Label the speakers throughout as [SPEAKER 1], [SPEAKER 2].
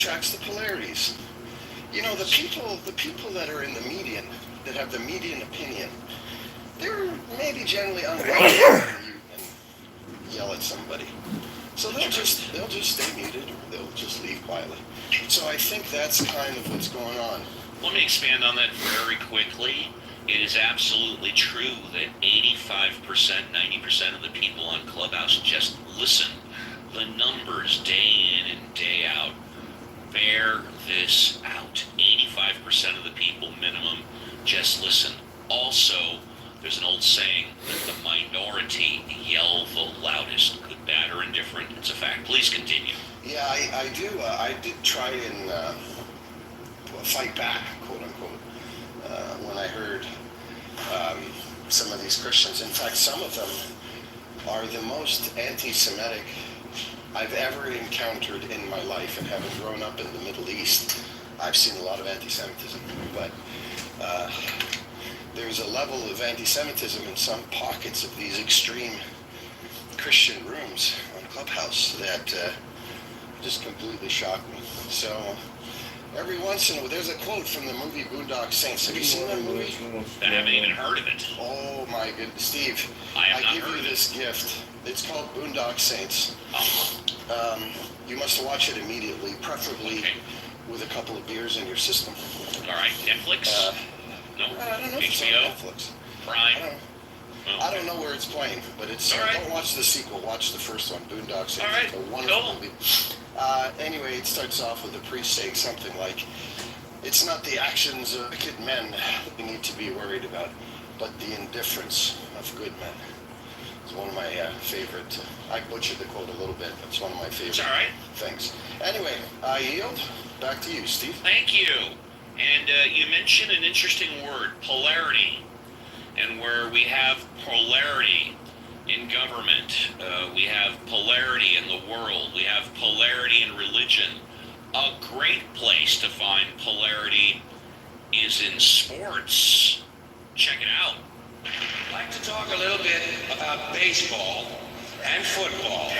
[SPEAKER 1] attracts the polarities. You know, the people that are in the median, that have the median opinion, they're maybe generally unwelcome when you yell at somebody. So they'll just stay muted, or they'll just leave quietly. So I think that's kind of what's going on.
[SPEAKER 2] Let me expand on that very quickly. It is absolutely true that 85%, 90% of the people on Clubhouse just listen. The numbers day in and day out bear this out. 85% of the people minimum just listen. Also, there's an old saying that the minority yell the loudest, good, bad, or indifferent. It's a fact. Please continue.
[SPEAKER 1] Yeah, I do. I did try and fight back, quote unquote, when I heard some of these Christians. In fact, some of them are the most anti-Semitic I've ever encountered in my life, and having grown up in the Middle East, I've seen a lot of anti-Semitism, but there's a level of anti-Semitism in some pockets of these extreme Christian rooms on Clubhouse that just completely shocked me. So every once in a while, there's a quote from the movie Boondock Saints. Have you seen that movie?
[SPEAKER 2] I haven't even heard of it.
[SPEAKER 1] Oh my goodness, Steve!
[SPEAKER 2] I
[SPEAKER 1] give you this gift. It's called Boondock Saints. You must watch it immediately, preferably with a couple of beers in your system.
[SPEAKER 2] All right, Netflix? No.
[SPEAKER 1] I don't know if it's on
[SPEAKER 2] HBO?
[SPEAKER 1] Netflix.
[SPEAKER 2] Prime?
[SPEAKER 1] I don't know where it's playing, but it's.
[SPEAKER 2] All right.
[SPEAKER 1] Don't watch the sequel. Watch the first one, Boondock Saints.
[SPEAKER 2] All right,
[SPEAKER 1] It's a wonderful
[SPEAKER 2] cool.
[SPEAKER 1] movie. Anyway, it starts off with the priest saying something like, "It's not the actions of wicked men that we need to be worried about, but the indifference of good men." It's one of my favorite. I butchered the quote a little bit. It's one of my favorite
[SPEAKER 2] It's all right.
[SPEAKER 1] things. Anyway, I yield. Back to you, Steve.
[SPEAKER 2] Thank you. And you mentioned an interesting word, polarity. And where we have polarity in government, we have polarity in the world, we have polarity in religion. A great place to find polarity is in sports. Check it out.
[SPEAKER 3] I'd like to talk a little bit about baseball and football.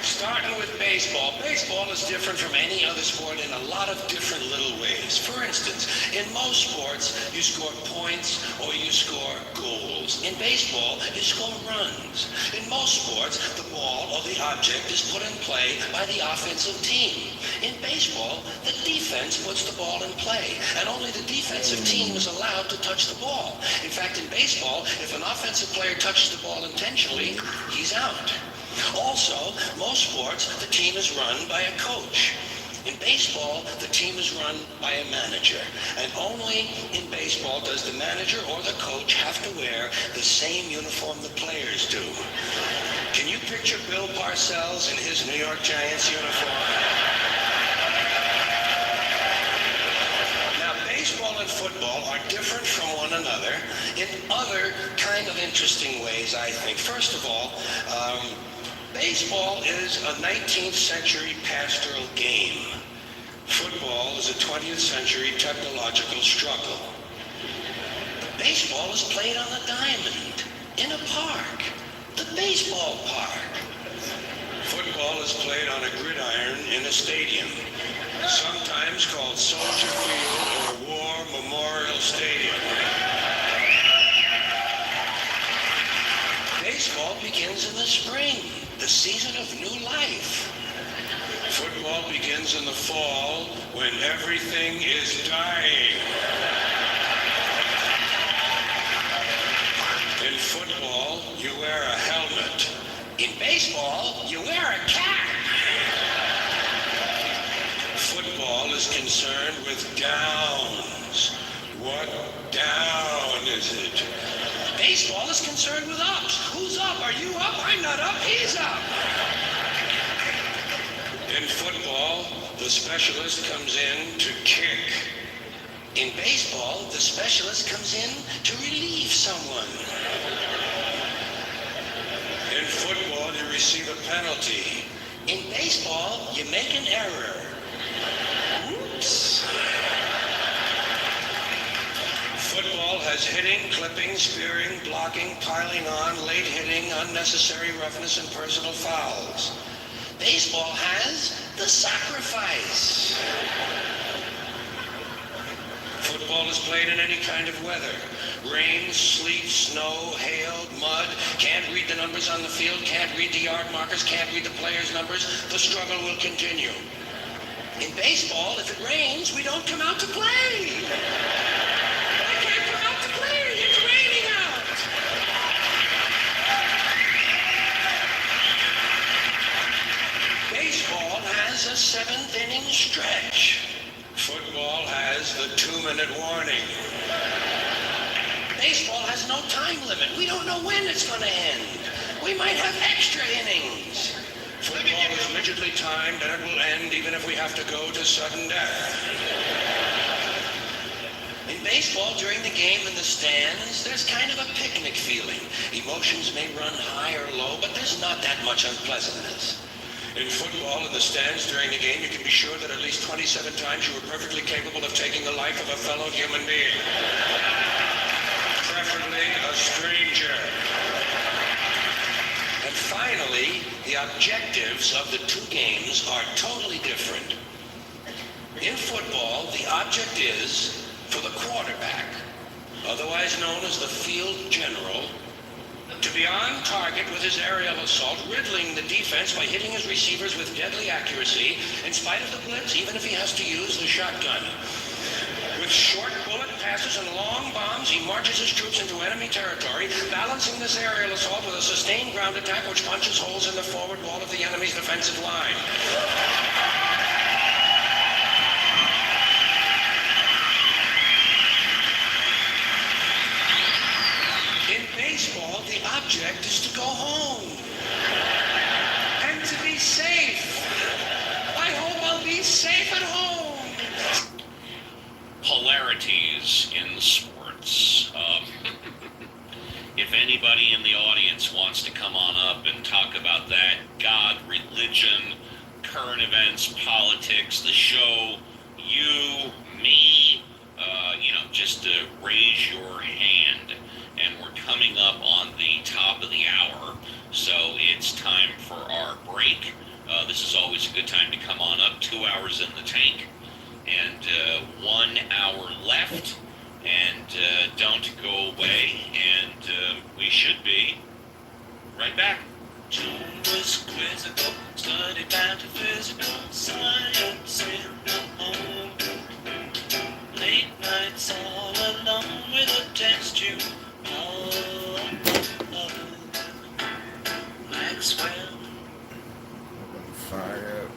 [SPEAKER 3] Starting with baseball. Baseball is different from any other sport in a lot of different little ways. For instance, in most sports, you score points or you score goals. In baseball, you score runs. In most sports, the ball or the object is put in play by the offensive team. In baseball, the defense puts the ball in play, and only the defensive team is allowed to touch the ball. In fact, in baseball, if an offensive player touches the ball intentionally, he's out. Also, most sports, the team is run by a coach. In baseball, the team is run by a manager. And only in baseball does the manager or the coach have to wear the same uniform the players do. Can you picture Bill Parcells in his New York Giants uniform? Now, baseball and football are different from one another in other kind of interesting ways, I think. First of all, baseball is a 19th century pastoral game. Football is a 20th century technological struggle. Baseball is played on a diamond, in a park, the baseball park. Football is played on a gridiron in a stadium, sometimes called Soldier Field or War Memorial Stadium. Baseball begins in the spring, the season of new life. Football begins in the fall when everything is dying. In football, you wear a helmet. In baseball, you wear a cap. Football is concerned with downs. What down is it? Baseball is concerned with ups. Who's up? Are you up? I'm not up. He's up. In football, the specialist comes in to kick. In baseball, the specialist comes in to relieve someone. In football, you receive a penalty. In baseball, you make an error. Oops. Football has hitting, clipping, spearing, blocking, piling on, late hitting, unnecessary roughness, and personal fouls. Baseball has the sacrifice. Football is played in any kind of weather. Rain, sleet, snow, hail, mud. Can't read the numbers on the field, can't read the yard markers, can't read the players' numbers. The struggle will continue. In baseball, if it rains, we don't come out to play. I can't come out to play. It's raining out. Baseball has a 7th-inning stretch. Football has the 2-minute warning. Baseball has no time limit. We don't know when it's going to end. We might have extra innings. Football is rigidly timed, and it will end even if we have to go to sudden death. In baseball, during the game in the stands, there's kind of a picnic feeling. Emotions may run high or low, but there's not that much unpleasantness. In football, in the stands during the game, you can be sure that at least 27 times you were perfectly capable of taking the life of a fellow human being. Preferably a stranger. And finally, the objectives of the two games are totally different. In football, the object is for the quarterback, otherwise known as the field general, to be on target with his aerial assault, riddling the defense by hitting his receivers with deadly accuracy, in spite of the blitz, even if he has to use the shotgun. With short bullet passes and long bombs, he marches his troops into enemy territory, balancing this aerial assault with a sustained ground attack which punches holes in the forward wall of the enemy's defensive line. In baseball, the object is to go home and to be safe. I hope I'll be safe at home.
[SPEAKER 2] Polarities in sports. If anybody in the audience wants to come on up and talk about that, God, religion, current events, politics, the show, you, me, just raise your hand. And we're coming up on the top of the hour, so it's time for our break. This is always a good time to come on up. 2 hours in the tank, and 1 hour left. And don't go away, and we should be right back. June was quizzical, studied metaphysical science in the home. Late nights all alone with a test tube. Maxwell.
[SPEAKER 4] Fire up.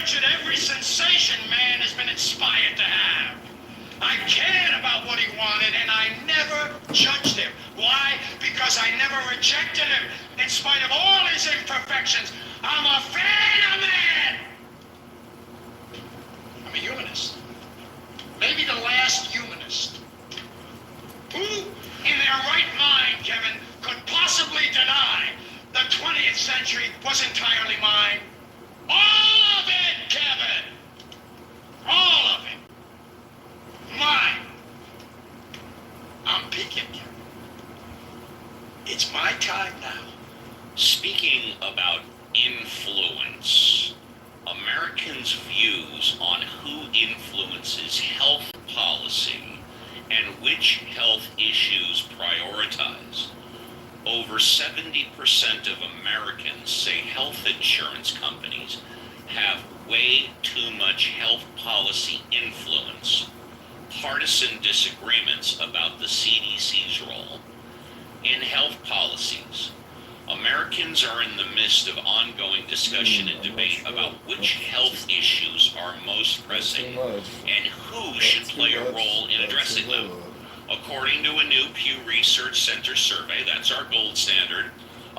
[SPEAKER 3] nurtured every sensation man has been inspired to have. I cared about what he wanted, and I never judged him. Why? Because I never rejected him. In spite of all his imperfections, I'm a fan of man. I'm a humanist. Maybe the last humanist. Who, in their right mind, Kevin, could possibly deny the 20th century was entirely mine? All of it, Kevin! All of it. Mine. I'm peaking, Kevin. It's my time now.
[SPEAKER 2] Speaking about influence, Americans' views on who influences health policy and which health issues prioritize. Over 70% of Americans say health insurance companies have way too much health policy influence. Partisan disagreements about the CDC's role in health policies. Americans are in the midst of ongoing discussion and debate about which health issues are most pressing and who should play a role in addressing them. According to a new Pew Research Center survey, that's our gold standard,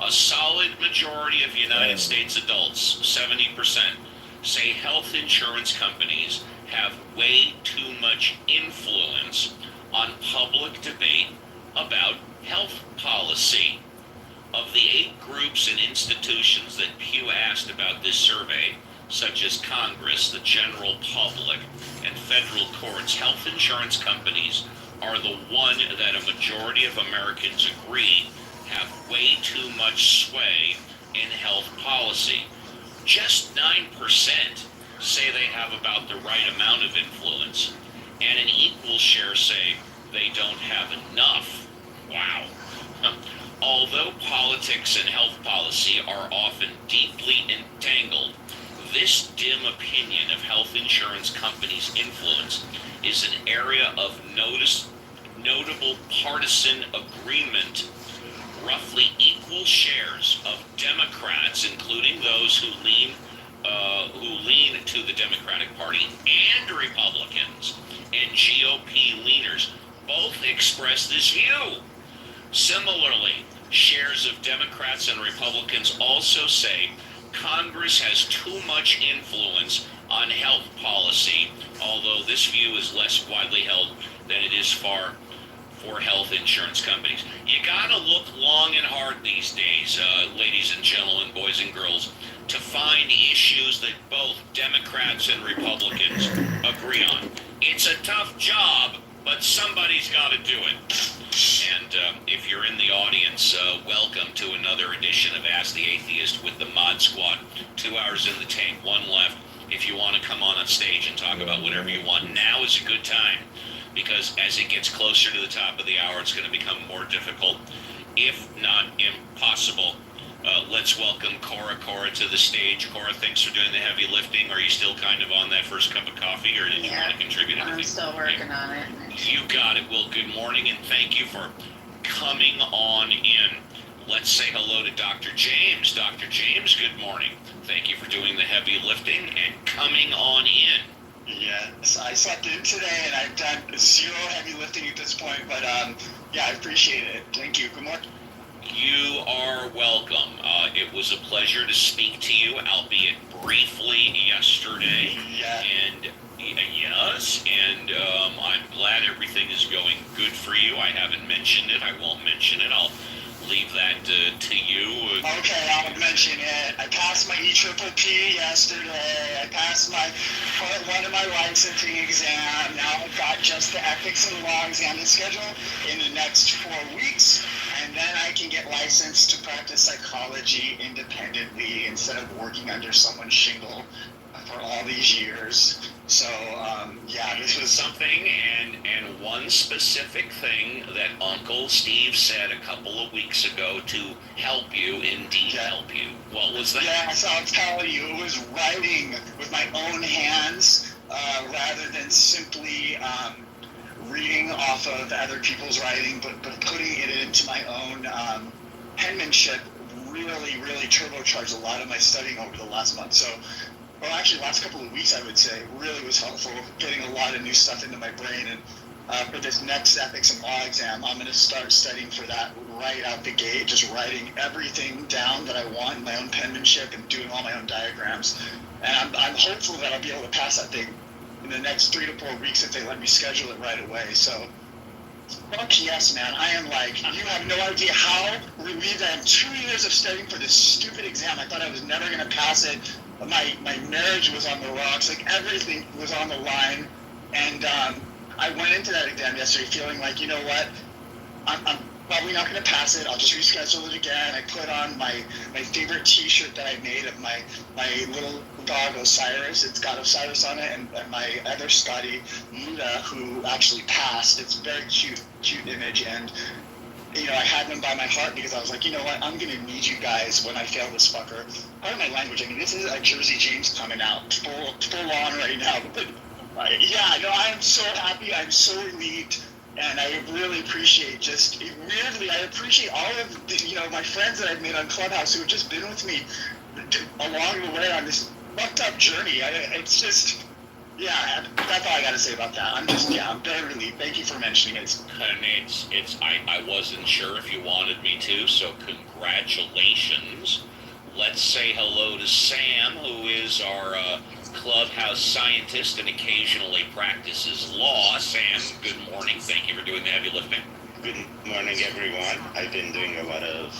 [SPEAKER 2] a solid majority of United States adults, 70%, say health insurance companies have way too much influence on public debate about health policy. Of the 8 groups and institutions that Pew asked about this survey, such as Congress, the general public, and federal courts, health insurance companies are the one that a majority of Americans agree have way too much sway in health policy. Just 9% say they have about the right amount of influence, and an equal share say they don't have enough. Wow. Although politics and health policy are often deeply entangled, this dim opinion of health insurance companies' influence is an area of notable partisan agreement. Roughly equal shares of Democrats, including those who lean to the Democratic Party, and Republicans and GOP leaners, both express this view. Similarly, shares of Democrats and Republicans also say Congress has too much influence on health policy, although this view is less widely held than it is for health insurance companies. You gotta look long and hard these days, ladies and gentlemen, boys and girls, to find issues that both Democrats and Republicans agree on. It's a tough job, but somebody's got to do it. And if you're in the audience, welcome to another edition of Ask the Atheist with the Mod Squad. 2 hours in the tank, 1 left. If you want to come on stage and talk about whatever you want, now is a good time. Because as it gets closer to the top of the hour, it's going to become more difficult, if not impossible. Let's welcome Cora to the stage. Cora, thanks for doing the heavy lifting. Are you still kind of on that first cup of coffee, or did you want to contribute anything?
[SPEAKER 4] I'm still working on it.
[SPEAKER 2] You got it. Well, good morning, and thank you for coming on in. Let's say hello to Dr. James. Dr. James, good morning. Thank you for doing the heavy lifting and coming on in.
[SPEAKER 5] Yes, I slept in today, and I've done 0 heavy lifting at this point, but yeah, I appreciate it. Thank you. Good morning.
[SPEAKER 2] You are welcome. It was a pleasure to speak to you, albeit briefly, yesterday.
[SPEAKER 5] Yeah.
[SPEAKER 2] And yes, and I'm glad everything is going good for you. I haven't mentioned it. I won't mention it. I'll leave that to you.
[SPEAKER 5] Okay, I'll mention it. I passed my EPPP yesterday. I passed one of my licensing exam. Now I've got just the ethics and law exam to schedule in the next 4 weeks. And then I can get licensed to practice psychology independently instead of working under someone's shingle for all these years. So, yeah, this was
[SPEAKER 2] something, and one specific thing that Uncle Steve said a couple of weeks ago to help you, indeed help you. What was that?
[SPEAKER 5] Yes, I'll tell you, it was writing with my own hands rather than simply reading off of other people's writing, but putting it into my own penmanship really turbocharged a lot of my studying over the last month. So well, actually, last couple of weeks, I would say, really was helpful, getting a lot of new stuff into my brain. And for this next ethics and law exam, I'm going to start studying for that right out the gate, just writing everything down that I want in my own penmanship and doing all my own diagrams. And I'm hopeful that I'll be able to pass that thing in the next 3 to 4 weeks if they let me schedule it right away. So, fuck yes, man. I am like, you have no idea how relieved I am. 2 years of studying for this stupid exam. I thought I was never going to pass it. My marriage was on the rocks. Like, everything was on the line. And I went into that exam yesterday feeling like, you know what? I'm probably not going to pass it. I'll just reschedule it again. I put on my favorite T-shirt that I made of my little dog Osiris. It's got Osiris on it, and my other Scotty Muda, who actually passed. It's a very cute image, and you know, I had them by my heart because I was like, you know what, I'm going to need you guys when I fail this fucker. Part of my language, I mean, this is a Jersey James coming out full on right now. But yeah, no, I am so happy. I'm so relieved. And I really appreciate I appreciate all of the, you know, my friends that I've made on Clubhouse who have just been with me along the way on this fucked up journey. It's just, yeah, that's all I got to say about that. I'm very relieved. Thank you for mentioning it.
[SPEAKER 2] And I wasn't sure if you wanted me to, so congratulations. Let's say hello to Sam, who is our clubhouse scientist and occasionally practices law. Sam, good morning. Thank you for doing the heavy lifting.
[SPEAKER 4] Good morning, everyone. I've been doing a lot of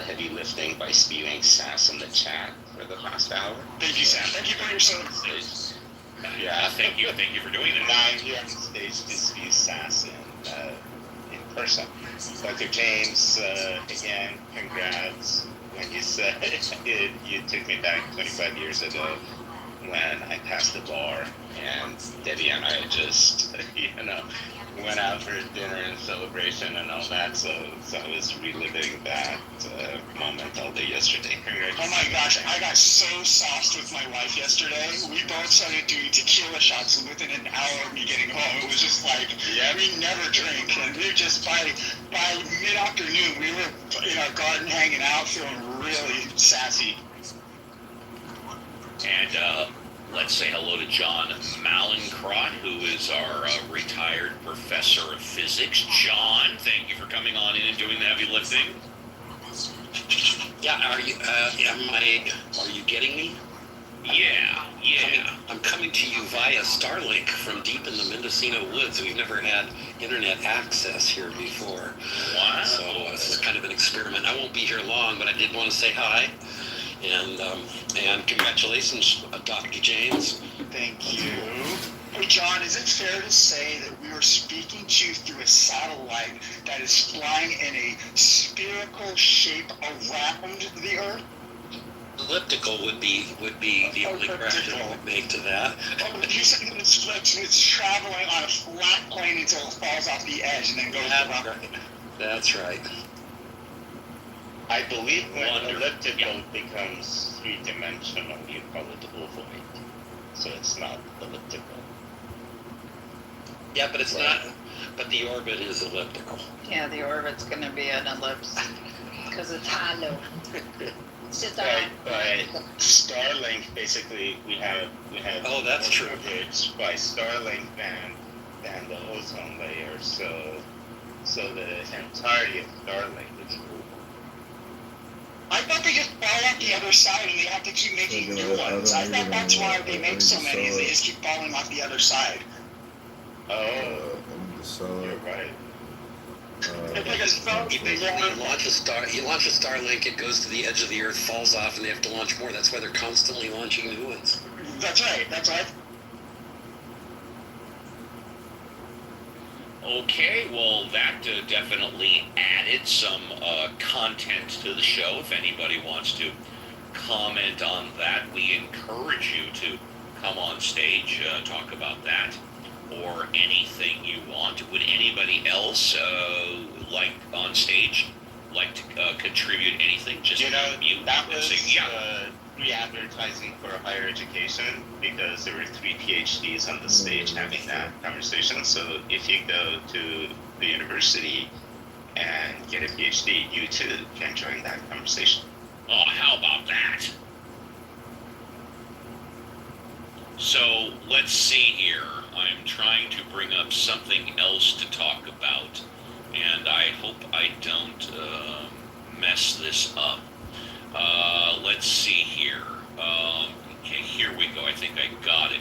[SPEAKER 4] heavy lifting by spewing sass in the chat for the past hour.
[SPEAKER 5] Thank you, Sam. Thank you for your service.
[SPEAKER 4] Yeah.
[SPEAKER 2] Thank you for doing that.
[SPEAKER 4] Now I'm here on stage to spew sass in person. Dr. James, again, congrats. When you said it, you took me back 25 years ago when I passed the bar, and Debbie and I just, went out for dinner and celebration and all that, so I was reliving that moment all day yesterday.
[SPEAKER 5] Oh my gosh, I got so sauced with my wife yesterday. We both started doing tequila shots, and within an hour of me getting home, it was just like, we never drink, and we were just, by mid-afternoon, we were in our garden hanging out, feeling really sassy.
[SPEAKER 2] And let's say hello to John Malincrot, who is our retired professor of physics. John, thank you for coming on in and doing the heavy lifting.
[SPEAKER 6] Yeah, are you getting me?
[SPEAKER 2] Yeah.
[SPEAKER 6] I'm coming to you via Starlink from deep in the Mendocino woods. We've never had internet access here before.
[SPEAKER 2] Wow.
[SPEAKER 6] So it's kind of an experiment. I won't be here long, but I did want to say hi. And congratulations, Dr. James.
[SPEAKER 5] Thank you. Hey, John, is it fair to say that we were speaking to you through a satellite that is flying in a spherical shape around the Earth?
[SPEAKER 6] Elliptical would be the only correction I would make to that.
[SPEAKER 5] Oh, you said that it's traveling on a flat plane until it falls off the edge and then goes around.
[SPEAKER 6] That's right.
[SPEAKER 4] I believe when
[SPEAKER 2] Wonderful.
[SPEAKER 4] elliptical becomes three-dimensional, you call it ovoid. So it's not elliptical.
[SPEAKER 6] Yeah, but it's not. But the orbit is elliptical.
[SPEAKER 7] Yeah, the orbit's going to be an ellipse because it's hollow. It's just
[SPEAKER 4] But Starlink, basically, we have
[SPEAKER 6] Oh, that's true.
[SPEAKER 4] coverage by Starlink than the ozone layer. So the entirety of Starlink is
[SPEAKER 5] I thought they just fall off the other side and they have to keep making new ones. I thought that's why they make so many, is they just keep falling off the other side.
[SPEAKER 4] oh, you're right.
[SPEAKER 5] It's like a phone.
[SPEAKER 6] You launch a Starlink, it goes to the edge of the Earth, falls off, and they have to launch more. That's why they're constantly launching new ones.
[SPEAKER 5] That's right.
[SPEAKER 2] Okay, well, that definitely added some content to the show. If anybody wants to comment on that, we encourage you to come on stage, talk about that, or anything you want. Would anybody else like on stage like to contribute anything? Just mute
[SPEAKER 4] that
[SPEAKER 2] and
[SPEAKER 4] was
[SPEAKER 2] say,
[SPEAKER 4] free advertising for higher education because there were 3 PhDs on the stage having that conversation. So if you go to the university and get a PhD, you too can join that conversation.
[SPEAKER 2] Oh, how about that? So let's see here. I'm trying to bring up something else to talk about, and I hope I don't mess this up. Let's see here. Okay, here we go. I think I got it.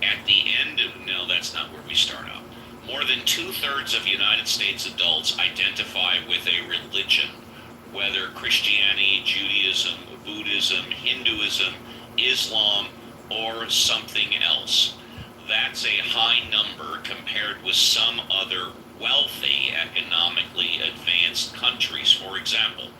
[SPEAKER 2] At the end of, no, that's not where we start out. More than 2/3 of United States adults identify with a religion, whether Christianity, Judaism, Buddhism, Hinduism, Islam, or something else. That's a high number compared with some other wealthy, economically advanced countries. For example,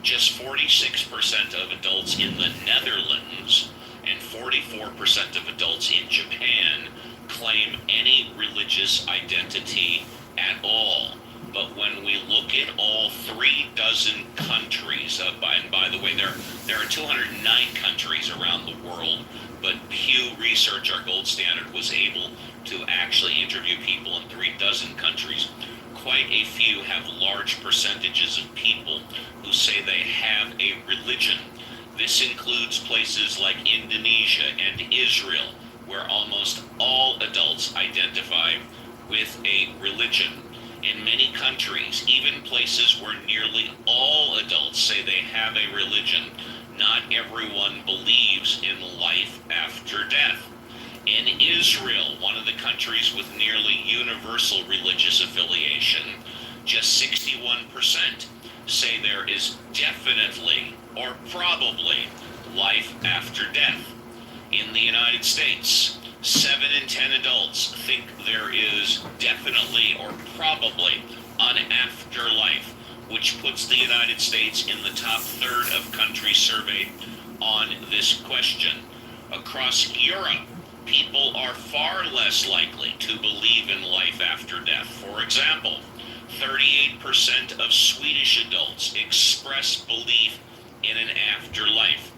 [SPEAKER 2] just 46% of adults in the Netherlands and 44% of adults in Japan claim any religious identity at all. But when we look at all 36 countries, and by the way, there are 209 countries around the world, but Pew Research, our gold standard, was able to actually interview people in 36 countries. Quite a few have large percentages of people who say they have a religion. This includes places like Indonesia and Israel, where almost all adults identify with a religion. In many countries, even places where nearly all adults say they have a religion, not everyone believes in life after death. In Israel, one of the countries with nearly universal religious affiliation, just 61% say there is definitely or probably life after death. In the United States, 7 in 10 adults think there is definitely or probably an afterlife, which puts the United States in the top third of countries surveyed on this question. Across Europe, people are far less likely to believe in life after death. For example, 38% of Swedish adults express belief in an afterlife.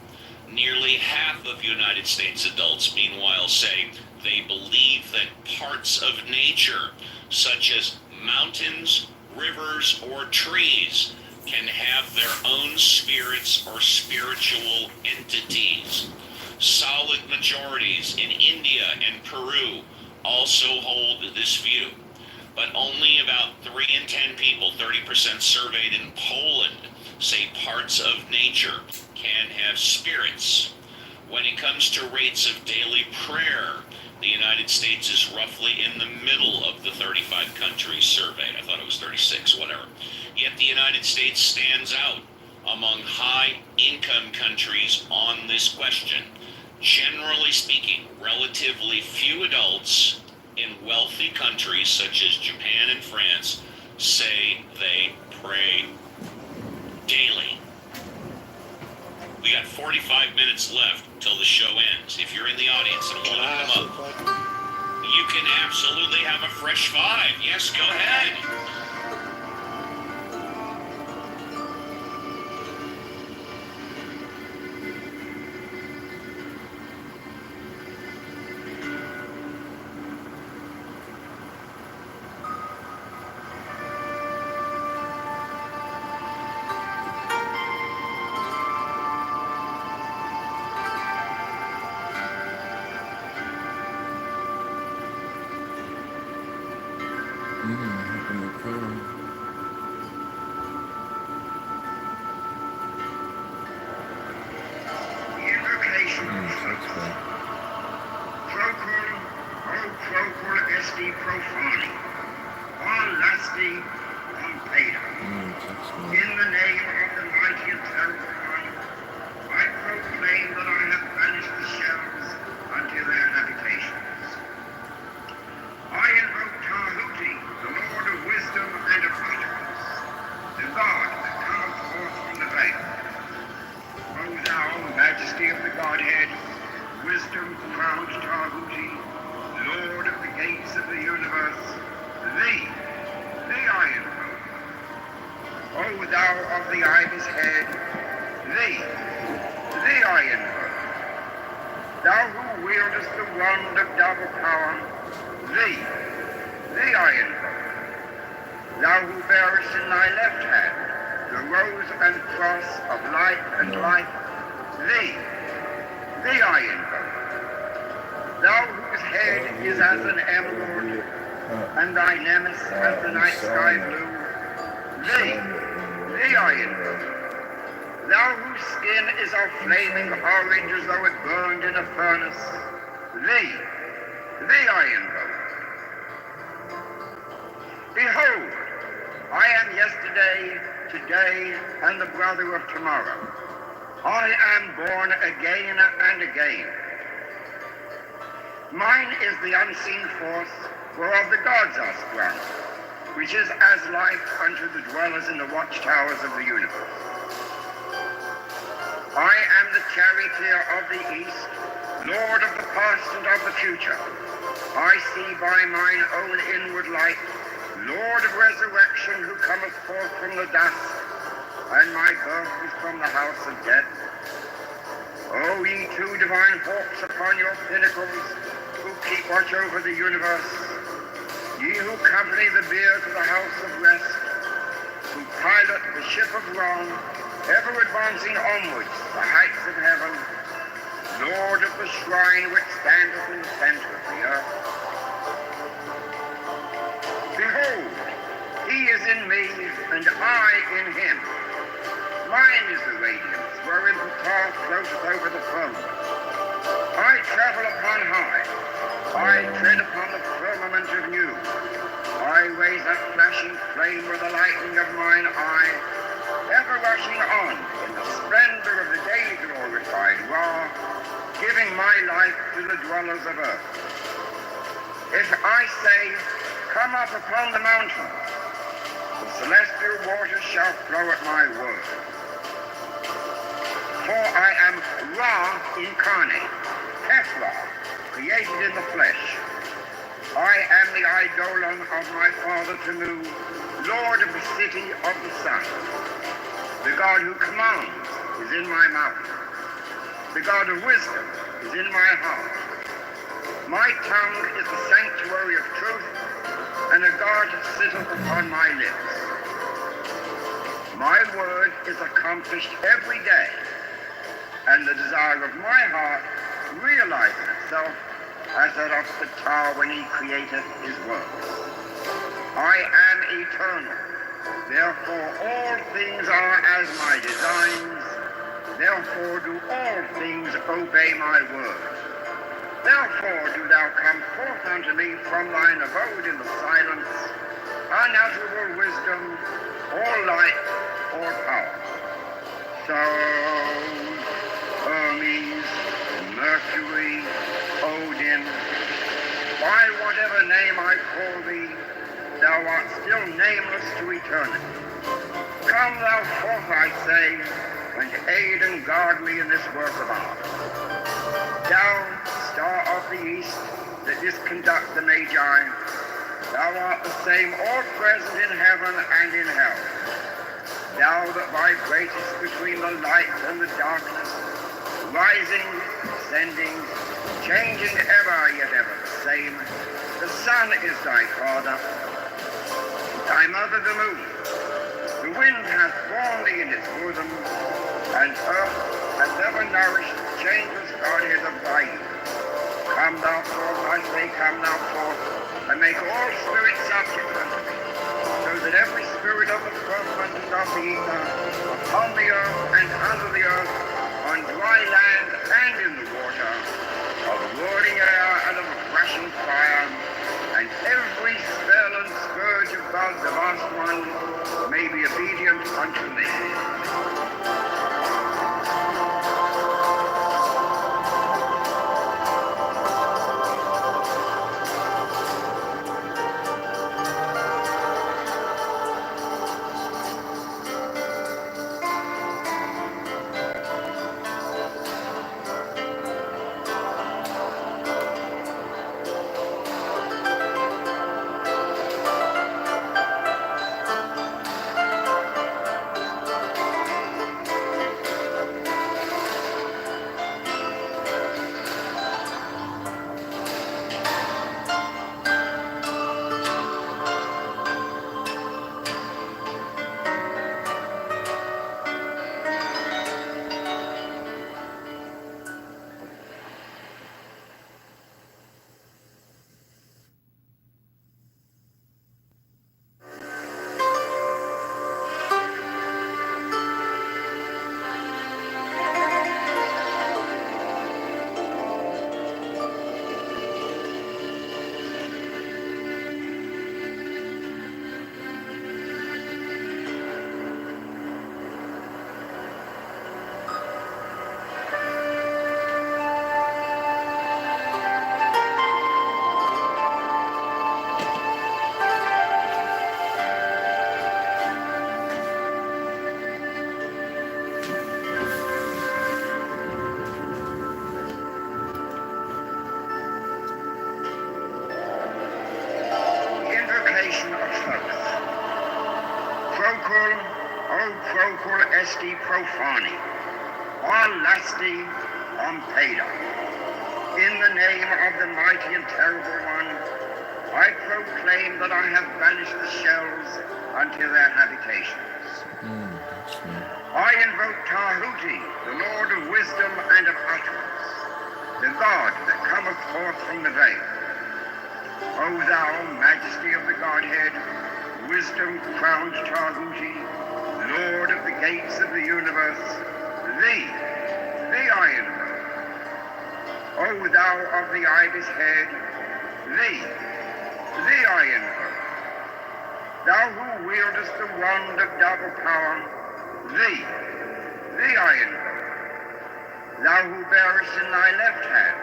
[SPEAKER 2] Nearly half of United States adults, meanwhile, say they believe that parts of nature, such as mountains, rivers, or trees, can have their own spirits or spiritual entities. Solid majorities in India and Peru also hold this view, but only about 3 in 10 people, 30% surveyed in Poland, say parts of nature can have spirits. When it comes to rates of daily prayer, the United States is roughly in the middle of the 35 countries surveyed. I thought it was 36, whatever. Yet the United States stands out among high-income countries on this question. Generally speaking, relatively few adults in wealthy countries such as Japan and France say they pray daily. We got 45 minutes left till the show ends. If you're in the audience and want to come up, you can absolutely have a fresh five. Yes, go ahead.
[SPEAKER 8] Thee I invoke. Thou whose head is as an emerald, and thy nemes as the night sky blue. Thee I invoke. Thou whose skin is of flaming orange as though it burned in a furnace. Thee I invoke. Behold, I am yesterday, today, and the brother of tomorrow. I am born again and again. Mine is the unseen force whereof the gods are sprung, which is as life unto the dwellers in the watchtowers of the universe. I am the charioteer of the east, lord of the past and of the future. I see by mine own inward light, Lord of resurrection, who cometh forth from the dust, and my birth is from the house of death. O ye two divine hawks upon your pinnacles, who keep watch over the universe, ye who company the bier to the house of rest, who pilot the ship of wrong, ever advancing onwards the heights of heaven, Lord of the shrine which standeth in the center of the earth. Behold, he is in me, and I in him. Mine is the radiance, wherein Ptah floateth over the firmament. I travel upon high. I tread upon the firmament of new. I raise that flashing flame with the lightning of mine eye, ever rushing on in the splendor of the day glorified Ra, giving my life to the dwellers of earth. If I say, come up upon the mountains, the celestial waters shall flow at my word. For I am Ra incarnate, Tefra, created in the flesh. I am the eidolon of my father Tanu, Lord of the city of the sun. The God who commands is in my mouth. The God of wisdom is in my heart. My tongue is the sanctuary of truth, and a guard sitteth upon my lips. My word is accomplished every day, and the desire of my heart realizes itself as that of the Ptah when he createth his works. I am eternal, therefore all things are as my designs, therefore do all things obey my word. Therefore do thou come forth unto me from thine abode in the silence, unutterable wisdom, or light, or power. So, Hermes, Mercury, Odin, by whatever name I call thee, thou art still nameless to eternity. Come thou forth, I say, and aid and guard me in this work of art. Thou, star of the east, that didst conduct the Magi, thou art the same all present in heaven and in hell. Thou that vibratest between the light and the darkness, rising, descending, changing ever, yet ever the same. The sun is thy father, thy mother the moon. The wind hath borne thee in its bosom, and earth hath ever nourished the changeless Godhead of thy youth. Come thou forth, I say, come thou forth, and make all spirits subject unto thee, so that every spirit of the firmament and of the ether, upon the earth and under the earth, on dry land and in the water, of whirling air and of rushing fire, and every spell and scourge of God the vast one may be obedient unto me. procul esti profani, lasti peda. In the name of the mighty and terrible one, I proclaim that I have banished the shells unto their habitations. I invoke Tahuti, the Lord of wisdom and of utterance, the God that cometh forth from the veil. O thou majesty of the Godhead, wisdom crowned Tahuti, Lord of the gates of the universe, thee I invoke. O thou of the ibis head, thee I invoke. Thou who wieldest the wand of double power, thee I invoke. Thou who bearest in thy left hand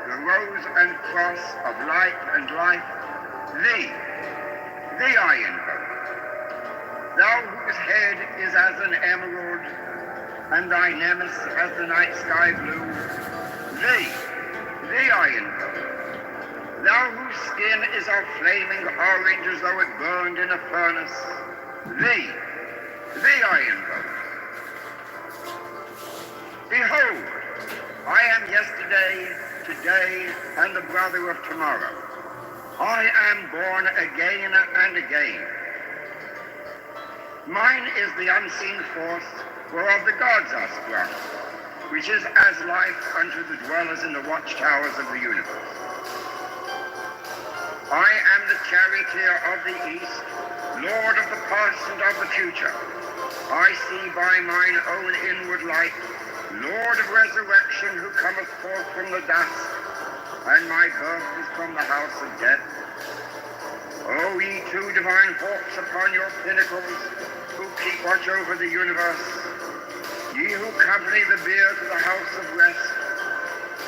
[SPEAKER 8] the rose and cross of light and life, thee I invoke. Thou whose head is as an emerald, and thy nemes as the night sky blue, thee I invoke. Thou whose skin is of flaming orange as though it burned in a furnace, thee I invoke. Behold, I am yesterday, today, and the brother of tomorrow. I am born again and again. Mine is the unseen force whereof the gods are sprung, which is as life unto the dwellers in the watchtowers of the universe. I am the charioteer of the east, lord of the past and of the future. I see by mine own inward light, Lord of resurrection, who cometh forth from the dust, and my birth is from the house of death. O ye two divine hawks upon your pinnacles, who keep watch over the universe, ye who company the bier to the house of rest,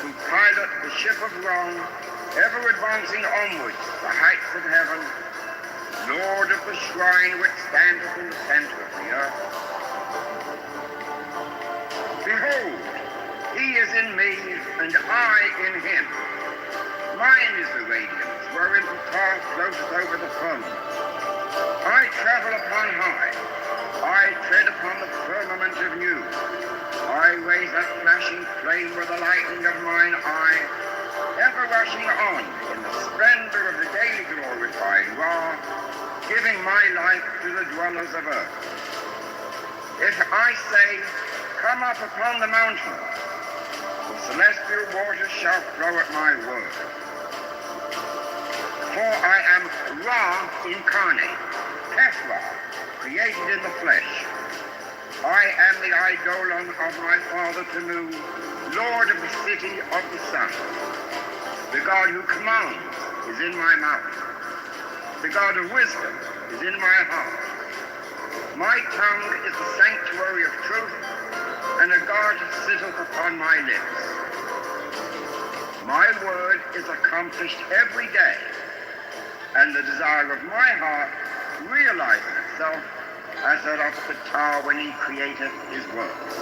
[SPEAKER 8] who pilot the ship of wrong, ever advancing onwards the heights of heaven, Lord of the shrine which standeth in the center of the earth. Behold, he is in me, and I in him. Mine is the radiance, wherein the car floateth over the firmament. I travel upon high. I tread upon the firmament of new. I raise that flashing flame with the lightning of mine eye, ever rushing on in the splendor of the daily glorified Ra, giving my life to the dwellers of earth. If I say, come up upon the mountain, the celestial waters shall flow at my word. For I am Ra incarnate, Tefra, created in the flesh. I am the eidolon of my father Tanu, Lord of the city of the sun. The God who commands is in my mouth. The God of wisdom is in my heart. My tongue is the sanctuary of truth, and a guard sitteth upon my lips. My word is accomplished every day, and the desire of my heart realizes itself as that of the tower when he created his works.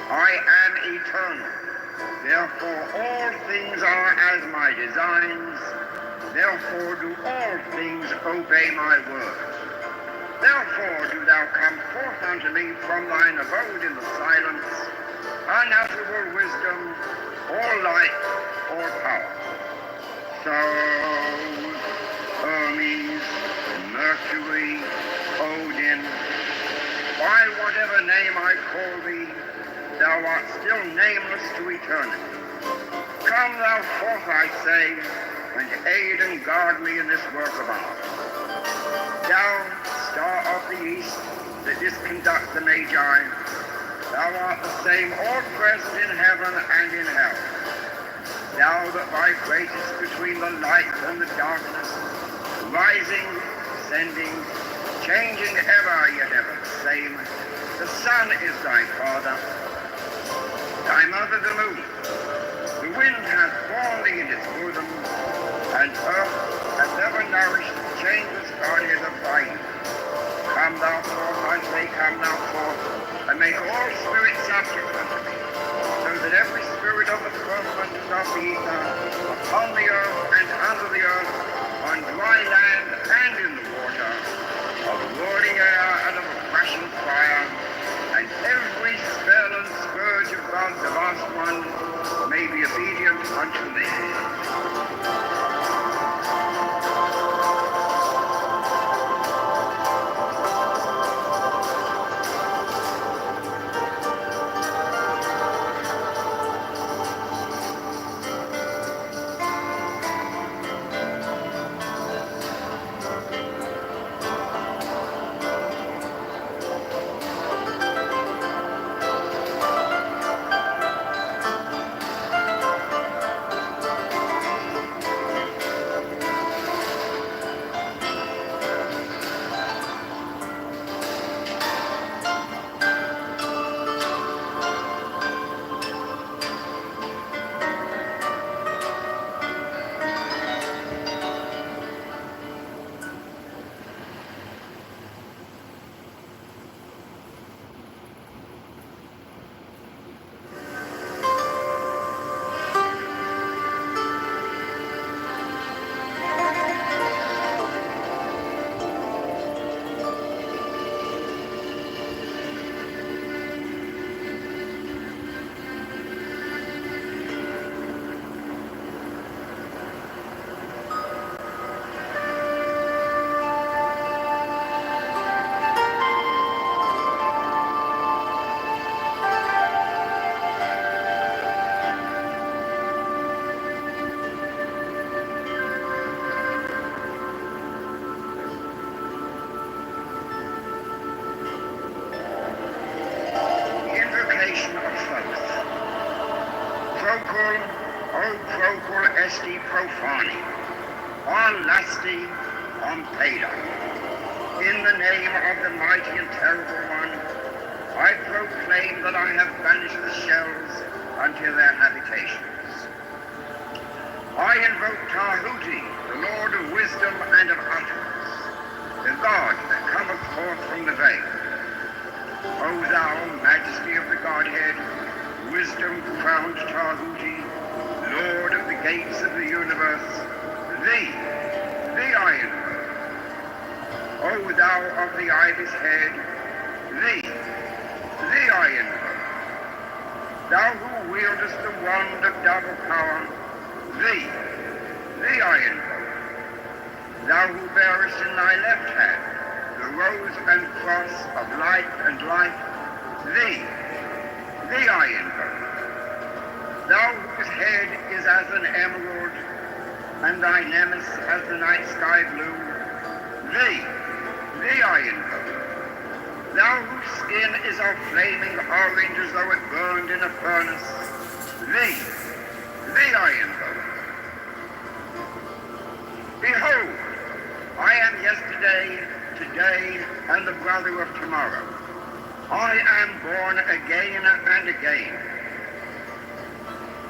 [SPEAKER 8] I am eternal, therefore all things are as my designs, therefore do all things obey my word. Therefore do thou come forth unto me from thine abode in the silence, unutterable wisdom, all light, all power. So, Hermes, Mercury, Odin, by whatever name I call thee, thou art still nameless to eternity. Come thou forth, I say, and aid and guard me in this work of art. Thou, star of the east, that didst conduct the Magi, thou art the same all present in heaven and in hell. Thou that vibratest between the light and the darkness, rising, descending, changing ever, yet ever the same. The sun is thy father, thy mother the moon. The wind hath borne thee in its bosom, and earth hath ever nourished the changeless Godhead of thy youth. Come thou forth, I say, come thou forth, and make all spirits subject unto me, so that every spirit of the firmament and of the ether, upon the earth and under the earth, on dry land and in the water, of whirling air and of a rushing fire, be obedient unto thee. Invocation of faith. Procul, o procul esti profani, on lasti, on peda. In the name of the mighty and terrible one, I proclaim that I have banished the shells unto their habitations. I invoke Tahuti, the Lord of wisdom and of utterance, the God that cometh forth from the veil. O thou, majesty of the Godhead, wisdom-crowned Tahuti, Lord of the gates of the universe, thee I invoke. O thou of the ibis head, thee I invoke. Thou who wieldest the wand of double power, thee I invoke. Thou who bearest in thy left hand the rose and cross of light and life, thee I invoke. Thou whose head is as an emerald, and thy nemes as the night sky blue, thee I invoke. Thou whose skin is of flaming orange as though it burned in a furnace, thee I invoke. Behold, I am yesterday, today, and the brother of tomorrow. I am born again and again.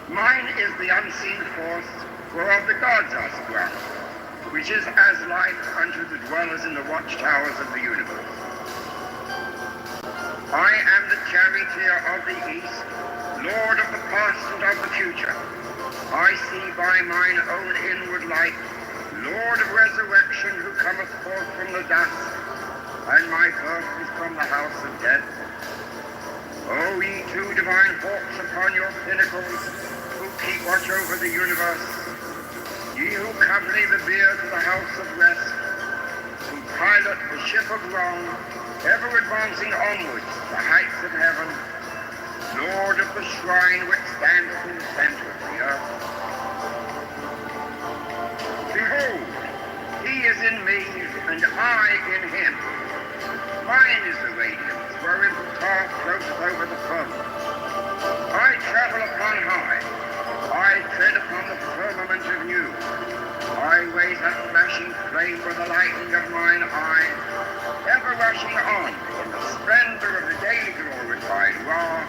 [SPEAKER 8] Mine is the unseen force whereof the gods are sprung, which is as life unto the dwellers in the watchtowers of the universe. I am the charioteer of the east, lord of the past and of the future. I see by mine own inward light, Lord of resurrection, who cometh forth from the dust, and my birth is from the house of death. O ye two divine hawks upon your pinnacles, who keep watch over the universe, ye who company the bier to the house of rest, who pilot the ship of wrong, ever advancing onwards to the heights of heaven, Lord of the shrine which stands in the center of the earth. Behold, he is in me, and I in him. Mine is the radiance, wherein the star floats over the firmament. I travel upon high. I tread upon the firmament of new. I raise a flashing flame with the lightning of mine eye, ever rushing on in the splendor of the daily glorified Ra,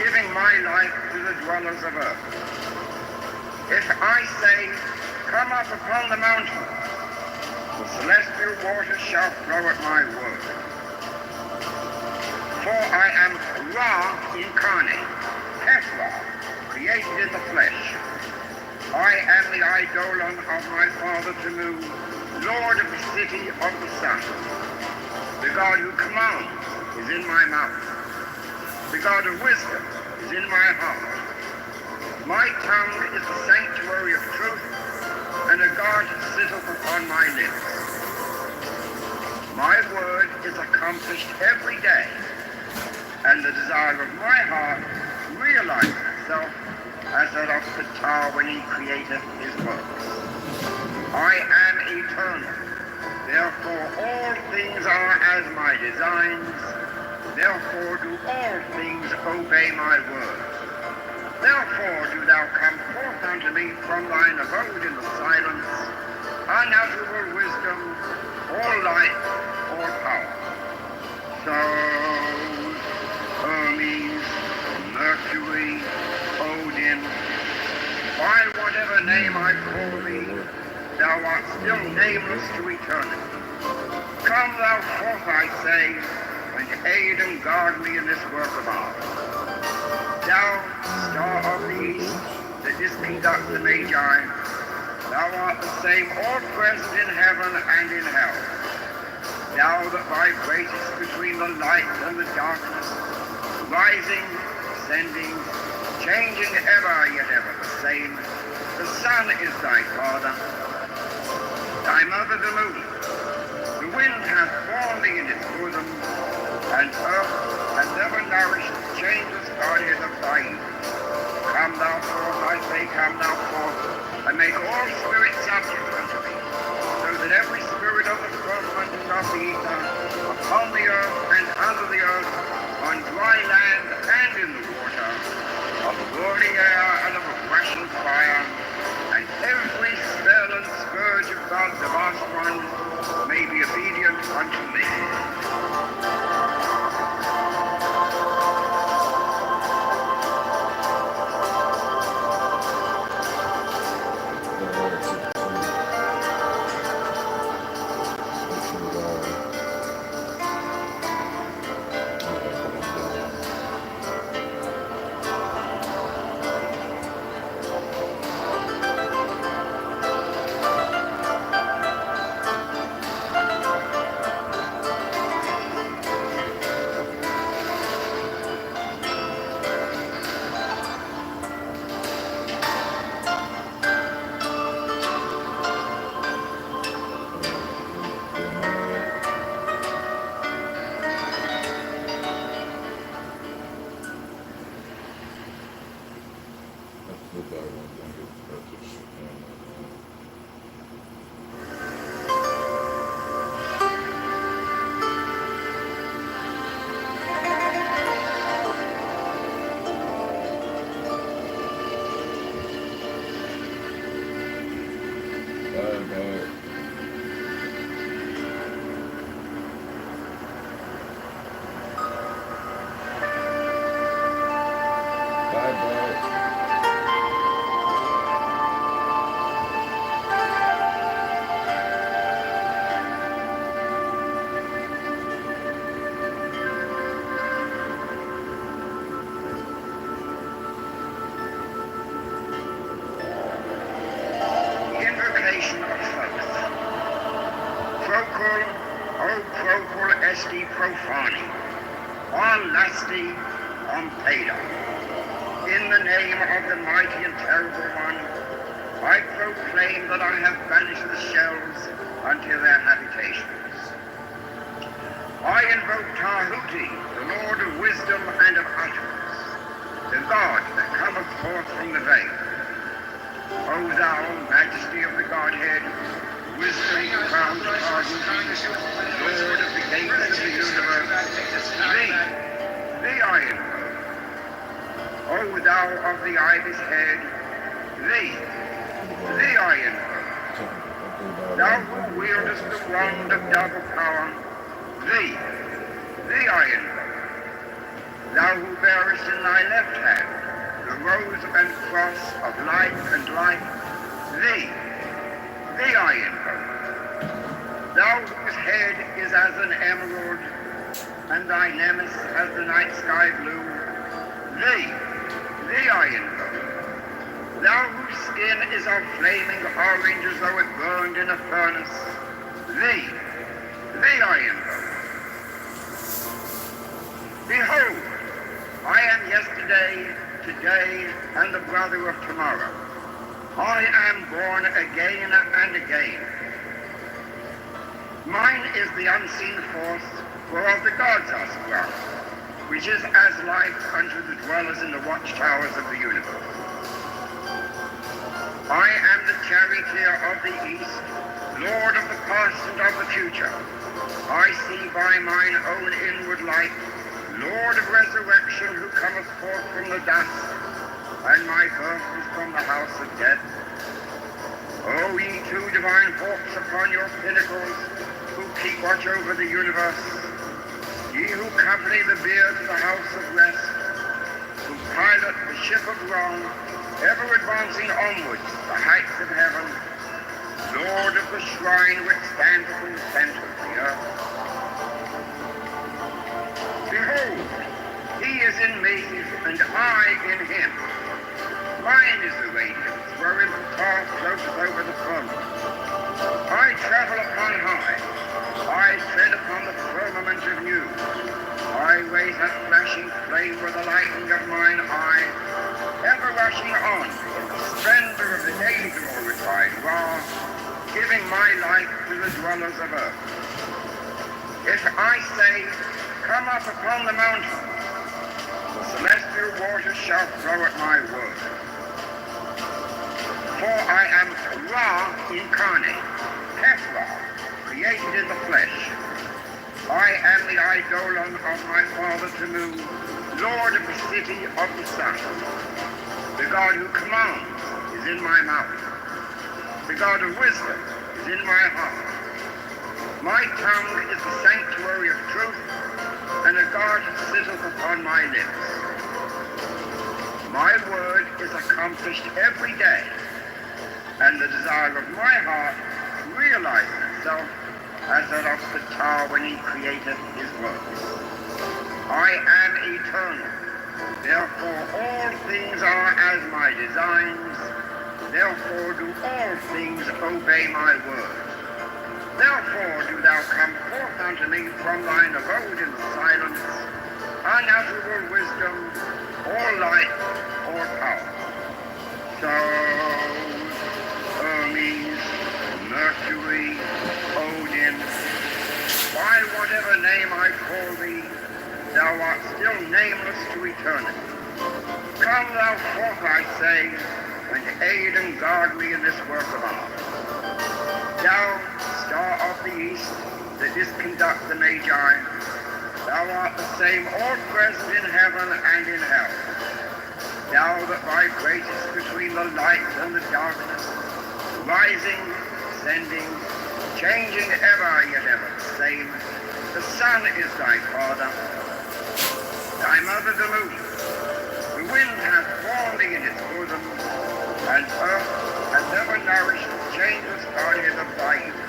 [SPEAKER 8] giving my life to the dwellers of earth. If I say, come up upon the mountain, the celestial waters shall flow at my word. For I am Ra incarnate, Tesla, created in the flesh. I am the eidolon of my father Tamu, Lord of the city of the sun. The God who commands is in my mouth. The God of wisdom is in my heart. My tongue is the sanctuary of truth, and a guard sitteth upon my lips. My word is accomplished every day, and the desire of my heart realizes itself as that of the Ptah when he created his works. I am eternal, therefore all things are as my designs, therefore do all things obey my word. Therefore do thou come forth unto me from thine abode in the silence, unutterable wisdom, all light, all power. So, Hermes, Mercury, Odin, by whatever name I call thee, thou art still nameless to eternity. Come thou forth, I say, and aid and guard me in this work of art. Thou, star of the east, that didst conduct the Magi, thou art the same all present in heaven and in hell. Thou that vibratest between the light and the darkness, rising, descending, changing ever, yet ever the same. The sun is thy father, thy mother the moon. The wind hath borne thee in its bosom, and earth hath ever nourished the changeless Godhead of thy youth. Come thou forth, I say, come thou forth, and make all spirits subject unto thee, so that every spirit of the firmament and of the ether, upon the earth and under the earth, on dry land and in the water, of burning air and of a rushing fire, and every spell and scourge of God's vast one may be obedient unto me. Esti profani, on lasti, on peda. In the name of the mighty and terrible one, I proclaim that I have banished the shells unto their habitations. I invoke Tahuti, the Lord of wisdom and of utterance, the God that cometh forth from the veil. O thou majesty of the Godhead, wisdom crowned Tahuti, Lord of the gates of the universe, thee I invoke. O thou of the ibis head, thee I invoke. Thou who wieldest the wand of double power, thee I invoke. Thou who bearest in thy left hand the rose and cross of life and life, thee I invoke. Thou whose head is as an emerald, and thy nemes as the night sky blue, thee I invoke. Thou whose skin is of flaming orange as though it burned in a furnace, thee I invoke. Behold, I am yesterday, today and the brother of tomorrow. I am born again and again. Mine is the unseen force whereof the gods are sprung, which is as life unto the dwellers in the watchtowers of the universe. I am the charioteer of the east, lord of the past and of the future. I see by mine own inward light, Lord of resurrection, who cometh forth from the dust, and my birth is from the house of death. O ye two divine hawks upon your pinnacles, who keep watch over the universe, ye who company the bier to the house of rest, who pilot the ship of wrong, ever advancing onwards the heights of heaven, Lord of the shrine which standeth in the center of the earth. Behold, he is in me, and I in him. Mine is the radiance, wherein the path floateth over the firmament. I travel upon high. I tread upon the firmament of news. I raise that flashing flame with the lightning of mine eye, ever rushing on in the splendor of the daily glorified Ra, giving my life to the dwellers of earth. If I say, come up upon the mountain, the celestial waters shall flow at my word. For I am Ra incarnate, Ra, created in the flesh. I am the eidolon of my father Tamu, lord of the city of the sun. The God who commands is in my mouth. The God of wisdom is in my heart. My tongue is the sanctuary of truth, and a guard sitteth upon my lips. My word is accomplished every day, and the desire of my heart realizes itself as that of the tower when he created his works. I am eternal, therefore all things are as my designs, therefore do all things obey my word. Therefore do thou come forth unto me from thine abode in silence, unutterable wisdom, or light, or power. So, Hermes, Mercury, Odin, by whatever name I call thee, thou art still nameless to eternity. Come thou forth, I say, and aid and guard me in this work of art. Thou, star of the east, that didst conduct the Magi, thou art the same all present in heaven and in hell. Thou that vibratest between the light and the darkness, rising, ascending, changing ever yet ever the same. The sun is thy father, thy mother the moon. The wind hath formed thee in its bosom, and earth hath ever nourished the changeless Godhead of thy youth.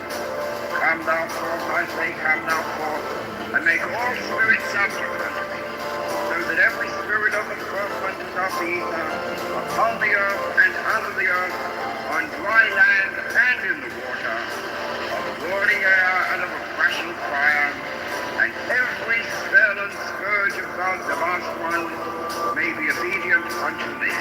[SPEAKER 8] Come thou forth, I say, come thou forth, and make all spirits subject unto thee, so that every spirit of the firmament and of the ether, upon the earth and under the earth, on dry land and in the water, of burning air and of a crashing fire, and every spell and scourge of God the vast one may be obedient unto me.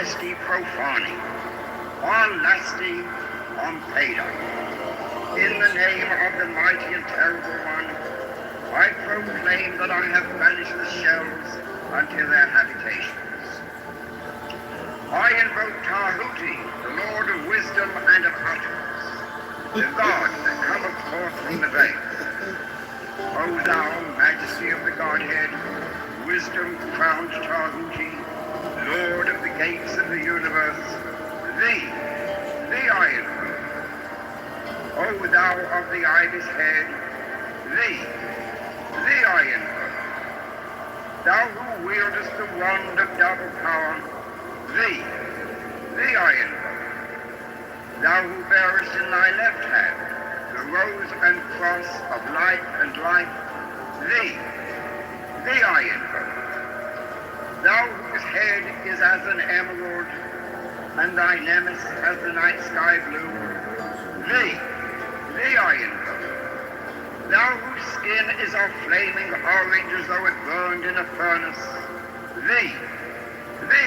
[SPEAKER 8] honesty profaning, on lasting, on payday. In the name of the mighty and terrible one, I proclaim that I have banished the shells unto their habitations. I invoke Tahuti, the Lord of wisdom and of utterance, the God that cometh forth from the veil. O thou majesty of the Godhead, wisdom-crowned Tahuti, Lord of the gates of the universe, thee I invoke. O thou of the ibis head, thee I invoke. Thou who wieldest the wand of double power, thee I invoke. Thou who bearest in thy left hand the rose and cross of life and life, thee I invoke. Thou whose head is as an emerald, and thy nemesis as the night sky blue, thee I invoke. Thou whose skin is of flaming orange as though it burned in a furnace, thee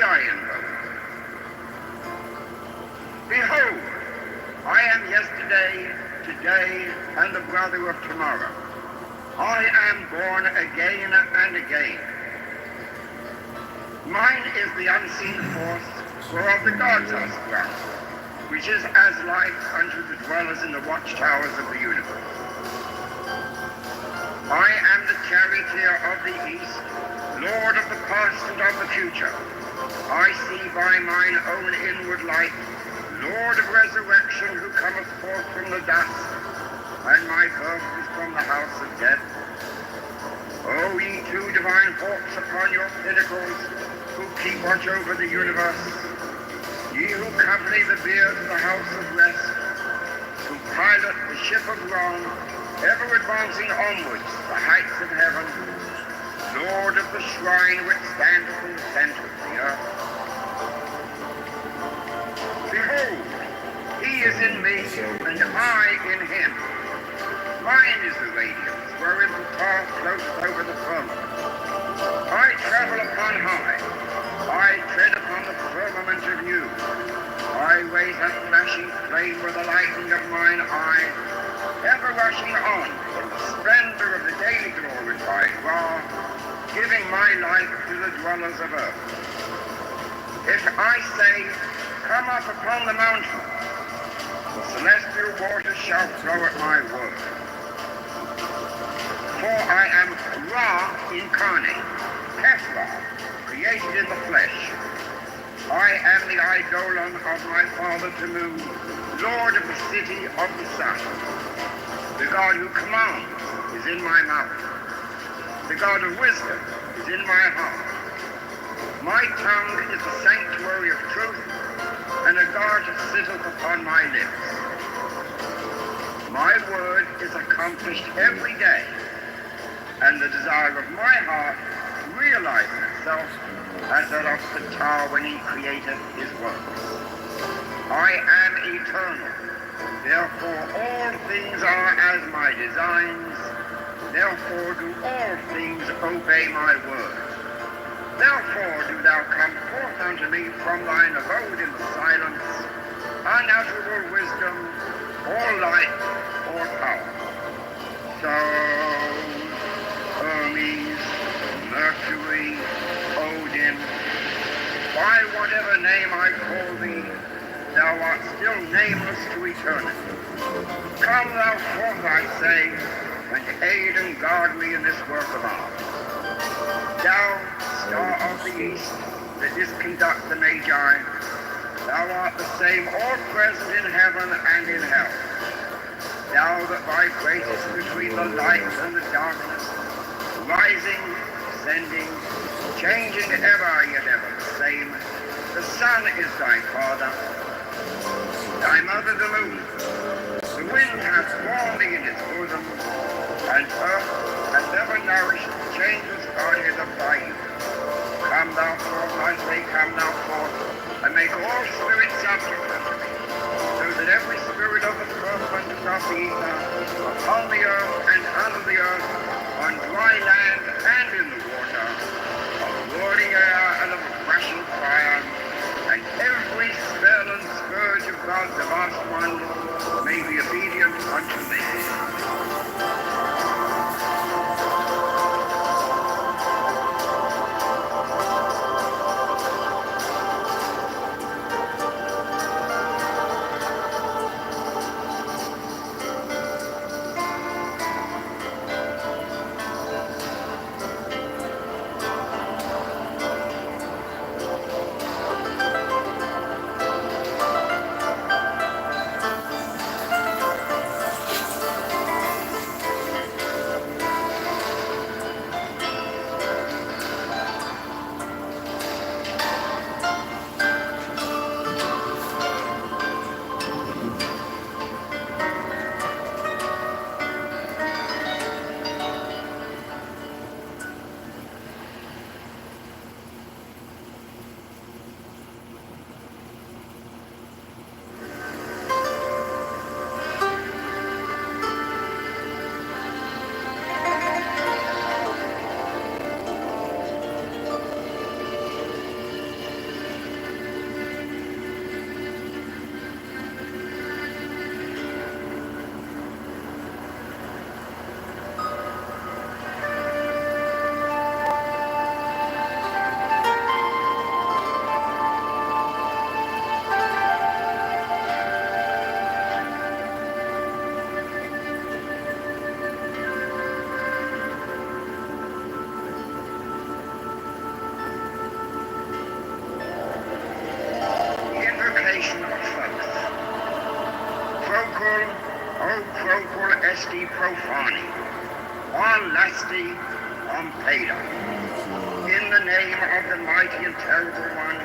[SPEAKER 8] I invoke. Behold, I am yesterday, today, and the brother of tomorrow. I am born again and again. Mine is the unseen force, whereof the gods are sprung, which is as light unto the dwellers in the watchtowers of the universe. I am the charioteer of the east, lord of the past and of the future. I see by mine own inward light, Lord of resurrection, who cometh forth from the dust, and my birth is from the house of death. O ye two divine hawks upon your pinnacles, who keep watch over the universe, ye who company the bier to the house of rest, who pilot the ship of wrong, ever advancing onwards the heights of heaven, Lord of the shrine which standeth in the center of the earth. Behold, he is in me, and I in him. Mine is the radiance, wherein the path floats over the firmament. I travel upon high. I tread upon the firmament of you. I raise a flashing flame with the lightning of mine eye, ever rushing on in the splendor of the daily glorified Ra, giving my life to the dwellers of earth. If I say, come up upon the mountain, the celestial waters shall flow at my word. For I am Ra incarnate, Ketover, created in the flesh. I am the eidolon of my father Tamu, Lord of the city of the sun. The God who commands is in my mouth. The God of wisdom is in my heart. My tongue is the sanctuary of truth, and a guard sitteth upon my lips. My word is accomplished every day, and the desire of my heart realizes itself as that of the Ptah when he created his works. I am eternal, therefore all things are as my designs, therefore do all things obey my word. Therefore do thou come forth unto me from thine abode in the silence, unutterable wisdom, or light, or power. So, Hermes, Mercury, Odin, by whatever name I call thee, thou art still nameless to eternity. Come thou forth, I say, and aid and guard me in this work of art. Thou, star of the east, that didst conduct the Magi, thou art the same all present in heaven and in hell. Thou that vibratest between the light and the darkness, rising, descending, changing ever yet ever the same. The sun is thy father, thy mother the moon. The wind hath borne thee in its bosom, and earth hath ever nourished the changeless Godhead of thy youth. Come thou forth, I say, come thou forth, and make all spirits subject unto me, so that every spirit of the firmament and of the ether, upon the earth and under the earth, on dry land and in the water, of whirling air and of rushing fire, and God, the vast one, may be obedient unto me. Invocation of faith. Procul, o procul esti profani, on lasti, on peda. In the name of the mighty and terrible one,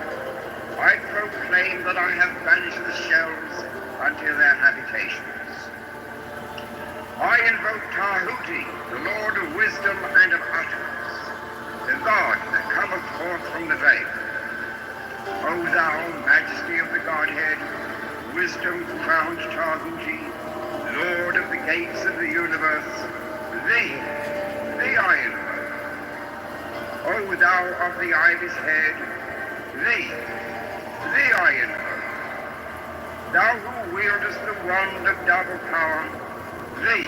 [SPEAKER 8] I proclaim that I have banished the shells unto their habitations. I invoke Tahuti, the Lord of wisdom and of utterance, the God that cometh forth from the veil. O thou, majesty of the Godhead, wisdom-crowned Tahuti, Lord of the gates of the universe, thee I invoke. O thou of the ivy's head, thee I invoke. Thou who wieldest the wand of double power, thee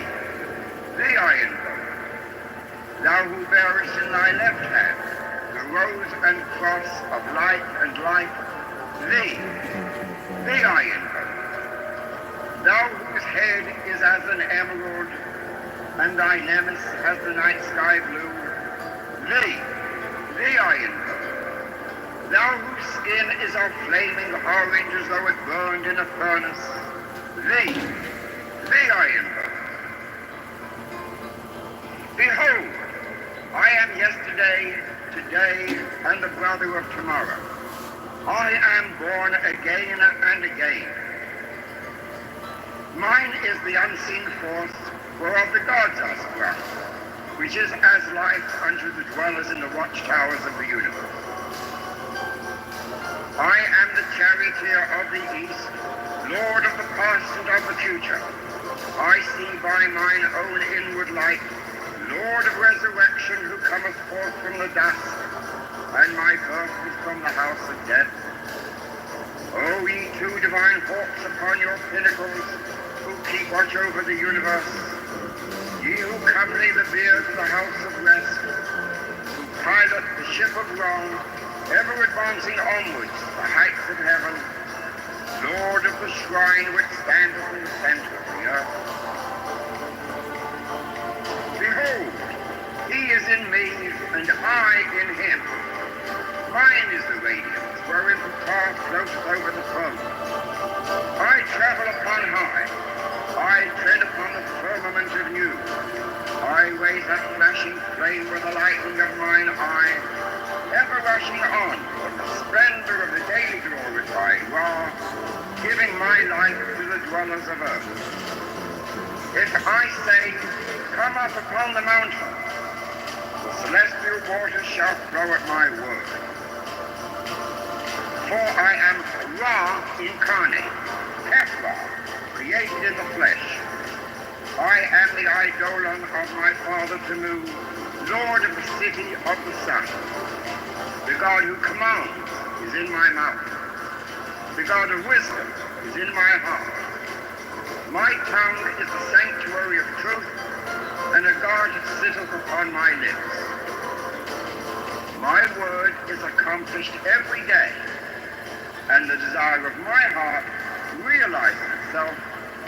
[SPEAKER 8] I invoke. Thou who bearest in thy left hand the rose and cross of light and life, thee I invoke. Thou whose head is as an emerald, and thy nemes as the night sky blue, thee I invoke. Thou whose skin is of flaming orange as though it burned in a furnace, thee I invoke. Behold, I am yesterday, today, and the brother of tomorrow. I am born again and again. Mine is the unseen force whereof the gods are sprung, which is as life unto the dwellers in the watchtowers of the universe. I am the charioteer of the east, lord of the past and of the future. I see by mine own inward light, Lord of resurrection, who cometh forth from the dust, and my birth is from the house of death. O ye two divine hawks upon your pinnacles, who keep watch over the universe, ye who company the beard of the house of rest, who pilot the ship of wrong, ever advancing onwards the heights of heaven, Lord of the shrine which standeth in the center of the earth. Behold, he is in me, and I in him. Mine is the radiance, wherein the path floateth over the throne. I travel upon high. I tread upon the firmament of new. I raise a flashing flame with the lightning of mine eye, ever rushing on from the splendor of the daily glorified Ra, giving my life to the dwellers of earth. If I say, come up upon the mountain, the celestial waters shall flow at my word. For I am Ra incarnate, Ephra, created in the flesh. I am the eidolon of my father Tamu, Lord of the city of the sun. The God who commands is in my mouth. The God of wisdom is in my heart. My tongue is the sanctuary of truth, and a guard sitteth upon my lips. My word is accomplished every day, and the desire of my heart realizes itself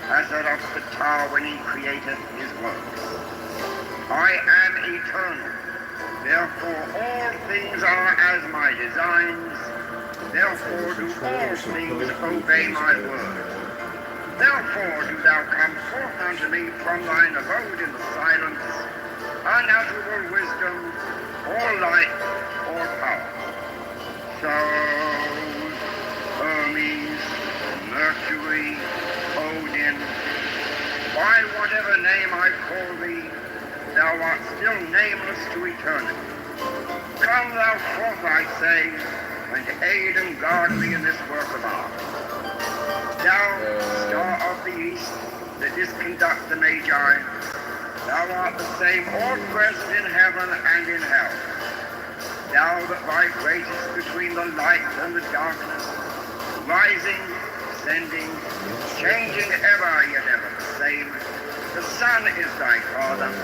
[SPEAKER 8] as that of the tar when he created his works. I am eternal, therefore all things are as my designs, therefore do all things obey my word. Therefore do thou come forth unto me from thine abode in the silence, unutterable wisdom, or light, or power. So, Hermes, Mercury, Odin, by whatever name I call thee, thou art still nameless to eternity. Come thou forth, I say, and aid and guard me in this work of art. Thou, star of the east, that didst conduct the Magi, thou art the same all present in heaven and in hell. Thou that vibratest between the light and the darkness, rising, descending, changing ever, yet ever the same. The sun is thy father,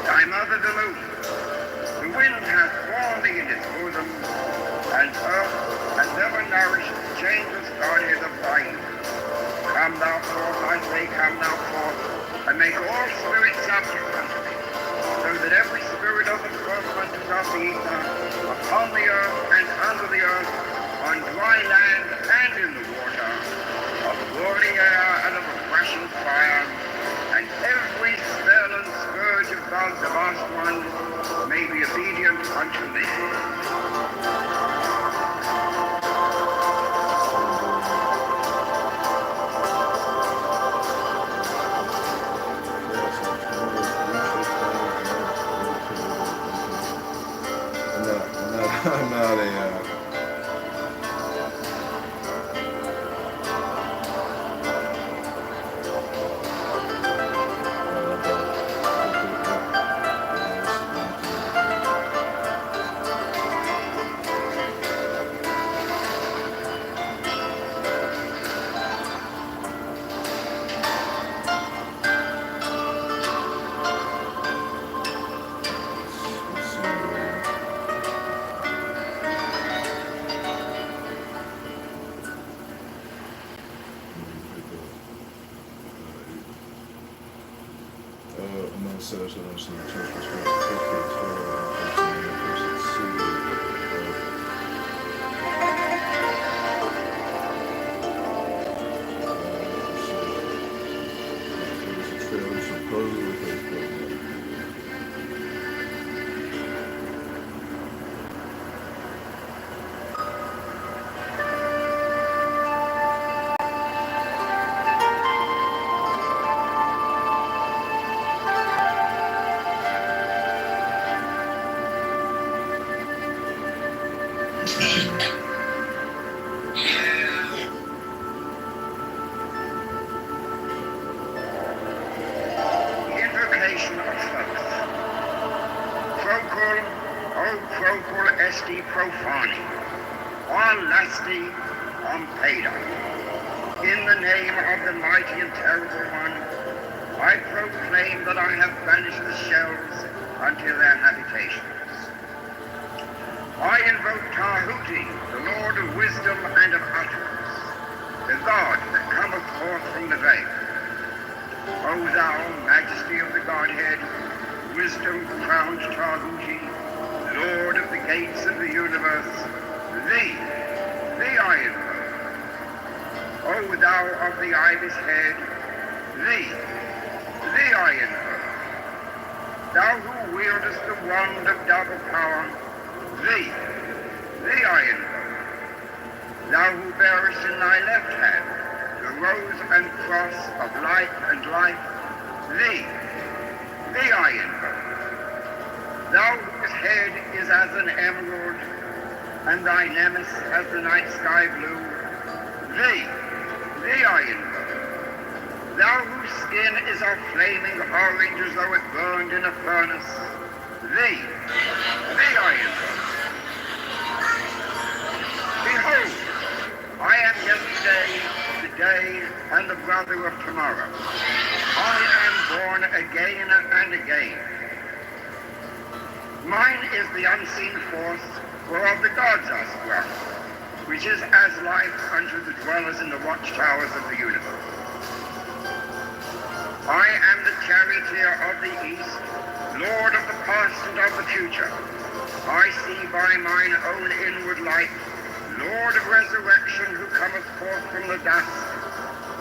[SPEAKER 8] thy mother the moon. The wind hath borne thee in its bosom, and earth hath ever nourished the changeless Godhead of thy youth. Come thou forth, I say, come thou forth, and make all spirits subject unto thee, so that every spirit of the firmament of the ether, upon the earth and under the earth, on dry land and in the water, of burning air and of a rushing fire, and every spell and scourge of God the vast one may be obedient unto thee.
[SPEAKER 9] I'm not a such that I'm seeing the church was going to take this In the name of the mighty and terrible one, I proclaim that I have banished the shells unto their habitations. I invoke Tahuti, the Lord of wisdom and of utterance, the God that cometh forth from the veil. O thou, majesty of the Godhead, wisdom crowned Tahuti, Lord of the gates of the universe, thee I invoke. O thou of the ibis head, thee I invoke. Thou who wieldest the wand of double power, thee I invoke. Thou who bearest in thy left hand the rose and cross of light and life, thee I invoke. Thou whose head is as an emerald, and thy nemes as the night sky blue, thee I invoke. Thou whose skin is a flaming orange as though it burned in a furnace, thee I invoke. Behold, I am yesterday,
[SPEAKER 8] today and the brother of tomorrow. I am born again and again. Mine is the unseen force whereof the gods are sprung, which is as life unto the dwellers in the watchtowers of the universe. I am the charioteer of the east, lord of the past and of the future. I see by mine own inward light, Lord of resurrection, who cometh forth from the dust,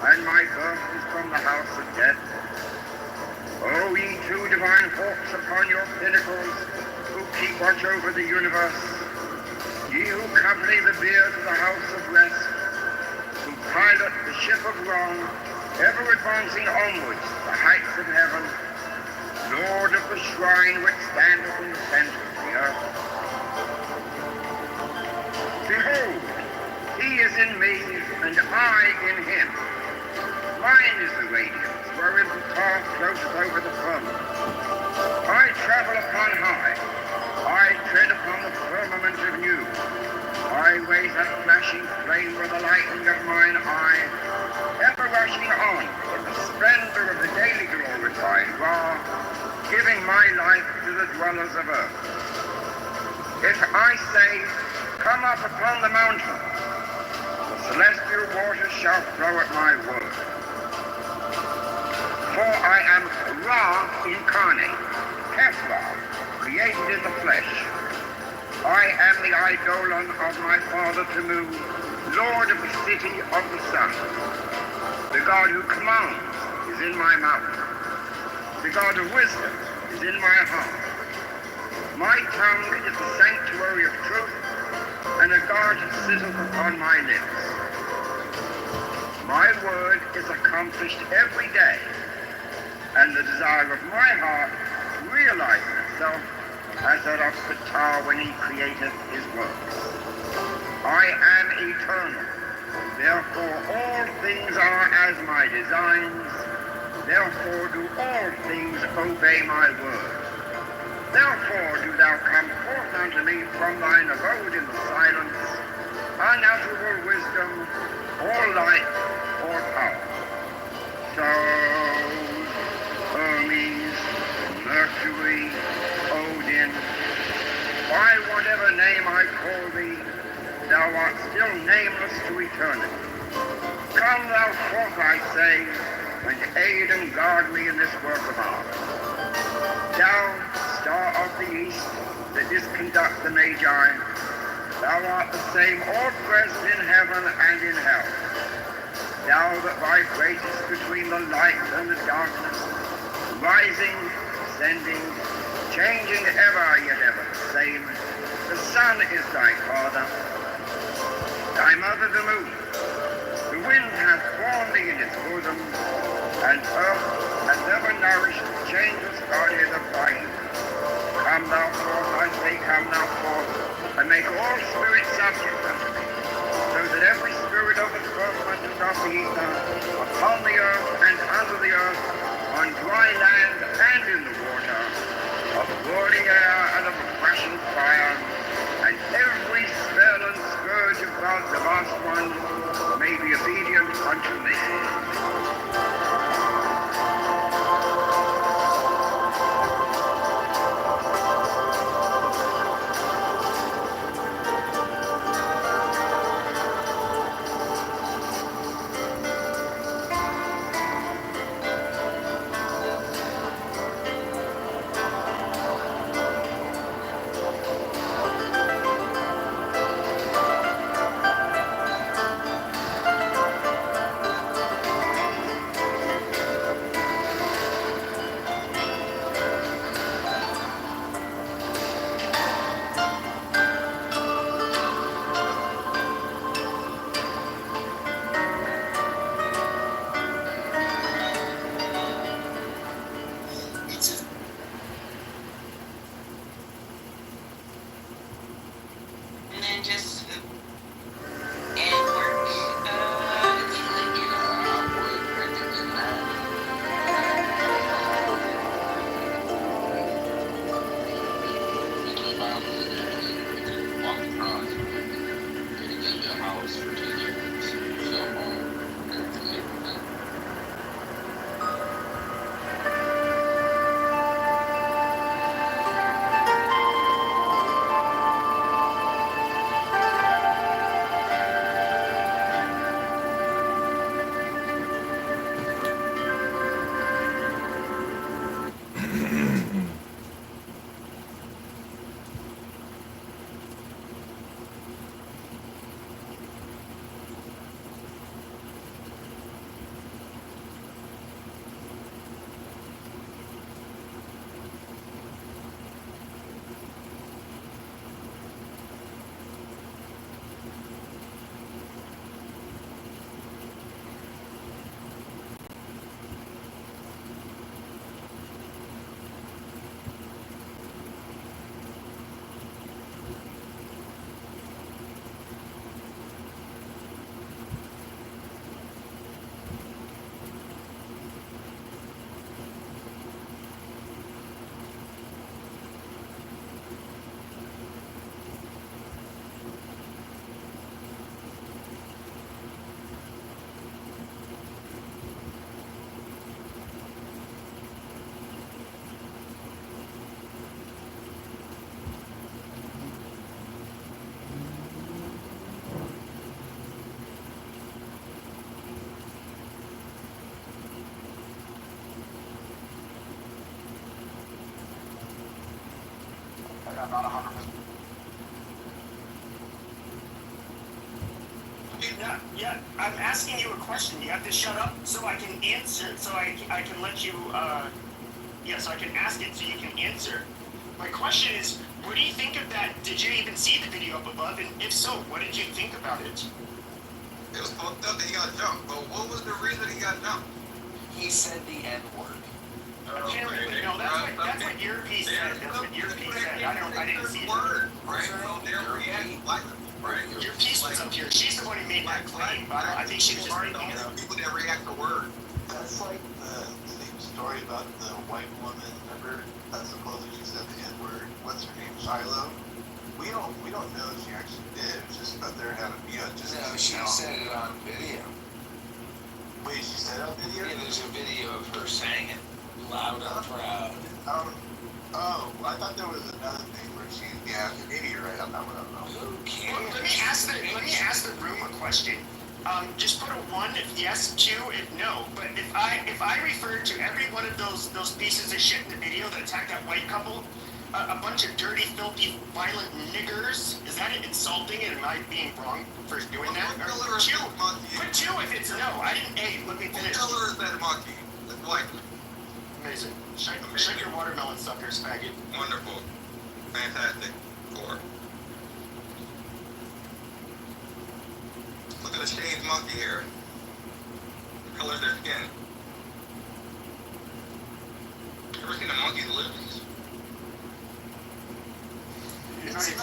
[SPEAKER 8] and my birth is from the house of death. O ye two divine hawks upon your pinnacles, who keep watch over the universe, ye who company the bier to the house of rest, who pilot the ship of wrong, ever advancing onwards to the heights of heaven, Lord of the shrine which standeth in the center of the earth. Behold, he is in me, and I in him. Mine is the radiance, wherein the path floateth over the firmament. I travel upon high. I tread upon the firmament of new. I raise that flashing flame with the lightning of mine eye, ever rushing on in the splendor of the daily glorified Ra, giving my life to the dwellers of earth. If I say, come up upon the mountain, the celestial waters shall flow at my word. For I am Ra incarnate, Ketover, created in the flesh. I am the eidolon of my father Tamu, lord of the city of the sun. The God who commands is in my mouth. The God of wisdom is in my heart. My tongue is the sanctuary of truth, and a guard sitteth upon my lips. My word is accomplished every day, and the desire of my heart realizes itself as that of Kitover when he created his works. I am eternal, therefore all things are as my designs, therefore do all things obey my word. Therefore do thou come forth unto me from thine abode in the silence, unutterable wisdom, or light, or power. So, Hermes, Mercury, Odin, by whatever name I call thee, thou art still nameless to eternity. Come thou forth, I say, and aid and guard me in this work of art. Thou, star of the east, that didst conduct the Magi, thou art the same all present in heaven and in hell. Thou that vibratest between the light and the darkness, rising, descending, changing ever, yet ever the same. The sun is thy father, thy mother the moon. The wind hath formed thee in its bosom, and earth hath ever nourished the changeless Godhead of thy youth. Come thou forth, I say, come thou forth, and make all spirits subject unto thee, so that every spirit of the firmament and of the ether, upon the earth and under the earth, on dry land and in the water, of whirling air and of a crashing fire, and every spell and scourge of God the vast one may be obedient unto me.
[SPEAKER 10] Yeah, I'm asking you a question. You have to shut up so I can answer, so I can let you, so I can ask it so you can answer. My question is, what do you think of that? Did you even see the video up above? And if so, what did you think about it?
[SPEAKER 11] It was fucked up that he got jumped, but what was the reason he got jumped?
[SPEAKER 12] He said the N-word.
[SPEAKER 10] Apparently, no, that's what Earpiece said. That's what Earpiece said. I didn't see it.
[SPEAKER 11] Right, so there we had, like, right.
[SPEAKER 10] Earpiece was up here. She's the one who made that claim, but I think she was just making it up.
[SPEAKER 11] People that react to word.
[SPEAKER 13] That's like the same story about the white woman, remember? Supposedly she said the N-word. What's her name? Shiloh? We don't know if she actually did. It's just about there having Mia just.
[SPEAKER 12] No, she said it on video.
[SPEAKER 13] Wait, she said it on video?
[SPEAKER 12] Yeah, there's a video of her saying it loud and proud.
[SPEAKER 13] Oh, I thought there was another thing where she, maybe you're right on that one. I don't know.
[SPEAKER 12] Who cares?
[SPEAKER 10] Well, let me ask the room a question. Just put a 1 if yes, 2 if no. But if I refer to every one of those pieces of shit in the video that attacked that white couple, a bunch of dirty, filthy, violent niggers, is that insulting? And am I being wrong for doing that? Or put 2 if it's no. I didn't. Hey, let me finish.
[SPEAKER 11] What color is that monkey? The white.
[SPEAKER 10] Amazing. Shake your watermelon suckers, faggot.
[SPEAKER 11] Wonderful. Fantastic. 4. Look at the shaved monkey here. The color of their skin. You ever seen a monkey's lips?
[SPEAKER 12] It's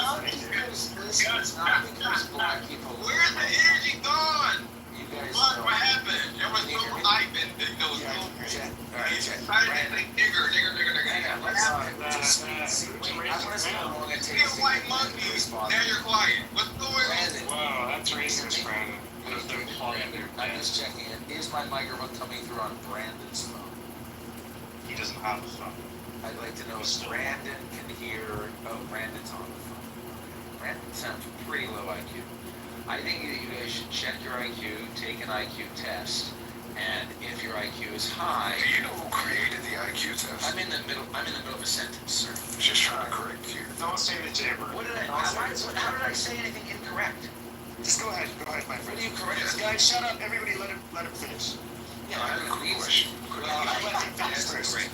[SPEAKER 12] not because black people.
[SPEAKER 11] Where's the energy gone?
[SPEAKER 12] You guys
[SPEAKER 11] What happened? Everyone's so hyped and those it's excited to say nigger.
[SPEAKER 12] Hang on, let's I want to see how long it
[SPEAKER 11] See
[SPEAKER 12] takes
[SPEAKER 11] a
[SPEAKER 12] to
[SPEAKER 11] white
[SPEAKER 12] get
[SPEAKER 11] monkey.
[SPEAKER 12] to respond.
[SPEAKER 11] Now you're quiet. What's going on?
[SPEAKER 12] Brandon,
[SPEAKER 6] Wow, that's racist, Brandon.
[SPEAKER 12] I'm just checking it. Is my microphone coming through on Brandon's phone?
[SPEAKER 13] He doesn't have a phone.
[SPEAKER 12] I'd like to know if Brandon can hear. Oh, Brandon's on the phone. Brandon sounds pretty low IQ. I think that you guys should check your IQ, take an IQ test, and if your IQ is high.
[SPEAKER 13] Do you know who created the IQ test?
[SPEAKER 12] I'm in the middle of a sentence, sir.
[SPEAKER 13] Just trying to correct you.
[SPEAKER 10] Don't say the J-word.
[SPEAKER 12] How did I say anything incorrect?
[SPEAKER 10] Just go ahead, my friend.
[SPEAKER 12] What are you correct?
[SPEAKER 10] Guys, shut up. Everybody, let him finish.
[SPEAKER 12] Yeah,
[SPEAKER 13] I have a quick question.
[SPEAKER 10] I let him finish first.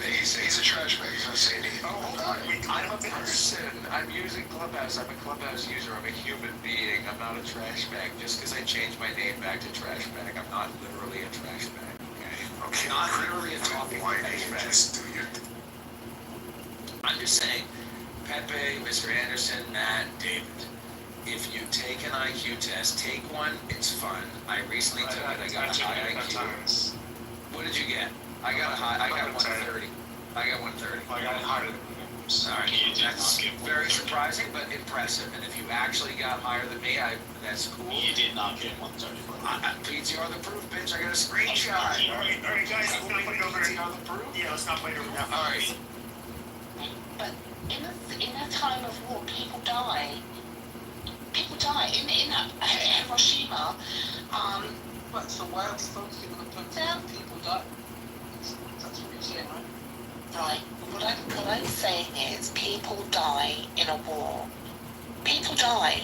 [SPEAKER 13] He's a trash bag. He's not saying anything.
[SPEAKER 10] Oh, hold on. We got him up in
[SPEAKER 12] Listen, I'm using Clubhouse. I'm a Clubhouse user. I'm a human being. I'm not a trash bag. Just because I changed my name back to trash bag, I'm not literally a trash bag. Okay. Not literally a talking trash bag.
[SPEAKER 13] Just do your.
[SPEAKER 12] I'm just saying, Pepe, Mr. Anderson, Matt, David. If you take an IQ test, take one. It's fun. I recently took it. I got a high IQ. What did you get? I got 130. I got 130.
[SPEAKER 13] I got it higher than
[SPEAKER 12] Alright, that's very surprising, but impressive. And if you actually got higher than me, that's cool.
[SPEAKER 13] You did not get 135.
[SPEAKER 12] PTR the proof, bitch. I got a screenshot.
[SPEAKER 10] Alright, guys, we're gonna put it over.
[SPEAKER 12] PTR the proof?
[SPEAKER 10] Yeah, let's not play it over now.
[SPEAKER 12] Alright.
[SPEAKER 7] But in a time of war, people die. People die. In Hiroshima,
[SPEAKER 12] What, so why are folks going to put
[SPEAKER 7] Yeah.
[SPEAKER 12] people die? That's what you're saying, right?
[SPEAKER 7] right, what I'm saying is people die in a war. People die.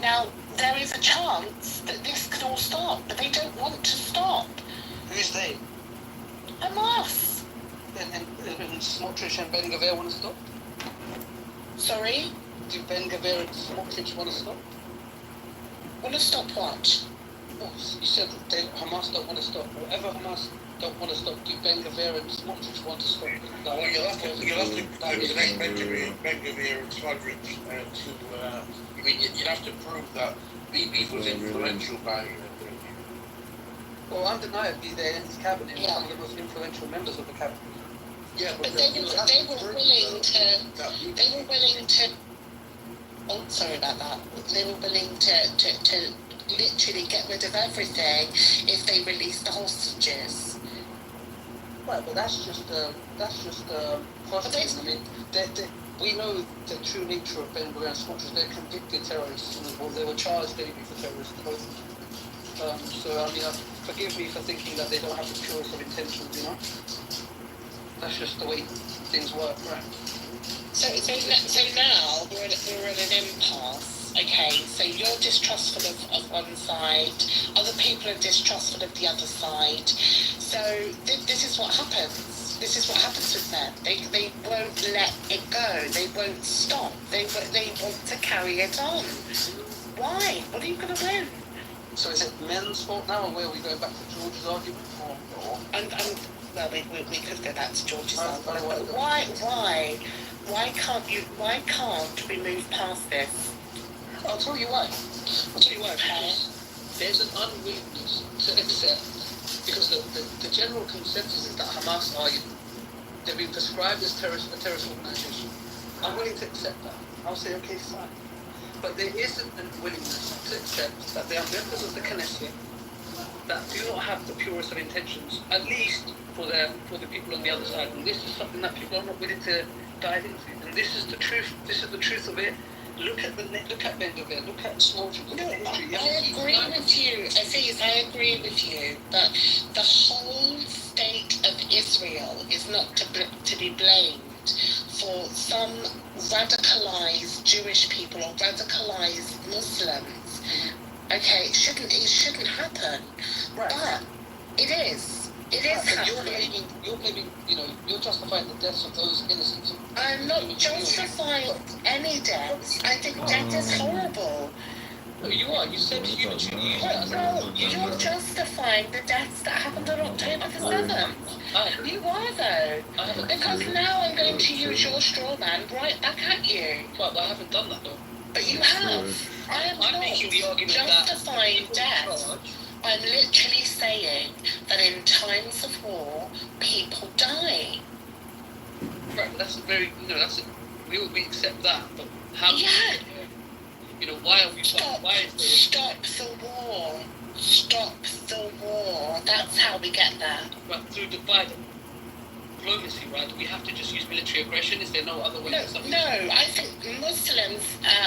[SPEAKER 7] Now, there is a chance that this could all stop, but they don't want to stop.
[SPEAKER 14] Who's they?
[SPEAKER 7] And us.
[SPEAKER 14] And Smotrich and Ben Gavir want to stop?
[SPEAKER 7] Sorry?
[SPEAKER 14] Do Ben Gavir and Smotrich want to stop?
[SPEAKER 7] Want to stop what?
[SPEAKER 14] Well, you said that Hamas don't want to stop. Whatever Hamas don't want to stop, do Ben Gavir and Smotrich want to stop?
[SPEAKER 15] Well, you'll have to connect Ben Gavir and Smotrich to. I mean, you'd have to prove that Bibi was influential by.
[SPEAKER 14] Well, undeniably, they're in his cabinet. Yeah. One of the most influential members of the cabinet.
[SPEAKER 15] Yeah,
[SPEAKER 7] but they were willing to. Oh, sorry about that. They were willing to literally get rid of everything if they released the hostages.
[SPEAKER 14] Right, but that's just positive. I mean, we know the true nature of Ben Gavir and Smotrich. They're convicted terrorists. Well, they were charged maybe for terrorist both. So I mean, forgive me for thinking that they don't have the purest of intentions. You know, that's just the way things work, right?
[SPEAKER 7] So now we're at an impasse. Okay, so you're distrustful of one side, other people are distrustful of the other side. So this is what happens. This is what happens with men. They won't let it go. They won't stop. They want to carry it on. Why? What are you going to win?
[SPEAKER 14] So is it men's fault now, or where are we going back to George's argument?
[SPEAKER 7] And well, we could go back to George's argument. But why can't we move past this?
[SPEAKER 14] I'll tell you why. There's an unwillingness to accept, because the general consensus is that Hamas are, they've been prescribed as a terrorist organisation. I'm willing to accept that. I'll say, okay, fine. But there isn't a willingness to accept that they are members of the Knesset that do not have the purest of intentions, at least for the people on the other side. And this is something that people are not willing to dive into. And this is the truth. This is the truth of it. Look at Ben-Gvir, look at Smotrich.
[SPEAKER 7] No, I agree with you, Aziz, I agree with you, but the whole state of Israel is not to be blamed for some radicalized Jewish people or radicalized Muslims. Okay, it shouldn't happen,
[SPEAKER 14] right.
[SPEAKER 7] But it is. It is happening.
[SPEAKER 14] You're blaming, you're justifying the deaths of those innocents.
[SPEAKER 7] I'm not justifying any deaths. I think death is horrible.
[SPEAKER 14] No, you are. You said you're
[SPEAKER 7] justifying the deaths that happened on October the 7th. You are, though. Because now I'm going to use your straw man right back at you.
[SPEAKER 14] But I haven't done that, though.
[SPEAKER 7] But you have. I am not
[SPEAKER 14] making the argument
[SPEAKER 7] justifying death. I'm literally saying that in times of war, people die.
[SPEAKER 14] Right, that's a very, we accept that, but how?
[SPEAKER 7] Yeah.
[SPEAKER 14] Why are we?
[SPEAKER 7] Stop the war. Stop the war. That's how we get there.
[SPEAKER 14] Right, through diplomacy, right? We have to just use military aggression. Is there no other way?
[SPEAKER 7] No, I think Muslims,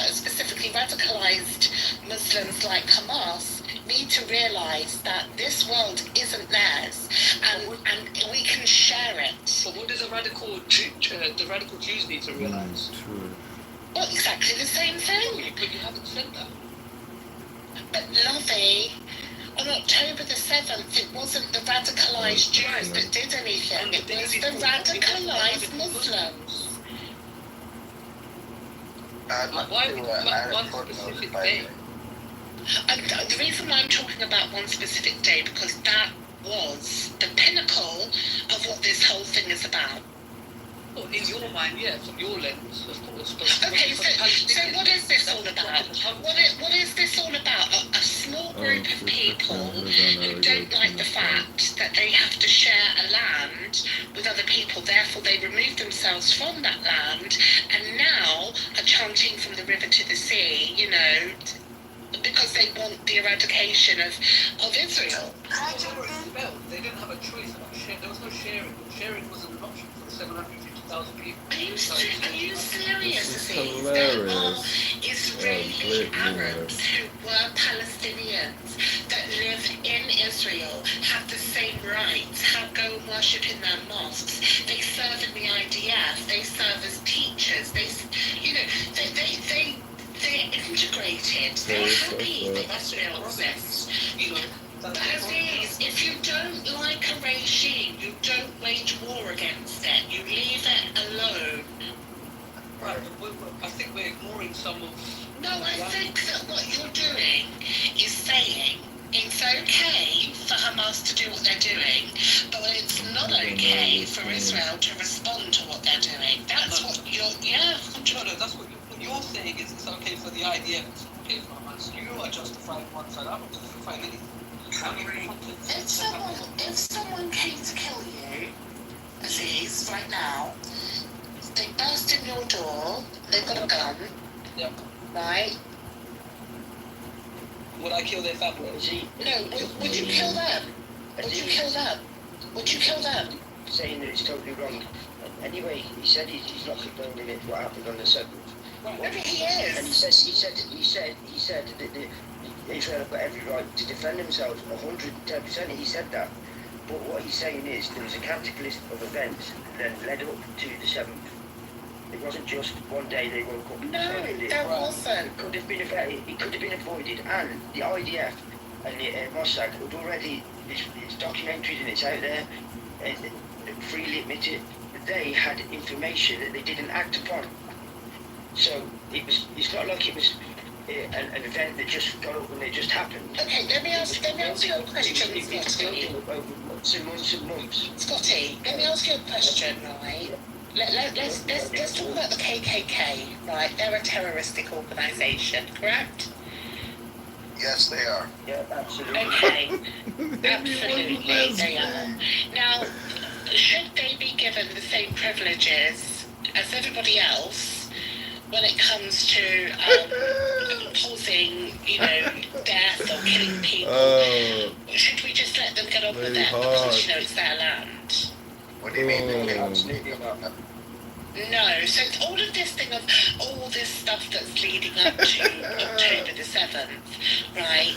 [SPEAKER 7] specifically radicalized Muslims like Hamas, need to realize that this world isn't theirs, and we can share it.
[SPEAKER 14] But what does the radical Jews need to realize?
[SPEAKER 7] Well, exactly the same thing.
[SPEAKER 14] But you haven't said that.
[SPEAKER 7] But Lovey, on October the 7th, it wasn't the radicalized Jews that did anything. It was the radicalized Muslims.
[SPEAKER 14] Why would you like one specific day?
[SPEAKER 7] The reason why I'm talking about one specific day, because that was the pinnacle of what this whole thing is about.
[SPEAKER 14] Well, in your mind, yeah, from your lens, of course.
[SPEAKER 7] Okay, so what is this all about? What is this all about? A small group of people who don't like the fact that they have to share a land with other people, therefore they remove themselves from that land, and now are chanting from the river to the sea, because they want the eradication of Israel.
[SPEAKER 14] They didn't have a choice about sharing. There was no sharing. Sharing wasn't an option for the 750,000 people.
[SPEAKER 7] Are you serious? There are Israeli Arabs who were Palestinians that live in Israel, have the same rights, go and worship in their mosques. They serve in the IDF. They serve as teachers. They're integrated. They're happy that Israel exists. But Aziz, if you don't like a regime, you don't wage war against it. You leave it alone.
[SPEAKER 14] Right, I think we're ignoring some of...
[SPEAKER 7] No, I think that what you're doing is saying it's okay for Hamas to do what they're doing, but it's not okay for Israel to respond to what they're doing. That's what you're... Yeah.
[SPEAKER 14] No, that's what you're saying is it's okay for the IDF, it's okay for Hamas. You are justifying one side, I'm not justifying anything.
[SPEAKER 7] If someone came to kill you, Aziz, right now, they burst in your door, they've got a gun, right?
[SPEAKER 14] Would I kill their family?
[SPEAKER 7] No, would you kill them? Would you kill them? Would you kill them?
[SPEAKER 16] Saying that it's totally wrong. Anyway, he said he's not condoning it, what happened on the 7th.
[SPEAKER 7] Maybe he is.
[SPEAKER 16] And he said that Israel have got every right to defend themselves, 110%, he said that. But what he's saying is there was a cataclysm of events that then led up to the 7th. It wasn't just one day they woke up.
[SPEAKER 7] No, there wasn't.
[SPEAKER 16] It could have been avoided, and the IDF and the Mossad had already. It's documented and it's out there. And they freely admitted that they had information that they didn't act upon. So it's not like it was an event that just got up and it just happened.
[SPEAKER 7] Okay, let me ask you a question, Scotty.
[SPEAKER 16] Over months and months and months.
[SPEAKER 7] Scotty, let me ask you a question, right? Let's talk about the KKK, right? They're a terroristic organisation, correct?
[SPEAKER 11] Yes, they are.
[SPEAKER 16] Yeah, absolutely.
[SPEAKER 7] Okay, absolutely they are. Now, should they be given the same privileges as everybody else when it comes to causing, death or killing people? Should we just let them get on with it because, it's their land?
[SPEAKER 11] What do you mean?
[SPEAKER 16] Absolutely not.
[SPEAKER 7] No, so it's all of this thing of all this stuff that's leading up to October the 7th, right?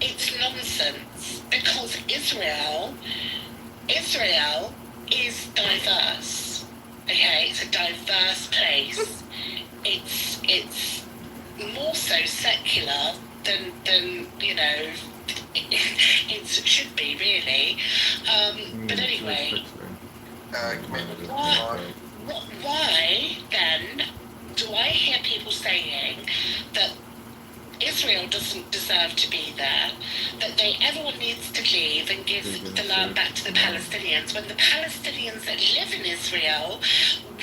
[SPEAKER 7] It's nonsense because Israel is diverse. Okay, it's a diverse place. It's more so secular than it should be really. But anyway. Why then do I hear people saying that Israel doesn't deserve to be there, that everyone needs to leave and give the land back to the Palestinians, when the Palestinians that live in Israel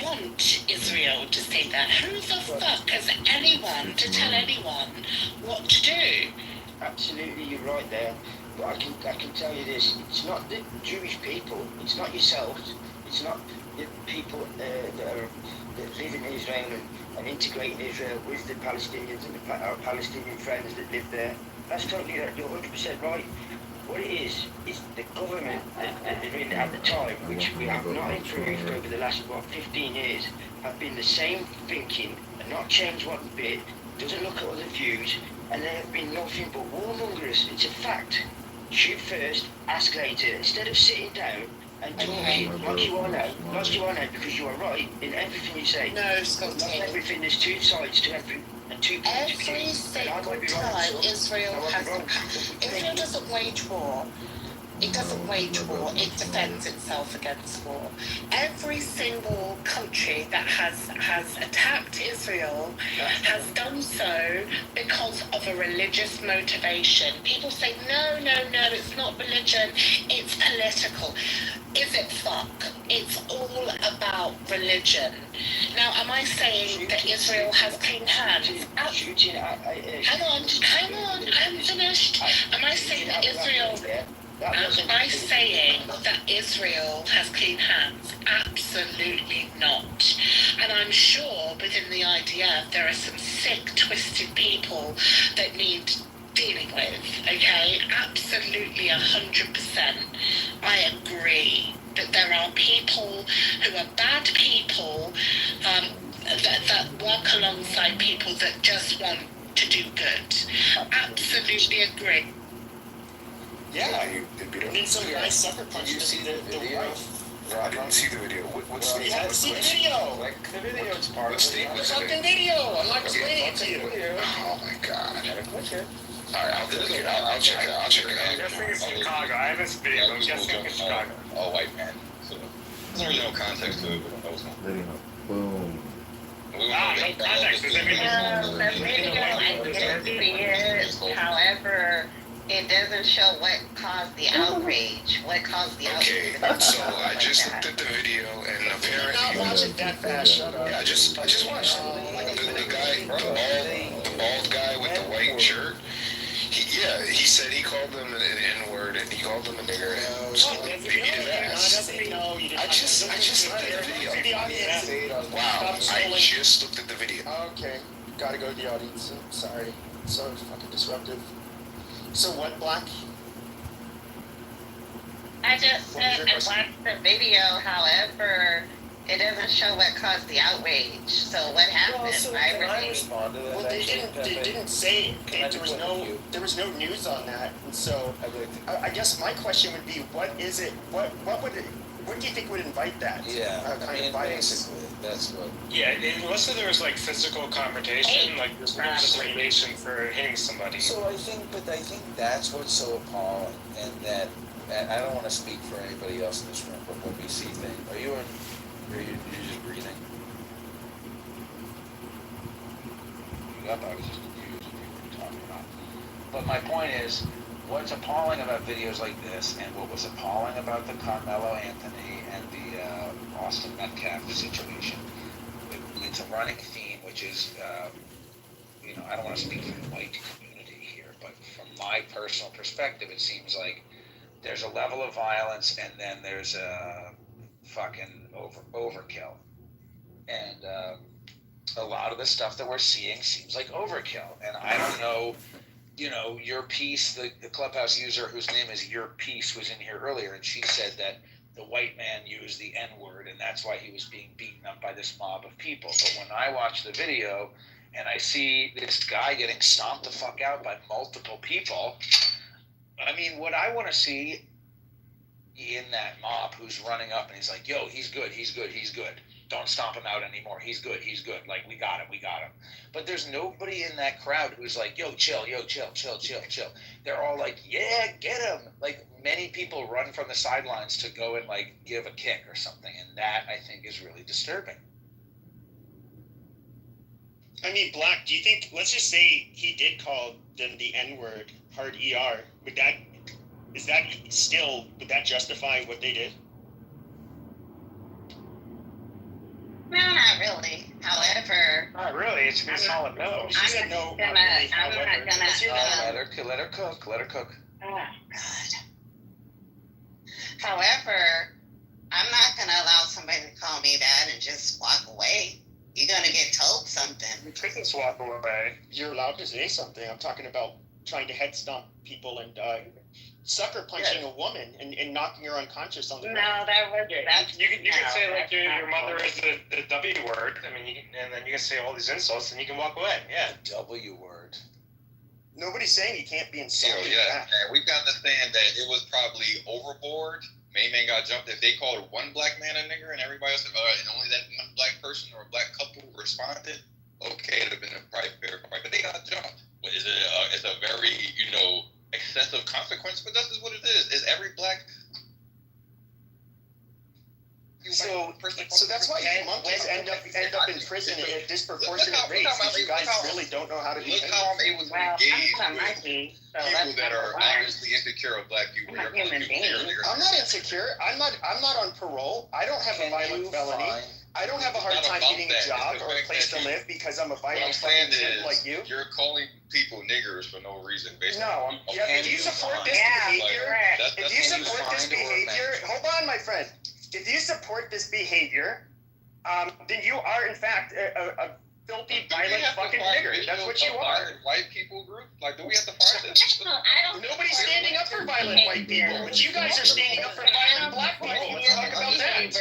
[SPEAKER 7] want Israel to stay there? Who the fuck has anyone to tell anyone what to do?
[SPEAKER 16] Absolutely, you're right there. But I can tell you this: it's not the Jewish people, it's not yourselves, it's not the people that live in Israel and integrate in Israel with the Palestinians and our Palestinian friends that live there. That's totally, you're 100% right. What it is the government that they're in at the time, which we have not improved over the last, 15 years, have been the same thinking and not changed one bit, doesn't look at other views, and they have been nothing but warmongers. It's a fact. Shoot first, ask later. Instead of sitting down and talking like you are now, because you are right in everything you say.
[SPEAKER 7] No, Scotty.
[SPEAKER 16] Not everything, there's two sides to every, and two points of view.
[SPEAKER 7] Every single time Israel doesn't wage war. It doesn't wage war, it defends itself against war. Every single country that has attacked Israel has done so because of a religious motivation. People say, no, it's not religion, it's political. Is it fuck? It's all about religion. Now, am I saying that Israel has clean hands? Hang on, I'm finished. Am I saying that Israel... Am I saying that Israel has clean hands? Absolutely not. And I'm sure within the IDF there are some sick, twisted people that need dealing with, okay? Absolutely 100%. I agree that there are people who are bad people that work alongside people that just want to do good. Absolutely agree.
[SPEAKER 10] Yeah, you need some guy sucker punch to see the wife.
[SPEAKER 11] I didn't see the video. What's the video?
[SPEAKER 10] See the video.
[SPEAKER 11] Like the video, it's part of
[SPEAKER 10] the fucking video. I'm not explaining it to you.
[SPEAKER 11] Oh my god. Alright, I'll check it out.
[SPEAKER 10] I'm guessing it's Chicago. I haven't seen video, but I'm guessing it's Chicago.
[SPEAKER 11] All white man. So there's really no context to it, but that was one.
[SPEAKER 17] Video. Boom.
[SPEAKER 10] Ah, no context. Does that mean
[SPEAKER 7] the video I did see it. However, it doesn't show what caused the outrage. What caused the outrage?
[SPEAKER 11] Okay, so I just looked at the video, and apparently,
[SPEAKER 10] not watch it that fast. Shut up.
[SPEAKER 11] Yeah, I just watched the guy, the bald guy with the white shirt. He said he called them an N-word, and he called them a nigger, and repeated ass. I just looked at the video. Wow, I just looked at the video.
[SPEAKER 10] Okay, gotta go to the audience. Sorry, so fucking disruptive. So what, Black?
[SPEAKER 7] I just said I watched the video, however, it doesn't show what caused the outrage. So what happened?
[SPEAKER 10] Well, they didn't say. Okay, there was no news on that, and so I guess my question would be, what is it? What do you think would invite that?
[SPEAKER 12] Yeah,
[SPEAKER 10] kind of violence?
[SPEAKER 12] That's what.
[SPEAKER 17] Yeah, unless there was like physical confrontation, like there's no justification for hitting somebody.
[SPEAKER 12] So I think that's what's so appalling, and that I don't want to speak for anybody else in this room, but when we see things, are you just breathing? Up, I was just confused what you were talking about. But my point is, what's appalling about videos like this, and what was appalling about the Carmelo Anthony and the Austin Metcalf situation, it's a running theme, which is, I don't want to speak for the white community here, but from my personal perspective, it seems like there's a level of violence, and then there's a fucking overkill. And a lot of the stuff that we're seeing seems like overkill. And I don't know, Your Piece, the Clubhouse user whose name is Your Piece was in here earlier, and she said that the white man used the N-word, and that's why he was being beaten up by this mob of people. But when I watch the video and I see this guy getting stomped the fuck out by multiple people, I mean, what I want to see in that mob who's running up and he's like, yo, he's good. Don't stomp him out anymore. He's good. Like, we got him. But there's nobody in that crowd who's like, chill. They're all like, yeah, get him. Like, many people run from the sidelines to go and, like, give a kick or something. And that, I think, is really disturbing.
[SPEAKER 10] I mean, Black, do you think, let's just say he did call them the N-word, hard ER, would that justify what they did?
[SPEAKER 18] No, not really. However,
[SPEAKER 17] not really. It should be a solid no.
[SPEAKER 10] She said no.
[SPEAKER 18] I'm not gonna.
[SPEAKER 12] Let her cook.
[SPEAKER 18] Oh God. However, I'm not gonna allow somebody to call me that and just walk away. You're gonna get told something.
[SPEAKER 17] You couldn't walk away.
[SPEAKER 10] You're allowed to say something. I'm talking about trying to head stomp people and sucker punching a woman and knocking her unconscious on the ground.
[SPEAKER 18] No, that was
[SPEAKER 17] you can say like your mother is the W word. I mean, and then you can say all these insults and you can walk away. Yeah,
[SPEAKER 12] W word.
[SPEAKER 10] Nobody's saying you can't be insulted.
[SPEAKER 11] And we've got to understand that it was probably overboard. Main man got jumped. If they called one black man a nigger and everybody else, and only that one black person or a black couple responded, okay, it'd have been a fair fight. But they got jumped. It's a very, excessive consequence, but that's just what it is. Is every black
[SPEAKER 10] so that's why you monkeys end up in prison at a disproportionate rate, because you guys really don't know how to
[SPEAKER 11] look how I'm able to engage with people that are obviously insecure of black people.
[SPEAKER 10] I'm not insecure. I'm not on parole. I don't have a violent felony. I don't have a hard time getting a job or a place to live because I'm a violent fucking kid like you.
[SPEAKER 11] You're calling people niggers for no reason, basically.
[SPEAKER 10] No, if you support this behavior, hold on, my friend. If you support this behavior, then you are in fact a filthy, violent fucking nigger. That's what you are.
[SPEAKER 11] White people group? Like, do we have to fight this?
[SPEAKER 10] Nobody's standing up for violent white people, but you guys are standing up for violent black people. Let's talk about that.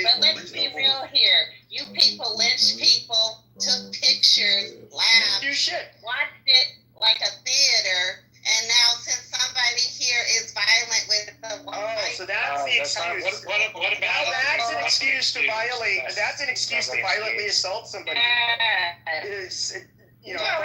[SPEAKER 18] But let's be real here. You people lynched people, took pictures, laughed, watched it like a theater, and now since somebody here is violent with the white,
[SPEAKER 10] so that's the excuse. What about that's an excuse to violate? That's an excuse to violently assault somebody. It's not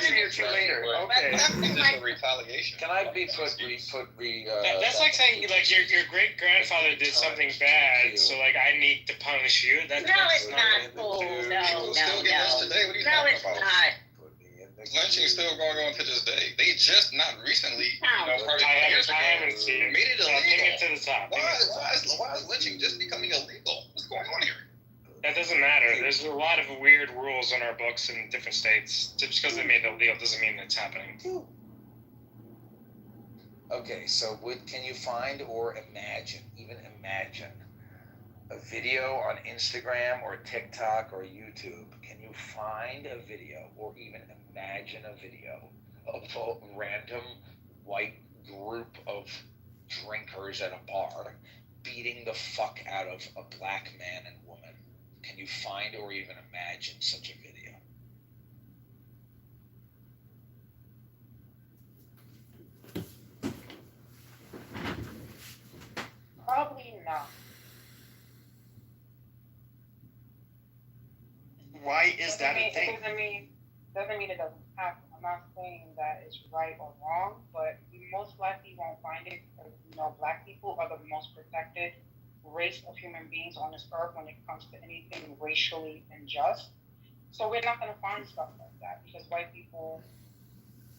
[SPEAKER 10] a year or two later. Okay.
[SPEAKER 11] It's a retaliation.
[SPEAKER 12] Can I be put?
[SPEAKER 17] That's like saying like your great grandfather did something bad, so like I need to punish you.
[SPEAKER 18] It's not cool. No, it's not.
[SPEAKER 11] Lynching is still going on to this day. They just not recently, probably
[SPEAKER 17] I
[SPEAKER 11] years ago,
[SPEAKER 17] haven't seen it.
[SPEAKER 11] made it
[SPEAKER 17] Take
[SPEAKER 11] illegal.
[SPEAKER 17] it to the top.
[SPEAKER 11] Why is lynching just becoming illegal? What's going on here?
[SPEAKER 17] That doesn't matter. There's a lot of weird rules in our books in different states. Just because they made it illegal doesn't mean it's happening.
[SPEAKER 12] Okay, so can you find or even imagine, a video on Instagram or TikTok or YouTube? Can you find a video or even imagine a video of a random white group of drinkers at a bar beating the fuck out of a black man and woman? Can you find or even imagine such a video?
[SPEAKER 18] Probably not.
[SPEAKER 10] is that a thing?
[SPEAKER 19] Doesn't mean it doesn't happen. I'm not saying that it's right or wrong, but you most likely won't find it because, black people are the most protected race of human beings on this earth when it comes to anything racially unjust. So we're not going to find stuff like that because white people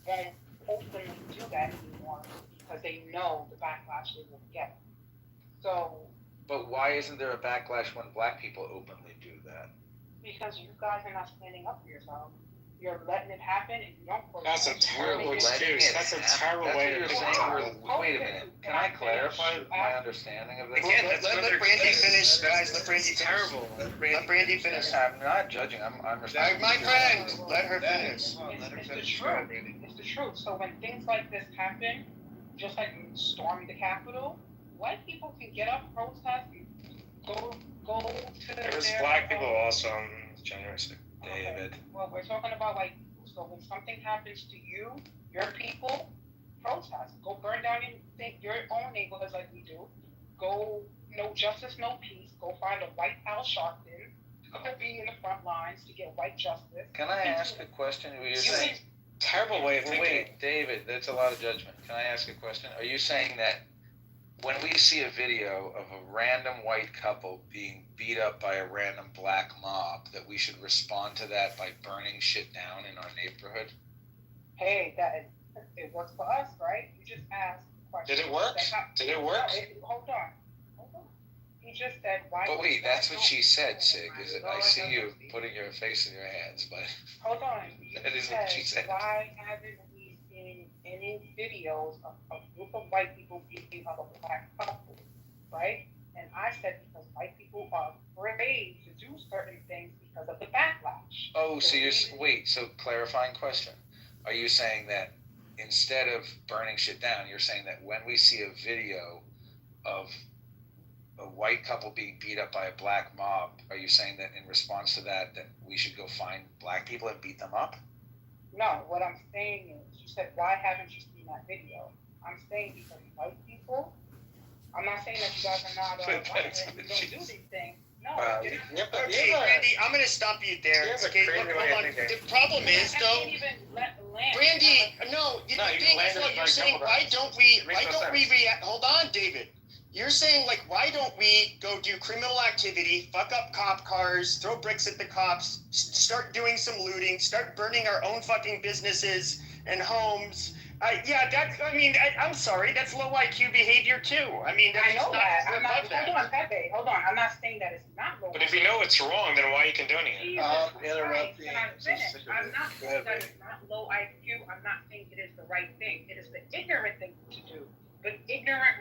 [SPEAKER 19] won't openly do that anymore because they know the backlash they will get. So.
[SPEAKER 20] But why isn't there a backlash when black people openly do that?
[SPEAKER 19] Because you guys are not standing up for yourself. You're letting it happen and you don't
[SPEAKER 17] That's a terrible excuse. That's a terrible way to think.
[SPEAKER 20] Wait a minute. Can I clarify my understanding of this?
[SPEAKER 10] Again, let Brandy finish, guys. Let Brandy
[SPEAKER 17] terrible.
[SPEAKER 10] Let Brandy finish.
[SPEAKER 20] I'm not judging. I'm respecting.
[SPEAKER 10] My friend, let her finish.
[SPEAKER 19] It's the truth. It's the truth. So when things like this happen, just like storming the Capitol, white people can get up, protest, and go to
[SPEAKER 17] There was black people also on January 6th.
[SPEAKER 19] David. Well, we're talking about so when something happens to you, your people, protest. Go burn down your own neighborhoods like we do. Go, no justice, no peace. Go find a white Al Sharpton. Go be in the front lines to get white justice.
[SPEAKER 20] Can I ask a question? You're saying
[SPEAKER 17] terrible way of thinking.
[SPEAKER 20] Wait, David, that's a lot of judgment. Can I ask a question? Are you saying that when we see a video of a random white couple being beat up by a random black mob, that we should respond to that by burning shit down in our neighborhood?
[SPEAKER 19] Hey, it works for us, right? You just asked questions.
[SPEAKER 17] Did it work? Did it work?
[SPEAKER 19] Hold on. He just said why.
[SPEAKER 20] But wait, that's what she said, Sig. I see you putting your face in your hands, but
[SPEAKER 19] hold on.
[SPEAKER 20] That is what she said.
[SPEAKER 19] Why haven't we seen any videos of a group of white people beating up a black couple, right? And I said because white people are afraid to do certain things because of the backlash.
[SPEAKER 20] Oh, so clarifying question. Are you saying that instead of burning shit down, you're saying that when we see a video of a white couple being beat up by a black mob, are you saying that in response to that we should go find black people and beat them up?
[SPEAKER 19] No, what I'm saying is, you said, why haven't you seen that video? I'm saying because white people, I'm not saying that you guys are not white and you don't do these things. No.
[SPEAKER 10] Okay, Brandy, I'm going to stop you there. Okay, hold on. The problem is, though, Brandy, no, the thing is, you're saying, why don't we react? Hold on, David. You're saying, why don't we go do criminal activity, fuck up cop cars, throw bricks at the cops, start doing some looting, start burning our own fucking businesses and homes? I'm sorry, that's low IQ behavior too. I know
[SPEAKER 19] that. Hold on. I'm not saying that it's not low IQ.
[SPEAKER 17] But if you know it's wrong, then why are you condoning it?
[SPEAKER 19] I'm not saying that it's not low IQ. I'm not saying it is the right thing. It is the ignorant thing to do. But ignorant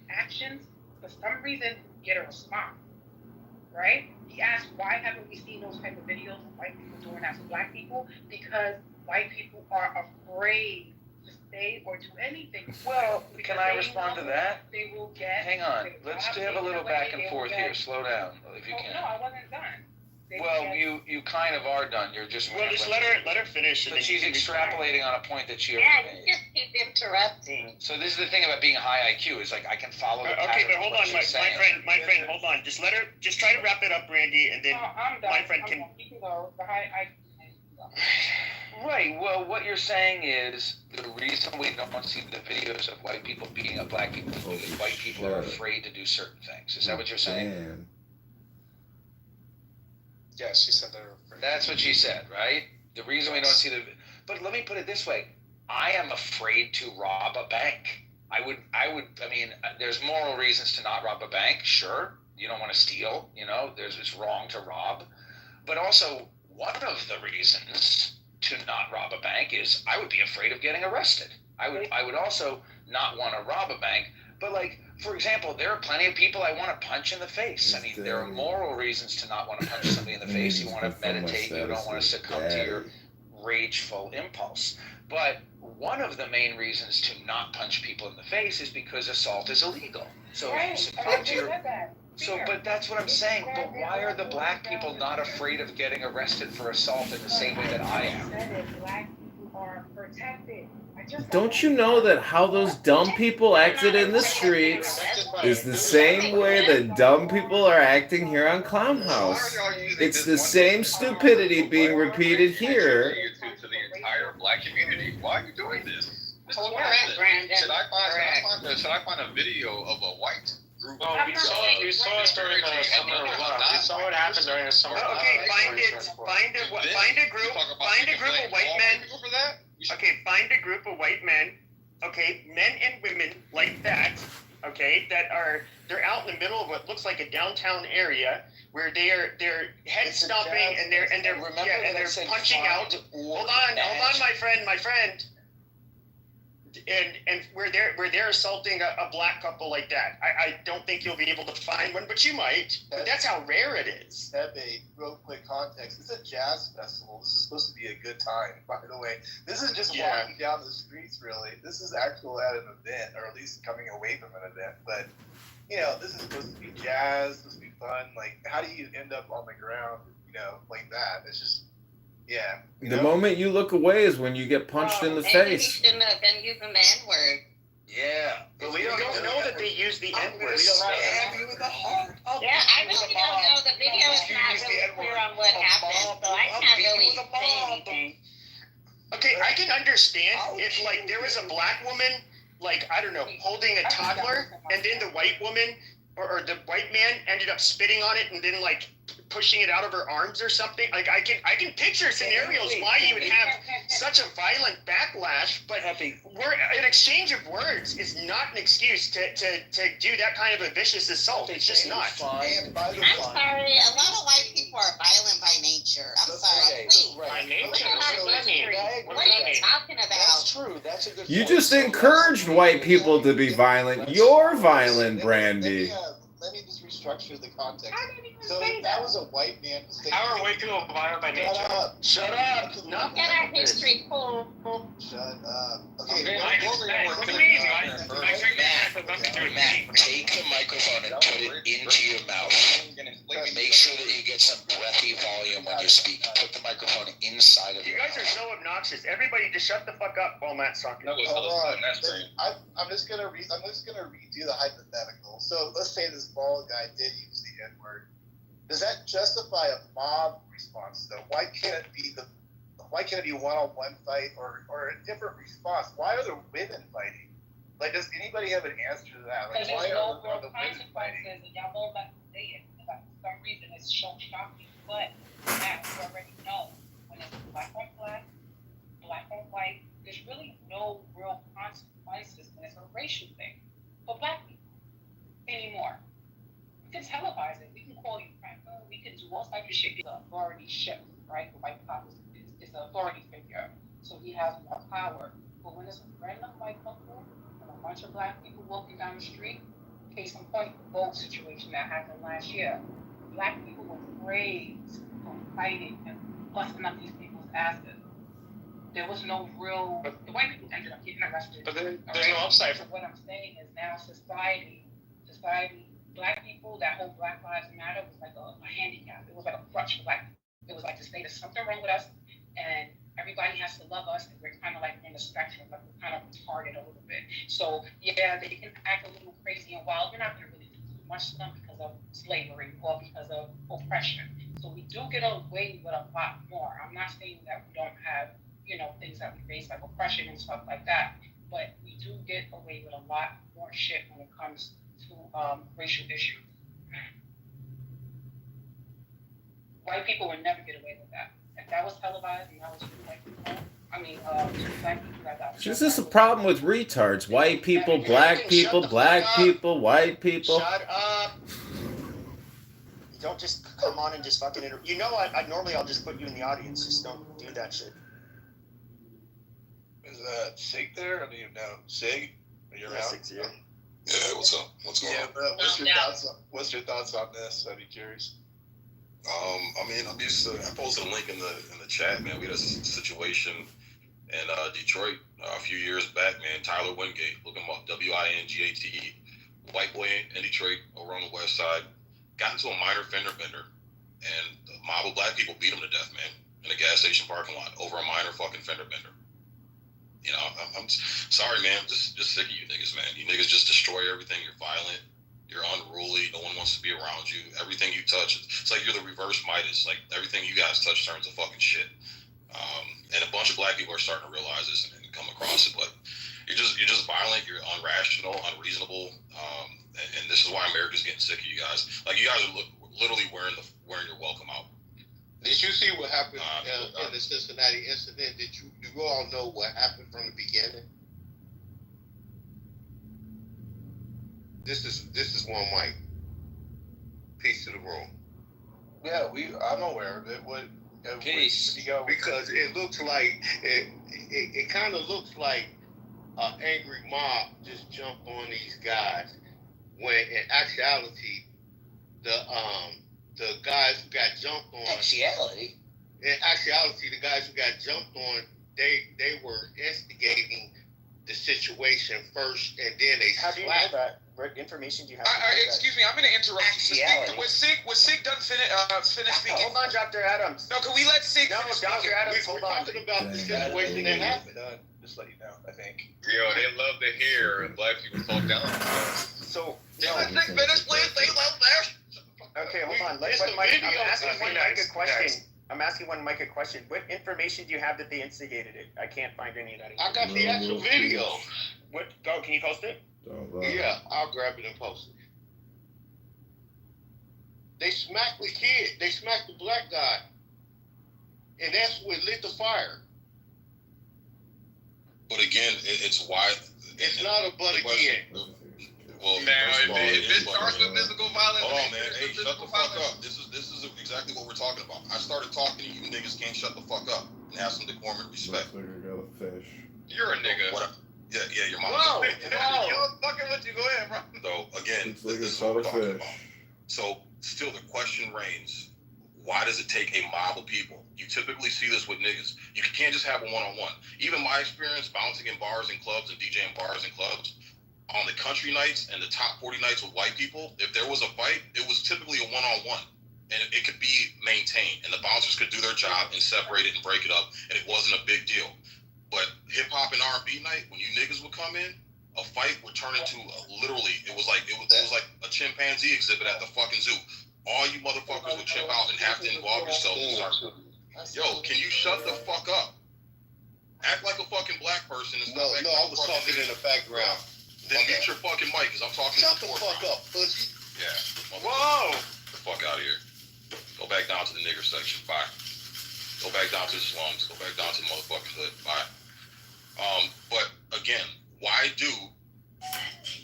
[SPEAKER 19] actions, for some reason, get a response, right? He asked, why haven't we seen those type of videos of white people doing that to black people? Because white people are afraid to say or do anything.
[SPEAKER 20] Well, can I respond to that?
[SPEAKER 19] They will get.
[SPEAKER 20] Hang on, let's have a little back and forth here. Slow down, if you can.
[SPEAKER 19] No, I wasn't done.
[SPEAKER 20] You kind of are done. You're just.
[SPEAKER 10] Well, just let her finish.
[SPEAKER 20] But she's extrapolating on a point that she already made.
[SPEAKER 18] You just keep interrupting.
[SPEAKER 20] So this is the thing about being high IQ. Is I can follow the pattern.
[SPEAKER 10] Okay, but hold on, my friend, hold on. Just try to wrap it up, Brandy, and then my friend can.
[SPEAKER 19] You can go. The high IQ.
[SPEAKER 20] Right. Well, what you're saying is the reason we don't want to see the videos of white people beating up black people is because white people are afraid to do certain things. Is that what you're saying?
[SPEAKER 17] Yes, she said that.
[SPEAKER 20] That's what she said, right? The reason we don't see the... But let me put it this way. I am afraid to rob a bank. I mean, there's moral reasons to not rob a bank, sure. You don't want to steal, it's wrong to rob. But also, one of the reasons to not rob a bank is I would be afraid of getting arrested. I would also not want to rob a bank. But for example, there are plenty of people I want to punch in the face. I mean, there are moral reasons to not want to punch somebody in the face. You want to meditate. You don't want to succumb to your rageful impulse. But one of the main reasons to not punch people in the face is because assault is illegal. So if you succumb to your... but that's what I'm saying. But why are the black people not afraid of getting arrested for assault in the same way that I am?
[SPEAKER 19] Black people are protected.
[SPEAKER 14] Don't you know that how those dumb people exit in the streets
[SPEAKER 2] is the same way that dumb people are acting here on Clown House. It's the same stupidity being repeated here.
[SPEAKER 11] To the entire black community. Why are you doing this? This is
[SPEAKER 18] Correct,
[SPEAKER 11] bullshit.
[SPEAKER 18] Brandon.
[SPEAKER 11] Should I find a video of a white group?
[SPEAKER 17] Well, we saw it during the summer of love. We saw what happened during the summer of love.
[SPEAKER 10] Okay, find a group of white men. Okay, find a group of white men. Okay, men and women like that. Okay, they're out in the middle of what looks like a downtown area where they're head stomping and they're punching out. Hold on, my friend. And where they're assaulting a black couple like that. I don't think you'll be able to find one, but you might. But that's how rare it is.
[SPEAKER 13] Pepe, real quick context. It's a jazz festival. This is supposed to be a good time, by the way. This is just walking down the streets, really. This is actual at an event, or at least coming away from an event. But, this is supposed to be jazz, supposed to be fun. Like, how do you end up on the ground, like that? It's just... Yeah.
[SPEAKER 2] The moment you look away is when you get punched in the face.
[SPEAKER 18] He shouldn't have been using the N-word.
[SPEAKER 20] Yeah.
[SPEAKER 10] But we don't know that they use the N-word.
[SPEAKER 18] Yeah, I really don't know. The video is not really clear on what happened, so I can't really say anything.
[SPEAKER 10] Okay, I can understand if, there was a black woman, I don't know, holding a toddler, and then the white woman or the white man ended up spitting on it and then, pushing it out of her arms or something. I can picture scenarios why you would have such a violent backlash, but an exchange of words is not an excuse to do that kind of a vicious assault. It's just not.
[SPEAKER 18] I'm sorry, a lot of white people are violent by nature. I'm sorry. Please.
[SPEAKER 17] By nature?
[SPEAKER 18] What are you talking about?
[SPEAKER 16] That's true. That's a good
[SPEAKER 2] You
[SPEAKER 16] point.
[SPEAKER 2] just encouraged white people to be violent. You're violent, Brandy.
[SPEAKER 13] Let me just restructure the context. So if that was a white man...
[SPEAKER 17] How are white people violent by nature?
[SPEAKER 10] Shut up.
[SPEAKER 18] Look at our history, cool.
[SPEAKER 13] Shut up. Okay,
[SPEAKER 11] Matt, take the microphone and put it into your mouth. Make sure that you get some breathy volume when you're speaking. Put the microphone inside of
[SPEAKER 10] You
[SPEAKER 11] your
[SPEAKER 10] guys are so obnoxious. Everybody just shut the fuck up while Matt's talking.
[SPEAKER 13] Hold on. I'm just gonna redo the hypothetical. So let's say this bald guy did use the N-word. Does that justify a mob response though? Why can't it be one-on-one fight or a different response? Why are the women fighting? Does anybody have an answer to that?
[SPEAKER 21] Because
[SPEAKER 13] Why
[SPEAKER 21] there's no
[SPEAKER 13] are
[SPEAKER 21] real
[SPEAKER 13] the women fighting?
[SPEAKER 21] consequences, and y'all won't let me say it. For some reason, it's so shocking. But Matt, you already know when it's black on black, black on white, there's really no real consequences when it's a racial thing for black people anymore. We can televise it. We can call you cracker. We can do all types of shit. It's an authority shift, right? The white cop is an authority figure, so he has more power. But when it's a random white couple and a bunch of black people walking down the street, case in point, the boat situation that happened last year, black people were praised for fighting and busting up these people's asses. There was no real. The white people ended up getting arrested.
[SPEAKER 17] But then there's no upside.
[SPEAKER 21] So what I'm saying is now society, black people, that whole Black Lives Matter was like a handicap. It was like a crutch for black people. It was like to say there's something wrong with us and everybody has to love us and we're kind of like in the spectrum, but we're kind of retarded a little bit. So yeah, they can act a little crazy and wild. You're not going to really do too much to them because of slavery or because of oppression. So we do get away with a lot more. I'm not saying that we don't have, things that we face like oppression and stuff like that, but we do get away with a lot more shit when it comes to racial issues. White people would never get away with that. If that was televised and that was white people, black people that got.
[SPEAKER 2] This is a problem with retards. White people, black people, black people, white people.
[SPEAKER 10] Shut up. You don't just come on and just fucking normally I'll just put you in the audience. Just don't do that shit.
[SPEAKER 13] Is Sig there? I don't even know. Sig? Are you around?
[SPEAKER 10] Sig's here.
[SPEAKER 11] Yeah, what's up? What's going on?
[SPEAKER 13] But what's your thoughts on this? I'd be curious.
[SPEAKER 11] I posted a link in the chat, man. We had a situation in Detroit a few years back, man. Tyler Wingate, look him up, Wingate, white boy in Detroit over on the west side, got into a minor fender bender, and a mob of black people beat him to death, man, in a gas station parking lot over a minor fucking fender bender. I'm sorry, man. I'm just sick of you niggas, man. You niggas just destroy everything. You're violent.
[SPEAKER 1] You're unruly. No one wants to be around you. Everything you touch, it's like you're the reverse Midas. Like everything you guys touch turns to fucking shit. And a bunch of black people are starting to realize this and come across it. But you're just violent. You're unrational, unreasonable. And this is why America's getting sick of you guys. Like you guys are literally wearing your welcome out.
[SPEAKER 11] Did you see what happened in the Cincinnati incident? Do you all know what happened from the beginning? This is one mic. Peace to the room.
[SPEAKER 22] Yeah, I'm aware of it. Peace.
[SPEAKER 11] Because it looks like it kind of looks like an angry mob just jumped on these guys, when in actuality the guys who got jumped on. In actuality, the guys who got jumped on, they were instigating the situation first, and then they
[SPEAKER 23] How do you know that? What information do you have?
[SPEAKER 24] Excuse me, I'm going to interrupt you. Was Sig done finish speaking?
[SPEAKER 23] Hold on, Dr. Adams.
[SPEAKER 24] No, can we let Sig finish speaking?
[SPEAKER 23] Dr. Adams, hold on.
[SPEAKER 11] We're talking about the situation that happened.
[SPEAKER 22] Just let you know, I think.
[SPEAKER 25] Yo, they love to hear black people talk down.
[SPEAKER 23] So,
[SPEAKER 24] let Sig finish, please. They love that.
[SPEAKER 23] Okay, hold on. I'm asking one mic a question. What information do you have that they instigated it? I can't find any of that.
[SPEAKER 11] I got the actual video.
[SPEAKER 23] Can you post it?
[SPEAKER 11] Yeah, I'll grab it and post it. They smacked the kid. They smacked the black guy. And that's what lit the fire.
[SPEAKER 1] But again, it's why...
[SPEAKER 11] It's not a but again.
[SPEAKER 1] Well,
[SPEAKER 25] now, if it starts with physical violence...
[SPEAKER 1] Hold on, man. Hey, shut the fuck up. This is exactly what we're talking about. I started talking to you niggas can't shut the fuck up and have some decorum and respect.
[SPEAKER 26] Got a fish.
[SPEAKER 25] You're a nigga.
[SPEAKER 1] Yeah, your mom.
[SPEAKER 25] Whoa! Yo, fucking with you. Go ahead, bro.
[SPEAKER 1] So, again,
[SPEAKER 26] It's like
[SPEAKER 1] this is
[SPEAKER 26] a
[SPEAKER 1] what we're
[SPEAKER 26] ton
[SPEAKER 1] talking
[SPEAKER 26] of
[SPEAKER 1] about.
[SPEAKER 26] fish.
[SPEAKER 1] So, still the question reigns. Why does it take a mob of people? You typically see this with niggas. You can't just have a one-on-one. Even my experience bouncing in bars and clubs and DJing bars and clubs, on the country nights and the top 40 nights with white people, if there was a fight, it was typically a one-on-one. And it could be maintained. And the bouncers could do their job and separate it and break it up. And it wasn't a big deal. But hip-hop and R&B night, when you niggas would come in, a fight would turn into it was like a chimpanzee exhibit at the fucking zoo. All you motherfuckers would chip out and have to involve yourself and start. Yo, can you shut the fuck up? Act like a fucking black person and
[SPEAKER 11] No, I was talking in the background.
[SPEAKER 1] Then mute your fucking mic, because I'm talking
[SPEAKER 11] Shut
[SPEAKER 1] to
[SPEAKER 11] the fuck up, pussy.
[SPEAKER 1] Yeah.
[SPEAKER 24] Whoa!
[SPEAKER 1] Get the fuck out of here. Go back down to the nigger section. Bye. Go back down to the slums. Go back down to the motherfucking hood. Bye. But again, why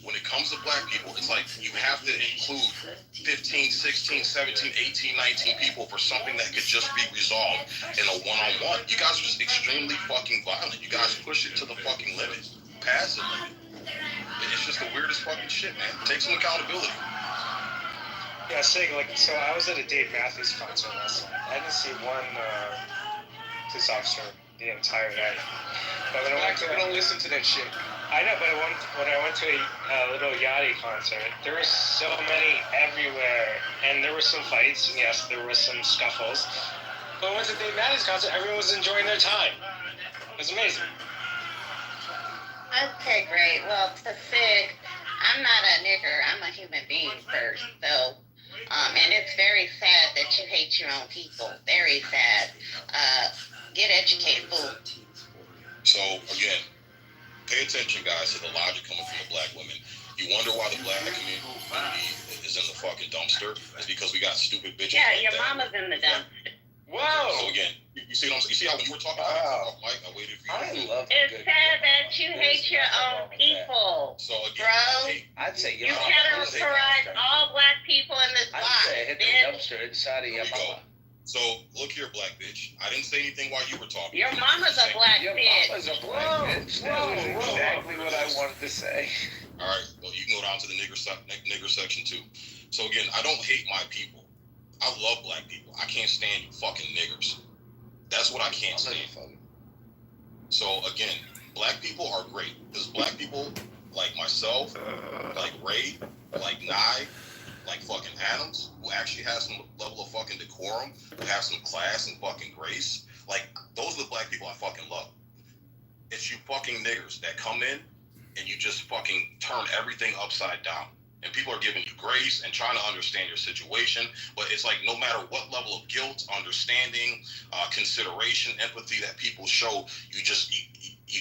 [SPEAKER 1] when it comes to black people, it's like you have to include 15, 16, 17, 18, 19 people for something that could just be resolved in a one-on-one. You guys are just extremely fucking violent. You guys push it to the fucking limit. Pass it limit. It's just the weirdest fucking shit, man. Take some accountability.
[SPEAKER 17] Yeah, Sig, so I was at a Dave Matthews concert last night. I didn't see one police officer the entire night. But when I don't listen to that shit. I know, but when I went to a little Yachty concert, there were so many everywhere, and there were some fights, and yes, there were some scuffles. But when I went to Dave Matthews concert, everyone was enjoying their time. It was amazing.
[SPEAKER 18] Okay, great. Well, to Sig, I'm not a nigger. I'm a human being first. So, and it's very sad that you hate your own people. Very sad. Get educated, fool.
[SPEAKER 1] So, again, pay attention, guys, to the logic coming from the black women. You wonder why the black community is in the fucking dumpster? It's because we got stupid bitches like
[SPEAKER 18] your
[SPEAKER 1] that.
[SPEAKER 18] mama's in the dumpster.
[SPEAKER 1] Whoa! So again, you see what I'm saying? You see how when you were talking about Mike, I waited for you.
[SPEAKER 18] It's sad that you hate your own people.
[SPEAKER 1] So again,
[SPEAKER 18] bro,
[SPEAKER 6] I'd say
[SPEAKER 18] you categorize all black people in this box.
[SPEAKER 6] I'd say hit the dumpster inside of your mama.
[SPEAKER 1] So look here, black bitch. I didn't say anything while you were talking.
[SPEAKER 18] Your mama's a black
[SPEAKER 6] Your
[SPEAKER 18] bitch.
[SPEAKER 6] mama's a black bitch. That was exactly what I wanted to say.
[SPEAKER 1] All right. Well, you can go down to the nigger section too. So again, I don't hate my people. I love black people. I can't stand you fucking niggers. That's what I can't stand. So again, black people are great. Because black people like myself, like Ray, like Nye, like fucking Adams, who actually has some level of fucking decorum, who have some class and fucking grace. Like, those are the black people I fucking love. It's you fucking niggers that come in and you just fucking turn everything upside down. and people are giving you grace and trying to understand your situation. But it's like no matter what level of guilt, understanding, consideration, empathy that people show, you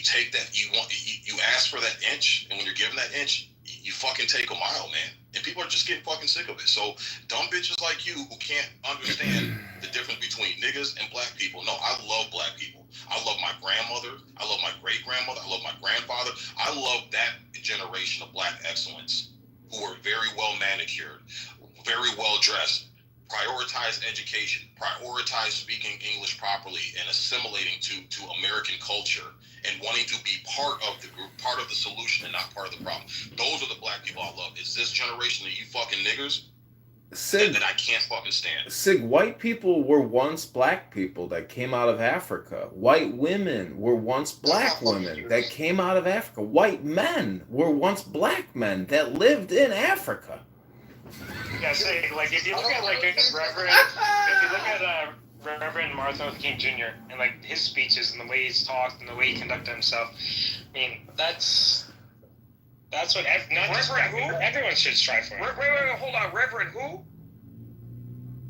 [SPEAKER 1] take that, you ask for that inch, and when you're given that inch, you fucking take a mile, man. And people are just getting fucking sick of it. So dumb bitches like you who can't understand the difference between niggas and black people. No, I love black people. I love my grandmother. I love my great grandmother. I love my grandfather. I love that generation of black excellence who are very well manicured, very well dressed, prioritize education, prioritize speaking English properly and assimilating to American culture and wanting to be part of the group, part of the solution and not part of the problem. Those are the black people I love. It's this generation of you fucking niggers that I can't fucking stand.
[SPEAKER 3] Sig, white people were once black people that came out of Africa. White women were once black women that came out of Africa. White men were once black men that lived in Africa.
[SPEAKER 17] Yeah, say, like, if you look at, like, Reverend Martin Luther King Jr. and, like, his speeches and the way he's talked and the way he conducted himself, I mean, that's what everyone should strive for.
[SPEAKER 24] Wait, hold on. Reverend who?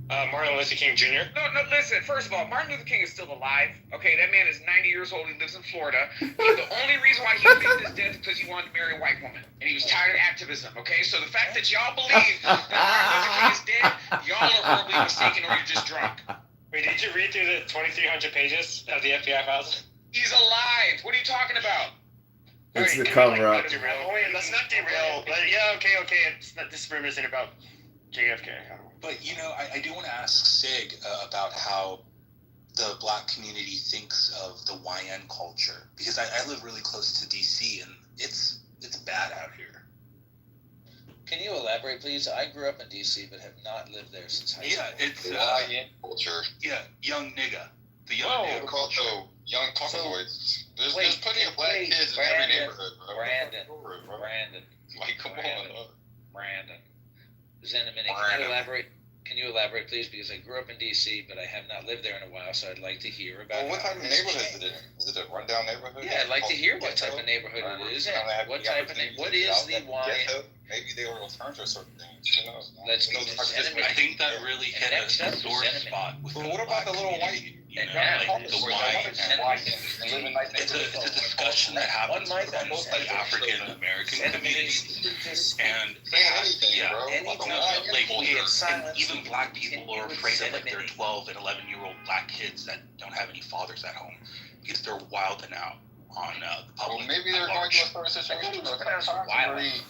[SPEAKER 17] Martin Luther King Jr.
[SPEAKER 24] No, listen. First of all, Martin Luther King is still alive. Okay, that man is 90 years old. He lives in Florida. The only reason why he faked his death is because he wanted to marry a white woman. And he was tired of activism, okay? So the fact that y'all believe that Martin Luther King is dead, y'all are horribly mistaken or you're just drunk.
[SPEAKER 17] Wait, did you read through the 2,300 pages of the FBI files?
[SPEAKER 24] He's alive. What are you talking about?
[SPEAKER 3] It's the cover up.
[SPEAKER 10] Wait, let's not derail. But yeah, okay. This room isn't about JFK.
[SPEAKER 4] But, you know, I do want to ask Sig about how the black community thinks of the YN culture. Because I live really close to D.C., and it's bad out here.
[SPEAKER 5] Can you elaborate, please? I grew up in D.C., but have not lived there since high school.
[SPEAKER 4] Yeah, it's
[SPEAKER 11] YN culture.
[SPEAKER 4] Yeah, young nigga. The young nigga
[SPEAKER 11] culture. Young talkaboys. There's plenty of black kids in every neighborhood, bro.
[SPEAKER 5] Brandon.
[SPEAKER 11] Like, come on.
[SPEAKER 5] Brandon. Zenimini, can you elaborate, please? Because I grew up in D.C., but I have not lived there in a while, so I'd like to hear about
[SPEAKER 11] what type of neighborhood is it? Is it a rundown neighborhood?
[SPEAKER 5] Yeah, I'd like to hear what type of neighborhood it is. What is the YN?
[SPEAKER 11] Maybe they will turn to certain things. Who knows?
[SPEAKER 4] I think that really hit a sore spot. With what about the little white? You know, like the YN. It's a discussion that happens amongst the African American community, and and even black people are afraid of like their 12 and 11-year-old black kids that don't have any fathers at home because they're wilding out on the public.
[SPEAKER 11] Well, maybe they're going through a certain situation where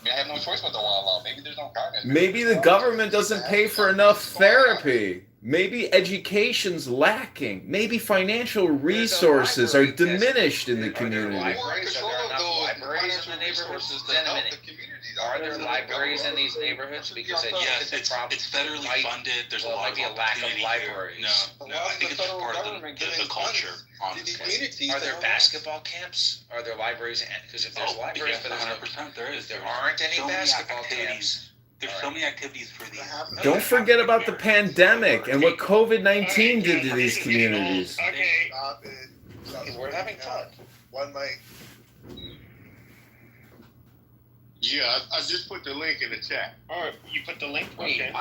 [SPEAKER 11] they have no choice but to wild out. Maybe there's no guidance.
[SPEAKER 3] Maybe the government doesn't pay for enough therapy. Maybe education's lacking. Maybe financial resources are diminished in the community.
[SPEAKER 5] Are there libraries in these neighborhoods? Because
[SPEAKER 4] yes, it's federally funded. There's a lot of
[SPEAKER 5] lack of libraries.
[SPEAKER 4] No, I think it's just part of the culture. Honestly,
[SPEAKER 5] are there basketball camps? Are there libraries? Because if there's libraries, but
[SPEAKER 4] 100% there is.
[SPEAKER 5] There aren't any basketball camps.
[SPEAKER 4] There's so many activities for these.
[SPEAKER 3] Don't forget about the pandemic and what COVID-19 did to these communities.
[SPEAKER 10] Okay.
[SPEAKER 5] We're having fun.
[SPEAKER 22] One mic. Yeah, I just put the link in the chat.
[SPEAKER 17] All right, you put the link.
[SPEAKER 5] Okay.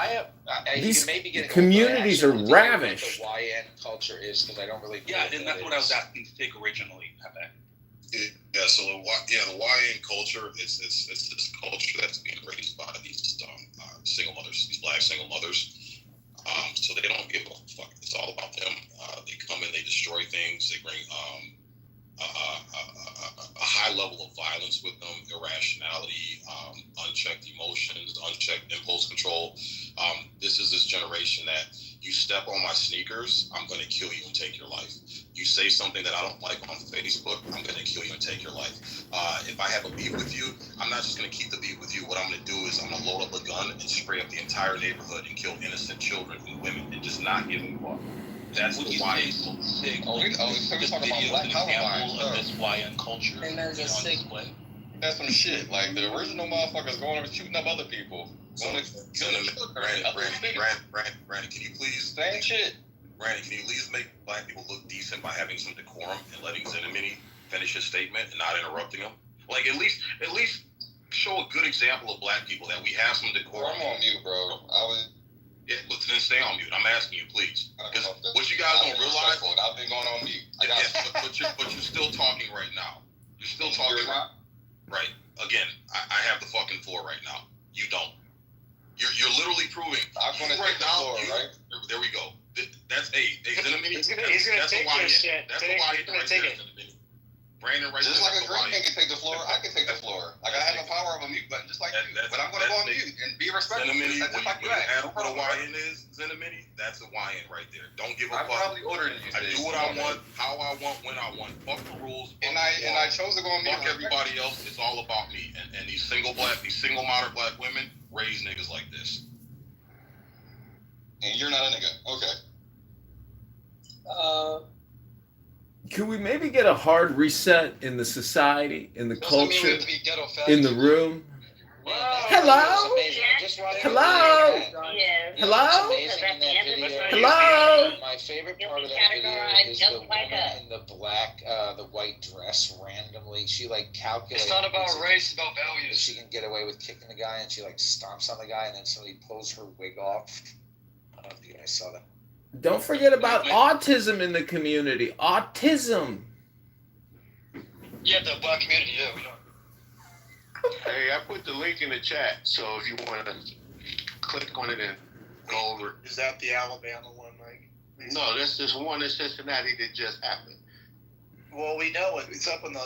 [SPEAKER 3] These communities are ravished.
[SPEAKER 5] What the YN culture is, because I don't really.
[SPEAKER 4] Yeah, and that's what I was asking Sig originally.
[SPEAKER 1] Yeah, so the YN culture is this culture that's being raised by these single mothers, these black single mothers. So they don't give a fuck. It's all about them. They come in, they destroy things. They bring a high level of violence with them, irrationality, unchecked emotions, unchecked impulse control. This is this generation that you step on my sneakers, I'm going to kill you and take your life. You say something that I don't like on Facebook, I'm going to kill you and take your life. If I have a beef with you, I'm not just going to keep the beef with you. What I'm going to do is I'm going to load up a gun and spray up the entire neighborhood and kill innocent children and women and just not give a fuck. That's the YN culture.
[SPEAKER 11] This video is an example
[SPEAKER 4] of this YN culture.
[SPEAKER 11] And there's a sick one. That's some shit. Like, the original motherfuckers going over shooting up other people.
[SPEAKER 1] Brandon, can you please...
[SPEAKER 11] Same shit.
[SPEAKER 1] Brandon, can you please make black people look decent by having some decorum and letting Zenimini finish his statement and not interrupting him? Like, at least show a good example of black people that we have some decorum.
[SPEAKER 11] I'm on mute, bro.
[SPEAKER 1] Yeah, but then stay on mute. I'm asking you, please. Because what you guys don't realize,
[SPEAKER 11] I've been going on mute.
[SPEAKER 1] but you're still talking right now. You're still talking. Right. Again, I have the fucking floor right now. You don't. You're literally proving.
[SPEAKER 11] I'm going to
[SPEAKER 1] right
[SPEAKER 11] take the floor, right?
[SPEAKER 1] There we go. That's Zinamini.
[SPEAKER 23] He's gonna take your shit.
[SPEAKER 1] That's the lie right there, Zinamini. Brandon, right
[SPEAKER 11] just
[SPEAKER 1] there.
[SPEAKER 11] Like a green man can take the floor, I can take the floor. Like I have the power of a mute button, just like you. But I'm going to go on mute and be respectful.
[SPEAKER 1] Zinamini,
[SPEAKER 11] just like you asked.
[SPEAKER 1] what a YN is, Zinamini, that's a YN right there. Don't give a fuck.
[SPEAKER 11] I'm probably older than you.
[SPEAKER 1] I do what I want, how I want, when I want. Fuck the rules.
[SPEAKER 11] And I chose to go on mute.
[SPEAKER 1] Fuck everybody else. It's all about me. And these single modern black women raise niggas like this.
[SPEAKER 11] And you're not a nigga. Okay.
[SPEAKER 3] Could we maybe get a hard reset in the society, in the culture, in the room? Hello? Hello? Hello? Hello?
[SPEAKER 5] My favorite part of that video is the woman in the black, the white dress randomly. She like calculates.
[SPEAKER 17] It's not about race, it's about values.
[SPEAKER 5] She can get away with kicking the guy, and she like stomps on the guy, and then somebody pulls her wig off. I don't know if you guys saw that.
[SPEAKER 3] Don't forget about autism in the community. Autism.
[SPEAKER 17] Yeah, the black community, yeah, we don't.
[SPEAKER 22] Hey, I put the link in the chat, so if you want to click on it and go over.
[SPEAKER 13] Is that the Alabama one, Mike?
[SPEAKER 22] No, that's just one in Cincinnati that just happened.
[SPEAKER 13] Well, we know it. It's up in the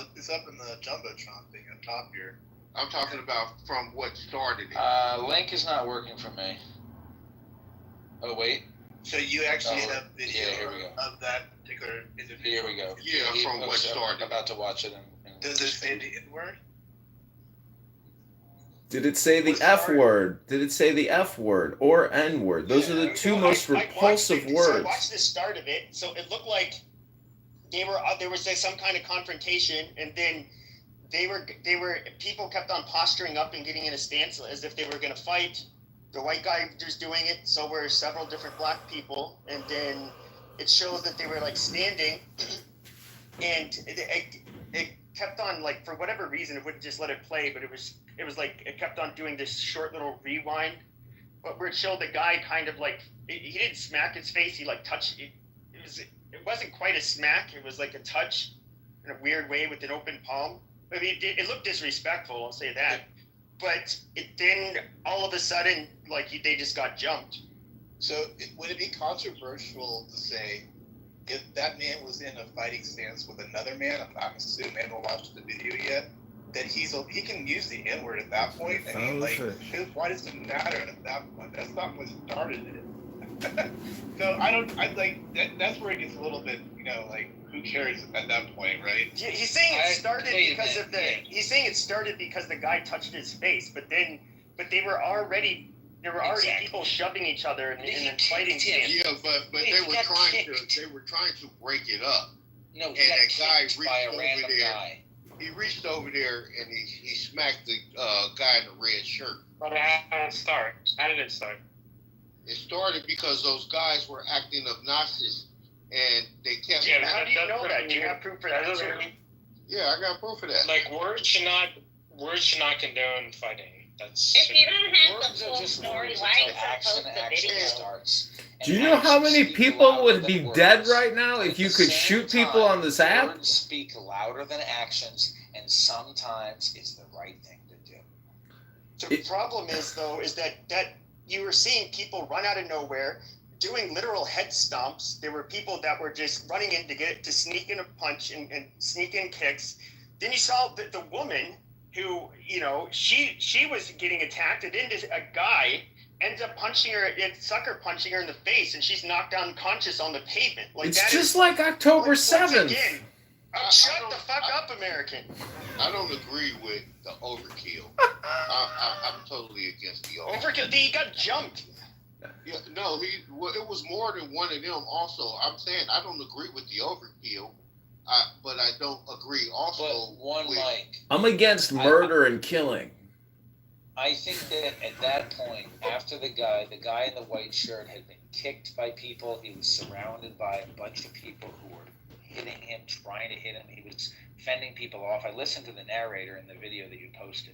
[SPEAKER 13] jumbotron thing up top here.
[SPEAKER 22] I'm talking about from what started it.
[SPEAKER 5] Link is not working for me. Oh wait.
[SPEAKER 13] So you actually have video
[SPEAKER 5] here we go.
[SPEAKER 13] of that particular individual?
[SPEAKER 5] Here we go.
[SPEAKER 22] Yeah, from what started.
[SPEAKER 5] I'm about to watch it.
[SPEAKER 13] Does it say the N-word?
[SPEAKER 3] Did it say the F word? Did it say the F word or N word? Those are the two most repulsive words.
[SPEAKER 10] So I watched the start of it. So it looked like there was some kind of confrontation, and then people kept on posturing up and getting in a stance as if they were going to fight. The white guy was doing it, so were several different black people, and then it showed that they were like standing, and it kept on, like, for whatever reason it wouldn't just let it play, but it was like it kept on doing this short little rewind, but where it showed the guy kind of like he didn't smack his face, he like touched it. It wasn't quite a smack, it was like a touch in a weird way with an open palm. I mean, it looked disrespectful, I'll say that. But then all of a sudden, like, they just got jumped.
[SPEAKER 13] So would it be controversial to say if that man was in a fighting stance with another man? I'm assuming I haven't watched the video yet. That he can use the N-word at that point. I mean, like, why does it matter at that point? That's not what started it. So that's where it gets a little bit, like, who cares at that point, right?
[SPEAKER 10] He's saying it started because of he's saying it started because the guy touched his face, but there were already people shoving each other and fighting.
[SPEAKER 22] Yeah, but they were trying to break it up.
[SPEAKER 5] No,
[SPEAKER 22] and that guy reached over there. He reached over there and he smacked the guy in the red shirt.
[SPEAKER 17] But how did it start?
[SPEAKER 22] It started because those guys were acting obnoxious, and they kept.
[SPEAKER 10] Yeah, how do you know that? Do you have proof for that?
[SPEAKER 22] Yeah, I got proof of that.
[SPEAKER 17] Like, words should not condone fighting. That's.
[SPEAKER 18] If you don't have the full story, why are you supposed to video?
[SPEAKER 5] Starts.
[SPEAKER 3] Do you know how many people would be dead right now if you could shoot people on this app?
[SPEAKER 5] Words speak louder than actions, and sometimes it's the right thing to do.
[SPEAKER 10] The problem is, though, is that you were seeing people run out of nowhere, doing literal head stomps. There were people that were just running in to sneak in a punch and sneak in kicks. Then you saw the woman who, she was getting attacked, and then a guy ends up sucker punching her in the face, and she's knocked unconscious on the pavement. Like,
[SPEAKER 3] it's just like October 7th.
[SPEAKER 10] Again, shut the fuck up, American.
[SPEAKER 22] I don't agree with the overkill. I'm totally against the overkill.
[SPEAKER 10] He got jumped.
[SPEAKER 22] Yeah, no, it was more than one of them. Also, I'm saying I don't agree with the overkill, but I don't agree also with.
[SPEAKER 3] I'm against murder and killing.
[SPEAKER 5] I think that at that point, after the guy in the white shirt had been kicked by people, he was surrounded by a bunch of people who were hitting him, trying to hit him. He was fending people off. I listened to the narrator in the video that you posted,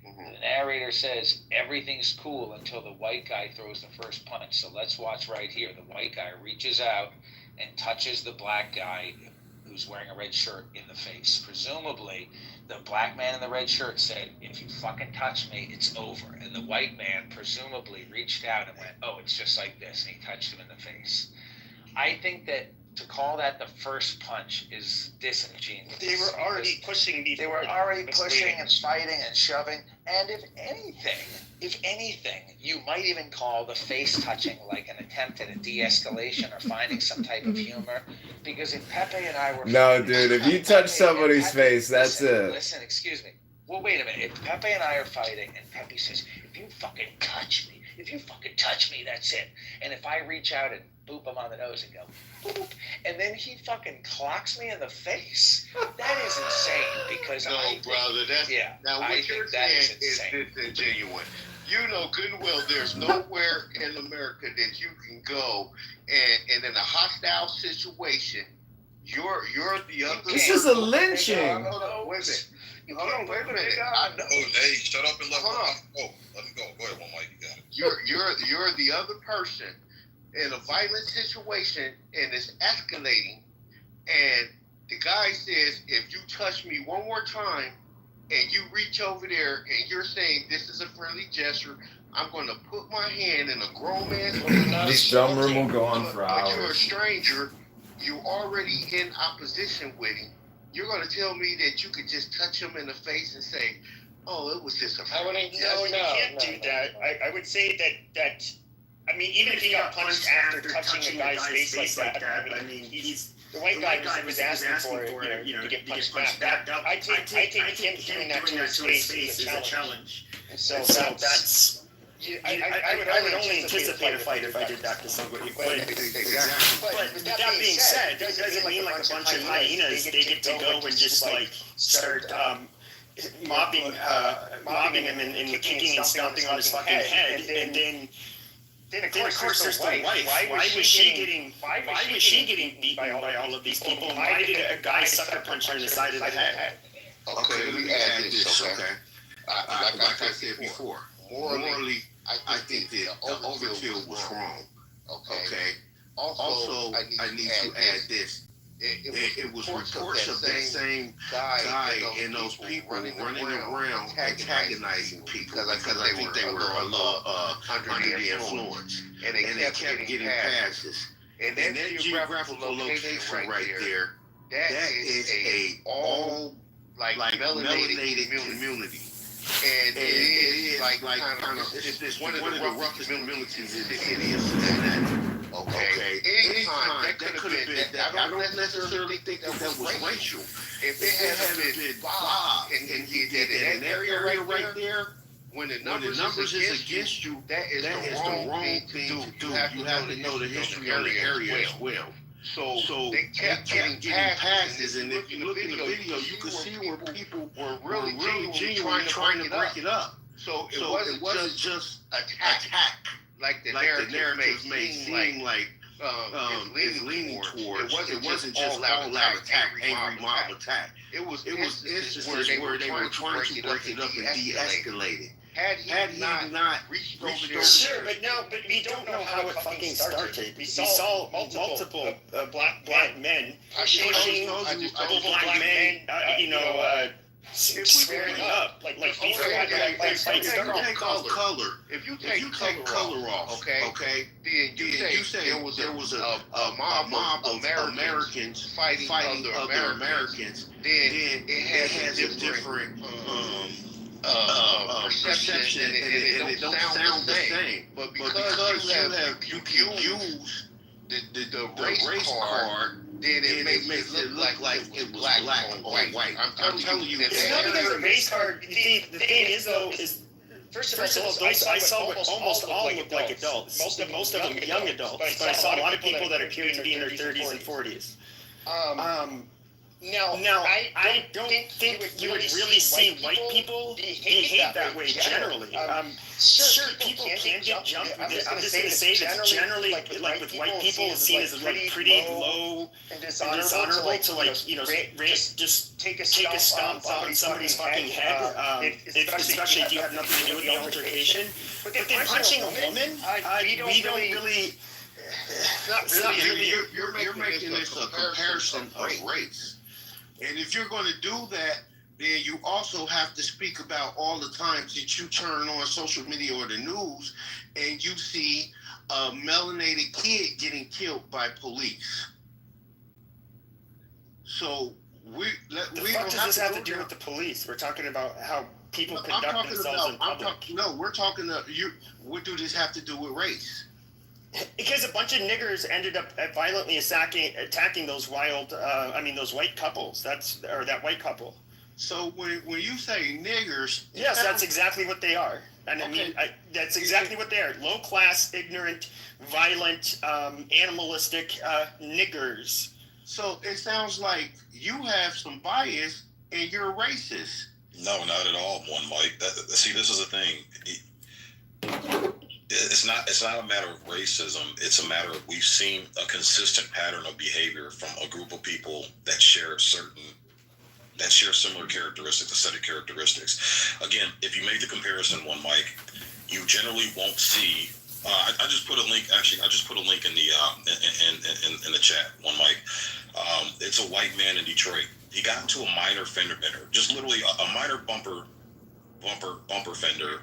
[SPEAKER 20] The narrator says everything's cool until the white guy throws the first punch. So let's watch right here. The white guy reaches out and touches the black guy who's wearing a red shirt in the face. Presumably, the black man in the red shirt said, if you fucking touch me, it's over. And the white man presumably reached out and went, oh, it's just like this. And he touched him in the face. I think that to call that the first punch is disingenuous.
[SPEAKER 23] They were already pushing before.
[SPEAKER 20] They were already pushing and fighting and shoving. And if anything, you might even call the face touching like an attempt at a de-escalation or finding some type of humor. Because if Pepe and I were
[SPEAKER 3] No, dude, if you touch somebody's face, that's it.
[SPEAKER 20] Listen, excuse me. Well, wait a minute. If Pepe and I are fighting and Pepe says, if you fucking touch me, that's it. And if I reach out and boop him on the nose and go, boop, and then he fucking clocks me in the face, that is insane because
[SPEAKER 22] brother, that's,
[SPEAKER 20] yeah,
[SPEAKER 22] now what you're saying is disingenuous. You know good and well there's nowhere in America that you can go and in a hostile situation, you're the other.
[SPEAKER 3] This is a lynching.
[SPEAKER 22] Hold on, wait a minute. I know.
[SPEAKER 1] Hey, shut up and let me go. Go ahead, one Mike. You got it.
[SPEAKER 22] You're the other person in a violent situation and it's escalating, and the guy says, if you touch me one more time and you reach over there and you're saying this is a friendly gesture, I'm going to put my hand in a grown man's face.
[SPEAKER 3] This dumb room will go on for hours.
[SPEAKER 22] But you're a stranger, you're already in opposition with him. You're going to tell me that you could just touch him in the face and say, oh, it was just a friendly gesture?
[SPEAKER 23] You can't do that. I would say that I mean, even if he got punched after touching a guy's face like that, I mean, the white guy was asking for it, to get punched back. I take him doing that to his face is a challenge. And so that's I would only anticipate a fight if I did that to somebody. But with that being said, that doesn't mean like a bunch of hyenas, they get to go and just like start mobbing him and kicking and stomping on his fucking head, and then of course there's the wife. Why was she getting beaten by all of these people? Why did a guy sucker punch her in the side of the head?
[SPEAKER 22] Okay, let me add this, okay? Like I said before, morally, I think the overkill was wrong, okay? Also, I need to add this. It was reports of that same guy and those people running around antagonizing people because I think they were a little under the influence. And they kept getting passes. And that geographical location right there, that is a all like melanated community. And it is like kind of it's one of the roughest communities in the city of Cincinnati. Okay. Anytime that could have been. I don't necessarily think that was racial. If it had been Bob and he did it in that area right there, when the numbers is against you, that is the wrong thing to do. You have to know the history of the area as well. So they kept getting passes, and if you look in the video, you can see where people were really genuinely trying to break it up. So it wasn't just attack. Like the narrative may seem like it's leaning towards. It wasn't just all-out attack, angry mob attack. It was instances where they were trying to break it up and de-escalate it. Had he not reached over there...
[SPEAKER 23] Sure, but we don't know how it fucking started. We saw multiple black men pushing other black men, squaring up, like before the fight started.
[SPEAKER 22] If you take color off, okay, then you say there was a mob of Americans fighting other Americans, then it has a different perception, and it don't sound the same. But because you use the race card, then it makes it look like it was black on white. I'm telling you,
[SPEAKER 23] it's not because the race card. The thing is though is. First of all, I saw what almost all looked like adults. Most of them young adults, but I saw a lot of people that appeared to be in their 30s and 40s. Now, I don't think you would really see white people behave that way generally. Sure, people can get jumped. I'm just going to say that generally, like with white people, it's seen as like pretty low and dishonorable to like, you know, just take a stomp on somebody's fucking head, especially if you have nothing to do with the altercation. But then punching a woman, we don't really.
[SPEAKER 22] You're making this a comparison of race. And if you're going to do that, then you also have to speak about all the times that you turn on social media or the news and you see a melanated kid getting killed by police. So what does
[SPEAKER 23] this have to do with the police? We're talking about how people conduct themselves in public.
[SPEAKER 22] What do this have to do with race?
[SPEAKER 23] Because a bunch of niggers ended up violently attacking those those white couples. That white couple.
[SPEAKER 22] So when you say niggers,
[SPEAKER 23] yes, that's exactly what they are. And okay. That's exactly what they are. Low class, ignorant, violent, animalistic niggers.
[SPEAKER 22] So it sounds like you have some bias and you're racist.
[SPEAKER 1] No, not at all, one Mike. See, this is the thing. It's not a matter of racism. It's a matter of we've seen a consistent pattern of behavior from a group of people that share similar characteristics, a set of characteristics. Again, if you make the comparison, one Mike, you generally won't see. I just put a link. Actually, I just put a link in the in the chat. One Mike. It's a white man in Detroit. He got into a minor fender bender, just literally a minor bumper fender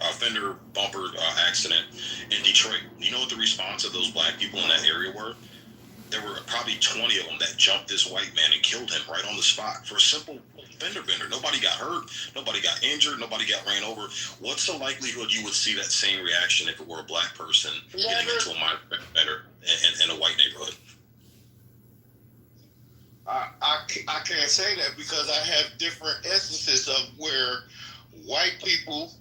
[SPEAKER 1] bumper accident in Detroit. You know what the response of those black people in that area were? There were probably 20 of them that jumped this white man and killed him right on the spot for a simple fender bender. Nobody got hurt. Nobody got injured. Nobody got ran over. What's the likelihood you would see that same reaction if it were a black person getting into a minor bender in a white neighborhood?
[SPEAKER 22] I can't say that because I have different instances of where white people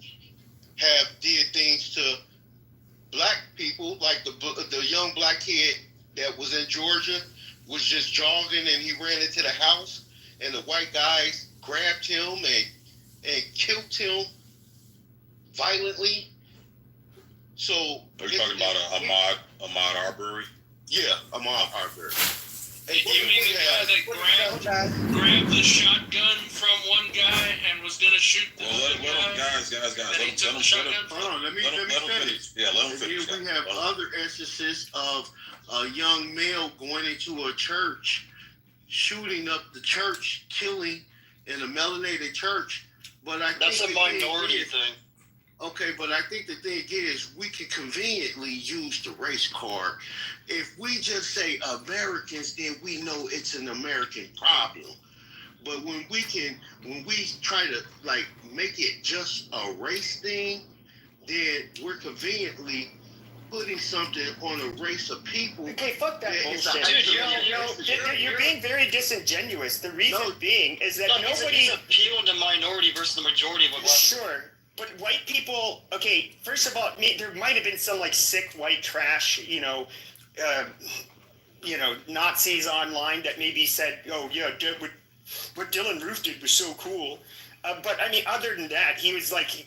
[SPEAKER 22] have did things to black people, like the young black kid that was in Georgia was just jogging and he ran into the house and the white guys grabbed him and killed him violently. So
[SPEAKER 1] are you talking about Ahmaud Arbery?
[SPEAKER 22] Yeah, Ahmaud Arbery.
[SPEAKER 7] You mean the guy that grabbed the shotgun from one guy and was going to shoot the other guy?
[SPEAKER 1] Guys.
[SPEAKER 22] Hold on, let me finish.
[SPEAKER 1] Yeah, let him finish.
[SPEAKER 22] We have other instances of a young male going into a church, shooting up the church, killing in a melanated church. But
[SPEAKER 7] that's a minority thing.
[SPEAKER 22] Okay, but I think the thing is we can conveniently use the race card. If we just say Americans, then we know it's an American problem. But when we try to like make it just a race thing, then we're conveniently putting something on a race of people.
[SPEAKER 23] Okay, fuck that bullshit. Dude, you're being very disingenuous. The reason being is that
[SPEAKER 7] nobody's appealing to minority versus the majority of us.
[SPEAKER 23] Sure. But white people, okay, first of all, there might have been some like sick white trash, Nazis online that maybe said, oh yeah, what Dylan Roof did was so cool. But I mean, other than that, he was like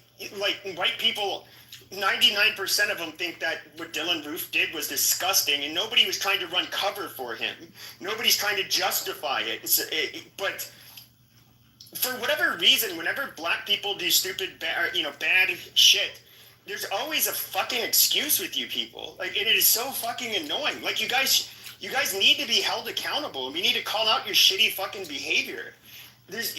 [SPEAKER 23] white people, 99% of them think that what Dylan Roof did was disgusting, and nobody was trying to run cover for him. Nobody's trying to justify it. But for whatever reason, whenever black people do stupid, bad shit, there's always a fucking excuse with you people. Like, and it is so fucking annoying. Like, you guys need to be held accountable, and you need to call out your shitty fucking behavior. That's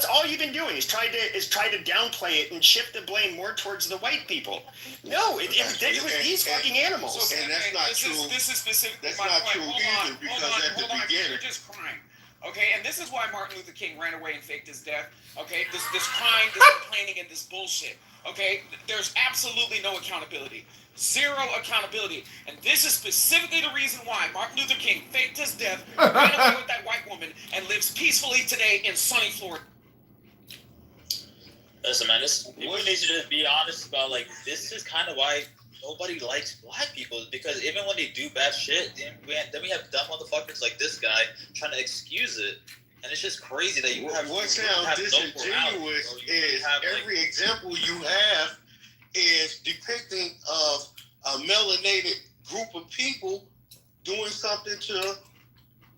[SPEAKER 23] all you've been doing is try to downplay it and shift the blame more towards the white people. No, it was these fucking animals.
[SPEAKER 22] So, and that's not true.
[SPEAKER 7] This is specific.
[SPEAKER 22] That's not true either, because at the beginning,
[SPEAKER 24] you're just crying. Okay, and this is why Martin Luther King ran away and faked his death. Okay, this crying, this complaining, and this bullshit. Okay, there's absolutely no accountability. Zero accountability. And this is specifically the reason why Martin Luther King faked his death, ran away with that white woman, and lives peacefully today in sunny Florida.
[SPEAKER 8] Listen, man, people need to just be honest about, like, this is kind of why nobody likes black people, because even when they do bad shit, then we have dumb motherfuckers like this guy trying to excuse it. And it's just crazy that you have.
[SPEAKER 22] What sounds disingenuous is every example you have is depicting of a melanated group of people doing something to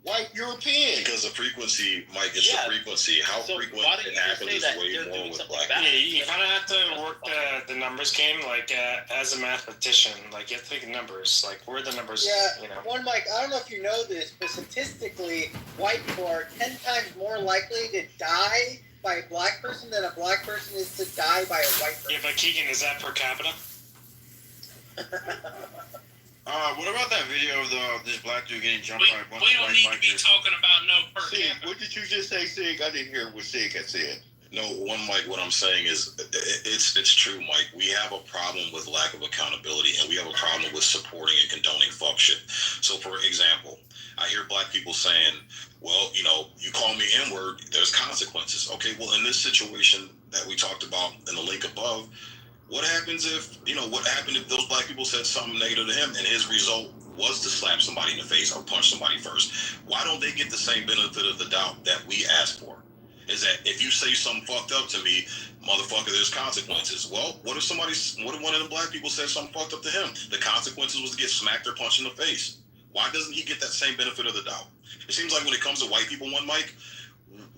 [SPEAKER 22] white Europeans.
[SPEAKER 1] Because the frequency, Mike, it's the frequency. How frequent it happens is way more with black people.
[SPEAKER 17] Yeah, you kind of have to work the numbers game, like as a mathematician. Like you have to think numbers. Like where are the numbers?
[SPEAKER 9] Yeah,
[SPEAKER 17] you know.
[SPEAKER 9] one, Mike, I don't know if you know this, but statistically, white people are 10 times more likely to die by a black person than a black person is to die by a white person.
[SPEAKER 17] Yeah, but Keegan, is that per capita?
[SPEAKER 12] What about that video of this black dude getting jumped by a bunch
[SPEAKER 7] We
[SPEAKER 12] of
[SPEAKER 7] don't
[SPEAKER 12] white
[SPEAKER 7] need to be
[SPEAKER 12] bikers?
[SPEAKER 7] talking about no per
[SPEAKER 22] Sig,
[SPEAKER 7] capita.
[SPEAKER 22] what did you just say, Sig? I didn't hear what Sig had said.
[SPEAKER 1] No, Mike, what I'm saying is it's true, Mike. We have a problem with lack of accountability, and we have a problem with supporting and condoning fuck shit. So, for example, I hear black people saying, well, you call me N-word, there's consequences. Okay, well, in this situation that we talked about in the link above, what happens if, what happened if those black people said something negative to him and his result was to slap somebody in the face or punch somebody first? Why don't they get the same benefit of the doubt that we asked for? Is that if you say something fucked up to me, motherfucker, there's consequences. Well, what if one of the black people said something fucked up to him? The consequences was to get smacked or punched in the face. Why doesn't he get that same benefit of the doubt? It seems like when it comes to white people, Mike,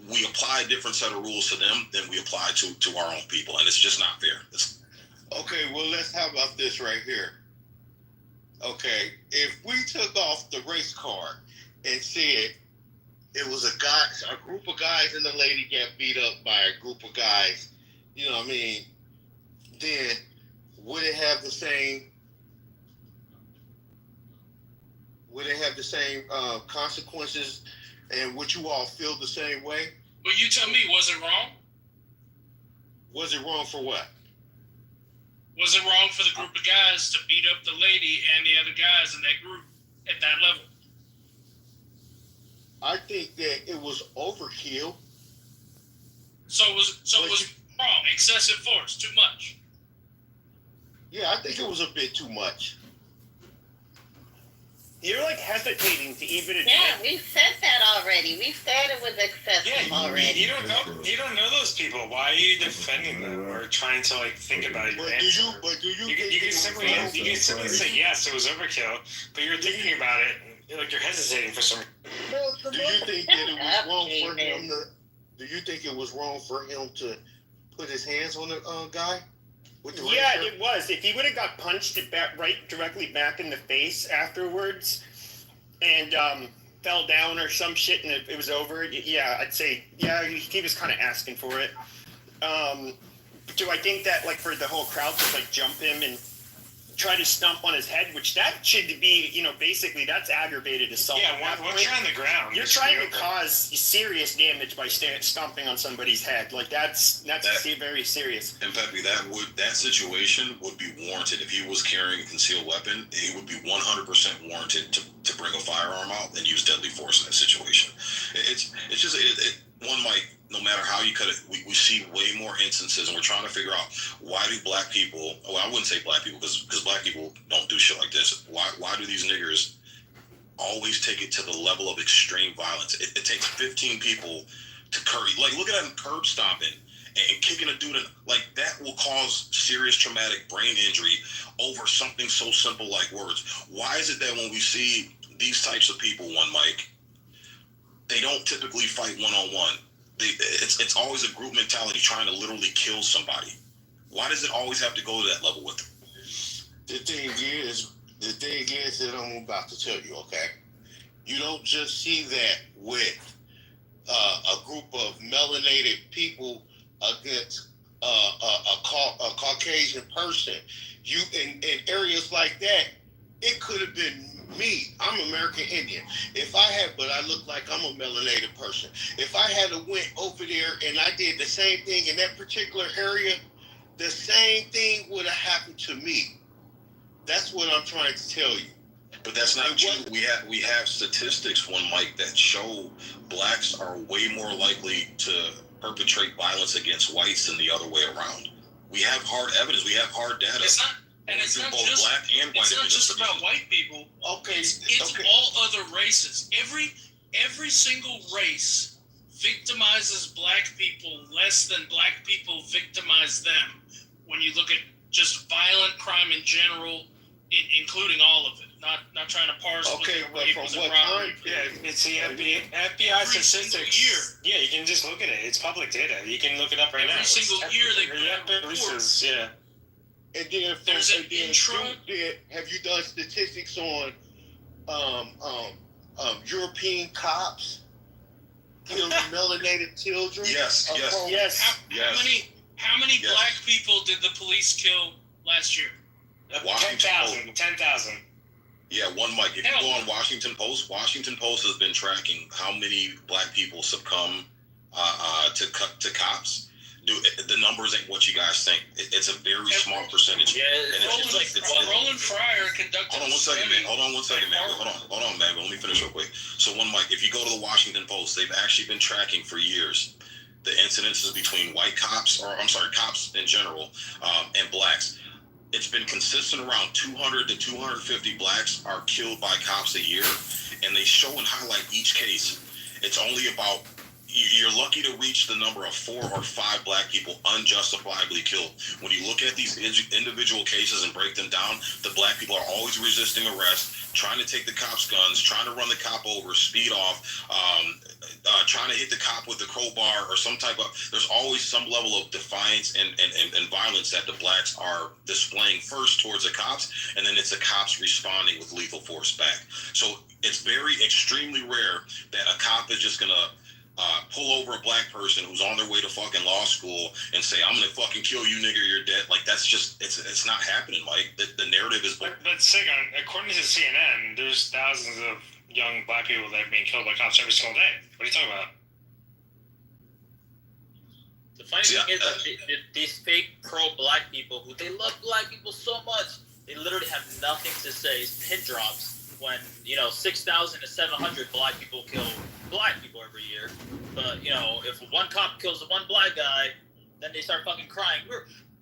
[SPEAKER 1] we apply a different set of rules to them than we apply to our own people, and it's just not fair.
[SPEAKER 22] Okay, well, how about this right here? Okay, if we took off the race card and said it was a group of guys and the lady got beat up by a group of guys, then would it have the same consequences, and would you all feel the same way?
[SPEAKER 7] Well, you tell me, was it wrong?
[SPEAKER 22] Was it wrong for what?
[SPEAKER 7] Was it wrong for the group of guys to beat up the lady and the other guys in that group at that level?
[SPEAKER 22] I think that it was overkill.
[SPEAKER 7] So it was wrong, excessive force, too much.
[SPEAKER 22] Yeah, I think it was a bit too much.
[SPEAKER 23] You're like hesitating to even admit.
[SPEAKER 18] Yeah, we've said that already. We've said it was excessive already.
[SPEAKER 17] You don't know those people. Why are you defending them or trying to think about your answer? You can simply say yes, it was overkill, but you're thinking about it. You're hesitating for some.
[SPEAKER 22] Do you think that it was wrong for him to? Do you think it was wrong for him to put his hands on the guy?
[SPEAKER 23] Yeah, it was. If he would have got punched directly back in the face afterwards, and fell down or some shit, and it was over. Yeah, I'd say he was kind of asking for it. Do I think that for the whole crowd to jump him and try to stomp on his head, which that should be, basically that's aggravated assault.
[SPEAKER 17] Yeah, once you're on the ground,
[SPEAKER 23] you're trying to cause serious damage by stomping on somebody's head. That's very serious.
[SPEAKER 1] And Pepe, that situation would be warranted if he was carrying a concealed weapon. He would be 100% warranted to bring a firearm out and use deadly force in that situation. It's just one might. No matter how you cut it, we see way more instances, and we're trying to figure out why do black people, well, I wouldn't say black people, because black people don't do shit like this. Why do these niggers always take it to the level of extreme violence? It takes 15 people to curb. Look at that curb stomping and kicking a dude in, that will cause serious traumatic brain injury over something so simple like words. Why is it that when we see these types of people, Mike, they don't typically fight one-on-one? It's always a group mentality trying to literally kill somebody. Why does it always have to go to that level with them?
[SPEAKER 22] The thing is that I'm about to tell you, okay? You don't just see that with a group of melanated people against a Caucasian person. You in areas like that, it could have been me. I'm American Indian. But I look like I'm a melanated person. If I had went over there and I did the same thing in that particular area, the same thing would have happened to me. That's what I'm trying to tell you.
[SPEAKER 1] But that's not true. We have statistics, Mike, that show blacks are way more likely to perpetrate violence against whites than the other way around. We have hard evidence. We have hard data.
[SPEAKER 7] It's not
[SPEAKER 1] both
[SPEAKER 7] just
[SPEAKER 1] black and white.
[SPEAKER 7] It's not just about white people.
[SPEAKER 22] Okay,
[SPEAKER 7] it's all other races. Every single race victimizes black people less than black people victimize them when you look at just violent crime in general, including all of it. Not trying to parse.
[SPEAKER 14] Okay, but from what time?
[SPEAKER 23] Yeah, it's the FBI statistics. Yeah, you can just look at it. It's public data. You can look it up right now.
[SPEAKER 7] Every single year they put out reports.
[SPEAKER 23] Yeah.
[SPEAKER 14] And then
[SPEAKER 7] there's an intro.
[SPEAKER 14] Have you done statistics on European cops killing melanated children?
[SPEAKER 1] Yes.
[SPEAKER 7] How many black people did the police kill last year?
[SPEAKER 23] 10,000.
[SPEAKER 1] Yeah, one mic. If you go on Washington Post has been tracking how many black people succumb to cops. Dude, the numbers ain't what you guys think. It's a very small percentage.
[SPEAKER 7] Yeah, Roland Fryer conducted.
[SPEAKER 1] Hold on one second, man. Hold on, man. Let me finish real quick. So, one mic. If you go to the Washington Post, they've actually been tracking for years the incidences between cops in general, and blacks. It's been consistent around 200 to 250 blacks are killed by cops a year, and they show and highlight each case. It's only about, you're lucky to reach the number of 4 or 5 black people unjustifiably killed. When you look at these individual cases and break them down, the black people are always resisting arrest, trying to take the cops' guns, trying to run the cop over, speed off, trying to hit the cop with the crowbar or some type of, there's always some level of defiance and violence that the blacks are displaying first towards the cops, and then it's the cops responding with lethal force back. So it's very extremely rare that a cop is just going to pull over a black person who's on their way to fucking law school and say, I'm gonna fucking kill you, nigger, you're dead. Like, that's just, it's not happening, Mike. The narrative is...
[SPEAKER 23] But Sigon, according to CNN, there's thousands of young black people that are being killed by cops every single day. What are you talking about?
[SPEAKER 8] The funny thing is that these fake pro-black people, who they love black people so much, they literally have nothing to say. It's pin drops when, 6,000 to 700 black people kill black people every year. But, if one cop kills one black guy, then they start fucking crying.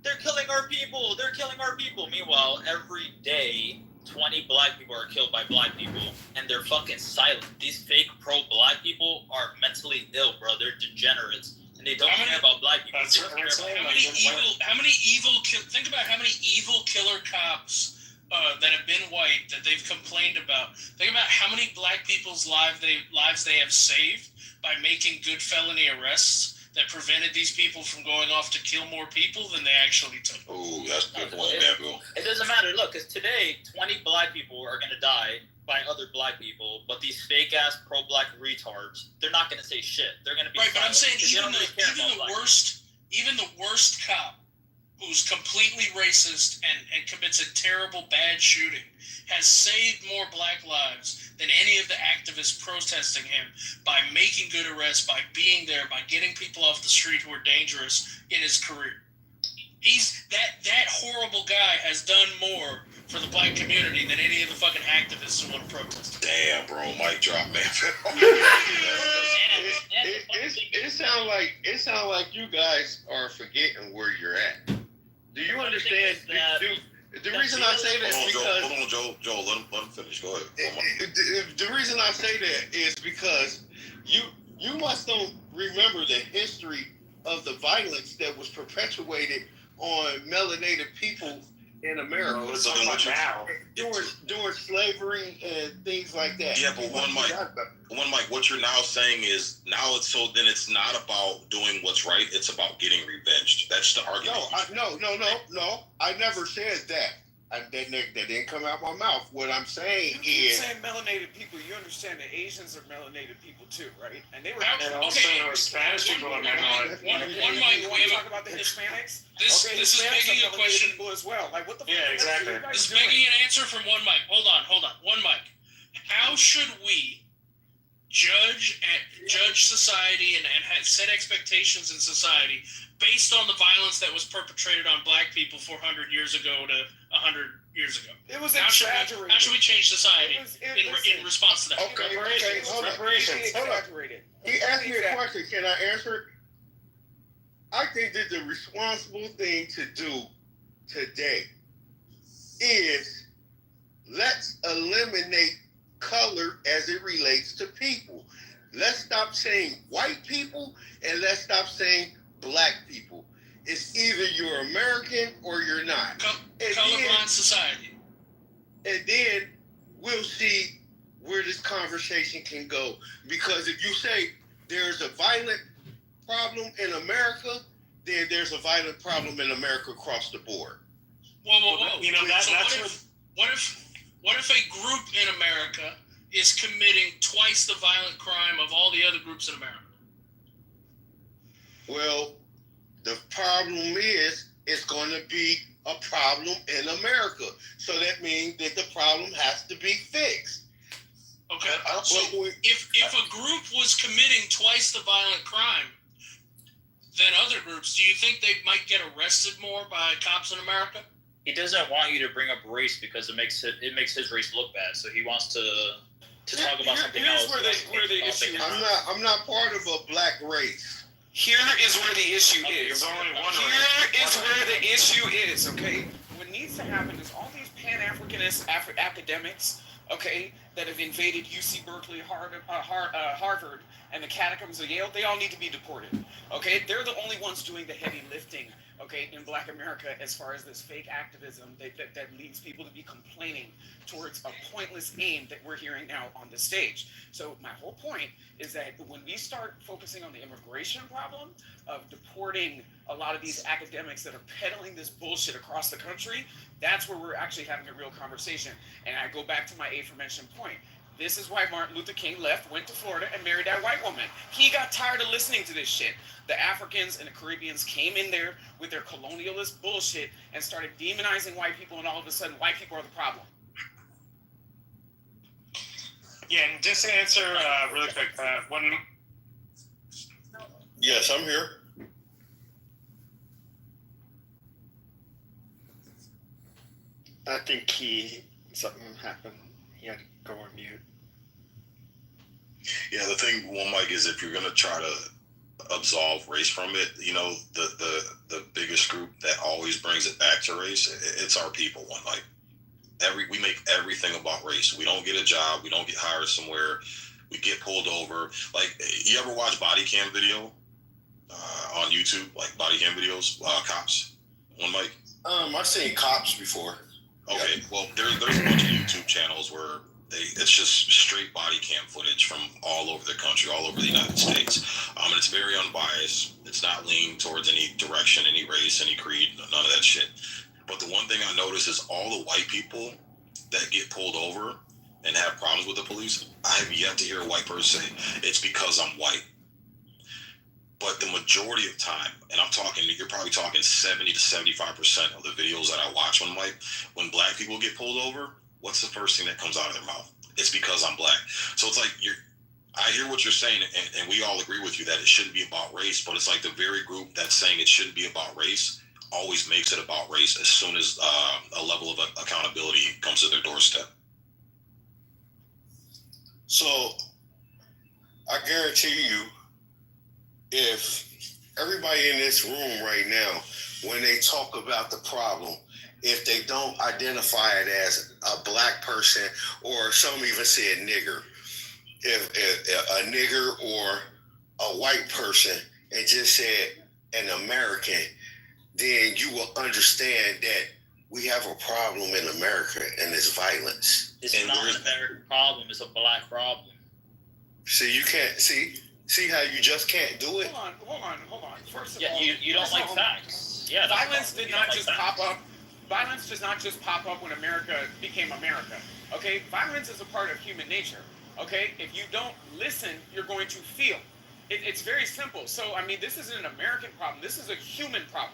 [SPEAKER 8] They're killing our people. They're killing our people. Meanwhile, every day, 20 black people are killed by black people, and they're fucking silent. These fake pro-black people are mentally ill, bro. They're degenerates. And they don't care about black people.
[SPEAKER 7] Think about how many evil killer cops that have been white that they've complained about. Think about how many black people's lives they have saved by making good felony arrests that prevented these people from going off to kill more people than they actually took.
[SPEAKER 1] Oh, that's a good point, Bill.
[SPEAKER 8] It doesn't matter. Look, because today, 20 black people are going to die by other black people, but these fake-ass pro-black retards, they're not going to say shit. They're going to be
[SPEAKER 7] right, but I'm saying even the worst cop who's completely racist and commits a terrible bad shooting has saved more black lives than any of the activists protesting him by making good arrests, by being there, by getting people off the street who are dangerous in his career. He's that horrible guy has done more for the black community than any of the fucking activists who want to protest.
[SPEAKER 1] Damn, bro, mic drop, man.
[SPEAKER 14] It sounds like you guys are forgetting where you're at. Do you understand? The reason I say that is because...
[SPEAKER 1] Hold on, Joel. Let him finish. Go ahead.
[SPEAKER 14] The reason I say that is because you must don't remember the history of the violence that was perpetuated on melanated people in America.
[SPEAKER 23] Well, so now.
[SPEAKER 14] During slavery and things like that.
[SPEAKER 1] Yeah, but one mic, what you're now saying is now it's not about doing what's right, it's about getting revenge. That's the argument.
[SPEAKER 14] No. I never said that. That didn't come out my mouth. What I'm saying is...
[SPEAKER 15] saying melanated people, you understand that Asians are melanated people too, right? And they were...
[SPEAKER 23] And also Spanish people are melanated.
[SPEAKER 15] You want to talk about the Hispanics?
[SPEAKER 7] This is begging a question
[SPEAKER 15] as well. Like, what the fuck?
[SPEAKER 23] Yeah, exactly.
[SPEAKER 7] This is begging an answer from one mic. Hold on. One mic. How should we judge society and set expectations in society based on the violence that was perpetrated on black people 400 years ago to 100 years ago?
[SPEAKER 15] It was
[SPEAKER 7] exaggerated. How should we change society in response to that?
[SPEAKER 14] Okay, hold on. He asked me a question. Can I answer it? I think that the responsible thing to do today is let's eliminate color as it relates to people. let's stop saying white people and let's stop saying black people. It's either you're American or you're not.
[SPEAKER 7] Colorblind society.
[SPEAKER 14] And then we'll see where this conversation can go. Because if you say there's a violent problem in America, then there's a violent problem in America across the board.
[SPEAKER 7] Whoa. You know, what if a group in America is committing twice the violent crime of all the other groups in America?
[SPEAKER 14] Well, the problem is it's going to be a problem in America. So that means that the problem has to be fixed.
[SPEAKER 7] Okay. So if a group was committing twice the violent crime than other groups, do you think they might get arrested more by cops in America?
[SPEAKER 8] He doesn't want you to bring up race because it makes his race look bad. So he wants to talk about something else.
[SPEAKER 15] Where the issue.
[SPEAKER 14] I'm not part of a black race.
[SPEAKER 15] Here is where the issue is. Here is where the issue is. Okay, what needs to happen is all these Pan-Africanist academics, okay, that have invaded UC Berkeley, Harvard, and the catacombs of Yale, they all need to be deported. Okay, they're the only ones doing the heavy lifting, okay, in Black America as far as this fake activism that leads people to be complaining towards a pointless aim that we're hearing now on the stage. So my whole point is that when we start focusing on the immigration problem of deporting a lot of these academics that are peddling this bullshit across the country, that's where we're actually having a real conversation. And I go back to my aforementioned point. This is why Martin Luther King left, went to Florida, and married that white woman. He got tired of listening to this shit. The Africans and the Caribbeans came in there with their colonialist bullshit and started demonizing white people, and all of a sudden, white people are the problem.
[SPEAKER 17] Yeah, and just to answer really quick,
[SPEAKER 14] Yes, I'm here.
[SPEAKER 2] I think something happened. He had to go on mute.
[SPEAKER 1] Yeah, the thing, one, Mike, is if you're gonna try to absolve race from it, you know, the biggest group that always brings it back to race, it's our people. One, like we make everything about race. We don't get a job, we don't get hired somewhere, we get pulled over. Like, you ever watch body cam video on YouTube, like body cam videos, cops? One, Mike.
[SPEAKER 14] I've seen cops before.
[SPEAKER 1] Okay, well, there's a bunch of YouTube channels where it's just straight body cam footage from all over the country, all over the United States. And it's very unbiased. It's not leaning towards any direction, any race, any creed, none of that shit. But the one thing I notice is all the white people that get pulled over and have problems with the police, I have yet to hear a white person say, it's because I'm white. But the majority of time, and you're probably talking 70 to 75% of the videos that I watch when black people get pulled over, what's the first thing that comes out of their mouth? It's because I'm black. So it's like, I hear what you're saying, and we all agree with you that it shouldn't be about race, but it's like the very group that's saying it shouldn't be about race always makes it about race as soon as a level of accountability comes to their doorstep.
[SPEAKER 14] So I guarantee you, if everybody in this room right now, when they talk about the problem, if they don't identify it as a black person, or some even said nigger, if a nigger or a white person and just said an American, then you will understand that we have a problem in America and it's violence.
[SPEAKER 8] It's not an American problem, it's a black problem.
[SPEAKER 14] See, you can't see how you just can't do it?
[SPEAKER 15] Hold on. First of
[SPEAKER 8] all, you don't like facts. Yeah,
[SPEAKER 15] violence did not just pop up. Violence does not just pop up when America became America. Okay, violence is a part of human nature. Okay, if you don't listen, you're going to feel. It's very simple. So I mean, this isn't an American problem. This is a human problem.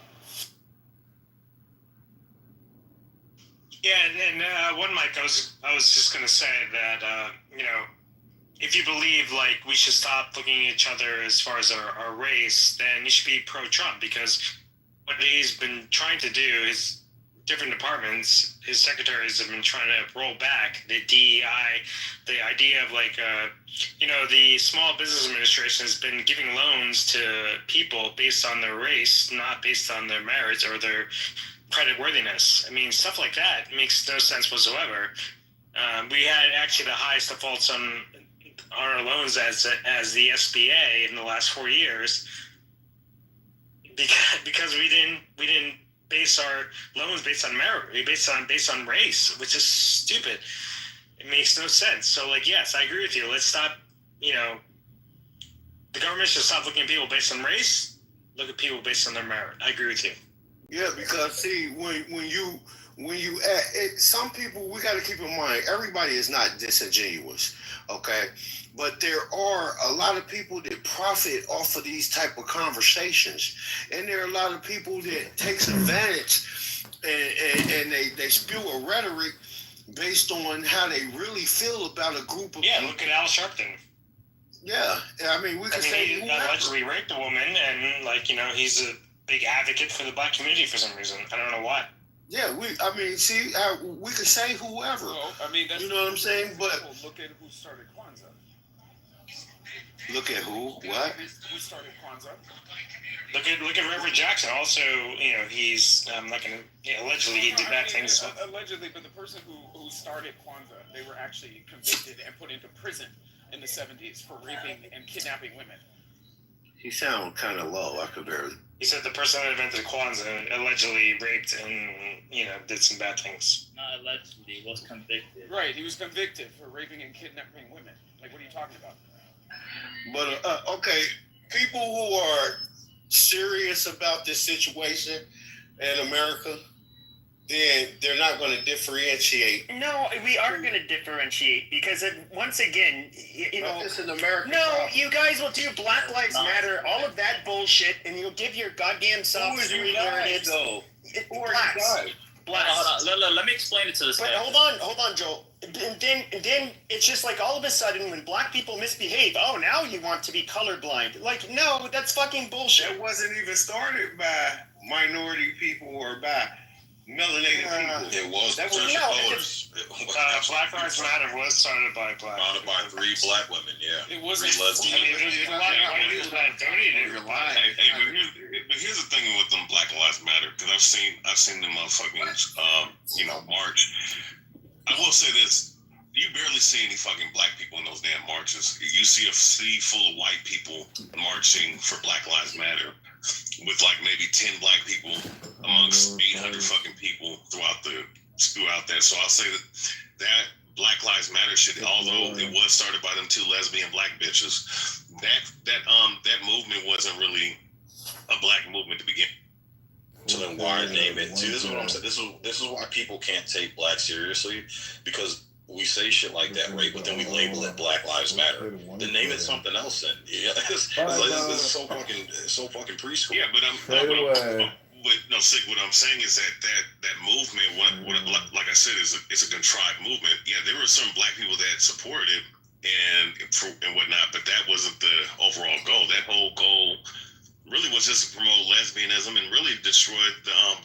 [SPEAKER 17] Yeah, and one, Mike, I was just gonna say that if you believe like we should stop looking at each other as far as our race, then you should be pro-Trump, because what he's been trying to do is different departments, his secretaries have been trying to roll back the DEI, the idea of like, the Small Business Administration has been giving loans to people based on their race, not based on their merits or their creditworthiness. I mean, stuff like that makes no sense whatsoever. We had actually the highest defaults on our loans as the SBA in the last 4 years because we didn't base our loans based on merit, based on race, which is stupid. It makes no sense. So, like, yes, I agree with you. Let's stop. The government should stop looking at people based on race. Look at people based on their merit. I agree with you.
[SPEAKER 14] Yeah, because see, when you some people, we got to keep in mind, everybody is not disingenuous, okay? But there are a lot of people that profit off of these type of conversations, and there are a lot of people that takes advantage and they spew a rhetoric based on how they really feel about a group of people.
[SPEAKER 17] Look at Al Sharpton.
[SPEAKER 14] Yeah, I mean, we could say
[SPEAKER 17] he allegedly raped a woman, and he's a big advocate for the black community for some reason. I don't know why.
[SPEAKER 14] Yeah, we could say whoever.
[SPEAKER 15] Well, I mean,
[SPEAKER 14] you know what I'm saying? But
[SPEAKER 15] look at who started Kwanzaa.
[SPEAKER 14] Look at who? What?
[SPEAKER 15] Who started Kwanzaa?
[SPEAKER 17] Look at Reverend Jackson. Also, he's allegedly he did bad things.
[SPEAKER 15] Allegedly, but the person who started Kwanzaa, they were actually convicted and put into prison in the 70s for raping and kidnapping women.
[SPEAKER 14] He sounds kind of low. I could barely.
[SPEAKER 17] He said the person that invented Kwanzaa allegedly raped and did some bad things.
[SPEAKER 8] Not allegedly, was convicted.
[SPEAKER 15] Right, he was convicted for raping and kidnapping women. Like, what are you talking about?
[SPEAKER 14] But okay, people who are serious about this situation in America, then they're not going to differentiate.
[SPEAKER 23] No, we are going to differentiate because once again,
[SPEAKER 14] it's an American.
[SPEAKER 23] No,
[SPEAKER 14] problem.
[SPEAKER 23] you guys will do Black Lives Matter, all of that bullshit, and you'll give your goddamn self three narratives. Blacks.
[SPEAKER 8] Hold on. Let me explain it to this.
[SPEAKER 23] But hold on, Joel. And then it's just like all of a sudden when black people misbehave, oh, now you want to be colorblind. Like, no, that's fucking bullshit.
[SPEAKER 14] That wasn't even started by minority people or by melanated people.
[SPEAKER 1] It was
[SPEAKER 23] that
[SPEAKER 1] Patricia Bowers.
[SPEAKER 17] Black Lives Matter was started by
[SPEAKER 1] Started by 3 black women, yeah.
[SPEAKER 17] It wasn't.
[SPEAKER 1] Three lesbians.
[SPEAKER 17] There's a lot of white people that donated.
[SPEAKER 12] But here's the thing with them Black Lives Matter, because I've seen them motherfucking march. I will say this: you barely see any fucking black people in those damn marches. You see a sea full of white people marching for Black Lives Matter, with like maybe 10 black people amongst 800 fucking people throughout that. So I'll say that Black Lives Matter shit, although it was started by them 2 lesbian black bitches, that movement wasn't really a black movement to begin.
[SPEAKER 1] So then why name it? See, this is what I'm saying. This is why people can't take black seriously, because we say shit like that, right? But then we label it Black Lives Matter. Then name it something else. Then this is so fucking preschool.
[SPEAKER 12] Yeah, but What I'm saying is that movement, like I said, it's a contrived movement. Yeah, there were some black people that supported it and whatnot, but that wasn't the overall goal. That whole goal really was just to promote lesbianism and really destroy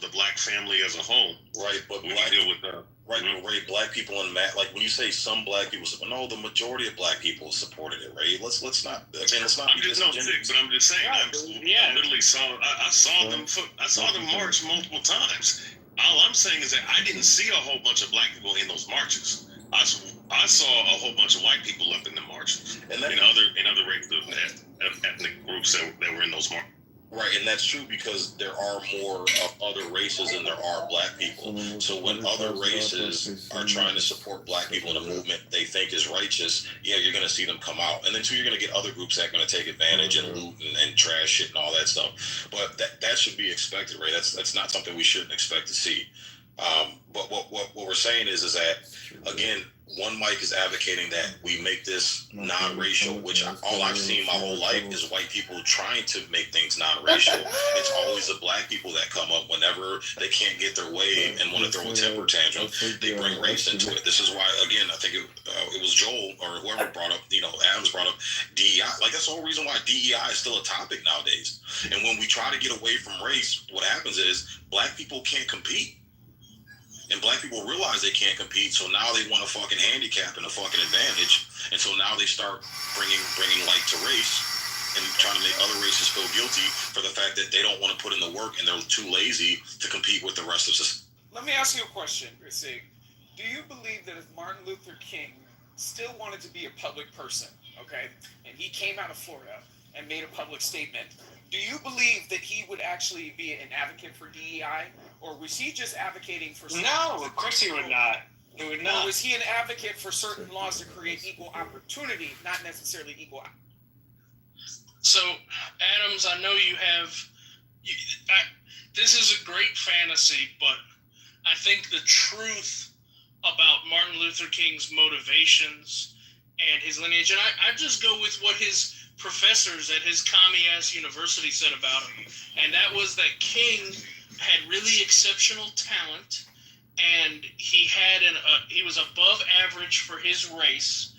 [SPEAKER 12] the black family as a whole.
[SPEAKER 1] Right, but black people in like when you say some black people, no, the majority of black people supported it, right? Let's not. Again, let's not.
[SPEAKER 12] I'm just but I'm just saying. I literally saw. I saw them. I saw them march multiple times. All I'm saying is that I didn't see a whole bunch of black people in those marches. I saw a whole bunch of white people up in the marches, and in other races, ethnic groups that were in those marches.
[SPEAKER 1] Right, and that's true because there are more of other races than there are black people. So when other races are trying to support black people in a movement they think is righteous, yeah, you're going to see them come out. And then two, you're going to get other groups that are going to take advantage and loot and trash shit and all that stuff. But that should be expected, right? That's not something we shouldn't expect to see. But what we're saying is that, again, one mic is advocating that we make this non-racial, which all I've seen my whole life is white people trying to make things non-racial. It's always the black people that come up whenever they can't get their way and want to throw a temper tantrum. They bring race into it. This is why, again, I think it was Joel or whoever brought up, Adams brought up DEI. Like, that's the whole reason why DEI is still a topic nowadays. And when we try to get away from race, what happens is black people can't compete. And black people realize they can't compete, so now they want a fucking handicap and a fucking advantage. And so now they start bringing light to race and trying to make other races feel guilty for the fact that they don't want to put in the work and they're too lazy to compete with the rest of society.
[SPEAKER 15] Let me ask you a question, Sig. Do you believe that if Martin Luther King still wanted to be a public person, okay, and he came out of Florida and made a public statement, do you believe that he would actually be an advocate for DEI, or was he just advocating for?
[SPEAKER 23] No, of course he would not. He would not.
[SPEAKER 15] Or was he an advocate for certain laws to create equal opportunity, not necessarily equal?
[SPEAKER 7] So, Adams, I know you have. This is a great fantasy, but I think the truth about Martin Luther King's motivations and his lineage, and I just go with what his professors at his commie-ass university said about him, and that was that King had really exceptional talent, and he was above average for his race,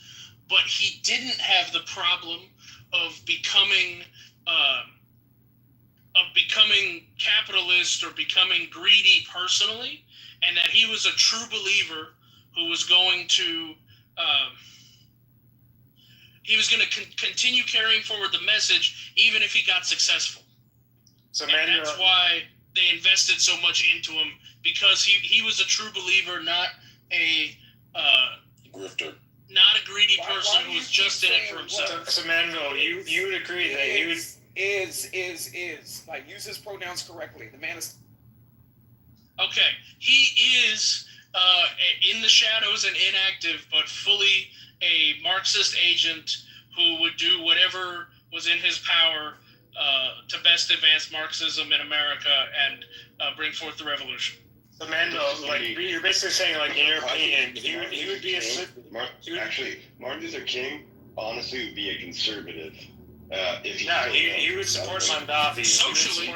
[SPEAKER 7] but he didn't have the problem of becoming capitalist or becoming greedy personally, and that he was a true believer who was going to continue carrying forward the message even if he got successful.
[SPEAKER 23] So,
[SPEAKER 7] and that's why they invested so much into him, because he was a true believer, not a
[SPEAKER 1] grifter,
[SPEAKER 7] not a greedy person who was just in it for himself.
[SPEAKER 23] So Manville, you would agree that he was
[SPEAKER 15] like, use his pronouns correctly. The man is.
[SPEAKER 7] Okay, he is in the shadows and inactive, but fully a Marxist agent who would do whatever was in his power to best advance Marxism in America and bring forth the revolution.
[SPEAKER 23] So Mandel, like, you're basically saying, like, in your opinion, he would be
[SPEAKER 6] Martin Luther King honestly would be a conservative. If
[SPEAKER 23] he would support Mondavi.
[SPEAKER 7] Socially,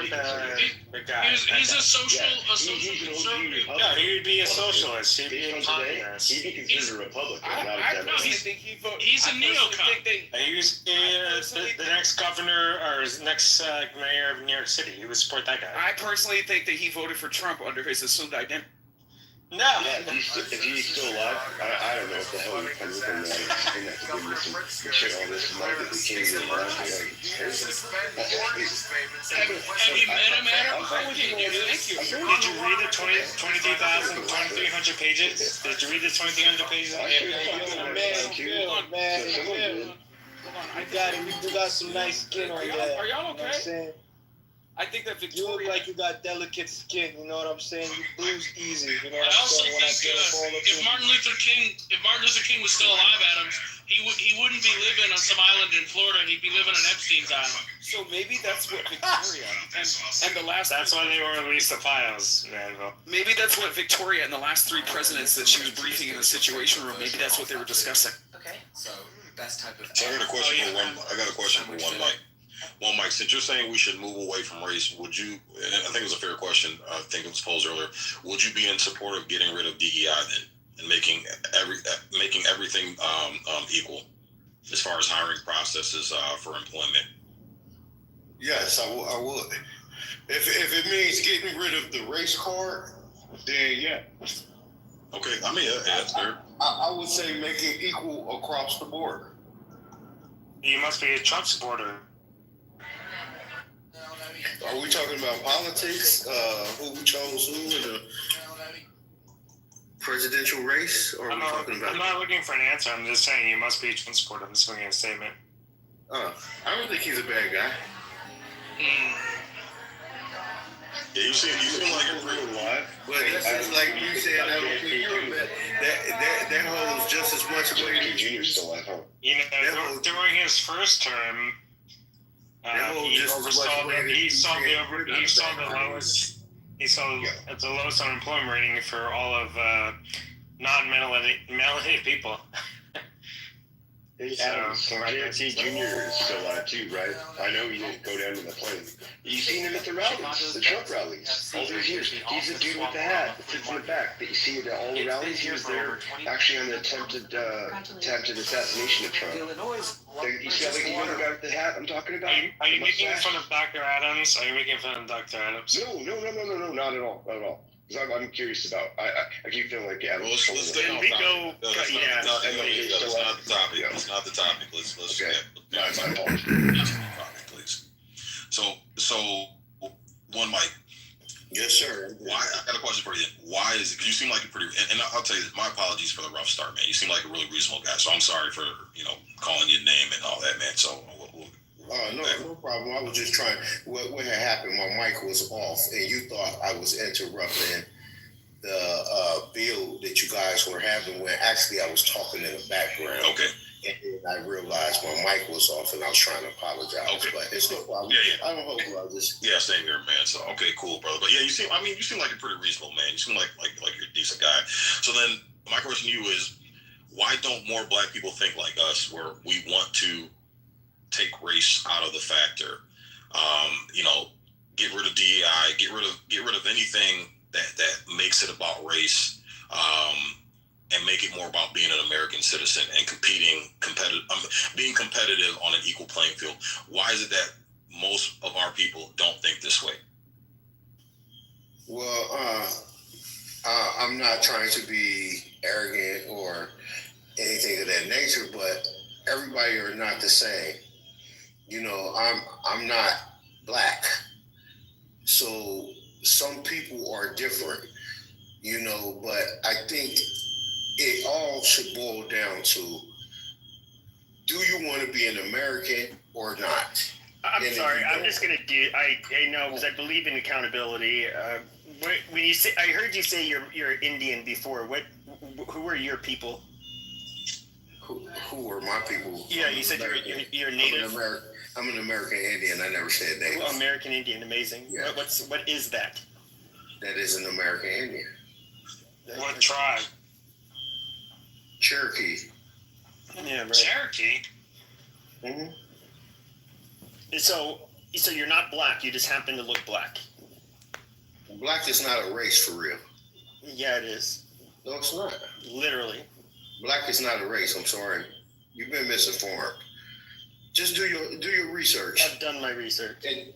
[SPEAKER 23] the guy.
[SPEAKER 7] He's a social conservative.
[SPEAKER 23] No, he would be a socialist. He'd be a communist.
[SPEAKER 6] He'd be considered a Republican, not a
[SPEAKER 7] I
[SPEAKER 6] Democrat.
[SPEAKER 7] think he's a neocon.
[SPEAKER 23] He was the next governor or next mayor of New York City. He would support that guy.
[SPEAKER 15] I personally think that he voted for Trump under his assumed identity.
[SPEAKER 23] No.
[SPEAKER 6] Yeah, if he's still alive, I don't know what the hell you come with him and that could give me some shit all this Martin Luther King and all that.
[SPEAKER 7] Have you met him, Adam?
[SPEAKER 23] Did you read the 23,300 pages? Did you read the 2,300 pages?
[SPEAKER 16] Man. I got it. You got some nice skin on that.
[SPEAKER 15] Are y'all okay?
[SPEAKER 16] You know what I'm saying?
[SPEAKER 15] I think that
[SPEAKER 16] you look like you got delicate skin. You know what I'm saying? You bruise easy. You know what
[SPEAKER 7] I
[SPEAKER 16] I'm
[SPEAKER 7] also
[SPEAKER 16] saying?
[SPEAKER 7] think if Martin Luther King was still alive, Adams, he wouldn't be living on some island in Florida. He'd be living on Epstein's island.
[SPEAKER 15] So maybe that's what Victoria and the last.
[SPEAKER 23] That's why they were released the files, Manville.
[SPEAKER 15] Maybe that's what Victoria and the last 3 presidents that she was briefing in the Situation Room. Maybe that's what they were discussing.
[SPEAKER 19] Okay. So best type of.
[SPEAKER 1] So I got a question for one Mike. Well, Mike, since you're saying we should move away from race, would you, and I think it was a fair question, I think it was posed earlier, would you be in support of getting rid of DEI then and making everything equal as far as hiring processes for employment?
[SPEAKER 14] Yes, I would. If it means getting rid of the race card, then yeah.
[SPEAKER 1] Okay, I mean, that's fair.
[SPEAKER 14] I would say make it equal across the board.
[SPEAKER 23] You must be a Trump supporter.
[SPEAKER 14] Are we talking about politics? Who chose who in the presidential race? Or are we talking about?
[SPEAKER 23] I'm not looking for an answer. I'm just saying you must be a Trump supporter. I'm just making a statement.
[SPEAKER 14] I don't think he's a bad guy.
[SPEAKER 1] Yeah, you seem like a real life.
[SPEAKER 14] But it's like you said, I don't think you're bad. That holds just as much weight.
[SPEAKER 6] Junior's still at home.
[SPEAKER 23] You know, during his first term, he saw the lowest unemployment rating for all of non-melanated people.
[SPEAKER 6] JFC Jr. is still alive too, right? I know he didn't go down to the plane. You seen him at the rallies, the Trump rallies. All those years. He's the dude with the hat that sits in the back that you see at all the rallies. He was there actually on the attempted assassination of Trump. You see how you know the guy with the hat I'm talking about?
[SPEAKER 23] Are you making fun of Dr. Adams? Are you making fun of Dr. Adams?
[SPEAKER 6] No, not at all. Not at all. Because I'm curious about. I keep feeling like Adams.
[SPEAKER 1] Let's stay on topic. That's not the topic. That's not the topic. Let's
[SPEAKER 6] okay. My apologies.
[SPEAKER 1] Please. So one mic.
[SPEAKER 22] Yes, sir.
[SPEAKER 1] Why? I got a question for you. Why is it? Because you seem like a pretty, and I'll tell you, my apologies for the rough start, man. You seem like a really reasonable guy, so I'm sorry for calling your name and all that, man. So
[SPEAKER 22] no problem. I was just trying. What had happened? My mic was off, and you thought I was interrupting the bill that you guys were having. When actually I was talking in the background.
[SPEAKER 1] Okay.
[SPEAKER 22] And then I realized my mic was off, and I was trying to apologize. Okay. But it's no problem. Yeah. I don't hold grudges.
[SPEAKER 1] Yeah, same here, man. So okay, cool, brother. But yeah, you seem like a pretty reasonable man. You seem like you're a decent guy. So then my question to you is, why don't more black people think like us, where we want to take race out of the factor? Get rid of DEI, get rid of anything that makes it about race. And make it more about being an American citizen and being competitive on an equal playing field. Why is it that most of our people don't think this way?
[SPEAKER 22] Well, I'm not trying to be arrogant or anything of that nature, but everybody are not the same. I'm not black, so some people are different. But I think it all should boil down to, do you want to be an American or not?
[SPEAKER 2] I'm sorry. I'm just going to do. I know, because I believe in accountability. When you say, I heard you say you're Indian before. Who are your people?
[SPEAKER 22] Who are my people?
[SPEAKER 2] Yeah, you said you're native.
[SPEAKER 22] I'm an American Indian. I never said native.
[SPEAKER 2] Well, American Indian, amazing. Yeah. What is that?
[SPEAKER 22] That is an American Indian.
[SPEAKER 17] What tribe?
[SPEAKER 22] Cherokee.
[SPEAKER 2] Yeah, right.
[SPEAKER 17] Cherokee.
[SPEAKER 22] Mm-hmm.
[SPEAKER 2] So you're not black. You just happen to look black.
[SPEAKER 22] Black is not a race for real.
[SPEAKER 2] Yeah, it is.
[SPEAKER 22] No, it's not.
[SPEAKER 2] Literally.
[SPEAKER 22] Black is not a race. I'm sorry. You've been misinformed. Just do your research.
[SPEAKER 2] I've done my research.
[SPEAKER 22] And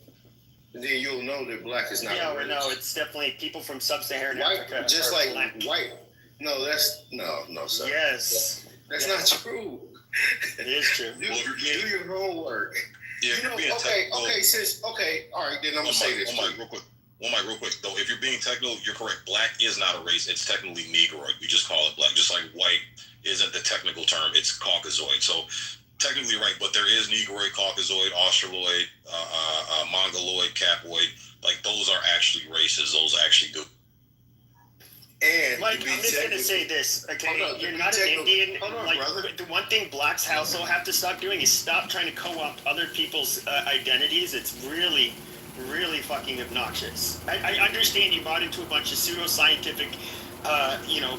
[SPEAKER 22] then you'll know that black is not a race.
[SPEAKER 2] No, it's definitely people from sub-Saharan Africa.
[SPEAKER 22] Just like
[SPEAKER 2] black.
[SPEAKER 22] White. No, no, sir.
[SPEAKER 2] Yes.
[SPEAKER 22] That's not true.
[SPEAKER 2] It is true.
[SPEAKER 22] Do your homework.
[SPEAKER 1] Yeah,
[SPEAKER 22] all right, then I'm gonna say this.
[SPEAKER 1] One mic, real quick though. If you're being technical, you're correct. Black is not a race. It's technically Negroid. We just call it black. Just like white isn't the technical term. It's Caucasoid. So technically right, but there is Negroid, Caucasoid, Australoid, Mongoloid, Capoid. Like those are actually races. Those actually do.
[SPEAKER 22] And
[SPEAKER 2] Mike, I'm just going to say this, okay? You're not an Indian.
[SPEAKER 22] Brother.
[SPEAKER 2] The one thing blacks also have to stop doing is stop trying to co-opt other people's identities. It's really, really fucking obnoxious. I understand you bought into a bunch of pseudoscientific,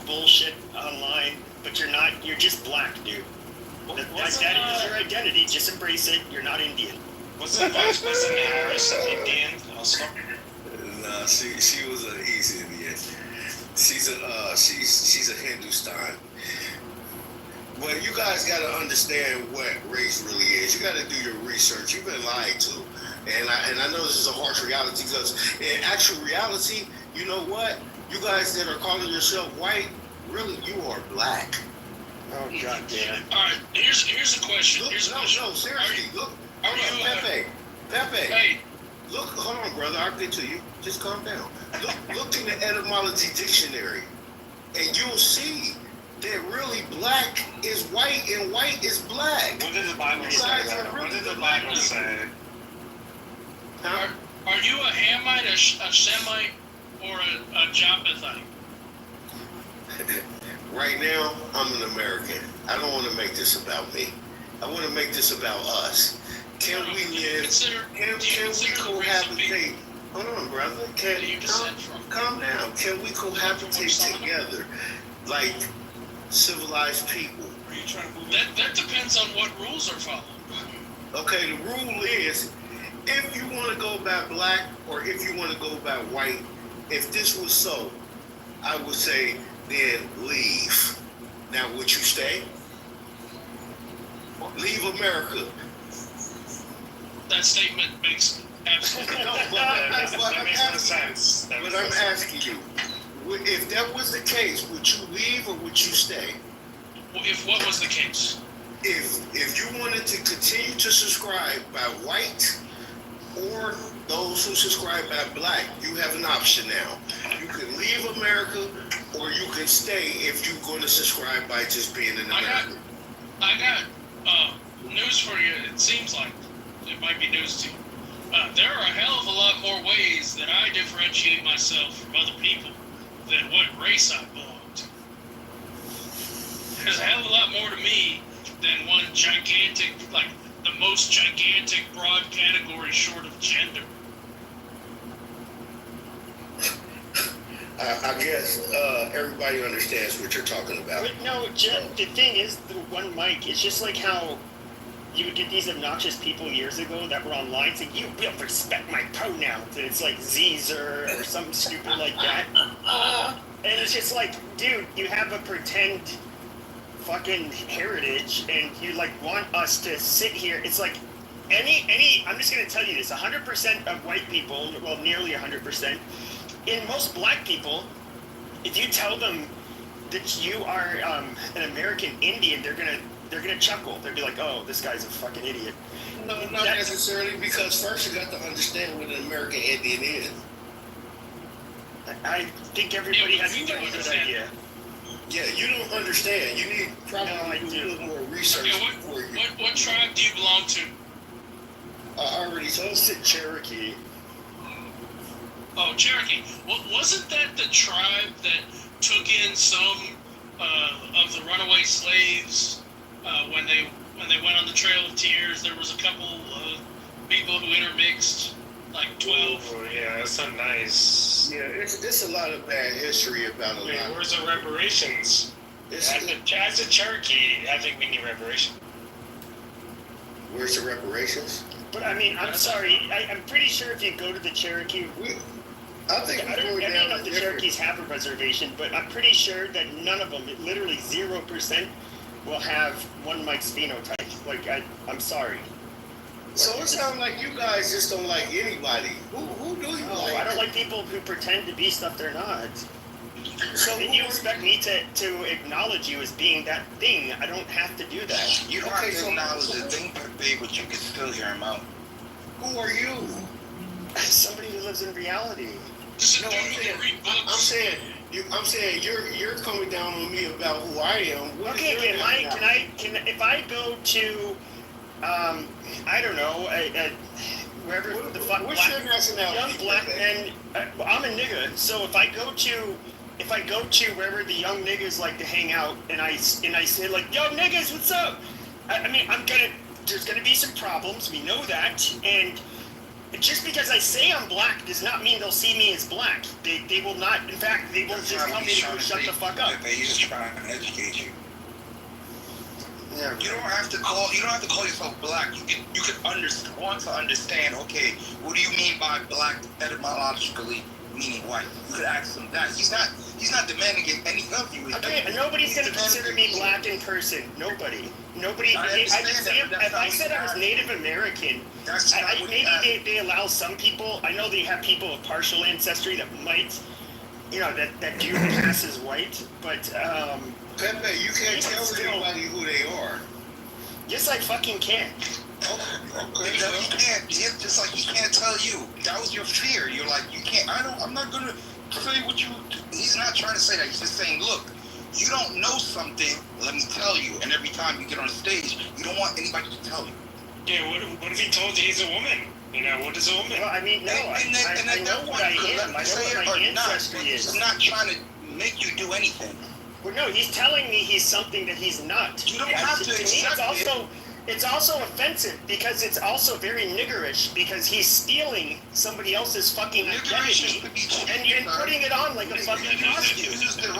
[SPEAKER 2] bullshit online, but you're just black, dude. That is your identity. Just embrace it. You're not Indian.
[SPEAKER 17] Wasn't Vice President Harris Indian also?
[SPEAKER 22] No, she was an East Indian. She's a Hindustan. But you guys got to understand what race really is. You got to do your research. You've been lied to, and I know this is a harsh reality, because in actual reality, you know what? You guys that are calling yourself white, really, you are black.
[SPEAKER 2] Oh God damn.
[SPEAKER 7] All right, here's a question.
[SPEAKER 22] No, seriously. Look, Pepe.
[SPEAKER 7] Hey.
[SPEAKER 22] Look, hold on, brother. I'll get to you. Just calm down. Look in the etymology dictionary, and you'll see that really black is white and white is black.
[SPEAKER 17] What did the Bible say? What did the Bible say?
[SPEAKER 22] Huh?
[SPEAKER 7] Are you a Hamite, a Semite, or a Japhethite?
[SPEAKER 22] Right now, I'm an American. I don't want to make this about me. I want to make this about us. Can we live? Can we cohabitate? Hold on, brother. Calm down. Can we cohabitate together like civilized people?
[SPEAKER 7] That depends on what rules are followed.
[SPEAKER 22] Okay, the rule is, if you want to go by black or if you want to go by white, if this was so, I would say then leave. Now, would you stay? Leave America.
[SPEAKER 7] That statement makes absolutely
[SPEAKER 22] no sense. But I'm asking you, if that was the case, would you leave or would you stay?
[SPEAKER 7] If what was the case?
[SPEAKER 22] If you wanted to continue to subscribe by white or
[SPEAKER 14] those who subscribe by black, you have an option now. You can leave America, or you can stay if you're going to subscribe by just being an American.
[SPEAKER 7] I got news for you. It seems like it might be news to you. There are a hell of a lot more ways that I differentiate myself from other people than what race I belong to. There's a hell of a lot more to me than one gigantic, like the most gigantic broad category short of gender.
[SPEAKER 14] I guess everybody understands what you're talking about.
[SPEAKER 2] But no, the thing is, the one mic, it's just like how you would get these obnoxious people years ago that were online saying, you will respect my pronouns, and it's like Zeezer or something stupid like that. And it's just like, dude, you have a pretend fucking heritage, and you like want us to sit here. It's like I'm just gonna tell you this, 100% of white people, well, nearly 100%, in most black people, if you tell them that you are an American Indian, they're gonna chuckle. They'll be like, "Oh, this guy's a fucking idiot."
[SPEAKER 14] No, not necessarily, because first you got to understand what an American Indian is.
[SPEAKER 2] I think everybody has a pretty good idea.
[SPEAKER 14] Yeah, you don't understand. You need probably do a little more research before you.
[SPEAKER 7] What tribe do you belong to?
[SPEAKER 14] I already told you.
[SPEAKER 2] Cherokee.
[SPEAKER 7] Oh, Cherokee. Well, wasn't that the tribe that took in some of the runaway slaves when they went on the Trail of Tears? There was a couple of people who intermixed, like 12.
[SPEAKER 17] Oh, yeah, that's so nice.
[SPEAKER 14] Yeah, it's a lot of bad history about a lot.
[SPEAKER 17] Where's the reparations? As a Cherokee, I think we need reparations.
[SPEAKER 14] Where's the reparations?
[SPEAKER 2] But I mean, I'm sorry. I'm pretty sure if you go to the Cherokee,
[SPEAKER 14] I don't
[SPEAKER 2] know if the Cherokees have a reservation, but I'm pretty sure that none of them, literally 0%, will have one Mike's phenotype. Like, I'm sorry.
[SPEAKER 14] So it sounds like you guys just don't like anybody. Who do you like?
[SPEAKER 2] I don't like people who pretend to be stuff they're not. So if you expect me to acknowledge you as being that thing, I don't have to do that.
[SPEAKER 4] You don't have to acknowledge the thing per se, but you can still hear him out.
[SPEAKER 14] Who are you?
[SPEAKER 2] Somebody who lives in reality.
[SPEAKER 14] No, I'm saying you're coming down on me about who I am.
[SPEAKER 2] Okay, if I go to I don't know, wherever the fuck.
[SPEAKER 14] What's your nationality?
[SPEAKER 2] Young black men. I'm a nigga, so if I go to wherever the young niggas like to hang out, and I say like, yo niggas, what's up? I mean, there's gonna be some problems. We know that, and just because I say I'm black does not mean they'll see me as black. They will not. In fact, they will just tell me to shut the fuck up.
[SPEAKER 4] He's just trying to educate you.
[SPEAKER 2] Yeah.
[SPEAKER 4] You don't have to call yourself black. You can want to understand. Okay, what do you mean by black etymologically meaning white? You could ask him that. He's not demanding any of you.
[SPEAKER 2] Okay, nobody's gonna consider me black in person. Nobody. If I said I was Native American, maybe they allow some people. I know they have people of partial ancestry that might, that do pass as white, but
[SPEAKER 14] Pepe, you can't tell anybody who they are.
[SPEAKER 2] Yes, I fucking can.
[SPEAKER 4] Okay. He can't. Just like he can't tell you. That was your fear. You're like, you can't. I'm not gonna say what you. He's not trying to say that. He's just saying, look, you don't know something. Let me tell you. And every time you get on stage, you don't want anybody to tell you.
[SPEAKER 17] Yeah. What if he told you he's a woman? What is a woman?
[SPEAKER 2] Well, I mean, no. I know what I am. I know what my ancestry is.
[SPEAKER 4] I'm not trying to make you do anything.
[SPEAKER 2] Well, no, he's telling me he's something that he's not.
[SPEAKER 4] You don't have to accept it.
[SPEAKER 2] It's also offensive because it's also very niggerish because he's stealing somebody else's fucking identity and putting it on like a fucking costume.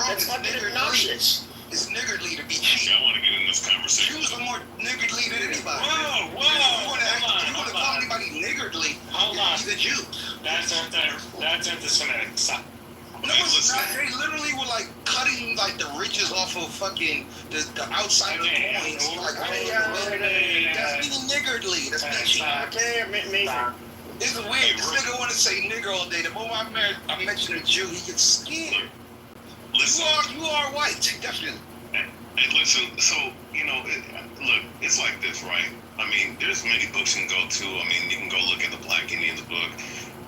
[SPEAKER 2] That's fucking obnoxious.
[SPEAKER 4] It's niggardly to be cheap.
[SPEAKER 12] I want to get in this conversation.
[SPEAKER 4] Jews are more niggardly than anybody.
[SPEAKER 7] Whoa!
[SPEAKER 4] If you want to call anybody niggardly, it's the Jews.
[SPEAKER 17] That's anti-Semitic.
[SPEAKER 4] No, it's not. They literally were like cutting like the ridges off of fucking the outside of the coins. That's being niggardly. That's being cheap.
[SPEAKER 2] Okay, amazing.
[SPEAKER 4] It's weird. This nigga want to say nigger all day. The moment I mention a Jew, he gets scared.
[SPEAKER 12] Listen,
[SPEAKER 4] you are white, definitely.
[SPEAKER 12] Hey, listen. So look, it's like this, right? I mean, there's many books you can go to. I mean, you can go look at the Black Indians book,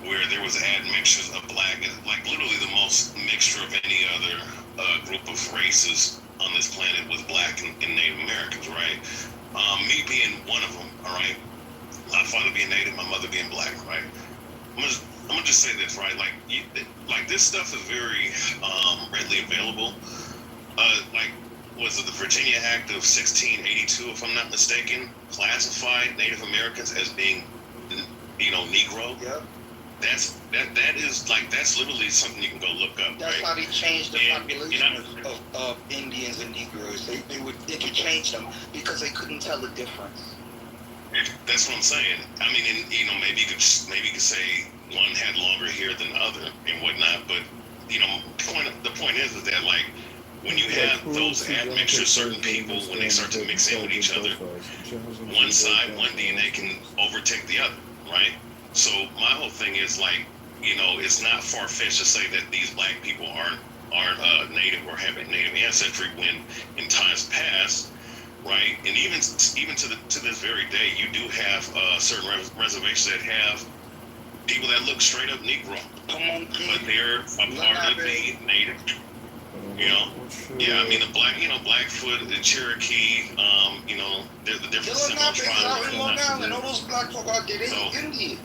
[SPEAKER 12] where there was admixtures of black, like literally the most mixture of any other group of races on this planet was black and Native Americans, right? Me being one of them, all right? My father being Native, my mother being black, right? I'm gonna just say this, right? Like this stuff is very readily available. Like, was it the Virginia Act of 1682, if I'm not mistaken, classified Native Americans as being, Negro?
[SPEAKER 4] Yep.
[SPEAKER 12] That is that's literally something you can go look up.
[SPEAKER 4] That's
[SPEAKER 12] right?
[SPEAKER 4] how they changed the population of Indians and Negroes. They would interchange them because they couldn't tell the difference.
[SPEAKER 12] That's what I'm saying. I mean, maybe you could say one had longer hair than the other and whatnot, but the point is that like when you have those admixtures, certain people, when they start to mix in with each other, one side, one DNA can overtake the other, right? So my whole thing is like, it's not far-fetched to say that these black people aren't native or have a native ancestry when in times past, right? And even to this very day, you do have certain reservations that have people that look straight up Negro, but they're a part of the native. Yeah, I mean the Blackfoot, the Cherokee, the different Seminole tribes.
[SPEAKER 4] And all those black folk out there, they Indian.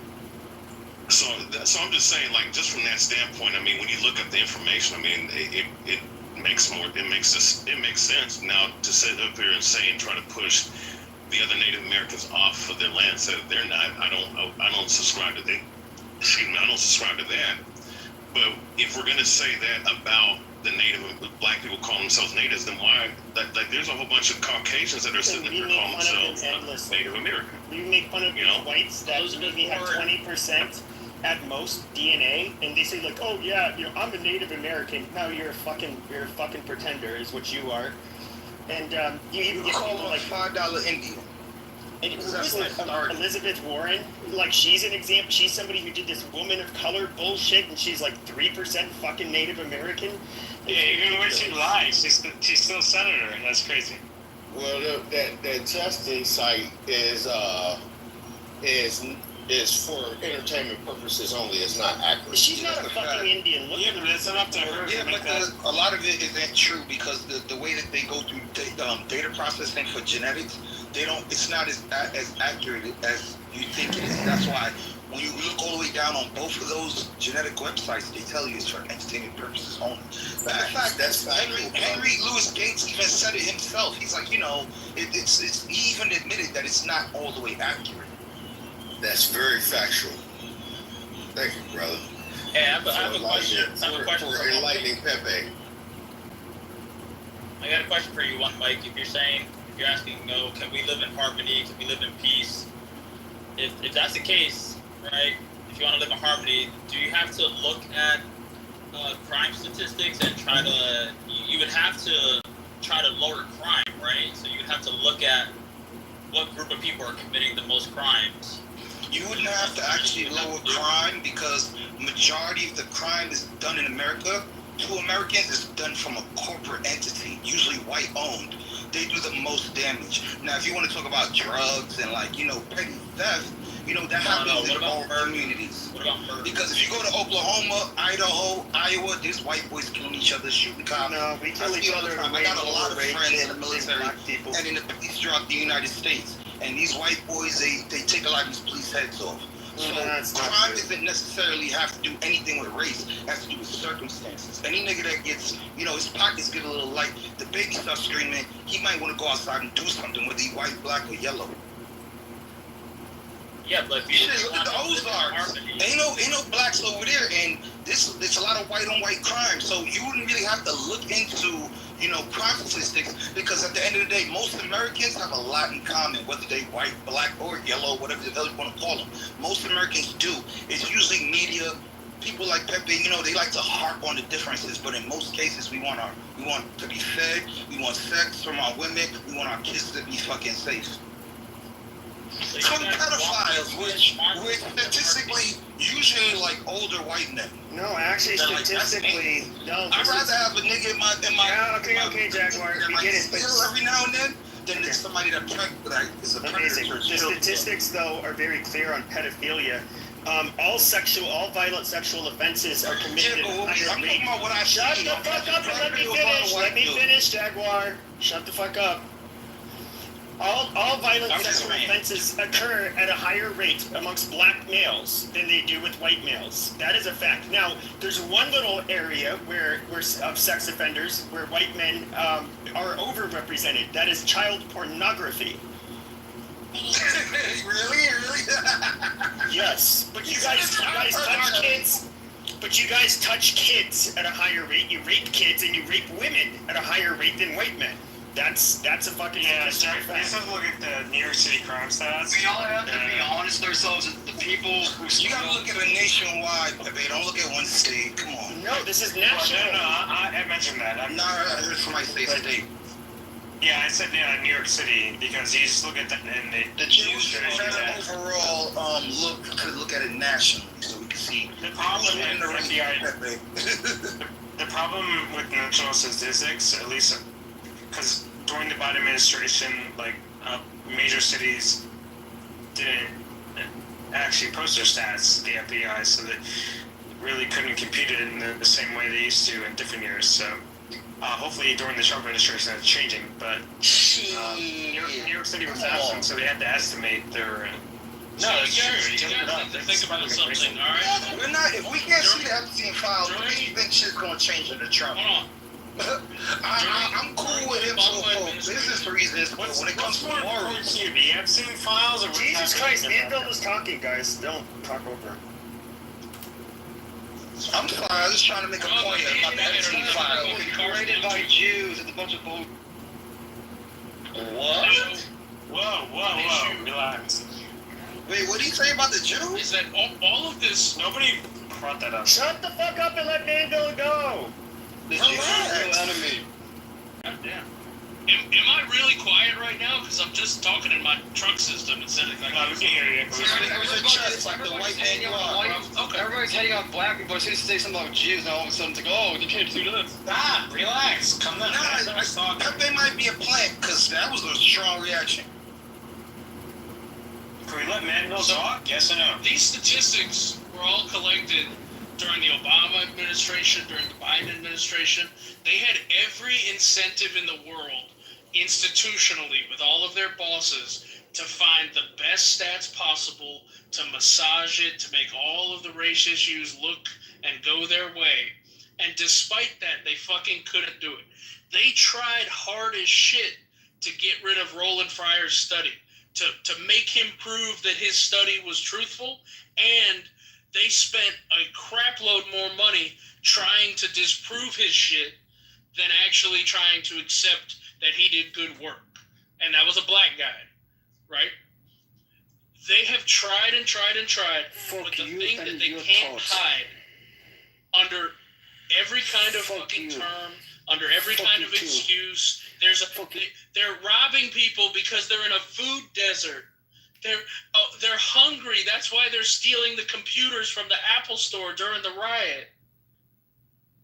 [SPEAKER 12] So I'm just saying, like, just from that standpoint, I mean, when you look at the information, I mean, it makes sense. Now to sit up here and say and try to push the other Native Americans off of their land, so that they're not. I don't subscribe to that. I don't subscribe to that. But if we're gonna say that about the black people calling themselves natives, then why? Like, there's a whole bunch of Caucasians that are sitting up here calling themselves Native American.
[SPEAKER 2] We make fun of whites that maybe have 20% at most DNA, and they say like, oh yeah, I'm a Native American. No, you're a fucking pretender, is what you are. And you even get
[SPEAKER 4] call
[SPEAKER 2] people like
[SPEAKER 4] $5 Indian.
[SPEAKER 2] And Elizabeth Warren, like, she's an example. She's somebody who did this woman of color bullshit, and she's like 3% fucking Native American.
[SPEAKER 17] Yeah, even when she lies, she's still a senator. That's crazy.
[SPEAKER 14] Well, that testing site is for entertainment purposes only. It's not accurate.
[SPEAKER 2] She's not a fucking Indian. Look,
[SPEAKER 17] but it's not up to her.
[SPEAKER 4] Yeah, but a lot of it isn't true because the way that they go through data processing for genetics, it's not as accurate as you think it is. That's why when you look all the way down on both of those genetic websites, they tell you it's for entertainment purposes only. Matter of fact, that's Henry Louis Gates even said it himself. He's like, he even admitted that it's not all the way accurate.
[SPEAKER 14] That's very factual. Thank you, brother.
[SPEAKER 8] Hey, I have a question.
[SPEAKER 14] For enlightening Pepe.
[SPEAKER 8] I got a question for you, Mike. If you're asking, can we live in harmony? Can we live in peace? If that's the case, right? If you want to live in harmony, do you have to look at crime statistics and you would have to try to lower crime, right? So you would have to look at what group of people are committing the most crimes.
[SPEAKER 4] You wouldn't have to actually lower crime because majority of the crime is done in America. To Americans, it's done from a corporate entity, usually white owned. They do the most damage. Now, if you want to talk about drugs and petty theft, that happens in all communities.
[SPEAKER 8] What about murder?
[SPEAKER 4] Because if you go to Oklahoma, Idaho, Iowa, there's white boys killing each other, shooting cops.
[SPEAKER 2] No, we kill each other.
[SPEAKER 4] I got a lot of friends in the military and in the police throughout the United States. And these white boys, they take a lot of these police heads off. So crime doesn't necessarily have to do anything with race. It has to do with circumstances. Any nigga that gets, his pockets get a little light, the baby starts screaming, he might want to go outside and do something, whether he white, black, or yellow.
[SPEAKER 8] Yeah, but
[SPEAKER 4] look at the Ozarks. Ain't no blacks over there, and there's a lot of white on white crime. So you wouldn't really have to look into crime statistics because at the end of the day, most Americans have a lot in common, whether they white, black, or yellow, whatever the hell you want to call them. Most Americans do. It's usually media. People like Pepe, they like to harp on the differences, but in most cases, we want to be fed, we want sex from our women, we want our kids to be fucking safe. Some pedophiles, which statistically usually like older white men.
[SPEAKER 2] No, actually, statistically, no.
[SPEAKER 4] I'd rather have a nigga in my
[SPEAKER 2] okay, Jaguar, we get it.
[SPEAKER 4] But every now and then, than somebody that is a predator.
[SPEAKER 2] Amazing. The statistics, though, are very clear on pedophilia. All violent sexual offenses are committed at a higher rate. Shut the fuck up and let me finish. Let me finish, Jaguar. Shut the fuck up. All violent sexual offenses occur at a higher rate amongst black males than they do with white males. That is a fact. Now, there's one little area where of sex offenders where white men are overrepresented. That is child pornography.
[SPEAKER 4] Really?
[SPEAKER 2] Yes, but you guys touch kids. But you guys touch kids at a higher rate. You rape kids and you rape women at a higher rate than white men. That's a fucking
[SPEAKER 17] Let's look at the New York City crime stats.
[SPEAKER 4] We all have to be honest with ourselves. The people who you gotta look at a nationwide. They don't look at one state. Come on.
[SPEAKER 2] No, this is national.
[SPEAKER 17] No, I mentioned that.
[SPEAKER 4] I heard somebody say state.
[SPEAKER 17] Yeah, I said New York City because you just look at that and
[SPEAKER 4] the Jews overall look at it nationally, so we can see
[SPEAKER 17] the problem the problem with national statistics, at least because during the Biden administration, major cities didn't actually post their stats, the FBI, so they really couldn't compute it in the same way they used to in different years. So hopefully during the Trump administration that's changing, but New York City was absent, so they had to estimate their.
[SPEAKER 7] No, it's true. You guys need to think about something, all right?
[SPEAKER 4] We're not. If we can't see the Epstein files, we think shit's gonna change under Trump.
[SPEAKER 7] Hold on.
[SPEAKER 4] I'm cool with him for business reasons, but when it comes to morals,
[SPEAKER 17] the Epstein files, or
[SPEAKER 2] Jesus Christ, Manville was talking, guys. Don't talk over him.
[SPEAKER 4] I'm sorry, I was just trying to make a point about the Epstein files.
[SPEAKER 16] Created by Jews, it's a bunch of bull.
[SPEAKER 4] What?
[SPEAKER 17] Whoa, relax.
[SPEAKER 4] Wait, what did he say about the Jews?
[SPEAKER 7] Is that all of this?
[SPEAKER 17] Nobody brought that up.
[SPEAKER 2] Shut the fuck up and let Manville go.
[SPEAKER 16] The Jews are the real enemy.
[SPEAKER 7] Goddamn. Am I really quiet right now? Because I'm just talking in my truck system instead of
[SPEAKER 17] we can hear you.
[SPEAKER 4] It's like the white man.
[SPEAKER 16] Okay. Everybody's hating on black people. As soon as you say something about Jews, now all of a sudden it's like, oh, you can't do this.
[SPEAKER 17] Stop, relax, come down.
[SPEAKER 4] That might be a plant, because that was a strong reaction.
[SPEAKER 17] Can we let Manville talk? Yes or no?
[SPEAKER 7] These statistics were all collected during the Obama administration, during the Biden administration. They had every incentive in the world, institutionally, with all of their bosses, to find the best stats possible, to massage it, to make all of the race issues look and go their way. And despite that, they fucking couldn't do it. They tried hard as shit to get rid of Roland Fryer's study, to make him prove that his study was truthful, and they spent a crapload more money trying to disprove his shit than actually trying to accept that he did good work. And that was a black guy, right? They have tried and tried and tried, but the thing that they can't hide under every kind of fucking term, under every kind of excuse, they're robbing people because they're in a food desert. They're hungry. That's why they're stealing the computers from the Apple store during the riot.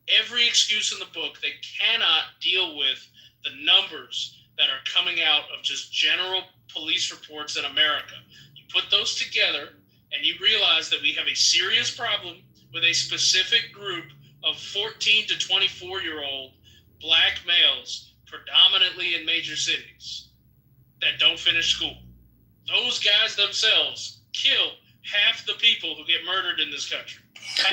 [SPEAKER 7] Every excuse in the book. They cannot deal with the numbers that are coming out of just general police reports in America. You put those together and you realize that we have a serious problem with a specific group of 14 to 24-year-old black males, predominantly in major cities, that don't finish school. Those guys themselves kill half the people who get murdered in this country.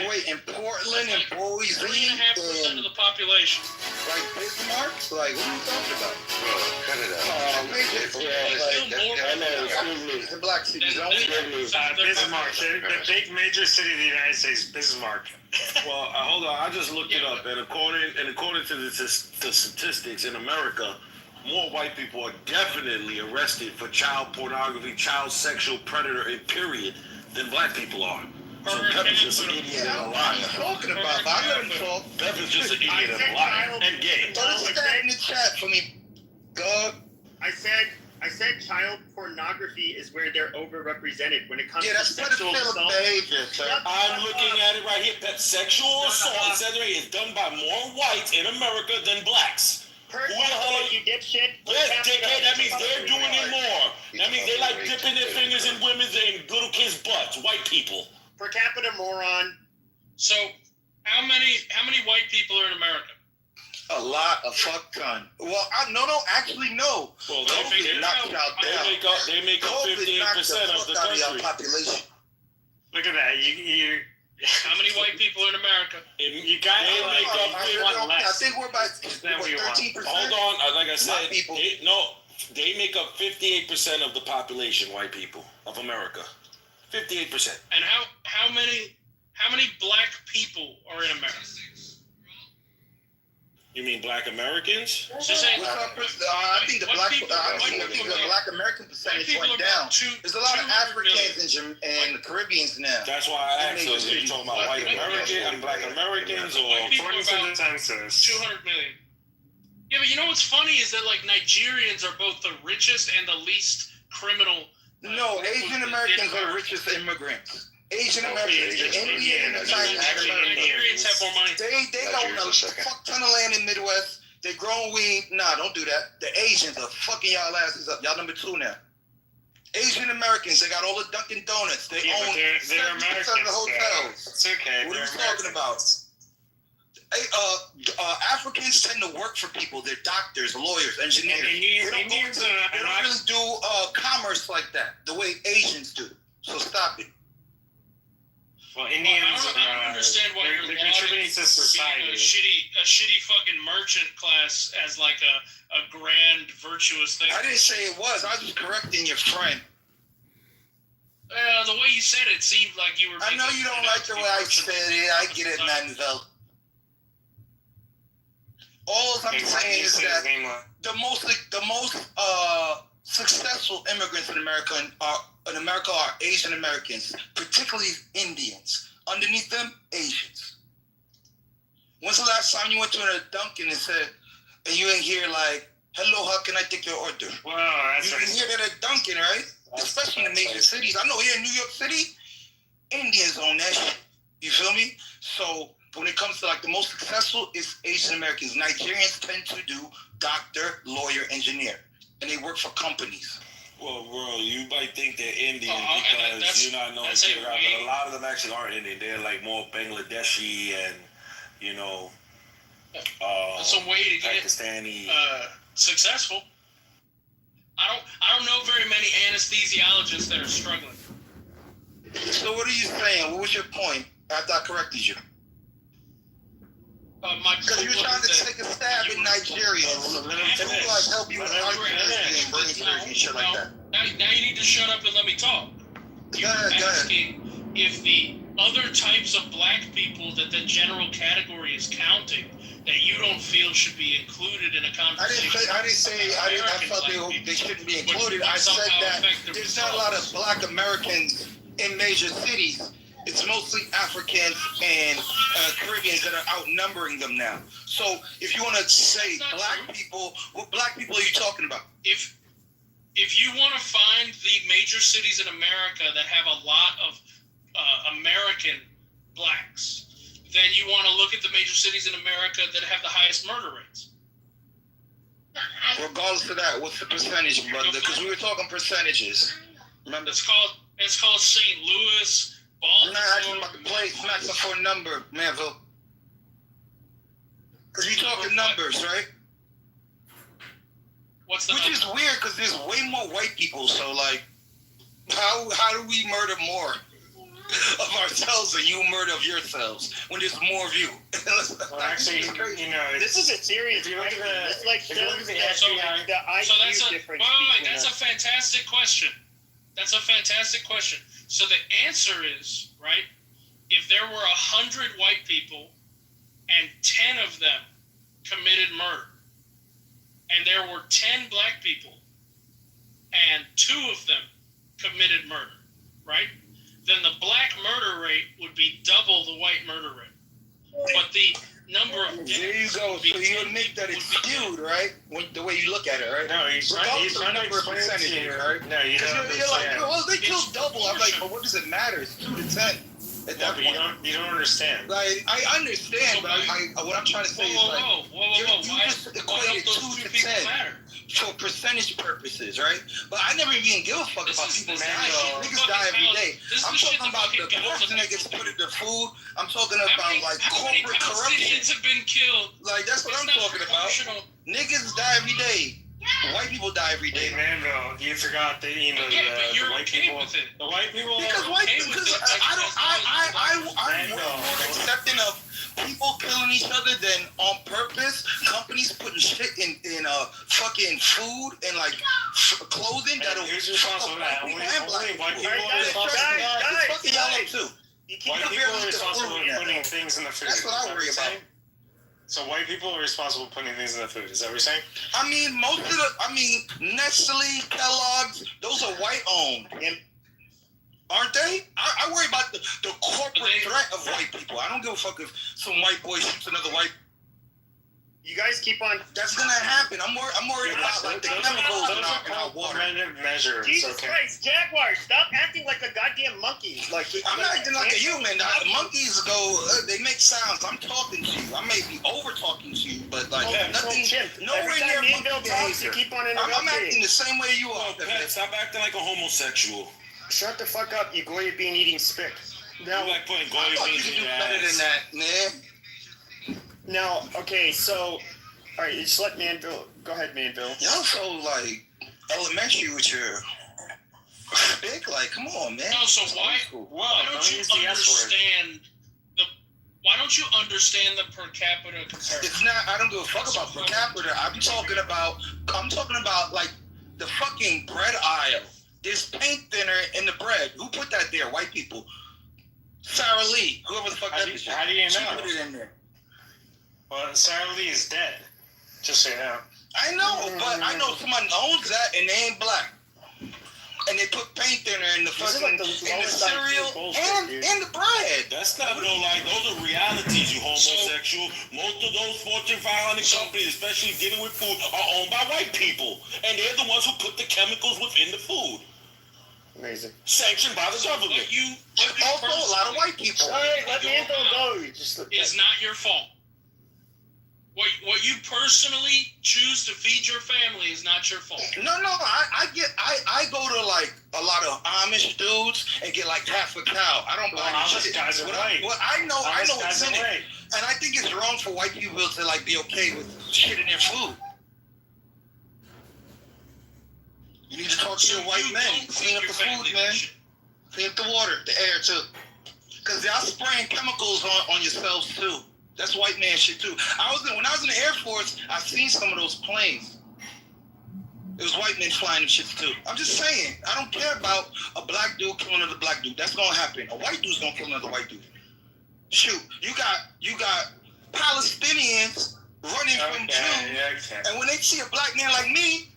[SPEAKER 4] Wait, in Portland and Boise,
[SPEAKER 7] 3.5% of the population.
[SPEAKER 4] Like Bismarck? Like, what are you talking about?
[SPEAKER 6] Cut it out.
[SPEAKER 4] The black cities only.
[SPEAKER 17] Bismarck, the big major city of the United States, Bismarck.
[SPEAKER 10] Well, hold on. I just looked it up, and according to the statistics in America, more white people are definitely arrested for child pornography, child sexual predator, and period, than black people are. So Pepper's just an idiot and a liar.
[SPEAKER 4] Talking about, I let him talk.
[SPEAKER 10] Pepper's just an idiot and a liar and gay.
[SPEAKER 4] Put that in the chat for me, God.
[SPEAKER 2] I said child pornography is where they're overrepresented when it comes to sexual assault.
[SPEAKER 10] I'm looking at it right here. Sexual assault, etc., is done by more whites in America than blacks.
[SPEAKER 23] Per
[SPEAKER 10] Who the hell
[SPEAKER 23] capita,
[SPEAKER 10] are
[SPEAKER 23] you dipshit. Per
[SPEAKER 10] Yes,
[SPEAKER 23] capita,
[SPEAKER 10] dickhead. That means
[SPEAKER 23] fuck
[SPEAKER 10] they're
[SPEAKER 23] you
[SPEAKER 10] doing it
[SPEAKER 23] are.
[SPEAKER 10] more. That means they like dipping their fingers in women's and little kids' butts. White people.
[SPEAKER 23] Per capita, moron.
[SPEAKER 7] So, how many white people are in America?
[SPEAKER 4] A lot, a fuck ton. Well, actually, no.
[SPEAKER 10] Well,
[SPEAKER 4] COVID knocked out
[SPEAKER 10] they make up 58% of the country.
[SPEAKER 4] Population.
[SPEAKER 23] Look at that. You
[SPEAKER 7] How many white people are in America?
[SPEAKER 23] You guys
[SPEAKER 10] make up
[SPEAKER 4] I think we're about 13%.
[SPEAKER 10] Hold on, like I said, they make up 58% of the population. White people of America, 58%.
[SPEAKER 7] And how many black people are in America?
[SPEAKER 10] You mean black Americans?
[SPEAKER 7] So say,
[SPEAKER 4] I think the black American percentage went down. There's a lot of Africans and Caribbeans now.
[SPEAKER 10] That's why I asked those. Are you talking about white Americans and black Americans, or
[SPEAKER 23] according to the census,
[SPEAKER 7] 200 million. Yeah, but you know what's funny is that like Nigerians are both the richest and the least criminal.
[SPEAKER 4] No, Asian Americans are the richest immigrants. Asian Americans, Indian and Chinese.
[SPEAKER 7] Nigerians have more money.
[SPEAKER 4] They own a fuck ton of land in the Midwest. They growing weed. Nah, don't do that. The Asians are fucking y'all asses up. Y'all number 2 now. Asian Americans, they got all the Dunkin' Donuts. They own 70% of the hotels.
[SPEAKER 23] It's okay.
[SPEAKER 4] What are you talking about? Africans tend to work for people. They're doctors, lawyers, engineers. They don't really do commerce like that, the way Asians do. So stop it.
[SPEAKER 23] Well, Indians,
[SPEAKER 7] I don't understand why you're
[SPEAKER 23] contributing to society.
[SPEAKER 7] A shitty fucking merchant class as like a grand virtuous thing.
[SPEAKER 4] I didn't say it was. I was just correcting your friend.
[SPEAKER 7] The way you said it seemed like you were.
[SPEAKER 4] I know you don't like the way I said it. I get it, Manuel. All I'm saying is that the most successful immigrants in America are Asian Americans, particularly Indians. Underneath them, Asians. When's the last time you went to a Dunkin' and you ain't hear like, "Hello, how can I take your order?"
[SPEAKER 23] Well,
[SPEAKER 4] you can hear that at Dunkin', right? Especially in the major cities. I know here in New York City, Indians own that shit. You feel me? So when it comes to like the most successful, it's Asian Americans. Nigerians tend to do doctor, lawyer, engineer, and they work for companies.
[SPEAKER 10] Well, bro, you might think they're Indian because you're not knowing shit about, but a lot of them actually aren't Indian. They're like more Bangladeshi and, you know,
[SPEAKER 7] that's a way to get
[SPEAKER 10] Pakistani.
[SPEAKER 7] Successful. I don't know very many anesthesiologists that are struggling.
[SPEAKER 4] So what are you saying? What was your point after I corrected you? Because you're trying to take a stab at Nigerians. People like help you with arguments and brain surgery and shit like that.
[SPEAKER 7] Now you need to shut up and let me talk. You're asking if the other types of black people that the general category is counting that you don't feel should be included in a conversation.
[SPEAKER 4] I felt they shouldn't be included. I said that there's not a lot of black Americans in major cities. It's mostly Africans and Caribbeans that are outnumbering them now. So if you want to say black people, what black people are you talking about?
[SPEAKER 7] If you want to find the major cities in America that have a lot of American blacks, then you want to look at the major cities in America that have the highest murder rates.
[SPEAKER 4] Regardless of that, what's the percentage, brother? Because we were talking percentages. Remember?
[SPEAKER 7] It's called St. Louis.
[SPEAKER 4] I'm not asking about the place, I'm asking for a number, Manville. Because you're talking numbers, right?
[SPEAKER 7] What's the
[SPEAKER 4] Which is weird because there's way more white people, so like, how do we murder more of ourselves than you murder of yourselves when the's more of you?
[SPEAKER 23] Well, actually, you know, this is a serious thing. It's like shows the FBI, the IQ difference.
[SPEAKER 7] That's a fantastic question. That's a fantastic question. So the answer is, right, if there were 100 white people and 10 of them committed murder, and there were 10 black people and 2 of them committed murder, right, then the black murder rate would be double the white murder rate. But the number of
[SPEAKER 4] there you go. So you admit that it's skewed, right? The way you look at it, right?
[SPEAKER 23] No, he's trying to explain
[SPEAKER 4] percentage, right?
[SPEAKER 23] No, you don't
[SPEAKER 4] you're like, well, they killed double. I'm like, but what does it matter? It's 2 to 10.
[SPEAKER 14] At
[SPEAKER 17] Yeah,
[SPEAKER 14] that
[SPEAKER 17] but
[SPEAKER 14] point.
[SPEAKER 17] you don't understand.
[SPEAKER 14] Like, I understand, but what I'm trying to say is like, you just equated 2 to 10 for percentage purposes, right? But I never even give a fuck about people dying. Niggas die every day. I'm talking about the poison that gets put in the food. I'm talking about like corporate corruption.
[SPEAKER 7] Have been killed.
[SPEAKER 14] Like that's what I'm talking about. Niggas die every day. White people die every day.
[SPEAKER 17] Man, bro, you forgot that the white people. The white people.
[SPEAKER 14] Because I'm more accepting of people killing each other than on purpose. Companies putting shit in fucking food and like clothing that'll fuck up white people and black people. Guys,
[SPEAKER 17] You white people are responsible for putting things in the food.
[SPEAKER 14] That's what I worry about.
[SPEAKER 17] So white people are responsible for putting things in the food. Is that what you're saying?
[SPEAKER 14] I mean, Nestle, Kellogg's, those are white owned, aren't they? I worry about the corporate threat of white people. I don't give a fuck if some white boy shoots another white.
[SPEAKER 23] You guys keep on.
[SPEAKER 14] That's gonna happen. I'm worried about like the chemicals in our water.
[SPEAKER 17] Measures.
[SPEAKER 23] Jesus Christ, Jaguar, stop acting like a goddamn monkey.
[SPEAKER 14] Like I'm not acting like a human. Monkeys go, they make sounds. I'm talking to you. I may be over talking to you, but like nothing. Nowhere near monkey behavior.
[SPEAKER 23] Keep on
[SPEAKER 14] I'm acting the same way you are.
[SPEAKER 10] Stop acting like a homosexual.
[SPEAKER 23] Shut the fuck up, you goya bean eating spit.
[SPEAKER 10] Now, you like putting goya beans in your ass.
[SPEAKER 14] Better than that, man.
[SPEAKER 23] Now, okay, so, all right, just let Manville, go ahead, Manville.
[SPEAKER 14] Y'all so, like, elementary with your big, like, come on, man.
[SPEAKER 7] No, so why don't you understand why don't you understand the per capita comparison?
[SPEAKER 14] It's not, I don't give a fuck about per capita. I'm talking about, like, the fucking bread aisle. There's paint thinner in the bread. Who put that there? White people. Sarah Lee, whoever the fuck that is.
[SPEAKER 17] How do you know?
[SPEAKER 14] She put it in there.
[SPEAKER 17] Well, Sarah Lee is dead. Just so you know.
[SPEAKER 14] I know, but I know someone owns that and they ain't black. And they put paint thinner in the fucking in the cereal and in the bread.
[SPEAKER 10] That's not no like those are realities, you homosexual. Most of those Fortune 500 companies, especially dealing with food, are owned by white people, and they're the ones who put the chemicals within the food.
[SPEAKER 23] Amazing.
[SPEAKER 14] Sanctioned by the government. Also, a lot of white people.
[SPEAKER 23] All right, let Manville go.
[SPEAKER 7] It's not your fault. What you personally choose to feed your family is not your fault.
[SPEAKER 14] No, I go to like a lot of Amish dudes and get like half a cow. I don't buy any shit.
[SPEAKER 17] Guys are right.
[SPEAKER 14] I know it's in it. And I think it's wrong for white people to like be okay with shit in their food. You need to talk to your white men. Clean up the food, man. Clean up the water, the air too. Cause y'all spraying chemicals on yourselves too. That's white man shit too. When I was in the Air Force, I seen some of those planes. It was white men flying them shits too. I'm just saying, I don't care about a black dude killing another black dude. That's gonna happen. A white dude's gonna kill another white dude. Shoot, you got Palestinians running from Jews, and when they see a black man like me,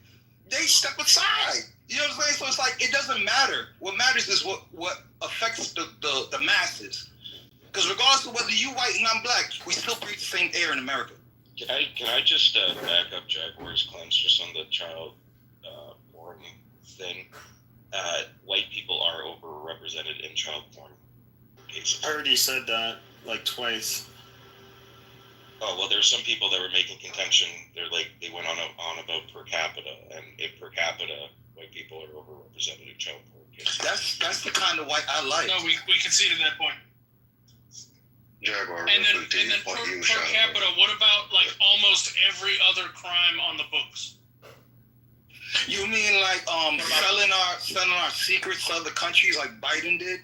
[SPEAKER 14] they step aside. You know what I'm saying? So it's like it doesn't matter. What matters is what affects the masses. Because regardless of whether you white and I'm black, we still breathe the same air in America.
[SPEAKER 5] Can I just back up Jaguar's claims just on the child porn thing? White people are overrepresented in child porn cases.
[SPEAKER 17] I already said that like twice.
[SPEAKER 5] Oh well, there's some people that were making contention. They went on about per capita, and if per capita, white people are overrepresented in child porn cases.
[SPEAKER 14] That's the kind of white I like.
[SPEAKER 7] No, we conceded that point.
[SPEAKER 12] Jaguar,
[SPEAKER 7] and then per capita, what about like almost every other crime on the books?
[SPEAKER 14] You mean like selling our secrets to other countries like Biden did?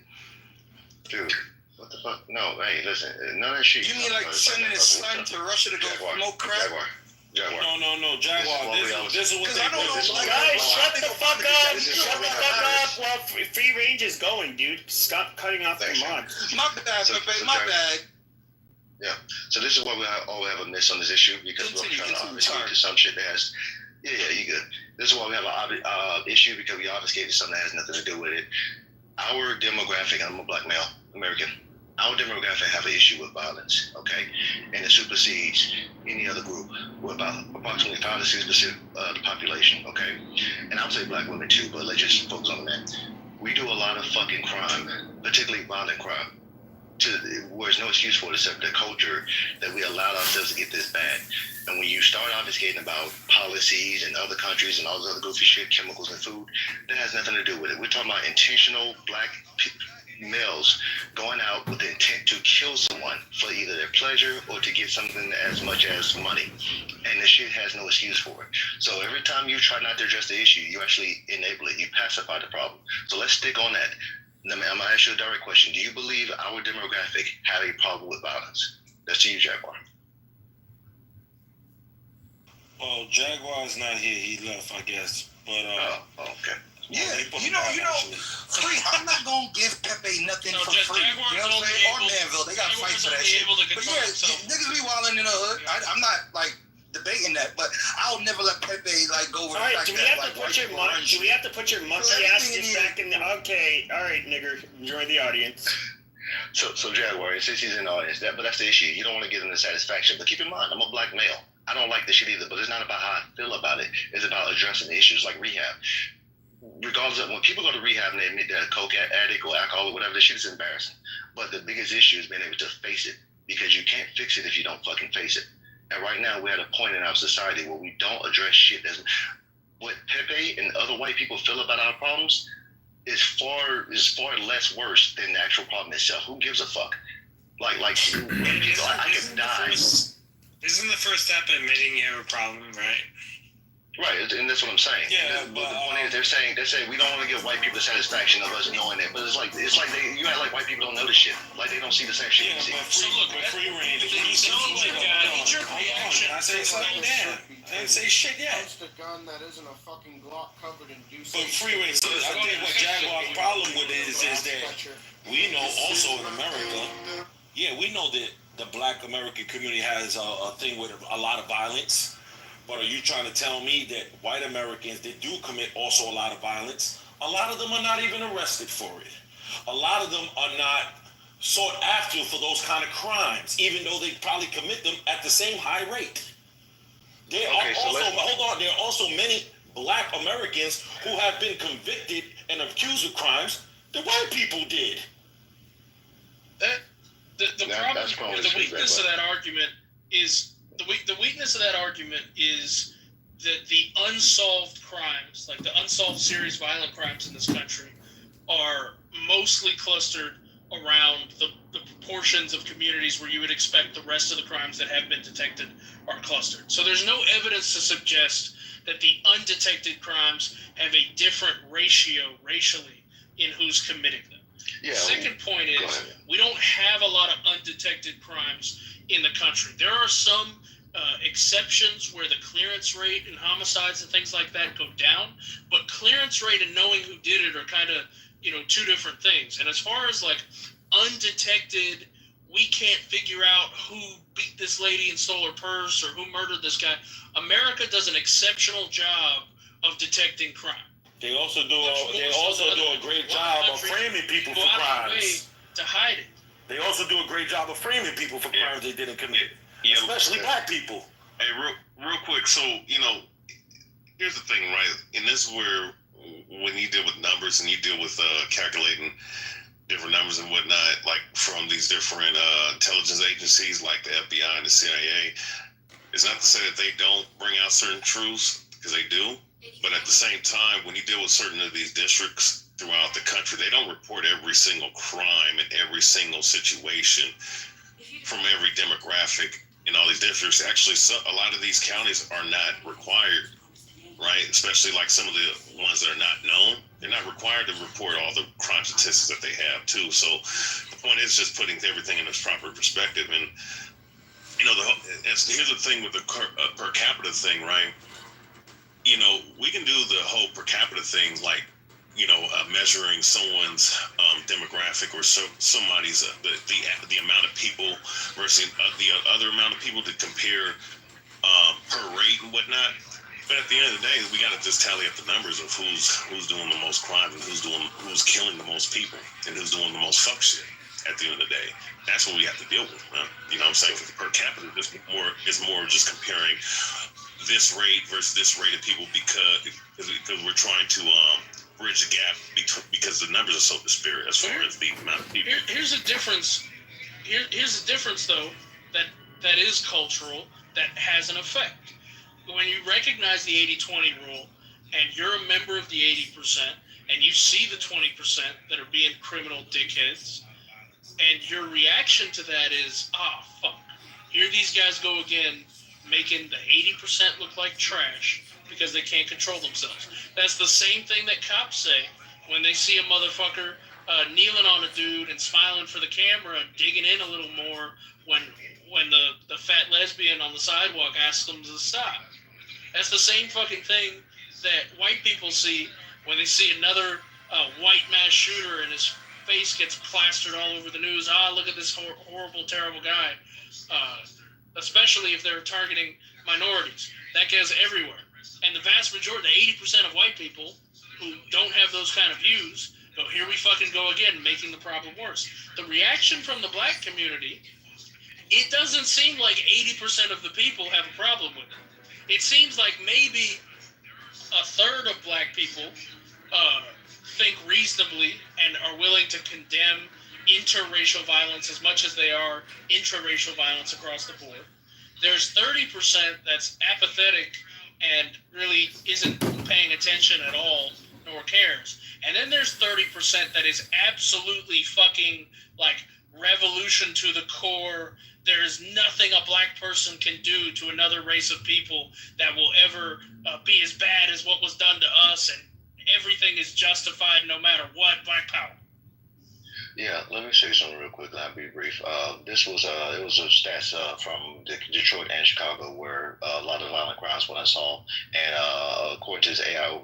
[SPEAKER 12] Dude, what the fuck? No, hey, listen, none of that shit.
[SPEAKER 14] You mean like sending his son to Russia to go smoke crack?
[SPEAKER 12] Jaguar.
[SPEAKER 10] No, Jaguar. This is what they do.
[SPEAKER 23] Guys, shut the fuck up! Shut the fuck up while free range is going, dude. Stop cutting off the mod.
[SPEAKER 14] My bad.
[SPEAKER 12] Yeah. So this is why we always have a miss on this issue because we're trying to obfuscate to some shit that has. Yeah, you good. This is why we have an issue because we obfuscated something that has nothing to do with it. Our demographic, I'm a black male American. Our demographic have an issue with violence, okay? And it supersedes any other group. We're about approximately 5 to 6% of the population, okay? And I would say black women too, but let's just focus on that. We do a lot of fucking crime, particularly violent crime,
[SPEAKER 22] there's no excuse for it except the culture that we allowed ourselves to get this bad. And when you start obfuscating about policies and other countries and all this other goofy shit, chemicals and food, that has nothing to do with it. We're talking about intentional black males going out with the intent to kill someone for either their pleasure or to get something as much as money. And the shit has no excuse for it. So every time you try not to address the issue, you actually enable it. You pacify the problem. So let's stick on that. I'm going to ask you a direct question. Do you believe our demographic have a problem with violence? That's to you, Jaguar.
[SPEAKER 10] Well, Jaguar is not here. He left, I guess. But
[SPEAKER 22] okay.
[SPEAKER 4] Yeah, you know, free. I'm not gonna give Pepe nothing for free. You know what I'm saying? Or Manville, they got to fight for that shit. But yeah, niggas be wilding in the hood. I'm not like debating that, but I'll never let Pepe like go over the fact that like white people run shit.
[SPEAKER 2] Do we have to put your monkey ass back in the? Okay, all right, nigger, join the audience.
[SPEAKER 22] So Jaguar, since he's in the audience, but that's the issue. You don't want to give him the satisfaction. But keep in mind, I'm a black male. I don't like this shit either. But it's not about how I feel about it. It's about addressing the issues like rehab. Regardless of when people go to rehab and they admit they're a coke addict or alcohol or whatever, the shit is embarrassing. But the biggest issue is being able to face it, because you can't fix it if you don't fucking face it. And right now we're at a point in our society where we don't address shit. What Pepe and other white people feel about our problems is far less worse than the actual problem itself. Who gives a fuck? Like I could die.
[SPEAKER 11] Isn't the first step admitting you have a problem, right?
[SPEAKER 22] Right, and that's what I'm saying.
[SPEAKER 10] Yeah,
[SPEAKER 22] but the point is, they're saying we don't want to give white people the satisfaction of us knowing it, but it's like you act like white people don't know this shit, like they don't see the same shit you see.
[SPEAKER 11] So look, free range. Knee-jerk reaction.
[SPEAKER 10] I say slow down. I didn't say shit yet.
[SPEAKER 13] Punch the gun that isn't a fucking Glock covered in deuces.
[SPEAKER 10] But free range. I think what Jaguar's problem with it is that we know also in America, we know that the black American community has a thing with a lot of violence. But are you trying to tell me that white Americans that do commit also a lot of violence, a lot of them are not even arrested for it. A lot of them are not sought after for those kind of crimes, even though they probably commit them at the same high rate. There are also many black Americans who have been convicted and accused of crimes that white people did.
[SPEAKER 7] The problem, the weakness of that argument is the weakness of that argument is that the unsolved crimes, like the unsolved serious violent crimes in this country, are mostly clustered around the proportions of communities where you would expect the rest of the crimes that have been detected are clustered. So there's no evidence to suggest that the undetected crimes have a different ratio racially in who's committing them.
[SPEAKER 22] Yeah,
[SPEAKER 7] the second point is we don't have a lot of undetected crimes in the country. There are some exceptions where the clearance rate in homicides and things like that go down, but clearance rate and knowing who did it are kind of, two different things. And as far as like undetected, we can't figure out who beat this lady and stole her purse or who murdered this guy. America does an exceptional job of detecting crime.
[SPEAKER 10] They also do a great job of framing people for crimes.
[SPEAKER 7] To hide it.
[SPEAKER 10] They also do a great job of framing people for crimes they didn't commit. Especially black people.
[SPEAKER 12] Hey, real quick. So, here's the thing, right? And this is where when you deal with numbers and you deal with calculating different numbers and whatnot, like from these different intelligence agencies like the FBI and the CIA, it's not to say that they don't bring out certain truths, because they do. But at the same time, when you deal with certain of these districts throughout the country, they don't report every single crime and every single situation from every demographic in all these districts. Actually, a lot of these counties are not required, right? Especially like some of the ones that are not known. They're not required to report all the crime statistics that they have too. So the point is just putting everything in its proper perspective. And, here's the thing with the per capita thing, right? We can do the whole per capita thing, like, measuring someone's demographic or somebody's the amount of people versus the other amount of people to compare per rate and whatnot. But at the end of the day, we got to just tally up the numbers of who's doing the most crime and who's killing the most people and who's doing the most fuck shit. At the end of the day, that's what we have to deal with. You know what I'm saying? Because per capita is more just comparing this rate versus this rate of people because we're trying to bridge the gap because the numbers are so disparate as far as the amount of people.
[SPEAKER 7] Here's the difference here's the difference, though, that is cultural, that has an effect. When you recognize the 80-20 rule, and you're a member of the 80%, and you see the 20% that are being criminal dickheads, and your reaction to that is, fuck, here these guys go again, making the 80% look like trash because they can't control themselves. That's the same thing that cops say when they see a motherfucker kneeling on a dude and smiling for the camera and digging in a little more when the fat lesbian on the sidewalk asks them to stop. That's the same fucking thing that white people see when they see another white mass shooter and his face gets plastered all over the news. Look at this horrible, terrible guy. Especially if they're targeting minorities. That goes everywhere. And the vast majority, 80% of white people who don't have those kind of views, go, here we fucking go again, making the problem worse. The reaction from the black community, it doesn't seem like 80% of the people have a problem with it. It seems like maybe a third of black people think reasonably and are willing to condemn interracial violence as much as they are intraracial violence across the board. There's 30% that's apathetic and really isn't paying attention at all, nor cares. And then there's 30% that is absolutely fucking like revolution to the core. There is nothing a black person can do to another race of people that will ever be as bad as what was done to us, and everything is justified no matter what. Black power.
[SPEAKER 3] Yeah, let me say something real quick. I'll be brief. This was it was a stats from Detroit and Chicago where a lot of violent crimes what I saw, and according to this AI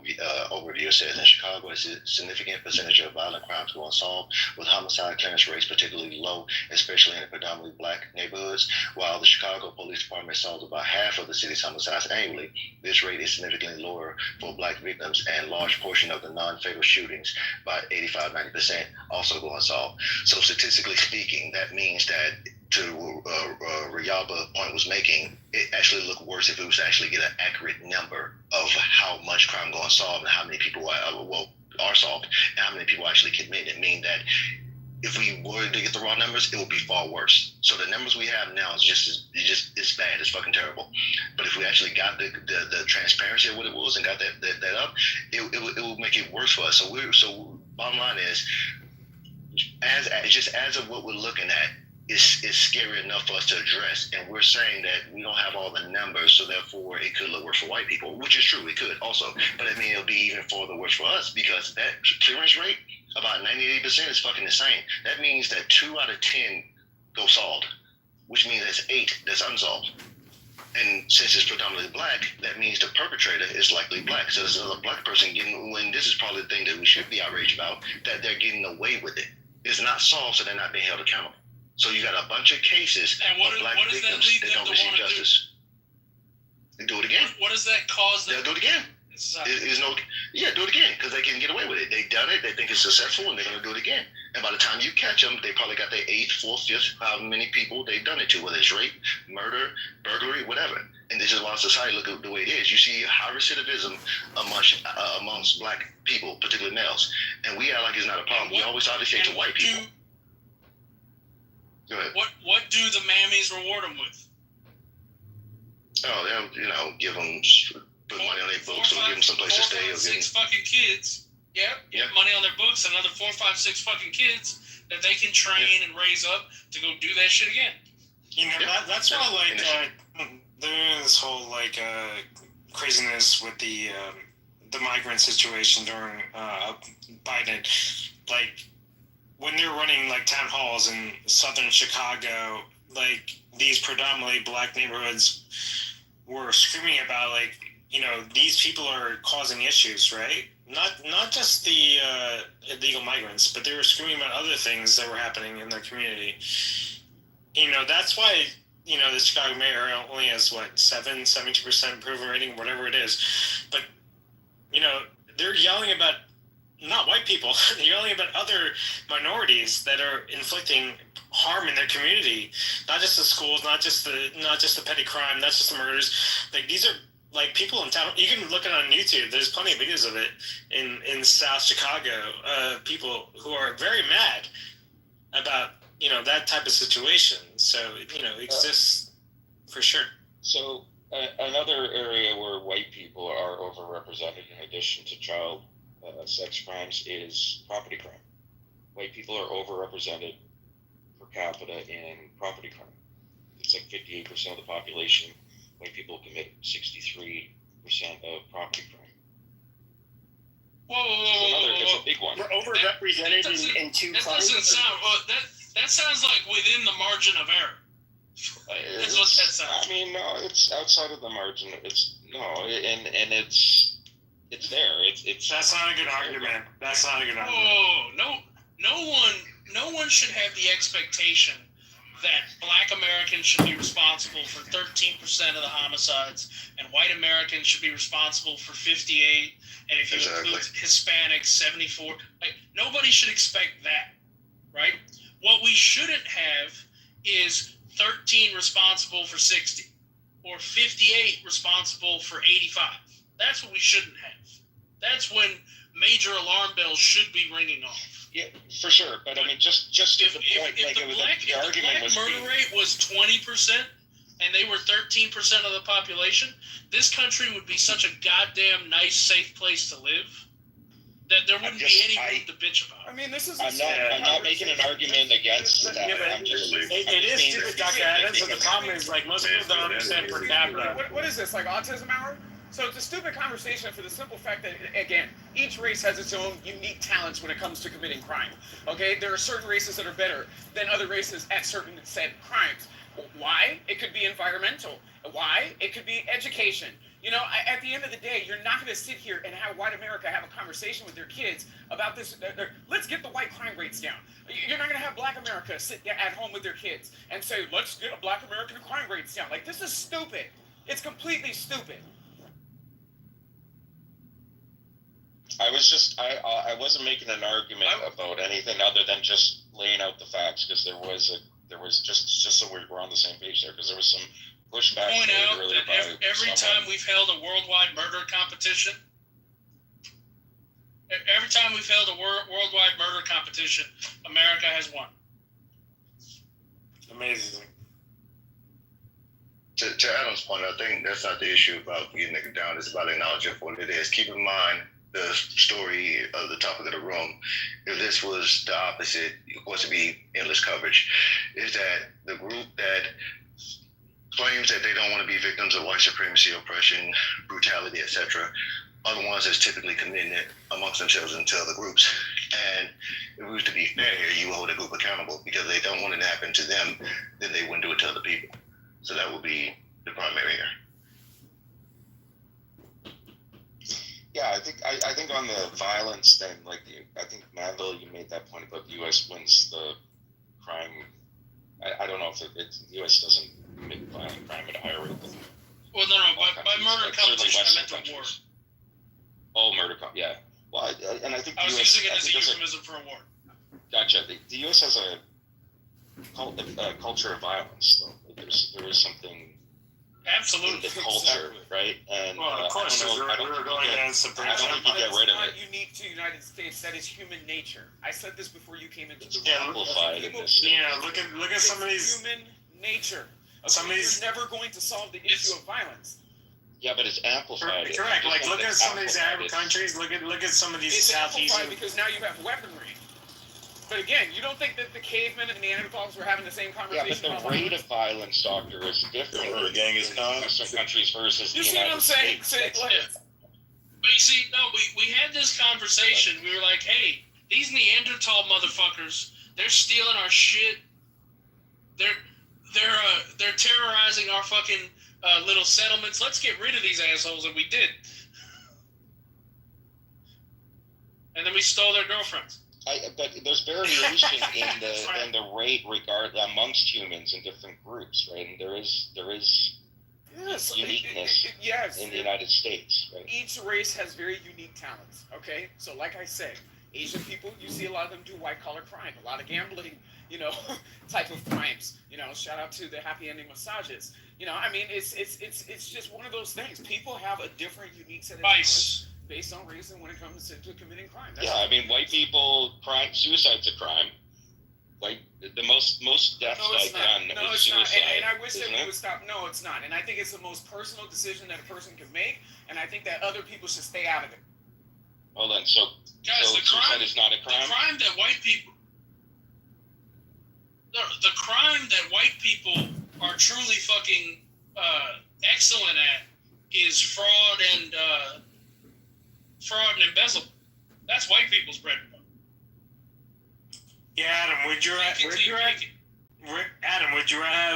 [SPEAKER 3] overview, it says in Chicago, a significant percentage of violent crimes go unsolved, with homicide clearance rates particularly low, especially in the predominantly black neighborhoods. While the Chicago Police Department solves about half of the city's homicides annually, this rate is significantly lower for black victims, and large portion of the non-fatal shootings, by 85-90%, also go unsolved. So statistically speaking, that means that to Rayaba point was making, it actually looked worse if it was to actually get an accurate number of how much crime go unsolved and how many people are solved and how many people actually commit. It means that if we were to get the raw numbers, it would be far worse. So the numbers we have now is just it's bad. It's fucking terrible. But if we actually got the transparency of what it was and got that up, it will make it worse for us. So bottom line is, as of what we're looking at, it's scary enough for us to address, and we're saying that we don't have all the numbers, so therefore it could look worse for white people, which is true, it could also, but I mean it'll be even further worse for us, because that clearance rate, about 98%, is fucking insane. That means that 2 out of 10 go solved, which means that's 8 that's unsolved. And since it's predominantly black, that means the perpetrator is likely black. So there's another black person getting, when this is probably the thing that we should be outraged about, that they're getting away with it. It's not solved, so they're not being held accountable. So you got a bunch of cases of black victims that don't receive justice. They do it again.
[SPEAKER 7] What does that cause them?
[SPEAKER 3] They'll do it again. Do it again, because they can get away with it. They've done it, they think it's successful, and they're going to do it again. And by the time you catch them, they probably got their 8th, 4th, 5th, how many people they've done it to, whether it's rape, murder, burglary, whatever. And this is why society look at the way it is. You see high recidivism amongst black people, particularly males. And we act like it's not a problem. We always try to say to white people. Go ahead.
[SPEAKER 7] What do the mammies reward them with?
[SPEAKER 3] Oh, they'll, give them, put money on their books, or give them someplace to stay.
[SPEAKER 7] 4, 5, 6 fucking kids. Yep. Money on their books, another 4, 5, 6 fucking kids that they can train and raise up to go do that shit again.
[SPEAKER 17] That's why, there's this whole, craziness with the migrant situation during Biden. When they're running, town halls in southern Chicago, these predominantly black neighborhoods were screaming about, these people are causing issues, right? Not just the illegal migrants, but they were screaming about other things that were happening in their community. That's why, the Chicago mayor only has, 72% approval rating, whatever it is. But, they're yelling about not white people, they're yelling about other minorities that are inflicting harm in their community. Not just the schools, not just the petty crime, not just the murders. These are people in town. You can look it on YouTube. There's plenty of videos of it in South Chicago. People who are very mad about that type of situation. So it exists for sure.
[SPEAKER 5] So another area where white people are overrepresented, in addition to child sex crimes, is property crime. White people are overrepresented per capita in property crime. It's like 58% of the population. White people commit 63% of property crime.
[SPEAKER 7] Whoa.
[SPEAKER 2] It's a big one. We're overrepresented in two crimes.
[SPEAKER 7] That doesn't sound. That sounds like within the margin of error. That's what that sounds.
[SPEAKER 5] I mean, no, it's outside of the margin. It's there. It's.
[SPEAKER 17] That's not a good argument. That's not a good argument.
[SPEAKER 7] Whoa, no one should have the expectation that Black Americans should be responsible for 13% of the homicides, and white Americans should be responsible for 58%, and if you include Hispanics, 74%. Nobody should expect that, right? What we shouldn't have is 13 responsible for 60, or 58 responsible for 85. That's what we shouldn't have. That's when major alarm bells should be ringing off.
[SPEAKER 5] Yeah, for sure. But I mean, just to the point,
[SPEAKER 7] if the black murder rate was 20% and they were 13% of the population, this country would be such a goddamn nice, safe place to live that there wouldn't be anything to bitch about.
[SPEAKER 15] I mean, this is.
[SPEAKER 5] I'm not making an argument against that.
[SPEAKER 17] Yeah, but it is stupid, Dr. Adams. So the problem is, most people don't understand per capita.
[SPEAKER 15] What is this, like autism hour? So it's a stupid conversation for the simple fact that, again, each race has its own unique talents when it comes to committing crime. Okay, there are certain races that are better than other races at certain said crimes. Why? It could be environmental. Why? It could be education. At the end of the day, you're not going to sit here and have white America have a conversation with their kids about this. Let's get the white crime rates down. You're not going to have Black America sit at home with their kids and say, let's get a Black American crime rates down. This is stupid. It's completely stupid.
[SPEAKER 5] I wasn't making an argument about anything other than just laying out the facts, because there was just so we're on the same page there, because there was some pushback.
[SPEAKER 7] Point out that every time we've held a worldwide murder competition, America has won.
[SPEAKER 17] Amazing.
[SPEAKER 3] To Adam's point, I think that's not the issue about getting it down. It's about acknowledging what it is. Keep in mind the story of the topic of the room. If this was the opposite, was to be endless coverage, is that the group that claims that they don't want to be victims of white supremacy, oppression, brutality, etc., are the ones that's typically committing it amongst themselves into other groups. And if it was to be fair, you hold a group accountable, because they don't want it to happen to them, then they wouldn't do it to other people. So that would be the primary here.
[SPEAKER 5] Yeah, I think on the violence thing, I think Mandel, you made that point about the U.S. wins the crime. I don't know if the U.S. doesn't commit violent crime at a higher rate than.
[SPEAKER 7] Well, no, by murder competition, I meant the war.
[SPEAKER 5] Oh, murder yeah. Well, and I think
[SPEAKER 7] I was
[SPEAKER 5] US,
[SPEAKER 7] using it as a euphemism for a war.
[SPEAKER 5] Gotcha. The U.S. has a culture of violence, though. There is something.
[SPEAKER 7] Absolutely.
[SPEAKER 5] In the culture, right? And
[SPEAKER 17] of course,
[SPEAKER 5] I don't think you get rid of it.
[SPEAKER 15] It's not unique to the United States. That is human nature. I said this before you came into the room.
[SPEAKER 5] Amplified in this.
[SPEAKER 17] Yeah, look at some of these.
[SPEAKER 15] Human nature.
[SPEAKER 17] Some of these.
[SPEAKER 15] You're never going to solve the issue of violence.
[SPEAKER 5] Yeah, but it's amplified.
[SPEAKER 17] Correct. Look at some of these Arab countries. Look at some of these Southeast.
[SPEAKER 15] It's amplified because now you have weaponry. But again, you don't think that the cavemen and the Neanderthals were having the same conversation?
[SPEAKER 5] Yeah, but the rate of violence, Doctor, is different in some countries versus the United States.
[SPEAKER 7] But you see, no, we had this conversation. We were like, hey, these Neanderthal motherfuckers, they're stealing our shit. They're terrorizing our fucking little settlements. Let's get rid of these assholes, and we did. And then we stole their girlfriends.
[SPEAKER 5] But there's variation in the rate amongst humans in different groups, right? And there is uniqueness in the United States, right?
[SPEAKER 15] Each race has very unique talents. Okay, so like I said, Asian people, you see a lot of them do white collar crime, a lot of gambling, type of crimes. Shout out to the happy ending massages. I mean, it's just one of those things. People have a different, unique set of talents based on reason when it comes to committing crime.
[SPEAKER 5] I mean, white people, suicide's a crime. Like the most deaths
[SPEAKER 15] No, it's
[SPEAKER 5] by
[SPEAKER 15] not.
[SPEAKER 5] gun
[SPEAKER 15] No,
[SPEAKER 5] is
[SPEAKER 15] it's not.
[SPEAKER 5] suicide.
[SPEAKER 15] And I wish that
[SPEAKER 5] isn't
[SPEAKER 15] we
[SPEAKER 5] it?
[SPEAKER 15] would stop. No, it's not. And I think it's the most personal decision that a person can make. And I think that other people should stay out of it.
[SPEAKER 5] Hold on. So,
[SPEAKER 7] Guys,
[SPEAKER 5] so
[SPEAKER 7] the crime
[SPEAKER 5] suicide is not a crime.
[SPEAKER 7] The crime that white people. The crime that white people are truly fucking excellent at is fraud and embezzlement. That's white people's bread and butter.
[SPEAKER 17] Yeah, Adam, would you have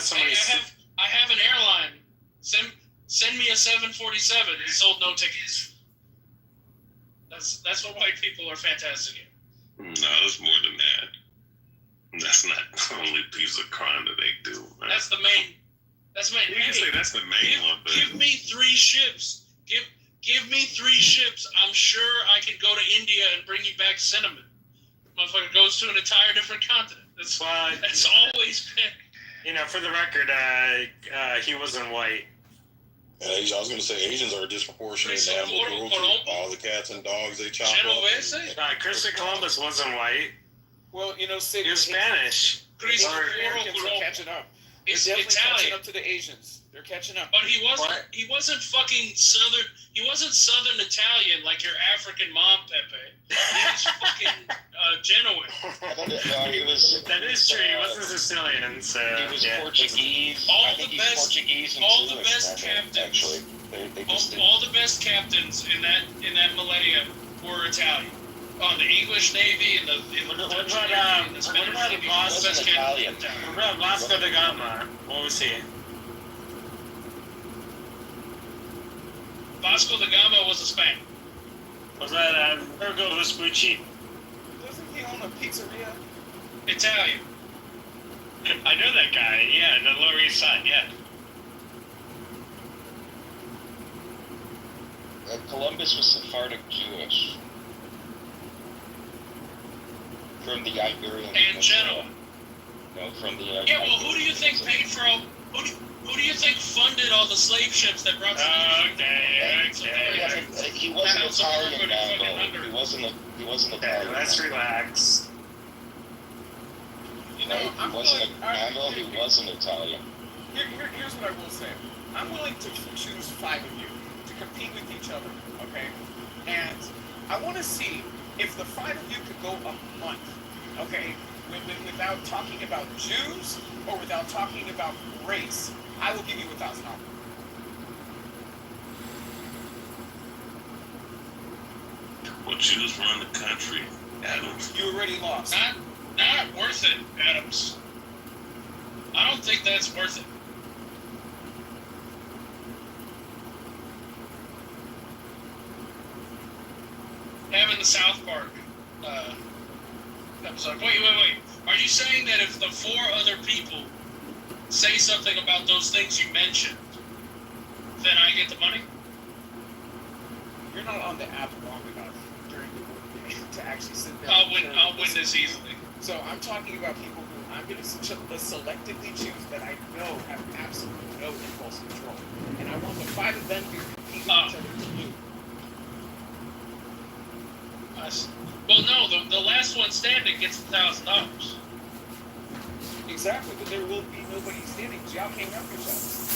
[SPEAKER 17] somebody?
[SPEAKER 7] I have an airline. Send me a 747. He sold no tickets. That's what white people are fantastic at.
[SPEAKER 12] No, it's more than that. That's not the only piece of crime that they do. Man.
[SPEAKER 7] That's the main.
[SPEAKER 12] You can say that's the main one, but
[SPEAKER 7] Give me 3 ships. Give me 3 ships. I'm sure I could go to India and bring you back cinnamon. Motherfucker goes to an entire different continent. That's always been.
[SPEAKER 17] For the record, he wasn't white.
[SPEAKER 1] I was going to say Asians are a disproportionate animal cruelty. All the cats and dogs they chop up.
[SPEAKER 17] Christopher Columbus wasn't white.
[SPEAKER 15] Well,
[SPEAKER 17] he was Spanish.
[SPEAKER 15] Americans are catching up. They're definitely catching up to the Asians. They're catching up.
[SPEAKER 7] But he wasn't fucking Southern. He wasn't Southern Italian like your African mom, Pepe. He was fucking Genoan.
[SPEAKER 17] That is true. He wasn't Sicilian, so
[SPEAKER 5] he was Portuguese.
[SPEAKER 7] All
[SPEAKER 5] the
[SPEAKER 7] best captains. All the best captains in that millennium were Italian. Oh, the English Navy and the Dutch Navy and the Spanish Navy. All the best captains.
[SPEAKER 17] What about Vasco da Gama? What was he?
[SPEAKER 7] Vasco da Gama was a Spaniard.
[SPEAKER 17] Was that Virgo Vespucci?
[SPEAKER 15] Doesn't he own a pizzeria?
[SPEAKER 7] Italian.
[SPEAKER 17] I know that guy. Yeah, in the Lower East Side. Yeah.
[SPEAKER 5] Columbus was Sephardic Jewish. From the Iberian
[SPEAKER 7] and Genoa.
[SPEAKER 5] No, from the
[SPEAKER 7] yeah, well, who do you think paid for all? Who do you think funded all the slave ships that brought?
[SPEAKER 5] He wasn't Italian, though. He wasn't Italian.
[SPEAKER 17] Let's relax.
[SPEAKER 15] He wasn't
[SPEAKER 5] He wasn't Italian.
[SPEAKER 15] Here's what I will say. I'm willing to choose 5 of you to compete with each other, okay? And I want to see if the 5 of you could go a month, okay, without talking about Jews or without talking about race, I will give you $1,000.
[SPEAKER 12] Well, Jews run the country, Adams.
[SPEAKER 15] You already lost.
[SPEAKER 7] Not worth it, Adams. I don't think that's worth it. Having the South Park episode. Wait. Are you saying that if the 4 other people say something about those things you mentioned, then I get the money?
[SPEAKER 15] You're not on the app long enough during the workday to actually sit there.
[SPEAKER 7] I'll win this easily.
[SPEAKER 15] So I'm talking about people who I'm going to selectively choose that I know have absolutely no impulse control, and I want the 5 of them to compete with each other for you.
[SPEAKER 7] Well, no, the last one standing gets $1,000.
[SPEAKER 15] Exactly, but there will be nobody standing because y'all can't help yourselves.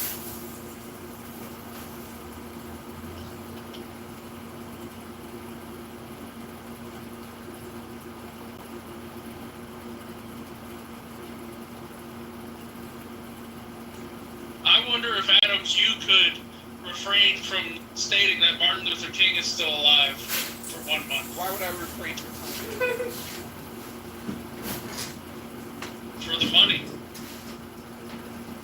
[SPEAKER 7] I wonder if, Adams, you could refrain from stating that Martin Luther King is still alive for 1 month.
[SPEAKER 15] Why would I refrain from
[SPEAKER 7] for the money?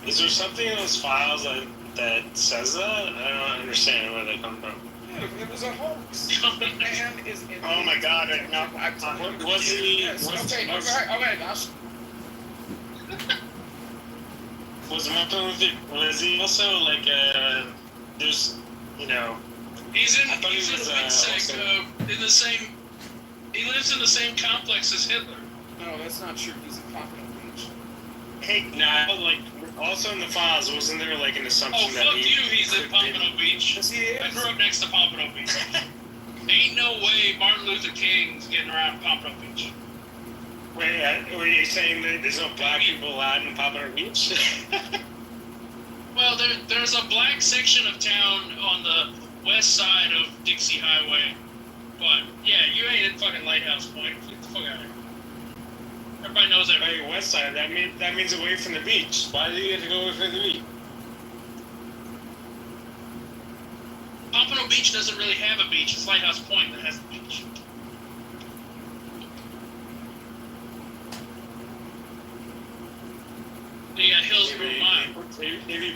[SPEAKER 17] Is there something in those files that says that? I don't understand where they come from.
[SPEAKER 15] Yeah, it was a hoax. The man is in.
[SPEAKER 17] Oh my God! No, was he?
[SPEAKER 15] Yes.
[SPEAKER 17] Was he also like there's
[SPEAKER 7] He's in the same. He lives in the same complex as Hitler.
[SPEAKER 15] No, that's not true. He's in Pompano Beach.
[SPEAKER 17] Hey, now like also in the files, wasn't there like an assumption that
[SPEAKER 7] he's in Pompano Beach?
[SPEAKER 15] Yes, he is.
[SPEAKER 7] I grew up next to Pompano Beach. Ain't no way Martin Luther King's getting around Pompano Beach.
[SPEAKER 17] Wait, were you saying that there's no black people allowed in Pompano Beach?
[SPEAKER 7] Well, there's a black section of town on the west side of Dixie Highway. But, yeah, you ain't in fucking Lighthouse Point. Get the fuck out of here. Everybody knows that.
[SPEAKER 17] Hey, west side, that means away from the beach. Why do you have to go away from the beach?
[SPEAKER 7] Pompano Beach doesn't really have a beach. It's Lighthouse Point that has a beach. You got Hillsborough Mine.
[SPEAKER 17] If you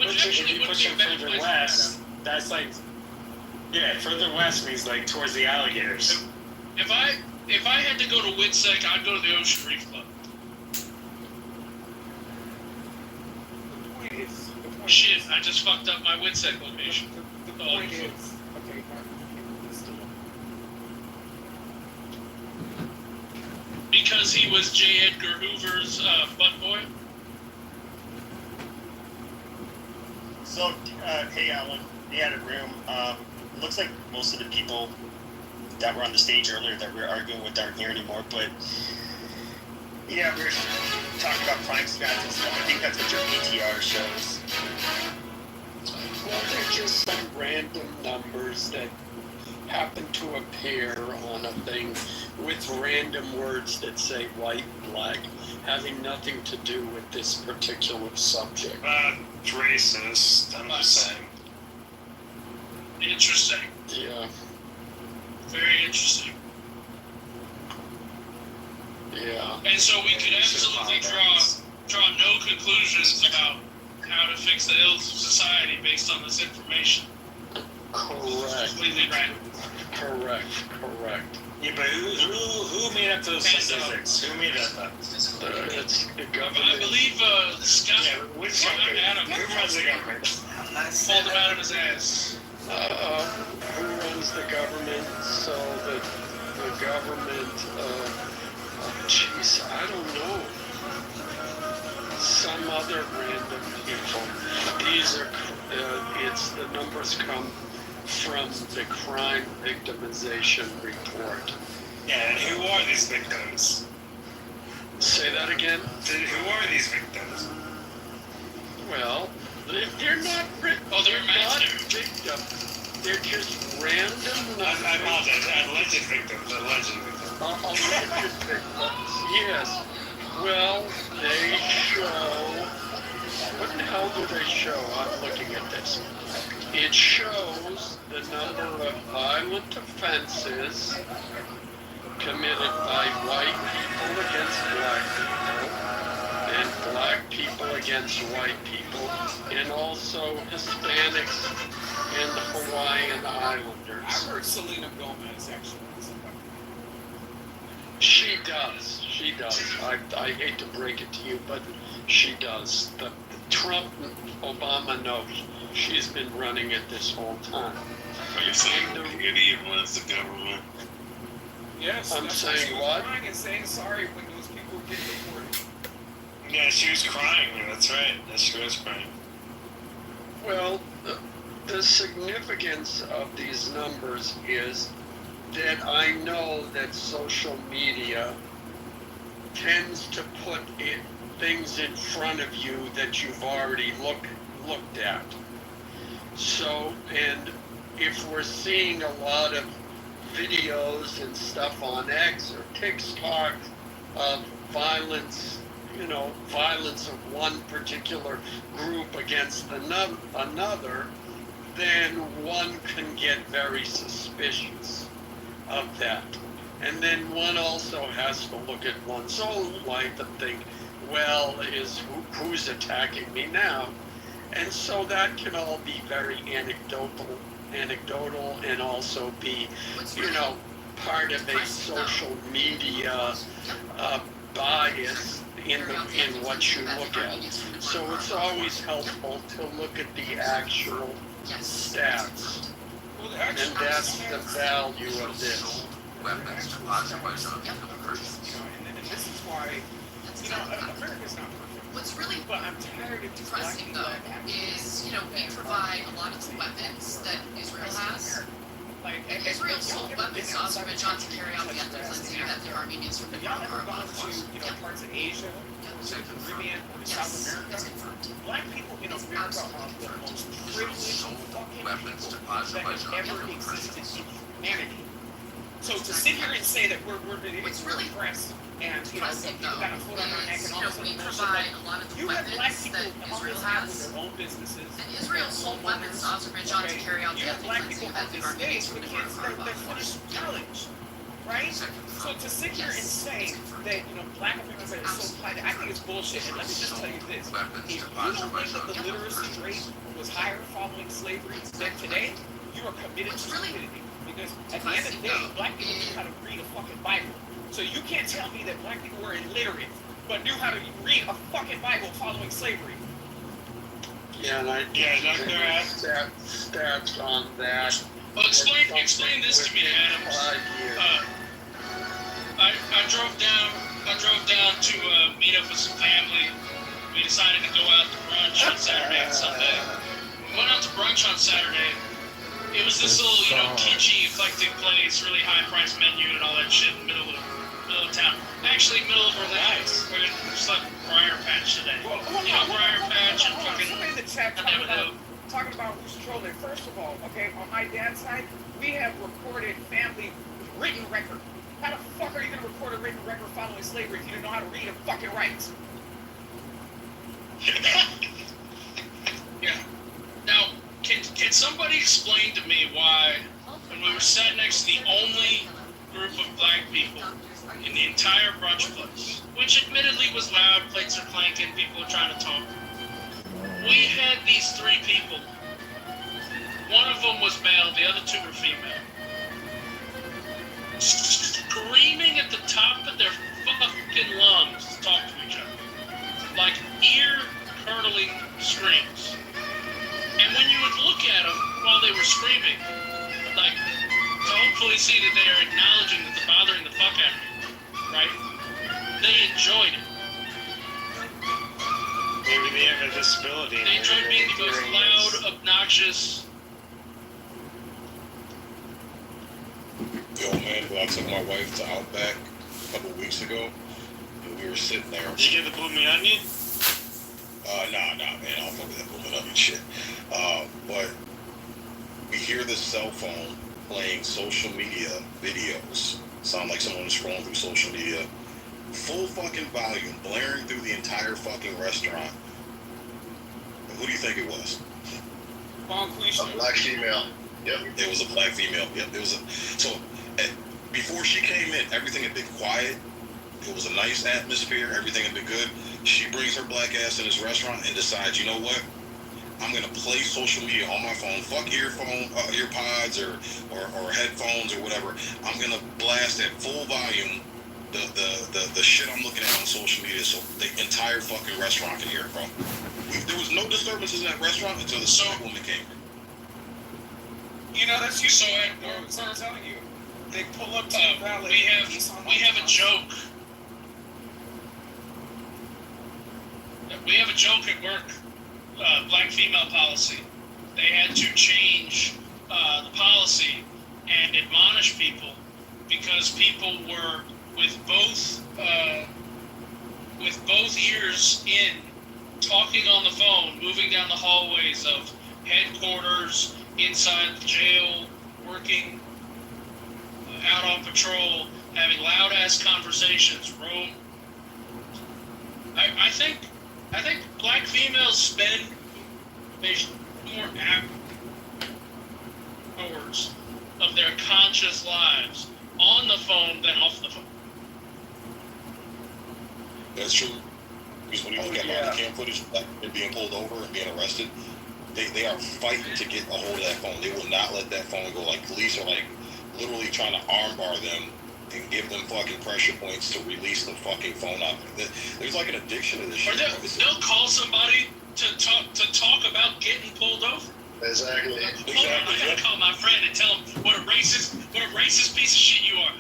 [SPEAKER 17] push it further west, that's like, yeah, further west means like towards the alligators.
[SPEAKER 7] If I had to go to Witsec, I'd go to the Ocean Reef Club. Shit, I just fucked up my Witsec location.
[SPEAKER 15] The point is, okay,
[SPEAKER 7] because he was J. Edgar Hoover's butt boy.
[SPEAKER 2] So, hey Alan, we had a room. Looks like most of the people that were on the stage earlier that we were arguing with aren't here anymore, but yeah, we were talking about crime stats and stuff. I think that's what your PTR shows.
[SPEAKER 9] Well, they're just some random numbers that happen to appear on a thing with random words that say white, black, having nothing to do with this particular subject.
[SPEAKER 17] Racist, I'm just saying.
[SPEAKER 7] Interesting.
[SPEAKER 9] Yeah.
[SPEAKER 7] Very interesting.
[SPEAKER 9] Yeah.
[SPEAKER 7] And so we could absolutely draw no conclusions about how to fix the ills of society based on this information.
[SPEAKER 9] Correct.
[SPEAKER 7] Completely random.
[SPEAKER 9] Correct.
[SPEAKER 17] Yeah, but who made up those statistics? Who made that up?
[SPEAKER 9] It's the government.
[SPEAKER 7] I believe Scott.
[SPEAKER 17] Yeah, which government?
[SPEAKER 7] Adam.
[SPEAKER 17] Who runs the government?
[SPEAKER 7] Pulled him out of his ass.
[SPEAKER 9] Who runs the government? So that the government, jeez, I don't know. Some other random people. These are, the numbers come from the crime victimization report.
[SPEAKER 17] Yeah, and who are these victims?
[SPEAKER 9] Say that again?
[SPEAKER 17] Who are these victims?
[SPEAKER 9] Well, they're not victims. They're just random numbers.
[SPEAKER 17] I apologize. Alleged victims.
[SPEAKER 9] Alleged victims, yes. Well, they show... What the hell do they show? I'm looking at this. It shows the number of violent offenses committed by white people against black people, and black people against white people, and also Hispanics and the Hawaiian Islanders.
[SPEAKER 15] I heard Selena Gomez actually.
[SPEAKER 9] She does. I hate to break it to you, but she does. The Trump, Obama, no. She's been running it this whole time.
[SPEAKER 12] Are you saying the idiot runs the government?
[SPEAKER 15] Yes.
[SPEAKER 9] I'm saying what?
[SPEAKER 15] Crying and saying sorry when those people get deported.
[SPEAKER 17] Yeah, she was crying. That's right. She was crying.
[SPEAKER 9] Well, the significance of these numbers is that I know that social media tends to put things in front of you that you've already looked at. So, and if we're seeing a lot of videos and stuff on X or TikTok of violence, violence of one particular group against another, then one can get very suspicious of that. And then one also has to look at one's own life and think, well, who's attacking me now? And so that can all be very anecdotal and also be, part of a social media bias in what you look at. So it's always helpful to look at the actual stats. And that's the value of this.
[SPEAKER 15] And this is why, America's not perfect.
[SPEAKER 20] What's really
[SPEAKER 15] but I'm tired of
[SPEAKER 20] depressing, though, is, we provide a lot of the weapons that Israel has,
[SPEAKER 15] Like,
[SPEAKER 18] Israel sold weapons to Azerbaijan to carry out the offensive that the Armenians were
[SPEAKER 15] Have y'all ever gone to parts of Asia, the Caribbean, or South America? Black people in America are the most privileged fucking people that have ever existed in humanity. So to sit here and say that we're really oppressed and people got a foot on our neck and all this other bullshit, you have black people on this app with their own businesses.
[SPEAKER 18] Israel sold weapons to Azerbaijan to carry out the offensive that the Armenians were
[SPEAKER 15] They're finished college, right? So to sit here and say that black Americans are so high, I think it's bullshit. And let me just tell you this: if you don't think that the literacy rate was higher following slavery than today, you are committed to stupidity. Because at the end of the day, black people knew how to read a fucking Bible. So you can't tell me that black people were illiterate, but knew how to read a fucking Bible following slavery.
[SPEAKER 9] Yeah, and I stats on that.
[SPEAKER 7] Well, explain this to me, Adams. I drove down to meet up with some family. We decided to go out to brunch on Saturday and Sunday. We went out to brunch on Saturday. It was this little, kitschy, eclectic place, really high-priced menu and all that shit in the middle of town. Actually, middle of Orlando. We're just like Briar Patch today.
[SPEAKER 15] Well,
[SPEAKER 7] Briar Patch and fucking...
[SPEAKER 15] Somebody in the chat talking about who's trolling. First of all, okay, on my dad's side, we have recorded family written record. How the fuck are you gonna record a written record following slavery if you don't know how to read and fucking write?
[SPEAKER 7] Yeah. Now, can somebody explain to me why, when we were sat next to the only group of black people in the entire brunch place, which admittedly was loud, plates are clanking, people are trying to talk, we had these three people. One of them was male, the other two were female. Screaming at the top of their fucking lungs to talk to each other. Like ear-curdling screams. And when you would look at them while they were screaming, like, to hopefully see that they are acknowledging that they're bothering the fuck out of you, right? They enjoyed it.
[SPEAKER 16] Maybe they have a disability.
[SPEAKER 7] They enjoyed being the most loud, obnoxious.
[SPEAKER 1] Yo, man, I took my wife to Outback a couple of weeks ago, and we were sitting there.
[SPEAKER 16] Did you get the bloomy onion?
[SPEAKER 1] Nah, man, I don't fuck with that bloomy onion shit. But we hear this cell phone playing social media videos. Sound like someone was scrolling through social media. Full fucking volume, blaring through the entire fucking restaurant. And who do you think it was?
[SPEAKER 3] A black female.
[SPEAKER 1] Yep, it was a black female. Yep, it was a. So, before she came in, everything had been quiet. It was a nice atmosphere. Everything had been good. She brings her black ass in this restaurant and decides, you know what? I'm gonna play social media on my phone. Fuck earpods or headphones or whatever. I'm gonna blast at full volume the shit I'm looking at on social media, so the entire fucking restaurant can hear it, bro. There was no disturbances in that restaurant until the black woman came.
[SPEAKER 15] You know, that's usually what I'm telling you. They pull up to the valet.
[SPEAKER 7] We have a joke. We have a joke at work. Black female policy. They had to change the policy and admonish people because people were with both ears in, talking on the phone, moving down the hallways of headquarters, inside the jail, working out on patrol, having loud ass conversations. I think black females spend more hours of their conscious lives on the phone than off the phone.
[SPEAKER 1] That's true. Because when you look at body cam footage, like being pulled over and being arrested, they are fighting to get a hold of that phone. They will not let that phone go. Like, police are like literally trying to armbar them and give them fucking pressure points to release the fucking phone out. There's like an addiction to this shit.
[SPEAKER 7] Or they'll call somebody to talk about getting pulled over.
[SPEAKER 3] Exactly.
[SPEAKER 7] I gotta call my friend and tell him what a racist piece of shit you are.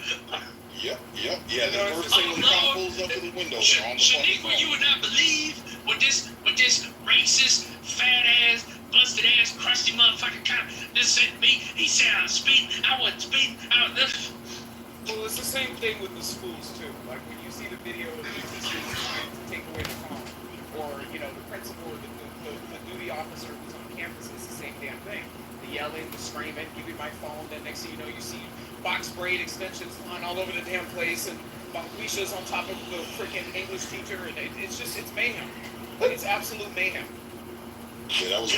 [SPEAKER 1] Yep. Yeah, the first thing when the cop pulls up to the window, they're on the fucking phone.
[SPEAKER 7] Shaniqua, you would not believe what this racist, fat ass,
[SPEAKER 11] busted ass, crusty motherfucking cop. This said me. He said I was speeding. I wasn't speeding.
[SPEAKER 15] Well, it's the same thing with the schools too. Like when you see the video of the teachers to take away the phone, or the principal or the duty officer who's on campus, it's the same damn thing. The yelling, the screaming, give me my phone. Then next thing you know, you see box braid extensions flying all over the damn place, and leashes on top of the freaking English teacher, and it's mayhem. It's absolute mayhem.
[SPEAKER 19] Yeah, that was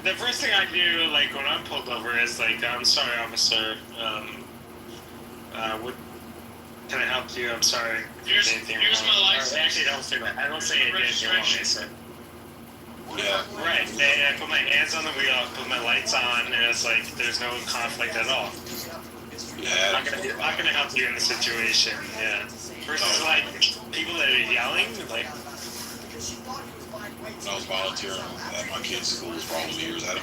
[SPEAKER 19] the first thing I do, like when I'm pulled over, is like, I'm sorry, officer. What can I help you? I'm sorry.
[SPEAKER 11] Here's my license.
[SPEAKER 19] Actually, don't say that. I don't say anything wrong. I said. Yeah. Right. I put my hands on the wheel, put my lights on, and it's like there's no conflict at all. Yeah. I'm gonna help you in the situation. Yeah. Versus like people that are yelling, like.
[SPEAKER 1] When I was volunteering at my kids' schools for all the years, that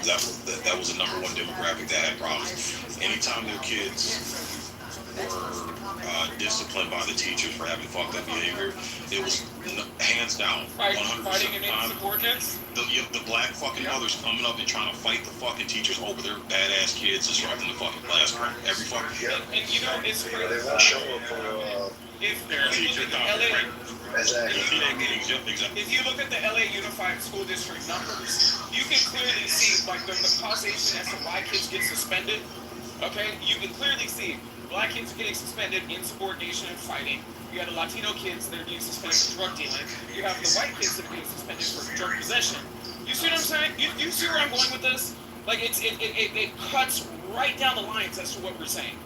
[SPEAKER 1] was the number one demographic that had problems. Anytime their kids were disciplined by the teachers for having fucked up behavior, it was hands down 100%
[SPEAKER 15] fighting against subordinates.
[SPEAKER 1] The black fucking mothers coming up and trying to fight the fucking teachers over their badass kids disrupting the fucking classroom every fucking year.
[SPEAKER 15] And it's crazy.
[SPEAKER 6] They won't show up for
[SPEAKER 1] if their teachers LA.
[SPEAKER 6] Exactly.
[SPEAKER 15] If you look at the LA Unified School District numbers, you can clearly see like the causation as to why kids get suspended. Okay, you can clearly see black kids are getting suspended insubordination and fighting. You got the Latino kids that are being suspended for drug dealing. You have the white kids that are being suspended for drug possession. You see what I'm saying? You see where I'm going with this? Like it cuts right down the lines as to what we're saying.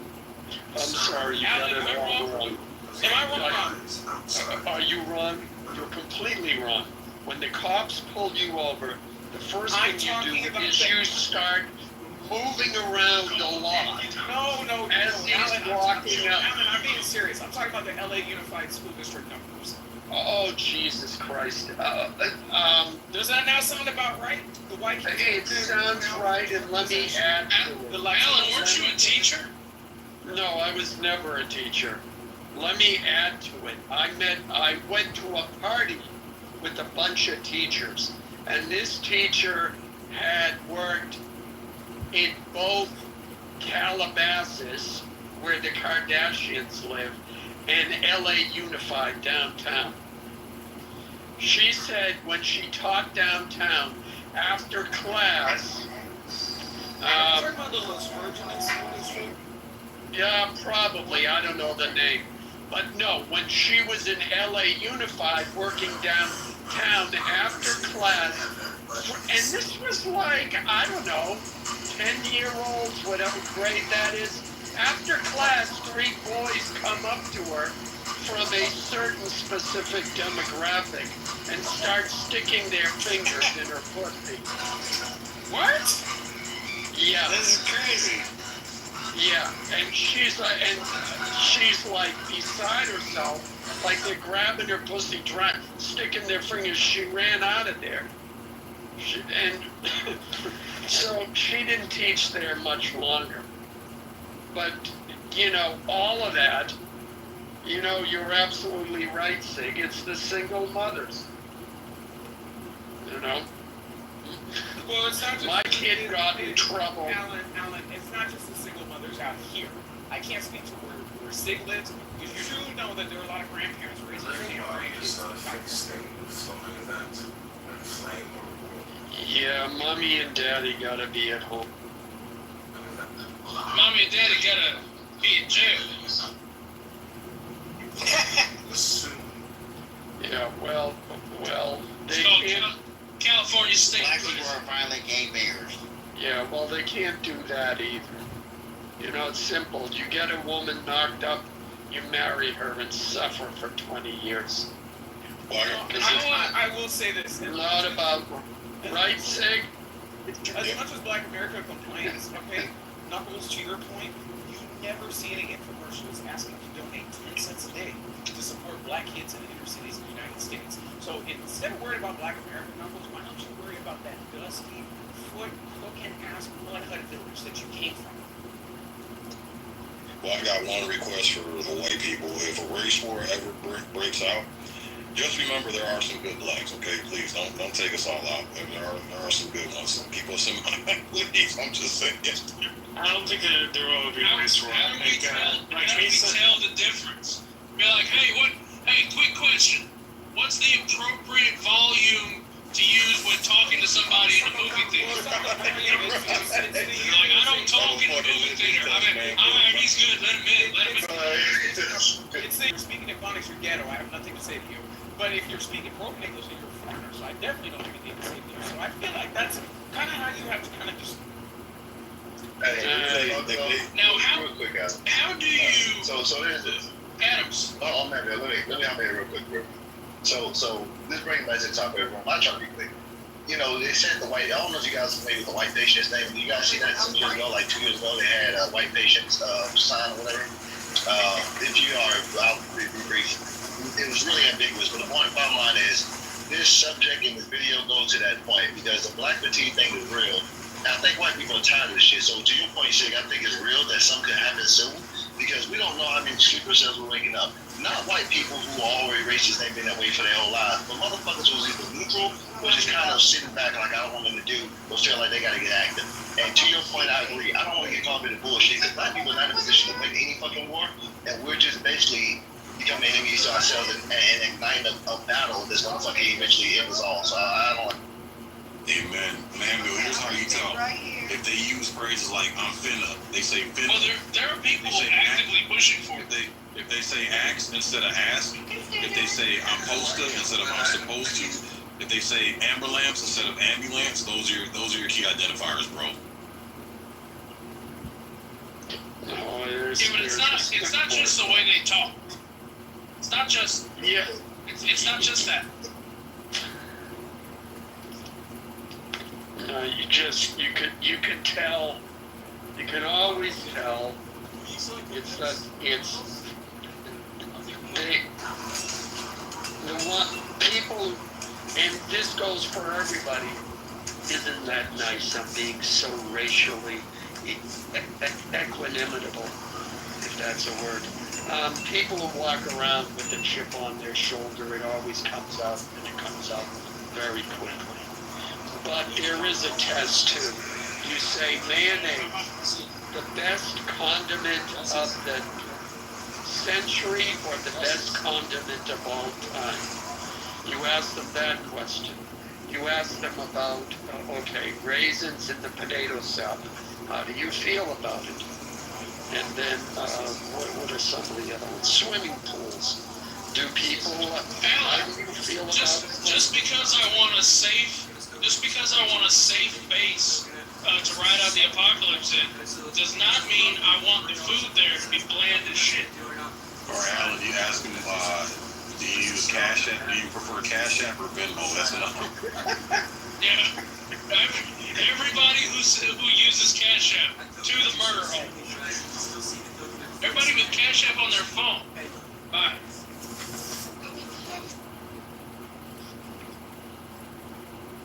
[SPEAKER 9] I'm sorry, you got it all wrong.
[SPEAKER 15] Am I wrong?
[SPEAKER 9] Are you wrong? You're completely wrong. When the cops pull you over, the first thing you do is you start moving around the lot.
[SPEAKER 15] No.
[SPEAKER 9] As he's walking up.
[SPEAKER 15] Alan, I'm being serious. I'm talking about the LA Unified School District numbers.
[SPEAKER 9] Oh, Jesus Christ.
[SPEAKER 15] Does that now sound about right? The white kids?
[SPEAKER 9] It sounds right, and let me add to it.
[SPEAKER 11] Alan, weren't you a teacher?
[SPEAKER 9] No, I was never a teacher. Let me add to it. I went to a party with a bunch of teachers, and this teacher had worked in both Calabasas, where the Kardashians live, and LA Unified downtown. She said when she taught downtown after class, yeah, probably, I don't know the name. But no, when she was in LA Unified working downtown after class, and this was like, I don't know, 10-year-olds, whatever grade that is. After class, 3 boys come up to her from a certain specific demographic and start sticking their fingers in her pussy.
[SPEAKER 15] What?
[SPEAKER 9] Yeah.
[SPEAKER 11] This is crazy.
[SPEAKER 9] Yeah, and she's like beside herself, like they're grabbing her pussy, sticking their fingers. She ran out of there. So she didn't teach there much longer. But, all of that, you're absolutely right, Sig. It's the single mothers.
[SPEAKER 15] Well, it's not just
[SPEAKER 9] my kid got in trouble.
[SPEAKER 15] Alan, it's not just the single mothers out here. I can't speak to where Sig lives, because you do know that there are a lot of grandparents raising their grandkids.
[SPEAKER 9] Yeah, mommy and daddy gotta be at home.
[SPEAKER 11] Mommy and daddy gotta be in jail.
[SPEAKER 9] Yeah, well, they can't.
[SPEAKER 11] California State
[SPEAKER 20] Black people are violent gangbangers.
[SPEAKER 9] Yeah, well, they can't do that either. It's simple. You get a woman knocked up, you marry her and suffer for 20 years.
[SPEAKER 15] I will say this.
[SPEAKER 9] Not about, right, Sig?
[SPEAKER 15] As much as Black America complains, okay, Knuckles, to your point, you never see any infomercials asking to donate 10 cents a day to support black kids in the inner cities of the United States. So instead of worrying about Black America, Knuckles, why don't you worry about that dusty, foot-looking-ass mud hut village that you came from?
[SPEAKER 1] Well, I got one request for the white people. If a race war ever breaks out, Just remember, there are some good blacks. Okay, please don't take us all out. There are some good ones. So keep us in mind, please. I'm just saying.
[SPEAKER 19] I don't think they're all being nice for
[SPEAKER 7] How do we tell the difference? Be like, hey, quick question. What's the appropriate volume to use when talking to somebody in a movie theater? Like, I don't talk in a movie theater. I mean, all right, he's good. Let him in.
[SPEAKER 15] It's like, speaking in phonics, you're ghetto. I have nothing to say to you. But if you're speaking broken English, then you're a foreigner. So I definitely don't have anything to say to you. So I feel like that's kind of how you have to kind of just.
[SPEAKER 7] Now, how do you?
[SPEAKER 3] So there's this.
[SPEAKER 7] Adams.
[SPEAKER 3] Oh man, let me hop in real quick, bro. So this brings back to the topic of my trying to be quick. You know, they said the white. I don't know if you guys are familiar with the white patient's name. You guys see that some years ago, like 2 years ago, they had a white patient's sign or whatever. If you are, I'll be brief. It was really ambiguous, but the bottom line is this subject in this video goes to that point because the black fatigue thing is real. And I think white people are tired of this shit. So to your point, Shig, I think it's real that something could happen soon because we don't know how many sleeper cells we're waking up. Not white people who are already racist, they've been that way for their whole life, but motherfuckers who's either neutral or just kind of sitting back like I don't want them to do, or feel like they gotta get active. And to your point, I agree. I don't want to get caught up in the bullshit because black people are not in a position to win any fucking war, and we're just basically becoming enemies to ourselves and igniting a battle that's gonna fucking eventually end us all. So I don't.
[SPEAKER 1] Amen. Lambert, here's how you tell. If they use phrases like "I'm finna," they say "finna."
[SPEAKER 7] Well, there are people actively pushing for it.
[SPEAKER 1] If they say "ask" instead of "ask," if they say "I'm posta" instead of "I'm supposed to," if they say "ambulance" instead of "ambulance," those are your key identifiers, bro.
[SPEAKER 7] Yeah, but it's not just the way they talk. It's not just It's not just that.
[SPEAKER 9] You can tell, you can always tell, people, and this goes for everybody, isn't that nice? I'm being so racially equanimitable, if that's a word. People who walk around with a chip on their shoulder, it always comes out, and it comes out very quickly. But there is a test too. You say mayonnaise, the best condiment of the century or the best condiment of all time. You ask them that question. You ask them about, raisins in the potato salad. How do you feel about it? And then, what are some of the other ones? Swimming pools. Do people, how do you feel about it?
[SPEAKER 7] Just because I want a safe base to ride out the apocalypse in does not mean I want the food there to be bland as shit.
[SPEAKER 1] Or Alan, you ask them, do you use Cash App? Do you prefer Cash App or Venmo? That's enough.
[SPEAKER 7] Yeah. Everybody who uses Cash App to the murder hole. Everybody with Cash App on their phone. Bye.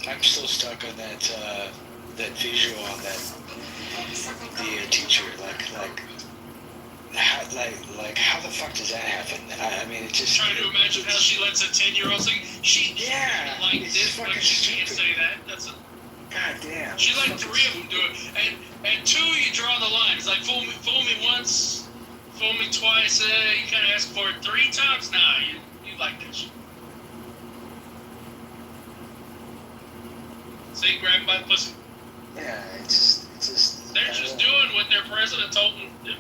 [SPEAKER 8] I'm still stuck on that visual on the teacher, how the fuck does that happen? I mean, it just
[SPEAKER 7] trying to imagine how she lets a 10-year-old say she like this, but she can't say that. That's a
[SPEAKER 8] goddamn.
[SPEAKER 7] She let 3 of them do it, and 2 you draw the line. It's like fool me once, fool me twice. You kind of ask for it 3 times. Nah, you like that shit. See, grab him by the pussy.
[SPEAKER 8] Yeah, it's just.
[SPEAKER 7] They're just doing what their president told them to do.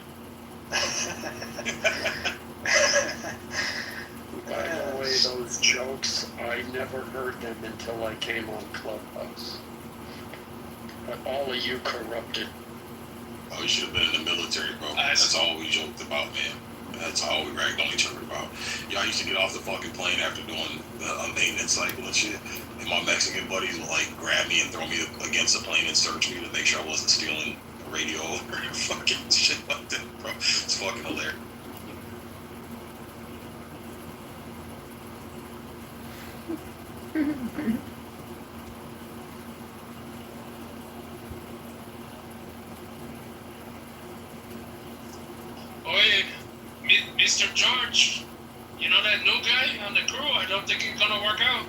[SPEAKER 9] By the way, those jokes, I never heard them until I came on Clubhouse. But all of you corrupted.
[SPEAKER 1] Oh, you should have been in the military, bro. That's all we joked about, man. That's all we ragged on each other about. Y'all used to get off the fucking plane after doing a maintenance cycle and shit. And my Mexican buddies would like grab me and throw me against the plane and search me to make sure I wasn't stealing radio or fucking shit like that, bro. It's fucking hilarious.
[SPEAKER 7] Oye, Mr. George, You know that new guy on the crew? I don't think he's gonna work out.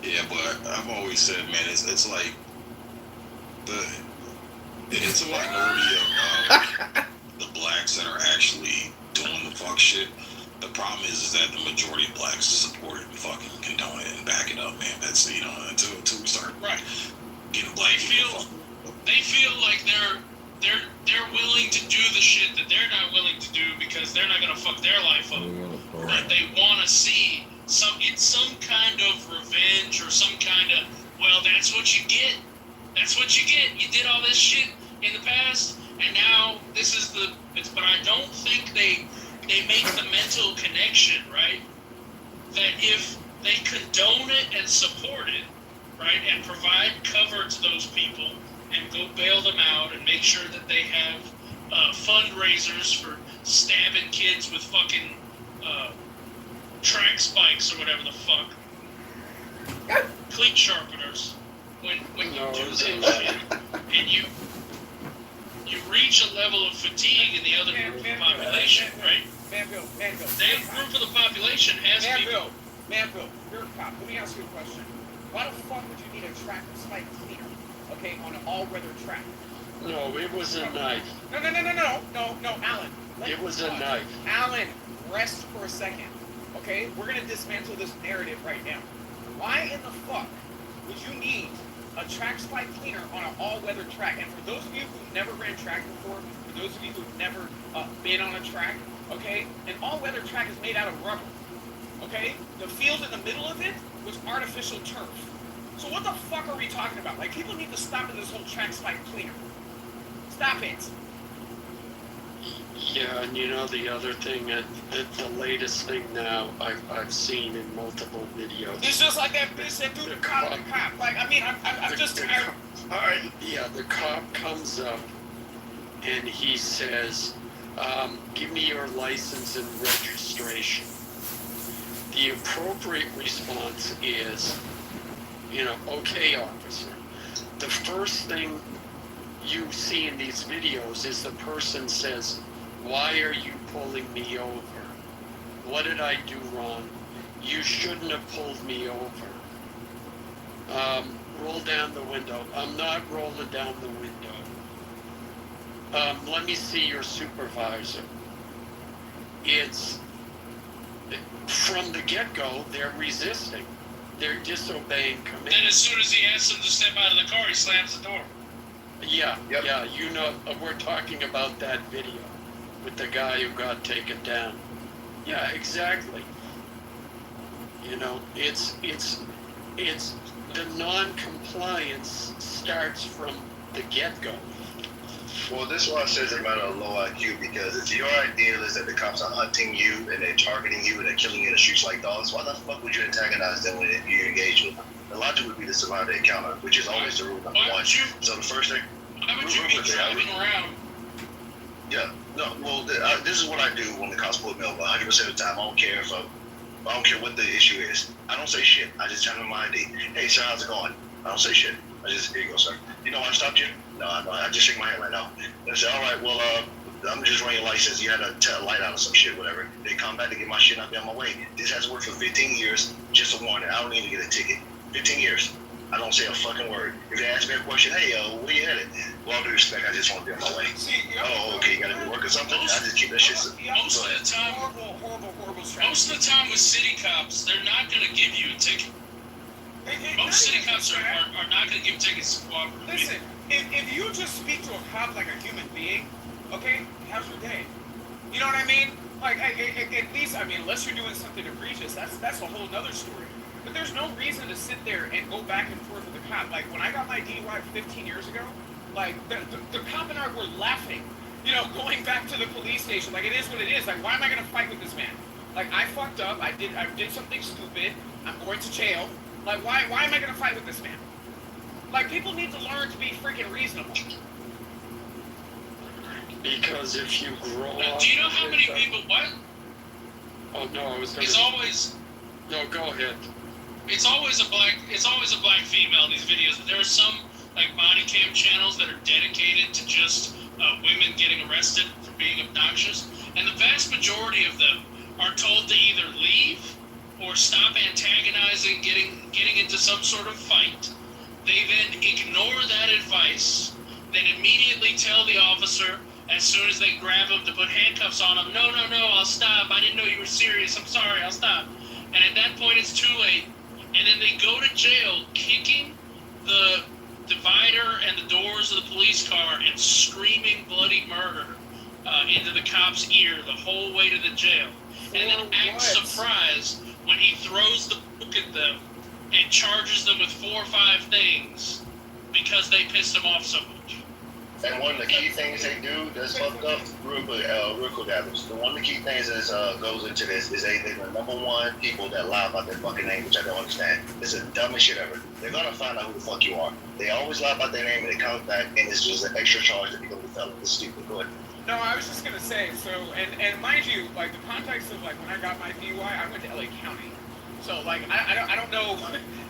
[SPEAKER 1] Yeah, but I've always said, man, it's like it's a minority of the blacks that are actually doing the fuck shit. The problem is that the majority of blacks support it and fucking condone it and back it up, man. That's, you know, until we start getting black people.
[SPEAKER 7] They feel like they're willing to do the shit that they're not willing to do because they're not gonna fuck their life up. Right? They want to see some kind of revenge or some kind of, well, that's what you get. That's what you get. You did all this shit in the past, and now this is the. But I don't think they make the mental connection, right? That if they condone it and support it, right, and provide cover to those people and go bail them out and make sure that they have fundraisers for stabbing kids with fucking track spikes or whatever the fuck, cleat sharpeners. When you do that shit and you reach a level of fatigue in the other group of the population, right?
[SPEAKER 15] Manville.
[SPEAKER 7] That group of the population has people.
[SPEAKER 15] Manville, you're a cop. Let me ask you a question. Why the fuck would you need a track spike cleaner, okay, on an all-weather track?
[SPEAKER 9] No, it was a knife.
[SPEAKER 15] No, Alan.
[SPEAKER 9] It was a knife.
[SPEAKER 15] Alan, rest for a second, okay? We're gonna dismantle this narrative right now. Why in the fuck would you need a track spike cleaner on an all-weather track? And for those of you who've never ran track before, for those of you who've never been on a track, okay, an all-weather track is made out of rubber, okay? The field in the middle of it was artificial turf. So what the fuck are we talking about? Like, people need to stop with this whole track spike cleaner. Stop it.
[SPEAKER 9] Yeah, and you know the other thing, the latest thing now I've seen in multiple videos.
[SPEAKER 15] It's just like that bitch that threw the cop. Like, I mean, I'm just tired.
[SPEAKER 9] Yeah, the cop comes up and he says, give me your license and registration. The appropriate response is, you know, okay, officer. The first thing you see in these videos is the person says, why are you pulling me over? What did I do wrong? You shouldn't have pulled me over. Roll down the window. I'm not rolling down the window. Let me see your supervisor. It's, from the get-go, they're resisting. They're disobeying command.
[SPEAKER 7] Then as soon as he asks him to step out of the car, he slams the door.
[SPEAKER 9] Yeah, yeah, you know, we're talking about that video with the guy who got taken down. Yeah, exactly. You know, it's the non-compliance starts from the get-go.
[SPEAKER 3] Well, this one says about a low IQ, because if your idea is that the cops are hunting you and they're targeting you and they're killing you in the streets like dogs, why the fuck would you antagonize them when you engage with them? The logic would be to survive the encounter, which is always the rule number one. So the first thing...
[SPEAKER 7] Why would you be driving around?
[SPEAKER 3] Yeah, no, well, this is what I do when the cops pull me over. 100% of the time, I don't care what the issue is. I don't say shit. I just tell them my ID. Hey, sir, how's it going? I don't say shit. I just, here you go, sir. You know why I stopped you? No, I just shake my hand right now. And I say, all right, well, I'm just running your license. You had to tell a light out or some shit, whatever. They come back to get my shit out there on my way. This has worked for 15 years. Just a warning. I don't even get a ticket. 15 years. I don't say a fucking word. If they ask me a question, hey, where you headed? Well, all due respect, I just want to be on my way. Oh, okay, you got to be work or something? I just keep that shit.
[SPEAKER 7] Most of the time, most of the time with city cops, they're not going to give you a ticket. Most city cops are not going to give tickets to cooperate.
[SPEAKER 15] Listen, if you just speak to a cop like a human being, okay, how's your day? You know what I mean? Like, at least, I mean, unless you're doing something egregious, that's a whole nother story. But there's no reason to sit there and go back and forth with the cop. Like, when I got my DUI 15 years ago, like, the cop and I were laughing, you know, going back to the police station. Like, it is what it is. Like, why am I going to fight with this man? Like, I fucked up. I did something stupid. I'm going to jail. Like, why am I going to fight with this man? Like, people need to learn to be freaking reasonable.
[SPEAKER 9] Because if you grow up...
[SPEAKER 7] Do you know how many people... What?
[SPEAKER 9] Oh, no, I was going to...
[SPEAKER 7] It's always...
[SPEAKER 9] No, go ahead.
[SPEAKER 7] It's always a black female in these videos, but there are some like body cam channels that are dedicated to just women getting arrested for being obnoxious, and the vast majority of them are told to either leave or stop antagonizing, getting into some sort of fight. They then ignore that advice, then immediately tell the officer as soon as they grab him to put handcuffs on him, no, I'll stop. I didn't know you were serious. I'm sorry, I'll stop. And at that point, it's too late. And then they go to jail kicking the divider and the doors of the police car and screaming bloody murder into the cop's ear the whole way to the jail. And then act surprised when he throws the book at them and charges them with 4 or 5 things because they pissed him off so much.
[SPEAKER 3] And one of the key things they do that's fucked up, real quick, Davis. One of the key things that goes into this is they're the number one people that lie about their fucking name, which I don't understand. It's the dumbest shit ever. They're gonna find out who the fuck you are. They always lie about their name and they come back and it's just an extra charge that they go to felon. It's stupid. Go ahead.
[SPEAKER 15] No, I was just gonna say, so, and mind you, like, the context of, like, when I got my DUI, I went to LA County. So, like, I don't know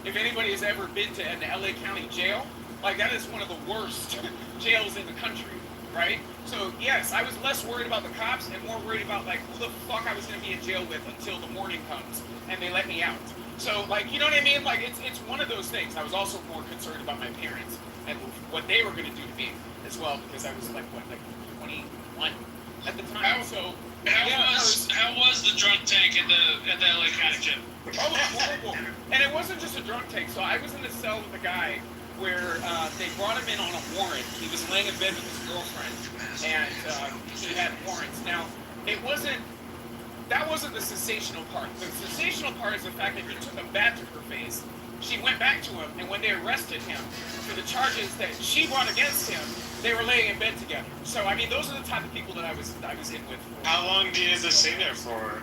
[SPEAKER 15] if anybody has ever been to an LA County jail. Like, that is one of the worst jails in the country, right? So, yes, I was less worried about the cops and more worried about, like, who the fuck I was gonna be in jail with until the morning comes and they let me out. So, like, you know what I mean? Like, it's one of those things. I was also more concerned about my parents and what they were gonna do to me as well, because I was, like, 21 at the time.
[SPEAKER 7] How was the drunk tank at the LA County jail?
[SPEAKER 15] Oh, it was horrible. And it wasn't just a drunk tank. So I was in a cell with a guy where they brought him in on a warrant. He was laying in bed with his girlfriend, and he had warrants. Now, that wasn't the sensational part. The sensational part is the fact that he took a bat to her face. She went back to him, and when they arrested him for the charges that she brought against him, they were laying in bed together. So, I mean, those are the type of people that I was in with.
[SPEAKER 19] How long did you stay there for?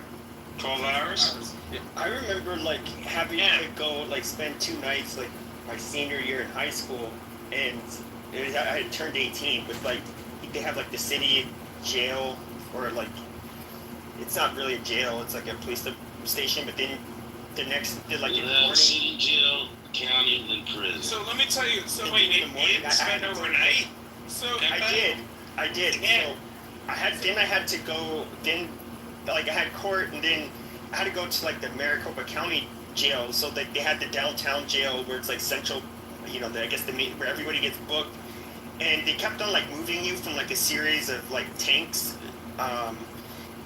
[SPEAKER 19] 12 hours?
[SPEAKER 2] I remember, like, having to go, like, spend 2 nights, like, my senior year in high school, and I had turned 18, but, like, they have, like, the city jail, or, like, it's not really a jail, it's like a police station, but then the next, like, in the morning.
[SPEAKER 11] City jail, county, and prison.
[SPEAKER 15] So let me tell you,
[SPEAKER 2] wait, in the morning, I spent overnight? So, I did, so, I had to go, like, I had court, and then I had to go to, like, the Maricopa County jail, so that they had the downtown jail where it's, like, central, you know, I guess where everybody gets booked, and they kept on, like, moving you from, like, a series of, like, tanks,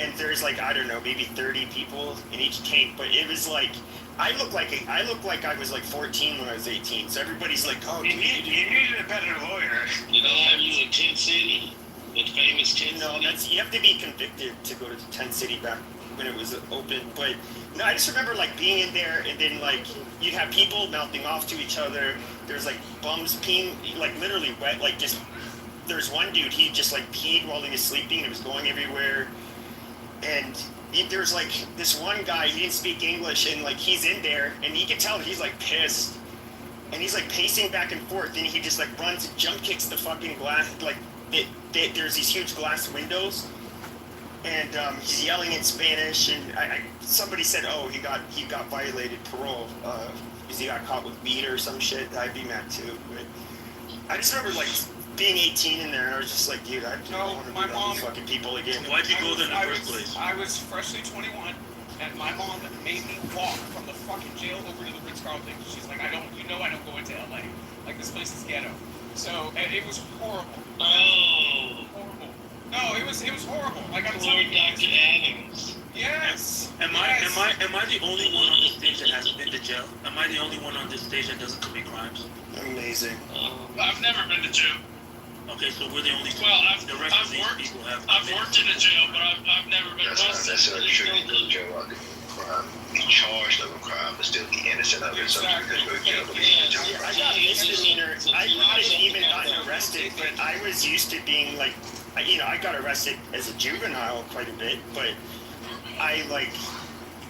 [SPEAKER 2] and there's, like, I don't know, maybe 30 people in each tank, but it was, like, I looked like I was, like, 14 when I was 18, so everybody's like, oh,
[SPEAKER 11] you needed a better lawyer. You know, have you in Tent City? The famous Tent
[SPEAKER 2] No, you have to be convicted to go to the Tent City back when it was open. But no, I just remember, like, being in there, and then, like, you'd have people mouthing off to each other. There's, like, bums peeing, like, literally wet, like, just, there's one dude, he just, like, peed while he was sleeping, and it was going everywhere. And there's, like, this one guy, he didn't speak English, and, like, he's in there, and you can tell he's, like, pissed. And he's, like, pacing back and forth, and he just, like, runs and jump kicks the fucking glass, like, there's these huge glass windows, and he's yelling in Spanish, and somebody said, oh, he got violated parole because he got caught with weed or some shit. I'd be mad too. But I just remember, like, being 18 in there, and I was just like, dude, I don't want to meet all these fucking people again.
[SPEAKER 19] Why'd you go there in the first place?
[SPEAKER 15] I was freshly 21, and my mom made me walk from the fucking jail over to the Ritz-Carlton. She's like, I don't go into LA. Like, this place is ghetto. So, and it was horrible.
[SPEAKER 11] Oh.
[SPEAKER 15] Horrible. No, it was horrible. Like, I'm
[SPEAKER 11] telling you. Dr. Adams.
[SPEAKER 15] Yes.
[SPEAKER 19] Am I the only one on this stage that hasn't been to jail? Am I the only one on this stage that doesn't commit crimes?
[SPEAKER 2] Amazing.
[SPEAKER 7] I've never been to jail.
[SPEAKER 19] Okay, so we're the only two.
[SPEAKER 7] Well, I've worked in a jail, but I've never been busted.
[SPEAKER 3] That's necessarily true. You go to jail, crime, be charged of a crime, but still be innocent of it. So because you go to jail,
[SPEAKER 2] I got misdemeanor. I hadn't even gotten arrested, but I was used to being, like, you know, I got arrested as a juvenile quite a bit, but I, like,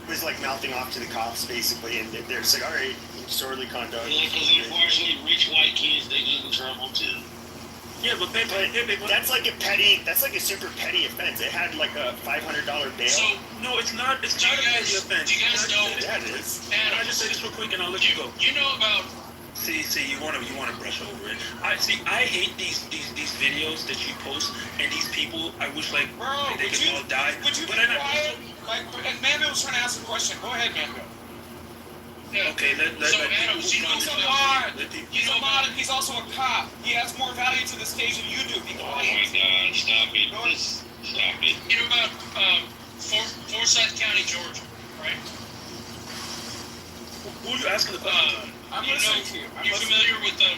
[SPEAKER 2] was, like, mouthing off to the cops, basically, and they're just like, all right, disorderly conduct.
[SPEAKER 11] Yeah, because unfortunately, rich white kids, they get in trouble, too.
[SPEAKER 2] Yeah, but that's like a super petty offense. It had like a $500 bail.
[SPEAKER 11] So no, it's not. It's not a petty offense.
[SPEAKER 7] Do you guys know?
[SPEAKER 2] Yeah, it is.
[SPEAKER 11] Can I just say this real quick and I'll let you go?
[SPEAKER 7] You know about?
[SPEAKER 11] See, you wanna brush over it. I hate these videos that you post and these people. I wish they could all die.
[SPEAKER 15] Would you be quiet? And Manville was trying to ask a question. Go ahead, Manville.
[SPEAKER 7] Yeah.
[SPEAKER 11] Okay, let
[SPEAKER 7] Adam,
[SPEAKER 15] he's a mod. He's a mod and he's also a cop. He has more value to the stage than you do. Be quiet.
[SPEAKER 12] Oh my God! Stop it! Just stop it.
[SPEAKER 7] You know about Forsyth County, Georgia, right?
[SPEAKER 11] Who are you asking the question?
[SPEAKER 15] I'm listening to you.
[SPEAKER 7] You familiar with the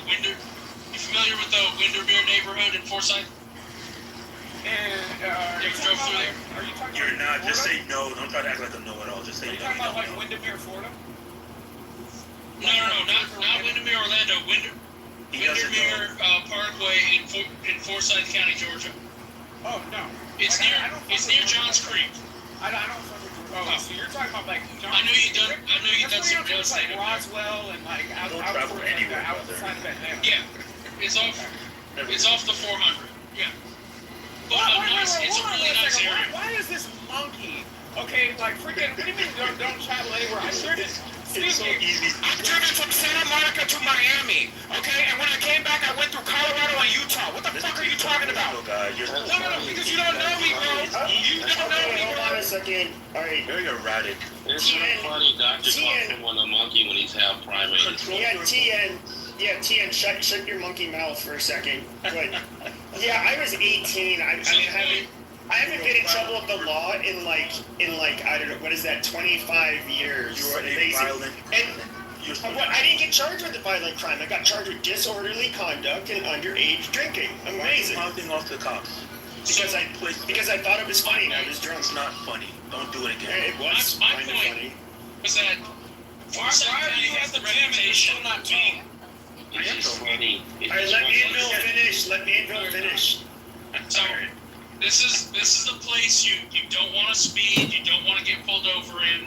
[SPEAKER 7] Windermere neighborhood in Forsyth?
[SPEAKER 15] And
[SPEAKER 7] you ever drove through there?
[SPEAKER 15] Are you talking
[SPEAKER 11] You're
[SPEAKER 15] about
[SPEAKER 11] not. Just say no. Don't try to act like a know-it-all. Just say
[SPEAKER 15] Are you
[SPEAKER 11] no.
[SPEAKER 15] talking about like Windermere, Florida?
[SPEAKER 7] No, not Windermere, Orlando. Windermere Parkway in Forsyth County, Georgia.
[SPEAKER 15] Oh no.
[SPEAKER 7] It's near Johns Creek.
[SPEAKER 15] I don't. Oh, so you're talking about like John
[SPEAKER 7] I know you done some real estate
[SPEAKER 15] like Roswell and like out of Atlanta.
[SPEAKER 7] Yeah, it's off the 400. Yeah, but it's a really nice area.
[SPEAKER 15] Why is this monkey? Okay, like freaking. What do you mean don't travel anywhere? I sure did. Excuse me. I'm driven from Santa Monica to Miami. Okay, and when I came back, I went through Colorado and Utah. What the fuck are you talking about?
[SPEAKER 11] No,
[SPEAKER 15] because you don't know me, bro. You don't know me, bro.
[SPEAKER 2] Hold on a second. All right.
[SPEAKER 11] Very erratic.
[SPEAKER 12] It's so funny, Dr. calls someone a monkey when he's half primate.
[SPEAKER 2] TN, shut your monkey mouth for a second. But yeah, I was 18. I haven't been in trouble with the law in like I don't know, what is that, 25 years.
[SPEAKER 11] You are a violent.
[SPEAKER 2] I didn't get charged with a violent crime. I got charged with disorderly conduct and underage drinking. Amazing.
[SPEAKER 11] Mouthing off the cops.
[SPEAKER 2] Because I thought it was funny and I was drunk.
[SPEAKER 11] It's not funny. Don't do it again.
[SPEAKER 2] It was
[SPEAKER 7] My
[SPEAKER 2] kind of
[SPEAKER 7] point
[SPEAKER 2] funny.
[SPEAKER 7] was that Forsyth County has the reputation of being.
[SPEAKER 12] It's just funny.
[SPEAKER 2] Alright, let Manville finish.
[SPEAKER 7] Sorry. This is the place you don't want to speed, you don't want to get pulled over in.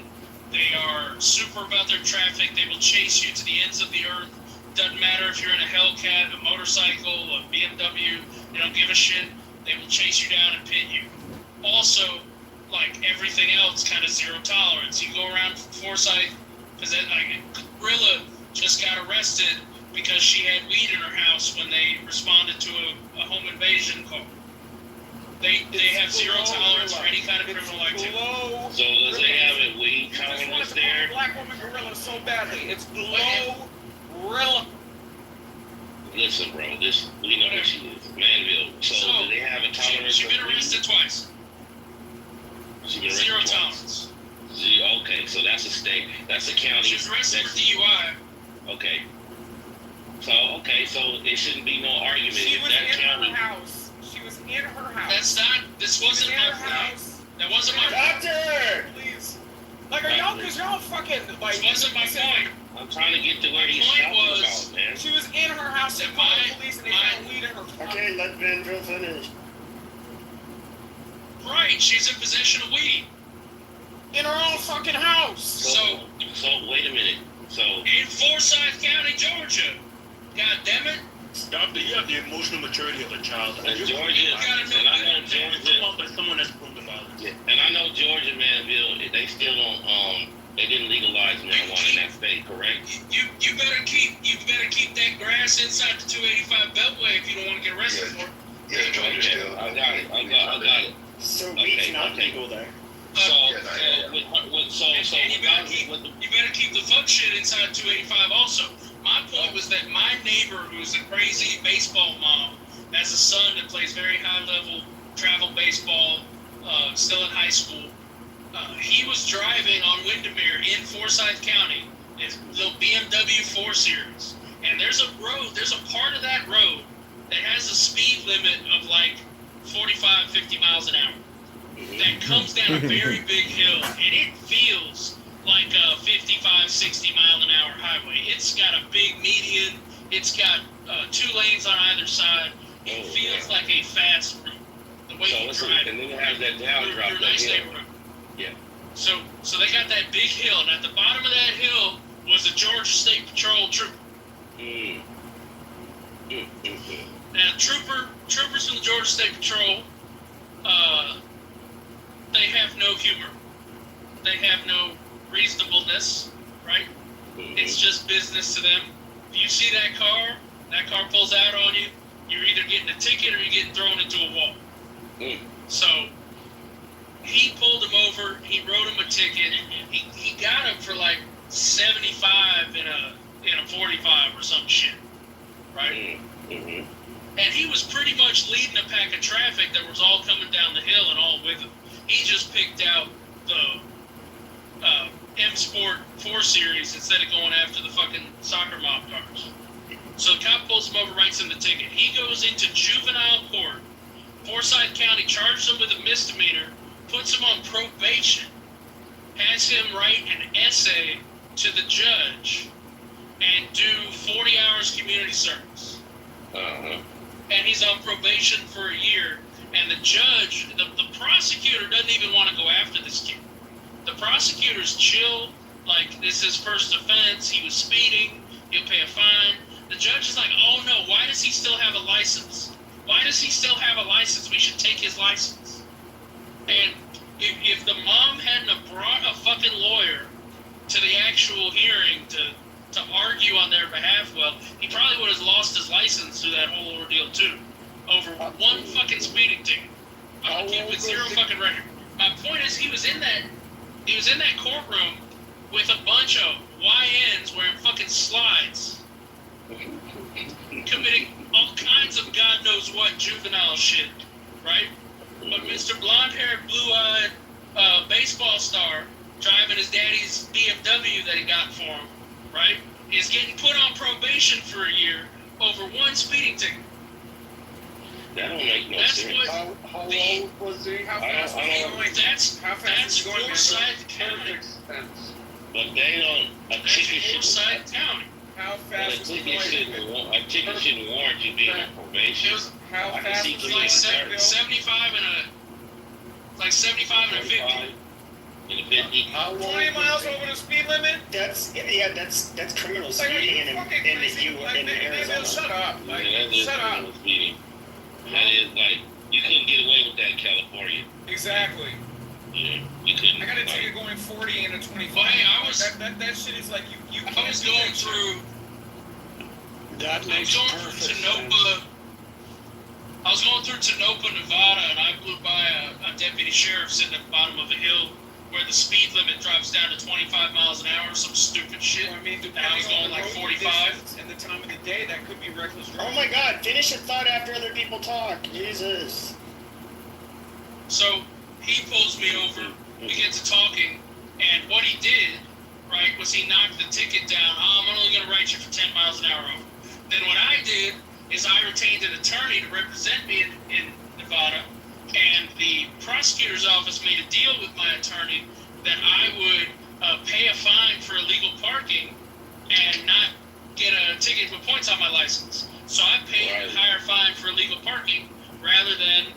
[SPEAKER 7] They are super about their traffic. They will chase you to the ends of the earth. Doesn't matter if you're in a Hellcat, a motorcycle, a BMW. They don't give a shit. They will chase you down and pit you. Also, like everything else, kind of zero tolerance. You go around Forsyth, because Gorilla just got arrested because she had weed in her house when they responded to a home invasion call. They have zero tolerance for any kind of criminal activity.
[SPEAKER 12] So does they have a weed tolerance there?
[SPEAKER 15] Black woman gorilla so badly. It's gorilla.
[SPEAKER 12] Listen, bro, we know what she is. Manville. So do they have a tolerance?
[SPEAKER 7] She's been arrested twice. Zero tolerance.
[SPEAKER 12] Okay, so that's a state. That's a county.
[SPEAKER 7] She was arrested for DUI.
[SPEAKER 12] Okay. So it shouldn't be no argument.
[SPEAKER 15] She
[SPEAKER 12] if
[SPEAKER 15] was
[SPEAKER 12] that
[SPEAKER 15] in
[SPEAKER 12] county.
[SPEAKER 15] her house. She was in her house.
[SPEAKER 7] This wasn't my point. That wasn't my point.
[SPEAKER 2] Doctor!
[SPEAKER 15] Please. Like, are y'all, because y'all fucking, like.
[SPEAKER 7] This wasn't my point.
[SPEAKER 12] I'm trying to get to where he's talking about, man.
[SPEAKER 15] She was in her house and called the police and they found weed in her car.
[SPEAKER 2] Okay, let Manville finish.
[SPEAKER 7] Right, she's in possession of weed.
[SPEAKER 15] In her own fucking house.
[SPEAKER 12] So wait a minute. So
[SPEAKER 7] in Forsyth County, Georgia. God damn it.
[SPEAKER 11] Doctor, you have the emotional maturity of a child.
[SPEAKER 12] And Georgia, and I know Georgia,
[SPEAKER 11] someone that's prone to violence.
[SPEAKER 12] Yeah, and I know Georgia, Manville, they still don't. They didn't legalize marijuana in that state, correct?
[SPEAKER 7] You better keep that grass inside the 285 Beltway if you don't want to get arrested for it.
[SPEAKER 22] Yeah, Georgia still.
[SPEAKER 12] I got it.
[SPEAKER 2] So weed's not legal there.
[SPEAKER 7] You better keep the fuck shit inside 285 also. My point was that my neighbor, who's a crazy baseball mom, has a son that plays very high level travel baseball, still in high school. He was driving on Windermere in Forsyth County, his little BMW 4 Series, and there's a part of that road that has a speed limit of like 45, 50 miles an hour. That comes down a very big hill, and it feels like a 55, 60 mile an hour highway. It's got a big median. It's got 2 lanes on either side. It feels like a fast route. The way you drive it.
[SPEAKER 12] And then it has that down drop.
[SPEAKER 7] Your nice neighborhood.
[SPEAKER 12] Yeah.
[SPEAKER 7] So they got that big hill, and at the bottom of that hill was a Georgia State Patrol trooper. And at troopers from the Georgia State Patrol, they have no humor. They have no reasonableness, right? It's just business to them. If you see that car pulls out on you, you're either getting a ticket or you're getting thrown into a wall. So he pulled him over. He wrote him a ticket. He got him for like 75 in a 45 or some shit, right? And he was pretty much leading a pack of traffic that was all coming down the hill and all with him. He just picked out the M Sport 4 Series instead of going after the fucking soccer mob cars. So the cop pulls him over, writes him the ticket. He goes into juvenile court. Forsyth County charges him with a misdemeanor, puts him on probation, has him write an essay to the judge, and do 40 hours community service. And he's on probation for a year. And the judge, the prosecutor doesn't even want to go after this kid. The prosecutor's chill, like this is his first offense, he was speeding, he'll pay a fine. The judge is like, oh no, why does he still have a license? Why does he still have a license? We should take his license. And if the mom hadn't brought a fucking lawyer to the actual hearing to argue on their behalf, well, he probably would have lost his license through that whole ordeal too. Over one fucking speeding ticket. I'm a kid with zero fucking record. My point is he was in that courtroom with a bunch of YNs wearing fucking slides, committing all kinds of God knows what juvenile shit, right? But Mr. Blonde-haired, blue-eyed baseball star driving his daddy's BMW that he got for him, right, is getting put on probation for a year over one speeding ticket.
[SPEAKER 14] That don't make no sense.
[SPEAKER 9] How old was he? How fast was he going?
[SPEAKER 7] That's Forsyth County.
[SPEAKER 14] But they don't. A ticket
[SPEAKER 7] Forsyth County.
[SPEAKER 15] How fast was he going?
[SPEAKER 14] A ticket shouldn't warrant you being on probation.
[SPEAKER 15] How fast was he
[SPEAKER 7] like
[SPEAKER 15] going?
[SPEAKER 7] 75 and a 50.
[SPEAKER 14] In a 50.
[SPEAKER 15] 20 miles over the speed limit?
[SPEAKER 2] That's criminal speeding in Arizona.
[SPEAKER 15] Shut up. Shut up.
[SPEAKER 14] Speeding. That is like, you couldn't get away with that in California.
[SPEAKER 15] Exactly.
[SPEAKER 14] Yeah, you couldn't.
[SPEAKER 15] I got a ticket going 40 and a 25.
[SPEAKER 7] Well, hey,
[SPEAKER 15] that shit is like, you
[SPEAKER 7] I was going through.
[SPEAKER 2] That makes perfect sense.
[SPEAKER 7] I was going through Tonopah, Nevada, and I blew by a deputy sheriff sitting at the bottom of a hill where the speed limit drops down to 25 miles an hour, some stupid shit.
[SPEAKER 15] I mean,
[SPEAKER 7] and I was going like 45.
[SPEAKER 15] And the time of the day, that could be reckless driving.
[SPEAKER 2] Oh my God! Finish your thought after other people talk. Jesus.
[SPEAKER 7] So he pulls me over. We get to talking, and what he did, right, was he knocked the ticket down. Oh, I'm only going to write you for 10 miles an hour over. Then what I did is I retained an attorney to represent me in Nevada. And the prosecutor's office made a deal with my attorney that I would pay a fine for illegal parking and not get a ticket with points on my license. So I paid a higher fine for illegal parking rather than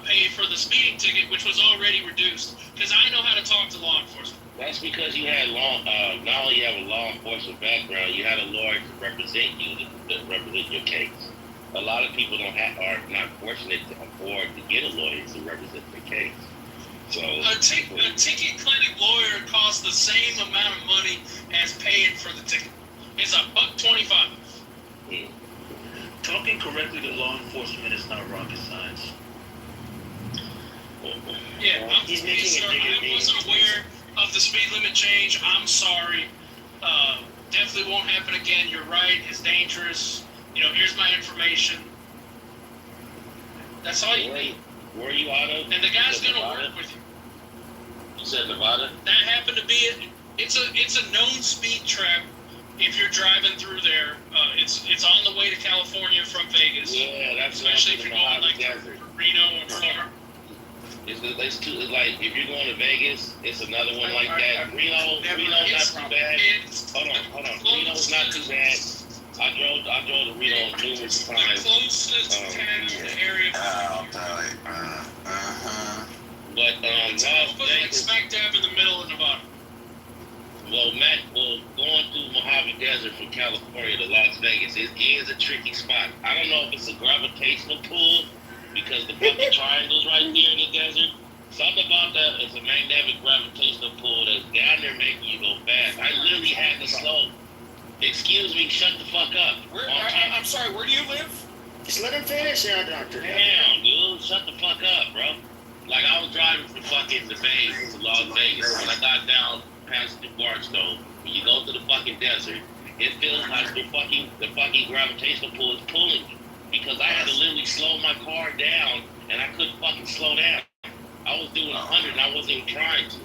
[SPEAKER 7] pay for the speeding ticket, which was already reduced, because I know how to talk to law enforcement.
[SPEAKER 14] That's because you had not only you have a law enforcement background, you had a lawyer to represent you, to represent your case. A lot of people are not fortunate to afford to get a lawyer to represent their case. So
[SPEAKER 7] a ticket clinic lawyer costs the same amount of money as paying for the ticket. It's $1.25.
[SPEAKER 11] Talking correctly to law enforcement is not rocket science.
[SPEAKER 7] Yeah, I wasn't aware of the speed limit change. I'm sorry. Definitely won't happen again. You're right. It's dangerous. You know, here's my information. That's all you need.
[SPEAKER 14] Where are you out of?
[SPEAKER 7] And the guy's gonna work with you.
[SPEAKER 14] You said Nevada?
[SPEAKER 7] That happened to be it. It's a known speed trap. If you're driving through there, it's on the way to California from Vegas.
[SPEAKER 14] Yeah, that's
[SPEAKER 7] especially if you're going like Reno and Florida.
[SPEAKER 14] It's like if you're going to Vegas, it's another one like that. Reno's not too bad. Hold on. Reno's not too bad. I drove to Reno numerous times.
[SPEAKER 7] The closest area.
[SPEAKER 14] But
[SPEAKER 7] it's like smack dab in the middle of Nevada.
[SPEAKER 14] Well, going through Mojave desert from California to Las Vegas. It is a tricky spot. I don't know if it's a gravitational pull because the fucking triangle's right there in the desert. Something about that is a magnetic gravitational pull that's down there making you go fast. I literally had to slow. Excuse me, shut the fuck up.
[SPEAKER 2] I'm sorry, where do you live? Just let him finish, doctor.
[SPEAKER 14] Damn, dude, shut the fuck up, bro. Like, I was driving from fucking the Bay to Las Vegas. When I got down past the Barstow, when you go to the fucking desert, it feels like the fucking gravitational pull is pulling me. Because I had to literally slow my car down, and I couldn't fucking slow down. I was doing 100, and I wasn't even trying to.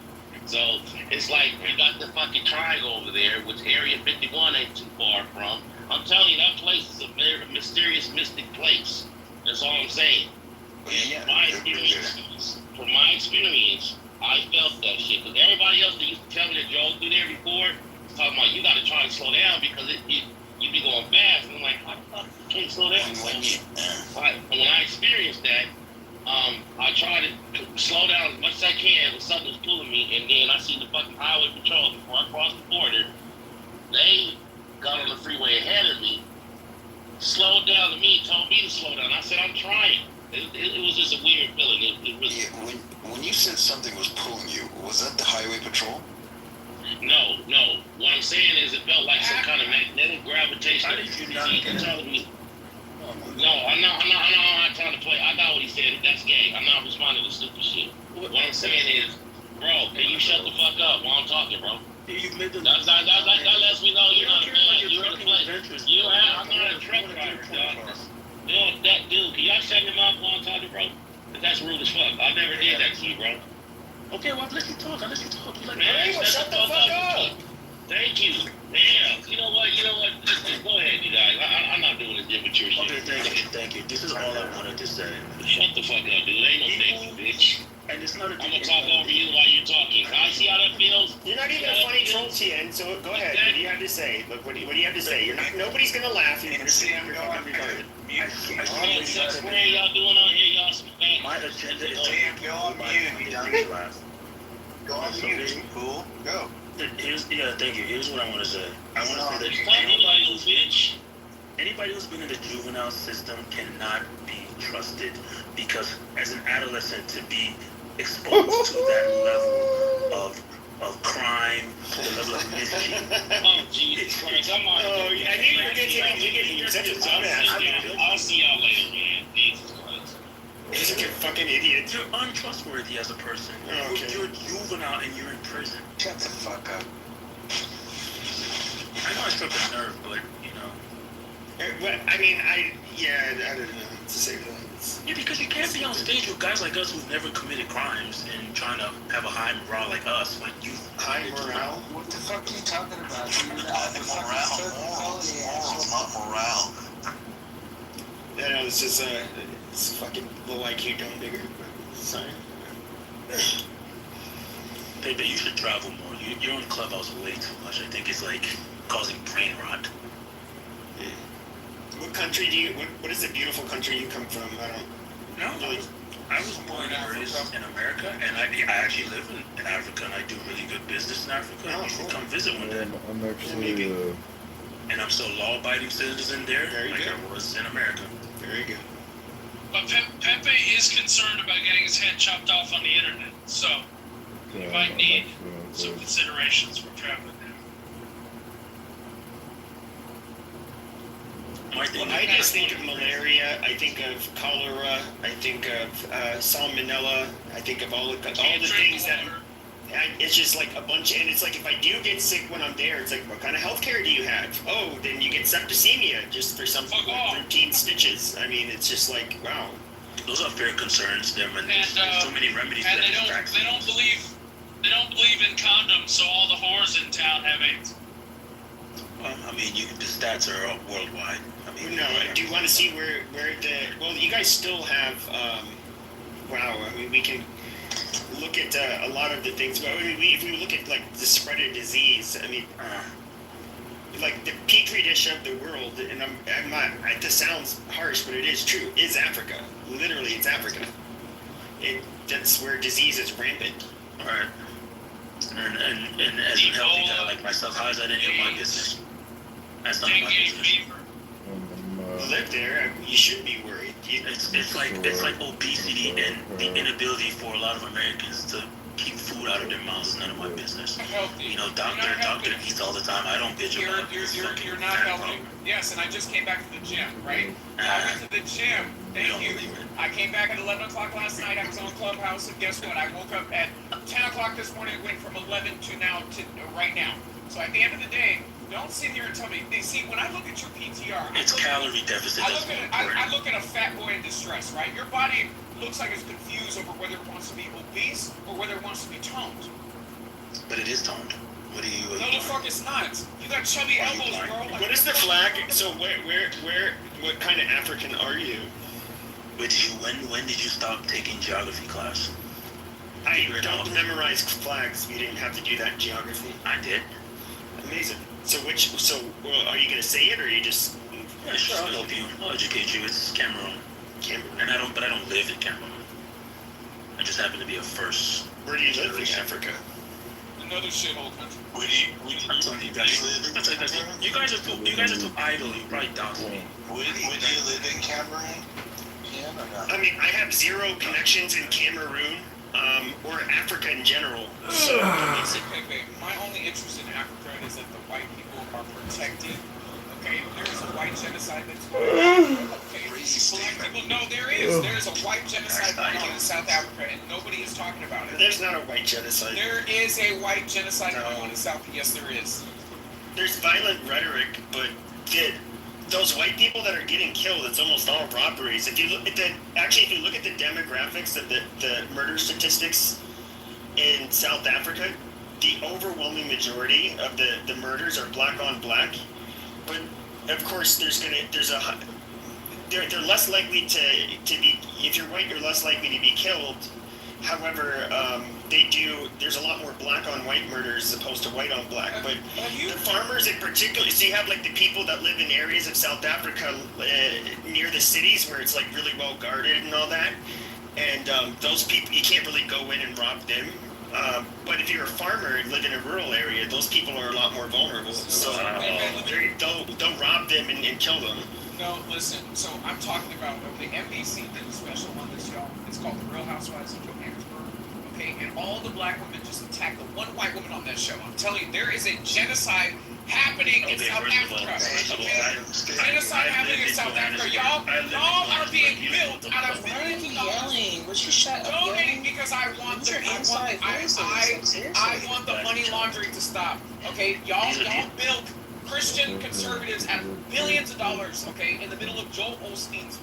[SPEAKER 14] So, it's like, we got the fucking triangle over there, which Area 51 ain't too far from. I'm telling you, that place is a very mysterious, mystic place. That's all I'm saying. From my experience, I felt that shit. Because everybody else that used to tell me that y'all do there before, was talking about you got to try to slow down because you be going fast. And I'm like, how the fuck you can't slow down? When I experienced that, I tried to slow down as much as I can when something was pulling me, and then I see the fucking highway patrol before I crossed the border. They got on the freeway ahead of me, slowed down to me, told me to slow down. I said, I'm trying. It was just a weird feeling. It really.
[SPEAKER 4] Yeah, when you said something was pulling you, was that the highway patrol?
[SPEAKER 14] No. What I'm saying is it felt like some kind of magnetic gravitation. How did you not get telling me? No, I'm not trying to play. I got what he said. That's gay. I'm not responding to stupid shit. What I'm saying is, bro, can you shut the fuck up while I'm talking, bro? That lets me know you're not a man. You're in the place. I'm not a truck driver, dog. Dude, can y'all shut him up while I'm talking, bro? That's rude as fuck. I never did that to you, bro.
[SPEAKER 11] Okay, well, let you talk. Like,
[SPEAKER 14] man, shut the fuck up. Thank you. Damn. You know what? Just go ahead, you guys. I'm not doing this immature shit.
[SPEAKER 11] Okay, thank you. This is all I wanted to say.
[SPEAKER 14] Shut the fuck up, dude. Ain't no thank you, bitch.
[SPEAKER 11] And it's not
[SPEAKER 14] I'm gonna talk over you while you're talking. I see how that feels.
[SPEAKER 2] You're not even a funny troll, Tien, so go ahead. What do you have to say? Look, what do you have to say? Nobody's gonna laugh. You're gonna say I'm fucking retarded.
[SPEAKER 14] What are y'all doing out here? Y'all some fans.
[SPEAKER 11] My agenda is
[SPEAKER 20] go on mute. Go on mute. Cool. Go.
[SPEAKER 11] Thank you. Here's what I want to say. I want to say
[SPEAKER 14] that
[SPEAKER 11] anybody who's been in the juvenile system cannot be trusted because as an adolescent to be exposed to that level of crime, to the level of mischief.
[SPEAKER 14] Oh, Jesus Christ. I'm on.
[SPEAKER 2] Oh, yeah, I think you're getting such a dumbass.
[SPEAKER 14] I'll see y'all later, man. Jesus Christ.
[SPEAKER 2] You're such a fucking idiot.
[SPEAKER 11] You're untrustworthy as a person.
[SPEAKER 2] Oh, okay.
[SPEAKER 11] You're juvenile and you're in prison.
[SPEAKER 20] Shut the fuck up.
[SPEAKER 11] I know I struck a nerve, but, you know.
[SPEAKER 2] I don't know what to say to that.
[SPEAKER 11] Yeah, because you can't be on stage with guys like us who've never committed crimes and trying to have a high morale like us when you...
[SPEAKER 2] High morale?
[SPEAKER 20] What the fuck are you talking about?
[SPEAKER 4] Morale.
[SPEAKER 2] Yeah, no, it's just it's fucking low IQ dumb digger. Sorry.
[SPEAKER 11] Baby, you should travel more. You're on Clubhouse way too much. I think it's like causing brain rot.
[SPEAKER 2] Yeah. What country do you? What is the beautiful country you come from? I don't.
[SPEAKER 11] No, I was born and raised in America, and I actually live in Africa, and I do really good business in Africa. You should come visit one day.
[SPEAKER 21] I'm actually.
[SPEAKER 11] And I'm still law-abiding citizen there, like I was in America.
[SPEAKER 2] Very good.
[SPEAKER 7] But Pepe is concerned about getting his head chopped off on the internet, so you might need some considerations for traveling there.
[SPEAKER 2] I just think of malaria. I think of cholera. I think of salmonella. I think of all the things that. It's just like a bunch, and it's like if I do get sick when I'm there, it's like, what kind of healthcare do you have? Oh, then you get septicemia just for some routine stitches. I mean, it's just like, wow.
[SPEAKER 11] Those are fair concerns. There's so many remedies.
[SPEAKER 7] And they don't believe in condoms, so all the whores in town have AIDS.
[SPEAKER 11] Well, I mean, the stats are worldwide. I mean,
[SPEAKER 2] no. Do you want to see where you guys still have? Wow. I mean, we can look at a lot of the things. Well, if we look at like the spread of disease, I mean, like the petri dish of the world, and I'm not. This sounds harsh, but it is true. Is Africa? Literally, it's Africa. That's where disease is rampant.
[SPEAKER 11] All right. And as a healthy guy like myself, how is that any of my business? That's not my business.
[SPEAKER 2] You live there, you should be worried.
[SPEAKER 11] It's like obesity and the inability for a lot of Americans to keep food out of their mouths. None of my business. You know, doctor eats all the time. I don't bitch about it.
[SPEAKER 15] You're not healthy. Yes, and I just came back to the gym, right? I went to the gym. Thank you. I came back at 11 o'clock last night. I was on Clubhouse, and guess what? I woke up at 10 o'clock this morning. It went from 11 to right now. So at the end of the day, don't sit here and tell me. See, when I look at your PTR,
[SPEAKER 11] it's calorie deficit.
[SPEAKER 15] I look at a fat boy in distress, right? Your body looks like it's confused over whether it wants to be obese or whether it wants to be toned.
[SPEAKER 11] But it is toned. What do you?
[SPEAKER 15] No, the fuck it's not. You got chubby elbows, bro.
[SPEAKER 2] What is the flag? So what kind of African are you?
[SPEAKER 11] When did you stop taking geography class?
[SPEAKER 2] I don't memorize flags. We didn't have to do that in geography.
[SPEAKER 11] I did.
[SPEAKER 2] Amazing. So are you gonna say it or are you just?
[SPEAKER 11] Yeah, sure. I'll help you. I'll educate you. It's Cameroon. And I don't live in Cameroon. I just happen to be a first.
[SPEAKER 2] Where do you live in Africa?
[SPEAKER 15] Another shithole country.
[SPEAKER 11] I'm telling you guys. You guys are too idle. You probably doubt me.
[SPEAKER 20] Would you live in Cameroon?
[SPEAKER 2] I mean, I have zero connections in Cameroon, or Africa in general. So,
[SPEAKER 15] my only interest in Africa is that the white people are protected. Okay, there is a white genocide that's going on. Okay, black people. No, there is. There is a white genocide going on in South Africa, and nobody is talking about it.
[SPEAKER 2] There's not a white genocide.
[SPEAKER 15] There is a white genocide going on in South. Yes, there is.
[SPEAKER 2] There's violent rhetoric, but those white people that are getting killed, it's almost all robberies. If you look at if you look at the demographics of the murder statistics in South Africa, the overwhelming majority of the murders are black on black. But of course, they're less likely to be. If you're white, you're less likely to be killed. However, there's a lot more black on white murders as opposed to white on black. But the farmers in particular, so you have like the people that live in areas of South Africa near the cities where it's like really well guarded and all that. And those people, you can't really go in and rob them. But if you're a farmer and live in a rural area, those people are a lot more vulnerable. So they'll rob them and kill them.
[SPEAKER 15] No, listen. So I'm talking about the NBC did a special on this show. It's called The Real Housewives of Johannesburg. Okay, and all the black women just attacked the one white woman on that show. I'm telling you, there is a genocide happening in South Africa. Genocide happening in South Africa. Y'all are being built out of
[SPEAKER 18] Why are you yelling? Would you shut up?
[SPEAKER 15] Donating because I want the money laundering to stop. Okay, y'all built Christian conservatives at billions of dollars. Okay, in the middle of Joel Osteen's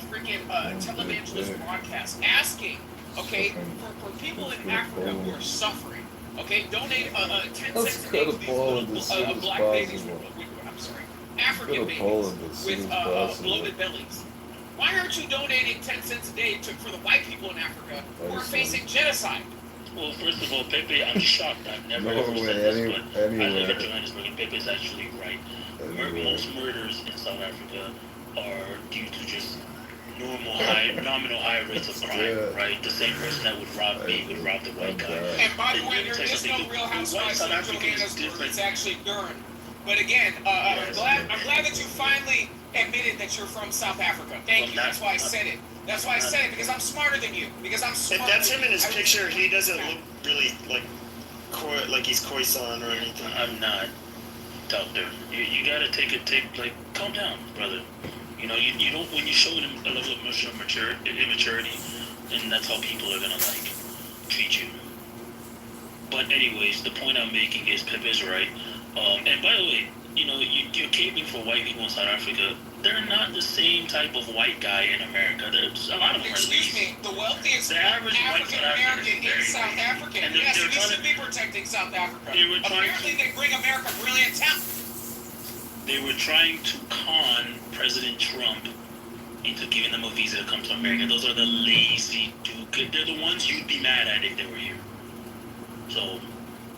[SPEAKER 15] freaking televangelist broadcast, asking, okay, for people in Africa who are suffering. Okay, donate 10 cents a day to these little black babies. I'm sorry, African babies with bloated bellies. Why aren't you donating 10 cents a day for the white people in Africa who are facing genocide?
[SPEAKER 11] Well, first of all, Pepe, I'm shocked. I've never ever said this, but I live in Johannesburg, and Pepe is actually right. Most murders in South Africa are due to just nominal high rates of crime, right? The same person that would rob me would rob the white guy.
[SPEAKER 15] And by the way, there is no Real Housewives of Johannesburg. It's actually Durham. But again, I'm glad that you finally admitted that you're from South Africa. Thank you. That's why I said it. That's why I said it, because I'm smarter than you. Because I'm smarter.
[SPEAKER 2] If that's him in his picture, he doesn't look really like he's Khoisan or anything.
[SPEAKER 11] I'm not, doctor. You gotta calm down, brother. You know, you don't, when you show them a level of immaturity, then that's how people are gonna treat you. But anyways, the point I'm making is Pepe's right. And by the way, you know, you're caping for white people in South Africa. They're not the same type of white guy in America. There's a lot of them.
[SPEAKER 15] Excuse me, the wealthiest African American is South African. And yes, we should be protecting South Africa. Apparently, they bring America brilliant talent.
[SPEAKER 11] They were trying to con President Trump into giving them a visa to come to America. Those are the lazy dudes. They're the ones you'd be mad at if they were here. So,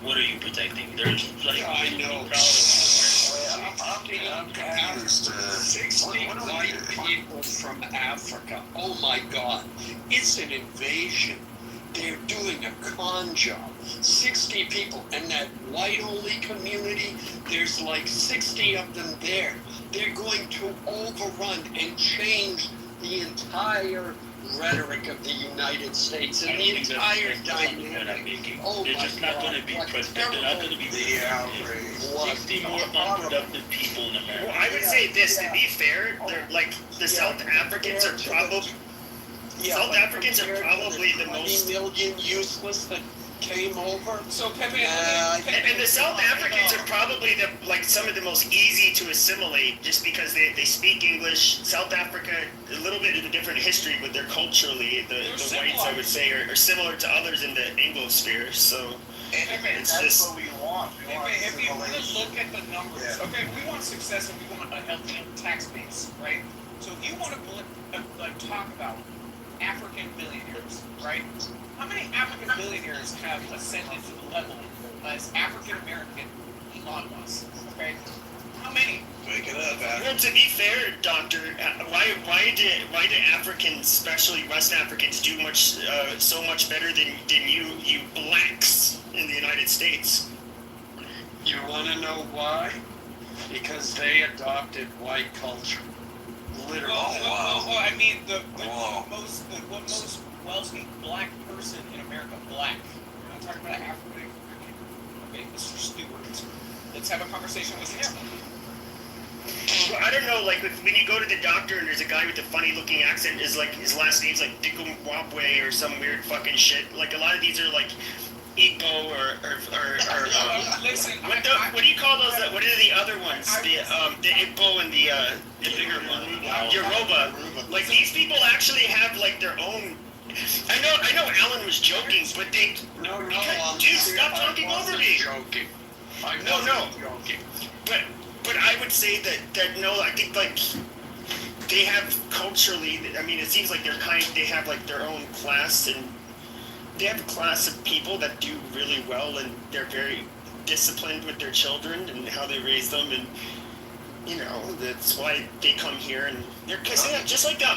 [SPEAKER 11] what are you protecting? There's
[SPEAKER 9] I know. I'm confused. 60 white people from Africa. Oh my God. It's an invasion. they're doing a con job. 60 people, and that white-only community, there's like 60 of them there. They're going to overrun and change the entire rhetoric of the United States and the entire dynamic. Oh
[SPEAKER 11] they're
[SPEAKER 9] my
[SPEAKER 11] just not going to be president. They're not going to be the outrage. 60 more unproductive people in America.
[SPEAKER 2] Well, I would say this, to be fair, they're like the South Africans are probably the most
[SPEAKER 9] million useless that came over.
[SPEAKER 2] So Pepe, and the South Africans are probably some of the most easy to assimilate, just because they speak English. South Africa, a little bit of a different history, but they're culturally the whites, I would say, are similar to others in the Anglosphere. So it's just.
[SPEAKER 15] What we want. If you really look at the numbers, okay, we want success and we want a healthy tax base, right? So if you want to talk about African billionaires, right? How many African billionaires have ascended to the level as African American Elon Musk? Okay, how many?
[SPEAKER 2] Wake it up, well, to be fair, Doctor, why did Africans, especially West Africans, do so much better than you blacks in the United States?
[SPEAKER 9] You want to know why? Because they adopted white culture. Literally.
[SPEAKER 15] Well, I mean, the most wealthy black person in America, black. We're not talking about African American. Okay, Mr. Stewart. Let's have a conversation with him.
[SPEAKER 2] Well, I don't know, like when you go to the doctor and there's a guy with a funny looking accent, his last name's like Dickumwapwe or some weird fucking shit. Like a lot of these are like Igbo or
[SPEAKER 15] listen,
[SPEAKER 2] what do you call those? What are the other ones? The Igbo and the bigger one, Yoruba. Like these people actually have like their own. I know Alan was joking, but they dude, stop talking over me.
[SPEAKER 9] Joking.
[SPEAKER 2] No.
[SPEAKER 9] Joking.
[SPEAKER 2] But I would say that no, I think like they have culturally. I mean, it seems like they have like their own class, and they have a class of people that do really well, and they're very disciplined with their children and how they raise them, and that's why they come here, and they're just like the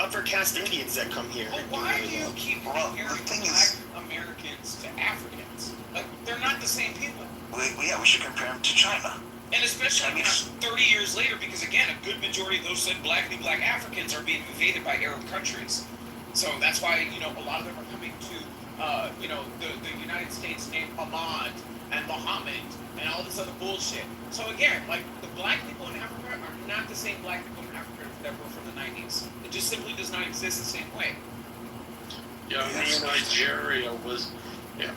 [SPEAKER 2] upper caste Indians that come here.
[SPEAKER 15] Well, why do you keep comparing black Americans to Africans? Like they're not the same people.
[SPEAKER 20] We should compare them to China.
[SPEAKER 15] And especially 30 years later, because again, a good majority of those said black Africans are being invaded by Arab countries. So that's why, a lot of them are coming to, the United States named Ahmad and Muhammad and all this other bullshit. So again, like the black people in Africa are not the same black people in Africa that were from the 90s. It just simply does not exist the same way.
[SPEAKER 9] Yeah, Nigeria was.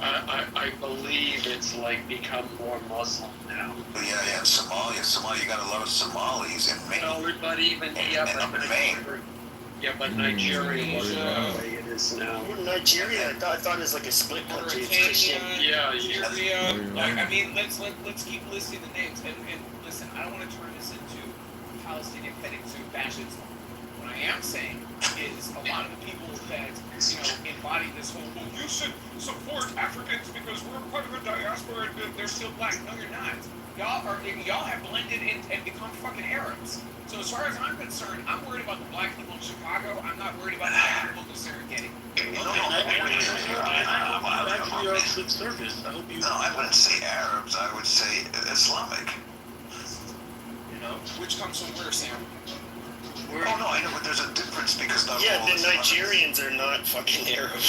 [SPEAKER 9] I believe it's like become more Muslim now.
[SPEAKER 20] Yeah, Somalia, you got a lot of Somalis in Maine.
[SPEAKER 9] No, but even but Nigeria wasn't the way it is now.
[SPEAKER 2] Nigeria, I thought it was like a split country. It's Christian.
[SPEAKER 15] Nigeria. I mean, let's keep listing the names. And listen, I don't want to turn this into Palestinian petting zoo fascism. What I am saying is a lot of the people that embody this whole, well, you should support Africans because we're part of the diaspora and they're still black. No, you're not. Y'all have blended in and become fucking Arabs. So as far as I'm concerned, I'm worried about the black people in Chicago. I'm not worried about the black people in Serengeti.
[SPEAKER 20] No, I wouldn't say Arabs. I would say Islamic.
[SPEAKER 15] Which comes from where, Sam?
[SPEAKER 20] Oh no, I know, but there's a difference because
[SPEAKER 2] the Nigerians are not fucking Arab.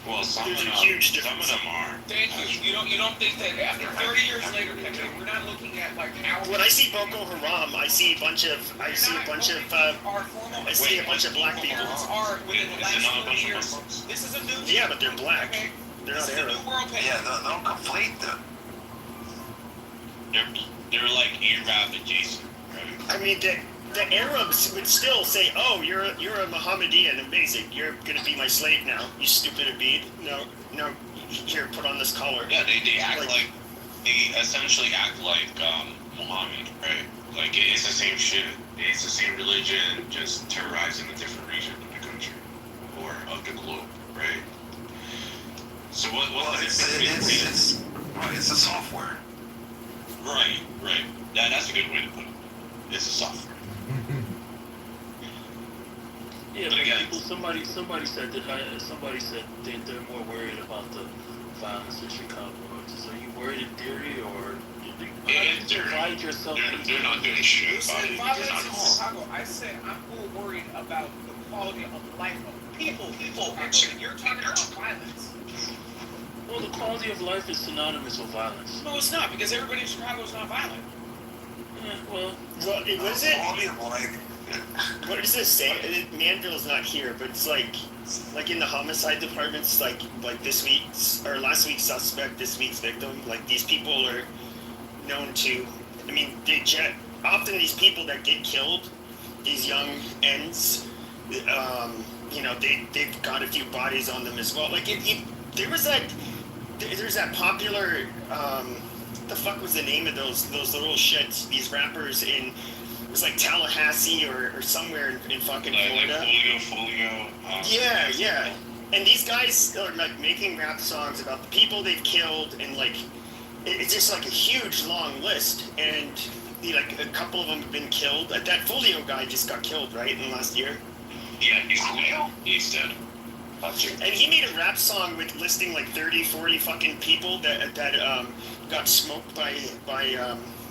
[SPEAKER 12] Well, some of them are.
[SPEAKER 15] Thank you. You don't think that after 30 years later, we're not looking at like how?
[SPEAKER 2] When I see Boko Haram, I see a bunch of black people.
[SPEAKER 15] Are within the last 40 years. This is a new.
[SPEAKER 2] Yeah, but they're black. Okay. They're not Arab.
[SPEAKER 20] Yeah, don't conflate them.
[SPEAKER 12] They're like Arab adjacent. Right?
[SPEAKER 2] I mean, the Arabs would still say, "Oh, you're a Mohammedan, amazing. You're gonna be my slave now, you stupid Abid. No, here, put on this collar."
[SPEAKER 12] Yeah, they act like they essentially act like Muhammad, right? Like it's the same shit. It's the same religion, just terrorizing a different region of the country or of the globe, right? So what does it mean?
[SPEAKER 20] It's a software.
[SPEAKER 12] Right. That's a good way to put it. It's a software.
[SPEAKER 11] Yeah, but people. Somebody said that. Somebody said they're more worried about the violence in Chicago. So are you worried in theory, or how do you divide yourself?
[SPEAKER 12] They're not doing shit
[SPEAKER 15] You
[SPEAKER 12] about
[SPEAKER 15] said
[SPEAKER 12] it.
[SPEAKER 15] violence in Chicago. I said I'm more worried about the quality of life of people. You're talking about violence.
[SPEAKER 11] Well, the quality of life is synonymous with violence.
[SPEAKER 15] No, it's not, because everybody in Chicago is not violent.
[SPEAKER 11] Yeah, well,
[SPEAKER 2] what is it? What does it say? Manville's not here, but it's like in the homicide departments, like this week's or last week's suspect, this week's victim. Like these people are known to. I mean, often these people that get killed, these young ends, you know, they've got a few bodies on them as well. Like there's that popular. What the fuck was the name of those little shits? These rappers in. It was like Tallahassee or somewhere in fucking Florida.
[SPEAKER 12] Folio.
[SPEAKER 2] Yeah. And these guys are like making rap songs about the people they've killed, and like it's just like a huge long list. And like a couple of them have been killed. That Folio guy just got killed, right, in the last year.
[SPEAKER 12] Yeah, he's dead.
[SPEAKER 2] And he made a rap song with listing like 30, 40 fucking people that got smoked by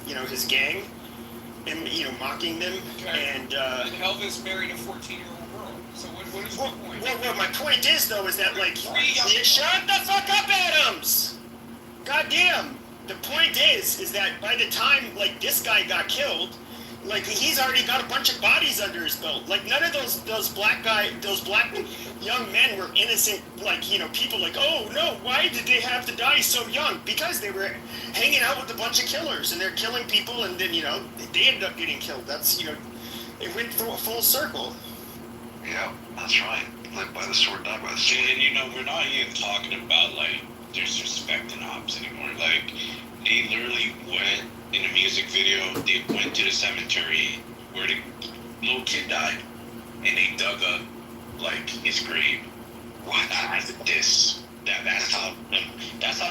[SPEAKER 2] you know, his gang. And, you know, mocking them, and
[SPEAKER 15] Elvis married a 14-year-old girl. So what is your point?
[SPEAKER 2] Well, my point is though is that like, shut the fuck up, Adams. Goddamn. The point is that by the time like this guy got killed, like he's already got a bunch of bodies under his belt. Like none of those black young men were innocent. Like, you know, people like, oh no, why did they have to die so young? Because they were hanging out with a bunch of killers and they're killing people, and then, you know, they ended up getting killed. That's, you know, it went through a full circle.
[SPEAKER 12] Yeah, that's right. Live by the sword, die by the sword. And you know, we're not even talking about like disrespect and ops anymore. Like they literally went in a music video. They went to the cemetery where the little kid died, and they dug up like his grave. Why not as a diss? That's how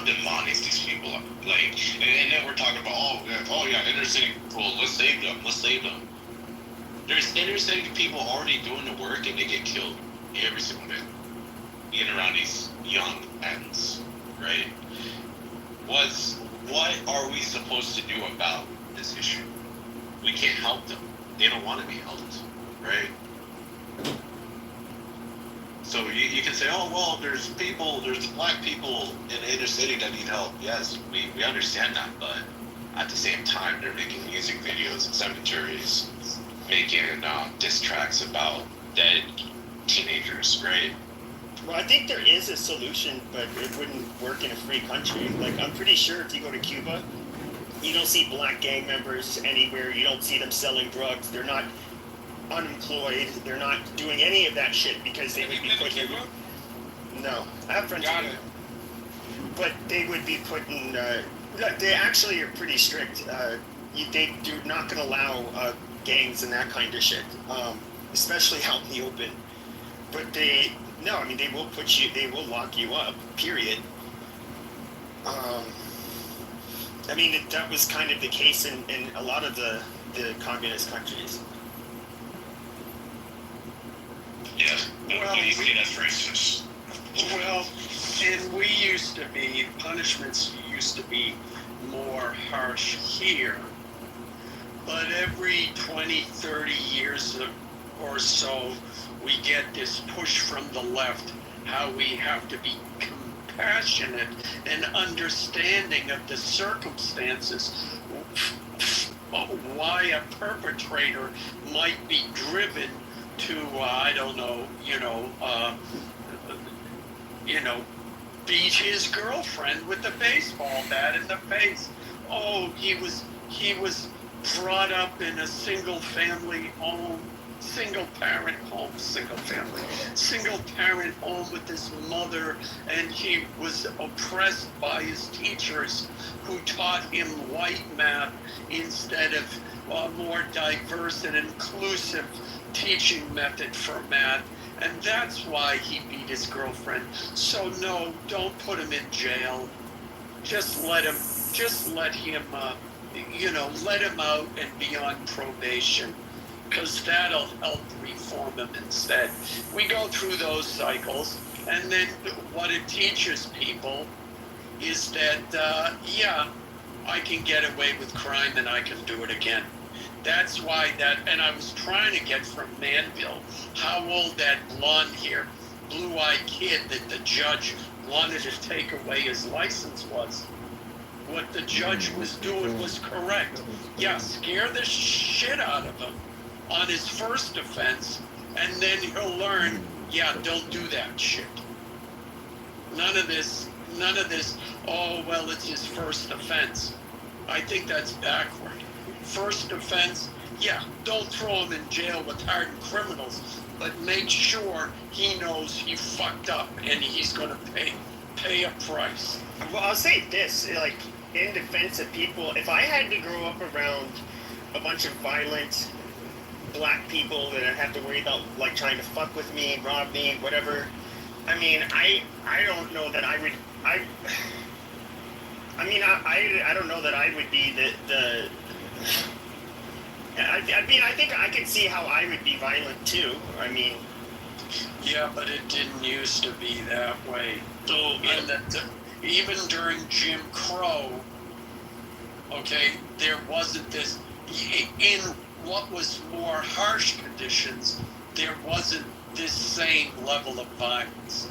[SPEAKER 12] demonic these people are. Like, and then we're talking about oh yeah, inner city people. Let's save them. There's inner city people already doing the work, and they get killed every single day. In around these young ends, right? What are we supposed to do about this issue? We can't help them. They don't want to be helped, right? So you can say, oh, well, there's the black people in the inner city that need help. Yes, we understand that, but at the same time, they're making music videos in cemeteries, making diss tracks about dead teenagers, right?
[SPEAKER 2] Well, I think there is a solution, but it wouldn't work in a free country. Like, I'm pretty sure if you go to Cuba, you don't see black gang members anywhere. You don't see them selling drugs. They're not unemployed. They're not doing any of that shit because they would be put in. No, I have friends who do. But they would be put in. They actually are pretty strict. They do not going to allow gangs and that kind of shit, especially out in the open. But they will lock you up, period. I mean, that was kind of the case in a lot of the communist countries.
[SPEAKER 12] Yeah, well, you see that's racist.
[SPEAKER 9] Well, and punishments used to be more harsh here. But every 20, 30 years or so, we get this push from the left, how we have to be compassionate and understanding of the circumstances, why a perpetrator might be driven to, beat his girlfriend with a baseball bat in the face. Oh, he was brought up in a single parent home with his mother, and he was oppressed by his teachers who taught him white math instead of a more diverse and inclusive teaching method for math. And that's why he beat his girlfriend. So no, don't put him in jail. Just let him let him out and be on probation. because that'll help reform them instead. We go through those cycles, and then what it teaches people is that, yeah, I can get away with crime and I can do it again. That's why and I was trying to get from Manville how old that blonde-haired, blue-eyed kid that the judge wanted to take away his license was. What the judge was doing was correct. Yeah, scare the shit out of him on his first offense, and then he'll learn, yeah, don't do that shit. None of this, oh, well, it's his first offense. I think that's backward. First offense, yeah, don't throw him in jail with hardened criminals, but make sure he knows he fucked up and he's going to pay a price.
[SPEAKER 2] Well, I'll say this, like, in defense of people, if I had to grow up around a bunch of violent black people that I'd have to worry about, like, trying to fuck with me, rob me, whatever, I mean, I don't know that I would, I don't know that I would be I think I could see how I would be violent too. I mean,
[SPEAKER 9] yeah, but it didn't used to be that way. So even during Jim Crow, okay, there wasn't this. In what was more harsh conditions, there wasn't this same level of violence.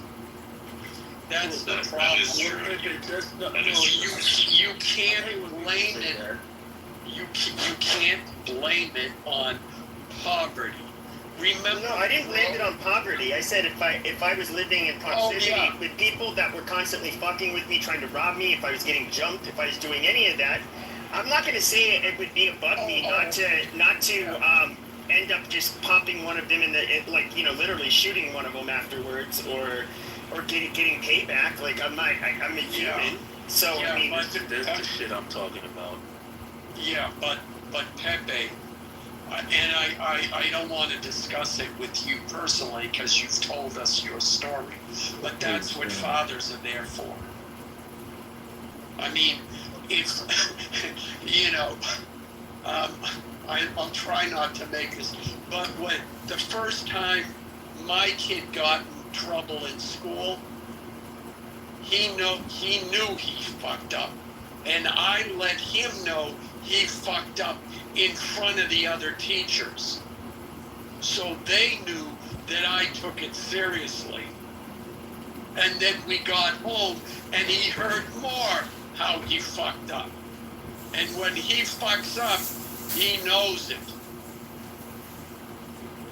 [SPEAKER 9] That's the problem. You can't blame it. You can't blame it on poverty. Remember?
[SPEAKER 2] No, I didn't blame it on poverty. I said if I was living in proximity with people that were constantly fucking with me, trying to rob me, if I was getting jumped, if I was doing any of that, I'm not going to say it would be above me not to end up just popping one of them in the literally shooting one of them afterwards, or getting payback. Like I'm a human, so
[SPEAKER 11] yeah,
[SPEAKER 2] I mean,
[SPEAKER 11] that's the shit I'm talking about.
[SPEAKER 9] Yeah, but Pepe, and I don't want to discuss it with you personally because you've told us your story, but that's what fathers are there for. I mean, if I'll try not to make this, but when the first time my kid got in trouble in school, he knew he fucked up, and I let him know he fucked up in front of the other teachers, so they knew that I took it seriously. And then we got home, and he heard more how he fucked up. And when he fucks up, he knows it.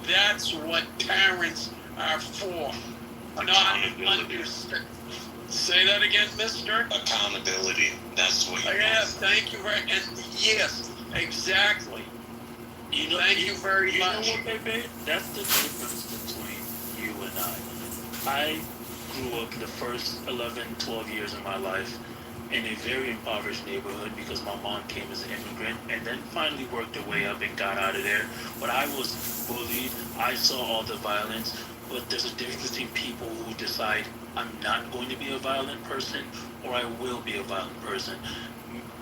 [SPEAKER 9] That's what parents are for. Not understand. Say that again, mister?
[SPEAKER 12] Accountability. That's what you
[SPEAKER 9] Yes, thank you very much. And yes, exactly. Thank you very much.
[SPEAKER 11] You know what, baby? That's the difference between you and I grew up the first 11, 12 years of my life in a very impoverished neighborhood because my mom came as an immigrant and then finally worked her way up and got out of there. But I was bullied. I saw all the violence. But there's a difference between people who decide I'm not going to be a violent person or I will be a violent person.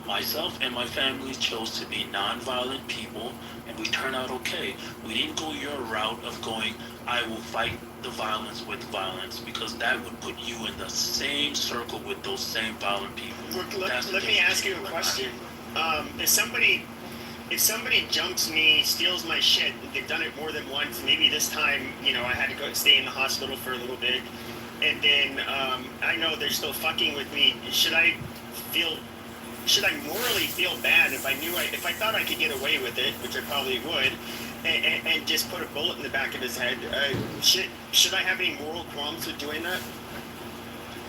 [SPEAKER 11] Myself and my family chose to be non-violent people, and we turned out okay. We didn't go your route of going, I will fight the violence with violence, because that would put you in the same circle with those same violent people.
[SPEAKER 2] Let me ask you a question. If somebody jumps me, steals my shit, they've done it more than once, maybe this time, I had to go stay in the hospital for a little bit, and then I know they're still fucking with me, should I morally feel bad if I thought I could get away with it, which I probably would, and just put a bullet in the back of his head? Should I have any moral qualms with doing that?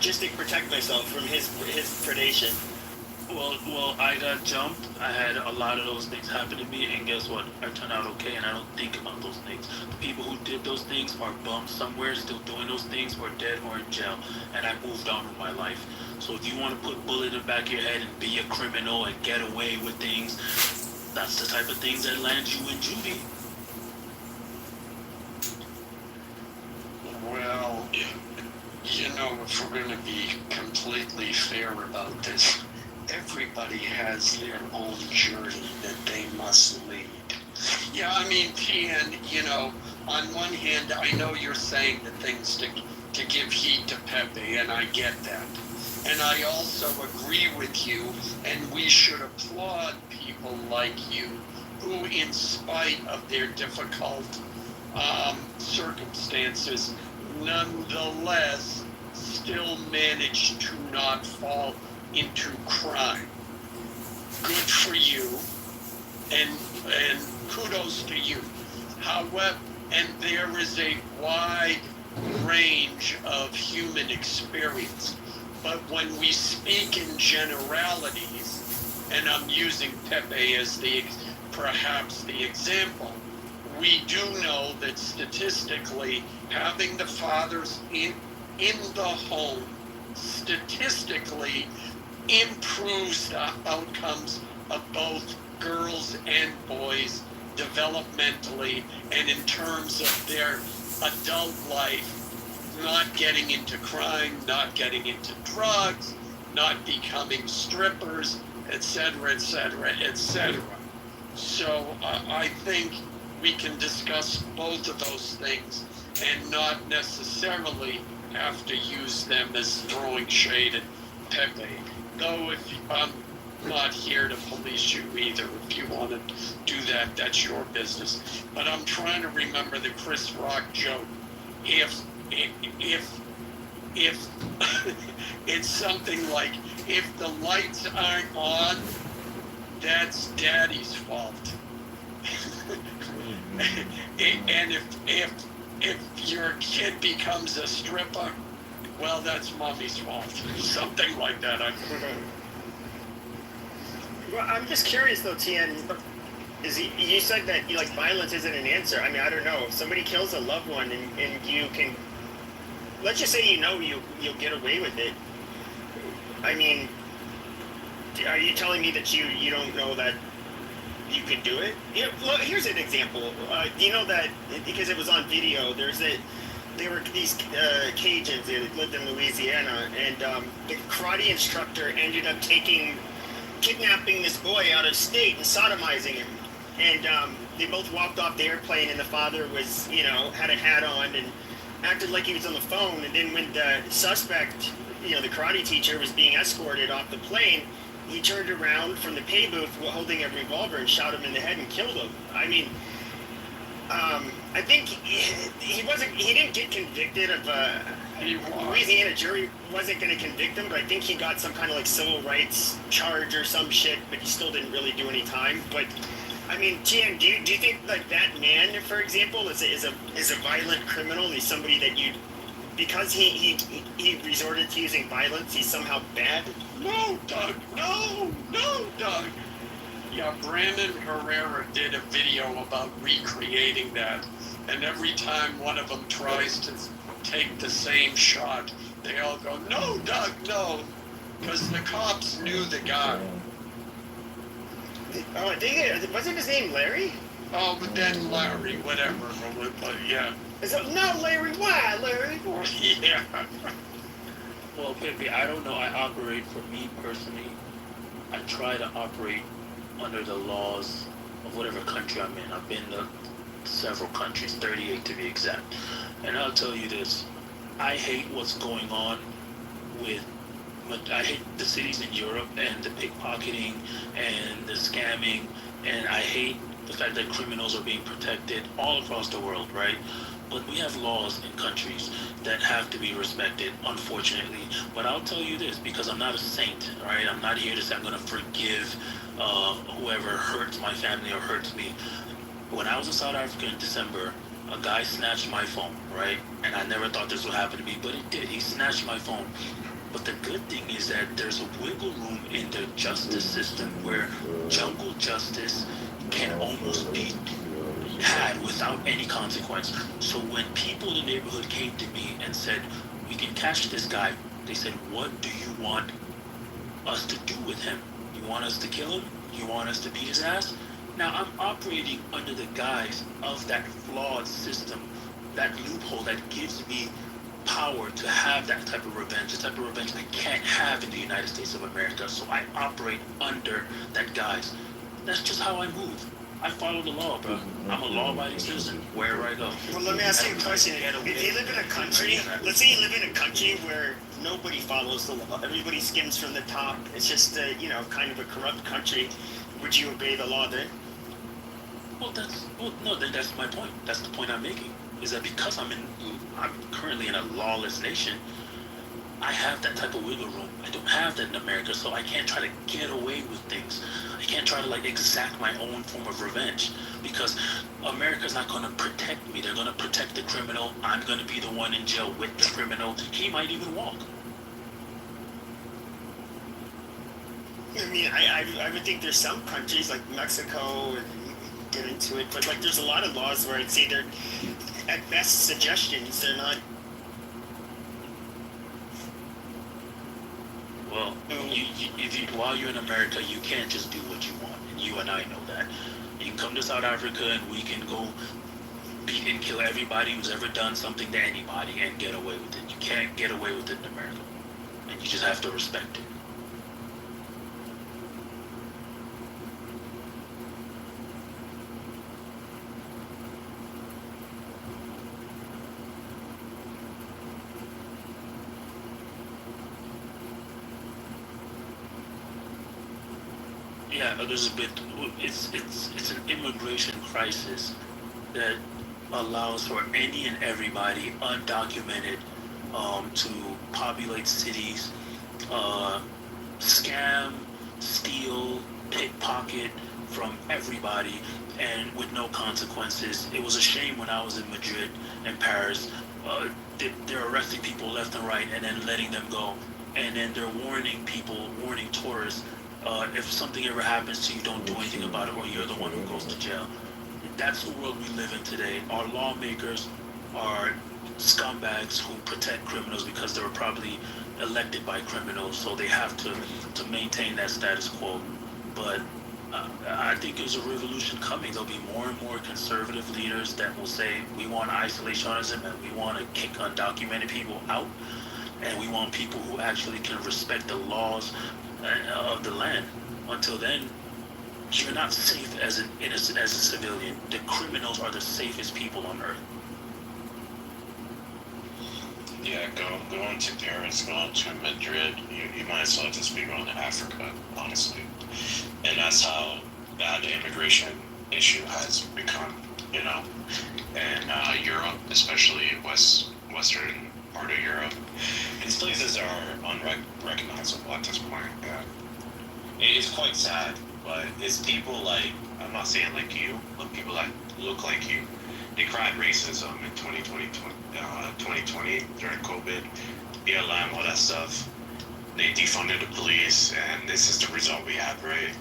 [SPEAKER 2] Just to protect myself from his predation.
[SPEAKER 11] Well, I got jumped. I had a lot of those things happen to me, and guess what? I turned out okay, and I don't think about those things. The people who did those things are bummed somewhere, still doing those things, or dead or in jail, and I moved on with my life. So if you want to put a bullet in the back of your head and be a criminal and get away with things, that's the type of things that land you in juvie.
[SPEAKER 9] Well, if we're going to be completely fair about this, everybody has their own journey that they must lead. Yeah, I mean, TN, you know, on one hand, I know you're saying the things to give heed to Pepe, and I get that. And I also agree with you, and we should applaud people like you who, in spite of their difficult circumstances, nonetheless still manage to not fall into crime. Good for you, and kudos to you. However, and there is a wide range of human experience. But when we speak in generalities, and I'm using Pepe as perhaps the example, we do know that statistically, having the fathers in the home statistically improves the outcomes of both girls and boys developmentally and in terms of their adult life, not getting into crime, not getting into drugs, not becoming strippers, etc., etc., etc. So I think we can discuss both of those things and not necessarily have to use them as throwing shade at Pepe. Though if I'm not here to police you either, if you want to do that, that's your business. But I'm trying to remember the Chris Rock joke. If it's something like, if the lights aren't on, that's daddy's fault. And if your kid becomes a stripper, well, that's mommy's fault. Something like that.
[SPEAKER 2] Well, I'm just curious though, Tien. You said that violence isn't an answer. I mean, I don't know. If somebody kills a loved one and you can, let's just say you'll get away with it. I mean, are you telling me that you don't know that you can do it? Yeah. Look, here's an example. You know that because it was on video. There were these Cajuns that lived in Louisiana, and the karate instructor ended up kidnapping this boy out of state and sodomizing him. And they both walked off the airplane, and the father was, had a hat on and acted like he was on the phone. And then when the suspect, the karate teacher, was being escorted off the plane, he turned around from the pay booth holding a revolver and shot him in the head and killed him. I mean, I think he didn't get convicted of Louisiana jury wasn't going to convict him, but I think he got some kind of civil rights charge or some shit, but he still didn't really do any time. But I mean, Tian, do you think that man, for example, is a violent criminal? He's somebody that because he resorted to using violence, he's somehow bad?
[SPEAKER 9] No, Doug. No, Doug. Yeah, Brandon Herrera did a video about recreating that, and every time one of them tries to take the same shot, they all go, "No, Doug, no," because the cops knew the guy.
[SPEAKER 2] Oh, wasn't his name Larry?
[SPEAKER 9] Oh, but then Larry, whatever. But yeah.
[SPEAKER 2] No, Larry. Why, Larry?
[SPEAKER 9] Yeah.
[SPEAKER 11] Well, Pepe, I don't know. I operate, for me personally, I try to operate under the laws of whatever country I'm in. I've been to several countries, 38 to be exact. And I'll tell you this, I hate what's going on I hate the cities in Europe and the pickpocketing and the scamming, and I hate the fact that criminals are being protected all across the world, right? But we have laws in countries that have to be respected, unfortunately. But I'll tell you this, because I'm not a saint, right? I'm not here to say I'm going to forgive whoever hurts my family or hurts me. When I was in South Africa in December, a guy snatched my phone, right? And I never thought this would happen to me, but it did. He snatched my phone. But the good thing is that there's a wiggle room in the justice system where jungle justice can almost be had without any consequence. So when people in the neighborhood came to me and said, "We can catch this guy," they said, "What do you want us to do with him? You want us to kill him? You want us to beat his ass?" Now I'm operating under the guise of that flawed system, that loophole that gives me power to have that type of revenge, the type of revenge I can't have in the United States of America. So I operate under that guise. That's just how I move. I follow the law, bro. I'm a law-abiding citizen wherever I go.
[SPEAKER 2] Well, let me ask you a question. If you live in a country, let's say you live in a country where nobody follows the law, everybody skims from the top, it's just, kind of a corrupt country, would you obey the law then?
[SPEAKER 11] That's my point. That's the point I'm making. Is that because I'm currently in a lawless nation, I have that type of wiggle room. I don't have that in America, so I can't try to get away with things. I can't try to exact my own form of revenge because America's not going to protect me. They're going to protect the criminal. I'm going to be the one in jail with the criminal. He might even walk.
[SPEAKER 2] I mean, I would think there's some countries like Mexico, and you can get into it, but there's a lot of laws where I'd say they're at best suggestions. They're not.
[SPEAKER 11] Well, while you're in America, you can't just do what you want, and you and I know that. You can come to South Africa and we can go beat and kill everybody who's ever done something to anybody and get away with it. You can't get away with it in America, and you just have to respect it. Yeah, there's a bit. It's an immigration crisis that allows for any and everybody undocumented to populate cities, scam, steal, pickpocket from everybody, and with no consequences. It was a shame when I was in Madrid and Paris. They're arresting people left and right and then letting them go, and then they're warning tourists. If something ever happens to you, don't do anything about it, or you're the one who goes to jail. That's the world we live in today. Our lawmakers are scumbags who protect criminals because they were probably elected by criminals, so they have to maintain that status quo. But I think there's a revolution coming. There'll be more and more conservative leaders that will say, we want isolationism and we want to kick undocumented people out, and we want people who actually can respect the laws of the land. Until then, you're not safe as a civilian. The criminals are the safest people on earth.
[SPEAKER 13] Yeah, going to Paris, going to Madrid, you might as well just be going to Africa, honestly. And that's how bad the immigration issue has become, and Europe, especially western part of Europe. These places are unrecognizable at this point. Yeah. It is quite sad, but it's people I'm not saying like you, but people that look like you. They cried racism in 2020 during COVID, BLM, all that stuff. They defunded the police, and this is the result we have, right?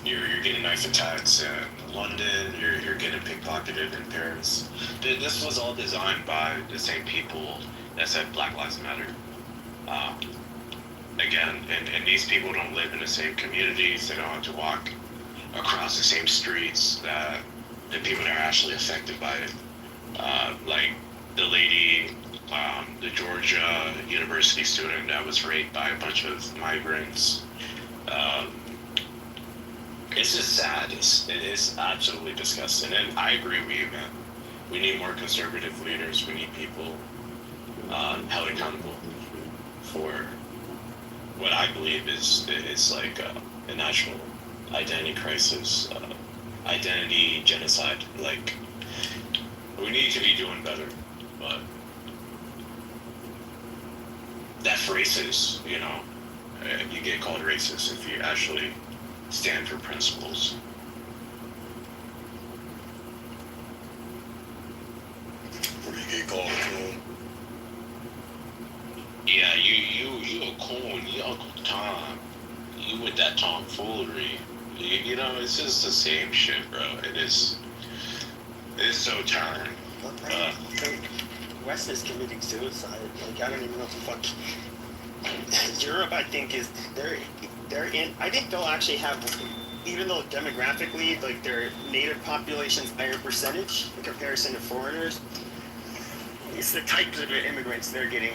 [SPEAKER 13] You're getting knife attacks in London, you're getting pickpocketed in Paris. This was all designed by the same people that said Black Lives Matter. Again, and these people don't live in the same communities, they don't have to walk across the same streets that the people that are actually affected by it. Like the lady, the Georgia University student that was raped by a bunch of migrants. It's just sad. It is absolutely disgusting. And I agree with you, man. We need more conservative leaders. We need people held accountable for what I believe is like a national identity crisis, identity genocide. Like, we need to be doing better, but that's racist, you get called racist if you actually stand for principles.
[SPEAKER 10] Or you get called a coon.
[SPEAKER 13] Yeah, you a coon, you Uncle Tom. You with that tomfoolery. It's just the same shit, bro. It's so tiring.
[SPEAKER 2] West is committing suicide. I don't even know what the fuck. Europe, I think, they're in. I think they'll actually have, even though demographically, their native population's higher percentage in comparison to foreigners. It's the types of immigrants they're getting.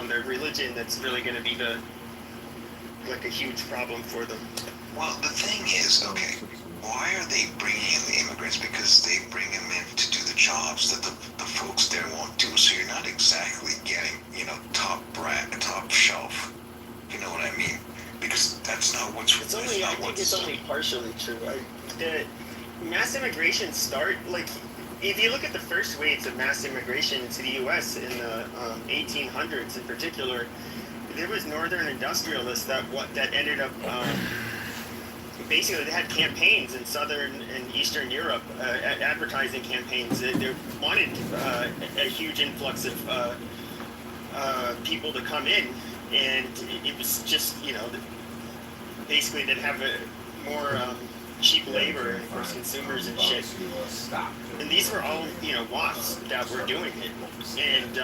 [SPEAKER 2] Their religion that's really going to be a huge problem for them.
[SPEAKER 4] Well, the thing is, okay, why are they bringing in the immigrants? Because they bring them in to do the jobs that the folks there won't do. So you're not exactly getting, top shelf. You know what I mean? Because that's not what's.
[SPEAKER 2] I think it's only partially true. The mass immigration if you look at the first waves of mass immigration into the U.S. in the 1800s in particular, there was northern industrialists that ended up basically they had campaigns in southern and eastern Europe, advertising campaigns. They wanted a huge influx of people to come in, and it was just basically they'd have more cheap labor and of course consumers and shit. And these were all WASPs that were doing it, and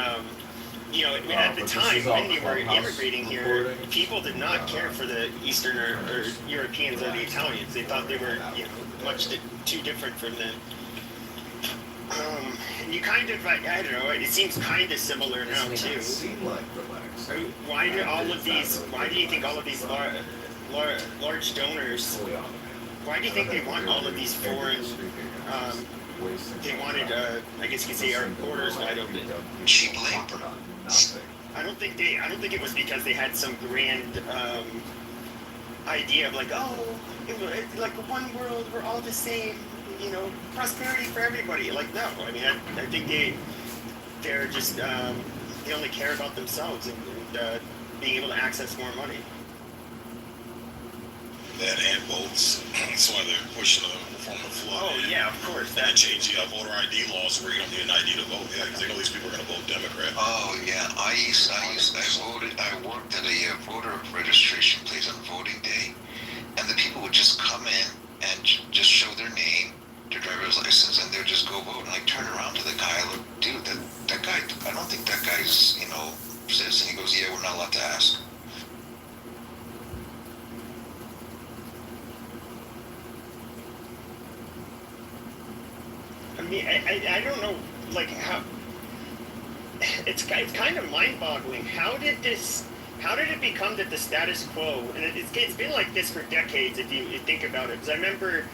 [SPEAKER 2] at the time when they were immigrating here, people did not care for the Eastern or Europeans or the Italians. They thought they were much too different from them. And you kind of, I don't know, it seems kind of similar now too. Why do you think all of these large donors, why do you think they want all of these foreign, they wanted, I guess you could say, our borders wide open?
[SPEAKER 4] Cheap labor.
[SPEAKER 2] I don't think it was because they had some grand idea of like, it's like one world, we're all the same, prosperity for everybody. Like, no, I mean, I think they're just they only care about themselves and being able to access more money.
[SPEAKER 1] That and votes. That's why they're pushing a form of flood.
[SPEAKER 2] Oh yeah, of course.
[SPEAKER 1] That changed the voter ID laws where you don't need an ID to vote. Yeah, because they know these people are going to vote Democrat.
[SPEAKER 4] Oh yeah, I worked at a voter registration place on voting day, and the people would just come in and just show their name, their driver's license, and they'd just go vote and like turn around to the guy, look, dude, that guy, I don't think that guy's citizen. He goes, yeah, we're not allowed to ask.
[SPEAKER 2] I mean, I don't know, like, how, it's kind of mind-boggling. How did it become that the status quo, and it's been like this for decades if you think about it, because I remember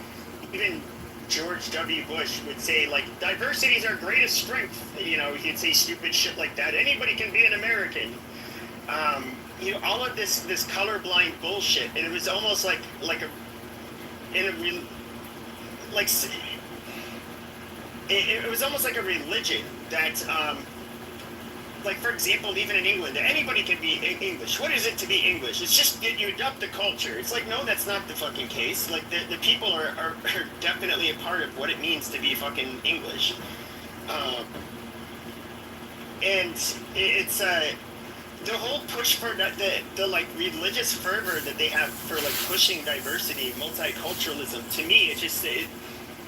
[SPEAKER 2] even George W. Bush would say, like, diversity is our greatest strength. He'd say stupid shit like that. Anybody can be an American. All of this colorblind bullshit, and it was almost it was almost like a religion that, like, for example, even in England, anybody can be English. What is it to be English? It's just that you adopt the culture. It's like, no, that's not the fucking case. Like, the people are definitely a part of what it means to be fucking English. And it's the whole push for the like religious fervor that they have for like pushing diversity, multiculturalism. To me,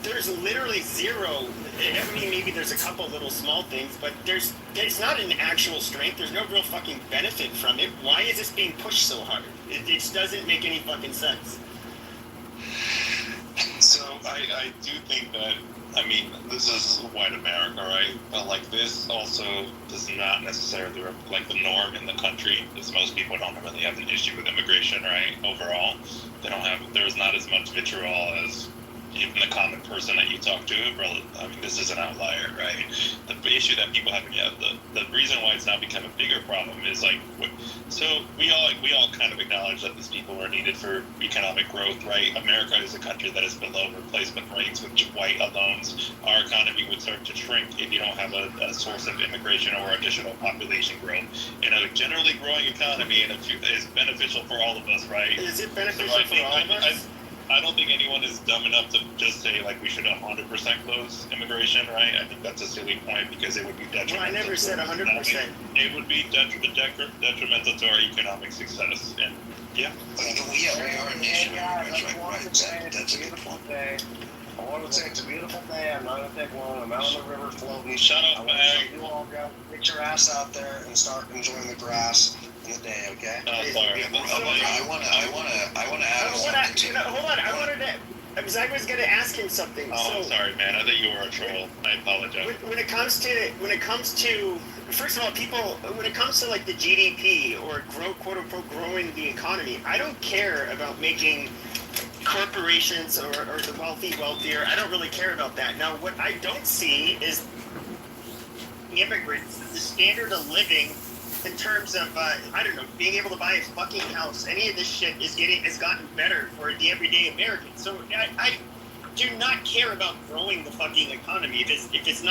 [SPEAKER 2] there's literally zero. I mean, maybe there's a couple little small things, but there's not an actual strength. There's no real fucking benefit from it. Why is this being pushed so hard? It just doesn't make any fucking sense.
[SPEAKER 5] So I do think that, I mean, this is white America, right? But like this also does not necessarily like the norm in the country, because most people don't really have an issue with immigration, right? Overall, there's not as much vitriol as even the common person that you talk to. I mean, this is an outlier, right? The issue that people have, the reason why it's now become a bigger problem is like, so we all kind of acknowledge that these people are needed for economic growth, right? America is a country that is below replacement rates with white loans. Our economy would start to shrink if you don't have a source of immigration or additional population growth. In a generally growing economy, and it's beneficial for all of us, right?
[SPEAKER 2] Is it beneficial for all of us?
[SPEAKER 5] I don't think anyone is dumb enough to just say, like, we should 100% close immigration, right? I think that's a silly point because it would be detrimental.
[SPEAKER 2] Well, I never said 100%.
[SPEAKER 5] It would be detrimental to our economic success. And, yeah.
[SPEAKER 4] We are a nation of immigrants, right? That's a good point.
[SPEAKER 21] I want to say it's a beautiful day. I'm not going to take one. I'm out on the river floating.
[SPEAKER 5] Shut up, man.
[SPEAKER 21] You all go get your ass out there and start enjoying the grass in the day, okay?
[SPEAKER 5] Oh, sorry.
[SPEAKER 4] I want to add something.
[SPEAKER 2] Hold on. I was going to ask him something.
[SPEAKER 5] Oh, I'm sorry, man. I thought you were a troll. I apologize.
[SPEAKER 2] When it comes to, first of all, when it comes to like the GDP or quote unquote growing the economy, I don't care about making corporations or the wealthier. I don't really care about that. Now, what I don't see is immigrants, the standard of living in terms of, I don't know, being able to buy a fucking house. Any of this shit has gotten better for the everyday American. So I do not care about growing the fucking economy if that's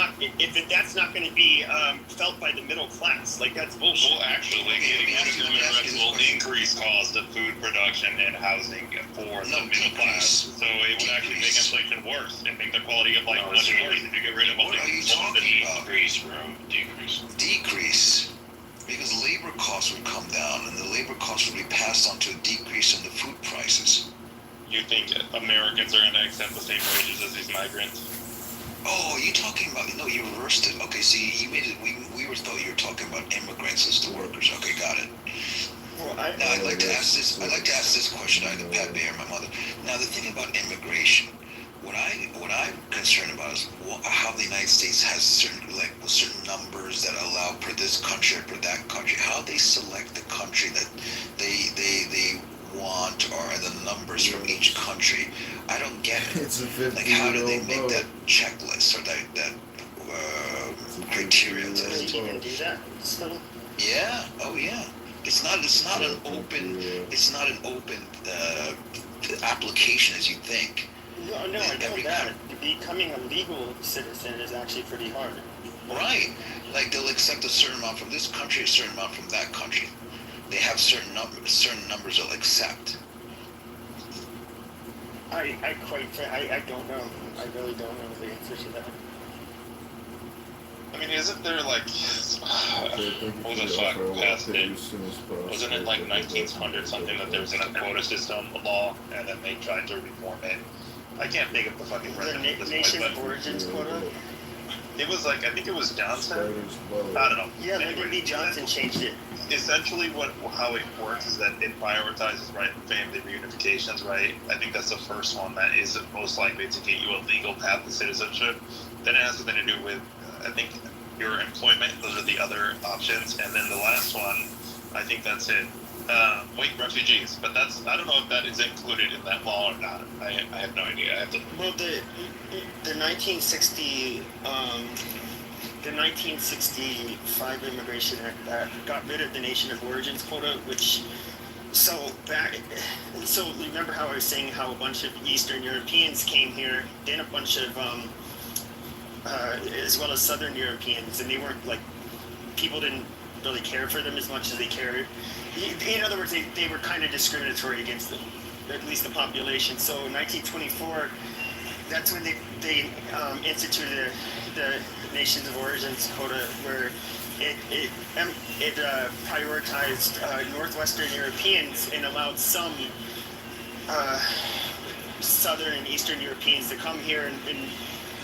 [SPEAKER 2] not going to be felt by the middle class. Like, that's bullshit.
[SPEAKER 5] Well, actually, getting rid of immigrants will increase cost of food production and housing for the middle class. So it would actually make inflation worse and make the quality of life much worse if you get rid of all
[SPEAKER 4] What are you talking about?
[SPEAKER 13] Decrease.
[SPEAKER 4] Because labor costs would come down, and the labor costs would be passed on to a decrease in the food prices.
[SPEAKER 5] You think Americans are going to accept the same wages as these migrants?
[SPEAKER 4] Oh, you talking about? No, you reversed it. Okay, see, you made it. We thought you were talking about immigrants as the workers. Okay, got it.
[SPEAKER 2] Well,
[SPEAKER 4] now I'd like to ask this. I'd like to ask this question either Pat Bear or my mother. Now the thing about immigration, what I'm concerned about is how the United States has certain numbers that allow for this country or for that country. How they select the country that they want or the numbers from each country. I don't get it.
[SPEAKER 16] It's a
[SPEAKER 4] like, how do they make that checklist or that criteria?
[SPEAKER 2] They even do that. So.
[SPEAKER 4] Yeah. Oh yeah. It's not an open application as you think.
[SPEAKER 2] No, I know that. Becoming a legal citizen is actually pretty hard.
[SPEAKER 4] Right. Like, they'll accept a certain amount from this country, a certain amount from that country. They have certain numbers they'll accept.
[SPEAKER 2] I don't know. I really don't know the answer to that.
[SPEAKER 5] I mean, isn't there like what the fuck passed it? Wasn't it like 1900 something that there was a quota system law, and then they tried to reform it? I can't think of the fucking president.
[SPEAKER 2] The nation of origins quota.
[SPEAKER 5] It was like, I think it was Johnson. I don't know.
[SPEAKER 2] Yeah, maybe Johnson changed it.
[SPEAKER 5] Essentially, how it works is that it prioritizes family reunifications, right? I think that's the first one that is most likely to get you a legal path to citizenship. Then it has something to do with, I think, your employment. Those are the other options, and then the last one, I think that's it. Refugees, but I don't know if that is included in that law or not. I have no idea. I have to.
[SPEAKER 2] Well, the 1965 Immigration Act that got rid of the Nation of Origins quota, so remember how I was saying how a bunch of Eastern Europeans came here, then a bunch of as well as Southern Europeans, and they weren't like, people didn't really care for them as much as they cared. In other words, they were kind of discriminatory against them, at least the population. So in 1924, that's when they instituted the Nations of Origins quota, where it prioritized Northwestern Europeans and allowed some Southern and Eastern Europeans to come here, and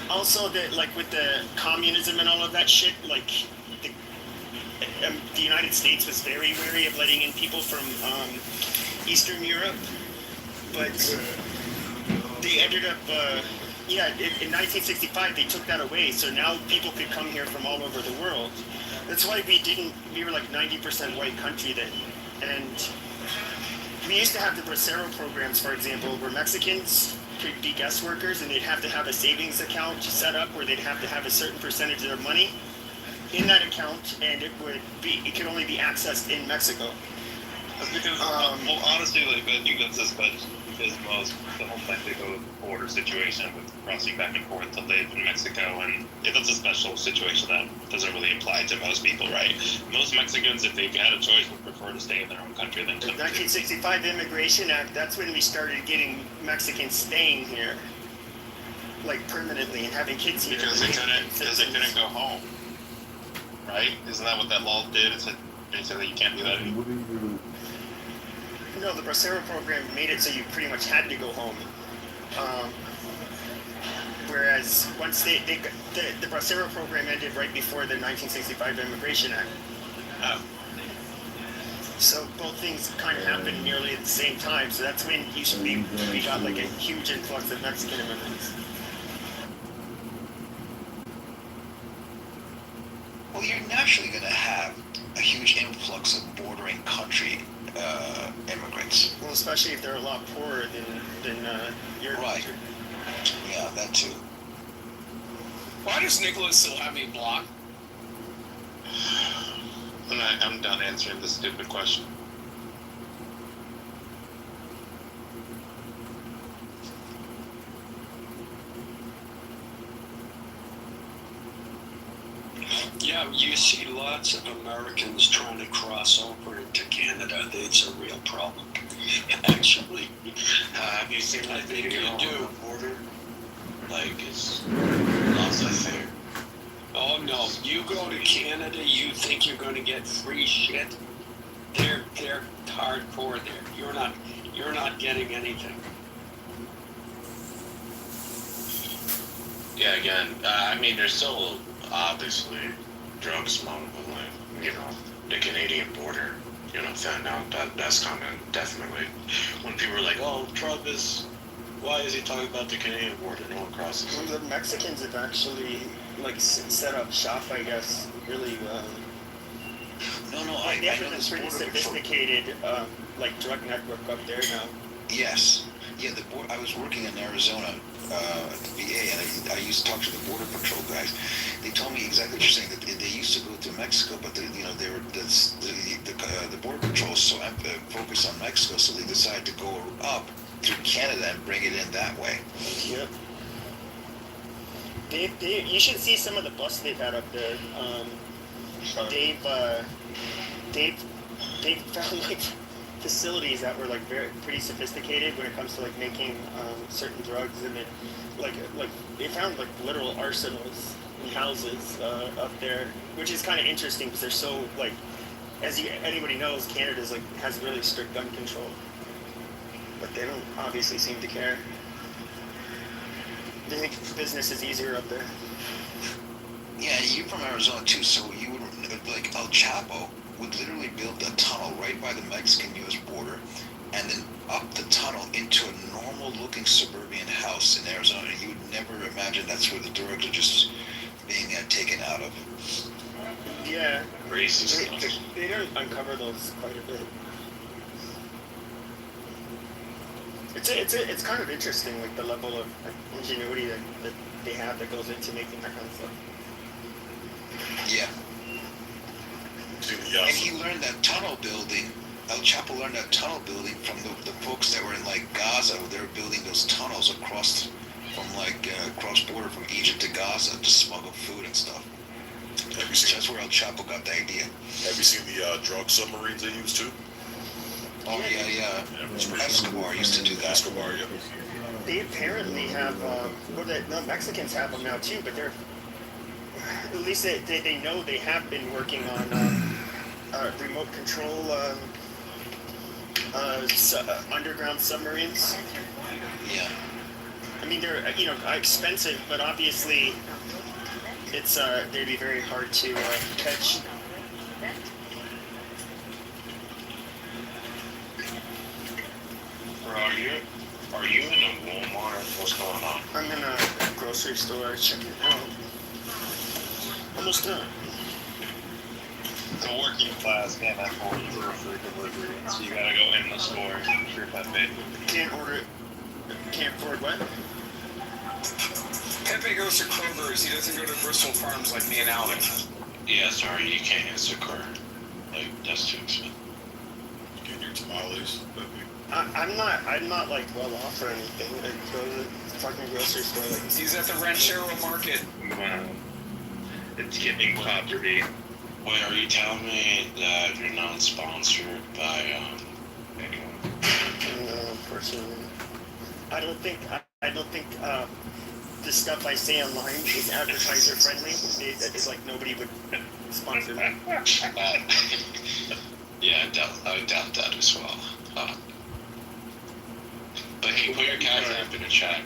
[SPEAKER 2] also that, like, with the communism and all of that shit, like, the United States was very wary of letting in people from Eastern Europe, but they ended up, in 1965 they took that away, so now people could come here from all over the world. That's why we were like 90% white country then, and we used to have the Bracero programs, for example, where Mexicans could be guest workers, and they'd have to have a savings account set up where they'd have to have a certain percentage of their money in that account, and it could only be accessed in Mexico.
[SPEAKER 5] That's because, well, honestly, like, I think that's just because the whole Mexico border situation with crossing back and forth to live in Mexico, and that's a special situation that doesn't really apply to most people, right? Most Mexicans, if they had a choice, would prefer to stay in their own country than come.
[SPEAKER 2] The 1965 Immigration Act, that's when we started getting Mexicans staying here, like, permanently, and having kids here.
[SPEAKER 5] Because they couldn't go home. Right? Isn't that what that law did? It said basically you can't do that anymore.
[SPEAKER 2] No, the Bracero program made it so you pretty much had to go home. Whereas once the Bracero program ended right before the 1965 Immigration Act. So both things kind of happened nearly at the same time. So that's when we got like a huge influx of Mexican immigrants.
[SPEAKER 4] Well, you're naturally going to have a huge influx of bordering country
[SPEAKER 8] immigrants.
[SPEAKER 2] Well, especially if they're a lot poorer than your
[SPEAKER 8] right.
[SPEAKER 2] country.
[SPEAKER 8] Yeah, that too.
[SPEAKER 15] Why does Nicholas still have me blocked?
[SPEAKER 5] I'm done answering this stupid question.
[SPEAKER 16] Yeah, you see lots of Americans trying to cross over into Canada. It's a real problem, actually.
[SPEAKER 13] Have you seen
[SPEAKER 16] I
[SPEAKER 13] that
[SPEAKER 16] think
[SPEAKER 13] video
[SPEAKER 16] you
[SPEAKER 13] on
[SPEAKER 16] do.
[SPEAKER 13] the border? Like, it's lots of fair.
[SPEAKER 16] Oh no, you go to Canada, you think you're going to get free shit? They're hardcore there. You're not getting anything.
[SPEAKER 13] Yeah, again, I mean, there's still obviously drug smuggling, you know, the Canadian border, you know, that's coming, definitely. When people are like, oh, Trump is, why is he talking about the Canadian border? No one crosses.
[SPEAKER 2] Well, the Mexicans have actually, like, set up shop, I guess, really well. They have a pretty sophisticated, like, drug network up there now.
[SPEAKER 8] Yes. Yeah, I was working in Arizona at the VA, and I used to talk to the Border Patrol guys. They told me exactly what you're saying, that they used to go to Mexico, but the Border Patrol was so focused on Mexico, so they decided to go up through Canada and bring it in that way.
[SPEAKER 2] Yep. You should see some of the busts they've had up there. They've found, like, facilities that were, like, pretty sophisticated when it comes to, like, making certain drugs, and then like they found, like, literal arsenals in houses up there, which is kind of interesting because they're so, like, anybody knows, Canada's, like, has really strict gun control, but they don't obviously seem to care. They think business is easier up there.
[SPEAKER 8] Yeah, you're from Arizona too, so you would, like, El Chapo would literally build a tunnel right by the Mexican-U.S. border, and then up the tunnel into a normal-looking suburban house in Arizona. You would never imagine that's where the drugs are just being taken out of.
[SPEAKER 2] Yeah.
[SPEAKER 13] Racist.
[SPEAKER 2] They don't uncover those quite a bit. It's kind of interesting, like, the level of, like, ingenuity that they have that goes into making that kind of stuff.
[SPEAKER 8] Yeah. And he learned that tunnel building. El Chapo learned that tunnel building from the folks that were in, like, Gaza. They were building those tunnels across cross border from Egypt to Gaza to smuggle food and stuff. That's where El Chapo got the idea.
[SPEAKER 1] Have you seen the drug submarines they use too?
[SPEAKER 8] Oh yeah. Escobar used to do that.
[SPEAKER 1] Escobar, yeah.
[SPEAKER 2] They apparently have, the Mexicans have them now too, but they're, at least they know they have been working on remote control underground submarines.
[SPEAKER 8] Yeah.
[SPEAKER 2] I mean, they're, expensive, but obviously they'd be very hard to catch.
[SPEAKER 13] Are you in a Walmart? What's going on?
[SPEAKER 2] I'm in a grocery store checking it out. Almost done.
[SPEAKER 5] The working class can't afford food delivery, so you gotta go in the store for your Pepe.
[SPEAKER 2] Can't afford what?
[SPEAKER 15] Pepe goes to Kroger's. He doesn't go to Bristol Farms like me and Alex.
[SPEAKER 13] Yeah, sorry, you can't Instacart. Like, that's too expensive.
[SPEAKER 1] Get your tamales, Pepe.
[SPEAKER 2] I'm not like well off or anything. I go to the fucking grocery store. Like,
[SPEAKER 15] he's at the Ranchero Market.
[SPEAKER 5] Wow. It's getting poverty.
[SPEAKER 13] Wait, are you telling me that you're not sponsored by anyone?
[SPEAKER 2] No, unfortunately. I don't think the stuff I say online is advertiser friendly. It's like nobody would sponsor me.
[SPEAKER 13] Yeah, I doubt that as well. But hey, put your cash app in the chat.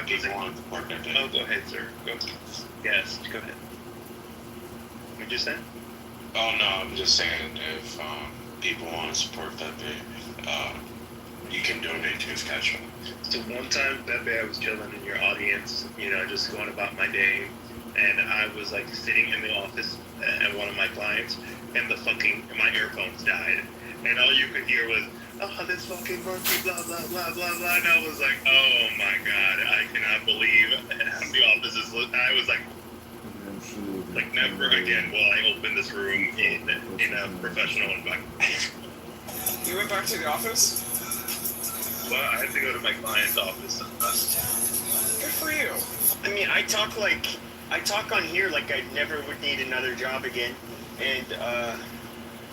[SPEAKER 13] People want to support Pepe.
[SPEAKER 5] Oh, go ahead, sir. Go. Yes, go ahead. What'd you say?
[SPEAKER 13] Oh no, I'm just saying if people want to support Pepe, you can donate to his cash app.
[SPEAKER 5] So one time, Pepe, I was chilling in your audience, just going about my day, and I was like sitting in the office at one of my clients, and my earphones died.
[SPEAKER 6] and all you could hear was, "Oh, this fucking monkey, blah blah blah blah blah," and I was like, "Oh my god, I cannot believe the office is." I was like, never again will I open this room in a professional environment.
[SPEAKER 15] You went back to the office?
[SPEAKER 6] Well, I had to go to my client's office.
[SPEAKER 15] Good for you.
[SPEAKER 2] I mean, I talk on here like I never would need another job again. And,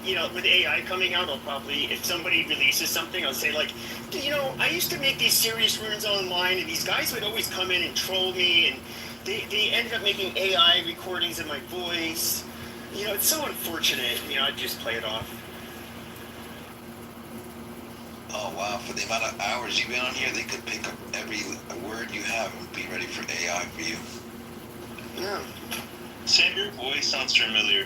[SPEAKER 2] you know, with AI coming out, I'll probably, if somebody releases something, I'll say like, you know, I used to make these serious runes online, and these guys would always come in and troll me, and they ended up making AI recordings of my voice. You know, it's so unfortunate. You know, I'd just play it off.
[SPEAKER 8] Oh wow, for the amount of hours you've been on here, they could pick up every word you have and be ready for AI for you.
[SPEAKER 2] Yeah.
[SPEAKER 6] Sam, your voice sounds familiar.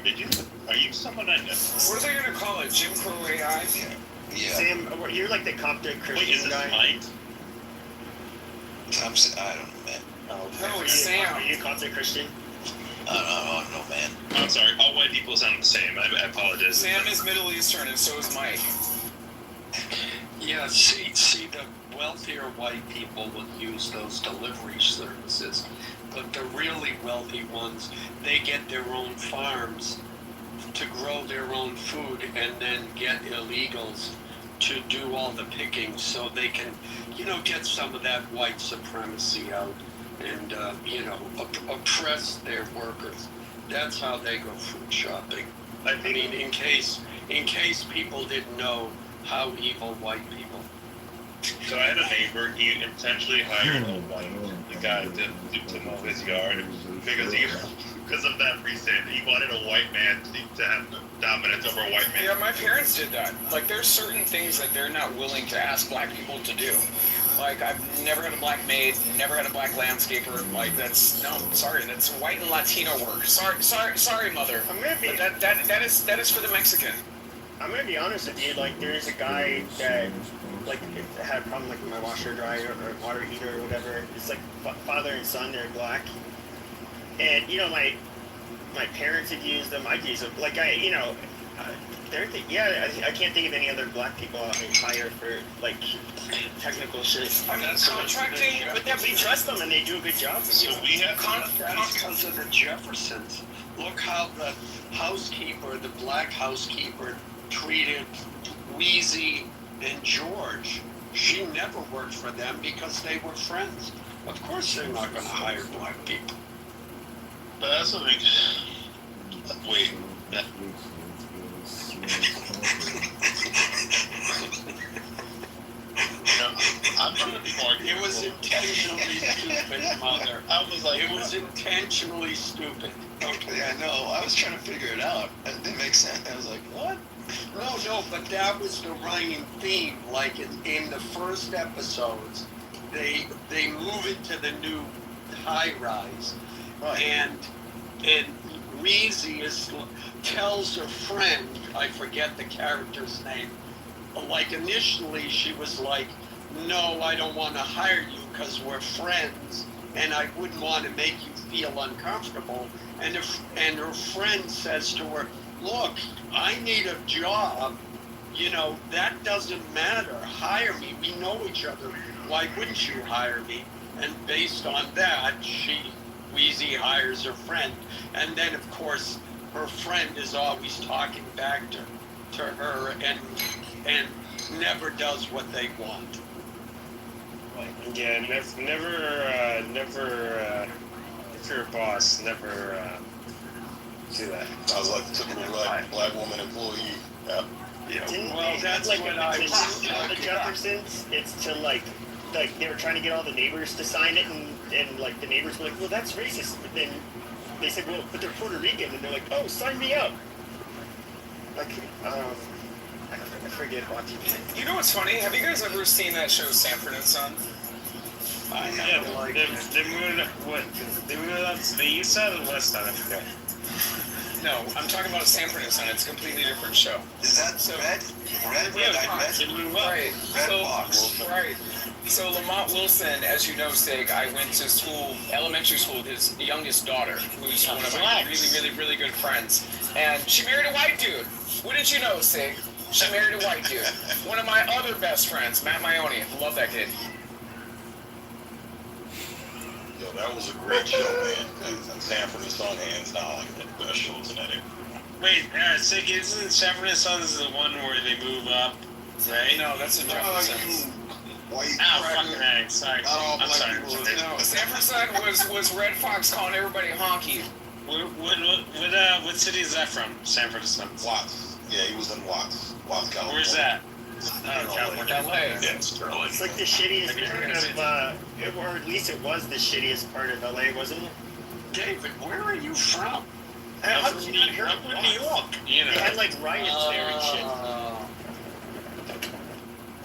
[SPEAKER 6] Are you someone I know?
[SPEAKER 15] What are they gonna call it? Jim Crow AI?
[SPEAKER 8] Yeah.
[SPEAKER 2] Sam, you're like the Coptic Christian
[SPEAKER 6] Wait, is this
[SPEAKER 2] guy.
[SPEAKER 6] Mike?
[SPEAKER 8] I don't know, man.
[SPEAKER 2] Oh,
[SPEAKER 15] no, it's Sam.
[SPEAKER 2] Are you Coptic Christian?
[SPEAKER 8] I don't know, man.
[SPEAKER 6] I'm sorry, all white people sound the same. I apologize.
[SPEAKER 15] Sam is Middle Eastern, and so is Mike.
[SPEAKER 16] Yeah, see, the wealthier white people will use those delivery services, but the really wealthy ones, they get their own farms to grow their own food and then get illegals to do all the picking so they can, you know, get some of that white supremacy out and, you know, oppress their workers. That's how they go food shopping. I mean, in case people didn't know how evil white people.
[SPEAKER 6] So I had a neighbor, he intentionally hired a white guy to mow his yard because of that reason. He wanted a white man to have dominance over a white man.
[SPEAKER 15] Yeah, my parents did that. Like, there's certain things that they're not willing to ask black people to do. Like, I've never had a black maid, never had a black landscaper. Like, that's white and Latino work. Sorry, mother.
[SPEAKER 2] I'm gonna be.
[SPEAKER 15] But that is for the Mexican.
[SPEAKER 2] I'm gonna be honest with you. Like, there's a guy that like had a problem like with my washer dryer or water heater or whatever. It's like father and son. They're black, and you know my parents had used them. I'd use them. Like I can't think of any other black people I hire for like technical shit.
[SPEAKER 15] I mean, contracting,
[SPEAKER 2] but we trust them and they do a good job.
[SPEAKER 16] So we have because of the Jeffersons. Look how the housekeeper, the black housekeeper, treated Wheezy and George. She never worked for them because they were friends. Of course they're not going to hire black people.
[SPEAKER 6] But that's what wait. I'm trying to be more.
[SPEAKER 16] It was intentionally stupid, mother.
[SPEAKER 6] I was like,
[SPEAKER 16] it was intentionally stupid.
[SPEAKER 8] Okay, I know. I was trying to figure it out. It didn't make sense. I was like, what?
[SPEAKER 16] No, but that was the running theme. Like in the first episodes, they move it to the new high rise, and Wheezy tells her friend, I forget the character's name. Like initially, she was like, "No, I don't want to hire you because we're friends, and I wouldn't want to make you feel uncomfortable." And her friend says to her, "Look, I need a job. You know, that doesn't matter. Hire me. We know each other. Why wouldn't you hire me?" And based on that, Wheezy hires her friend. And then, of course, her friend is always talking back to her and never does what they want.
[SPEAKER 19] Yeah, never. If you're a boss, never do that.
[SPEAKER 1] Sounds like the typical black woman employee.
[SPEAKER 2] Didn't
[SPEAKER 16] well,
[SPEAKER 2] they
[SPEAKER 16] that's
[SPEAKER 2] have, like
[SPEAKER 16] what
[SPEAKER 2] a
[SPEAKER 16] I
[SPEAKER 2] petition
[SPEAKER 16] was
[SPEAKER 2] for the Jeffersons? It's to like they were trying to get all the neighbors to sign it, and like the neighbors were like, "Well, that's racist." But then they said, "Well, but they're Puerto Rican," and they're like, "Oh, sign me up." Like, I forget what
[SPEAKER 15] you know what's funny? Have you guys ever seen that show Sanford and Son?
[SPEAKER 19] I never liked it. They moved up to the east side or the west side? I forget.
[SPEAKER 15] No, I'm talking about Sanford and Son. It's a completely different show.
[SPEAKER 8] Is that red?
[SPEAKER 15] Right. Right. So Lamont Wilson, as you know, Sig, I went to school, elementary school, with his youngest daughter, who's one of my really, really, really good friends. And she married a white dude. Wouldn't you know, Sig? She married a white dude. One of my other best friends, Matt Maione. Love that kid.
[SPEAKER 12] Yo, that was a great show, man. And Sanford and Son, hands down, like the best show tonight.
[SPEAKER 19] Wait, Sig, isn't Sanford and Sons the one where they move up? Right?
[SPEAKER 15] No, that's a Jefferson's.
[SPEAKER 21] White
[SPEAKER 19] fucking heck. Sorry. I'm sorry.
[SPEAKER 15] No, Sanford Son was Red Fox calling everybody honky.
[SPEAKER 19] What city is that from? Sanford and Sons.
[SPEAKER 12] Watts. Yeah, he was in Watts, California.
[SPEAKER 19] Where's that?
[SPEAKER 15] California, LA.
[SPEAKER 12] Yeah, Sterling.
[SPEAKER 2] It's like the shittiest part of, or at least it was the shittiest part of LA, wasn't it?
[SPEAKER 16] David, where are you from?
[SPEAKER 19] I'm from New York. You know.
[SPEAKER 2] They had like riots there and shit.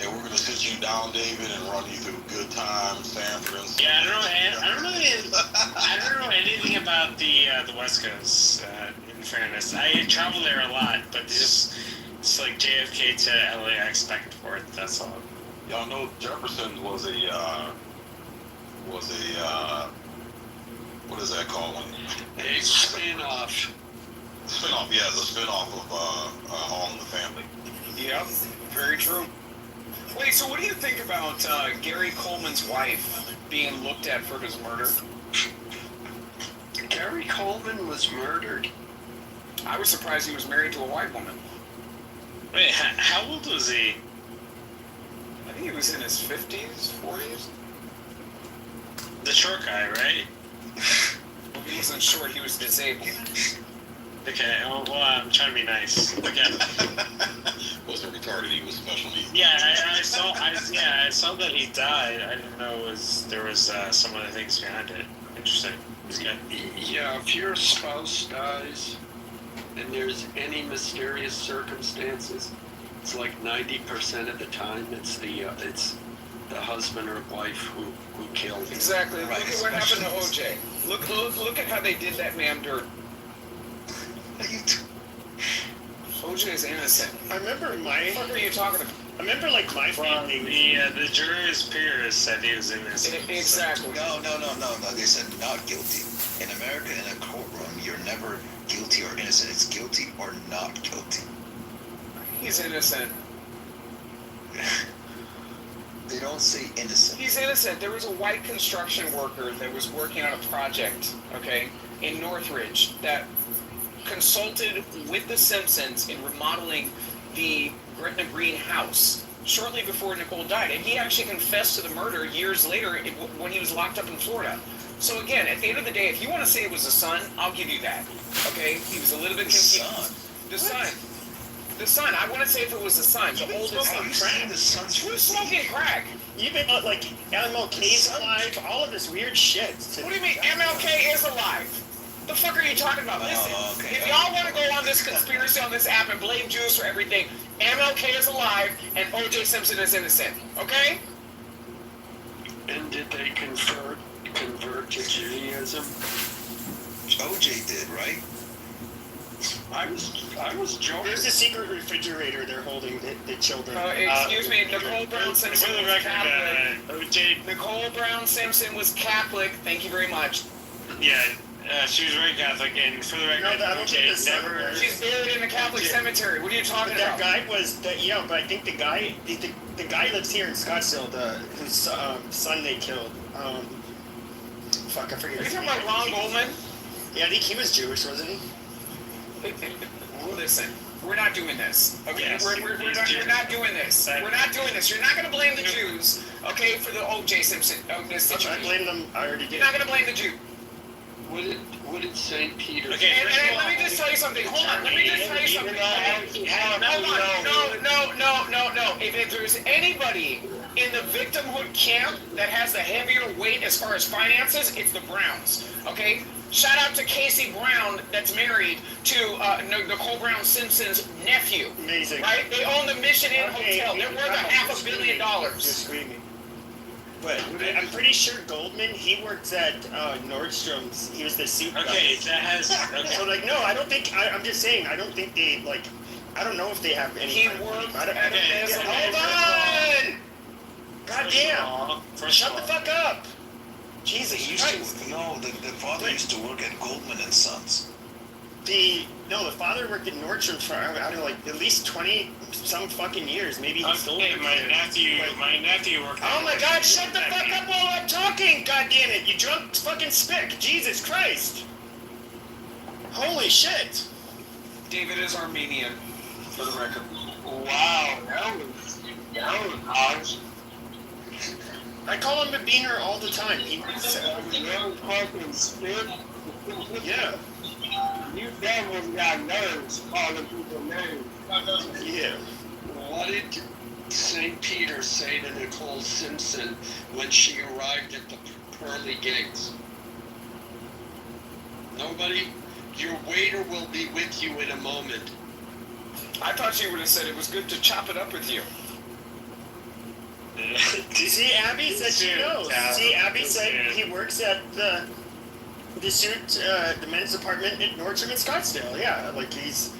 [SPEAKER 12] And we're gonna sit you down, David, and run you through good times, Sanford and Son.
[SPEAKER 19] Yeah, I don't know anything about the West Coast. In fairness, I travel there a lot, but it's like JFK to LAX back and forth. That's all.
[SPEAKER 12] Y'all know Jefferson was a what is that called?
[SPEAKER 16] A spin-off.
[SPEAKER 12] Spin-off, yeah, the spin-off of All in the Family.
[SPEAKER 15] Yep, very true. Wait, so what do you think about Gary Coleman's wife being looked at for his murder?
[SPEAKER 16] Gary Coleman was murdered?
[SPEAKER 15] I was surprised he was married to a white woman.
[SPEAKER 19] Wait, how old was he?
[SPEAKER 15] I think he was in his 50s, 40s.
[SPEAKER 19] The short guy, right?
[SPEAKER 15] Well, he wasn't short, he was disabled.
[SPEAKER 19] Okay, well, I'm trying to be nice. Okay.
[SPEAKER 12] Wasn't retarded, he was special needs.
[SPEAKER 19] Yeah, I saw that he died. I didn't know there was some other things behind it. Interesting. Okay.
[SPEAKER 16] Yeah, if your spouse dies and there's any mysterious circumstances, it's like 90% of the time it's the husband or wife who killed him.
[SPEAKER 15] Exactly. Look at what happened to OJ. Look at how they did that man dirt. OJ is innocent.
[SPEAKER 2] I remember
[SPEAKER 15] What the fuck are you talking about?
[SPEAKER 2] I remember like my family.
[SPEAKER 19] The jurors' peers said he was innocent.
[SPEAKER 15] Exactly.
[SPEAKER 8] No. They said not guilty. In America, in a courtroom, you're never guilty or innocent. It's guilty or not guilty.
[SPEAKER 15] He's innocent.
[SPEAKER 8] They don't say innocent.
[SPEAKER 15] He's innocent. There was a white construction worker that was working on a project, okay, in Northridge that consulted with the Simpsons in remodeling the Gretna Green house shortly before Nicole died. And he actually confessed to the murder years later when he was locked up in Florida. So again, at the end of the day, if you want to say it was the son, I'll give you that. Okay? He was a little bit confused. The son. I want to say if it was the son, the oldest son.
[SPEAKER 8] The son's
[SPEAKER 15] Who's smoking crack?
[SPEAKER 2] Even like MLK's alive, all of this weird shit.
[SPEAKER 15] What do you mean MLK is alive? The fuck are you talking about? Listen, if y'all want to go on this conspiracy on this app and blame Jews for everything, MLK is alive and OJ Simpson is innocent. Okay?
[SPEAKER 16] And did they convert to Judaism?
[SPEAKER 8] OJ did, right?
[SPEAKER 16] I was joking.
[SPEAKER 2] There's a secret refrigerator they're holding the children.
[SPEAKER 15] Excuse me, Nicole Brown Simpson was Catholic. Nicole Brown Simpson was Catholic. Thank you very much.
[SPEAKER 19] Yeah, she was very Catholic, and for the record, never.
[SPEAKER 15] She's buried in a Catholic cemetery. What are you talking
[SPEAKER 2] that
[SPEAKER 15] about?
[SPEAKER 2] guy was but I think the guy lives here in Scottsdale. Whose son they killed. Fuck, I forget.
[SPEAKER 15] Are you
[SPEAKER 2] his
[SPEAKER 15] talking
[SPEAKER 2] name.
[SPEAKER 15] about Ron Goldman?
[SPEAKER 2] Yeah, I think he was Jewish, wasn't he?
[SPEAKER 15] Listen, we're not doing this. Okay,
[SPEAKER 19] Yes,
[SPEAKER 15] we're not doing this. We're not doing this. You're not going to blame the Jews, okay, for the O.J. Simpson situation.
[SPEAKER 2] I blame them. I already did.
[SPEAKER 15] You're not going to blame the Jew.
[SPEAKER 16] What did St. Peter
[SPEAKER 15] Okay, and let me just tell you something. Hold on. Let me just tell you something. Hold on. No. If there's anybody in the victimhood camp that has the heavier weight as far as finances, it's the Browns. Okay? Shout out to Casey Brown, that's married to Nicole Brown Simpson's nephew.
[SPEAKER 2] Amazing.
[SPEAKER 15] Right? They own the Mission Inn Hotel. They're worth $500 million.
[SPEAKER 2] You're screaming. But I'm pretty sure Goldman, he worked at Nordstrom's. He was the suit guy.
[SPEAKER 19] Okay, that has. Okay.
[SPEAKER 2] So like, no, I don't think. I'm just saying. I don't think they like. I don't know if they have any.
[SPEAKER 15] He worked at
[SPEAKER 2] Hold on! Goddamn! Shut the fuck up! Jesus
[SPEAKER 8] He used to, no, the father used to work at Goldman and Sons.
[SPEAKER 2] The father worked at Nordstrom for I don't know, like at least 20 some fucking years. Maybe he still.
[SPEAKER 19] Hey, my nephew worked.
[SPEAKER 2] Oh my God! Shut the fuck up while I'm talking! God damn it! You drunk fucking spick! Jesus Christ! Holy shit!
[SPEAKER 15] David is Armenian, for the record.
[SPEAKER 9] Wow, that was harsh.
[SPEAKER 2] I call him a beaner all the time. He
[SPEAKER 9] fucking spit.
[SPEAKER 2] Yeah.
[SPEAKER 9] You devils got nerves calling people names.
[SPEAKER 2] Yeah.
[SPEAKER 16] What did St. Peter say to Nicole Simpson when she arrived at the pearly gates? Nobody? Your waiter will be with you in a moment.
[SPEAKER 15] I thought you would have said it was good to chop it up with you.
[SPEAKER 2] See, Abby said she knows. See, Abby said he works at the men's department at Nordstrom in Scottsdale. Yeah, like he's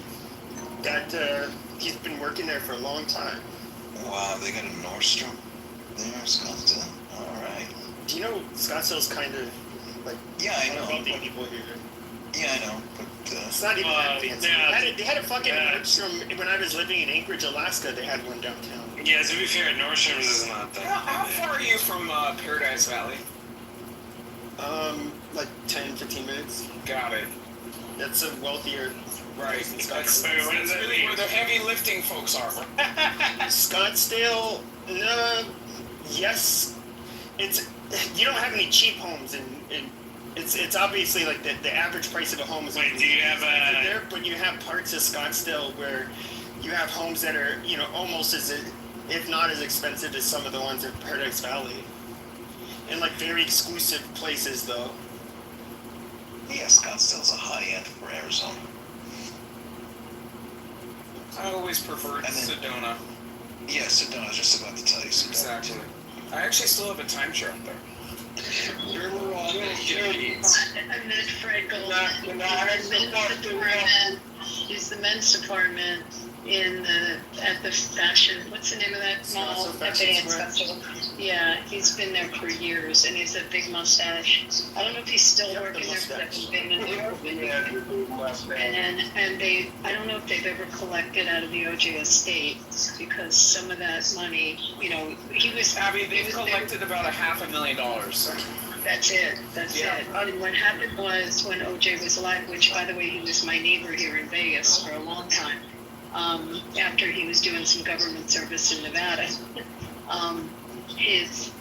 [SPEAKER 2] been working there for a long time.
[SPEAKER 8] Wow, they got a Nordstrom there in Scottsdale. All right.
[SPEAKER 2] Do you know Scottsdale's kind of like
[SPEAKER 8] I know.
[SPEAKER 2] wealthy people here?
[SPEAKER 8] Yeah, I know, but
[SPEAKER 2] it's not even that fancy. They had a fucking Nordstrom when I was living in Anchorage, Alaska. They had one downtown.
[SPEAKER 19] Yeah, to be fair, Nordstrom is not that.
[SPEAKER 15] How far are you from Paradise Valley?
[SPEAKER 2] Like 10, 15 minutes.
[SPEAKER 15] Got it.
[SPEAKER 2] That's a wealthier
[SPEAKER 15] right.
[SPEAKER 2] Scottsdale.
[SPEAKER 15] That's really where the heavy lifting folks are.
[SPEAKER 2] Scottsdale, yes. You don't have any cheap homes, and it's obviously like the average price of a home is.
[SPEAKER 19] Wait, do you have a?
[SPEAKER 2] There, but you have parts of Scottsdale where you have homes that are almost as, if not as expensive as some of the ones in Paradise Valley, and like very exclusive places though.
[SPEAKER 8] Yeah, Scottsdale's a high end for Arizona.
[SPEAKER 15] I always preferred Sedona.
[SPEAKER 8] Yeah, Sedona. I was just about to tell you Sedona.
[SPEAKER 15] Exactly. I actually still have a timeshare up there.
[SPEAKER 3] I met Fred Goldman. He's the men's department at the fashion. What's the name of that mall? Yeah, he's been there for years, and he's a big mustache. I don't know if he's still working there, but I've been in there. And I don't know if they've ever collected out of the OJ estate, because some of that money, he was.
[SPEAKER 15] Abby, they've collected about $500,000.
[SPEAKER 3] That's it. And what happened was when OJ was alive, which by the way, he was my neighbor here in Vegas for a long time. After he was doing some government service in Nevada,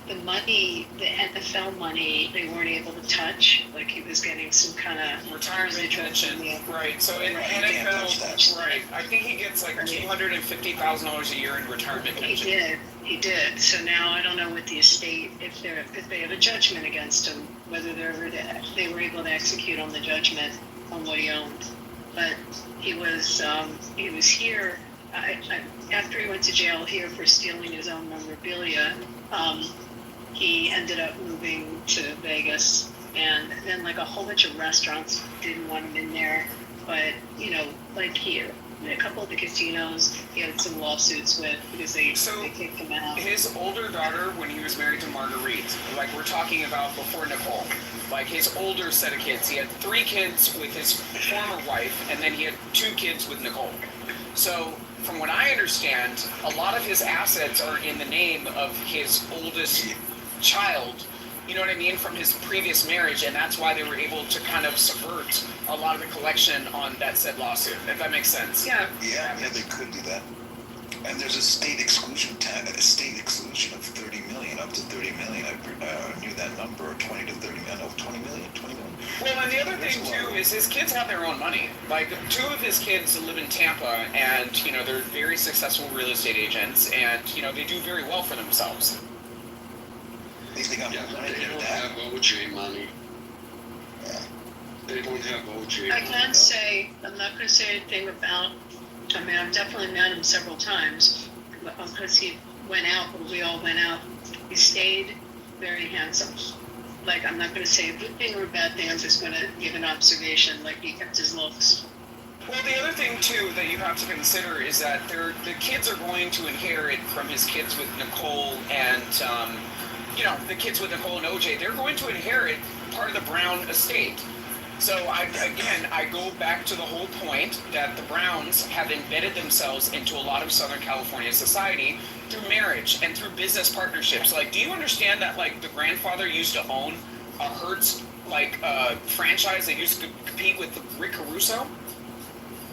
[SPEAKER 3] the money, the NFL money, they weren't able to touch. Like he was getting some kind of
[SPEAKER 15] retirement pension, right? So in NFL, right? I think he gets like $250,000 a year in retirement pension.
[SPEAKER 3] He did. So now I don't know with the estate if they have a judgment against him, whether they were able to execute on the judgment on what he owned. But he was here after he went to jail here for stealing his own memorabilia. He ended up moving to Vegas, and then like a whole bunch of restaurants didn't want him in there. But like here, a couple of the casinos he had some lawsuits with because they kicked him out.
[SPEAKER 15] His older daughter, when he was married to Marguerite, like we're talking about before Nicole, like his older set of kids, he had 3 kids with his former wife, and then he had 2 kids with Nicole. So from what I understand, a lot of his assets are in the name of his oldest child, you know what I mean, from his previous marriage, and that's why they were able to kind of subvert a lot of the collection on that said lawsuit, if that makes sense.
[SPEAKER 8] Yeah, they could do that. And there's a state exclusion of $30 million, up to $30 million. I knew that number, 20 to 30 million, 20 million.
[SPEAKER 15] Well, and the other thing too is his kids have their own money. Like 2 of his kids live in Tampa, and they're very successful real estate agents, and they do very well for themselves.
[SPEAKER 16] They don't have OJ money.
[SPEAKER 8] Yeah.
[SPEAKER 16] They don't have OJ money.
[SPEAKER 3] I can't say, I'm not going to say anything about, I've definitely met him several times because he went out, when we all went out. He stayed very handsome. Like, I'm not going to say a good thing or a bad thing, I'm just going to give an observation, like he kept his looks.
[SPEAKER 15] Well, the other thing, too, that you have to consider is that the kids are going to inherit from his kids with Nicole and, the kids with Nicole and OJ, they're going to inherit part of the Brown estate. So I go back to the whole point that the Browns have embedded themselves into a lot of Southern California society through marriage and through business partnerships. Like, do you understand that, like, the grandfather used to own a Hertz, like, franchise that used to compete with Rick Caruso?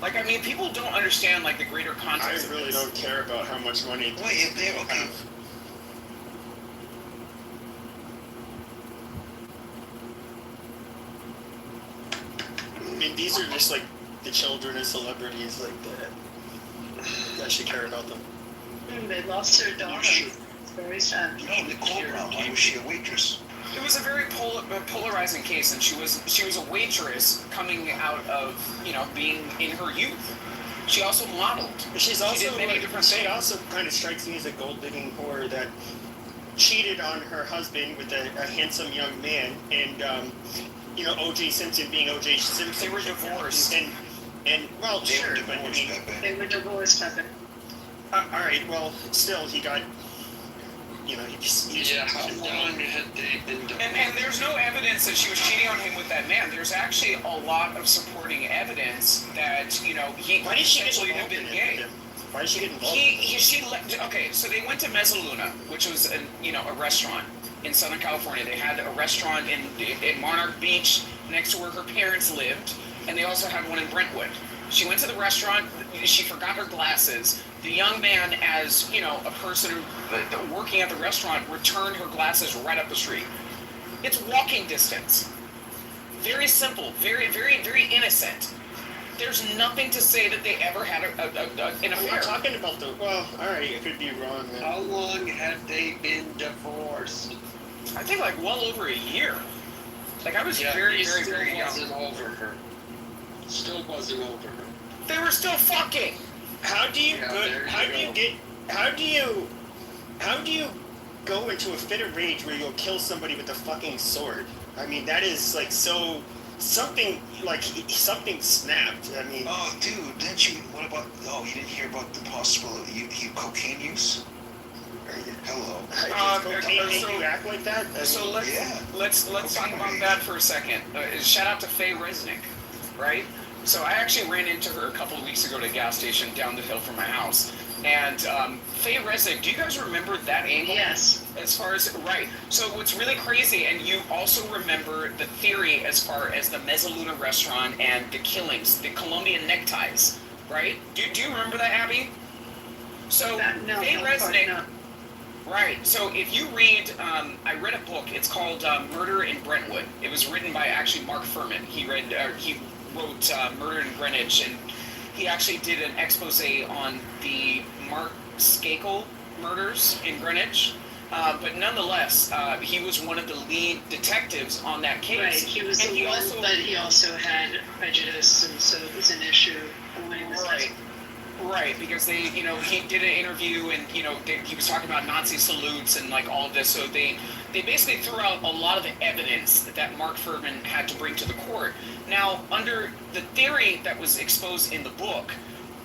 [SPEAKER 15] Like, I mean, people don't understand, like, the greater context.
[SPEAKER 2] I really don't care about how much money.
[SPEAKER 8] Wait, if they're okay.
[SPEAKER 2] I mean, these are just like the children of celebrities like that. I should care about them.
[SPEAKER 3] They lost their daughter. It's very sad.
[SPEAKER 8] No, Nicole Brown. Why was she a waitress?
[SPEAKER 15] It was a very polarizing case, and she was a waitress coming out of, you know, being in her youth. She also modeled.
[SPEAKER 2] She's also
[SPEAKER 15] she did many different things.
[SPEAKER 2] She also kind of strikes me as a gold digging whore that cheated on her husband with a handsome young man, and you know, O.J. Simpson being O.J. Simpson.
[SPEAKER 15] They were divorced.
[SPEAKER 2] And well, sure, but I mean,
[SPEAKER 3] they were divorced, Pepe.
[SPEAKER 2] All right, well, still, he got, you know,
[SPEAKER 16] how long had they been divorced?
[SPEAKER 15] And there's no evidence that she was cheating on him with that man. There's actually a lot of supporting evidence that, you know, he
[SPEAKER 2] Why did she get
[SPEAKER 15] essentially
[SPEAKER 2] involved
[SPEAKER 15] had been
[SPEAKER 2] in
[SPEAKER 15] gay.
[SPEAKER 2] it? Why did she get involved?
[SPEAKER 15] Okay, so they went to Mezzaluna, which was a restaurant in Southern California. They had a restaurant in Monarch Beach next to where her parents lived, and they also had one in Brentwood. She went to the restaurant. She forgot her glasses. The young man, as you know, a person working at the restaurant, returned her glasses right up the street. It's walking distance. Very simple. Very, very, very innocent. There's nothing to say that they ever had an affair.
[SPEAKER 2] We're talking about well, all right, I could be wrong. Man.
[SPEAKER 16] How long had they been divorced?
[SPEAKER 15] I think like well over a year. Like I was very, very, very young.
[SPEAKER 16] Still wasn't over her. Still wasn't over her.
[SPEAKER 15] They were still fucking.
[SPEAKER 2] How do you go into a fit of rage where you'll kill somebody with a fucking sword? I mean, that is like so. Something snapped. I mean.
[SPEAKER 8] Oh, dude, didn't you? What about? Oh, you didn't hear about the possible cocaine use? Hello.
[SPEAKER 2] Cocaine make you act like that?
[SPEAKER 15] So let's talk about that for a second. Shout out to Faye Resnick, right? So I actually ran into her a couple of weeks ago at a gas station down the hill from my house. And Faye Resnick, do you guys remember that angle?
[SPEAKER 3] Yes.
[SPEAKER 15] As far as, right. So what's really crazy, and you also remember the theory as far as the Mezzaluna restaurant and the killings, the Colombian neckties, right? Do you remember that, Abby? So Faye Resnick, right. So if you read, I read a book. It's called Murder in Brentwood. It was written by actually Mark Furman. He wrote Murder in Greenwich, and he actually did an expose on the Mark Skakel murders in Greenwich. But nonetheless, he was one of the lead detectives on that case.
[SPEAKER 3] Right, he was the one, but he also had prejudice, and so it was an issue when he was
[SPEAKER 15] Right, because they, you know, he did an interview, and you know, he was talking about Nazi salutes and like all of this. So they basically threw out a lot of the evidence that Mark Furman had to bring to the court. Now, under the theory that was exposed in the book,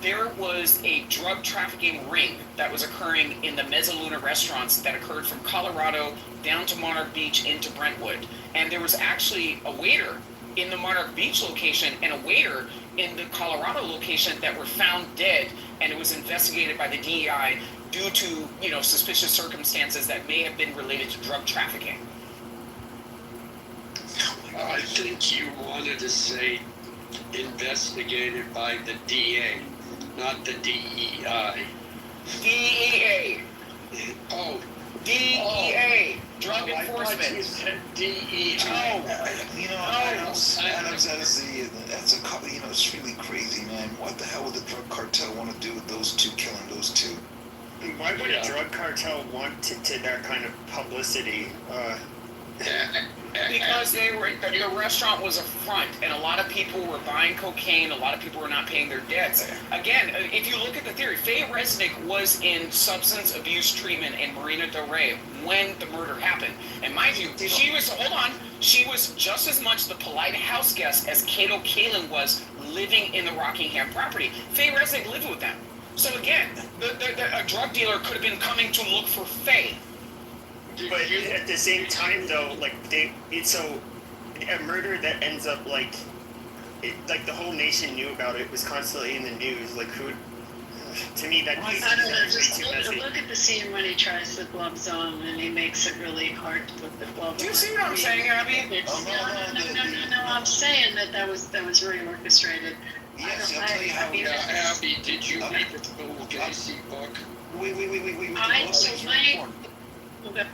[SPEAKER 15] there was a drug trafficking ring that was occurring in the Mezzaluna restaurants that occurred from Colorado down to Monarch Beach into Brentwood. And there was actually a waiter in the Monarch Beach location and a waiter in the Colorado location that were found dead, and it was investigated by the DEI due to, you know, suspicious circumstances that may have been related to drug trafficking.
[SPEAKER 16] I think you wanted to say investigated by the DA, not the DEI.
[SPEAKER 15] DEA.
[SPEAKER 16] Oh.
[SPEAKER 15] DEA. Drug enforcement.
[SPEAKER 16] You said DEI.
[SPEAKER 8] You know, Adams, that's a couple. You know, it's really crazy, man. What the hell would the drug cartel want to do with those two, killing those two?
[SPEAKER 2] Why would a drug cartel want to that kind of publicity?
[SPEAKER 15] Because the restaurant was a front, and a lot of people were buying cocaine, a lot of people were not paying their debts. Again, if you look at the theory, Faye Resnick was in substance abuse treatment in Marina Del Rey when the murder happened. And mind you, she was just as much the polite house guest as Cato Kalin was living in the Rockingham property. Faye Resnick lived with them. So again, a drug dealer could have been coming to look for Faye.
[SPEAKER 2] But at the same time, though, like a murder that ends up like the whole nation knew about it, was constantly in the news. Like who? To me, that
[SPEAKER 3] I don't know. Just look at the scene when he tries the gloves on, and he makes it really hard to put the glove on.
[SPEAKER 15] Do you see what I'm saying, Abby?
[SPEAKER 3] No. I'm saying that was very orchestrated.
[SPEAKER 8] Yes, I'll tell you how.
[SPEAKER 9] Abby, did you read the Bill Gacy book?
[SPEAKER 8] Wait.
[SPEAKER 3] Okay.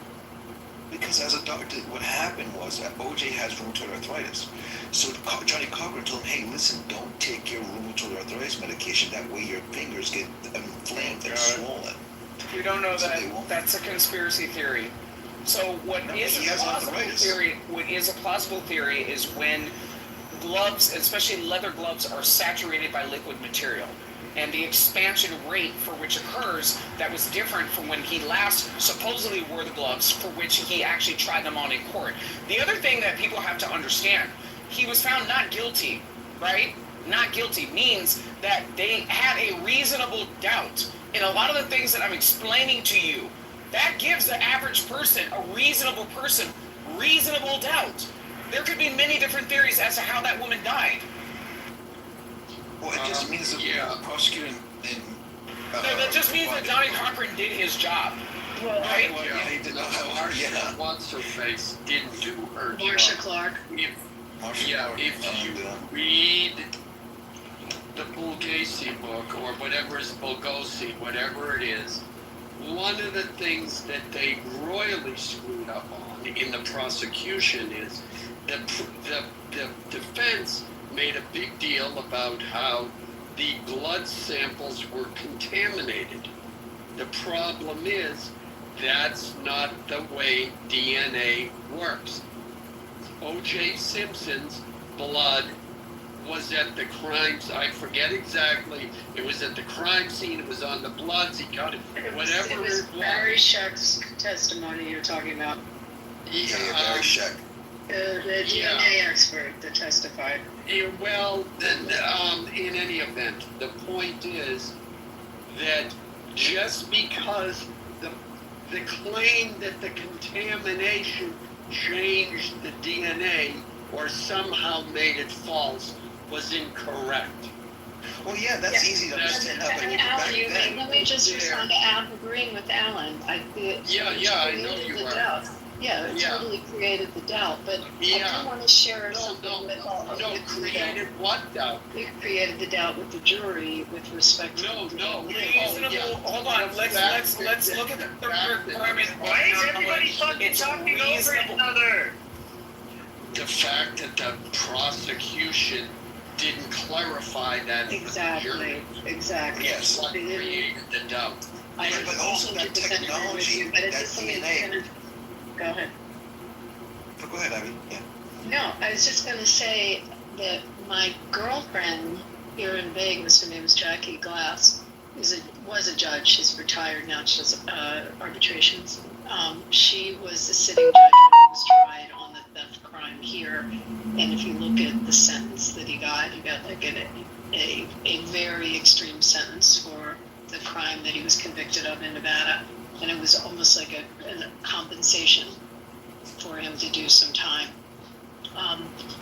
[SPEAKER 8] Because as a doctor, what happened was that OJ has rheumatoid arthritis. So Johnny Cochran told him, hey, listen, don't take your rheumatoid arthritis medication. That way your fingers get inflamed and swollen.
[SPEAKER 15] We don't know that. That's a conspiracy theory. So what is a plausible theory is when gloves, especially leather gloves, are saturated by liquid material. And the expansion rate for which occurs, that was different from when he last supposedly wore the gloves, for which he actually tried them on in court. The other thing that people have to understand, he was found not guilty, right? Not guilty means that they had a reasonable doubt. In a lot of the things that I'm explaining to you, that gives the average person, a reasonable person, reasonable doubt. There could be many different theories as to how that woman died.
[SPEAKER 8] Well, it just means that the prosecutor
[SPEAKER 15] that just means that Johnny Cochran did his job.
[SPEAKER 9] Well,
[SPEAKER 15] right?
[SPEAKER 8] He did not.
[SPEAKER 9] What's her face didn't do her job.
[SPEAKER 3] Marsha Clark.
[SPEAKER 9] If you read the Bulgasi book, or whatever is Bulgosi, whatever it is, one of the things that they royally screwed up on in the prosecution is the defense made a big deal about how the blood samples were contaminated. The problem is that's not the way DNA works. O.J. Simpson's blood was at the crimes. I forget exactly. It was at the crime scene. It was on the bloods. He got it. Whatever
[SPEAKER 3] it was. Barry Scheck's testimony you're talking about.
[SPEAKER 8] Yeah, Barry Scheck.
[SPEAKER 3] The DNA expert that testified.
[SPEAKER 9] Well, in any event, the point is that just because the claim that the contamination changed the DNA or somehow made it false was incorrect.
[SPEAKER 8] Well, yeah, that's easy to understand.
[SPEAKER 3] Let me just respond to Al agreeing with Alan. I know you are. Yeah, it totally created the doubt, but I do want to share something with all of you.
[SPEAKER 9] Created what doubt?
[SPEAKER 3] It created the doubt with the jury with respect to
[SPEAKER 15] reasonable. Hold on, let's look at the requirement.
[SPEAKER 7] Why is everybody fucking talking over each other?
[SPEAKER 9] The fact that the prosecution didn't clarify that
[SPEAKER 3] exactly.
[SPEAKER 8] Yes.
[SPEAKER 9] What created the doubt.
[SPEAKER 8] But also that technology, that DNA.
[SPEAKER 3] Go ahead.
[SPEAKER 8] Go ahead, Abby. Yeah.
[SPEAKER 3] No, I was just going to say that my girlfriend here in Vegas, her name is Jackie Glass, was a judge. She's retired now. She does arbitrations. She was a sitting judge when he was tried on the theft crime here. And if you look at the sentence that he got like a very extreme sentence for the crime that he was convicted of in Nevada. And it was almost like a compensation for him to do some time.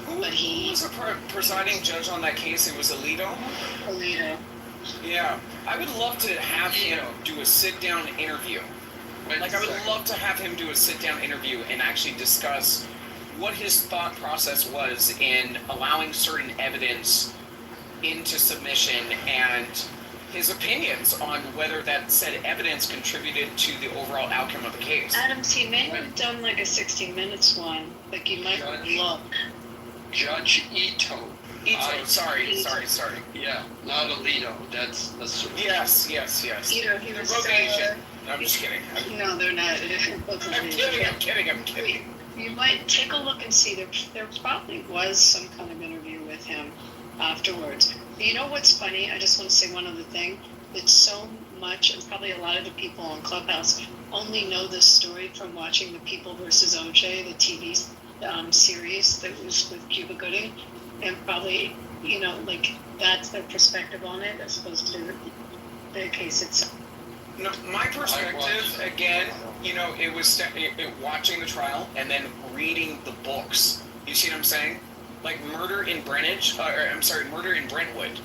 [SPEAKER 3] Who was
[SPEAKER 15] the presiding judge on that case? It was Alito?
[SPEAKER 3] Alito.
[SPEAKER 15] Yeah. I would love to have him do a sit-down interview. I would love to have him do a sit-down interview and actually discuss what his thought process was in allowing certain evidence into submission and his opinions on whether that said evidence contributed to the overall outcome of the case.
[SPEAKER 3] Adams, he may have done like a 60 Minutes one, like you might look.
[SPEAKER 9] Judge Ito.
[SPEAKER 15] Sorry.
[SPEAKER 9] Yeah, not Alito. That's
[SPEAKER 15] Yes.
[SPEAKER 3] Ito, he was
[SPEAKER 15] Asian. I'm just kidding.
[SPEAKER 3] No, they're not.
[SPEAKER 15] I'm kidding.
[SPEAKER 3] You might take a look and see there probably was some kind of interview with him afterwards. You know what's funny? I just want to say one other thing. That so much, and probably a lot of the people on Clubhouse only know this story from watching the People versus OJ, the TV series that was with Cuba Gooding, and probably, that's their perspective on it as opposed to the case itself.
[SPEAKER 15] No, my perspective, again, it was watching the trial and then reading the books You see what I'm saying? Like murder in murder in Brentwood.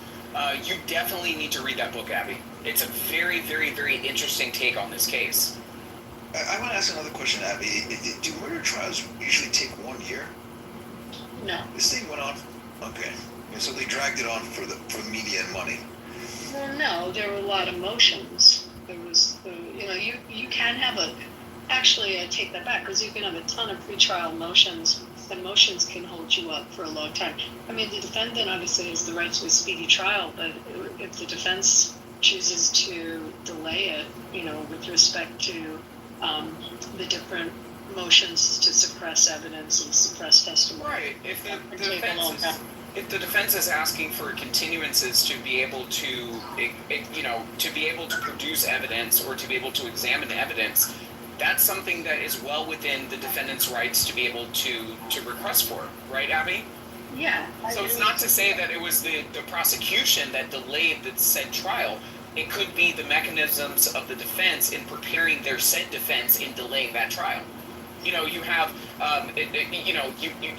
[SPEAKER 15] You definitely need to read that book, Abby. It's a very, very, very interesting take on this case.
[SPEAKER 8] I want to ask another question, Abby. Do murder trials usually take 1 year?
[SPEAKER 3] No.
[SPEAKER 8] This thing went on. Okay. And so they dragged it on for media and money.
[SPEAKER 3] Well, no, there were a lot of motions. There was, you can have actually, I take that back, because you can have a ton of pretrial motions, and motions can hold you up for a long time. I mean, the defendant obviously has the right to a speedy trial, but if the defense chooses to delay it, with respect to the different motions to suppress evidence and suppress testimony.
[SPEAKER 15] Right. If the defense is asking for continuances to be able to, to be able to produce evidence or to be able to examine evidence, that's something that is well within the defendant's rights to be able to request for, right, Abby?
[SPEAKER 3] Yeah.
[SPEAKER 15] So it's not to say that it was the prosecution that delayed the said trial. It could be the mechanisms of the defense in preparing their said defense in delaying that trial. You have,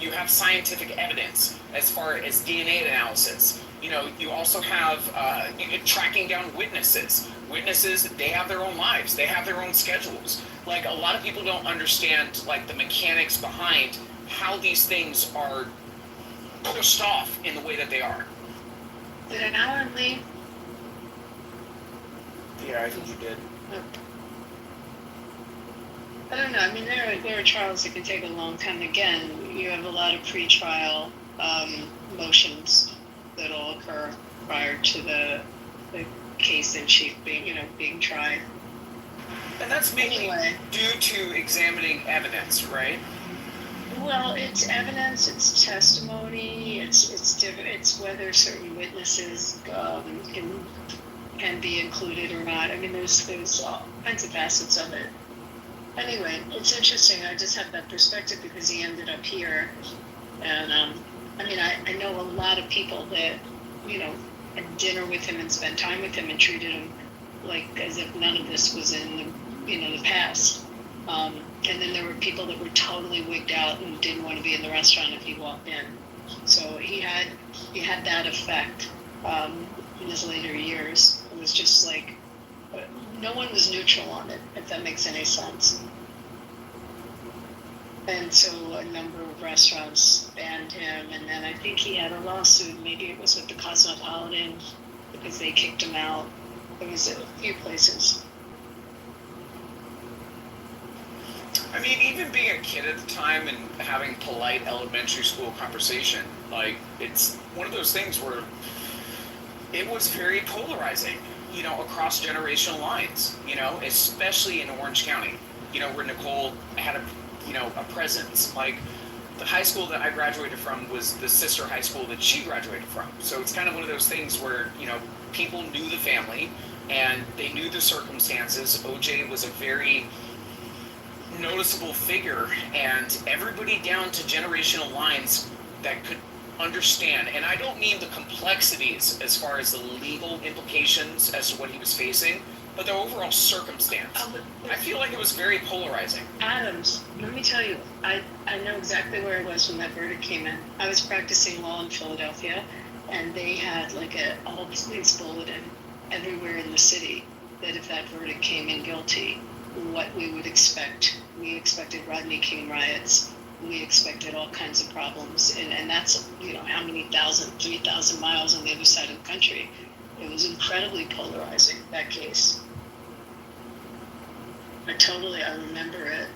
[SPEAKER 15] you have scientific evidence as far as DNA analysis. You also have tracking down witnesses. Witnesses, they have their own lives. They have their own schedules. Like, a lot of people don't understand, like, the mechanics behind how these things are pushed off in the way that they are.
[SPEAKER 3] Did Alan leave?
[SPEAKER 15] Yeah, I think you did.
[SPEAKER 3] I don't know. I mean, there are trials that can take a long time. Again, you have a lot of pre-trial motions that'll occur prior to the case in chief being tried.
[SPEAKER 15] And that's mainly due to examining evidence, right?
[SPEAKER 3] Well, it's evidence, it's testimony, it's different. It's whether certain witnesses can be included or not. I mean, there's all kinds of facets of it. Anyway, it's interesting. I just have that perspective because he ended up here, and I mean, I know a lot of people that had dinner with him and spent time with him and treated him like as if none of this was in the past. And then there were people that were totally wigged out and didn't want to be in the restaurant if he walked in. So he had that effect in his later years. It was just like no one was neutral on it, if that makes any sense. And so a number of restaurants banned him, and then I think he had a lawsuit. Maybe it was with the Cosmopolitan because they kicked him out. There was a few places.
[SPEAKER 15] I mean, even being a kid at the time and having polite elementary school conversation, like, it's one of those things where it was very polarizing, across generational lines, especially in Orange County, where Nicole had a presence. Like, the high school that I graduated from was the sister high school that she graduated from. So it's kind of one of those things where, people knew the family and they knew the circumstances. OJ was a very noticeable figure, and everybody down to generational lines that could understand, and I don't mean the complexities as far as the legal implications as to what he was facing, but the overall circumstance. I feel like it was very polarizing.
[SPEAKER 3] Adams, let me tell you, I know exactly where I was when that verdict came in. I was practicing law in Philadelphia, and they had like a all police bulletin everywhere in the city that if that verdict came in guilty, what we would expect. We expected Rodney King riots. We expected all kinds of problems. And that's, how many 3,000 miles on the other side of the country. It was incredibly polarizing, that case. I remember it.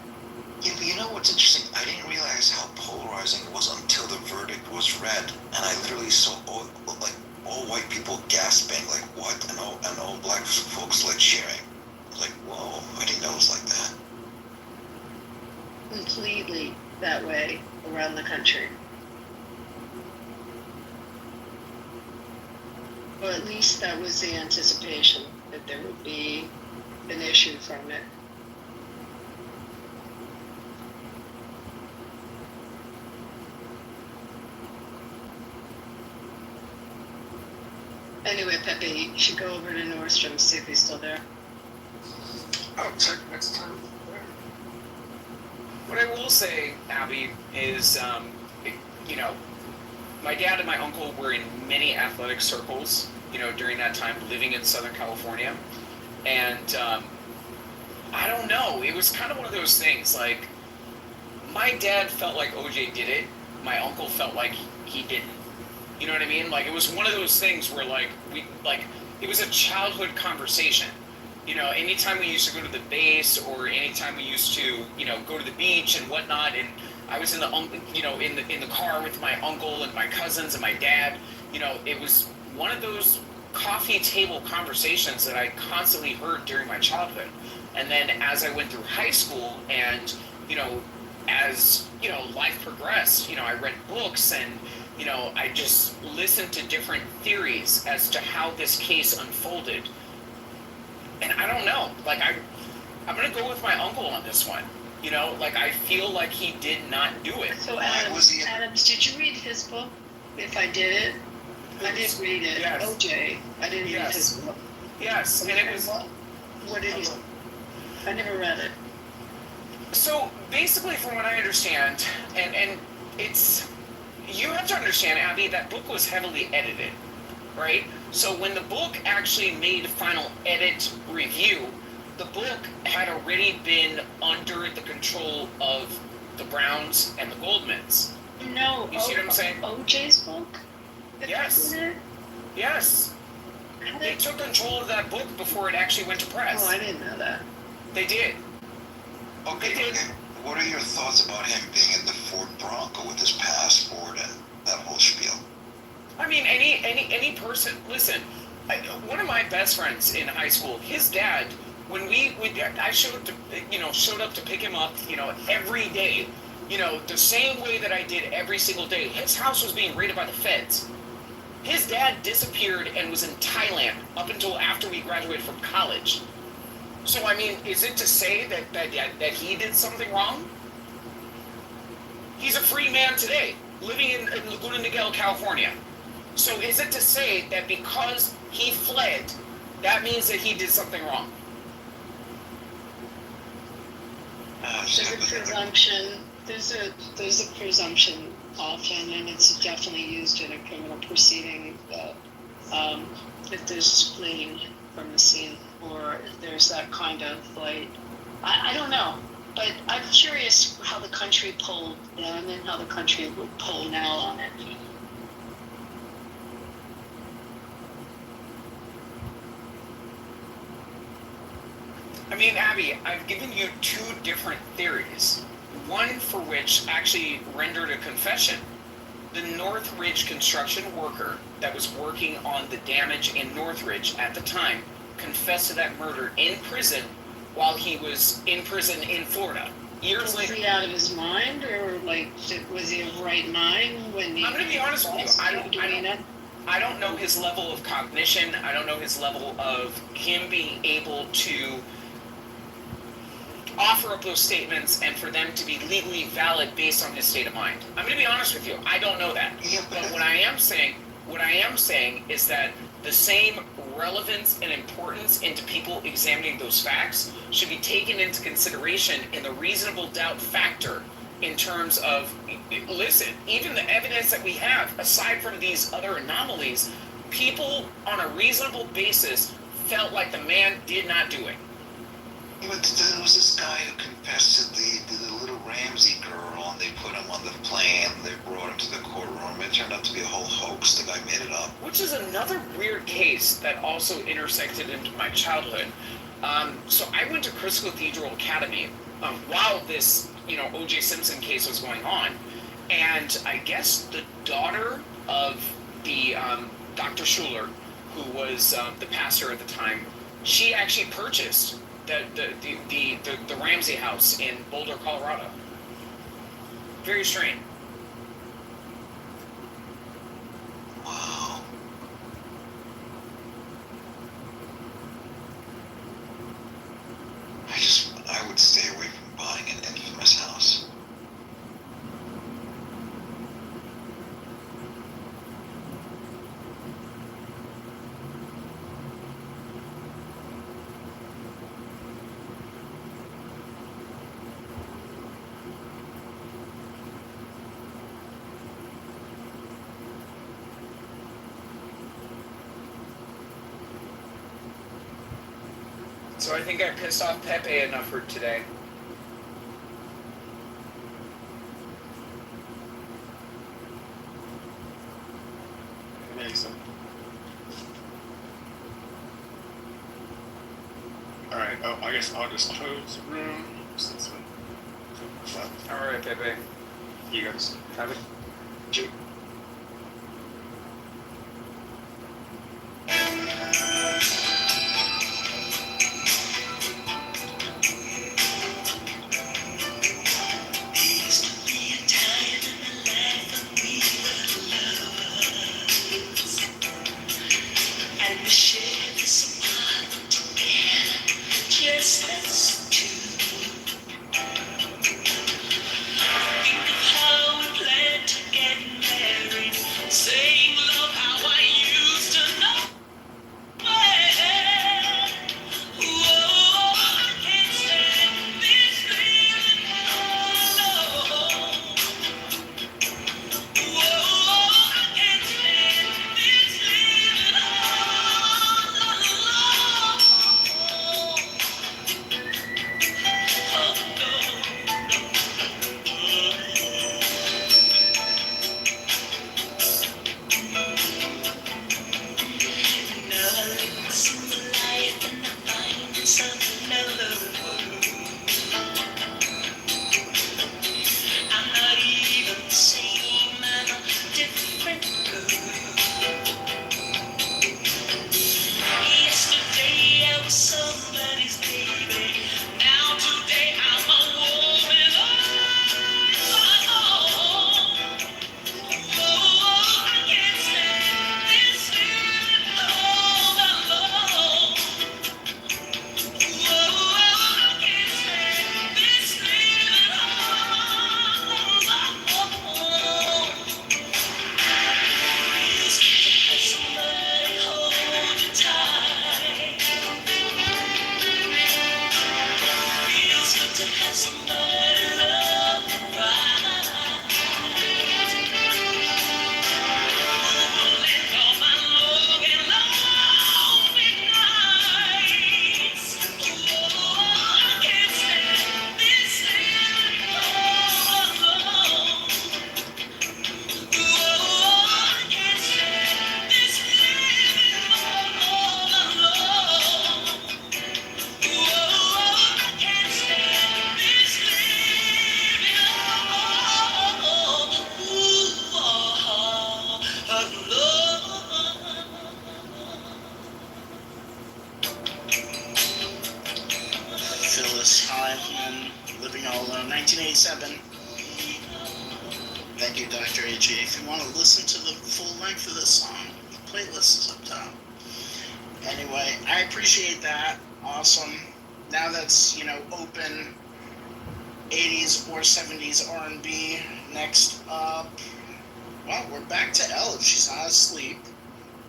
[SPEAKER 8] You know what's interesting? I didn't realize how polarizing it was until the verdict was read. And I literally saw all white people gasping, like, what? And all black folks, like, cheering. Like, whoa, I didn't know it was like that.
[SPEAKER 3] Completely that way around the country. Or at least that was the anticipation, that there would be an issue from it. Anyway, Pepe, you should go over to Nordstrom, see if he's still there.
[SPEAKER 16] I'll check next time.
[SPEAKER 15] What I will say, Abby, is
[SPEAKER 17] you know, my dad and my uncle were in many athletic circles, you know, during that time, living in Southern California. And I don't know, it was kind of one of those things, like, my dad felt like OJ did it, my uncle felt like he didn't. You know what I mean? Like, it was one of those things where, like, it was a childhood conversation. You know, anytime we used to go to the base, or anytime we used to, you know, go to the beach and whatnot, and I was in the car with my uncle and my cousins and my dad, you know, it was one of those coffee table conversations that I constantly heard during my childhood. And then as I went through high school and, you know, as, you know, life progressed, you know, I read books and, you know, I just listened to different theories as to how this case unfolded. And I don't know, like, I'm going to go with my uncle on this one. You know, like, I feel like he did not do it.
[SPEAKER 3] So, Adams, did you read his book, If I Did It? I did read it.
[SPEAKER 17] Yes.
[SPEAKER 3] OJ. I didn't read his book.
[SPEAKER 17] Yes, and it was...
[SPEAKER 3] What did he... I never read it.
[SPEAKER 17] So, basically, from what I understand, and it's... You have to understand, Abby, that book was heavily edited, right? So when the book actually made final edit review, the book had already been under the control of the Browns and the Goldmans.
[SPEAKER 3] No.
[SPEAKER 17] You see what I'm saying?
[SPEAKER 3] OJ's book?
[SPEAKER 17] Yes. Yes. They took control of that book before it actually went to press.
[SPEAKER 3] Oh, I didn't know that.
[SPEAKER 17] They did.
[SPEAKER 4] Okay. What are your thoughts about him being in the Ford Bronco with his passport and that whole spiel?
[SPEAKER 17] I mean, any person. Listen, one of my best friends in high school, his dad, when I showed up to pick him up, you know, every day, you know, the same way that I did every single day. His house was being raided by the feds. His dad disappeared and was in Thailand up until after we graduated from college. So, I mean, is it to say that he did something wrong? He's a free man today, living in Laguna Niguel, California. So is it to say that because he fled, that means that he did something wrong?
[SPEAKER 3] There's a presumption. There's a presumption often, and it's definitely used in a criminal proceeding that if there's fleeing from the scene, or if there's that kind of like, I don't know, but I'm curious how the country pulled then and how the country would pull now on it.
[SPEAKER 17] I mean, Abby, I've given you two different theories. One for which actually rendered a confession. The Northridge construction worker that was working on the damage in Northridge at the time confessed to that murder in prison while he was in prison in Florida. Years later.
[SPEAKER 3] Was he out of his mind, or like, was he of right mind when he...
[SPEAKER 17] I'm going to be honest with you. I don't know his level of cognition. I don't know his level of him being able to offer up those statements and for them to be legally valid based on his state of mind. I'm going to be honest with you. I don't know that. But what I am saying is that the same relevance and importance into people examining those facts should be taken into consideration in the reasonable doubt factor in terms of, listen, even the evidence that we have, aside from these other anomalies, people on a reasonable basis felt like the man did not do it.
[SPEAKER 4] Yeah, but there was this guy who confessed to the little Ramsey girl, and they put him on the plane, they brought him to the courtroom. It turned out to be a whole hoax. The guy made it up.
[SPEAKER 17] Which is another weird case that also intersected into my childhood. So I went to Crystal Cathedral Academy while this, O.J. Simpson case was going on. And I guess the daughter of the Dr. Schuler, who was the pastor at the time, she actually purchased the Ramsey house in Boulder, Colorado. Very strange.
[SPEAKER 4] Wow. I would stay away from buying an infamous house.
[SPEAKER 17] So I think I pissed off Pepe enough for today.
[SPEAKER 19] Amazing. Alright, oh, I guess I'll just close the room since we...
[SPEAKER 17] Alright, Pepe.
[SPEAKER 19] You guys have it?
[SPEAKER 14] Just us two. Think of how we planned to get married. Saying love how I used to know. Well, whoa, I can't stand this feeling alone. Whoa, I can't stand this feeling all alone. I'm not even the same, I'm a different girl. Yesterday I was somebody's baby. Now today I'm a woman. Oh, I can't stand this feeling all alone. Oh, I can't stand this feeling all alone. Feels good to have somebody hold you tight. Feels good to have somebody love you right. Who will lend all my long and lonely nights. Oh, I can't stand this feeling all alone. Oh, I can't stand this feeling all alone. Oh, I can't stand this feeling
[SPEAKER 22] Phyllis Hyman, Living All Alone, 1987. Thank you, Dr. AG. If you want to listen to the full length of this song, the playlist is up top. Anyway, I appreciate that. Awesome. Now that's, open 80s or 70s R&B. Next up, well, we're back to Elle if she's not asleep.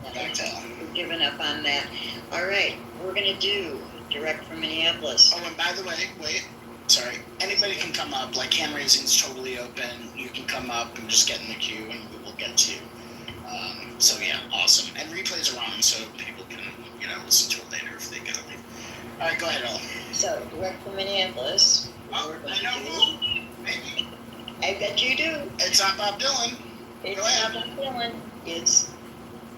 [SPEAKER 22] We're back to Elle.
[SPEAKER 23] We're giving up on that. All right, we're going to do direct from Minneapolis.
[SPEAKER 22] Oh, and by the way, wait. Sorry. Anybody can come up. Like, hand raising is totally open. You can come up and just get in the queue, and we will get to you. So, yeah, awesome. And replays are on, so people can, listen to it later if they gotta leave. All right, go ahead, Elle.
[SPEAKER 23] So, direct from Minneapolis.
[SPEAKER 22] Oh, I know who. Maybe.
[SPEAKER 23] I bet you do.
[SPEAKER 22] It's not Bob Dylan.
[SPEAKER 23] It's
[SPEAKER 22] Go ahead.
[SPEAKER 23] not Bob Dylan. It's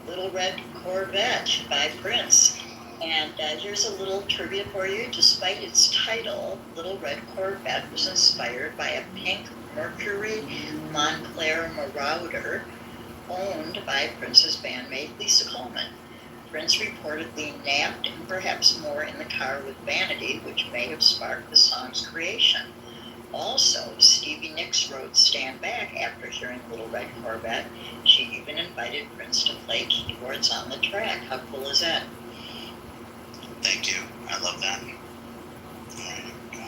[SPEAKER 23] Little Red Corvette by Prince. And here's a little trivia for you. Despite its title, Little Red Corvette was inspired by a pink Mercury Montclair Marauder owned by Prince's bandmate Lisa Coleman. Prince reportedly napped and perhaps more in the car with Vanity, which may have sparked the song's creation. Also, Stevie Nicks wrote Stand Back after hearing Little Red Corvette. She even invited Prince to play keyboards on the track. How cool is that?
[SPEAKER 22] Thank you. I love that. All right, here we go.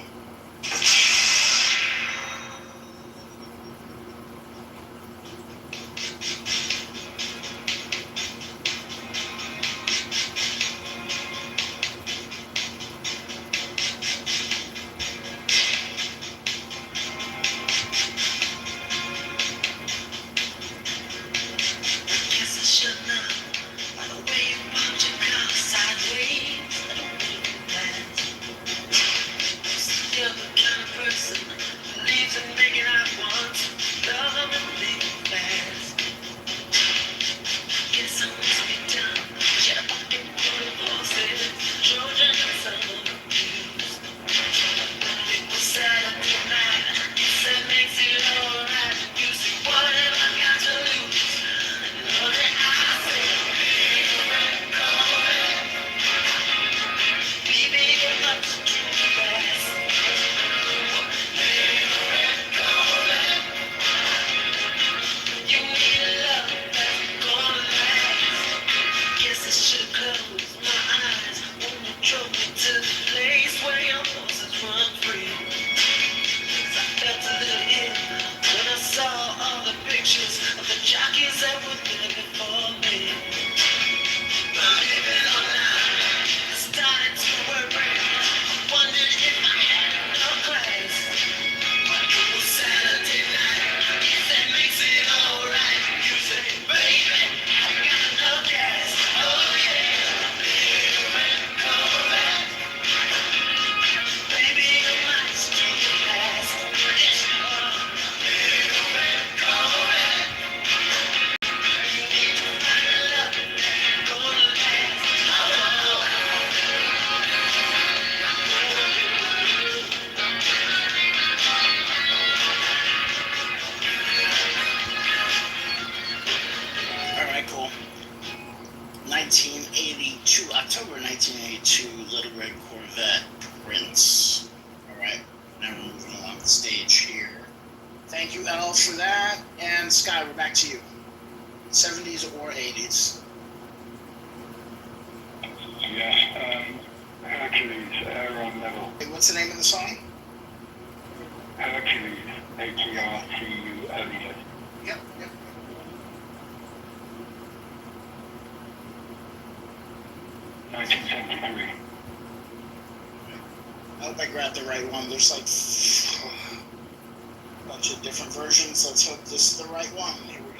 [SPEAKER 14] Guess I should know by the way you walked your car sideways. Little baby plans.
[SPEAKER 22] 1982, October 1982, Little Red Corvette, Prince. All right, now we're moving along the stage here. Thank you, L, for that. And Sky, we're back to you. 70s or 80s?
[SPEAKER 11] Yeah, Hercules, Air on Level.
[SPEAKER 22] Hey, what's the name of the song?
[SPEAKER 11] Hercules, Hercules.
[SPEAKER 22] Yep.
[SPEAKER 11] $1973.
[SPEAKER 22] I hope I grabbed the right one. There's like a bunch of different versions. Let's hope this is the right one. Here we go.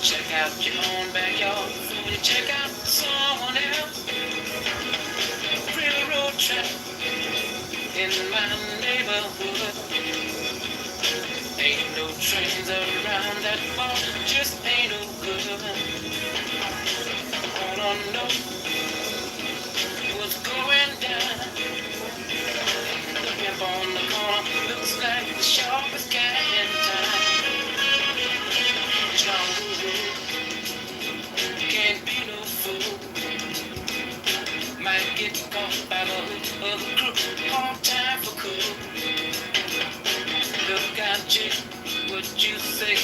[SPEAKER 14] Check out your own backyard before you check out someone else. Railroad track in my neighborhood. Ain't no trains around that far, just ain't no good. All I know what's going down. The pimp on the corner looks like the sharpest cat in town. Can't be no fool. Might get caught by the hook of a crook. Hard time for cool. Look out, chick, what you say,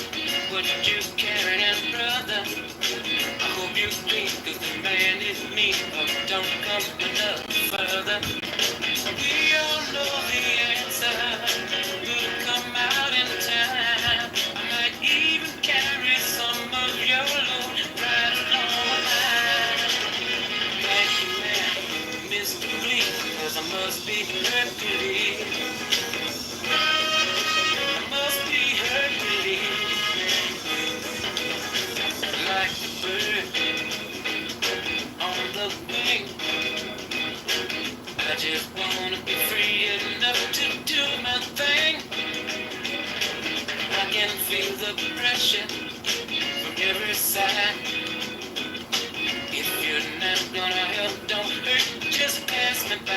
[SPEAKER 14] what you carrying, brother. I hope you think, 'cause the man is me, or don't come enough further. We all know the answer will come out in time. I might even carry some of your load right along the line. Thank you, man, Mr. Bleak, 'cause I must be Hercules. I must be Hercules. Like the bird on the wing, I just wanna be free enough to do my thing. I can feel the pressure from every side. If you're not gonna help, don't hurt, just pass me by.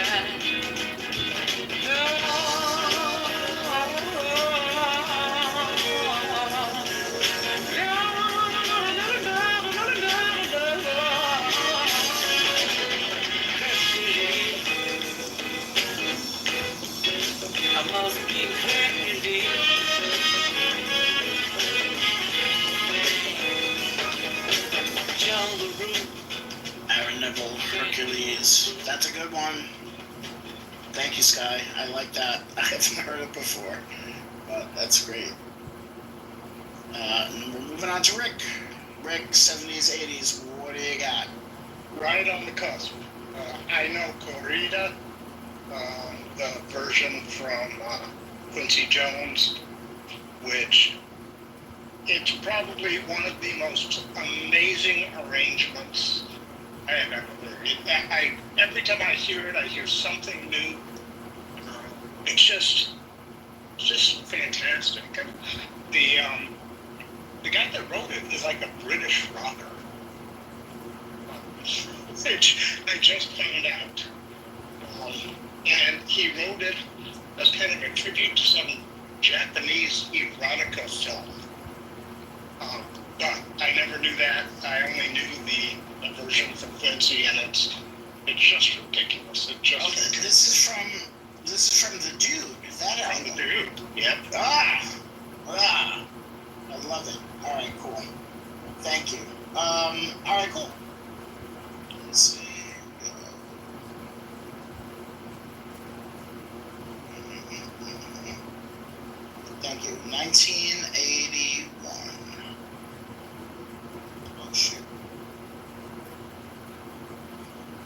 [SPEAKER 14] I must be Hercules. Jungle Root.
[SPEAKER 22] Aaron Neville, Hercules. That's a good one. Thank you, Sky. I like that. I haven't heard it before, but that's great. And we're moving on to Rick. Rick, 70s, 80s. What do you got?
[SPEAKER 18] Right on the cusp. I know Corrida, the version from Quincy Jones, which it's probably one of the most amazing arrangements I have ever heard. Every time I hear it, I hear something new. It's just fantastic. And the guy that wrote it is like a British rocker, which I just found out. And he wrote it as kind of a tribute to some Japanese erotica film. But I never knew that. I only knew the version from Quincy, and it's just ridiculous.
[SPEAKER 22] This is from the Dude. Is that
[SPEAKER 18] from the Dude? Yep.
[SPEAKER 22] I love it. All right, cool. Thank you. All right, cool. Let's see. Thank you. 1981. Oh, shoot.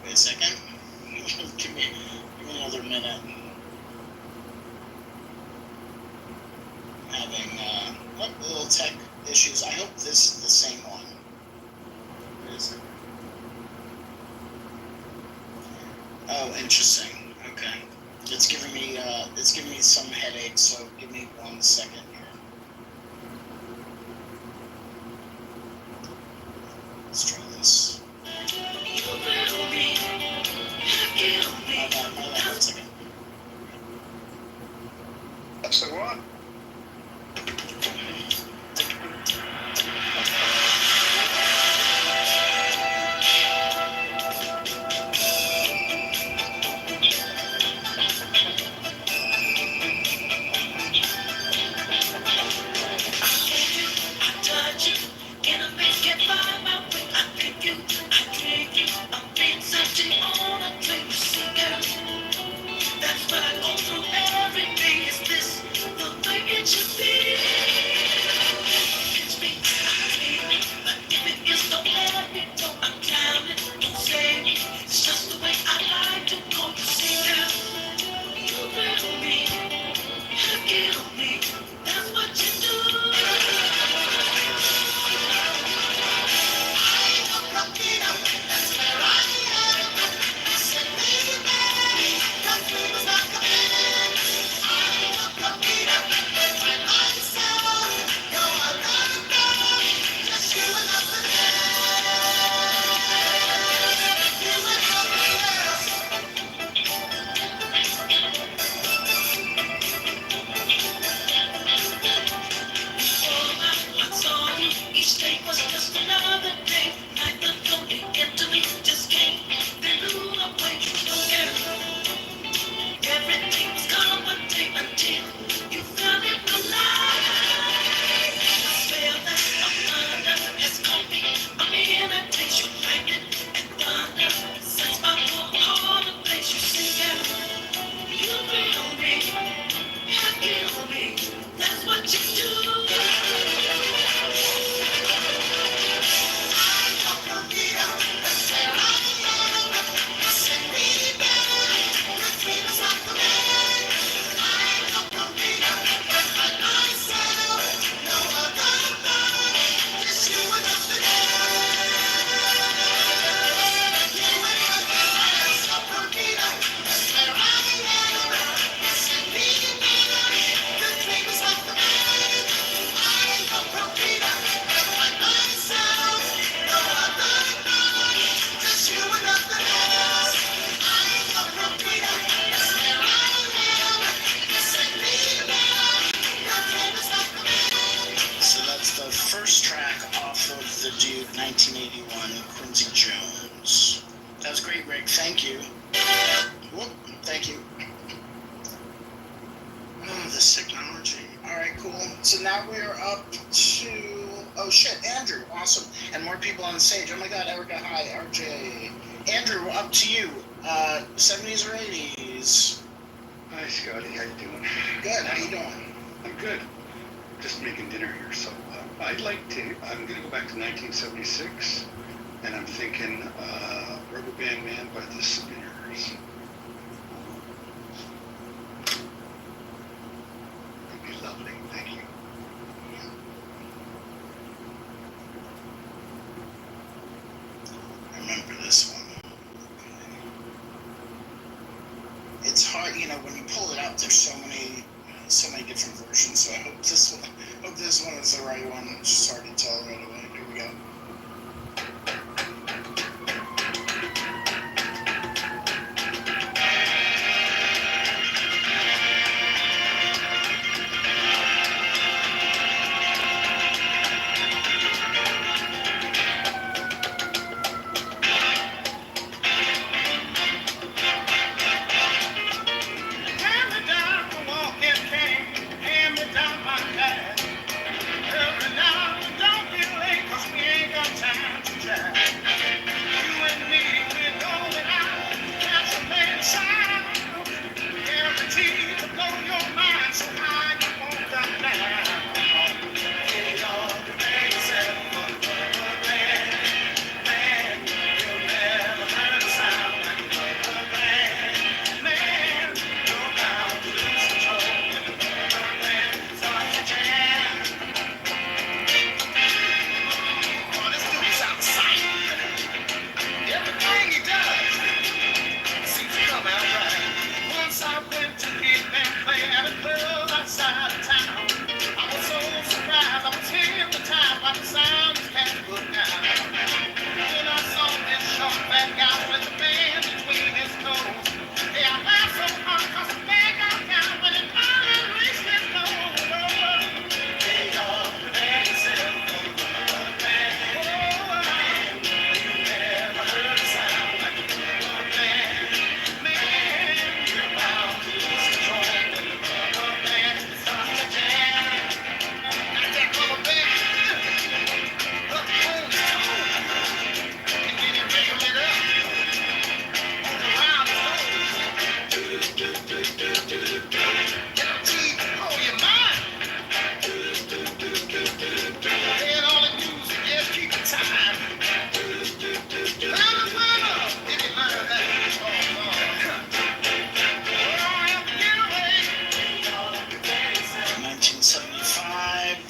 [SPEAKER 22] Wait a second. give me another minute. I'm having little tech issues. I hope this is the same one. Wait a second. Oh, interesting. Okay. It's giving me some headaches, so give me 1 second here. Let's try this. Hold on, 1 second.
[SPEAKER 18] So what?
[SPEAKER 22] So that's the first track off of the Dude 1981, Quincy Jones. That was great, Rick. Thank you. Whoop, thank you. Oh, this technology. All right, cool. So now we're up to, oh shit, Andrew, awesome. And more people on the stage. Oh my God, Erica, hi, RJ. Andrew, up to you. 70s or 80s?
[SPEAKER 10] Hi, Scotty. How you doing?
[SPEAKER 22] Good. How you doing?
[SPEAKER 10] I'm good. Just making dinner here. So I'm going to go back to 1976, and I'm thinking Rubber Band Man by the Spinners. That'd be lovely. Thank you.
[SPEAKER 22] I remember this one. It's hard, when you pull it up, there's so many different versions. So I hope this one is the right one. It's just hard to tell right away. Here we go.
[SPEAKER 13] Every now and then.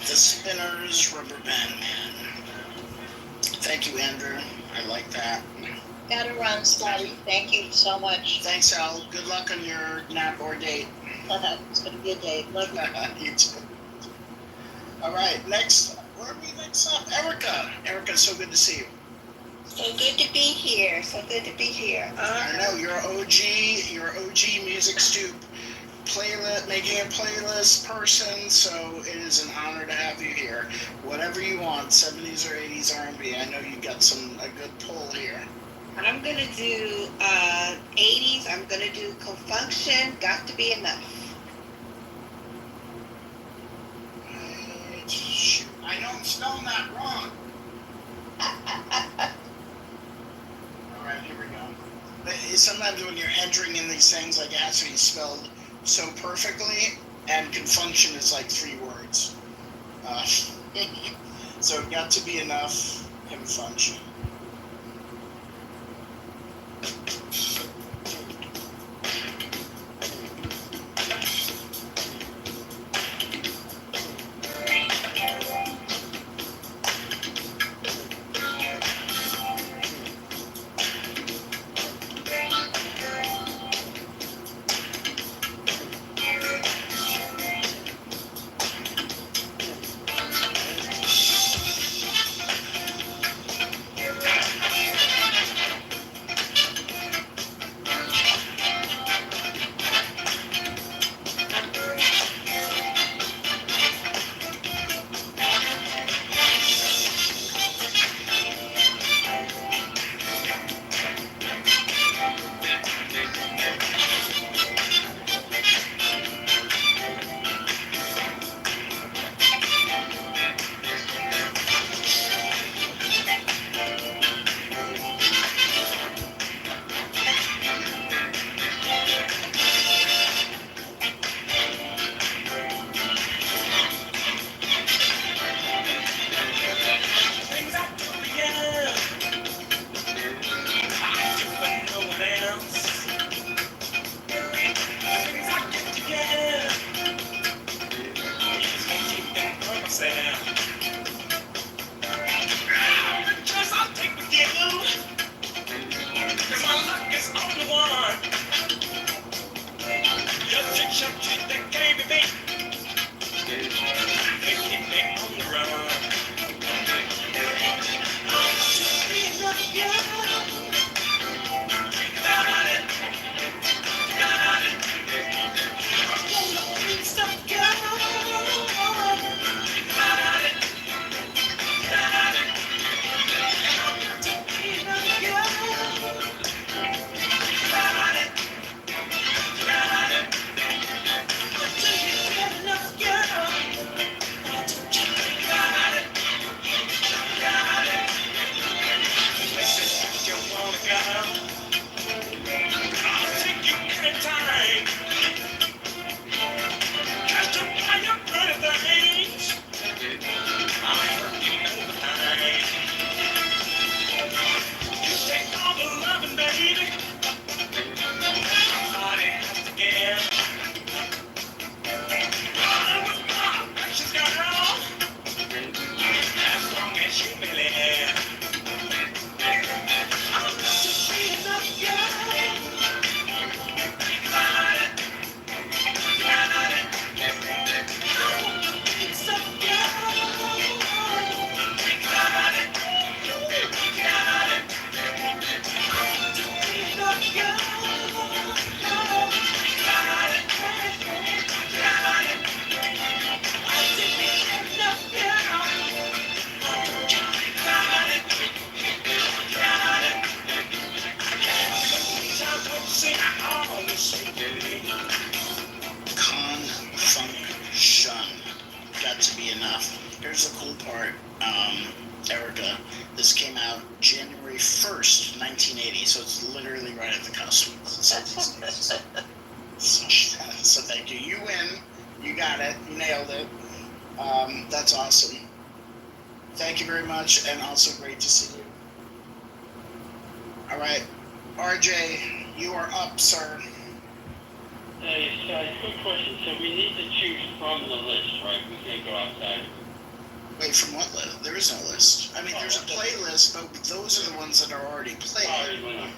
[SPEAKER 22] The Spinners, Rubber Band Man. Thank you, Andrew. I like that.
[SPEAKER 23] Gotta run, Scotty. Thank you so much.
[SPEAKER 22] Thanks, Al. Good luck on your nap or date.
[SPEAKER 23] It's gonna be a date. Love you.
[SPEAKER 22] You too. All right, next. Where are we next up? Erica. Erica, so good to see you.
[SPEAKER 23] So good to be here. So good to be here.
[SPEAKER 22] I know you're OG Music Stoop playlist, making a playlist person, so it is an honor to have you here. Whatever you want, 70s or 80s R&B. I know you got a good pull here.
[SPEAKER 23] I'm gonna do 80s. I'm gonna do Confunction. Got to be enough.
[SPEAKER 22] Shoot, I know I'm spelling that wrong. All right, here we go. But sometimes when you're entering in these things, like it has to be spelled so perfectly, and confunction is like 3 words. So it got to be enough confunction. right at the cusp. So thank you. You win. You got it. You nailed it. That's awesome. Thank you very much, and also great to see you. All right, RJ, you are up, sir.
[SPEAKER 5] Hey, quick question. So we need to choose from the list, right? We can't go outside.
[SPEAKER 22] Wait, from what list? There is no list. I mean, there's a playlist, but those are the ones that are already played.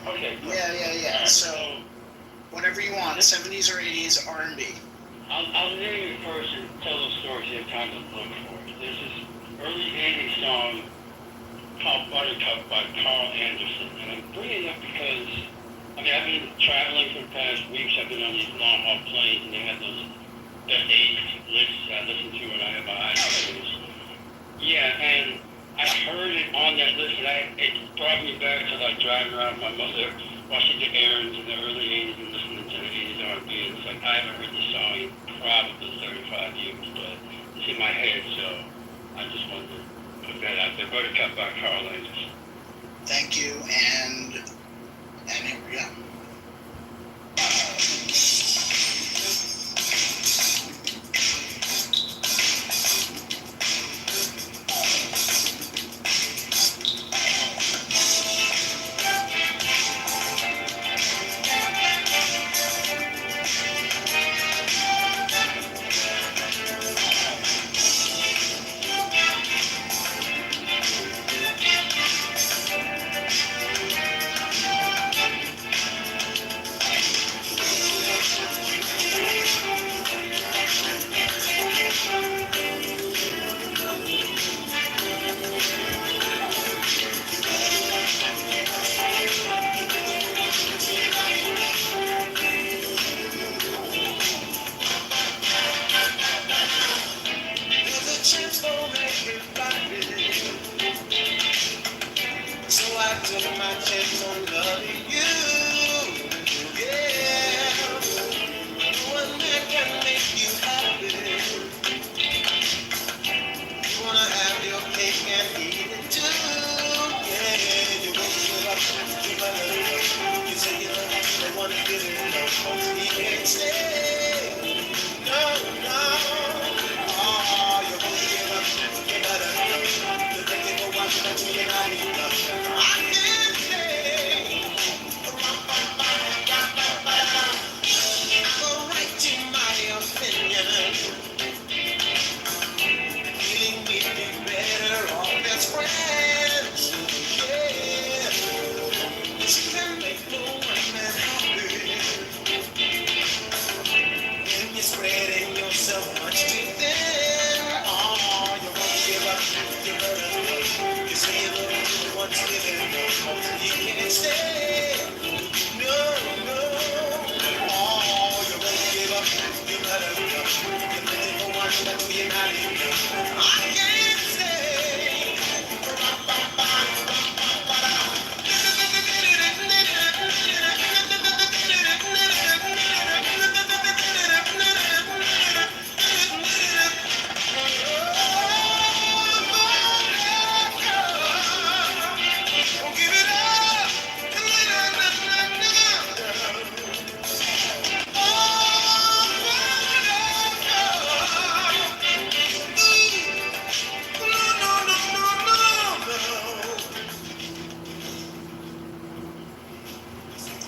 [SPEAKER 5] Okay.
[SPEAKER 22] Yeah.
[SPEAKER 5] Right,
[SPEAKER 22] So, whatever you want, 70s or 80s R&B.
[SPEAKER 5] I'll name it first and tell the story so you have time to look for it. There's this early 80s song called Buttercup by Carl Anderson. And I'm bringing it up because, I mean, I've been traveling for the past weeks. I've been on these long haul planes, and they have those best 80s lists I listen to when I have my iPhones. Yeah, and I heard it on that list, and it brought me back to like driving around with my mother, while she did errands in the early 80s and listening to the 80s R&B. And it's like, I haven't heard this song in probably 35 years, but it's in my head, so I just wanted to put that out there. Buttercup by Carl Anderson.
[SPEAKER 22] Thank you, and here we go.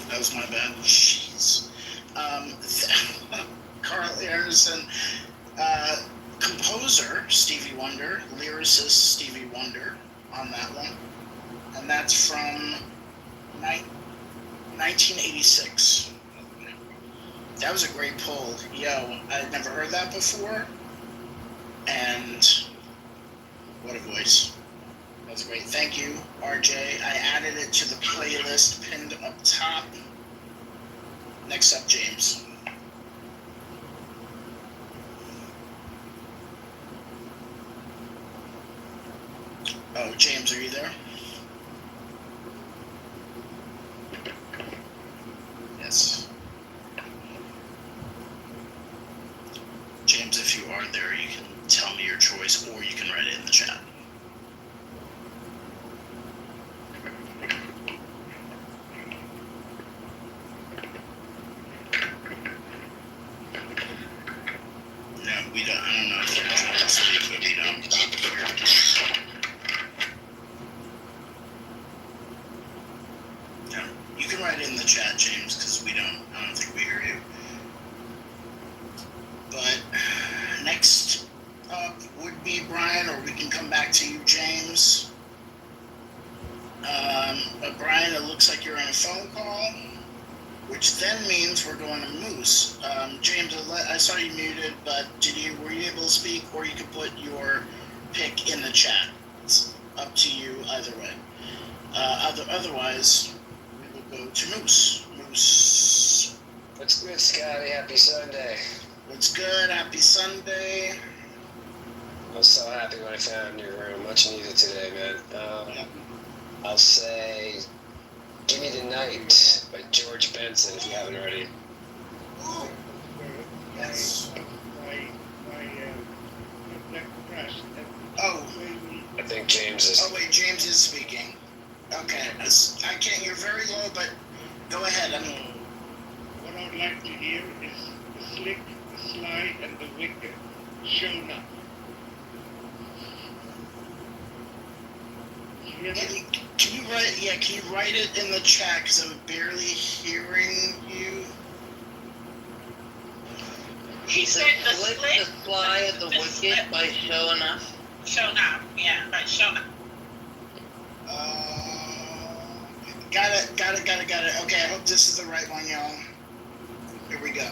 [SPEAKER 22] That was my bad. Jeez. Carl Anderson, composer Stevie Wonder, lyricist Stevie Wonder on that one. And that's from 1986. That was a great pull. Yo, I'd never heard that before. And what a voice. That's great. Thank you, RJ. I added it to the playlist pinned up top. Next up, James. Oh, James, are you there? Yes. James, if you are there, you can tell me your choice, or you can write it in the chat. We don't. I don't know if you're trying to speak, but we don't. Yeah. You can write it in the chat, James, because we don't. I don't think we hear you. But next up would be Brian, or we can come back to you, James. But Brian, it looks like you're on a phone call, which then means we're going to Moose. James, I saw you muted, but were you able to speak, or you could put your pick in the chat? It's up to you either way. Otherwise, we will go to Moose. Moose.
[SPEAKER 6] What's good, Scotty? Happy Sunday.
[SPEAKER 22] What's good? Happy Sunday.
[SPEAKER 6] I was so happy when I found your room. Much needed today, man. I'll say Give Me the Night by George Benson, if you haven't already.
[SPEAKER 22] Yes.
[SPEAKER 6] I think James is...
[SPEAKER 22] Oh, wait, James is speaking. Okay. I can't, you're very low, but go ahead.
[SPEAKER 13] What I'd like to hear is the slick, the sly, and the wicked shown up.
[SPEAKER 22] Can you write it in the chat, because I'm barely hearing you.
[SPEAKER 23] He said the slick, the sly, and the wicked by showing up.
[SPEAKER 20] Shown up, yeah, by shown up.
[SPEAKER 22] Got it. Okay, I hope this is the right one, y'all. Here we go.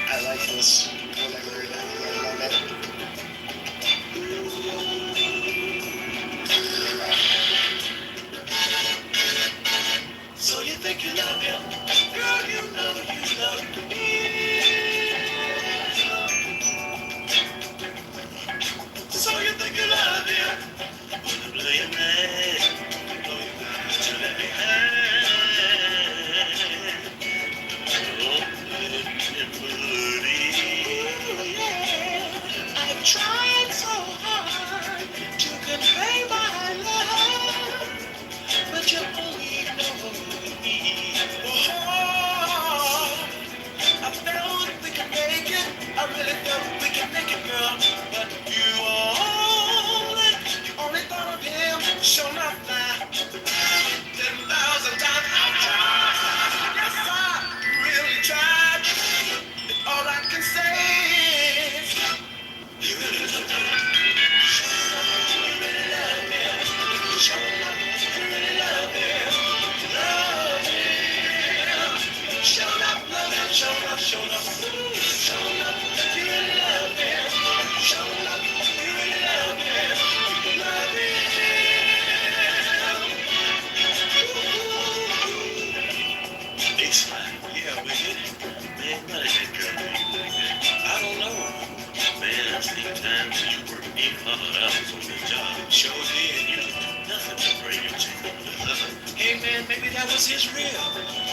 [SPEAKER 22] I like this. Whatever it is, I love it. So you think you love him? Girl, you know you love me. So you think you love him? Wanna blow your mind? Blow your mind to let me hang. Oh, I've tried so hard to convey my love, but you only know me. Oh, I felt we could make it. I really felt we could make it, girl. But you only thought of him. Show not now. 10,000 times I've tried. Yes, I really tried. And all I can say is, you really love him. You really love him. Show up, you really love him. Love him. Show up, love him. Show up. Show up, you really love him. Show up, you really love him. Love him. It's fine. Yeah, we did it. Man, what is that girl doing? I don't know. Man, I've seen times when you work 800 hours on your job. Sure did. You don't do nothing to bring your chick over to her. Hey, man, maybe that was his real.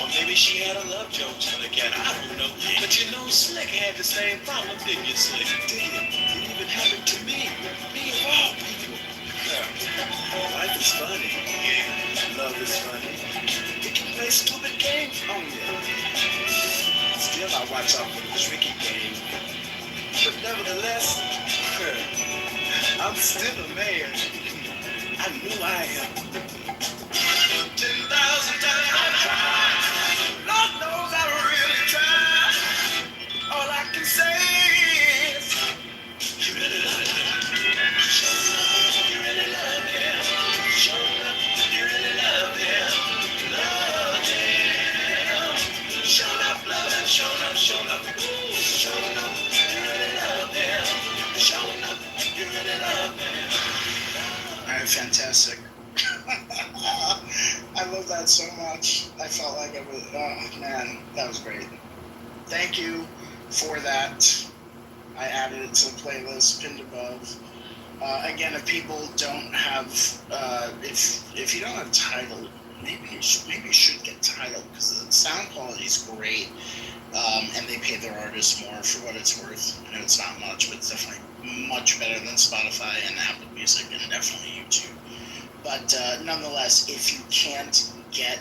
[SPEAKER 22] Or maybe she had a love joke to look at. I don't know. But you know, Slick had the same problem, didn't you, Slick? Did it? It even happened to me. Me of all people. Life is funny. Yeah, love is funny. It can play stupid games on you. Still, I watch out for the tricky game. But nevertheless, I'm still a man. I knew I am. 10,000 times I tried. Lord knows I really tried. All I can say is, you really love him. Show up, you really love him. Show up, you really love him. Love him. Show up, love him. Show up. Ooh, show up, you really love him. Show up, you really love him. All right, fantastic. I love that so much. I felt like it was, oh man, that was great. Thank you for that. I added it to the playlist pinned above. Again, if people don't have, if you don't have Tidal, maybe you should get Tidal, because the sound quality is great, and they pay their artists more for what it's worth. I know it's not much, but it's definitely much better than Spotify and Apple Music and definitely YouTube. But nonetheless, if you can't get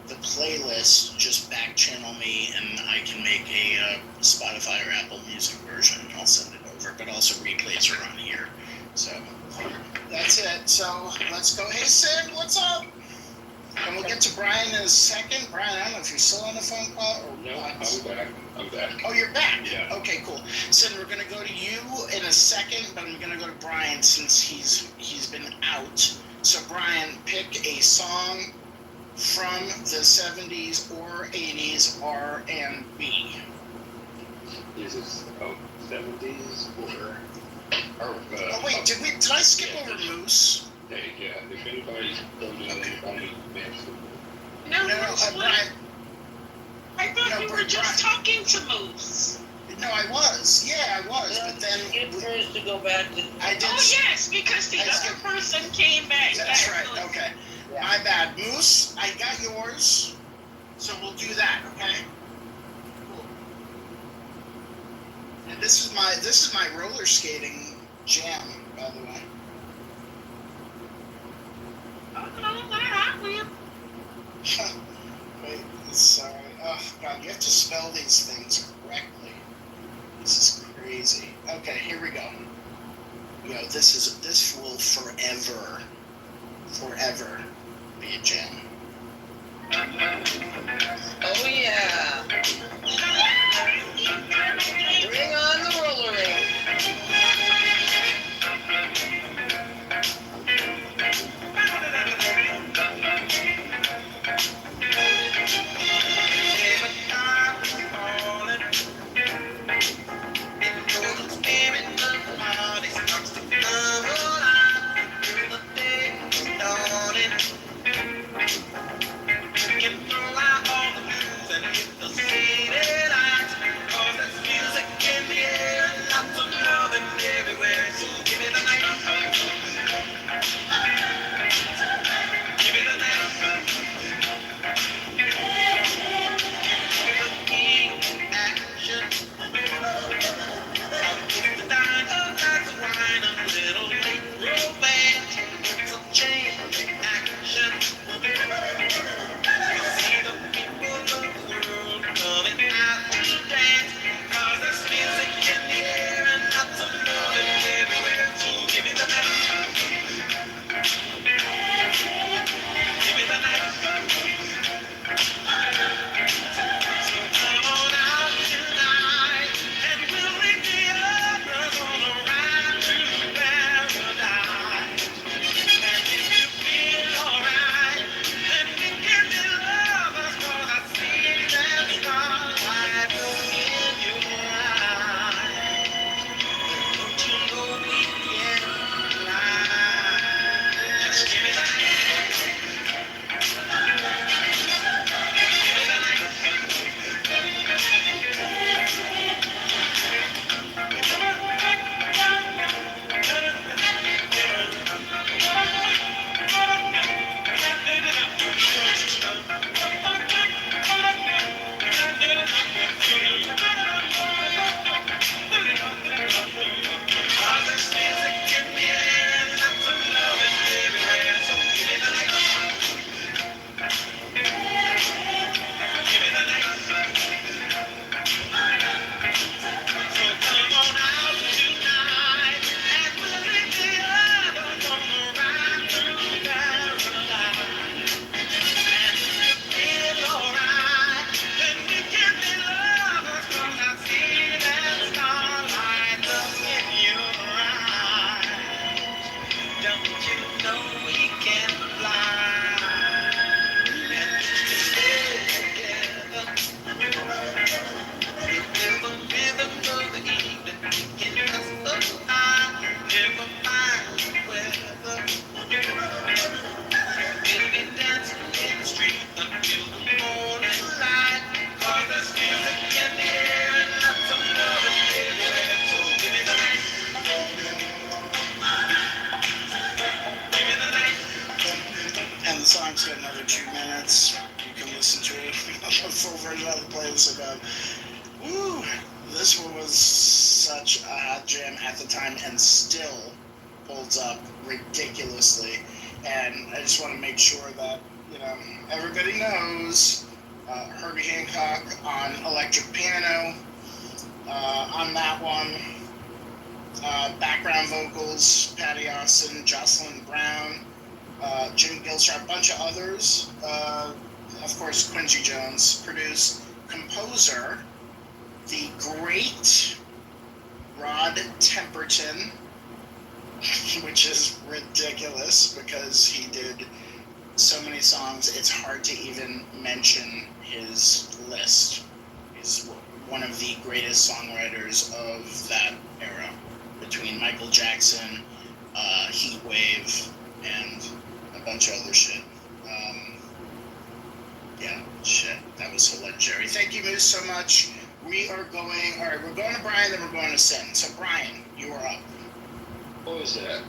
[SPEAKER 22] the playlist, just back channel me and I can make a Spotify or Apple Music version. I'll send it over, but also replays are on here. So that's it. So let's go. Hey Sid, what's up? And we'll get to Brian in a second. Brian, I don't know if you're still on the phone call or
[SPEAKER 11] No,
[SPEAKER 22] not.
[SPEAKER 11] I'm back.
[SPEAKER 22] Oh, you're back?
[SPEAKER 11] Yeah.
[SPEAKER 22] Okay, cool. Sid, we're going to go to you in a second, but I'm going to go to Brian since he's been out. So Brian, pick a song from the 70s or 80s R&B.
[SPEAKER 11] Is this 70s or
[SPEAKER 22] oh wait, did I skip over Moose?
[SPEAKER 11] Hey, yeah, if anybody's going to anybody,
[SPEAKER 3] No,
[SPEAKER 22] Brian.
[SPEAKER 3] I thought you were just talking to Moose.
[SPEAKER 22] No, I was. Yeah, I was. But then
[SPEAKER 20] skip first to go back to.
[SPEAKER 22] I did.
[SPEAKER 3] Oh yes, because the other person came back.
[SPEAKER 22] That's right. Okay. Yeah. My bad, Moose. I got yours, so we'll do that. Okay. Cool. And this is my roller skating jam, by the way. Wait, sorry. Oh God, you have to spell these things correctly. This is crazy. Okay, here we go. This will forever be a jam.
[SPEAKER 20] Oh yeah. Bring on the roller rink.
[SPEAKER 22] And the song's got another 2 minutes. You can listen to it. The full version of the playlist about. Woo! this one was such a hot jam at the time and still holds up ridiculously. And I just want to make sure that, everybody knows Herbie Hancock on electric piano on that one. Background vocals, Patty Austin, Jocelyn Brown, Jim Gilstrap, a bunch of others. Of course, Quincy Jones produced. Composer, the great Rod Temperton, which is ridiculous because he did so many songs, it's hard to even mention his list. He's one of the greatest songwriters of that era, between Michael Jackson, Heat Wave, and a bunch of other shit. That was legendary. Thank you, Moose, so much. We're going to Brian, then we're going to Sin. So, Brian, you are up.
[SPEAKER 11] What was that?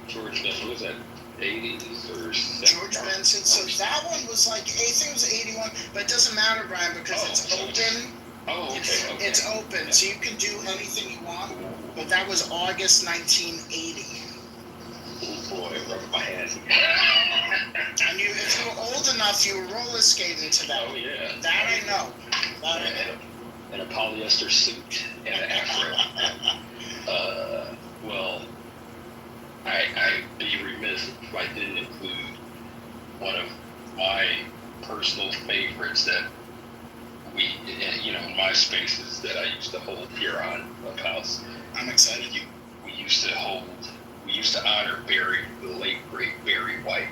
[SPEAKER 11] George Benson, was that 80s or 70s?
[SPEAKER 22] George Benson. So that one was like, I think it was 81, but it doesn't matter, Brian, because it's open.
[SPEAKER 11] Oh, okay.
[SPEAKER 22] It's open, so you can do anything you want, but that was August 1980.
[SPEAKER 11] Oh boy, rub my head.
[SPEAKER 22] And if you were old enough, you were roller skating to that.
[SPEAKER 11] Oh, yeah.
[SPEAKER 22] That I know.
[SPEAKER 11] And a polyester suit and an afro. Well, I'd be remiss if I didn't include one of my personal favorites that we, in my spaces that I used to hold here on Clubhouse.
[SPEAKER 22] I'm excited.
[SPEAKER 11] We used to honor the late great Barry White.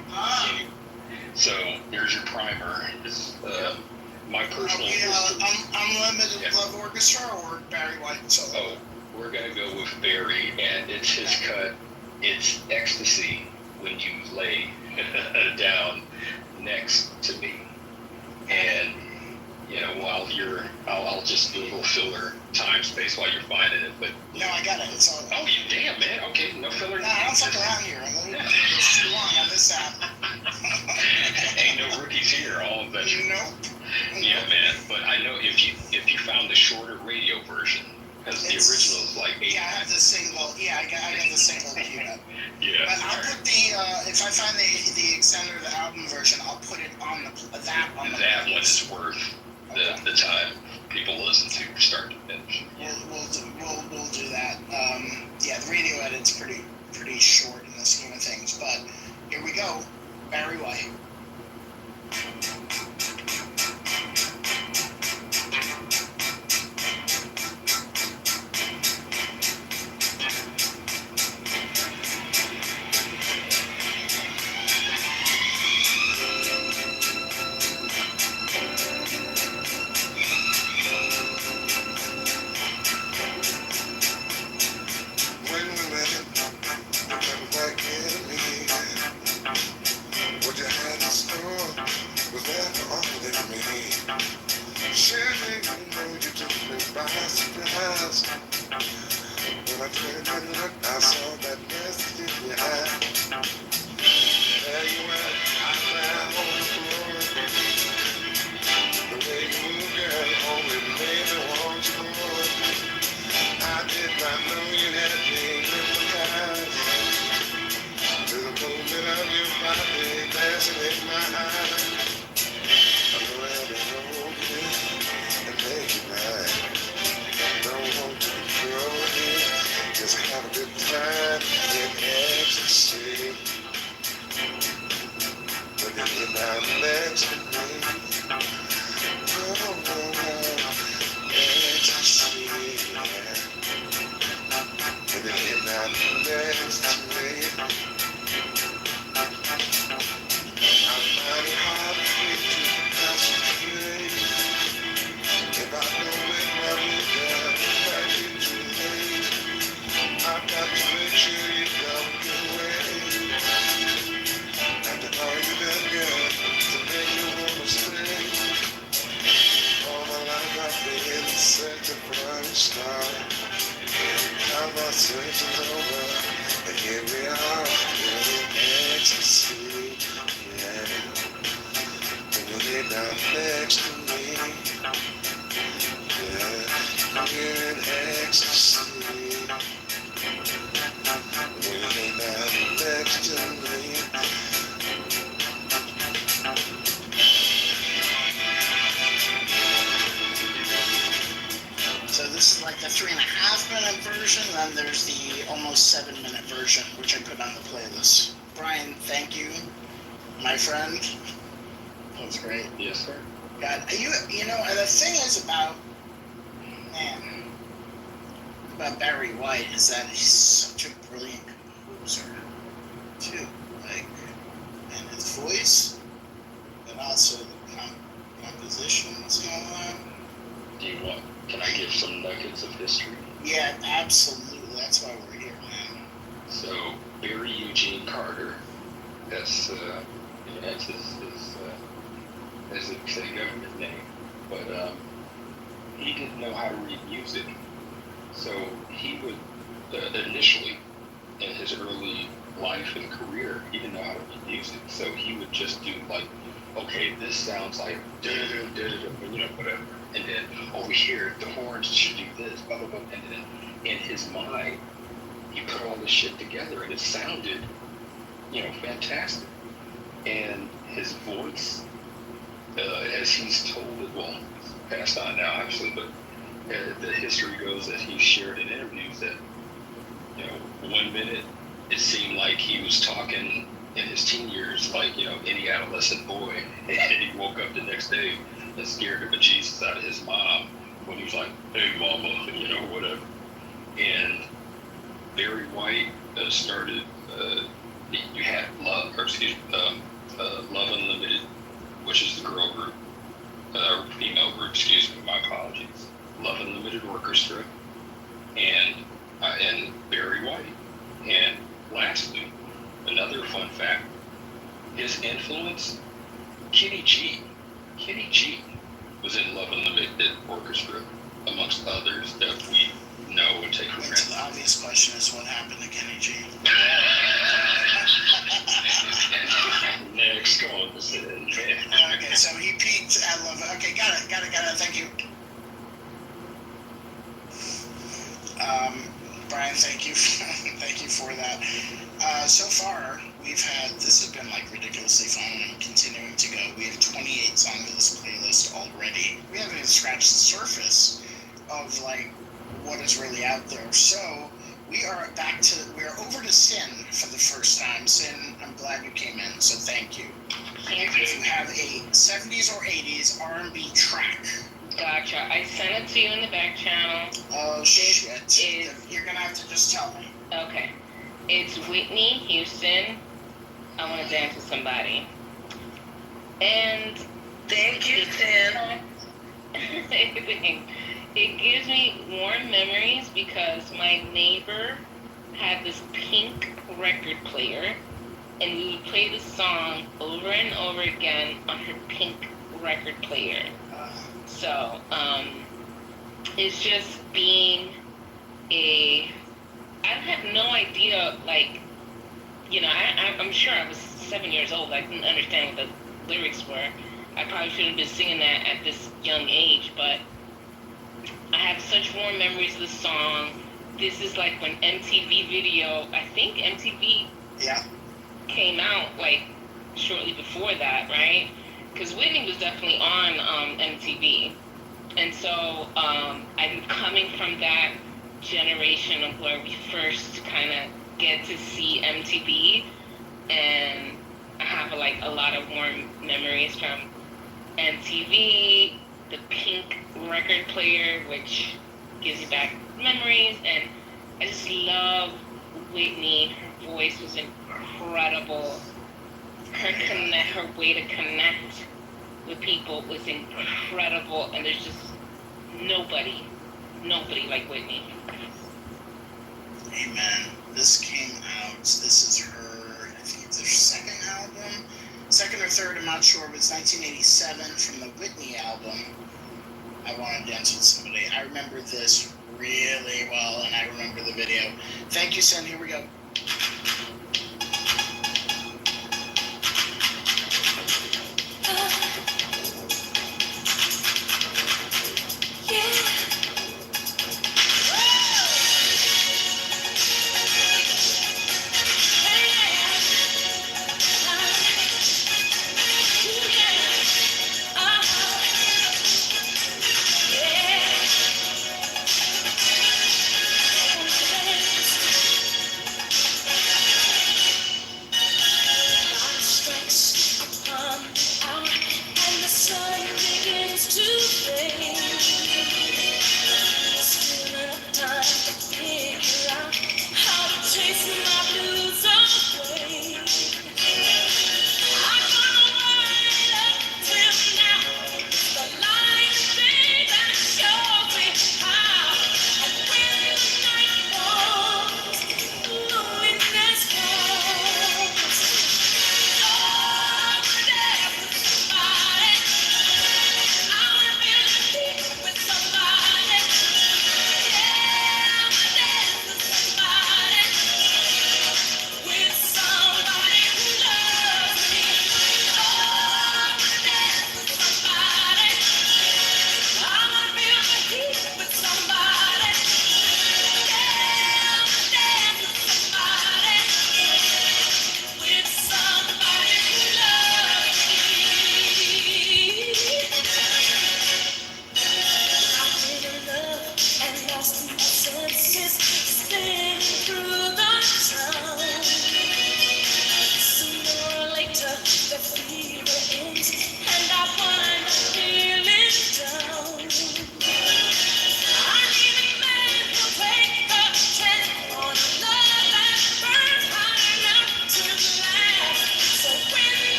[SPEAKER 11] So there's your primer. It's my personal.
[SPEAKER 22] Unlimited Love Orchestra or Barry White solo?
[SPEAKER 11] Oh, we're gonna go with Barry, and it's his cut. It's Ecstasy When You Lay Down Next to Me. And while I'll just do a little filler time space while you're finding it. But
[SPEAKER 22] no, I got it. It's all.
[SPEAKER 11] Oh, you damn, man. Okay, no filler.
[SPEAKER 22] No, I don't fuck around here. It's too long on this app.
[SPEAKER 11] Ain't no rookies here. All of that.
[SPEAKER 22] Nope.
[SPEAKER 11] Yeah, man. But I know if you found the shorter radio version, because the original is like 8.
[SPEAKER 22] Yeah, I have the single. Yeah, I got the single queued up.
[SPEAKER 11] Yeah.
[SPEAKER 22] But I'll put if I find the extended album version, I'll put it on that one is
[SPEAKER 11] worth the time people listen to start to finish.
[SPEAKER 22] We'll do that. The radio edit's pretty short in the scheme of things, but here we go. Barry White.
[SPEAKER 1] Next to me, yeah.
[SPEAKER 22] 6-minute version, then there's the almost 7-minute version, which I put on the playlist. Brian, thank you, my friend. That was great.
[SPEAKER 11] Yes, sir.
[SPEAKER 22] God, you know, the thing is about Barry White is that he's such a brilliant composer, too. Like, and his voice, but also the compositions and all that.
[SPEAKER 11] Do you want? Can I give some nuggets of history?
[SPEAKER 22] Yeah, absolutely. That's why we're here, man.
[SPEAKER 11] So Barry Eugene Carter, that's his government name, but he didn't know how to read music. So he would initially, in his early life and career, he didn't know how to read music. So he would just do like, okay, this sounds like whatever. And then over here, the horns should do this, blah, blah, blah. And then in his mind, he put all this shit together and it sounded, fantastic. And his voice, as he's told it, well, he's passed on now, actually, but the history goes that he shared in interviews that, 1 minute it seemed like he was talking in his teen years like, any adolescent boy. And he woke up the next day and scared the bejesus out of his mom when he was like, hey, mama, whatever. And Barry White started, you had Love Unlimited, which is the girl group, female group, my apologies. Love Unlimited Orchestra, and Barry White. And lastly, another fun fact, his influence, Kenny G was in Love Unlimited Orchestra, amongst others that we know and take for granted.
[SPEAKER 22] The obvious question is what happened to Kenny G?
[SPEAKER 11] Next, go on to sit in.
[SPEAKER 22] Okay, so he peaked at Love. Okay, got it. Thank you. Brian, thank you for that. So far, this has been like ridiculously fun and continuing to go. We have 28 songs on this playlist already. We haven't even scratched the surface of like what is really out there. So we are over to Sin for the first time. Sin, I'm glad you came in, so thank you. If you have a 70s or 80s R&B track.
[SPEAKER 20] Gotcha. I sent it to you in the back channel.
[SPEAKER 22] Oh, shit. You're going to have to just tell me.
[SPEAKER 20] Okay. It's Whitney Houston. I Want to Dance with Somebody. And thank you, Sin. It gives me warm memories because my neighbor had this pink record player, and we would play the song over and over again on her pink record player. So, it's just being I have no idea, like, I'm sure I was 7 years old. I didn't understand what the lyrics were. I probably shouldn't have been singing that at this young age, but I have such warm memories of the song. This is like when MTV Video, I think MTV came out like shortly before that, right? Because Whitney was definitely on MTV. And so I'm coming from that generation of where we first kind of get to see MTV. And I have a lot of warm memories from MTV, the pink record player, which gives you back memories. And I just love Whitney. Her voice was incredible. Her way to connect with people was incredible, and there's just nobody like Whitney.
[SPEAKER 22] Amen. This came out, this is her, I think it's her second or third, I'm not sure, but it's 1987 from the Whitney album, I Want to Dance with Somebody. I remember this really well, and I remember the video. Thank you, Sen. Here we go.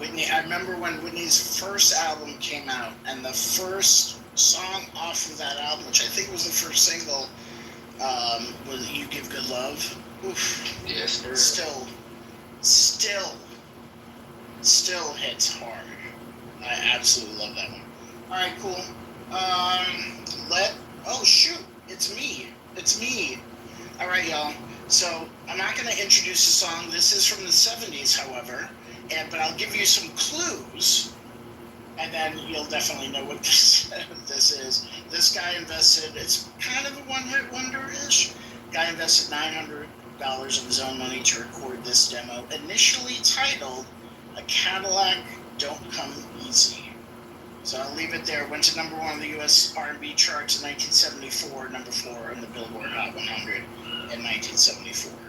[SPEAKER 22] Whitney, I remember when Whitney's first album came out, and the first song off of that album, which I think was the first single, was "You Give Good Love." Oof.
[SPEAKER 11] Yes, sir.
[SPEAKER 22] Still hits hard. I absolutely love that one. All right, cool. Oh shoot, it's me. All right, y'all. So I'm not going to introduce the song. This is from the 70s, however, but I'll give you some clues, and then you'll definitely know what this is. This guy invested. It's kind of a one-hit wonder-ish. Guy invested $900 of his own money to record this demo, initially titled "A Cadillac Don't Come Easy." So I'll leave it there. Went to number 1 on the U.S. R&B charts in 1974, number 4 on the Billboard Hot 100 in 1974.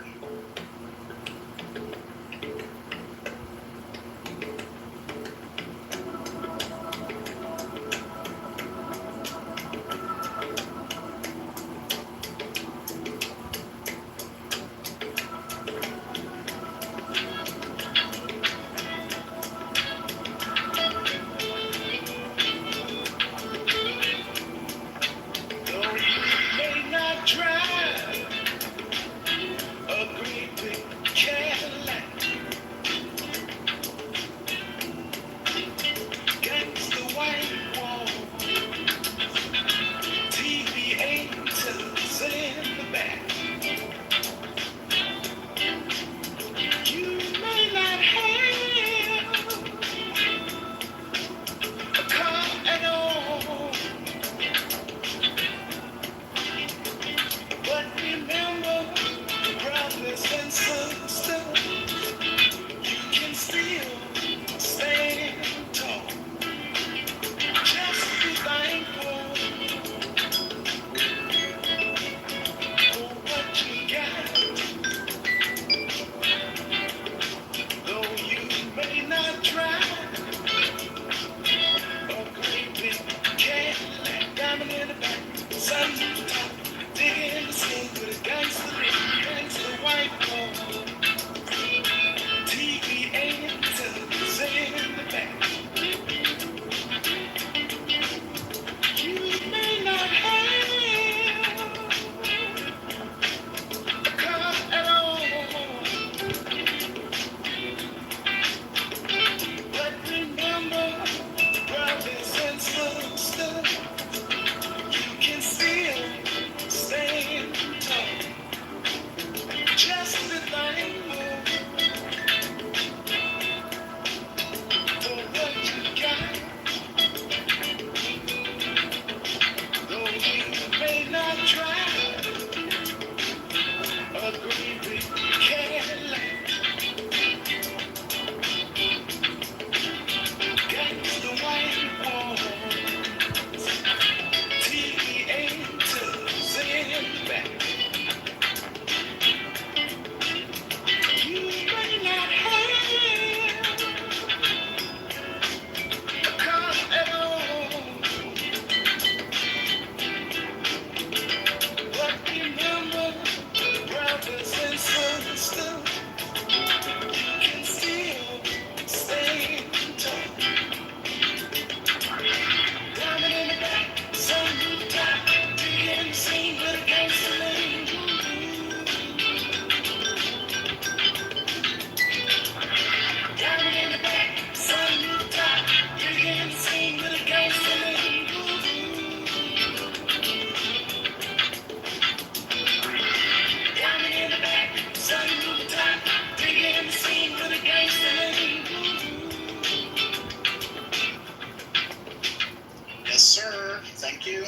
[SPEAKER 22] Yes, sir. Thank you.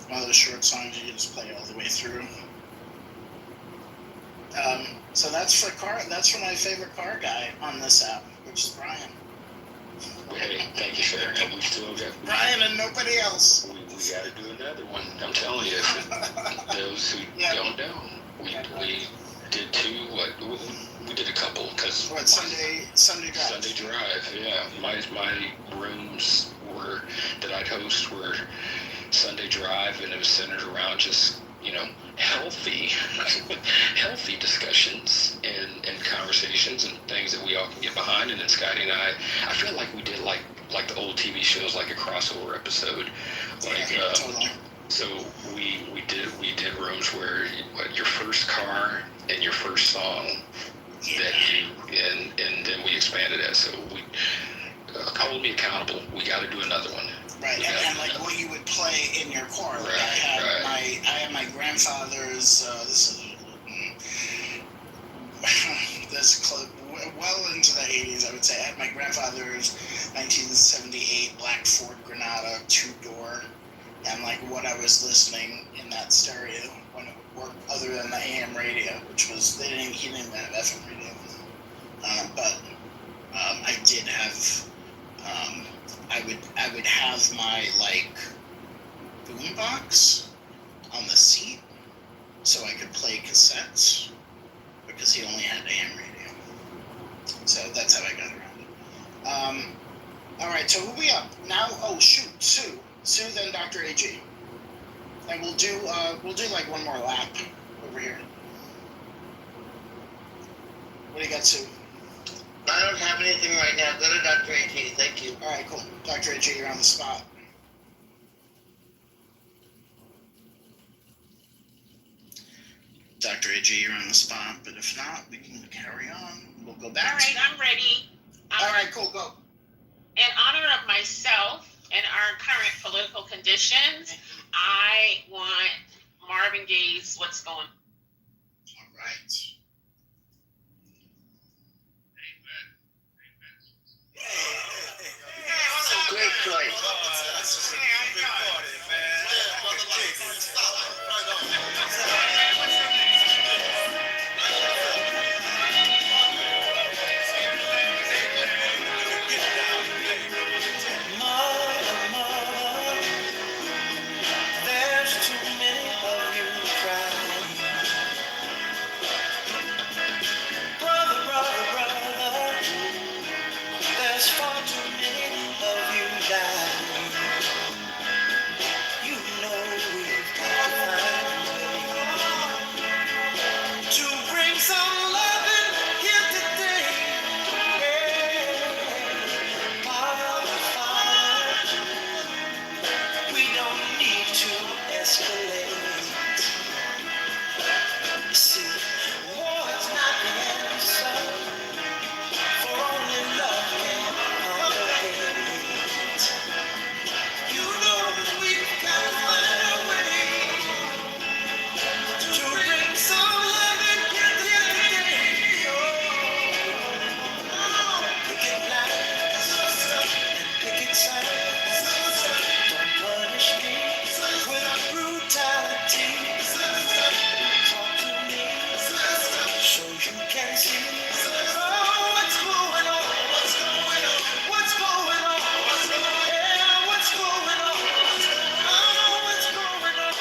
[SPEAKER 22] One of those short songs you can just play all the way through. So that's for my favorite car guy on this app, which is Brian.
[SPEAKER 11] Hey, thank you, sir. And we still got
[SPEAKER 22] Brian and nobody else.
[SPEAKER 11] We got to do another one. I'm telling you, those who don't know, we did two. We did a couple because
[SPEAKER 22] Sunday Drive.
[SPEAKER 11] Sunday Drive. Yeah, my rooms that I'd host were Sunday Drive, and it was centered around just
[SPEAKER 6] healthy, healthy discussions and conversations and things that we all can get behind. And then Scotty and I feel like we did like the old TV shows, like a crossover episode,
[SPEAKER 22] Totally.
[SPEAKER 6] So we did rooms where your first car and your first song that you and then we expanded that. So we hold me accountable. We got to do another one.
[SPEAKER 22] Right, and like what you would play in your car. Like I had my grandfather's. This clip well into the 80s, I would say. I had my grandfather's 1978 black Ford Granada 2-door, and like what I was listening in that stereo when it would work, other than the AM radio, which was he didn't even have FM radio. But I did have. I would have my like boombox on the seat so I could play cassettes because he only had AM radio. So that's how I got around it. All right, so who we up now? Oh shoot, Sue, then Dr. AG, and we'll do like one more lap over here. What do you got, Sue?
[SPEAKER 1] I don't have anything right now. Go to Dr. AG. Thank you.
[SPEAKER 22] All right, cool. Dr. AG, you're on the spot. Dr. AG, you're on the spot, but if not, we can carry on. We'll go back.
[SPEAKER 12] All right, I'm ready.
[SPEAKER 22] All right, cool, go.
[SPEAKER 12] In honor of myself and our current political conditions, I want Marvin Gaye's "What's Going On."
[SPEAKER 22] All right.
[SPEAKER 1] Great choice.
[SPEAKER 14] There's too many of you crying. Brother, there's far too many of you dying. You know we've got to find a way to bring some loving here today. Father, we don't need to escalate. See, war's not the answer, for only love can conquer hate. You know we've got to find a way to bring some loving here today. Picket lines and picket signs. Don't punish me with brutality. Talk to me so you can see. Oh, what's going on? What's going on? What's going on? Yeah, what's going on? Oh, what's going on?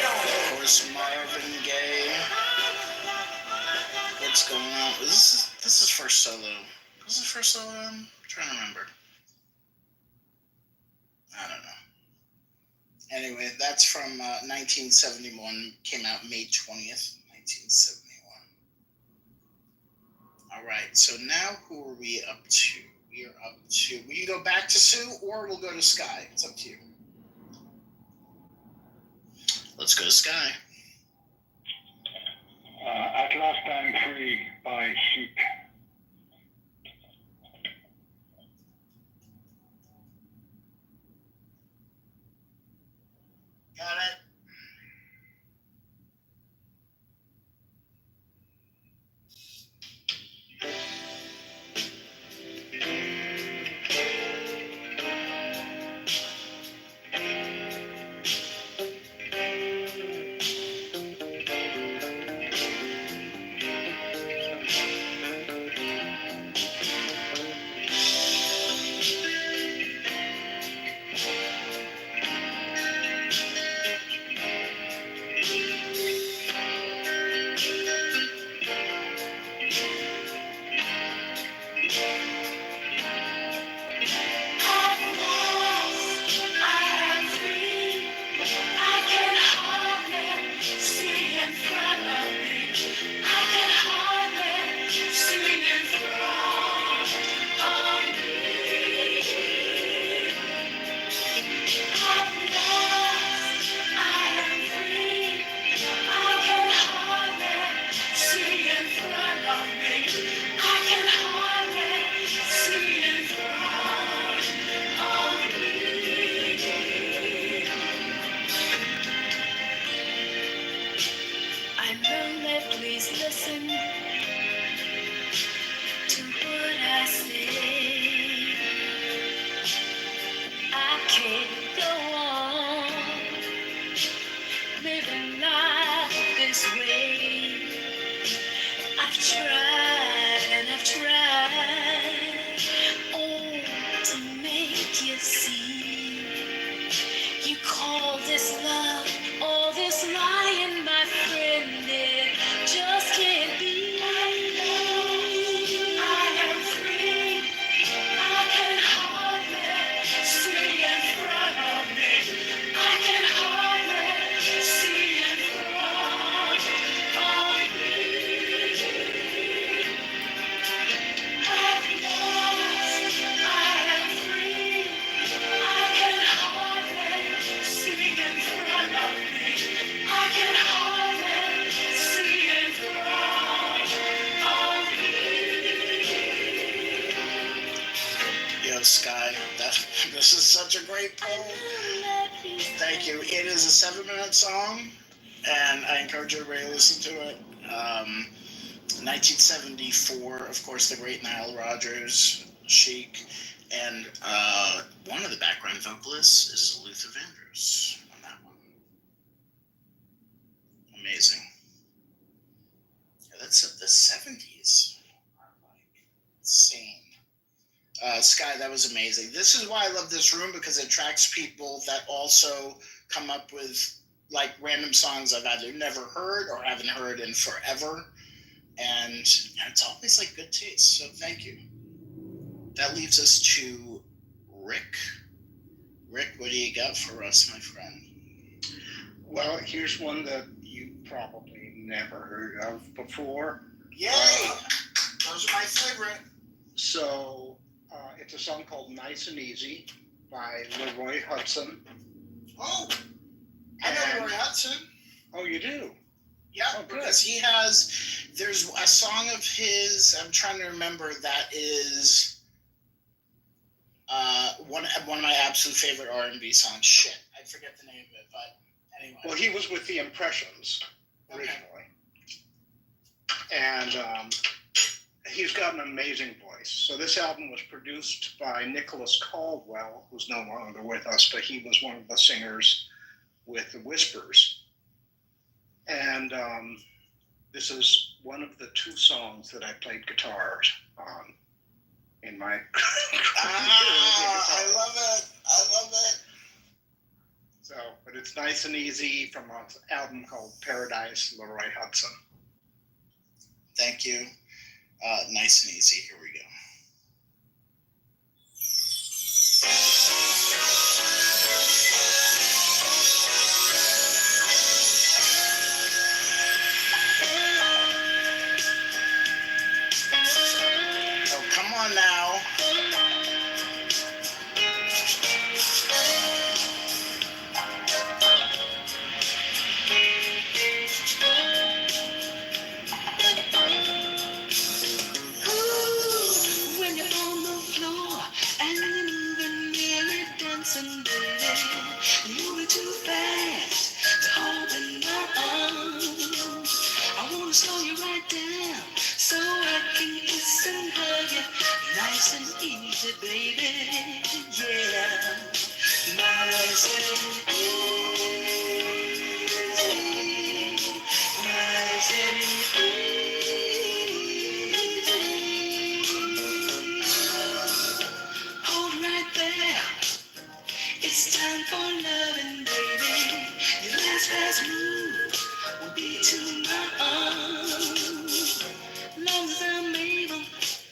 [SPEAKER 22] Of course, Marvin Gaye. What's going on? This is first solo What was the first solo album? I'm trying to remember. I don't know. Anyway, that's from 1971. Came out May 20th, 1971. All right. So now who are we up to? We are up to. We can go back to Sue, or we'll go to Sky. It's up to you. Let's go to Sky.
[SPEAKER 10] At Last I'm Free by Chic.
[SPEAKER 22] Got it. Sky. This is such a great poem. Thank you. It is a 7-minute song, and I encourage everybody to listen to it. 1974, of course, the great Nile Rodgers, Chic, and one of the background vocalists is Luther Vandross on that one. Amazing. Yeah, that's the 70s. Insane. Sky, that was amazing. This is why I love this room, because it attracts people that also come up with like random songs I've either never heard or haven't heard in forever. And it's always like good taste. So thank you. That leads us to Rick. Rick, what do you got for us, my friend?
[SPEAKER 18] Well, here's one that you probably never heard of before.
[SPEAKER 22] Yay! Those are my favorite.
[SPEAKER 18] So it's a song called Nice and Easy by Leroy Hudson.
[SPEAKER 22] Oh, I know Leroy Hudson.
[SPEAKER 18] Oh, you do?
[SPEAKER 22] Yeah, because he has, there's a song of his, I'm trying to remember, that is one of my absolute favorite R&B songs. Shit, I forget the name of it, but anyway.
[SPEAKER 18] Well, he was with the Impressions originally. Okay. And he's got an amazing voice. So this album was produced by Nicholas Caldwell, who's no longer with us, but he was one of the singers with the Whispers. And this is one of the 2 songs that I played guitars on in my
[SPEAKER 22] I love it. I love it.
[SPEAKER 18] So, but it's Nice and Easy from an album called Paradise, Leroy Hudson.
[SPEAKER 22] Thank you. Nice and Easy. Here we go.
[SPEAKER 14] has moved will be tomorrow. Long as I'm able,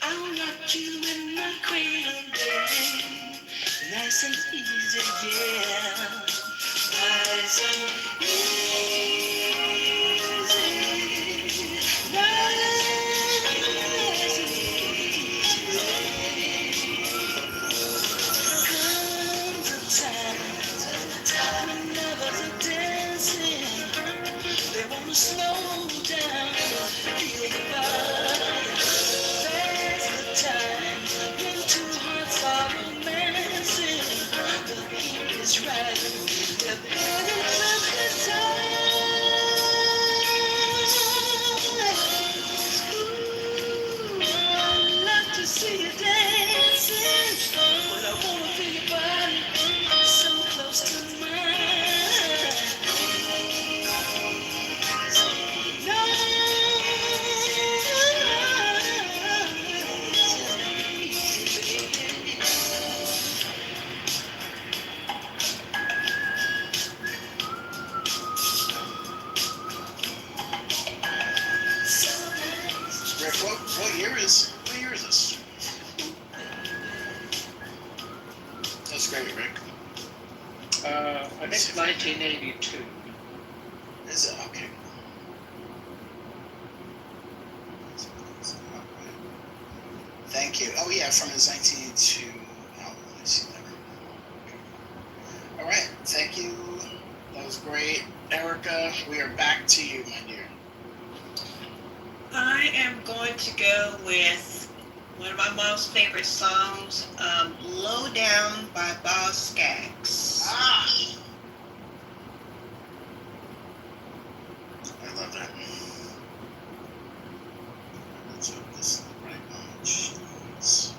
[SPEAKER 14] I'll rock you in my cradle, babe. Nice and easy, yeah. Nice and easy. Nice and easy. Comes a time when lovers are dancing. They wanna slow down, feel the vibe. That's the time when two hearts are romancing. The heat is rising, they're burning for the time. Ooh, I love to see you dancing, but I wanna feel your body so close to mine.
[SPEAKER 22] Rick, what year is this? That's great, Rick.
[SPEAKER 13] I think 1982.
[SPEAKER 22] Is it? Okay. Thank you. Oh yeah, from his 1982 album. I see that. All right, thank you. That was great. Erica, we are back to you, my dear.
[SPEAKER 2] I am going to go with one of my mom's favorite songs, Low Down by Boz Scaggs.
[SPEAKER 22] Ah! I love that. Let's hope this is the right one. Jeez.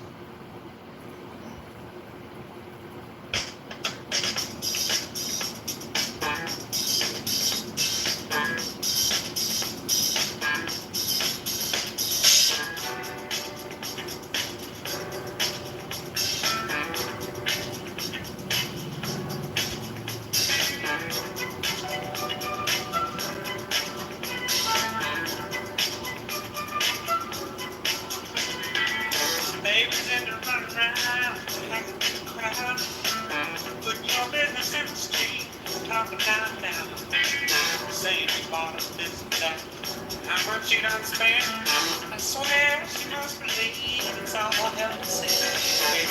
[SPEAKER 14] Babies in the run around, hanging with the crowd. Put your business in the street, talking down. Saying you bought us this and that. How much you done spent? I swear she must believe it's all hell to say.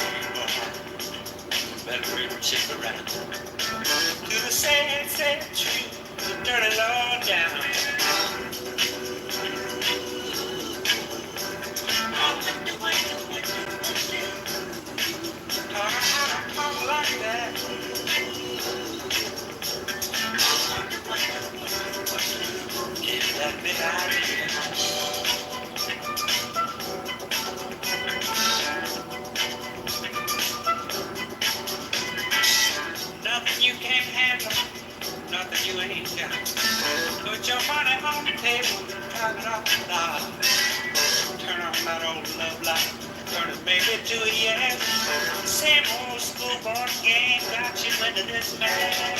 [SPEAKER 14] Better bring her chick around. To the sad truth, the dirty low down. Talk like that. Get that big idea. Nothing you can't handle, nothing you ain't got. Put your money on the table, turn it off the dial. Turn on that old love light. Turn it maybe to a yes. Same old schoolboy game got you into this mess.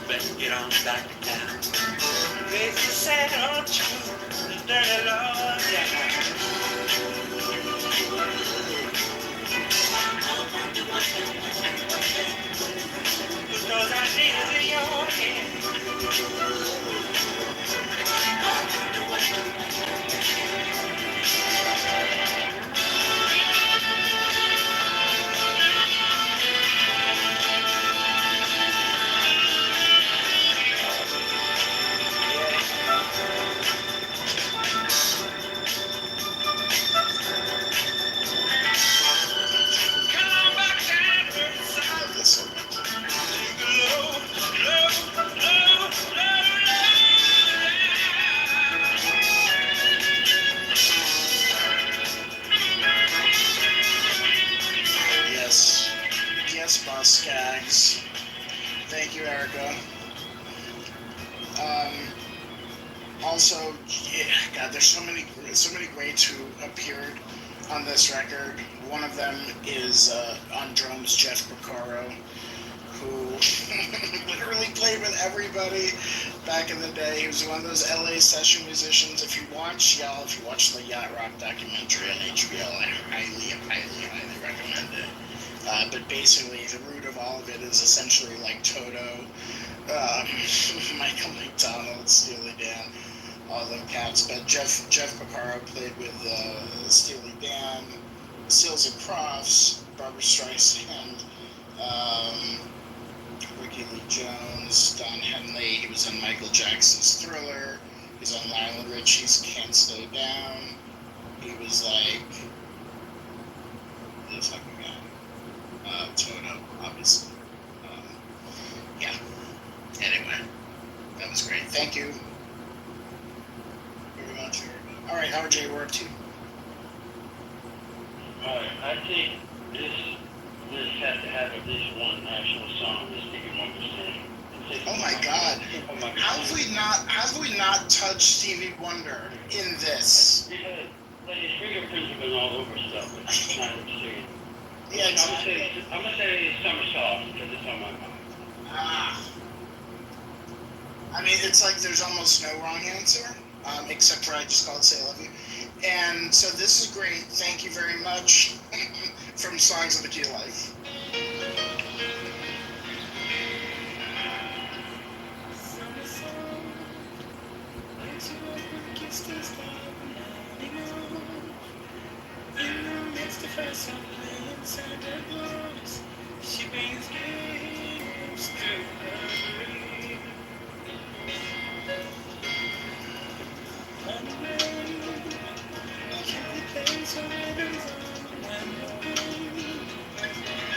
[SPEAKER 14] Better get on back to town. Face the sad old truth, the dirty Lord down. Put those ideas in your head.
[SPEAKER 22] Yes, Boz Scaggs. Thank you, Erica. Also, yeah, God, there's so many greats who appeared on this record. One of them is on drums, Jeff Porcaro,
[SPEAKER 7] who literally played with everybody back in the day. He was one of those LA session musicians. If you watch the Yacht Rock documentary on HBO, I highly recommend it. But basically, the root of all of it is essentially like Toto, Michael McDonald, Steely Dan, all them cats. But Jeff Porcaro played with Steely Dan, Seals and Crofts, Barbra Streisand, Ricky Lee Jones, Don Henley. He was on Michael Jackson's Thriller. He's on Lionel Richie's Can't Slow Down. He was like the fucking guy. Toto, obviously. Yeah. Anyway, that was great. Thank you very much. All right, Howard J. We're up to.
[SPEAKER 5] Alright, I think this has to have at least one national song that Stevie Wonder sang.
[SPEAKER 7] Oh my God! How have we not touched Stevie Wonder in this?
[SPEAKER 5] Because like his fingerprints have been all over stuff, but it's not singing.
[SPEAKER 7] Yeah, exactly.
[SPEAKER 5] I'm gonna say Summer Sauce because it's on my mind.
[SPEAKER 7] I mean, it's like there's almost no wrong answer, except for I just called Say I Love You. And so this is great. Thank you very much from Songs of the Key of Life.
[SPEAKER 14] She brings games to her. On the way, keep the place where everyone's on the way.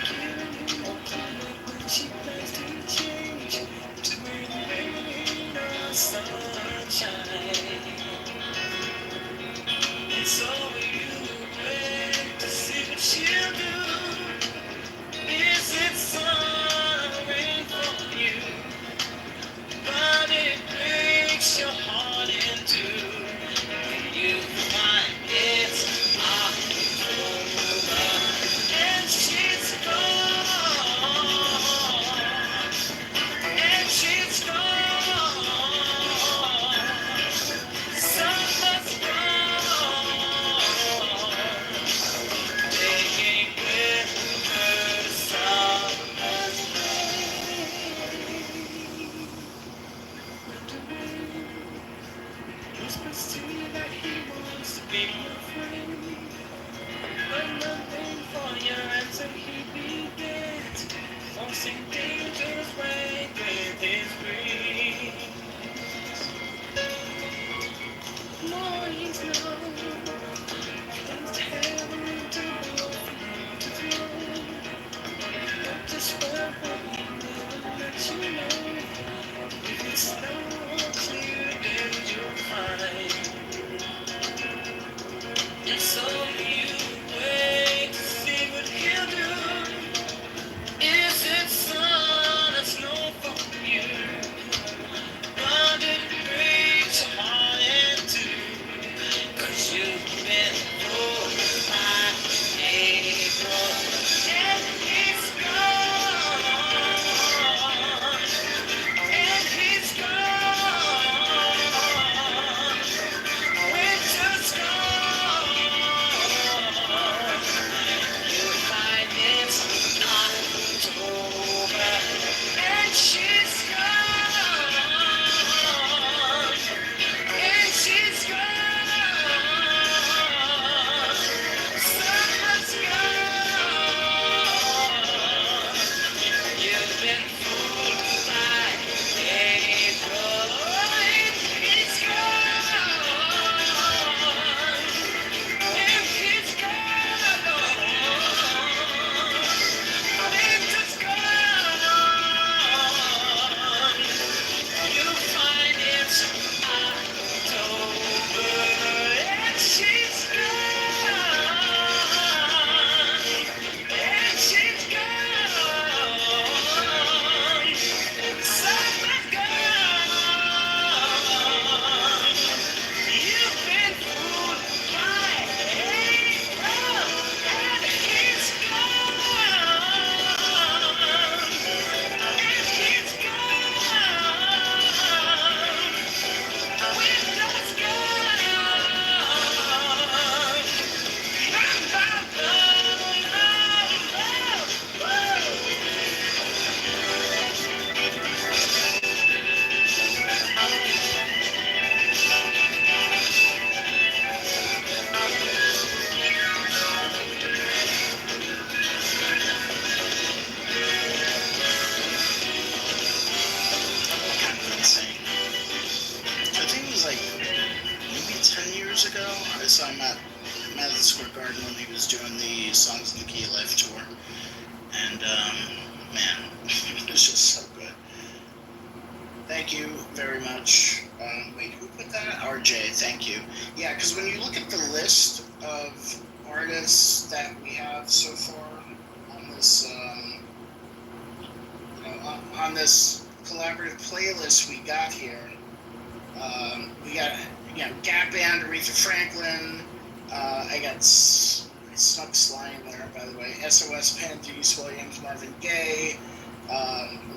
[SPEAKER 14] Giving you more credit when she plans to change to bring rain or sunshine. And so you wait to see what she'll do. Is it sun or rain for you? But it breaks your heart in two when you find it's October and she's gone, and she's gone. Summer's gone, taking with her summer's whispers to you that he wants to be your friend, but nothing for your answer he begins, forcing dangerous way with his breeze. Mornings long, closed heaven to flow, but this world will never let you know. If it's snow or clear days you'll find. And so you wait to see what he'll do. Is it sun
[SPEAKER 22] garden when he was doing the Songs in the Key of Life tour. And, man, it was just so good. Thank you very much. Wait, who put that? RJ, thank you. Yeah, because when you look at the list of artists that we have so far on this, on this collaborative playlist we got here, we got, Gap Band, Aretha Franklin, I got Snuck Sly in there, by the way, SOS, Pantheus, Williams, Marvin Gaye,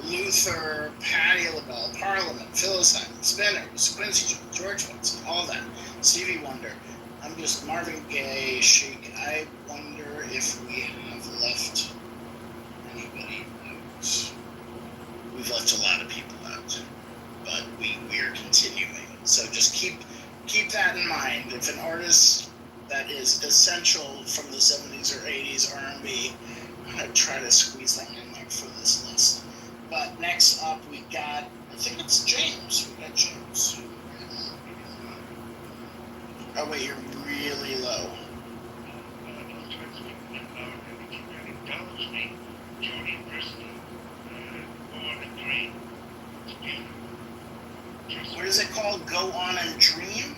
[SPEAKER 22] Luther, Patti LaBelle, Parliament, Phyllis Hyman, Spinners, Quincy Jones, George Benson, all that, Stevie Wonder. I'm just Marvin Gaye, Chic. I wonder if we have left anybody out. We've left a lot of people out, but we are continuing. So just keep that in mind. If an artist that is essential from the 70s or 80s R&B, I'm going to try to squeeze them in there for this list. But next up we got, I think it's James. We got James. Oh wait, you're really low. What is it called? Go On and Dream?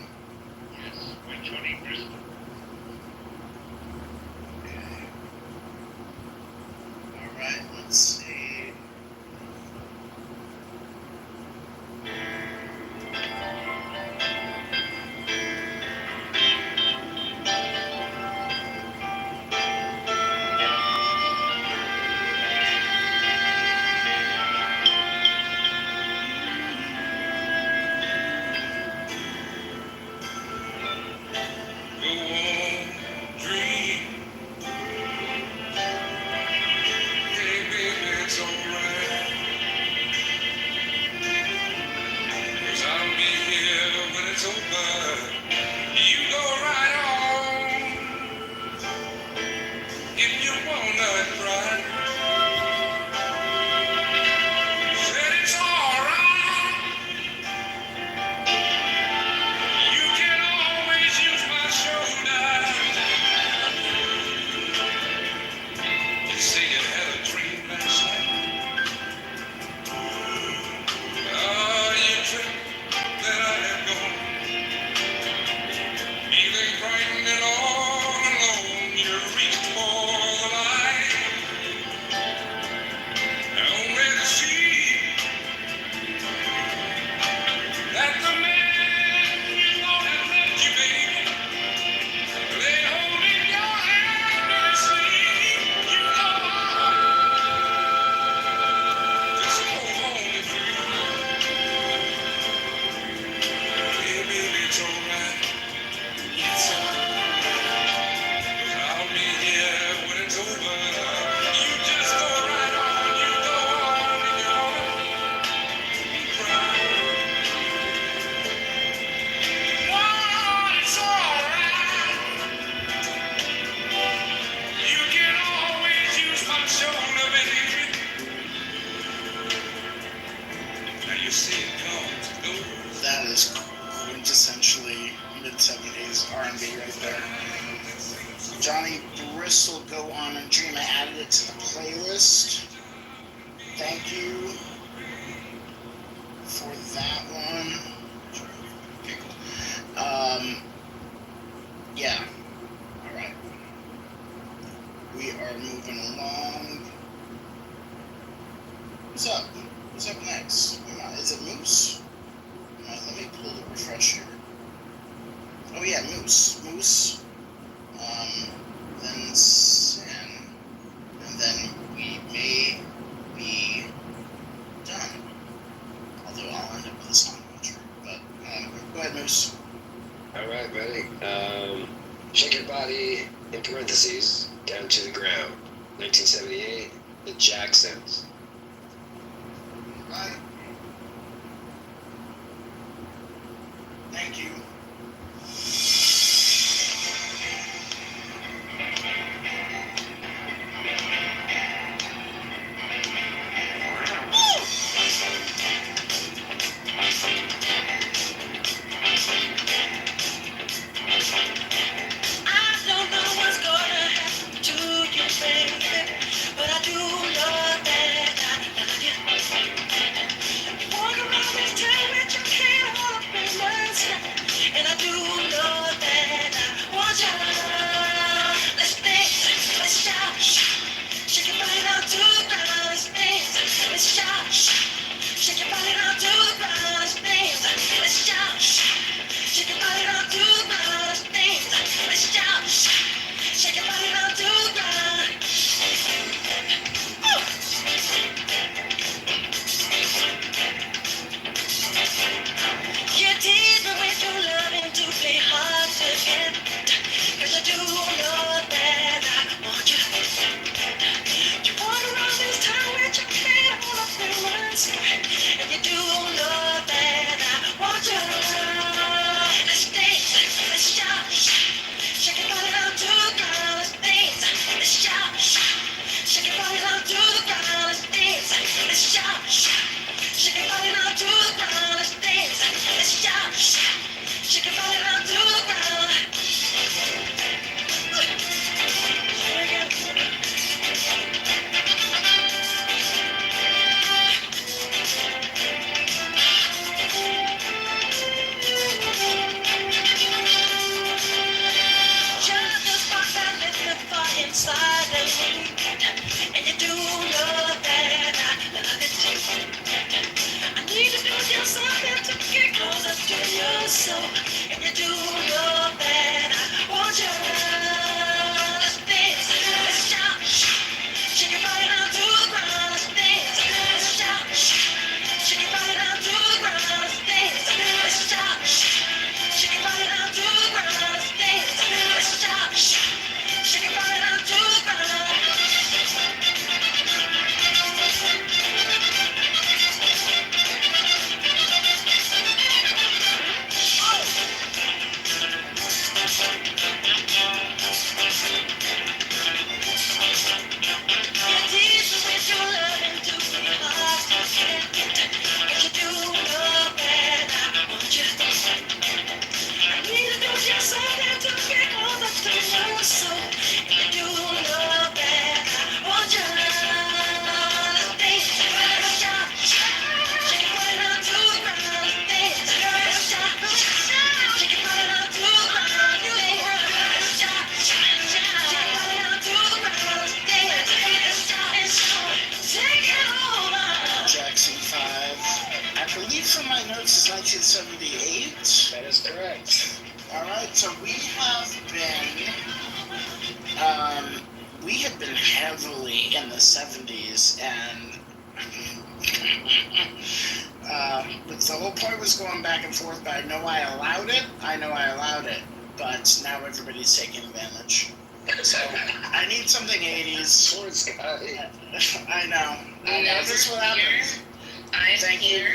[SPEAKER 13] Yes, by Johnny Bristol.
[SPEAKER 22] Okay. Alright, let's see. That is quintessentially mid-70s R&B right there. Johnny Bristol, Go On and Dream. I added it to the playlist. Thank you for that one. Okay, cool. Yeah. Alright. We are moving along. What's up? What's up next? Is it Moose? Let me pull the refresh here. Oh yeah, Moose. Moose. Then Sin. And then we may be done. Although I'll end up with a song culture. But go ahead, Moose.
[SPEAKER 8] Alright, buddy. Shake Your Body, in parentheses, Down to the Ground. 1978, The Jacksons.
[SPEAKER 22] Right. Thank you.
[SPEAKER 14] I don't know what's going so if you do your bad, I want you to dance. Let's jump, shake your body down to the ground. Let's dance. Let's jump, shake your body down to the ground. Let's dance. Let's jump, shake your body down to the ground. Let's dance. Let's jump, shake your body down to the ground.
[SPEAKER 22] Jackson 5. I believe from my notes is 1978.
[SPEAKER 8] That is correct.
[SPEAKER 22] All right, so we have been heavily in the 70s, and but the whole point was going back and forth. But I know I allowed it, but now everybody's taking advantage. So I need something 80s. I know. That's what happens. Thank you.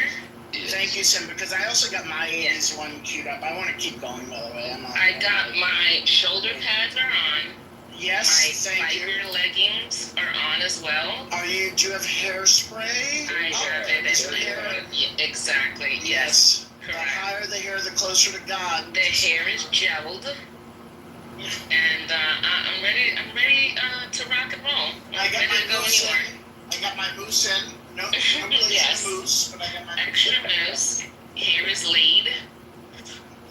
[SPEAKER 22] Thank you, Sim, because I also got my 80s one queued up. I want to keep going, by the way.
[SPEAKER 20] I got my shoulder pads are on.
[SPEAKER 22] Yes,
[SPEAKER 20] my spider leggings are on as well.
[SPEAKER 22] Do you have hairspray?
[SPEAKER 20] I have it in my hair. Yeah, exactly. Yes.
[SPEAKER 22] The higher the hair, the closer to God.
[SPEAKER 20] The hair is gelled. And I'm ready to rock and roll.
[SPEAKER 22] I got my moose in. I got my moose in. No,
[SPEAKER 20] yes.
[SPEAKER 22] Moose, but I got my
[SPEAKER 20] extra moose. Hair is laid.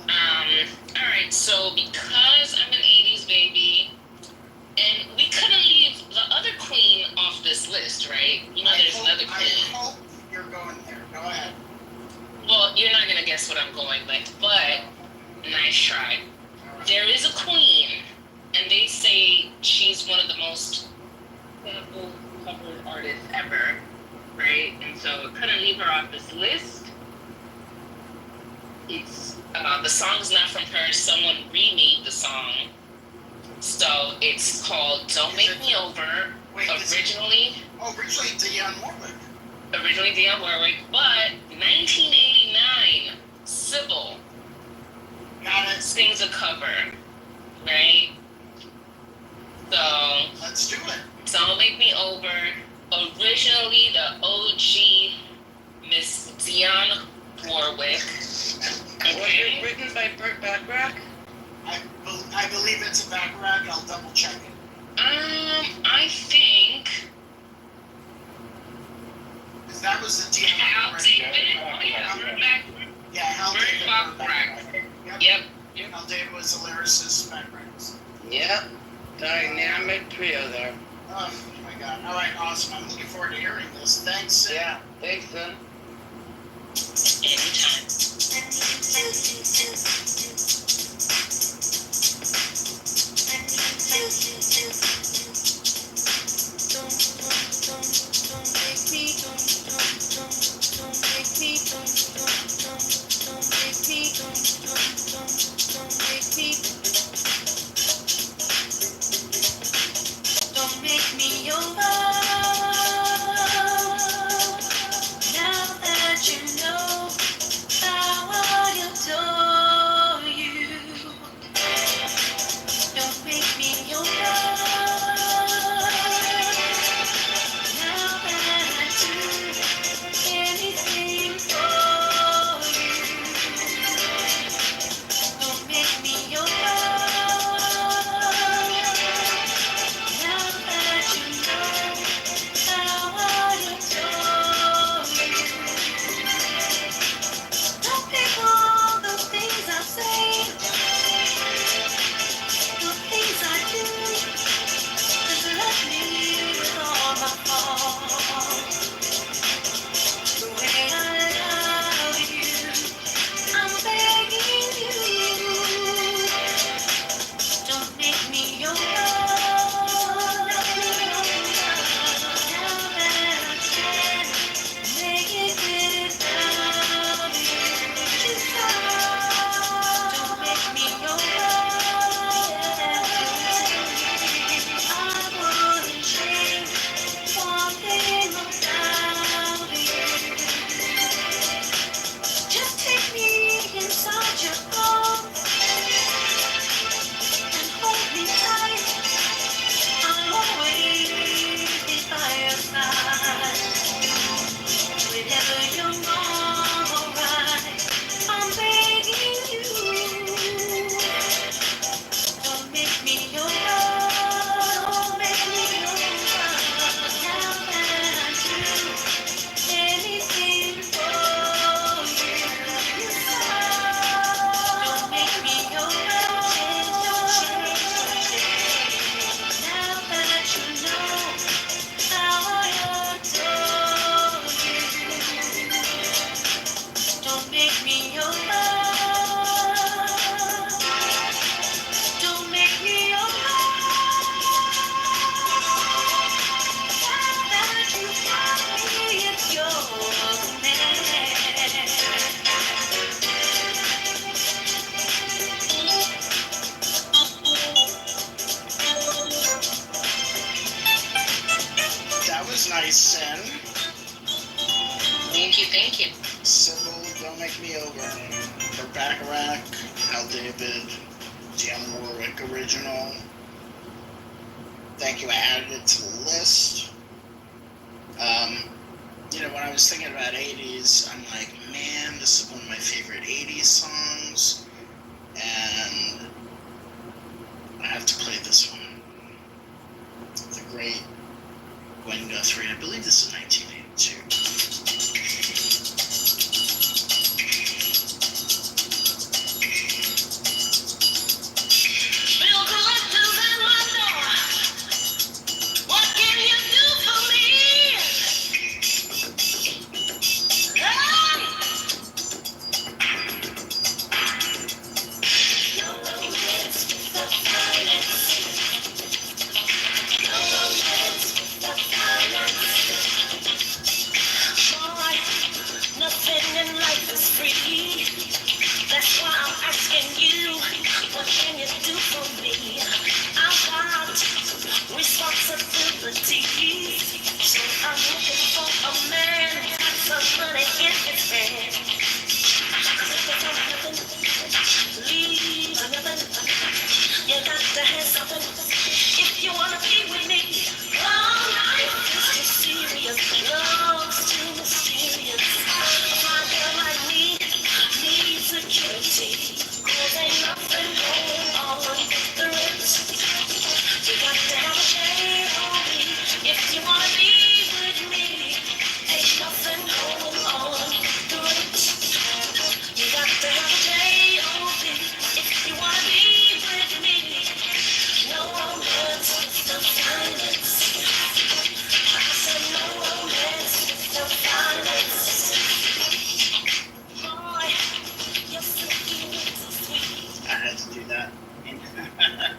[SPEAKER 20] All right. So because I'm an '80s baby, and we couldn't leave the other queen off this list, right? You know, there's another queen.
[SPEAKER 22] I hope you're going there. Go ahead.
[SPEAKER 20] Well, you're not gonna guess what I'm going with, but nice try. There is a queen, and they say she's one of the most beautiful covered artists ever, right? And so couldn't leave her off this list. It's the song's not from her. Someone remade the song, so it's called "Don't Make Me Over." Originally
[SPEAKER 22] Dionne Warwick.
[SPEAKER 20] Originally Dionne Warwick, but 1989, Sybil sings a cover, right? So
[SPEAKER 22] let's do it.
[SPEAKER 20] Don't Make Me Over. Originally the OG Miss Dionne Warwick. Okay.
[SPEAKER 2] Was it written by Burt Bacharach?
[SPEAKER 22] I believe it's a Bacharach. I'll double check it.
[SPEAKER 20] I think.
[SPEAKER 22] Because that was the Dionne
[SPEAKER 20] Hal
[SPEAKER 22] Warwick.
[SPEAKER 20] David.
[SPEAKER 22] Hal David.
[SPEAKER 20] Bacharach. Yep.
[SPEAKER 22] Hal David was a lyricist, Bacharach.
[SPEAKER 2] Yep. Dynamic trio there.
[SPEAKER 22] Oh my God. All right, awesome. I'm looking forward to hearing this. Thanks, Sid.
[SPEAKER 2] Yeah, thanks, son.
[SPEAKER 20] Anytime.
[SPEAKER 14] Don't make me over. Now
[SPEAKER 7] Knock Me Over for Bacharach, Hal David, Dionne Warwick original. Thank you, I added it to the list. When I was thinking about 80s, I'm like, man, this is one of my favorite 80s songs, and I have to play this one. The great Gwen Guthrie, I believe this is 1982.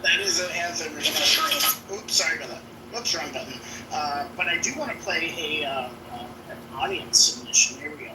[SPEAKER 7] That is an anthem. Oops, sorry about that. Oops, wrong button. But I do want to play an audience submission. Here we go.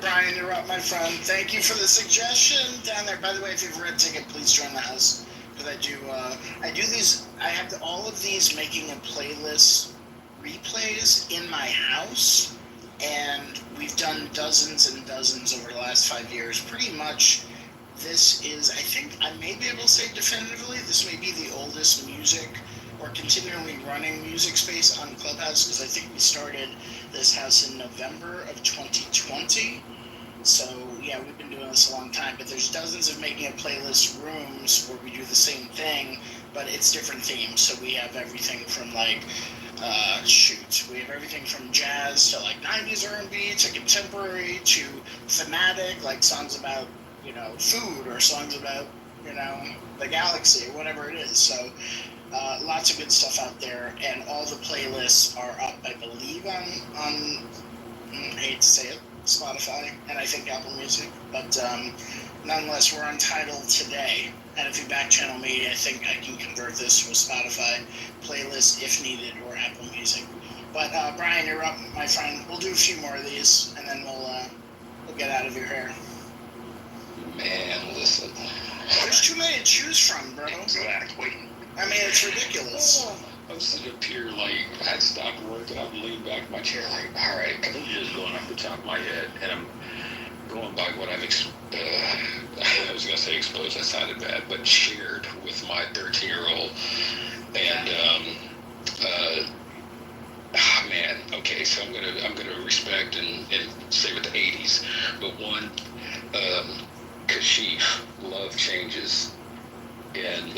[SPEAKER 7] Brian, you're up, my friend. Thank you for the suggestion down there. By the way, if you have a red ticket, please join the house. Because I do these, I have all of these making a playlist replays in my house. And we've done dozens and dozens over the last 5 years. Pretty much, this is, I think, I may be able to say definitively, this may be the oldest music or continually running music space on Clubhouse, because I think we started this house in November of 2020. So yeah, we've been doing this a long time, but there's dozens of making a playlist rooms where we do the same thing, but it's different themes. So we have everything from like, we have everything from jazz to like 90s R&B to contemporary to thematic, like songs about, food or songs about, the galaxy or whatever it is. So Lots of good stuff out there, and all the playlists are up, I believe, on I hate to say it, Spotify, and I think Apple Music. But nonetheless, we're on Tidal today. And if you back channel me, I think I can convert this to a Spotify playlist if needed, or Apple Music. But Brian, you're up, my friend. We'll do a few more of these, and then we'll get out of your hair.
[SPEAKER 6] Man, listen.
[SPEAKER 7] There's too many to choose from, bro.
[SPEAKER 6] Exactly.
[SPEAKER 7] I mean, it's ridiculous.
[SPEAKER 6] I'm sitting up here like I'd stopped working, I'm leaning back in my chair like, all right, because I'm just going off the top of my head, and I'm going by what I've I was gonna say exposed, that sounded bad, but shared with my 13-year-old, and man, okay, so I'm gonna respect and say with the 80s, but one, Kashif, Love Changes, and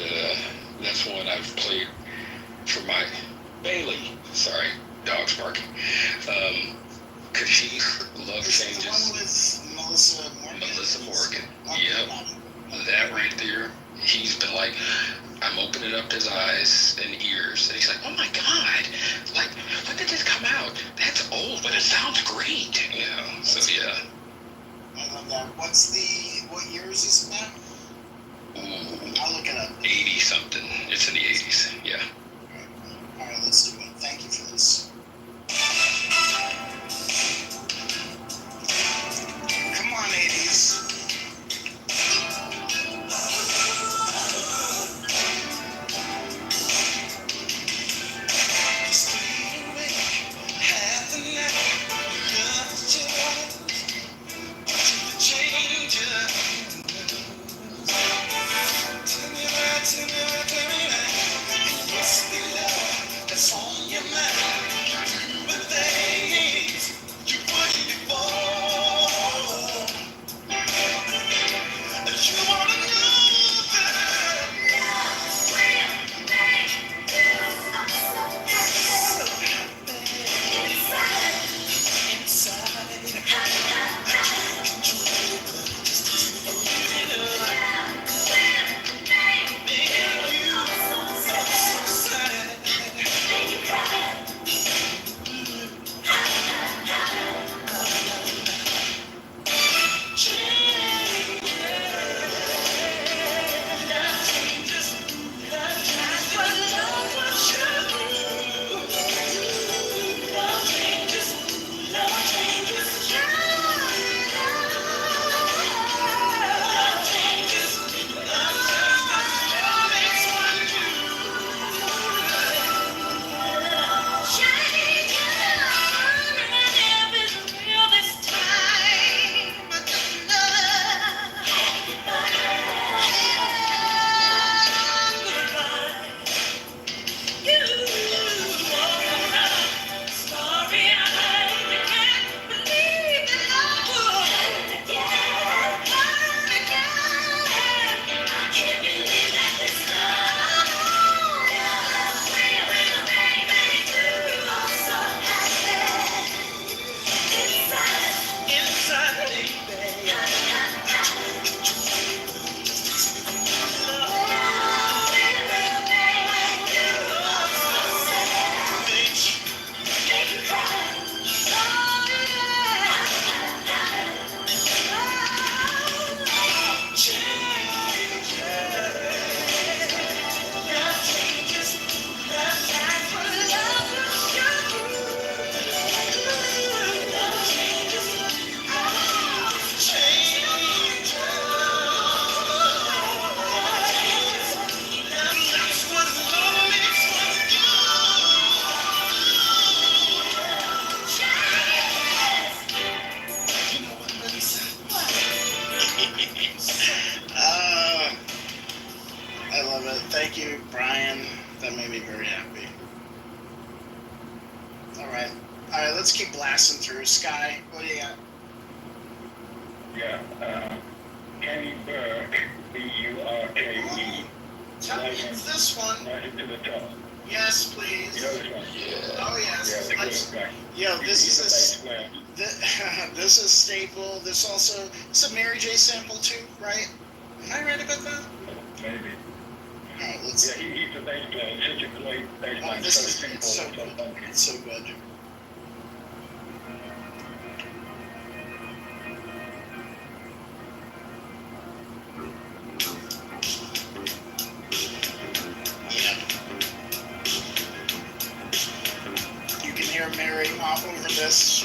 [SPEAKER 6] that's one I've played for my Bailey. Sorry, dog's barking. Kashif, Love Changes.
[SPEAKER 7] The one with Melissa Morgan.
[SPEAKER 6] Melissa Morgan. Yep. That right there. He's been like, I'm opening up his eyes and ears, and he's like, oh my God, like, when did this come out? That's old, but it sounds great. Yeah. So yeah.
[SPEAKER 7] I love that. What year is this about? I'll look it up.
[SPEAKER 6] 80 something. It's in the 80s. Yeah.
[SPEAKER 7] All right, let's do it. Thank you for this. Come on, 80s. I love it. Thank you, Brian. That made me very happy. All right, let's keep blasting through. Sky, what do you got?
[SPEAKER 5] Yeah, Kenny Burke, B-U-R-K-E.
[SPEAKER 7] Tell me it's this one.
[SPEAKER 5] Right to the top.
[SPEAKER 7] Yes, please.
[SPEAKER 5] You know this one?
[SPEAKER 6] Yeah.
[SPEAKER 7] Oh, yes.
[SPEAKER 5] Yeah, the good guy.
[SPEAKER 7] Yo, this
[SPEAKER 5] He's
[SPEAKER 7] is
[SPEAKER 5] a bass player.
[SPEAKER 7] this is staple. This also, it's a Mary J sample too, right? Am I right about that?
[SPEAKER 5] Maybe.
[SPEAKER 22] Hey, let's.
[SPEAKER 5] Yeah, he's a bass player. Such a great bass player.
[SPEAKER 22] Oh, this is it's so good. It's so good. Yeah. You can hear Mary all over this.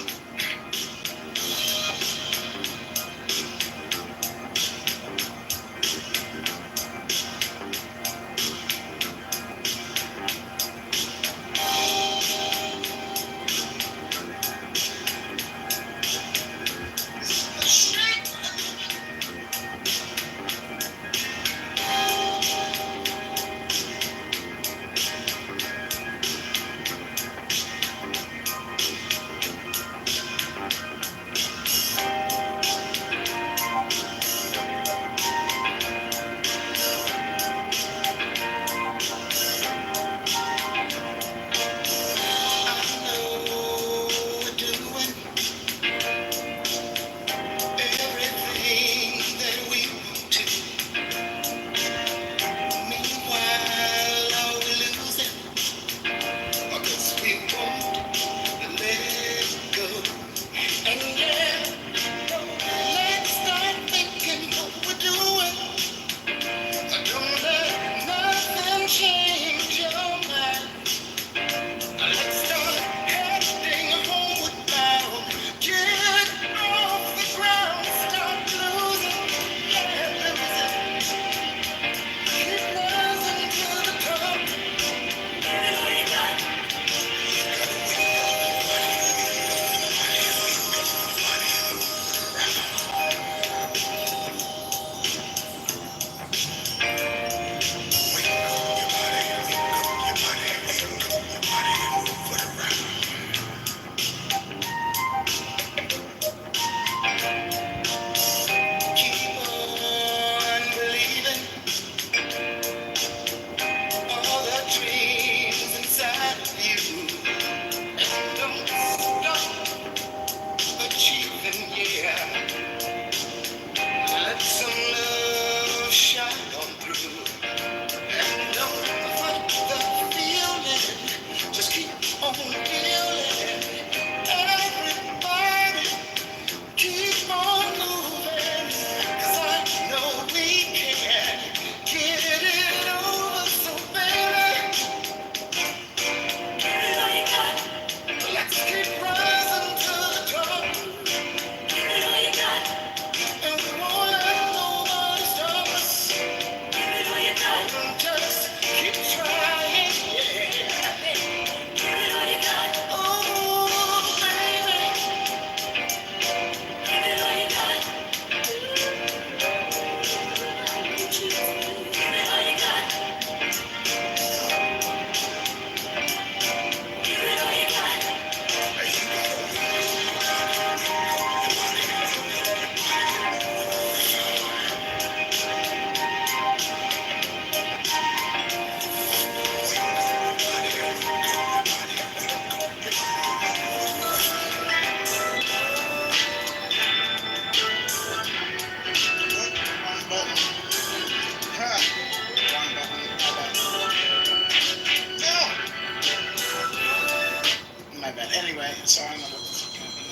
[SPEAKER 22] My bad. Anyway, so I don't know what the fuck happened.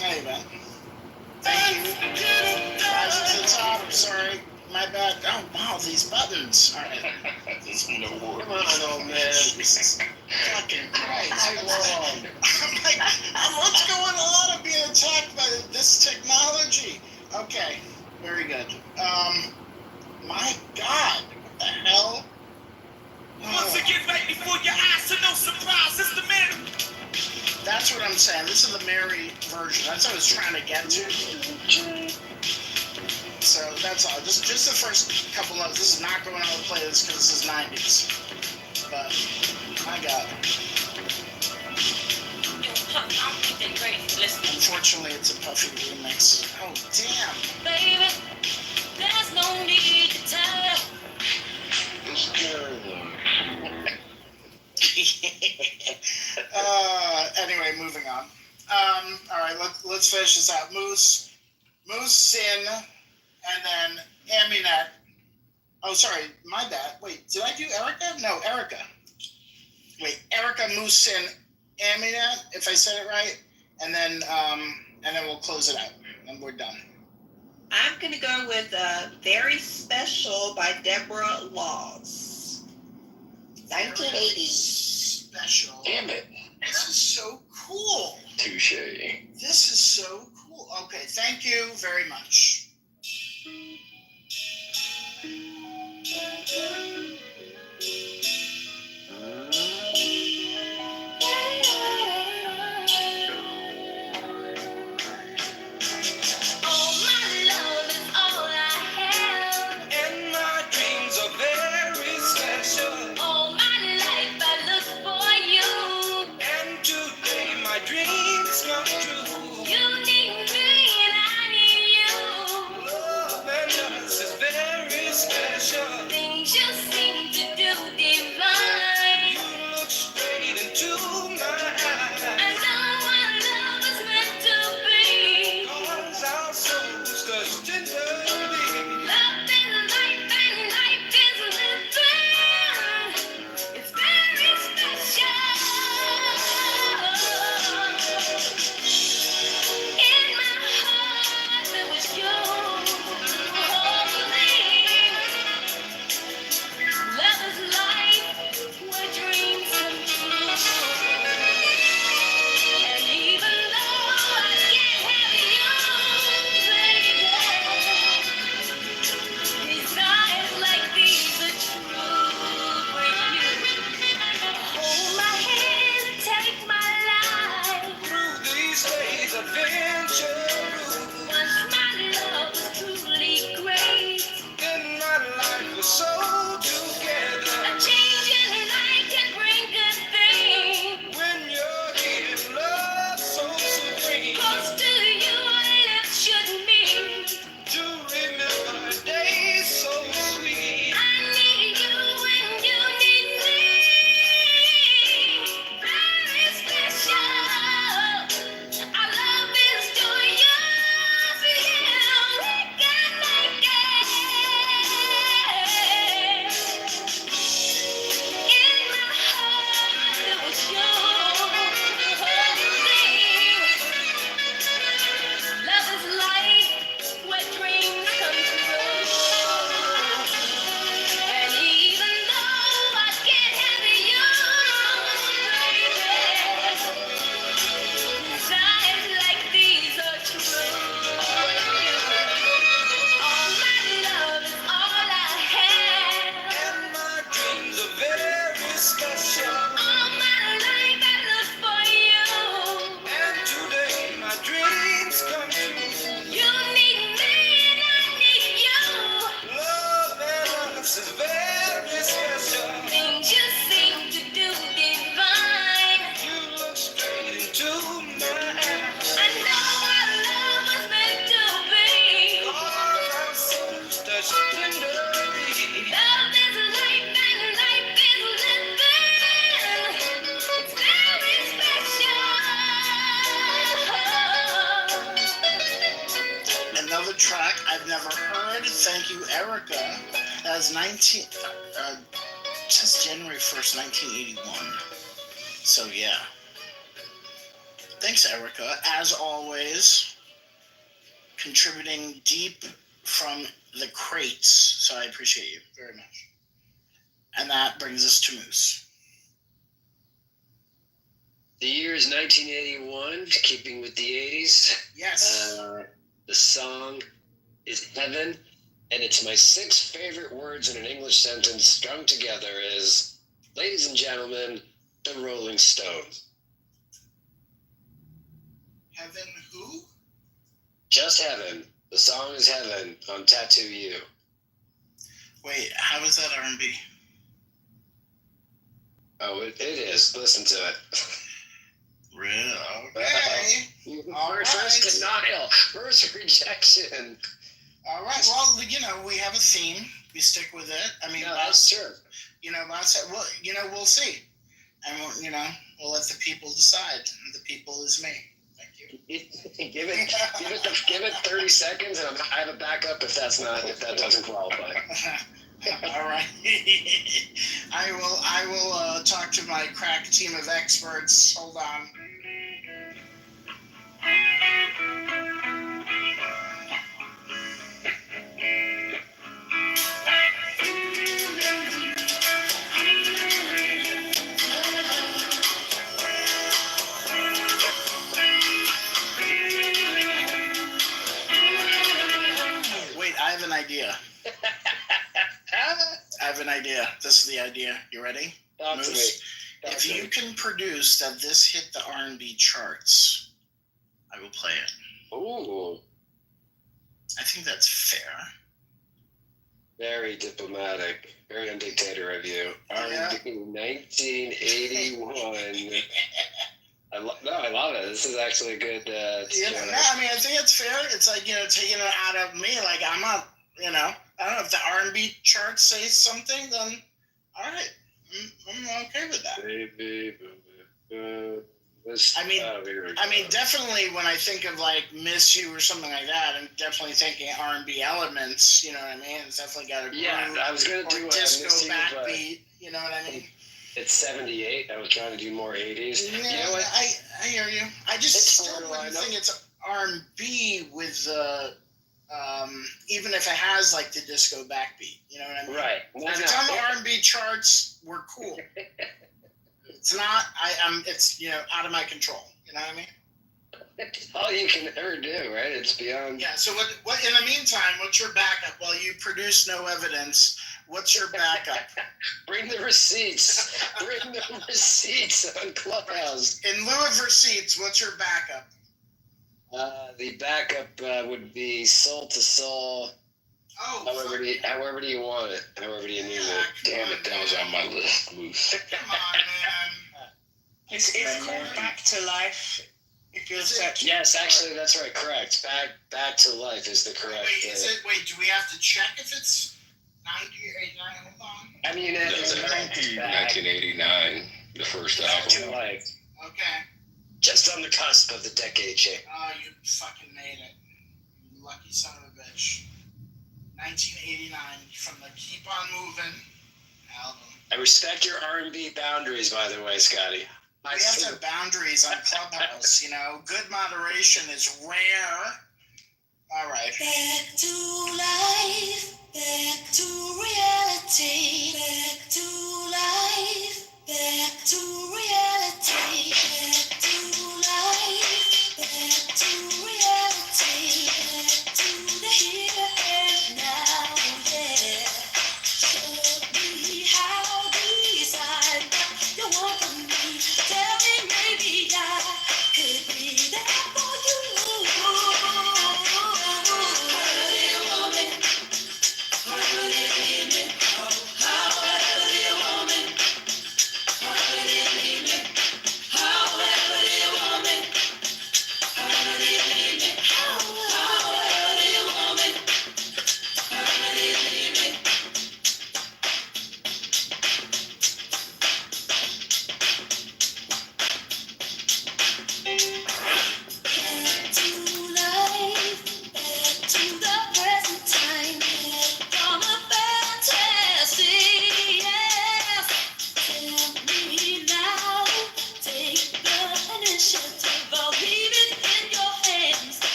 [SPEAKER 22] Anyway. Thank you. Rising to the top. I'm sorry. My bad. Oh, wow, these buttons. All right.
[SPEAKER 11] No worries.
[SPEAKER 22] Come on, old man. Jesus. Fucking Christ. I'm like, what's going on? I'm being attacked by this technology. Okay. Very good. My God. What the hell?
[SPEAKER 14] Once again, right before your eyes, so no surprise, it's the man.
[SPEAKER 22] That's what I'm saying. This is the Mary version. That's what I was trying to get to. So that's all. Just the first couple notes. This is not going on the playlist because this is 90s. But my God. Unfortunately, it's a Puffy remix. Oh damn.
[SPEAKER 14] Baby, there's no need to tell.
[SPEAKER 11] It's terrible.
[SPEAKER 22] Anyway, moving on. All right, let's finish this out. Moose, Sin, and then Aminet.
[SPEAKER 7] Oh, sorry, my bad. Wait, did I do Erica? No, Erica. Wait, Erica Musin Aminat, if I said it right, and then we'll close it out, and we're done.
[SPEAKER 2] I'm gonna go with Very Special by Deborah Laws. 1980.
[SPEAKER 7] Special.
[SPEAKER 6] Damn it.
[SPEAKER 7] This is so cool.
[SPEAKER 6] Touche.
[SPEAKER 7] This is so cool. Okay, thank you very much.
[SPEAKER 14] Dreams come true. You need me and I need you. Love and us is very special. Things you seem to do divine. You look straight into my eyes. I know our love is meant to be. 'Cause our souls touch tenderly. Love is life and life is living. It's very special. In my heart there was you. Love is life where dreams come true. And even though I can't have you, baby, these eyes like these are true with you. Hold my hand, take my life through these days of adventure. Once my love was truly great, then my life was so together. A change in light can bring good things when you're here, love so supreme. Close to you, our lips should meet to remember days so sweet. I need you and you need me. Very special. Our love is joyous. Yeah, we can make it. In my heart, there was you. Love is life where dreams come true. And even though I can't have you, baby, desires like these are true. All my love is all I have. And my dreams are very special. All my life I look for you. And today my dreams come true. You need me and I need you. Love and us is very special. Things you seem to do divine. You look straight into my eyes. I know our love was meant to be. 'Cause our souls touch tenderly. Love is life and life is living. It's very special.
[SPEAKER 7] Another track I've never heard. Thank you, Erica. That was just January 1st, 1981. So yeah. Thanks, Erica, as always, contributing deep from the crates. So I appreciate you very much. And that brings us to Moose.
[SPEAKER 8] The year is 1981, keeping with the 80s.
[SPEAKER 7] Yes.
[SPEAKER 8] The song is Heaven, and it's my 6 favorite words in an English sentence strung together is, ladies and gentlemen, the Rolling Stones.
[SPEAKER 7] Heaven who?
[SPEAKER 8] Just Heaven. The song is Heaven on Tattoo You.
[SPEAKER 7] Wait, how is that R&B?
[SPEAKER 8] Oh, it is. Listen to it.
[SPEAKER 7] Really? Okay.
[SPEAKER 8] First denial. First rejection.
[SPEAKER 7] All right. Well, we have a theme. We stick with it. I mean,
[SPEAKER 8] that's true.
[SPEAKER 7] Well, we'll see. And, we'll let the people decide. And the people is me. Thank you.
[SPEAKER 8] give it 30 seconds, and I have a backup if that doesn't qualify.
[SPEAKER 22] All right. I will talk to my crack team of experts. Hold on. Wait, I have an idea. I have an idea. This is the idea. You ready?
[SPEAKER 8] Talk to me.
[SPEAKER 22] If you can produce that this hit the R&B charts, I will play it.
[SPEAKER 8] Ooh.
[SPEAKER 22] I think that's fair.
[SPEAKER 8] Very diplomatic. Very undictator of you.
[SPEAKER 22] Yeah.
[SPEAKER 8] R&B 1981. I love it. This is actually a good.
[SPEAKER 22] I think it's fair. It's like, taking it out of me. Like, I'm not, I don't know if the R&B chart says something, then all right, I'm okay with that. Definitely when I think of like Miss You or something like that, I'm definitely thinking R&B elements. You know what I mean? It's definitely got a groove.
[SPEAKER 8] Yeah, I was gonna do
[SPEAKER 22] disco
[SPEAKER 8] Miss You,
[SPEAKER 22] backbeat. You know what I mean?
[SPEAKER 8] It's 78. I was trying to do more 80s.
[SPEAKER 22] Yeah,
[SPEAKER 8] You know what?
[SPEAKER 22] I hear you. I just still wouldn't think it's R&B with even if it has like the disco backbeat. You know what I mean?
[SPEAKER 8] Right.
[SPEAKER 22] If it's on the R&B charts, we're cool. It's not. It's out of my control. You know what I mean?
[SPEAKER 8] All you can ever do, right? It's beyond.
[SPEAKER 22] Yeah. So what? In the meantime, what's your backup? While you produce no evidence, what's your backup?
[SPEAKER 8] Bring the receipts. Bring the receipts on Clubhouse.
[SPEAKER 22] In lieu of receipts, what's your backup?
[SPEAKER 8] The backup would be Soul to Soul.
[SPEAKER 22] Oh.
[SPEAKER 8] However do you want it? However do you need it?
[SPEAKER 6] Damn it, that was on my list. Moose.
[SPEAKER 22] Come on, man.
[SPEAKER 2] It's called Back to Life. If you're searching.
[SPEAKER 8] Yes, actually, that's right. Correct. Back to Life is the correct.
[SPEAKER 22] Wait, do we have to check if it's 1989? Hold on.
[SPEAKER 8] I mean, it's
[SPEAKER 6] 1989, the first album.
[SPEAKER 8] To Life.
[SPEAKER 22] Okay.
[SPEAKER 8] Just on the cusp of the decade change.
[SPEAKER 22] Oh, you fucking made it. You lucky son of a bitch. 1989 from the Keep On Moving album.
[SPEAKER 8] I respect your R&B boundaries, by the way, Scotty.
[SPEAKER 22] We have to have boundaries on Clubhouse, Good moderation is rare. All right.
[SPEAKER 14] Back to life, back to reality, back to life, back to reality, back to life, back to reality, back to the here and now, yeah. Show me how these eyes you want from me. Tell me maybe I could be there for you.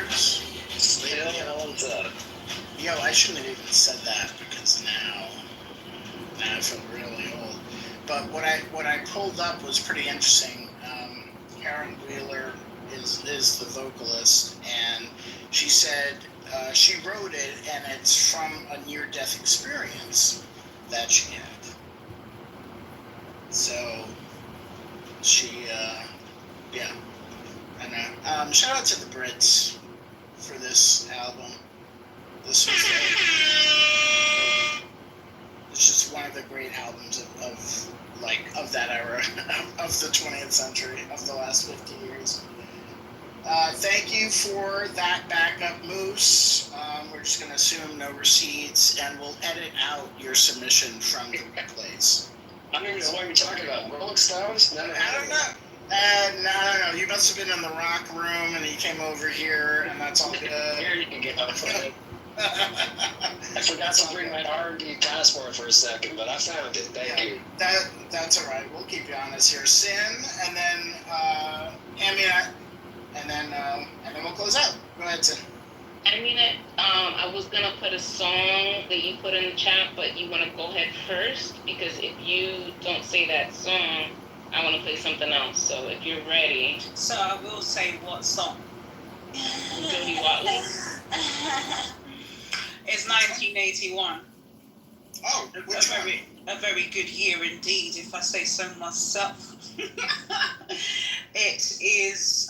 [SPEAKER 22] years.
[SPEAKER 8] Still holds up.
[SPEAKER 22] Yo, I shouldn't have even said that because now I feel really old. But what I pulled up was pretty interesting. Karen Wheeler is the vocalist, and she said she wrote it, and it's from a near-death experience that she had. So she, yeah, I know. Shout out to the Brits for this album. This was it's just one of the great albums of that era of the 20th century, of the last 50 years. Thank you for that backup, Moose. We're just going to assume no receipts, and we'll edit out your submission from the replays.
[SPEAKER 8] I don't even know what you're talking about. Rolling Stones? No,
[SPEAKER 22] I don't know. No. You must have been in the rock room, and you came over here, and that's all good.
[SPEAKER 8] Here you can get off of it. I forgot to bring my R&B passport for a second, but I found it. Thank you.
[SPEAKER 22] That's all right. We'll keep you honest here. Sin, and then Amina, and then we'll close out. Go ahead, Sin.
[SPEAKER 20] I was gonna put a song that you put in the chat, but you want to go ahead first because if you don't say that song, I want to play something else. So if you're ready.
[SPEAKER 2] So I will say what song.
[SPEAKER 20] Jody Watley.
[SPEAKER 2] It's 1981.
[SPEAKER 22] Oh, which one?
[SPEAKER 2] A very good year indeed, if I say so myself. It is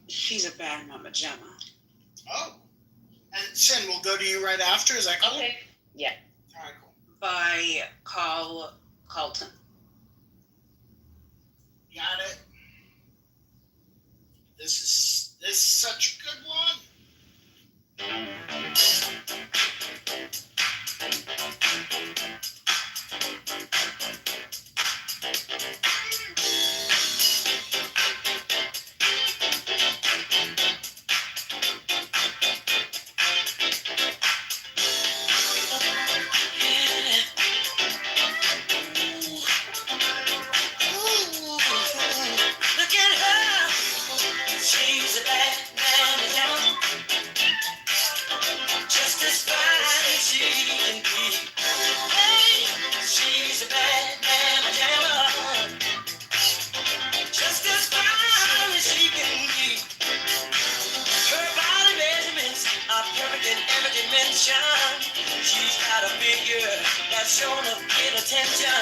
[SPEAKER 2] She's a Bad Mama Jamma.
[SPEAKER 22] Oh. And Sin, we'll go to you right after. Is that cool?
[SPEAKER 20] Okay. Yeah.
[SPEAKER 22] All right, cool.
[SPEAKER 2] By Carl Carlton.
[SPEAKER 22] Got it. This is such a good one.
[SPEAKER 14] Look at her. She's a bad man, just as fine as she can be. Hey, she's a bad man, just as fine as she can be. Her body measurements are perfect in every dimension. She's got a figure that's shown to get attention.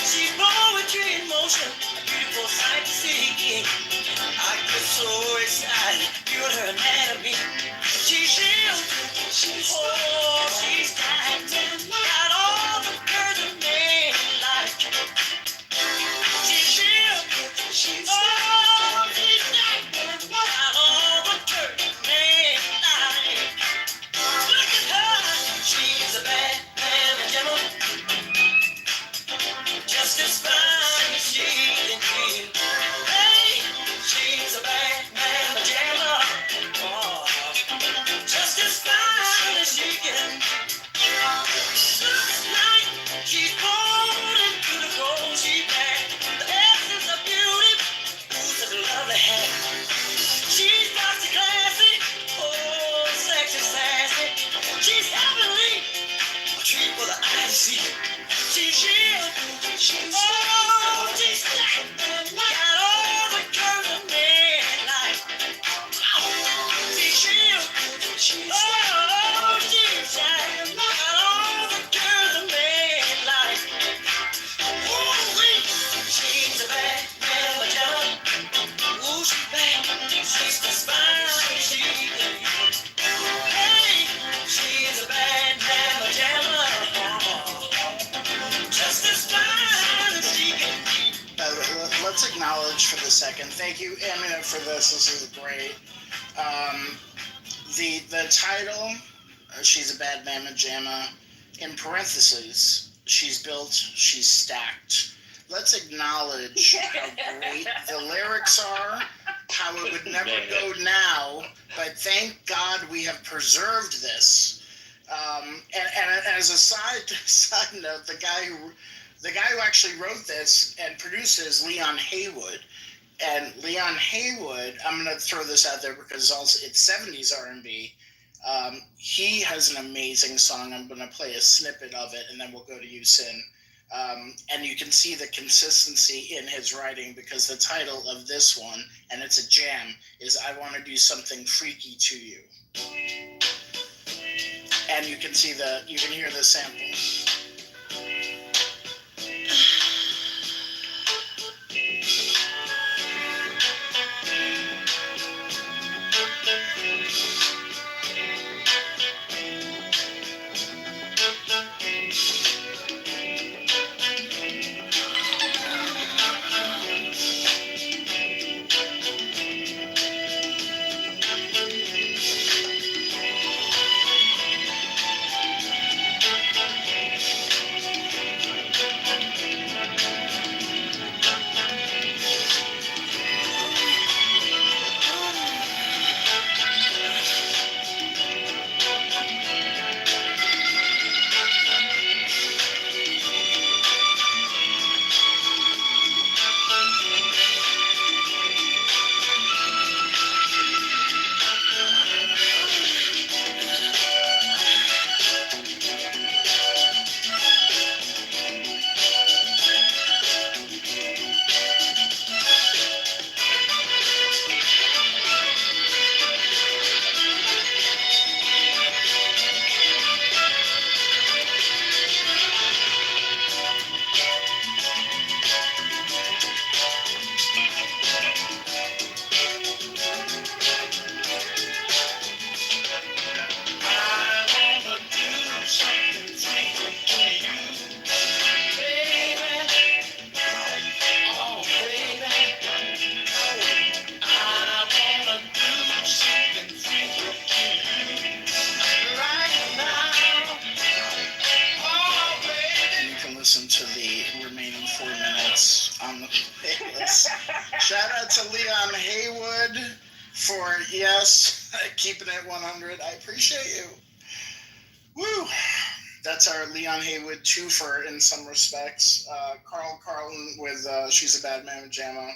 [SPEAKER 14] She's poetry in motion, a beautiful sight to see. I get so excited, viewing her anatomy. She's ill, she's tight, got all the curves a man like. She's ill, she's tight, got all the curves a man like. Look at her, she's a bad man, gentleman, just as fine as she can be. Hey, she's a bad man, jammer. Oh, just as fine as she can. Looks like she's born into the gold she back. The essence of beauty, ooh, such a lovely hair. She's classy, classy, oh, sexy, sassy. She's heavenly, a treat for the eye to see. She's real, she's stacked, got all the curves a man like. She's real, she's stacked, got all the curves a man like. Ooh-wee, she's a bad man, John. Ooh, she's bad, she's the spine, she can be. Hey, she's a bad man, John. Just as fine as she can be.
[SPEAKER 22] Let's acknowledge for the second. Thank you, Amina, for this. This is great. The title, She's a Bad Mama Jamma, in parentheses, she's built, she's stacked. Let's acknowledge how great the lyrics are, how it would never go now, but thank God we have preserved this. And as a side note, the guy who actually wrote this and produced it is Leon Haywood,
[SPEAKER 7] And Leon Haywood, I'm going to throw this out there because it's 70s R&B. He has an amazing song. I'm going to play a snippet of it, and then we'll go to you, Sin. And you can see the consistency in his writing because the title of this one, and it's a jam, is I Want to Do Something Freaky to You. And you can hear the sample. Listen to the remaining 4 minutes on the playlist. Shout out to Leon Haywood for, keeping it 100. I appreciate you. Woo! That's our Leon Haywood twofer in some respects. Carl Carlton with She's a Bad Man with Jamo.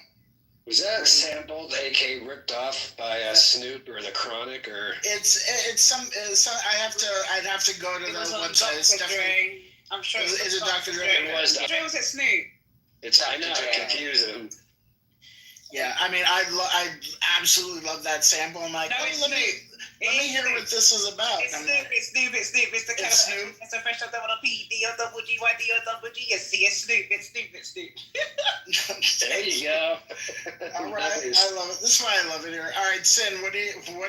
[SPEAKER 8] Was that sampled, aka ripped off by Snoop or The Chronic, or?
[SPEAKER 7] It's some. I'd have to go to the website. It's definitely.
[SPEAKER 2] I'm sure.
[SPEAKER 7] Is it Dr. Dre?
[SPEAKER 8] It was Dr.
[SPEAKER 2] Dre was at Snoop.
[SPEAKER 8] I know, I confuse him.
[SPEAKER 7] Yeah, I mean, I absolutely love that sample. I'm like, let me hear what this is about.
[SPEAKER 2] It's Snoop. It's the kind of Snoop. It's a fresh double P, D-O-double-G-Y-D-O-double-G. It's Snoop. It's Snoop.
[SPEAKER 8] There you go.
[SPEAKER 7] All right, I love it. This is why I love it here. All right, Sin, what do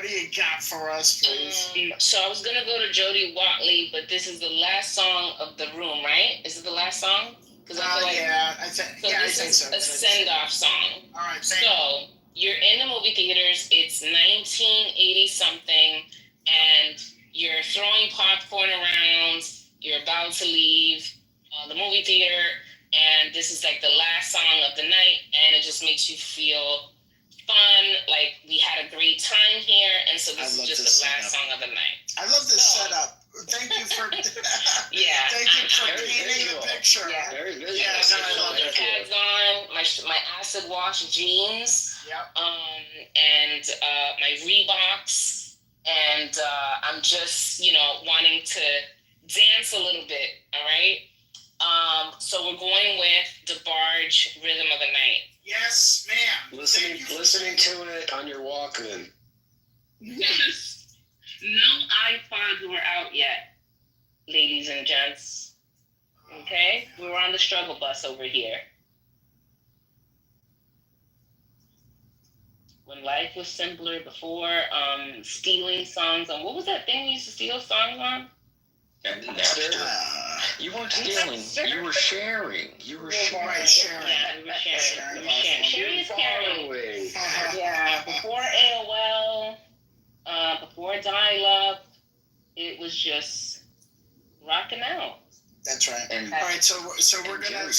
[SPEAKER 7] you got for us, please?
[SPEAKER 20] So I was gonna go to Jody Watley, but this is the last song of the room, right? Is it the last song? Because I feel like
[SPEAKER 7] I think
[SPEAKER 20] this is a send-off song.
[SPEAKER 7] All right,
[SPEAKER 20] so you're in the movie theaters. It's 1980 something, and you're throwing popcorn around. You're about to leave the movie theater, and this is like the last song of the night, and it just makes you feel fun. Like we had a great time here, and so this is just the last song of the night.
[SPEAKER 7] I love this setup. Thank you for Thank you for painting the picture.
[SPEAKER 20] Yeah.
[SPEAKER 8] Very visual.
[SPEAKER 20] Yeah, so I love it. Tags on, my acid wash jeans.
[SPEAKER 7] Yep.
[SPEAKER 20] And my Reeboks, and I'm just wanting to dance a little bit. All right. So we're going with DeBarge, Rhythm of the Night.
[SPEAKER 7] Yes, ma'am.
[SPEAKER 8] Listening to it on your Walkman.
[SPEAKER 20] No iPods were out yet, ladies and gents. Okay? We were on the struggle bus over here. When life was simpler before, stealing songs on, what was that thing we used to steal songs on?
[SPEAKER 6] You weren't stealing. You were sharing.
[SPEAKER 20] Yeah, we were sharing. Sharing is caring. Yeah, before AOL, before dial-up, it was just rocking out.
[SPEAKER 7] That's right. All right, so we're gonna.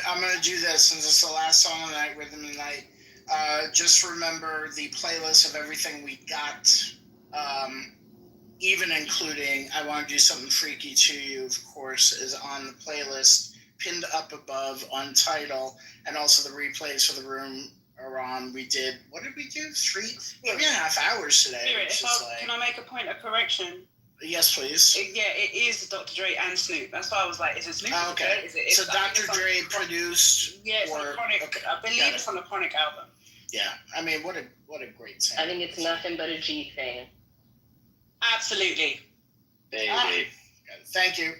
[SPEAKER 7] I'm gonna do this since it's the last song of the night, Rhythm of the Night. Just remember the playlist of everything we got. Even including I Want to Do Something Freaky to You, of course, is on the playlist. pinned up above on Tidal, and also the replays for the room are on. We did, what did we do? 3.5 hours today.
[SPEAKER 9] Spirit, can I make a point of correction?
[SPEAKER 7] Yes, please.
[SPEAKER 9] It is Dr. Dre and Snoop. That's why I was like, is it Snoop?
[SPEAKER 7] Okay. So Dr. Dre produced.
[SPEAKER 9] Yeah, it's on the Chronic. Okay. I believe it's on the Chronic album.
[SPEAKER 7] Yeah, I mean, what a great sound.
[SPEAKER 8] I think it's nothing but a G thing.
[SPEAKER 9] Absolutely.
[SPEAKER 7] Thank you.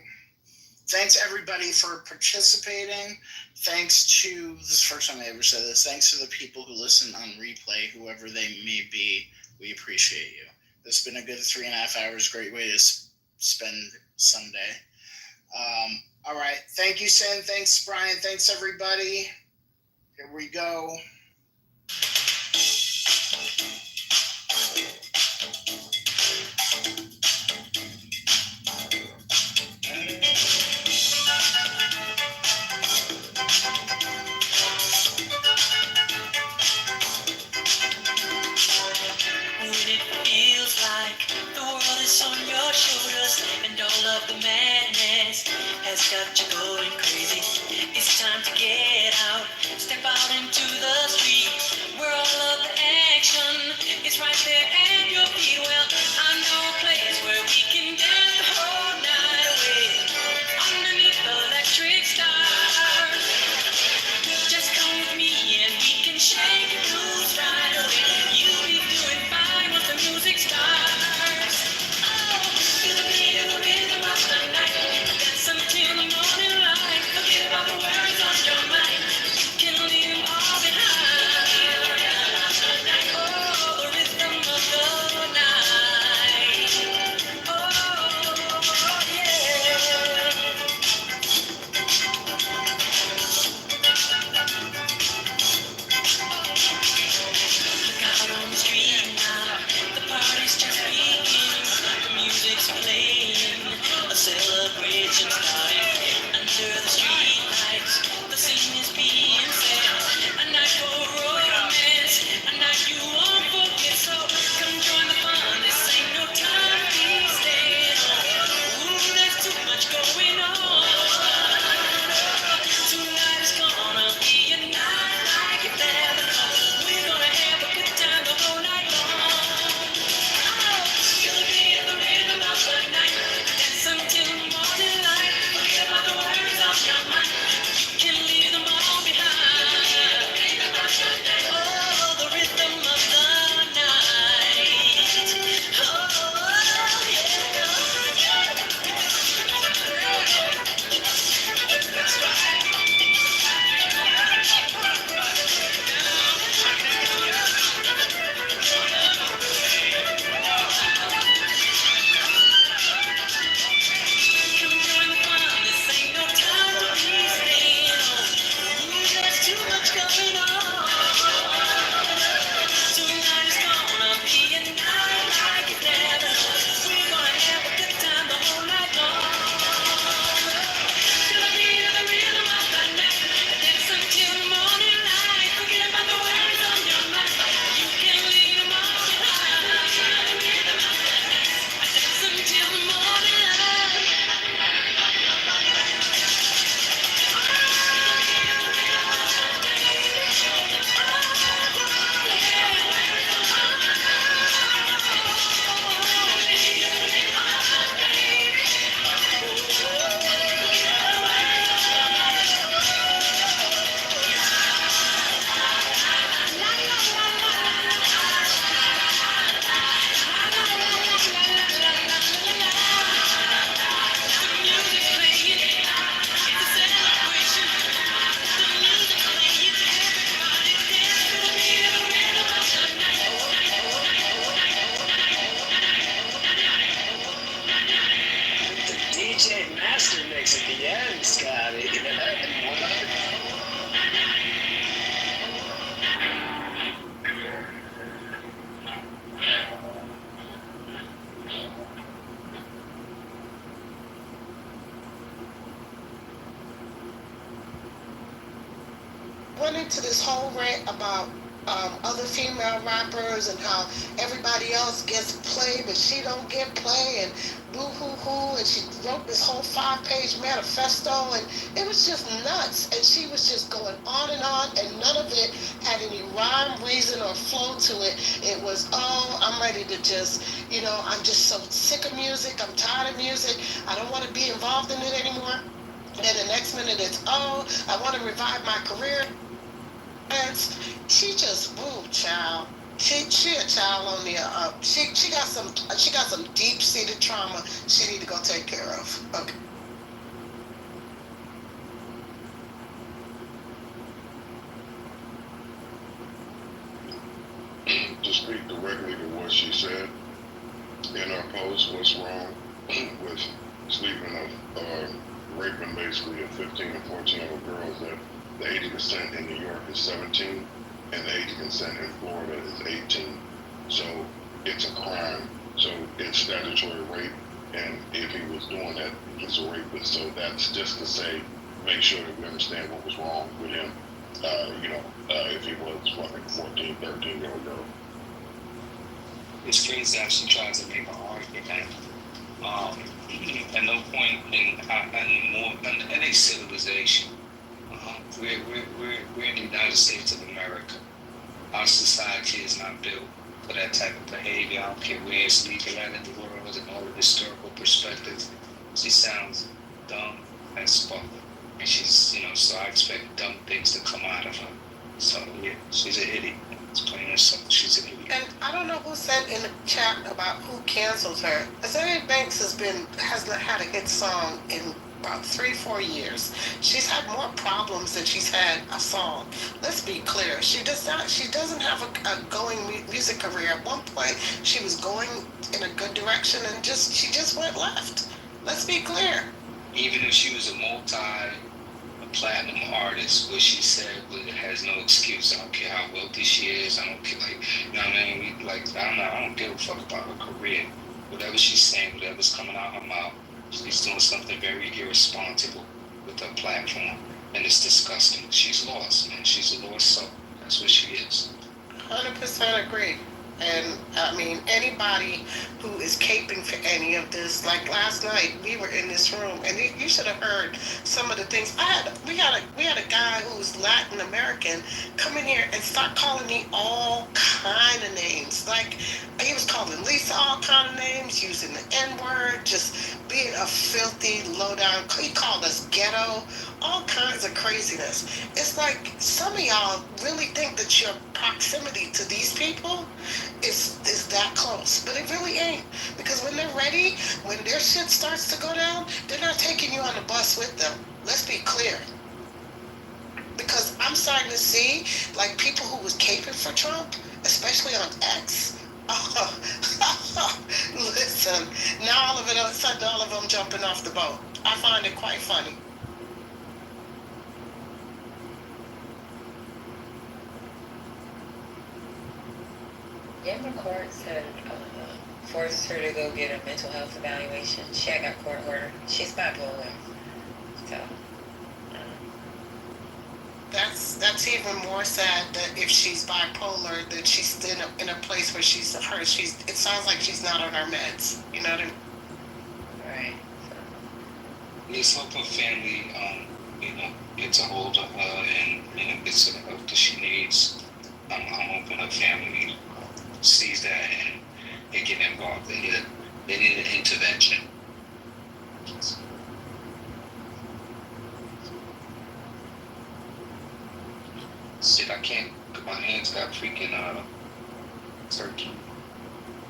[SPEAKER 7] Thanks everybody for participating. Thanks to, this is the first time I ever said this, thanks to the people who listen on replay, whoever they may be. We appreciate you. This has been a good 3.5 hours. Great way to spend Sunday. All right. Thank you, Sin. Thanks, Brian. Thanks, everybody. Here we go.
[SPEAKER 14] Got you going crazy. It's time to get out. Step out into the street where all of the action is right there at your feet. Well, I know a place where we can dance the whole night away underneath the electric stars. Just come with me and we can shake it loose right away. You'll be doing fine once the music starts. Oh, feel the beat of the rhythm of the night. Dance until the morning light. Forget about the worries on your mind. You can leave them all behind. Oh, the rhythm of the night. Oh, yeah. Look out on the street now. The party's just beginning. The music's playing. A celebration starting under the street lights. The scene is being set. A night for romance. A night you won't forget. So come join the fun. This ain't no time to be staying home. Ooh, there's too much going on. Tonight is gonna be a night like you've never known. We're gonna have a good time the whole night long. Oh, feel the beat of the rhythm of the night. Dance until the morning light. Forget about the worries on your mind. You can leave them all behind. Oh, the rhythm of the night. Oh, yeah. That's right. Come join the fun. This ain't no time to be staying home. Ooh, there's too much going on. Tonight is gonna be a night like you've never known. We're gonna have a good time the whole night long. To the beat of the rhythm of the night. Dance until the morning light. Forget about the worries on your mind. You can leave them all behind. Dance until the morning light.
[SPEAKER 8] The DJ Master Mix at the end, Scotty.
[SPEAKER 16] Went into this whole rant about
[SPEAKER 2] other female rappers and how everybody else gets play, but she don't get play, and boo-hoo-hoo, and she wrote this whole 5-page manifesto, and it was just nuts, and she was just going on, and none of it had any rhyme, reason, or flow to it. It was, oh, I'm ready to just, I'm just so sick of music, I'm tired of music, I don't want to be involved in it anymore. And then the next minute it's, oh, I want to revive my career. And she just, ooh, child. She a child on the she got some deep seated trauma she need to go take care of. Okay.
[SPEAKER 15] To speak directly to what she said in her post, what's wrong with sleeping raping basically a 15 and 14-year-old girls, that the 80% in New York is 17 and the 80% in Florida is 18. So it's a crime. So it's statutory rape, and if he was doing that, he's a rapist. So that's just to say, make sure that we understand what was wrong with him. If he was fucking 14, 13-year-old girl.
[SPEAKER 6] It's crazy how she tries to make an argument. At no point in any civilization, we're in the United States of America. Our society is not built for that type of behavior. I don't care where it's legal at in the world and all the historical perspectives. She sounds dumb as fuck. And she's, so I expect dumb things to come out of her. So, yeah, she's an idiot. It's plain and simple. She's an idiot.
[SPEAKER 2] And I don't know who said in the chat about who cancels her. Azaria Banks has not had a hit song in about 3-4 years. She's had more problems than she's had a song. Let's be clear. She doesn't have a going music career. At one point, she was going in a good direction, and she just went left. Let's be clear.
[SPEAKER 6] Even if she was a platinum artist, what she said has no excuse. I don't care how wealthy she is. I don't care, I don't give a fuck about her career. Whatever she's saying, whatever's coming out her mouth, she's doing something very irresponsible with her platform, and it's disgusting. She's lost, man. She's a lost soul. That's what she is.
[SPEAKER 2] 100% agree. And I mean, anybody who is caping for any of this, like last night, we were in this room, and you should have heard some of the things. We had a guy who's Latin American come in here and start calling me all kind of names. Like, he was calling Lisa all kind of names, using the N-word, just being a filthy, low-down. He called us ghetto, all kinds of craziness. It's like some of y'all really think that your proximity to these people is that close, but it really ain't, because when they're ready, when their shit starts to go down, they're not taking you on the bus with them. Let's be clear, because I'm starting to see like people who was caping for Trump, especially on X. Listen, now all of a sudden all of them jumping off the boat. I find it quite funny.
[SPEAKER 16] Denver courts had forced her to go get a mental health evaluation. She had got court order. She's bipolar. So.
[SPEAKER 2] That's even more sad that if she's bipolar, that she's in a place where it sounds like she's not on her meds. You know what I mean?
[SPEAKER 16] Right.
[SPEAKER 6] Let's hope her family, gets a hold of her and gets her the help that she needs. I'm hoping her family sees that and they get involved. They need an intervention. Shit, I can't put my hands that freaking turkey.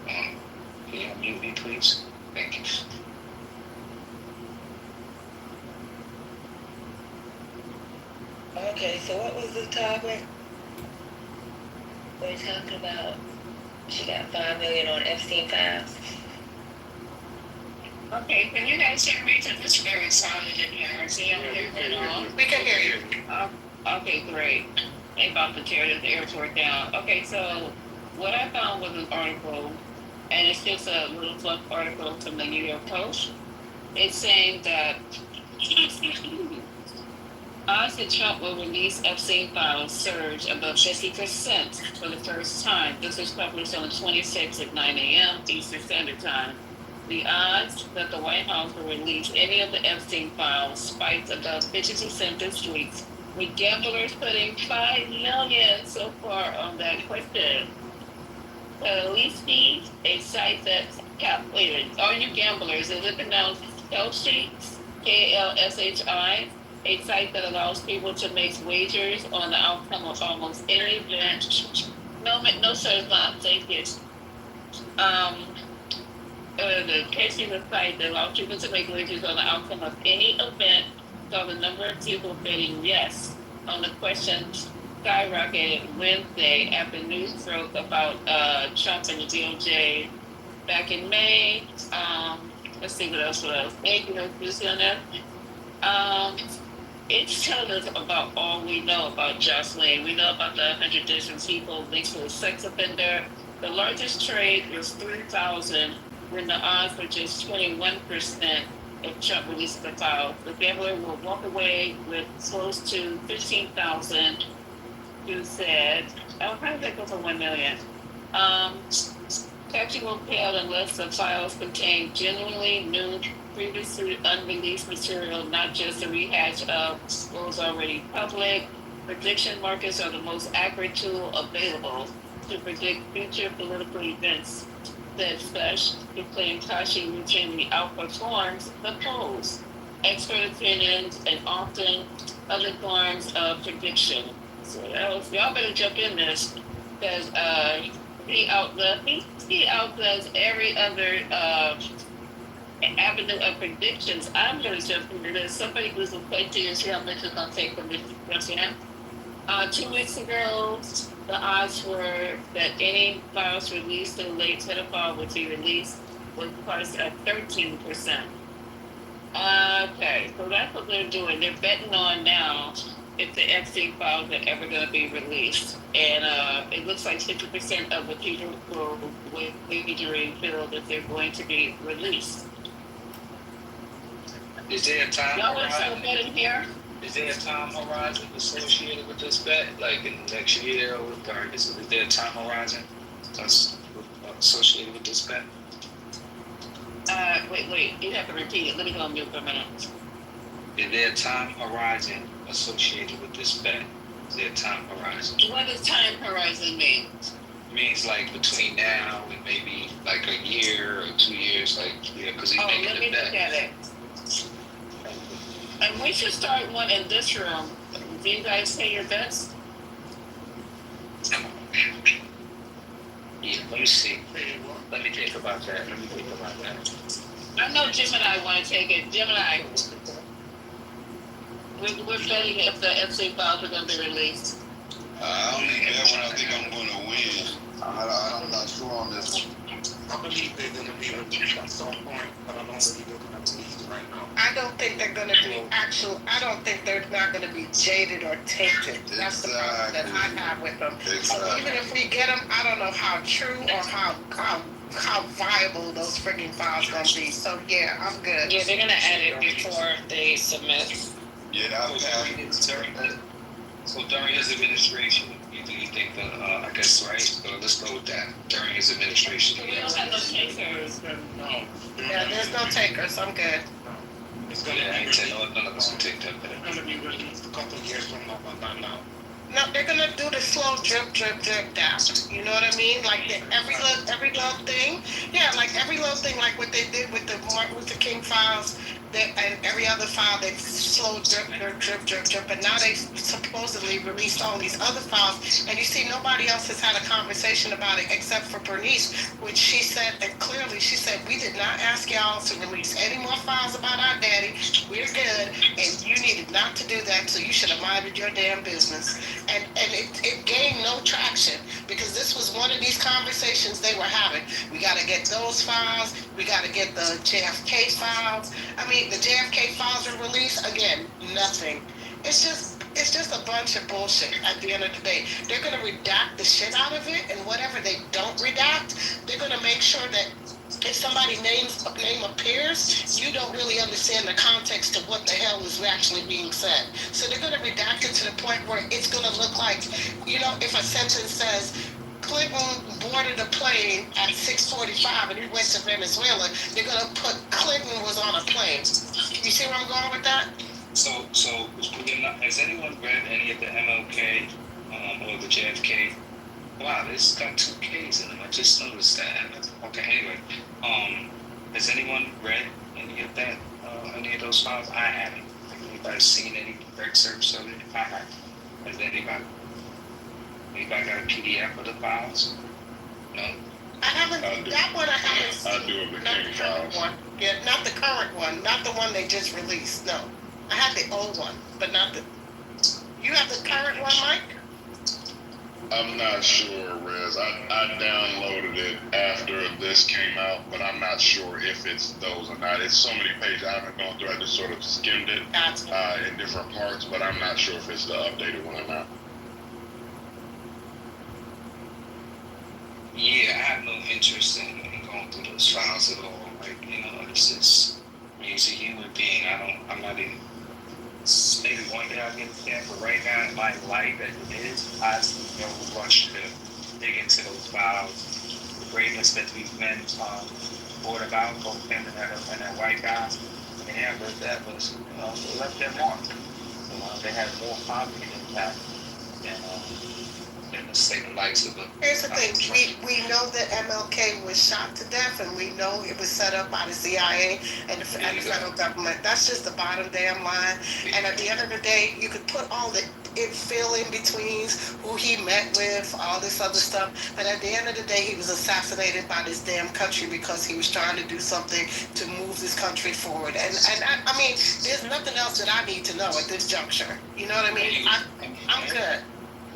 [SPEAKER 6] Can you unmute me, please? Thank you.
[SPEAKER 16] Okay, so what was the topic? We're talking about she got $5 million on Epstein files.
[SPEAKER 12] Okay, can you guys hear me? Because it's very solid in here. See,
[SPEAKER 2] we can hear you.
[SPEAKER 12] Okay, great. They about to tear this airport down. Okay, so what I found was an article, and it's just a little fluff article from the New York Post. It's saying that Odds that Trump will release Epstein files surged above 50% for the first time. This was published on the 26th at 9 a.m. Eastern Standard Time. The odds that the White House will release any of the Epstein files spiked above 50% this week, with gamblers putting $5 million so far on that question. Kalisi, a site that's calculated. All you gamblers, is it pronounced Kelshi? KLSHI, a site that allows people to make wagers on the outcome of almost any event. No, sir, it's not. Thank you. The Casey is a site that allows people to make wagers on the outcome of any event. So the number of people betting yes on the question skyrocketed Wednesday after news broke about Trump and the DOJ back in May. Let's see what else. Thank you, Luciana. It's telling us about all we know about Jocelyn. We know about the 100 different people linked to a sex offender. The largest trade was 3,000, when the odds were just 21% if Trump releases the file. The gambler will walk away with close to 15,000, who said, how did that go for 1 million? Taxi will pay out unless the files contain genuinely new, previously unreleased material, not just a rehash of what was already public. Prediction markets are the most accurate tool available to predict future political events, said Such, who claimed Tashi routinely outperforms the polls. Expert opinions and often other forms of prediction. So y'all better jump in this, because he outdoes every other avenue of predictions. I'm going to jump into this. Somebody who's a plenty and see how much it's going to take from this discussion. 2 weeks ago, the odds were that any files released in late pedophile would be released was priced at 13%. Okay, so that's what they're doing. They're betting on now if the Epstein files are ever going to be released. And it looks like 50% of the people who were wagering feel that they're going to be released.
[SPEAKER 4] Is there a time
[SPEAKER 12] Y'all want
[SPEAKER 4] horizon?
[SPEAKER 12] some betting here?
[SPEAKER 4] Is there a time horizon associated with this bet? Like in the next year or is there a time horizon associated with this bet?
[SPEAKER 12] Wait. You have to repeat it. Let me go on mute for a minute.
[SPEAKER 4] Is there a time horizon associated with this bet? Is there a time horizon?
[SPEAKER 12] What does time horizon mean?
[SPEAKER 4] It means like between now and maybe like a year or 2 years, like, yeah, because he's making
[SPEAKER 12] let me
[SPEAKER 4] a bet.
[SPEAKER 12] look at it. And we should start one in this room. Do you guys say your bets?
[SPEAKER 4] Yeah, let me see. Let me think about that.
[SPEAKER 12] I know Jim and I want to take it. Jim and I, we're betting if the FC files are going to be released.
[SPEAKER 17] I only bet when I think I'm going to win. I'm not sure on this one.
[SPEAKER 18] I believe they're going to be released at some point, but I don't believe they're going to be released right now.
[SPEAKER 2] I don't think they're going to be I don't think they're not going to be jaded or tainted. That's the problem that I have with them. So even if we get them, I don't know how true or how viable those freaking files going to be. So yeah, I'm good.
[SPEAKER 12] Yeah, they're going to add it before they submit.
[SPEAKER 17] Yeah,
[SPEAKER 4] So during his administration, you think that, I guess, right? So let's go with that. During his administration.
[SPEAKER 12] We don't have no takers.
[SPEAKER 18] No.
[SPEAKER 2] Yeah, there's no takers. I'm good.
[SPEAKER 18] It's going
[SPEAKER 4] Yeah, I ain't saying none of us will take that bet.
[SPEAKER 18] to be released a couple of years from now, but not now.
[SPEAKER 2] No, they're gonna do the slow drip down. You know what I mean? Like every little thing. Yeah, like every little thing, like what they did with the Martin Luther King files, and every other file, they slow drip. And now they supposedly released all these other files, and you see nobody else has had a conversation about it except for Bernice, which she said, and clearly she said, we did not ask y'all to release any more files about our daddy. We're good, and you needed not to do that, so you should have minded your damn business. And it gained no traction because this was one of these conversations they were having. We got to get those files. We got to get the JFK files. I mean, the JFK files were released. Again, nothing. It's just a bunch of bullshit at the end of the day. They're going to redact the shit out of it, and whatever they don't redact, they're going to make sure that if somebody's name appears, you don't really understand the context of what the hell is actually being said. So they're going to redact it to the point where it's going to look like, if a sentence says, Clinton boarded a plane at 6:45 and he went to Venezuela, they're going to put Clinton was on a plane. You see where I'm going with that?
[SPEAKER 4] So has anyone read any of the MLK or the JFK? Wow, this got 2 Ks in them. I just noticed that. Okay, anyway, has anyone read any of that? Any of those files? I haven't. Have anybody seen any excerpts of it? I haven't. Has anybody? Anybody got a PDF of the files? No.
[SPEAKER 2] I haven't. That one I haven't seen.
[SPEAKER 15] I do have the
[SPEAKER 2] Not
[SPEAKER 15] King
[SPEAKER 2] the current
[SPEAKER 15] files.
[SPEAKER 2] one. Yeah, not the current one. Not the one they just released. No, I have the old one, but not the. You have the current one, Mike?
[SPEAKER 15] I'm not sure, Rez. I downloaded it after this came out, but I'm not sure if it's those or not. It's so many pages I haven't gone through. I just sort of skimmed it in different parts, but I'm not sure if it's the updated one or not.
[SPEAKER 4] Yeah, I have no interest in going through those files at all. Like, it's just me as a human being. I'm not even. Maybe one day I'll get a chance, but right now in my life as it is, I see no rush to dig into those files. The greatness that these men brought about, both him and that white guy, that was, they left their mark. They had more positive impact than the saving lives of them.
[SPEAKER 2] Here's the thing. We know that MLK was shot to death, and we know it was set up by the CIA and the federal government. That's just the bottom damn line. And at the end of the day, you could put all the fill in betweens, who he met with, all this other stuff. But at the end of the day, he was assassinated by this damn country because he was trying to do something to move this country forward. And I mean, there's nothing else that I need to know at this juncture. You know what I mean? I'm good.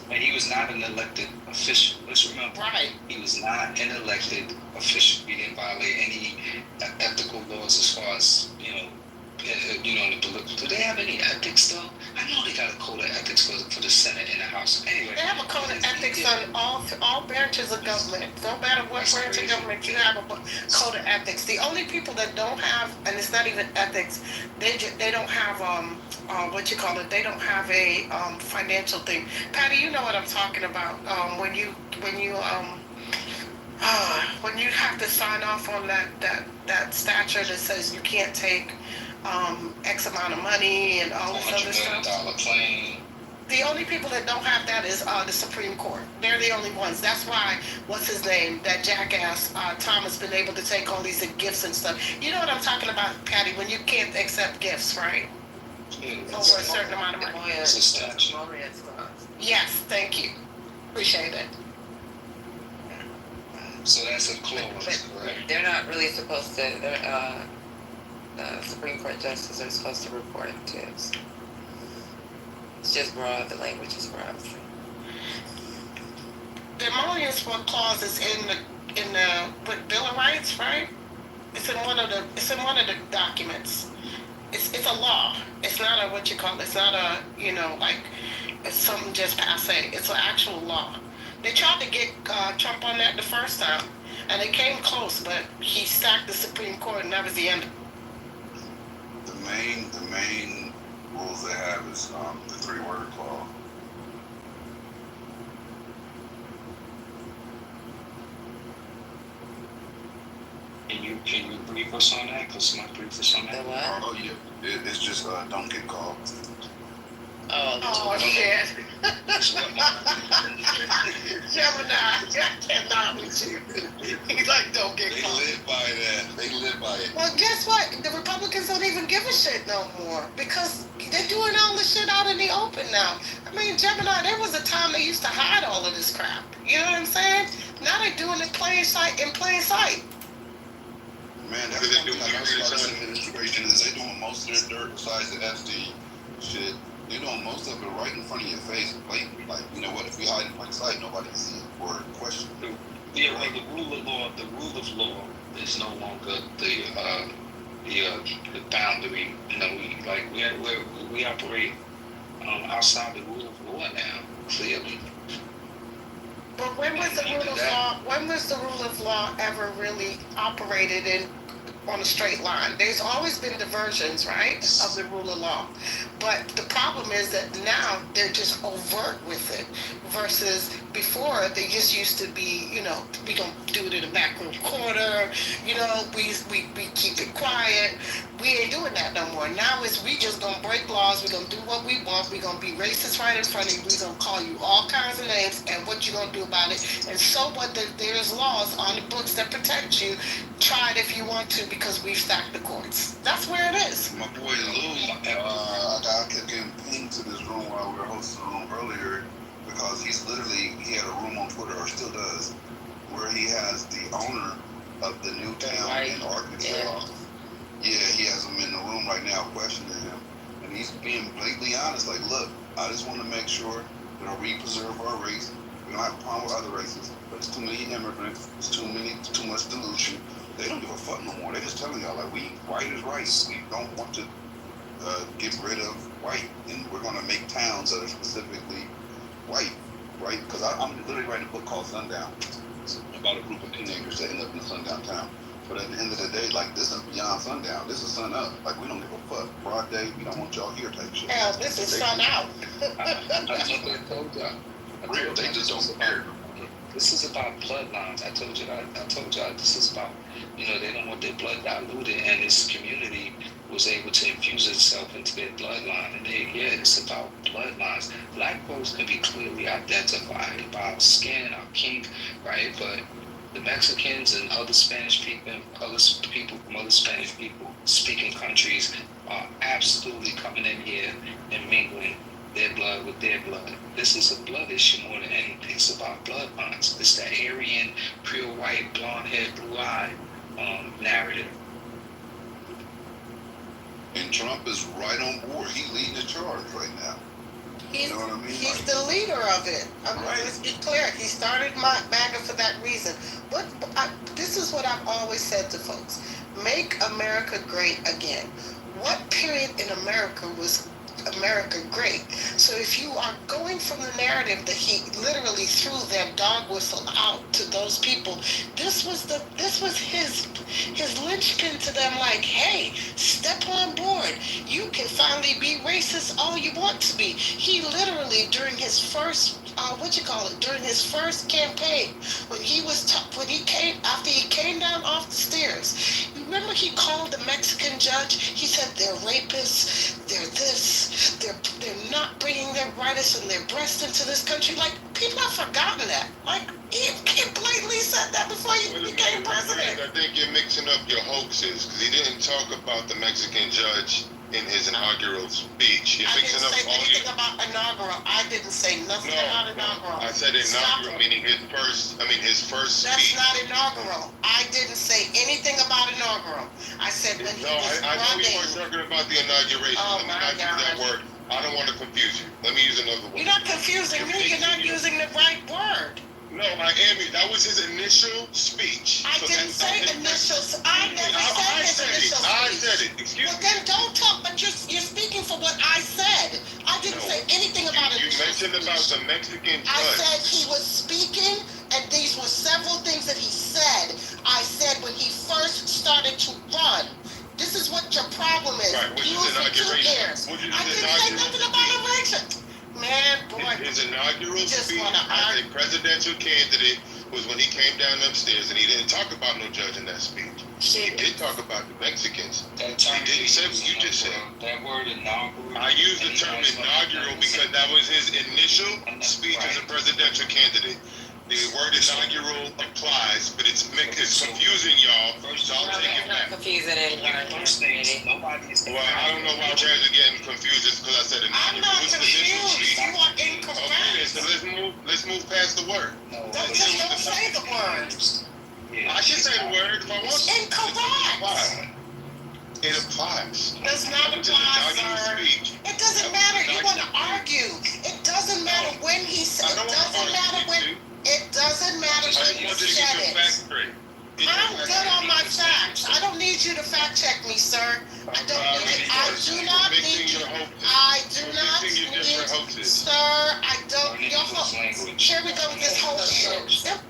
[SPEAKER 4] And he was not an elected official. Let's remember.
[SPEAKER 2] Right.
[SPEAKER 4] He was not an elected official. He didn't violate any ethical laws as far as, do they have any ethics though? I know they got a code of ethics for the Senate and the House. Anyway.
[SPEAKER 2] They have a code of ethics on all branches of government. No matter what branch of government, you have a code of ethics. The only people that don't have, and it's not even ethics, they don't have they don't have a financial thing. Patty, you know what I'm talking about. When you have to sign off on that statute that says you can't take X amount of money and all this other stuff.
[SPEAKER 4] $100 million claim.
[SPEAKER 2] The only people that don't have that is the Supreme Court. They're the only ones. That's why, what's his name, that jackass, Thomas, been able to take all these gifts and stuff. You know what I'm talking about, Patty, when you can't accept gifts, right? Over a certain amount of money.
[SPEAKER 4] It's a statute.
[SPEAKER 2] Yes, thank you. Appreciate it.
[SPEAKER 4] So that's a clause, right?
[SPEAKER 16] They're not really supposed to, Supreme Court justices are supposed to report to us. It's just broad, the language is broad.
[SPEAKER 2] The emoluments clause is in the Bill of Rights, right? It's in one of the documents. It's a law. It's not a it's not a it's something just passe. It's an actual law. They tried to get Trump on that the first time, and it came close, but he sacked the Supreme Court, and that was the end.
[SPEAKER 17] The main rules they have is the 3-word clause.
[SPEAKER 4] Can you brief us on that? Because somebody brief us on that.
[SPEAKER 16] The what?
[SPEAKER 17] Oh yeah, it's just don't get caught.
[SPEAKER 2] Oh shit. Gemini, I cannot with you. He's like, don't get caught.
[SPEAKER 17] They live by that. They live by it.
[SPEAKER 2] Well, guess what? The Republicans don't even give a shit no more because they're doing all the shit out in the open now. I mean, Gemini, there was a time they used to hide all of this crap. You know what I'm saying? Now they're doing it in plain sight.
[SPEAKER 17] Man, that's one thing I know about this administration is they doing most of their dirt besides the FD shit. They're doing most of it right in front of your face, blatantly. Like, you know what? If we hide in plain sight, nobody can see it or question it.
[SPEAKER 4] Yeah, well, the rule of law is no longer the boundary. We operate outside the rule of law now, clearly.
[SPEAKER 2] But when was the rule of law? When was the rule of law ever really operated in on a straight line? There's always been diversions, right, of the rule of law. But the problem is that now they're just overt with it, versus before they just used to be, we gonna do it in a back room corner, we keep it quiet. We ain't doing that no more. Now it's we just gonna break laws, we gonna do what we want, we gonna be racist right in front of you, we gonna call you all kinds of names, and what you gonna do about it? And so what, there's laws on the books that protect you. Try it if you want to, because we've stacked the courts. That's where it is.
[SPEAKER 17] My boy Lou, I kept getting pinged to this room while we were hosting the room earlier, because he had a room on Twitter, or still does, where he has the owner of the new town in Arkansas. Yeah, he has him in the room right now questioning him. And he's being blatantly honest, like, look, I just want to make sure that we preserve our race. We don't have a problem with other races, but it's too many immigrants, it's too much delusion. They don't give a fuck no more. They're just telling y'all, like, white is right. We don't want to get rid of white, and we're going to make towns that are specifically white, right? Because I'm literally writing a book called Sundown. It's about a group of teenagers that end up in a sundown town. But at the end of the day, like, this is beyond sundown. This is sun up. Like, we don't give a fuck. Broad day, we don't want y'all here type shit.
[SPEAKER 2] Hell, this is sun out.
[SPEAKER 6] I told y'all.
[SPEAKER 17] Real, they just don't care.
[SPEAKER 6] This is about bloodlines. I told y'all this is about, they don't want their blood diluted, and this community was able to infuse itself into their bloodline. And it's about bloodlines. Black folks can be clearly identified by our skin, our kink, right? But the Mexicans and other Spanish people, from other Spanish people speaking countries are absolutely coming in here and mingling their blood with their blood. This is a blood issue more than anything. It's about bloodlines. It's that Aryan, pure white, blonde hair, blue eye narrative.
[SPEAKER 17] And Trump is right on board. He's leading the charge right now. You know what I mean?
[SPEAKER 2] He's the leader of it. Let's be clear. He started MAGA for that reason. This is what I've always said to folks. Make America great again. What period in America was America great? So if you are going from the narrative that he literally threw that dog whistle out to those people, this was his linchpin to them, like, hey, step on board. You can finally be racist all you want to be. He literally, during his first during his first campaign, when he came down off the stairs, you remember he called the Mexican judge? He said they're rapists, they're this, they're not bringing their rights and their breasts into this country. Like, people have forgotten that. Like, he blatantly said that before he became president.
[SPEAKER 15] I think you're mixing up your hoaxes, because he didn't talk about the Mexican judge in his inaugural speech. You're mixing up all
[SPEAKER 2] anything about inaugural. I didn't say nothing about inaugural.
[SPEAKER 15] I said inaugural, meaning his first speech.
[SPEAKER 2] That's not inaugural. I didn't say anything about inaugural. I said when he was
[SPEAKER 15] I know
[SPEAKER 2] running.
[SPEAKER 15] you weren't talking about the inauguration.
[SPEAKER 2] Oh,
[SPEAKER 15] Let me not use that word. I don't want to confuse you. Let me use another word.
[SPEAKER 2] You're not confusing me. You're not using the right word.
[SPEAKER 15] No, I am. That was his initial speech.
[SPEAKER 2] I didn't say initial. I never said his initial speech.
[SPEAKER 15] I said it. Excuse me.
[SPEAKER 2] Well, then don't talk. But you're speaking for what I said. I didn't say anything about it.
[SPEAKER 15] You mentioned about the Mexican judge.
[SPEAKER 2] I said he was speaking, and these were several things that he said. I said when he first started to run. This is what your problem is.
[SPEAKER 15] Right, which is inauguration.
[SPEAKER 2] I didn't say nothing about inauguration. Man, boy.
[SPEAKER 15] His inaugural speech as a presidential candidate was when he came down upstairs, and he didn't talk about no judge in that speech. He did talk about the Mexicans.
[SPEAKER 6] That term
[SPEAKER 15] he didn't say what you just said.
[SPEAKER 6] That word inaugural.
[SPEAKER 15] I used the term inaugural because that was his initial speech as a presidential candidate. The word inaugural applies, but it's confusing y'all. So I'll take it back.
[SPEAKER 16] Confusing anyone.
[SPEAKER 15] Well, I don't know why you guys are getting confused just because I said inaugural.
[SPEAKER 2] I'm not confused. You are incorrect.
[SPEAKER 15] Okay, so let's move past the word.
[SPEAKER 2] Don't say the word.
[SPEAKER 15] I can say the word if I want to.
[SPEAKER 2] Incorrect.
[SPEAKER 15] It applies.
[SPEAKER 2] Does not apply, sir. It doesn't matter. You want to argue. It doesn't matter when he said it. Doesn't matter when. It doesn't matter when you said it. I'm good on my facts. I don't need you to fact check me, sir. I don't need it. I do not need you. I do not need, sir. I don't. Here we go with this whole shit.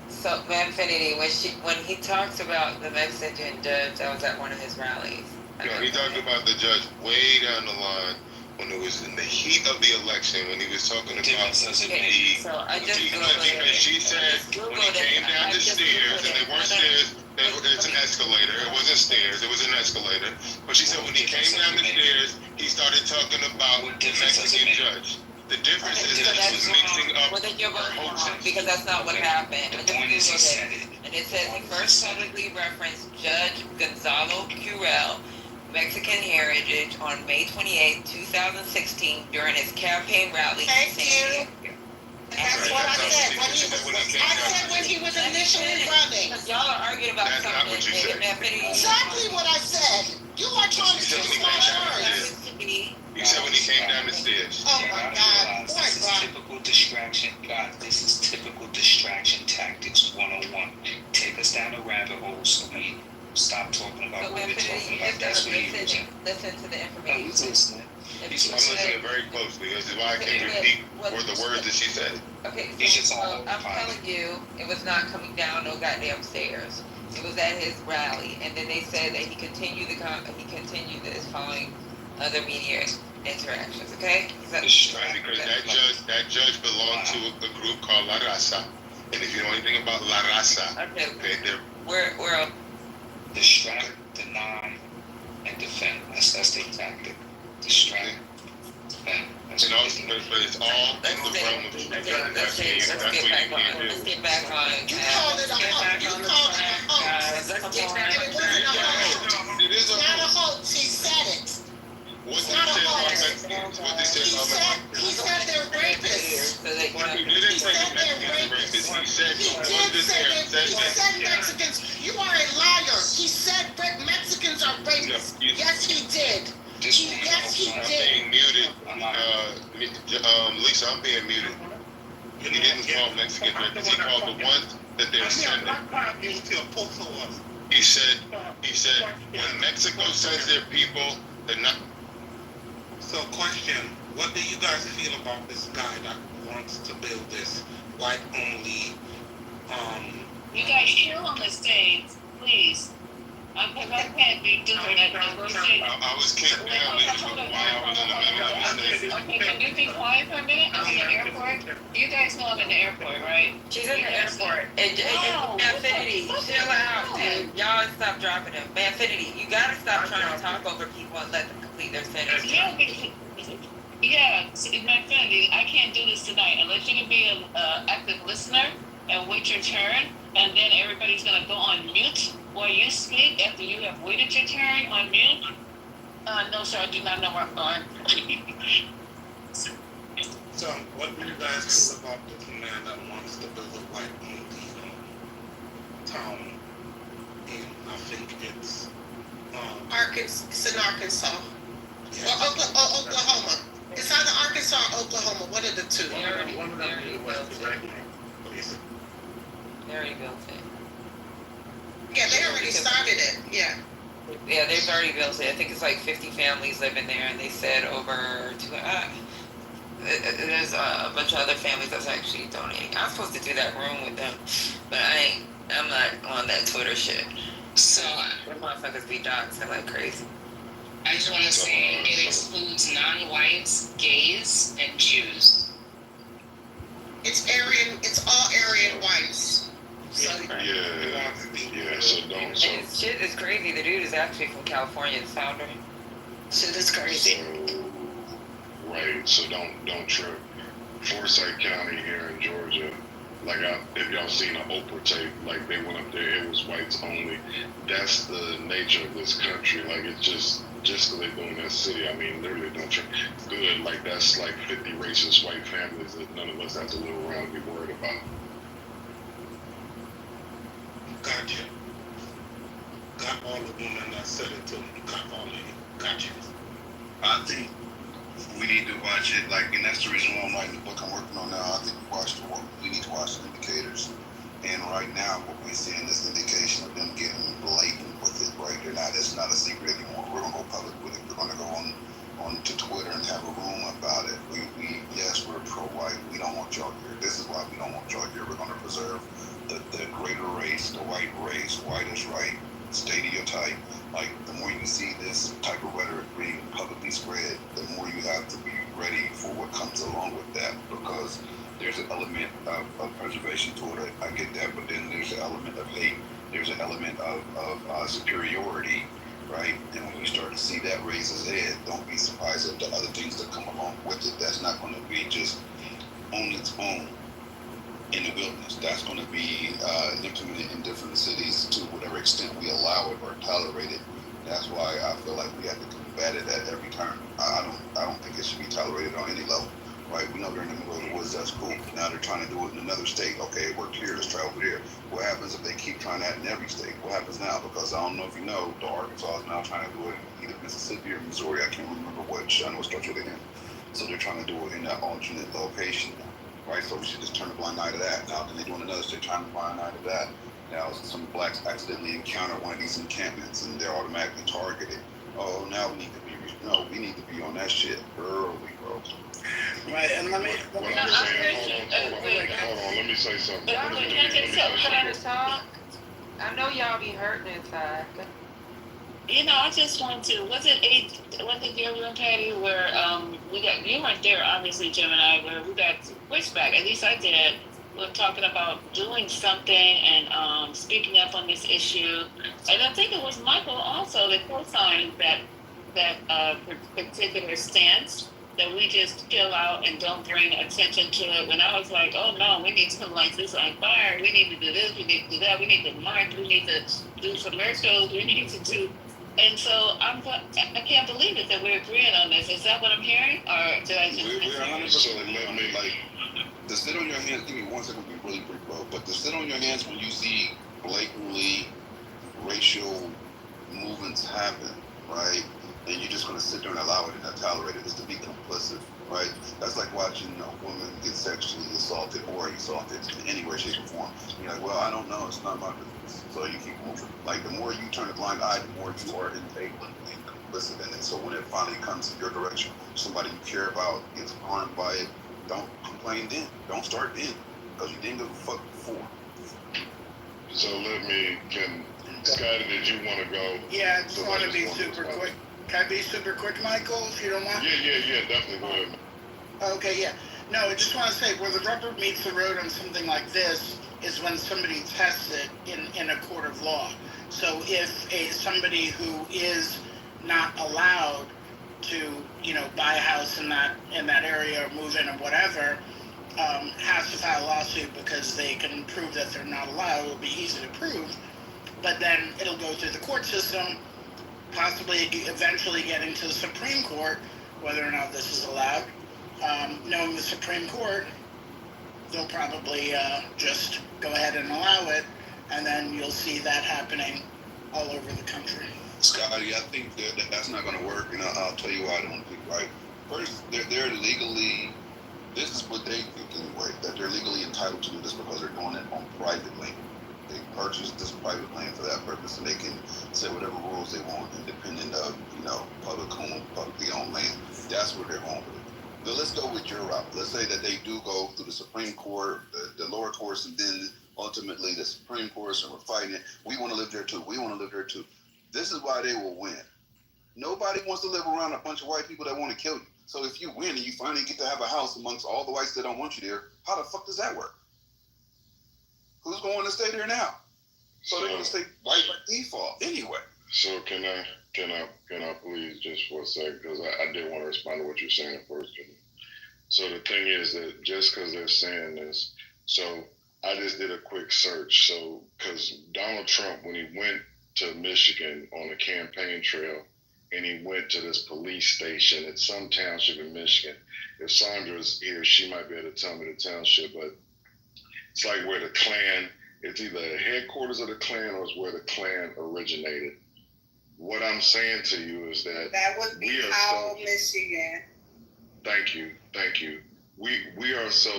[SPEAKER 16] So, Infinity, when he talks about the Mexican judge, I was at one of his rallies.
[SPEAKER 15] No, he talked about the judge way down the line when it was in the heat of the election, when he was talking about
[SPEAKER 16] because
[SPEAKER 15] she said when he came down the stairs, and they weren't stairs, it's an escalator. It wasn't stairs, it was an escalator. But she said when he came down the stairs, he started talking about the Mexican judge. The difference is that he was mixing up.
[SPEAKER 16] Well, then you're going wrong because that's not what happened. I just Googled it, and it says he first publicly referenced Judge Gonzalo Curel, Mexican heritage, on May 28, 2016, during his campaign rally.
[SPEAKER 2] Thank you. That's what I said. When he was initially running.
[SPEAKER 16] Y'all are arguing about something.
[SPEAKER 2] Exactly what I said. You are trying to twist my words.
[SPEAKER 15] He said when he came down the stairs.
[SPEAKER 2] Oh my God.
[SPEAKER 4] This is typical distraction. God, this is typical distraction tactics 101. Take us down a rabbit hole so we stop talking about what we're talking about. That's what he was.
[SPEAKER 16] Listen to the information.
[SPEAKER 4] He's listening.
[SPEAKER 15] I'm listening very closely. This is why I can't repeat the words that she said.
[SPEAKER 16] Okay, so I'm telling you, it was not coming down no goddamn stairs. It was at his rally, and then they said that he continued this following other media interactions. Okay,
[SPEAKER 15] Because that judge belonged to a group called La Raza, and if you know anything about La Raza,
[SPEAKER 16] we're
[SPEAKER 4] distract, deny, and defend. That's their tactic. Distract, defend.
[SPEAKER 15] But it's all in the realm of defense. That's what you can't do.
[SPEAKER 2] You called it a hoax. It is not a hoax. He said it.
[SPEAKER 15] What did he say about Mexicans? What did he say about Mexicans?
[SPEAKER 2] He said they're rapists.
[SPEAKER 15] He didn't say Mexicans are rapists. He said
[SPEAKER 2] Mexicans. You are a liar. He said Mexicans are rapists. Yes, he did. Yes, he
[SPEAKER 15] I'm
[SPEAKER 2] did.
[SPEAKER 15] being muted. Lisa, I'm being muted. He didn't call Mexicans rapists. He called the ones that they're sending. He said when Mexico sends their people, they're not.
[SPEAKER 13] So, question: what do you guys feel about this guy that wants to build this white-only?
[SPEAKER 12] You guys chill on the stage, please. Because I can't be doing that.
[SPEAKER 15] I was kicked down while I was in the middle of the stage.
[SPEAKER 12] Okay, can you be quiet for a minute? I'm in the airport. You guys know I'm in the airport, right?
[SPEAKER 16] She's in the airport. Infinity, chill out, dude. Y'all stop dropping him. Infinity, you gotta stop trying to talk over people and let them complete their sentence.
[SPEAKER 12] Yeah, Infinity, I can't do this tonight unless you can be an active listener and wait your turn, and then everybody's gonna go on mute while you speak after you have waited your turn on mute. No, sir, I do not know where I'm going.
[SPEAKER 13] So, what do you guys feel about this man that wants to build a white-only town in, I think it's
[SPEAKER 2] Arkansas. It's in Arkansas. Or Oklahoma. It's either Arkansas or Oklahoma. One of the two.
[SPEAKER 16] They already built it.
[SPEAKER 2] Yeah, they already started it. Yeah.
[SPEAKER 16] Yeah, they've already built it. I think it's like 50 families living there, and they said over there's a bunch of other families that's actually donating. I'm supposed to do that room with them, but I'm not on that Twitter shit.
[SPEAKER 8] So,
[SPEAKER 16] the motherfuckers be doxing like crazy.
[SPEAKER 8] I just want to say it excludes non-whites, gays, and Jews.
[SPEAKER 2] It's all Aryan whites. So,
[SPEAKER 15] So don't. So.
[SPEAKER 16] And shit is crazy. The dude is actually from California, the founder.
[SPEAKER 2] Shit is crazy.
[SPEAKER 15] Right. So don't trip. Forsyth County here in Georgia. Like if y'all seen an Oprah tape, like they went up there, it was whites only. That's the nature of this country. Like it's just because they go in that city. I mean, literally, don't trip. Good. Like that's like 50 racist white families that none of us have to live around and be worried about.
[SPEAKER 13] Gotcha. Got all the women that said it to me. Got all of you. Gotcha.
[SPEAKER 17] I think we need to watch it, like, and that's the reason why I'm writing the book I'm working on now. I think we need to watch The Indicators. And right now, what we're seeing white race, white is right, stereotype. Like, the more you see this type of rhetoric being publicly spread, the more you have to be ready for what comes along with that, because there's an element of preservation to it. I get that, but then there's an element of hate. There's an element of superiority, right? And when you start to see that raise its head, don't be surprised at the other things that come along with it. That's not going to be just on its own in the wilderness. That's going to be implemented in different cities to whatever extent we allow it or tolerate it. That's why I feel like we have to combat it at every turn. I don't think it should be tolerated on any level. Right? We know they're in the middle of the woods, that's cool. Now they're trying to do it in another state. Okay, it worked here, let's try over there. What happens if they keep trying that in every state? What happens now? Because I don't know if you know, the Arkansas is now trying to do it in either Mississippi or Missouri. I can't remember which. I know it starts with an M. So they're trying to do it in that alternate location now. Right? So we should just turn a blind eye to that. Now then they do another state, turn a blind eye to that. Now some blacks accidentally encounter one of these encampments and they're automatically targeted. Oh, now we need to be, no, we need to be on that shit early, bro.
[SPEAKER 7] Right, and let me
[SPEAKER 15] hold on, let me say something.
[SPEAKER 16] I know y'all be hurting inside.
[SPEAKER 12] You know, I just want to. Was it your room, Patty, where we got, you weren't there, obviously, Jim and I, where we got pushback. At least I did. We're talking about doing something and speaking up on this issue. And I think it was Michael also that co-signed that particular stance, that we just chill out and don't bring attention to it. When I was like, oh no, we need to light this on fire. We need to do this. We need to do that. We need to march. We need to do commercials. We need to do. And so I can't believe it that we're agreeing on this. Is that what I'm hearing, or did I just?
[SPEAKER 17] We're 100%. I mean, like, to sit on your hands. Give me 1 second. We'll be really brief, bro. But to sit on your hands when you see blatantly racial movements happen, right? And you're just going to sit there and allow it and not tolerate it, is to be complicit, right? That's like watching a woman get sexually assaulted or assaulted in any way, shape, or form. You're like, well, I don't know. It's not my business. So you keep moving. Like, the more you turn a blind eye, the more you are enabling and complicit in it. So when it finally comes in your direction, somebody you care about gets harmed by it, don't complain then. Don't start then. Because you didn't give a fuck before.
[SPEAKER 15] So Scotty, did you want to go?
[SPEAKER 7] Yeah, I just want to be super quick. Can I be super quick, Michael, if you don't mind?
[SPEAKER 15] Yeah, definitely. Go ahead.
[SPEAKER 7] Okay, yeah. No, I just want to say, where the rubber meets the road on something like this is when somebody tests it in a court of law. So if somebody who is not allowed to, buy a house in that area or move in or whatever, has to file a lawsuit because they can prove that they're not allowed, it'll be easy to prove. But then it'll go through the court system, possibly eventually getting to the Supreme Court, whether or not this is allowed. Knowing the Supreme Court, they'll probably just go ahead and allow it, and then you'll see that happening all over the country.
[SPEAKER 17] Scotty, I think that's not going to work, and I'll tell you why I don't think, right? First, they're legally, this is what they think anyway, that they're legally entitled to do this because they're doing it on private land. They purchased this private land for that purpose, and they can set whatever rules they want, independent of, publicly owned land. That's where they're going with it. But let's go with your route. Let's say that they do go through the Supreme Court, the lower courts, and then ultimately the Supreme Court, and we're fighting it. We want to live there too. We want to live there too. This is why they will win. Nobody wants to live around a bunch of white people that want to kill you. So if you win and you finally get to have a house amongst all the whites that don't want you there, how the fuck does that work? Who's going to stay there now? So they're going to stay white by default anyway.
[SPEAKER 15] So can I please just for a second, because I did want to respond to what you're saying first. So the thing is that just because they're saying this, so I just did a quick search. So because Donald Trump, when he went to Michigan on the campaign trail, and he went to this police station at some township in Michigan. If Sandra's here, she might be able to tell me the township, but it's like where the Klan, it's either the headquarters of the Klan or it's where the Klan originated. What I'm saying to you is that
[SPEAKER 2] would be Howell, Michigan.
[SPEAKER 15] Thank you. We are so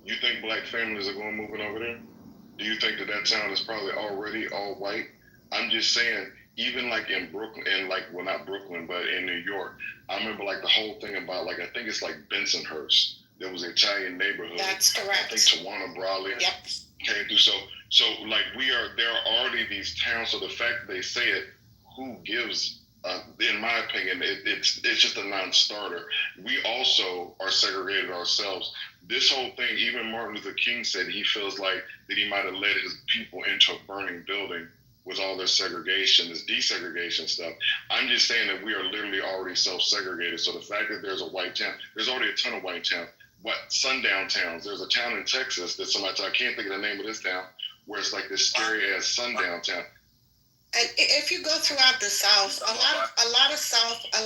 [SPEAKER 15] you think black families are going moving over there? Do you think that town is probably already all white? I'm just saying, even like in Brooklyn, and like, well, not Brooklyn, but in New York, I remember like the whole thing about, like, I think it's like Bensonhurst. There was an Italian neighborhood.
[SPEAKER 2] That's correct.
[SPEAKER 15] I think Tawana Brawley.
[SPEAKER 2] Yep.
[SPEAKER 15] came through. So like there are already these towns. So the fact that they say it, who gives? In my opinion, it's just a non-starter. We also are segregated ourselves. This whole thing, even Martin Luther King said he feels like that he might have led his people into a burning building with all this segregation, this desegregation stuff. I'm just saying that we are literally already self-segregated. So the fact that there's a white town, there's already a ton of white towns. What sundown towns? There's a town in Texas that somebody, I can't think of the name of this town, where it's like this scary ass sundown town.
[SPEAKER 2] And if you go throughout the South, a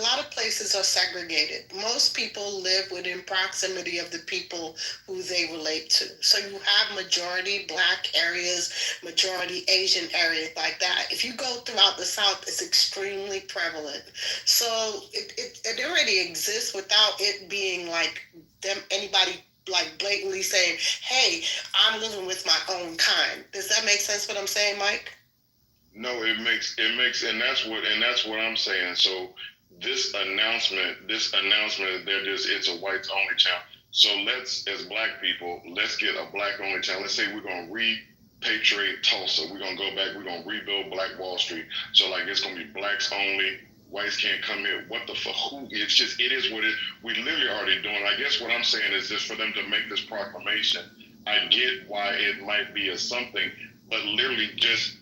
[SPEAKER 2] lot of places are segregated. Most people live within proximity of the people who they relate to. So you have majority Black areas, majority Asian areas like that. If you go throughout the South, it's extremely prevalent. So it already exists without it being like anybody like blatantly saying, "Hey, I'm living with my own kind." Does that make sense? What I'm saying, Mike?
[SPEAKER 15] No, it makes, and that's what I'm saying. So this announcement, it's a whites only town. So let's, as Black people, let's get a Black only town. Let's say we're gonna repatriate Tulsa. We're gonna go back. We're gonna rebuild Black Wall Street. So like it's gonna be Blacks only. Whites can't come here. What the fuck? Who? It's just, it is what it is. We literally already doing. I guess what I'm saying is just for them to make this proclamation. I get why it might be a something, but literally just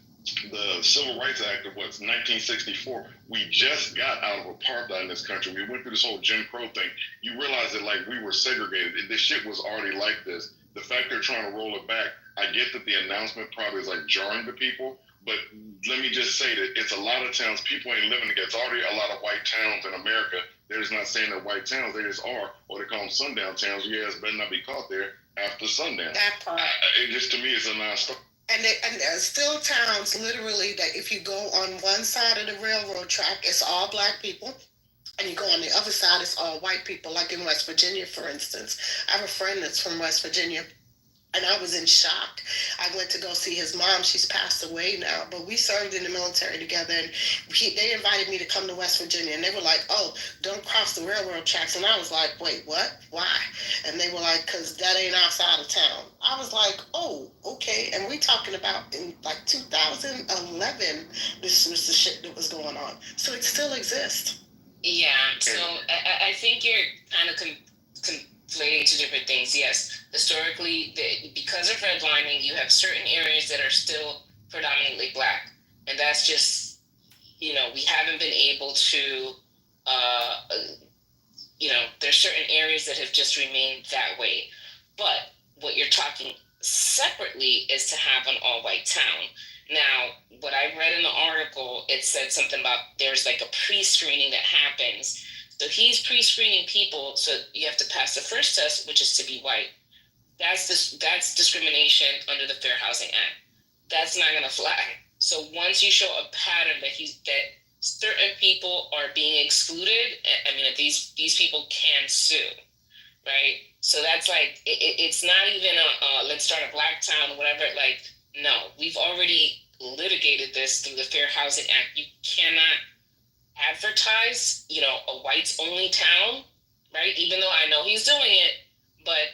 [SPEAKER 15] the Civil Rights Act of 1964. We just got out of apartheid in this country. We went through this whole Jim Crow thing. You realize that like we were segregated. This shit was already like this. The fact they're trying to roll it back, I get that the announcement probably is like jarring to people, but let me just say that it's a lot of towns. People ain't living together. It's already a lot of white towns in America. They're just not saying they're white towns. They just are, or they call them sundown towns. Your ass better not be caught there after sundown.
[SPEAKER 2] That part.
[SPEAKER 15] It just, to me, is a non-starter.
[SPEAKER 2] And there's still towns literally that if you go on one side of the railroad track, it's all Black people. And you go on the other side, it's all white people, like in West Virginia, for instance. I have a friend that's from West Virginia. And I was in shock. I went to go see his mom. She's passed away now, but we served in the military together. And they invited me to come to West Virginia, and they were like, "Oh, don't cross the railroad tracks." And I was like, "Wait, what? Why?" And they were like, "Cause that ain't outside of town." I was like, "Oh, okay." And we talking about in like 2011. This was the shit that was going on. So it still exists.
[SPEAKER 12] Yeah. So I think you're kind of conflating two different things. Yes, historically, because of redlining, you have certain areas that are still predominantly Black, and that's just, we haven't been able to, there's certain areas that have just remained that way. But what you're talking separately is to have an all-white town. Now, what I read in the article, it said something about there's like a pre-screening that happens. So he's pre-screening people, so you have to pass the first test, which is to be white. That's discrimination under the Fair Housing Act. That's not going to fly. So once you show a pattern that certain people are being excluded, I mean, these people can sue, right? So that's like, it's not even let's start a Black town or whatever. Like, no, we've already litigated this through the Fair Housing Act. You cannot advertise, a whites only town, right? Even though I know he's doing it, but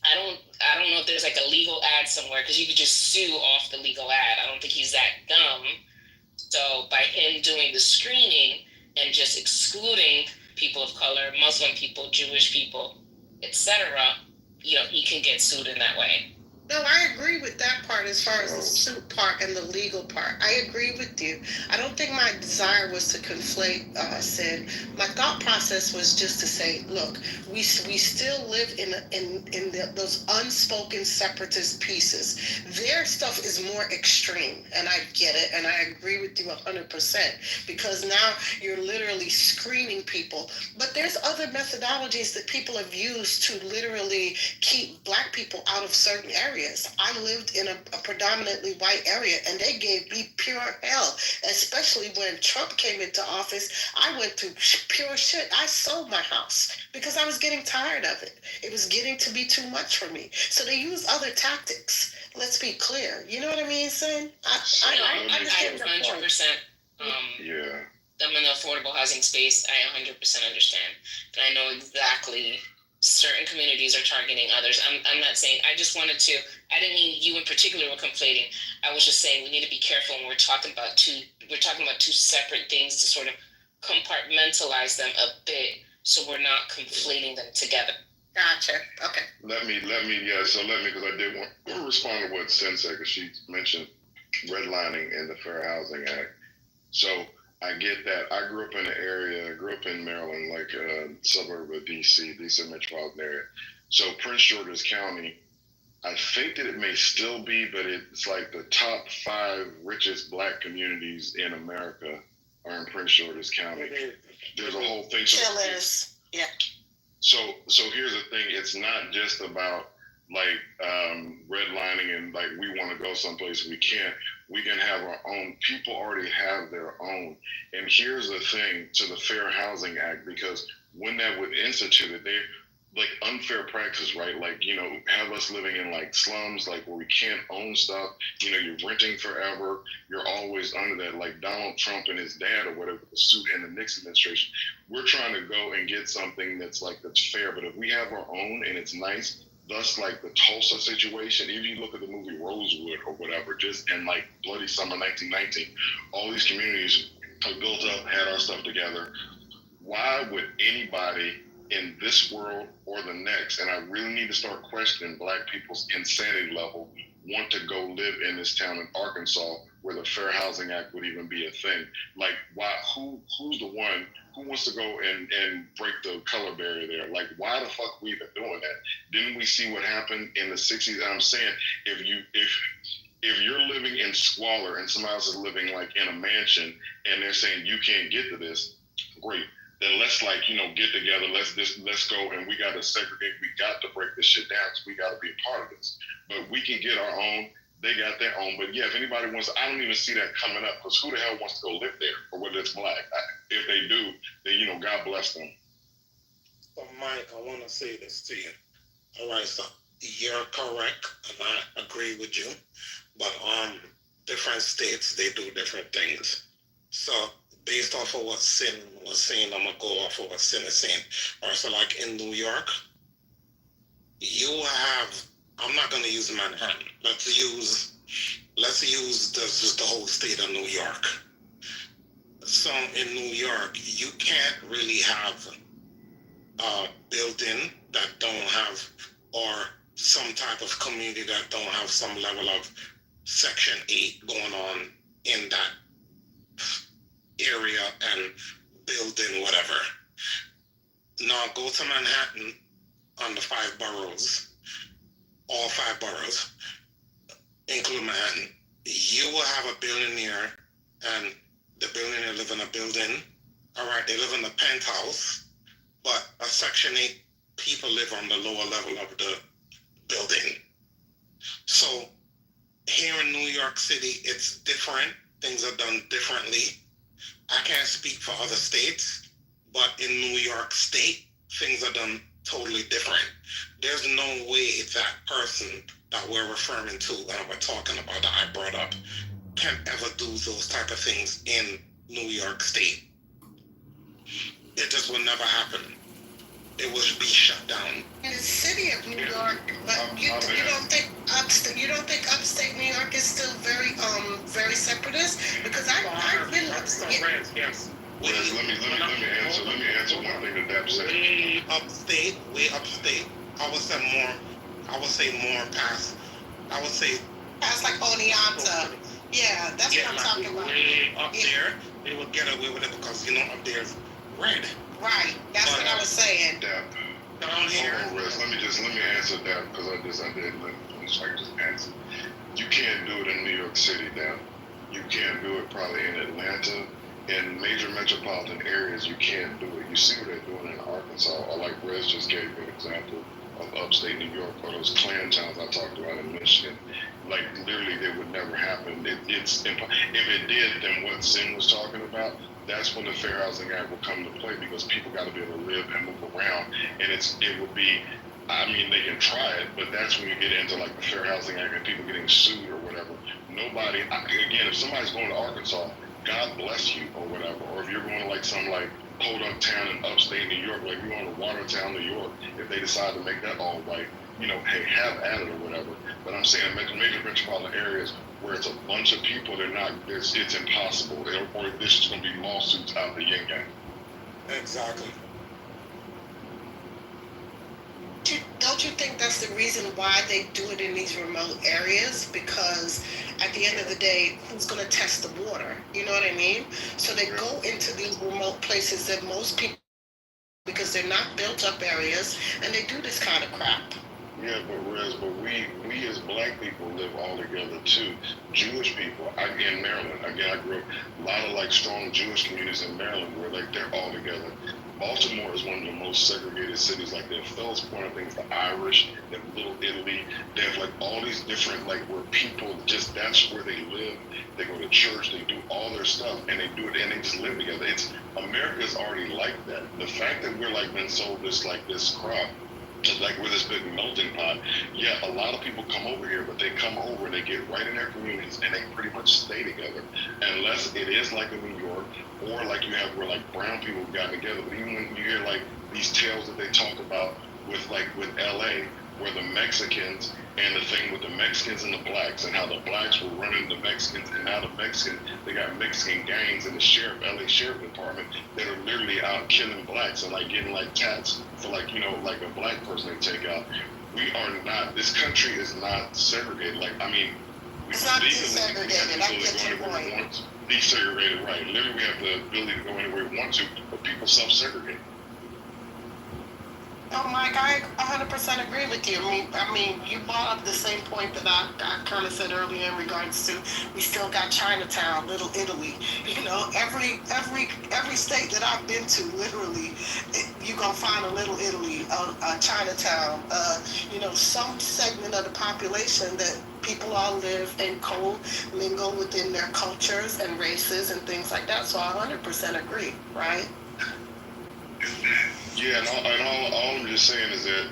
[SPEAKER 12] I don't know if there's like a legal ad somewhere, because you could just sue off the legal ad. I don't think he's that dumb. So by him doing the screening and just excluding people of color, Muslim people, Jewish people, etc., he can get sued in that way.
[SPEAKER 2] No, I agree with that part as far as the suit part and the legal part. I agree with you. I don't think my desire was to conflate sin. My thought process was just to say, look, we still live in those unspoken separatist pieces. Their stuff is more extreme, and I get it, and I agree with you 100%, because now you're literally screening people. But there's other methodologies that people have used to literally keep Black people out of certain areas. I lived in a predominantly white area, and they gave me pure hell, especially when Trump came into office. I went through pure shit. I sold my house because I was getting tired of it. It was getting to be too much for me. So they use other tactics. Let's be clear. You know what I mean, son?
[SPEAKER 12] I understand 100%.
[SPEAKER 15] Yeah.
[SPEAKER 12] I'm in the affordable housing space. I 100% understand. And I know exactly certain communities are targeting others. I'm not saying, I just wanted to, I didn't mean you in particular were complaining. I was just saying we need to be careful when we're talking about two separate things to sort of compartmentalize them a bit so we're not conflating them together.
[SPEAKER 2] Gotcha. Okay.
[SPEAKER 15] Let me, because I did want to respond to what Sin said, because she mentioned redlining in the Fair Housing Act. So I get that. I grew up in Maryland, like a suburb of DC metropolitan area. So Prince George's County, I think that it may still be, but it's like the top 5 richest black communities in America are in Prince George's County. There's a whole thing.
[SPEAKER 2] Still is. Yeah.
[SPEAKER 15] So here's the thing. It's not just about like redlining and like we want to go someplace we can't. We can have our own. People already have their own. And here's the thing to the Fair Housing Act, because when that was instituted, they like unfair practice, right? Like, you know, have us living in like slums, like where we can't own stuff. You know, you're renting forever. You're always under that, like Donald Trump and his dad or whatever, the suit in the Nixon administration. We're trying to go and get something that's fair. But if we have our own and it's nice, thus like the Tulsa situation, if you look at the movie Rosewood or whatever, just in like Bloody Summer 1919, all these communities are built up, had our stuff together. Why would anybody in this world or the next, and I really need to start questioning black people's insanity level, want to go live in this town in Arkansas where the Fair Housing Act would even be a thing? Like, why? Who's the one who wants to go and break the color barrier there? Like, why the fuck are we even doing that? Didn't we see what happened in the 60s? I'm saying, if you're living in squalor and somebody else is living like in a mansion and they're saying you can't get to this, great. Then let's like, you know, get together. Let's go, and we got to segregate. We got to break this shit down because we got to be a part of this. But we can get our own. They got their own. But yeah, if anybody wants, I don't even see that coming up, because who the hell wants to go live there, or whether it's black? If they do, then, you know, God bless them.
[SPEAKER 13] So Mike, I want to say this to you. All right, so you're correct, and I agree with you. But different states, they do different things. So based off of what Sin was saying, I'm gonna go off of what Sin is saying. All right, so like in New York, you have, I'm not gonna use Manhattan. Let's use the whole state of New York. So in New York, you can't really have a building that don't have, or some type of community that don't have some level of Section 8 going on in that area and building whatever. Now go to Manhattan on the 5 boroughs, all 5 boroughs, including Manhattan. You will have a billionaire, and the billionaire live in a building. All right, they live in the penthouse, but a Section 8 people live on the lower level of the building. So here in New York City, it's different. Things are done differently. I can't speak for other states, but in New York State, things are done totally different. There's no way that person that we're referring to, that we're talking about, that I brought up, can ever do those type of things in New York State. It just will never happen. It will be shut down.
[SPEAKER 2] In the city of New York, but you don't think upstate New York is still very separatist? Because I've been upstate.
[SPEAKER 13] Yes.
[SPEAKER 15] Let me answer one thing that Deb said.
[SPEAKER 13] Way upstate. I would say more past. I would say
[SPEAKER 2] past like Oneonta. Yeah, that's what I'm talking about.
[SPEAKER 13] Way up there, they would get away with it because, you know, up there's red.
[SPEAKER 2] Right, that's what I was saying.
[SPEAKER 13] Down here.
[SPEAKER 15] Let me answer that, because I did. Let me just answer. You can't do it in New York City, Dan. You can't do it probably in Atlanta. In major metropolitan areas, you can't do it. You see what they're doing in Arkansas, or like Rez just gave an example of upstate New York, or those Klan towns I talked about in Michigan. Like, literally, they would never happen. If it did, then what Sin was talking about, that's when the Fair Housing Act will come into play, because people got to be able to live and move around. And it would be, I mean, they can try it, but that's when you get into like the Fair Housing Act and people getting sued or whatever. Again, if somebody's going to Arkansas, God bless you or whatever. Or if you're going to like some like podunk town in upstate New York, like you on to Watertown, New York, if they decide to make that all white, you know, hey, have at it or whatever. But I'm saying major metropolitan areas where it's a bunch of people, it's impossible. Or this is going to be lawsuits out the yin yang.
[SPEAKER 13] Exactly.
[SPEAKER 2] Don't you think that's the reason why they do it in these remote areas? Because at the end of the day, who's going to test the water? You know what I mean? So they go into these remote places that most people, because they're not built up areas, and they do this kind of crap.
[SPEAKER 15] Yeah, but we as black people live all together too. Jewish people, in Maryland, again, I grew up a lot of like strong Jewish communities in Maryland where like they're all together. Baltimore is one of the most segregated cities. Like the Fells Point, I think it's the Irish, they have Little Italy, they have like all these different like where people just that's where they live. They go to church, they do all their stuff, and they do it and they just live together. It's America's already like that. The fact that we're like been sold this crop. Just like with this big melting pot, yeah, a lot of people come over here, but they come over and they get right in their communities and they pretty much stay together. Unless it is like in New York or like you have where like brown people got together. But even when you hear like these tales that they talk about with LA, where the Mexicans and the thing with the Mexicans and the blacks and how the blacks were running the Mexicans and now the Mexicans, they got Mexican gangs in the LA Sheriff Department that are literally out killing blacks and like getting like tats for like, you know, like a black person they take out. We are not, this country is not segregated. Like, I mean,
[SPEAKER 2] it's not desegregated, I get your point.
[SPEAKER 15] Desegregated, right. Literally we have the ability to go anywhere we want to, but people self-segregate.
[SPEAKER 2] Oh, Mike, I 100% agree with you. I mean, you brought up the same point that I kind of said earlier in regards to we still got Chinatown, Little Italy. You know, every state that I've been to, literally, you're gonna find a Little Italy, a Chinatown. You know, some segment of the population that people all live and co-mingle within their cultures and races and things like that. So I 100% agree, right?
[SPEAKER 15] Yeah, and all I'm just saying is that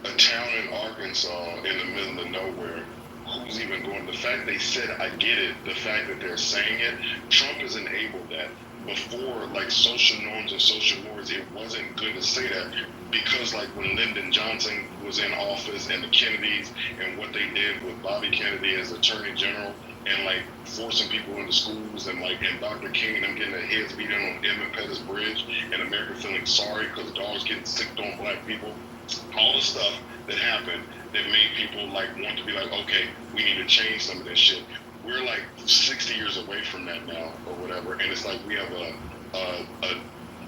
[SPEAKER 15] a town in Arkansas in the middle of nowhere, who's even going, the fact they said, I get it, the fact that they're saying it, Trump has enabled that. Before, like, social norms and social mores, it wasn't good to say that because, like, when Lyndon Johnson was in office and the Kennedys and what they did with Bobby Kennedy as Attorney General, and like forcing people into schools and like and Dr. King and them getting their heads beat in on Edmund Pettus Bridge and America feeling sorry because dogs getting sicked on black people, all the stuff that happened that made people like want to be like, okay, we need to change some of this shit. We're like 60 years away from that now or whatever, and it's like we have a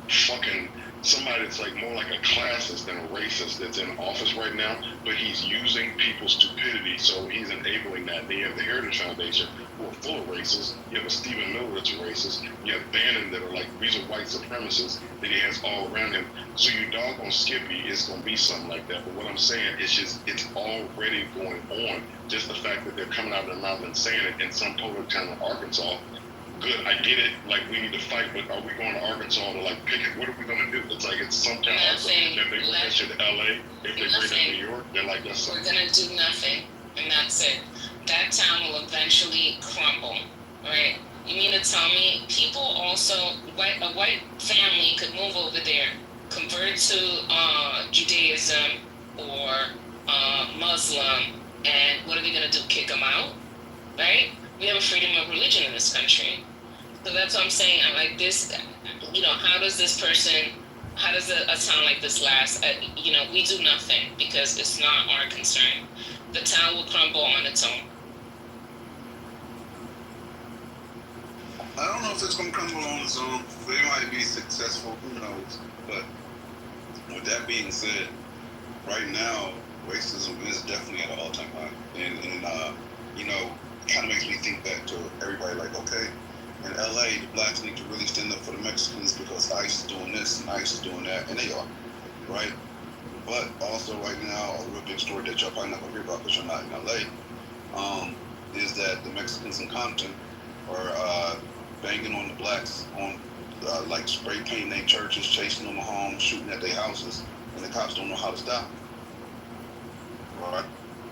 [SPEAKER 15] fucking somebody that's like more like a classist than a racist that's in office right now, but he's using people's stupidity, so he's enabling that. Then you have the Heritage Foundation, who are full of racists. You have a Stephen Miller that's a racist. You have Bannon that are like, these are white supremacists that he has all around him. So you doggone Skippy, it's going to be something like that. But what I'm saying is just, it's already going on. Just the fact that they're coming out of their mouth and saying it in some public town in Arkansas. Good, I get it. Like, we need to fight, but are we going to Arkansas to like pick it? What are we going to do? It's like it's some kind of if they bring that shit to LA, if they bring it to New York, they're like that's
[SPEAKER 12] we're gonna do nothing, and that's it. That town will eventually crumble, right? You mean to tell me people also a white family could move over there, convert to Judaism or Muslim, and what are they gonna do? Kick them out, right? We have a freedom of religion in this country. So that's what I'm saying. I'm like this, you know, how does a town like this last? You know, we do nothing because it's not our concern. The town will crumble on its own.
[SPEAKER 17] I don't know if it's going to crumble on its own. They might be successful, who knows. But with that being said, right now, racism is definitely at an all-time high. And you know, kind of makes me think back to everybody like, okay, in LA, the blacks need to really stand up for the Mexicans because ICE is doing this and ICE is doing that, and they are, right? But also right now, a real big story that y'all probably not gonna hear about because you're not in LA, is that the Mexicans in Compton are banging on the blacks on like spray painting their churches, chasing them home, shooting at their houses, and the cops don't know how to stop them. Right?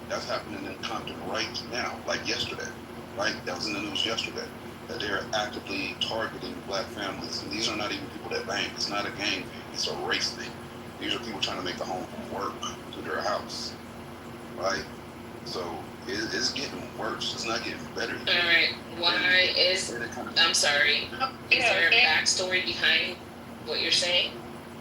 [SPEAKER 17] That's happening in Compton right now, like yesterday, right? That was in the news yesterday. that they're actively targeting black families. And these are not even people that bang. It's not a gang thing. It's a race thing. These are people trying to make a home work to their house, right? So it's getting worse. It's not getting better.
[SPEAKER 12] All right. Why is, I'm sorry, is there a backstory behind what you're saying?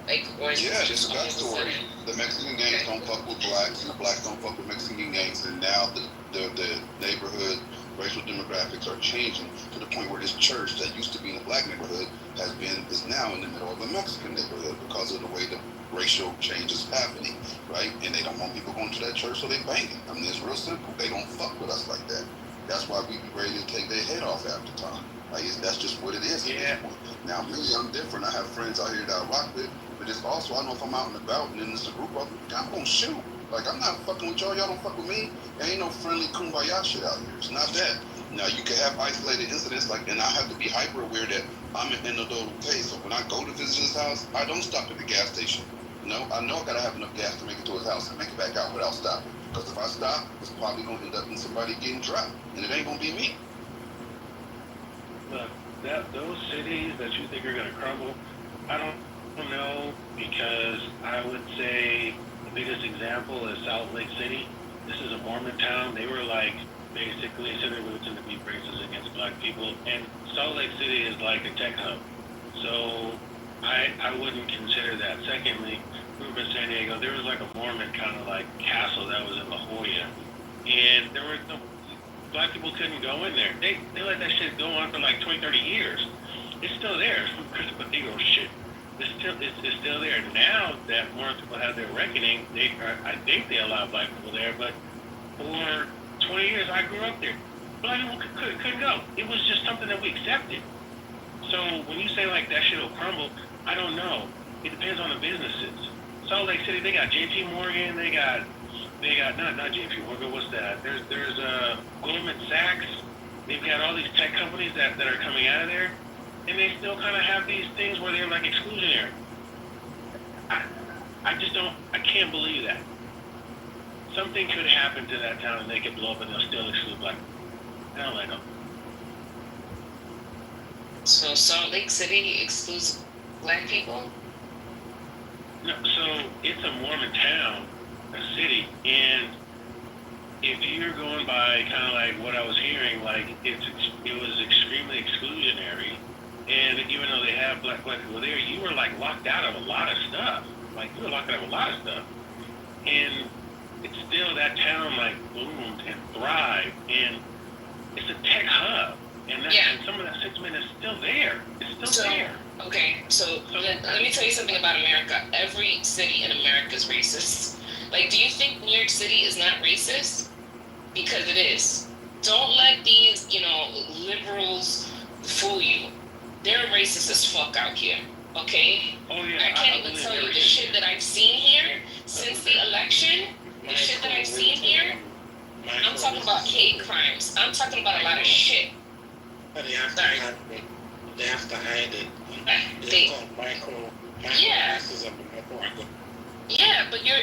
[SPEAKER 12] Like, or is
[SPEAKER 17] Yeah,
[SPEAKER 12] it
[SPEAKER 17] there's
[SPEAKER 12] just
[SPEAKER 17] a backstory. The Mexican gangs don't fuck with blacks, and the blacks don't fuck with Mexican gangs, and now the neighborhood racial demographics are changing to the point where this church that used to be in a black neighborhood is now in the middle of a Mexican neighborhood because of the way the racial change is happening, right? And they don't want people going to that church, so they bang it. I mean, it's real simple. They don't fuck with us like that. That's why we be ready to take their head off after time. Like, that's just what it is at this point. Now, me, I'm different. I have friends out here that I rock with, but it's also, I know if I'm out and about and then there's a group of them, I'm gonna shoot. Like, I'm not fucking with y'all. Y'all don't fuck with me. There ain't no friendly kumbaya shit out here. It's not that. Now, you can have isolated incidents, like, and I have to be hyper aware that I'm in the total case. So when I go to visit his house, I don't stop at the gas station. No, I know I gotta have enough gas to make it to his house and make it back out without stopping. Because if I stop, it's probably gonna end up in somebody getting dropped, and it ain't gonna be me.
[SPEAKER 19] Look, those cities that you think are gonna crumble, I don't know, because I would say the biggest example is Salt Lake City. This is a Mormon town. They were like, basically said they were going to be racist against black people, and Salt Lake City is like a tech hub. So I wouldn't consider that. Secondly, we were in San Diego. There was like a Mormon kind of like castle that was in La Jolla, and there were no black people couldn't go in there. They let that shit go on for like 20, 30 years. It's still there. Chris Cathedral shit. It's still there. Now that more people have their reckoning, I think they allow black people there, but for 20 years I grew up there. Black people couldn't go. It was just something that we accepted. So when you say like that shit will crumble, I don't know. It depends on the businesses. Salt Lake City, they got JP Morgan, they got not JP Morgan, what's that? There's Goldman Sachs. They've got all these tech companies that are coming out of there, and they still kind of have these things where they're like exclusionary. I can't believe that. Something could happen to that town and they could blow up and they'll still exclude black people. I don't like them.
[SPEAKER 12] So Salt Lake City excludes black people?
[SPEAKER 19] No, so it's a Mormon town, a city, and if you're going by kind of like what I was hearing, like it was extremely exclusionary, and even though they have black people there, you were like locked out of a lot of stuff. Like you were locked out of a lot of stuff, and it's still that town like bloomed and thrived, and it's a tech hub, and some of that sentiment is still there. It's still there.
[SPEAKER 12] Okay, so let me tell you something about America. Every city in America is racist. Like, do you think New York City is not racist? Because it is. Don't let these, liberals fool you. They're racist as fuck out here. Okay?
[SPEAKER 19] Oh, yeah,
[SPEAKER 12] I can't even tell you the shit that I've seen here since the election. The shit that I've seen here. I'm talking about hate crimes. I'm talking about a lot of shit.
[SPEAKER 13] But they have to hide it. They have to hide it. It's called micro racism.
[SPEAKER 12] Yeah, but you're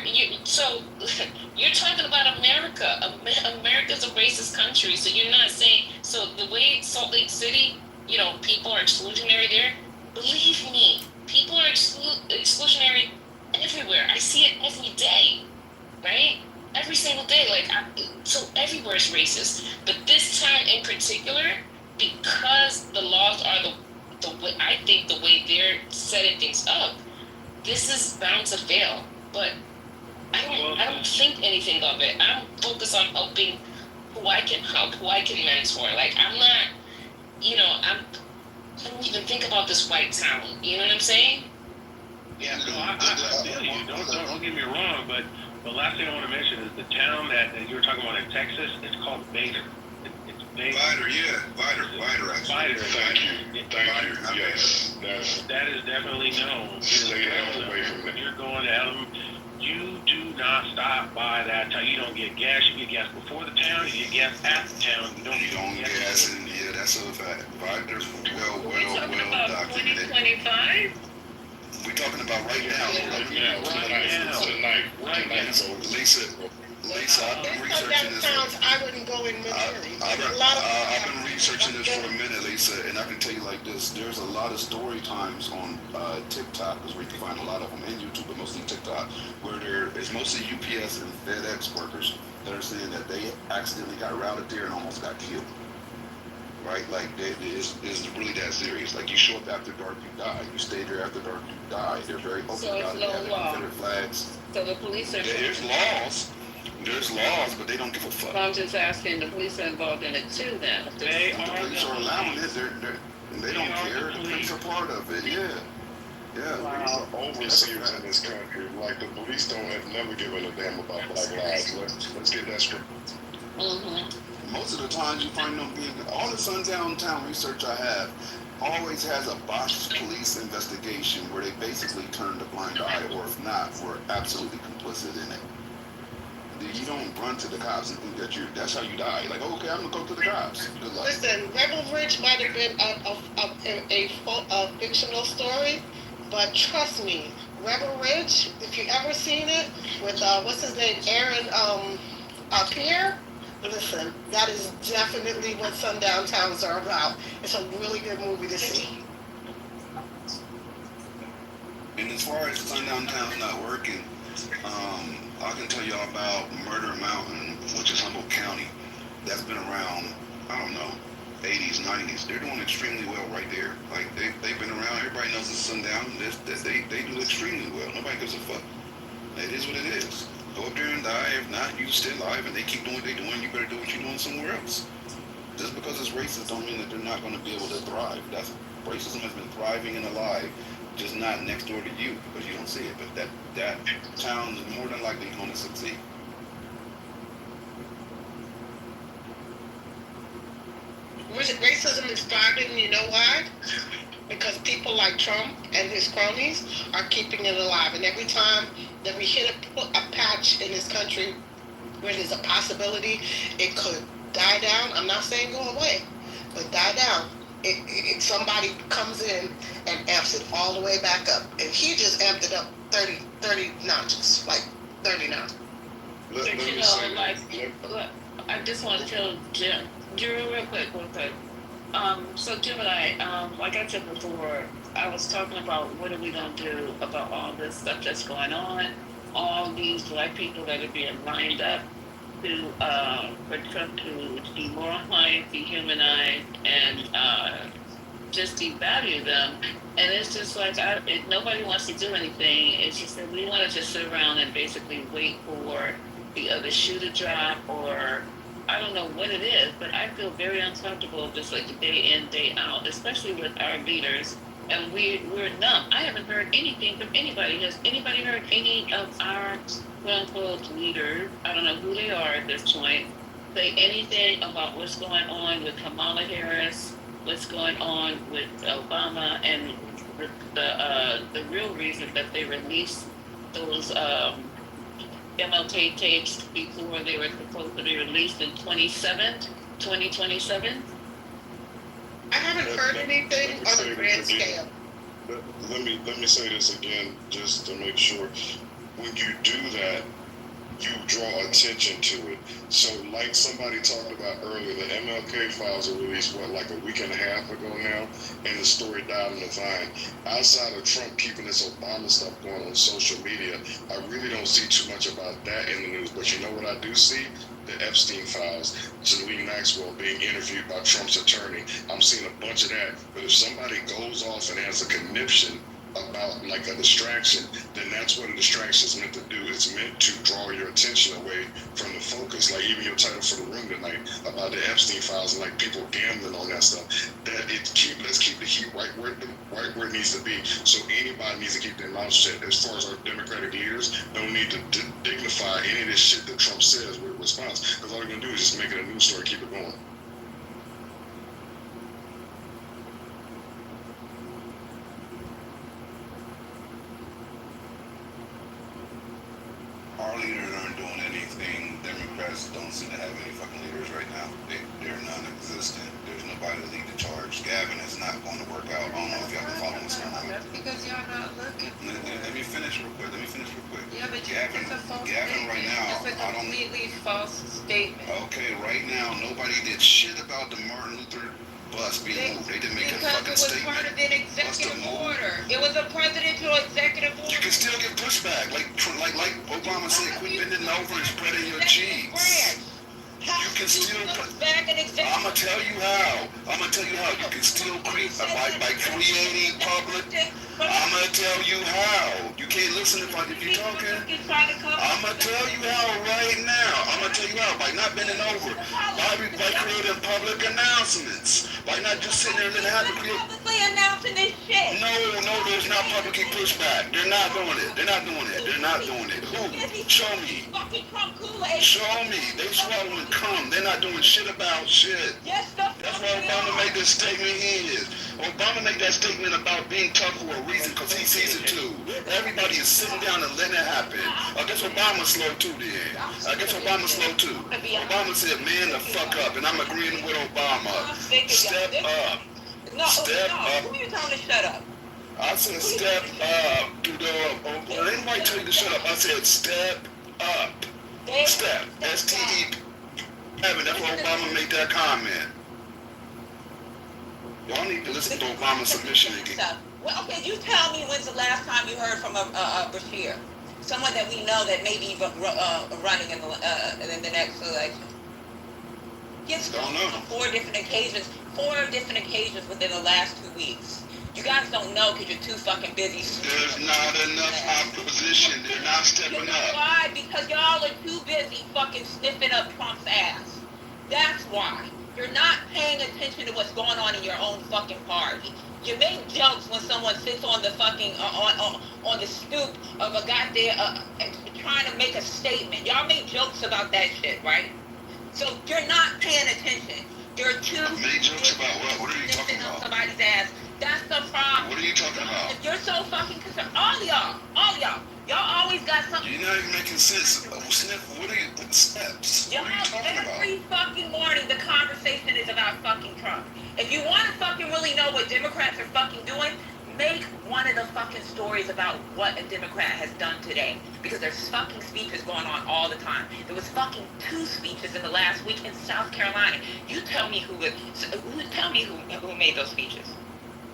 [SPEAKER 12] talking about America. America's a racist country, so you're not saying. So the way Salt Lake City, people are exclusionary there. Believe me, people are exclusionary everywhere. I see it every day, right? Every single day. So everywhere is racist. But this town in particular, because the laws are the way, I think the way they're setting things up, this is bound to fail. But I don't think anything of it. I'm focused on helping who I can help, who I can mentor. Like, I'm not, I don't even think about this white town. You know what I'm saying?
[SPEAKER 19] Yeah, no, I feel you. Don't get me wrong, but the last thing I want to mention is the town that you were talking about in Texas. It's called Vader. It's Vader.
[SPEAKER 17] Vider, actually.
[SPEAKER 19] Thank you.
[SPEAKER 15] Yes.
[SPEAKER 19] That is definitely known.
[SPEAKER 15] Stay the hell away from that.
[SPEAKER 19] You're going to Elm. You do not stop by that town. You don't get gas. You get gas before the town. You get gas at the town. You don't get gas.
[SPEAKER 17] And yeah, that's a fact. Vider's well documented.
[SPEAKER 12] 2025?
[SPEAKER 17] We're talking about right now.
[SPEAKER 15] Tonight.
[SPEAKER 17] So Lisa, I've been
[SPEAKER 2] There's some
[SPEAKER 17] researching this.
[SPEAKER 2] downtowns I wouldn't go in Missouri. There's a lot of.
[SPEAKER 17] I've been researching this for a minute, Lisa, and I can tell you like this: there's a lot of story times on TikTok, because where you can find a lot of them, and YouTube, but mostly TikTok, where there is mostly UPS and FedEx workers that are saying that they accidentally got routed there and almost got killed. Right? Like, it's really that serious. Like, you show up after dark, you die. You stay there after dark, you die. They're very open
[SPEAKER 12] So
[SPEAKER 17] about
[SPEAKER 12] it's
[SPEAKER 17] it. They
[SPEAKER 12] no
[SPEAKER 17] have
[SPEAKER 12] law.
[SPEAKER 17] Confederate flags.
[SPEAKER 12] So the police are.
[SPEAKER 17] There's laws. There's laws, but they don't give a fuck.
[SPEAKER 12] I'm just asking, the police are involved in it too then?
[SPEAKER 17] The police are allowing it. They don't care. The police are part of it. Yeah. Yeah.
[SPEAKER 15] Wow. Overseers in this country, like the police don't have never given a damn about black lives. Let's get that straight.
[SPEAKER 12] Mm-hmm.
[SPEAKER 17] Most of the times you find them being, all the sundown town research I have always has a botched police investigation where they basically turn the blind eye, or if not, were absolutely complicit in it. You don't run to the cops and think that that's how you die. Like, okay, I'm gonna go to the cops. Good luck.
[SPEAKER 2] Listen, Rebel Ridge might have been a fictional story, but trust me, Rebel Ridge, if you ever seen it with what's his name, Aaron Pierre, listen, that is definitely what sundown towns are about. It's a really good movie to see.
[SPEAKER 17] And as far as sundown towns not working, I can tell y'all about Murder Mountain, which is Humboldt County. That's been around, I don't know, 80s, 90s. They're doing extremely well right there. Like, they've been around. Everybody knows it's sundown. They do extremely well. Nobody gives a fuck. It is what it is. Go up there and die. If not, you stay alive and they keep doing what they're doing. You better do what you're doing somewhere else. Just because it's racist don't mean that they're not going to be able to thrive. Racism has been thriving and alive, just not next door to you because you don't see it. But that town is more than likely going to succeed.
[SPEAKER 2] Racism is thriving, you know why? Because people like Trump and his cronies are keeping it alive. And every time that we hit a patch in this country where there's a possibility it could die down, I'm not saying go away, but die down. Somebody comes in and amps it all the way back up. And he just amped it up 30 notches, like 30 notches.
[SPEAKER 12] But you know, like, look, I just want to tell Jim, real quick. So Jim and I, like I said before, I was talking about what are we going to do about all this stuff that's going on, all these black people that are being lined up to for Trump to demoralize, dehumanize, and just devalue them. And it's just like nobody wants to do anything. It's just that we want to just sit around and basically wait for the other shoe to drop, or I don't know what it is, but I feel very uncomfortable just like day in, day out, especially with our leaders. And we're numb. I haven't heard anything from anybody. Has anybody heard any of our quote-unquote leaders, I don't know who they are at this point, say anything about what's going on with Kamala Harris, what's going on with Obama, and the real reason that they released those MLK tapes before they were supposed to be released in 2027?
[SPEAKER 2] I haven't heard anything on a grand scale.
[SPEAKER 15] Let me say this again, just to make sure. When you do that, you draw attention to it. So, like somebody talked about earlier, the MLK files were released, like a week and a half ago now, and the story died on the vine. Outside of Trump keeping this Obama stuff going on social media, I really don't see too much about that in the news. But you know what I do see? The Epstein files, Ghislaine Maxwell being interviewed by Trump's attorney. I'm seeing a bunch of that. But if somebody goes off and has a conniption about like a distraction, then that's what a distraction is meant to do. It's meant to draw your attention away from the focus. Like even your title for the room tonight about the Epstein files and like people gambling on that stuff. Let's keep the heat right where it needs to be. So anybody needs to keep their mouth shut. As far as our Democratic leaders, don't need to dignify any of this shit that Trump says with a response. Because all they're gonna do is just make it a news story, keep it going.
[SPEAKER 17] Our leaders aren't doing anything. Democrats don't seem to have any fucking leaders right right now. They're non-existent. There's nobody to lead the charge. Gavin is not going to work out. I don't know if y'all been following what's going on.
[SPEAKER 12] That's because y'all not looking.
[SPEAKER 17] Let me finish real quick.
[SPEAKER 12] Yeah, but
[SPEAKER 17] Gavin,
[SPEAKER 12] it's a false
[SPEAKER 17] Gavin
[SPEAKER 12] statement.
[SPEAKER 17] right now,
[SPEAKER 12] It's a
[SPEAKER 17] I don't.
[SPEAKER 12] completely false statement.
[SPEAKER 17] Okay, right now, nobody did shit about the Martin Luther bus being moved. They didn't make a
[SPEAKER 16] Because
[SPEAKER 17] fucking
[SPEAKER 16] it was
[SPEAKER 17] statement.
[SPEAKER 16] part of an executive order. It was a presidential executive order.
[SPEAKER 17] You can still get pushback, like Obama said, quit bending over and spreading your cheeks. You can still. I'm gonna tell you how. You can still create by creating public. I'm gonna tell you how. You can't listen if you're talking. I'm gonna tell you how right now. I'm gonna tell you how by not bending over, by creating public announcements, by not just sitting there and letting it happen.
[SPEAKER 16] Publicly announcing this shit.
[SPEAKER 17] No, there's not publicly pushback. They're not doing it. Who? Show me. Show me. They swallowing cum. They're not doing shit about shit.
[SPEAKER 16] Yes,
[SPEAKER 17] that's why Obama made this statement he is. Obama made that statement about being tough for a reason because he sees it too. Everybody is sitting down and letting it happen. I guess Obama's slow too then. Obama said, man, the fuck up. And I'm agreeing with Obama. Step up. Step up.
[SPEAKER 16] Who you telling to shut up?
[SPEAKER 17] I said step up. Anybody tell you to shut up? I said step up. Step. S-T-E. That's why Obama made that comment. Y'all need to listen to Obama's submission again.
[SPEAKER 16] Well, okay, you tell me when's the last time you heard from Bashir, someone that we know that may be running in the next election. Yes,
[SPEAKER 17] don't know.
[SPEAKER 16] 4 different occasions within the last 2 weeks. You guys don't know because you're too fucking busy.
[SPEAKER 17] There's not enough opposition. They're not stepping up.
[SPEAKER 16] Why? Because y'all are too busy fucking sniffing up Trump's ass. That's why. You're not paying attention to what's going on in your own fucking party. You make jokes when someone sits on the fucking on the stoop of a goddamn trying to make a statement. Y'all make jokes about that shit, right? So you're not paying attention. You're too.
[SPEAKER 17] Make jokes about what? What are you talking about?
[SPEAKER 16] Somebody's ass. That's the problem.
[SPEAKER 17] What are you talking about?
[SPEAKER 16] If you're so fucking concerned, all y'all, y'all always got something.
[SPEAKER 17] You're not even making sense. What are you? What steps? What are you talking about?
[SPEAKER 16] Every fucking morning, the conversation is about fucking Trump. If you want to fucking really know what Democrats are fucking doing, make one of the fucking stories about what a Democrat has done today. Because there's fucking speeches going on all the time. There was fucking 2 speeches in the last week in South Carolina. You tell me who made those speeches.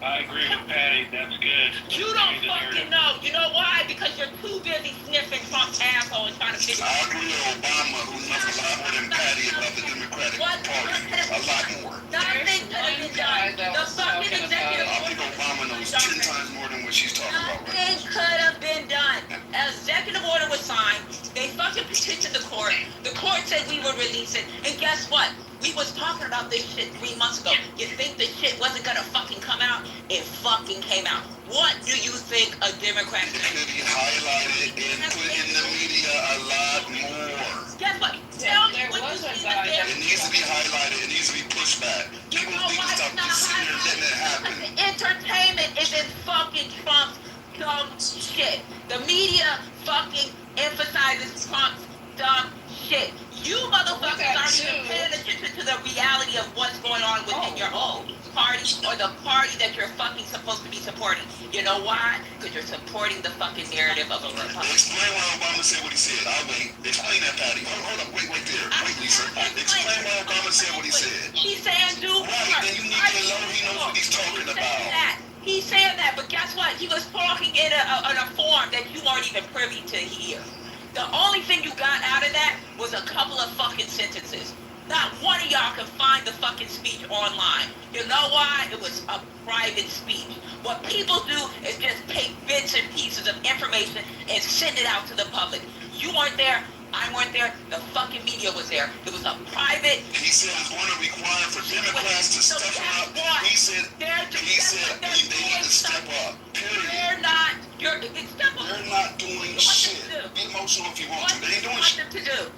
[SPEAKER 19] I agree with Patty. That's good.
[SPEAKER 16] You don't fucking know. You know why? Because you're too busy sniffing Trump's asshole and trying to figure out.
[SPEAKER 17] I agree with Obama, who knows a lot more than Patty about the Democratic Party. A lot more.
[SPEAKER 16] Nothing could have been done. The fucking executive
[SPEAKER 17] I think Obama knows 10 times more than what she's talking about.
[SPEAKER 16] Nothing could have been done. An executive order was signed. They fucking petitioned the court. The court said we would release it. And guess what? We was talking about this shit 3 months ago. You think the shit wasn't gonna fucking come out? It fucking came out. What do you think a Democrat
[SPEAKER 17] could be highlighted and put in the media a lot more?
[SPEAKER 16] Guess what? Tell me what you see the
[SPEAKER 17] It needs to be highlighted. It needs to be pushed back. People need to stop just sitting there and letting it happen.
[SPEAKER 16] Entertainment is in fucking Trump's dumb shit. The media fucking emphasizes Trump's dumb shit. You motherfuckers aren't even paying attention to the reality of what's going on within your own party or the party that you're fucking supposed to be supporting. You know why? Because you're supporting the fucking narrative of a Republican.
[SPEAKER 17] Explain why Obama said what he said. I'll wait. Explain that, Patty. Hold up. Wait there. Wait, Lisa. Explain why Obama said what he said.
[SPEAKER 16] He's saying do
[SPEAKER 17] right, then you need to know he knows what he's talking about.
[SPEAKER 16] He's saying that, but guess what? He was talking in a form that you weren't even privy to hear. The only thing you got out of that was a couple of fucking sentences. Not one of y'all can find the fucking speech online. You know why? It was a private speech. What people do is just take bits and pieces of information and send it out to the public. You weren't there. I weren't there. The fucking media was there. It was a private.
[SPEAKER 17] He said it's going to require for Democrats to step up. He said they need to step up. Period.
[SPEAKER 16] They're not. They're
[SPEAKER 17] not doing shit. Be emotional if you want to. They ain't doing shit.
[SPEAKER 16] To do.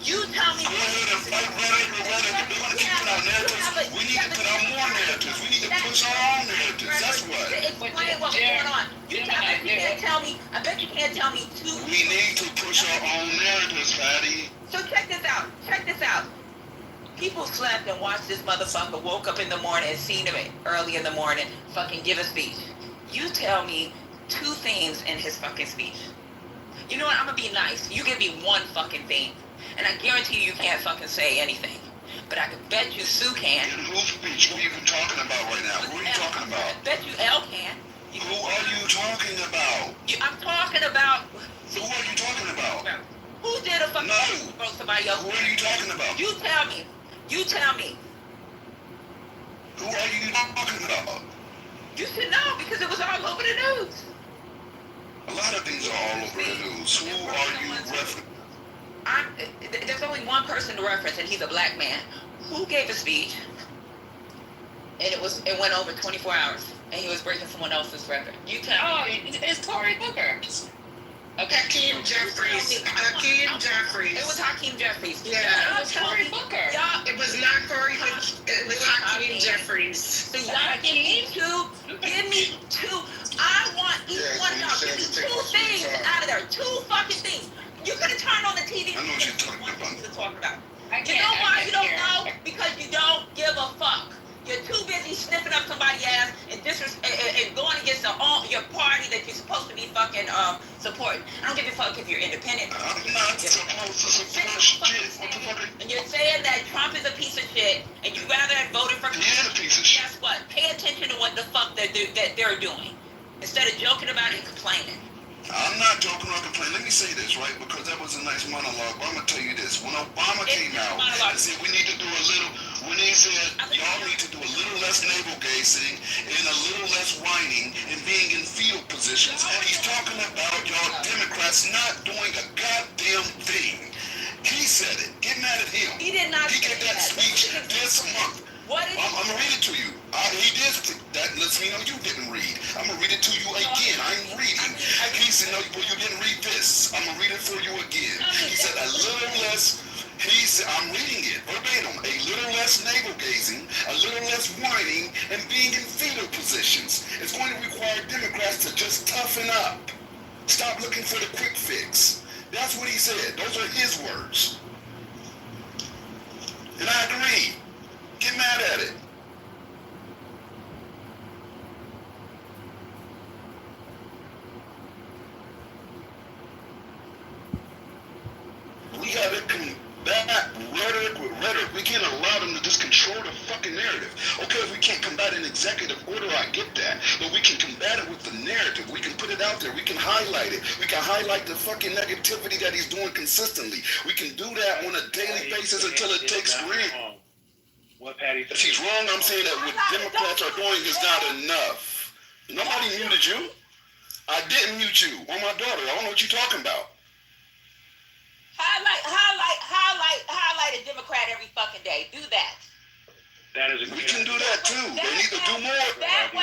[SPEAKER 16] You tell me.
[SPEAKER 17] Go ahead and fight rhetoric. They're going to keep putting out narratives. We need to put out more narratives. We need to push our own narratives. That's what.
[SPEAKER 16] Explain what's going on. You can't tell me. I bet you can't tell me 2.
[SPEAKER 17] We need to push our own narratives, Patty.
[SPEAKER 16] So check this out. People slept and watched this motherfucker, woke up in the morning and seen him early in the morning fucking give a speech. You tell me 2 things in his fucking speech. You know what? I'm gonna be nice. You give me 1 fucking thing, and I guarantee you can't fucking say anything. But I can bet you Sue can.
[SPEAKER 17] And whose speech are you even talking about right now? Who are you talking about?
[SPEAKER 16] I bet you Elle can.
[SPEAKER 17] Who are you talking about?
[SPEAKER 16] I'm talking about.
[SPEAKER 17] Who are you talking about?
[SPEAKER 16] Who did a fucking broke somebody else?
[SPEAKER 17] Who are you talking about?
[SPEAKER 16] You tell me. You tell me.
[SPEAKER 17] Who are you talking about?
[SPEAKER 16] You should know because it was all over the news.
[SPEAKER 17] A lot of things are all over the news. Who are you referencing?
[SPEAKER 16] There's only one person to reference, and he's a black man. Who gave a speech? And it went over 24 hours, and he was breaking someone else's record. You tell me.
[SPEAKER 12] It's Cory Booker.
[SPEAKER 16] Okay.
[SPEAKER 2] Hakeem Jeffries. Hakeem Jeffries.
[SPEAKER 16] It was Hakeem Jeffries.
[SPEAKER 2] Yeah.
[SPEAKER 12] It was Cory Booker.
[SPEAKER 16] Y'all,
[SPEAKER 2] it was not Cory. It was Hakeem Jeffries.
[SPEAKER 16] So y'all give me 2. Give me 2. I want each one of y'all. Give me 2 things out of there. 2 fucking things. You could have turned on the TV.
[SPEAKER 17] I know what you're talking about.
[SPEAKER 16] You know why you don't know? Because you don't give a fuck. You're too busy sniffing up somebody's ass and going against your party that you're supposed to be fucking supporting. I don't give a fuck if you're independent.
[SPEAKER 17] I'm not supposed to support shit. What the fuck?
[SPEAKER 16] And you're saying that Trump is a piece of shit and you rather have voted for.
[SPEAKER 17] He is a piece of shit.
[SPEAKER 16] Guess what? Pay attention to what the fuck that they're doing instead of joking about it and complaining.
[SPEAKER 17] I'm not joking or complaining. Let me say this, right? Because that was a nice monologue. But I'm going to tell you this. When Obama came out and said we need to do a little, when he said y'all need to do a little less navel gazing and a little less whining and being in fetal positions, he's talking about y'all Democrats not doing a goddamn thing. He said it. Get mad at him.
[SPEAKER 16] He did not.
[SPEAKER 17] He gave that speech this month. I'm going to read it to you. He did. That lets me know you didn't read. I'm going to read it to you again. I'm reading. He said, no, well, you didn't read this. I'm going to read it for you again. He said, a little less, he said, I'm reading it verbatim, a little less navel gazing, a little less whining, and being in fetal positions. It's going to require Democrats to just toughen up. Stop looking for the quick fix. That's what he said. Those are his words. And I agree. Get mad at it. We gotta combat rhetoric with rhetoric. We can't allow them to just control the fucking narrative. Okay, if we can't combat an executive order, I get that. But we can combat it with the narrative. We can put it out there. We can highlight it. We can highlight the fucking negativity that he's doing consistently. We can do that on a daily basis until it takes root.
[SPEAKER 19] What Patty said.
[SPEAKER 17] If she's wrong, I'm saying that what Democrats are doing is not enough. Nobody muted you. I didn't mute you. On my daughter. I don't know what you're talking about.
[SPEAKER 16] Highlight a Democrat every fucking day. Do that.
[SPEAKER 19] That is a
[SPEAKER 17] we can do that too. They need to do more.
[SPEAKER 16] That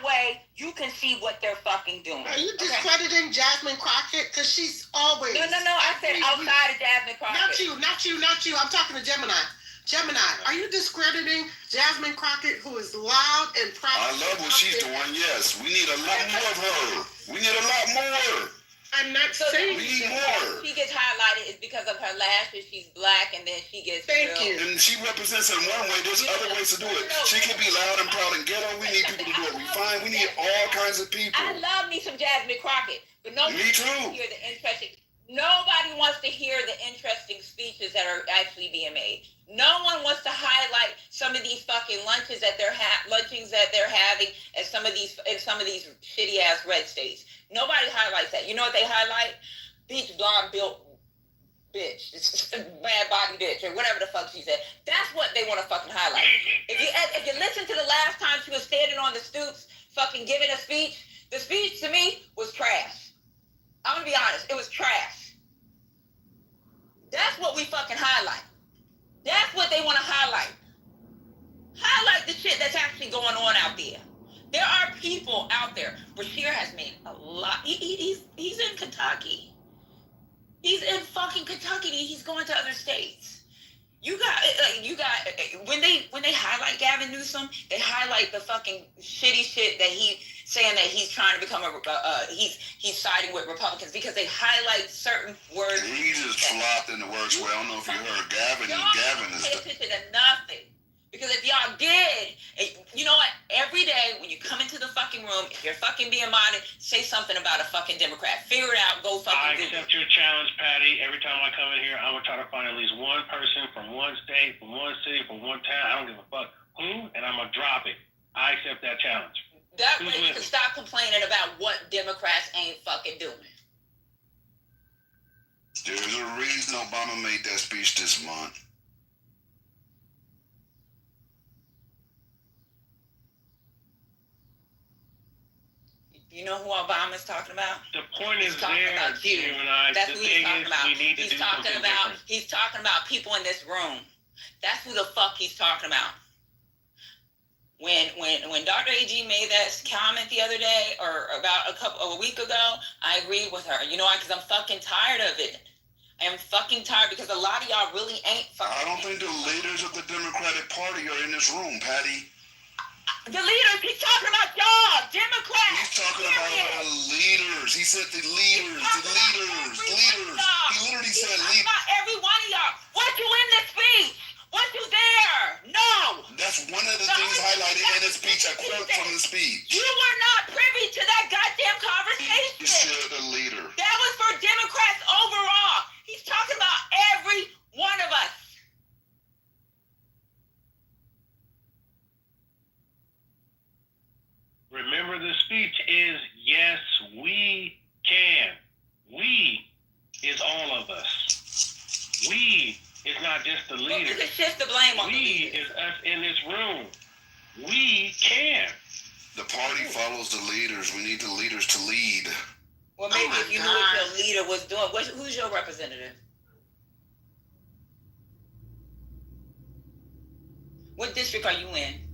[SPEAKER 16] way, you can see what they're fucking doing.
[SPEAKER 2] Are you discrediting Jasmine Crockett? Because she's always...
[SPEAKER 16] No. I said outside of Jasmine Crockett.
[SPEAKER 2] Not you. I'm talking to Gemini. Gemini, are you discrediting Jasmine Crockett, who is loud and proud?
[SPEAKER 17] I love what she's doing, yes. We need a lot more of her. We need a lot more.
[SPEAKER 2] I'm not saying
[SPEAKER 17] we need more.
[SPEAKER 16] She gets highlighted is because of her lashes. She's black, and then she gets.
[SPEAKER 2] Thank you.
[SPEAKER 17] And she represents in one way. There's other ways to do it. She can be loud and proud and ghetto. We need people to do it refined. We need all kinds of people.
[SPEAKER 16] I love me some Jasmine Crockett, but nobody
[SPEAKER 17] me too.
[SPEAKER 16] wants to hear the interesting. Nobody wants to hear the interesting speeches that are actually being made. No one wants to highlight some of these fucking lunchings that they're having at some of these shitty ass red states. Nobody highlights that. You know what they highlight? Beach blonde built bitch, bad body bitch, or whatever the fuck she said. That's what they want to fucking highlight. If you listen to the last time she was standing on the stoops, fucking giving a speech, the speech to me was trash. I'm gonna be honest, it was trash. That's what we fucking highlight. That's what they want to highlight. Highlight the shit that's actually going on out there. There are people out there. Bashir has made a lot. He's in Kentucky. He's in fucking Kentucky. He's going to other states. You got when they highlight Gavin Newsom, they highlight the fucking shitty shit that he saying that he's trying to become he's siding with Republicans because they highlight certain words.
[SPEAKER 17] He just flopped in the worst way. I don't know if you heard Gavin. Gavin is
[SPEAKER 16] pay attention to nothing. Because if y'all did, you know what? Every day when you come into the fucking room, if you're fucking being modest, say something about a fucking Democrat. Figure it out. Go fucking.
[SPEAKER 19] I accept your challenge, Patty. Every time I come in here, I'm gonna try to find at least one person from one state, from one city, from one town. I don't give a fuck who, and I'm gonna drop it. I accept that challenge.
[SPEAKER 16] That way you can stop complaining about what Democrats ain't fucking doing.
[SPEAKER 17] There's a reason Obama made that speech this month.
[SPEAKER 16] You know who Obama's talking about?
[SPEAKER 19] The point is
[SPEAKER 16] talking
[SPEAKER 19] there,
[SPEAKER 16] about you.
[SPEAKER 19] Gemini.
[SPEAKER 16] That's
[SPEAKER 19] the
[SPEAKER 16] who he's
[SPEAKER 19] thing
[SPEAKER 16] talking
[SPEAKER 19] is,
[SPEAKER 16] about.
[SPEAKER 19] we need to
[SPEAKER 16] He's
[SPEAKER 19] do
[SPEAKER 16] talking
[SPEAKER 19] something
[SPEAKER 16] about.
[SPEAKER 19] different.
[SPEAKER 16] He's talking about people in this room. That's who the fuck he's talking about. When Dr. AG made that comment the other day, or about a week ago, I agreed with her. You know why? Because I'm fucking tired of it. I am fucking tired because a lot of y'all really ain't fucking.
[SPEAKER 17] I don't think the leaders of the Democratic Party are in this room, Patty.
[SPEAKER 16] The leaders, he's talking about y'all, Democrats.
[SPEAKER 17] He's talking about the leaders. He said the leaders, the leaders. He literally said leaders.
[SPEAKER 16] About every one of y'all. Was you in the speech? Was you there? No.
[SPEAKER 17] That's one of the things highlighted in the speech. A quote from the speech.
[SPEAKER 16] You were not privy to that goddamn conversation.
[SPEAKER 17] He said the leader.
[SPEAKER 16] That was for Democrats overall. He's talking about every one of us.
[SPEAKER 19] Remember, the speech is yes, we can. We is all of us. We is not just the leader.
[SPEAKER 16] Well, you can shift the blame on the
[SPEAKER 19] We is us in this room. We can.
[SPEAKER 17] The party follows the leaders. We need the leaders to lead.
[SPEAKER 16] Well, maybe if you knew what your leader was doing. Who's your representative? What district are you in?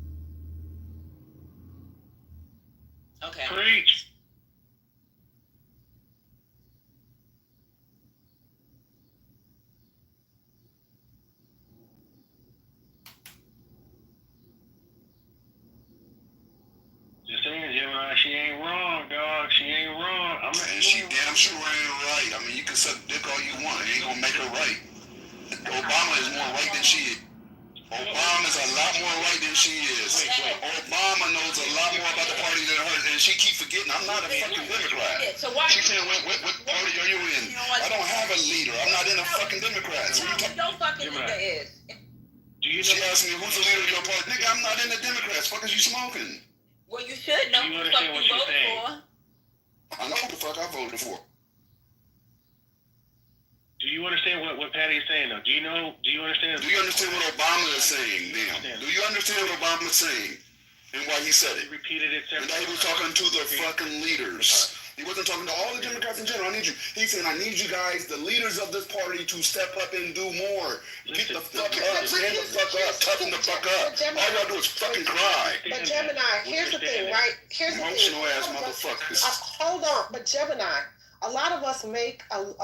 [SPEAKER 16] Okay.
[SPEAKER 19] Preach. Just saying, Gemini, she ain't wrong, dog. She ain't wrong.
[SPEAKER 17] And she damn sure ain't right. I mean, you can suck dick all you want. It ain't gonna make her right. Obama is more right than she is. Obama's a lot more right than she is. Obama knows a lot more about the party than her, and she keep forgetting. I'm not a fucking Democrat. She saying, what party are you in? I don't have a leader. I'm not in a fucking Democrat. So
[SPEAKER 16] Your fucking leader is.
[SPEAKER 17] She asked me, who's the leader of your party? Nigga, I'm not in the Democrats. Fuck is you smoking?
[SPEAKER 16] Well, you should know who the fuck you voted for.
[SPEAKER 17] I know who the fuck I voted for.
[SPEAKER 19] Do you understand what Patty is saying, though? Do you understand?
[SPEAKER 17] Do you understand what Obama is saying now? Do you understand what Obama is saying and why he said it?
[SPEAKER 19] He repeated it several
[SPEAKER 17] times. And he was talking to the fucking leaders. He wasn't talking to all the Democrats in general. He said, I need you guys, the leaders of this party, to step up and do more. Get the fuck up. Stand the fuck up. Toughen the fuck up. All y'all do is fucking cry.
[SPEAKER 2] But Gemini, here's the thing, right? Here's the thing.
[SPEAKER 17] Emotional ass motherfuckers.
[SPEAKER 2] Hold on, but Gemini, a lot of us make an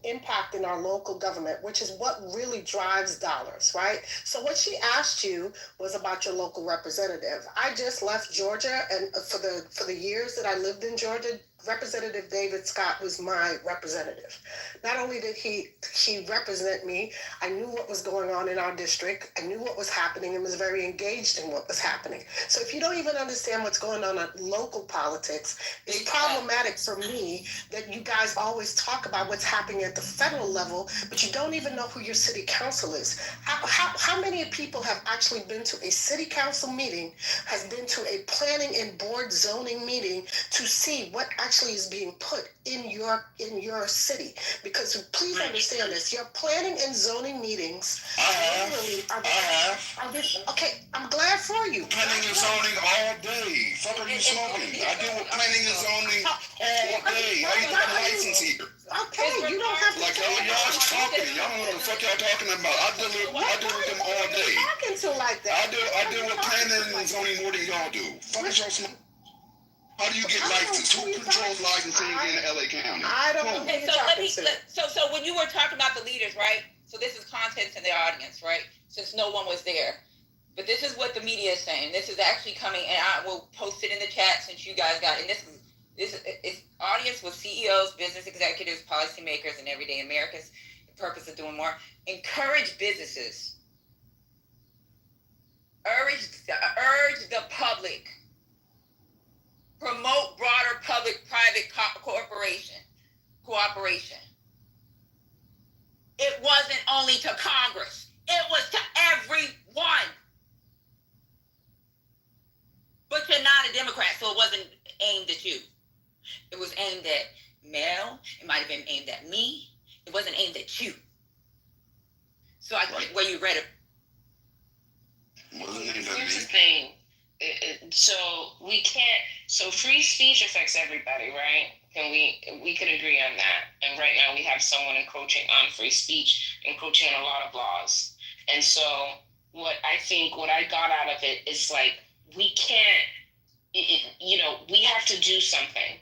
[SPEAKER 2] impact in our local government, which is what really drives dollars, right? So what she asked you was about your local representative. I just left Georgia, and for the years that I lived in Georgia, Representative David Scott was my representative. Not only did he represent me, I knew what was going on in our district. I knew what was happening and was very engaged in what was happening. So if you don't even understand what's going on in local politics, it's problematic for me that you guys always talk about what's happening at the federal level, but you don't even know who your city council is. How many people have actually been to a city council meeting, has been to a planning and board zoning meeting to see what actually is being put in your city? Because please understand this, your planning and zoning meetings okay, I'm glad for you.
[SPEAKER 17] Planning and zoning all day. Fuck are you smoking? I deal with planning and zoning all day. I even got a license here.
[SPEAKER 2] Okay, you don't have to.
[SPEAKER 17] Like y'all just talking. Y'all don't know what the fuck y'all talking about. I deal with them all day.
[SPEAKER 2] Talking to like that.
[SPEAKER 17] I deal with planning and zoning more than y'all do. Fuck is y'all smoking? How do you get licensed? Who controls licensing in LA County?
[SPEAKER 2] I don't know.
[SPEAKER 16] Okay, so when you were talking about the leaders, right? So this is content to the audience, right? Since no one was there. But this is what the media is saying. This is actually coming, and I will post it in the chat since you guys got it. And this is audience with CEOs, business executives, policymakers, and everyday Americans. The purpose of doing more. Encourage businesses. Urge the public. Promote broader public-private cooperation. It wasn't only to Congress. It was to everyone. But you're not a Democrat, so it wasn't aimed at you. It was aimed at Mel. It might have been aimed at me. It wasn't aimed at you. So I think where you read it.
[SPEAKER 12] Here's the thing. So we can't. So free speech affects everybody, right? And we could agree on that. And right now we have someone encroaching on free speech, encroaching on a lot of laws. And so what I got out of it is like, we can't, we have to do something,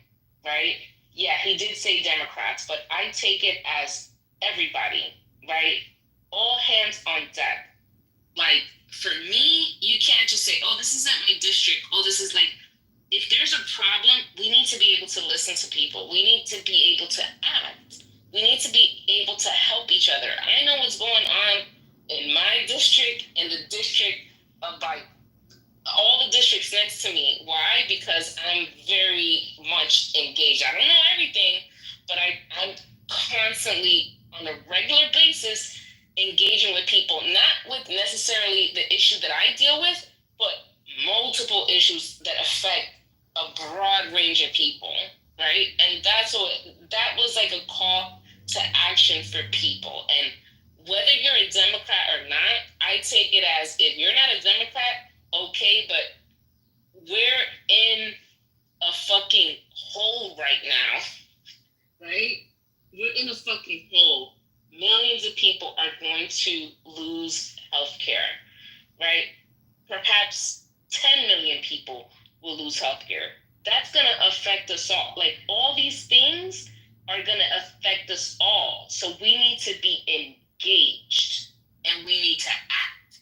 [SPEAKER 12] right? Yeah, he did say Democrats, but I take it as everybody, right? All hands on deck. Like, for me, you can't just say, oh, this isn't my district. Oh, this is like, if there's a problem, we need to be able to listen to people. We need to be able to act. We need to be able to help each other. I know what's going on in my district and the district of like all the districts next to me. Why? Because I'm very much engaged. I don't know everything, but I'm constantly on a regular basis engaging with people, not with necessarily the issue that I deal with, but multiple issues that affect a broad range of people, right? And that was like a call to action for people. And whether you're a Democrat or not, I take it as, if you're not a Democrat, okay, but we're in a fucking hole right now, right? We're in a fucking hole. Millions of people are going to lose healthcare, right? Perhaps 10 million people will lose healthcare. That's going to affect us all. Like, all these things are going to affect us all. So we need to be engaged and we need to act.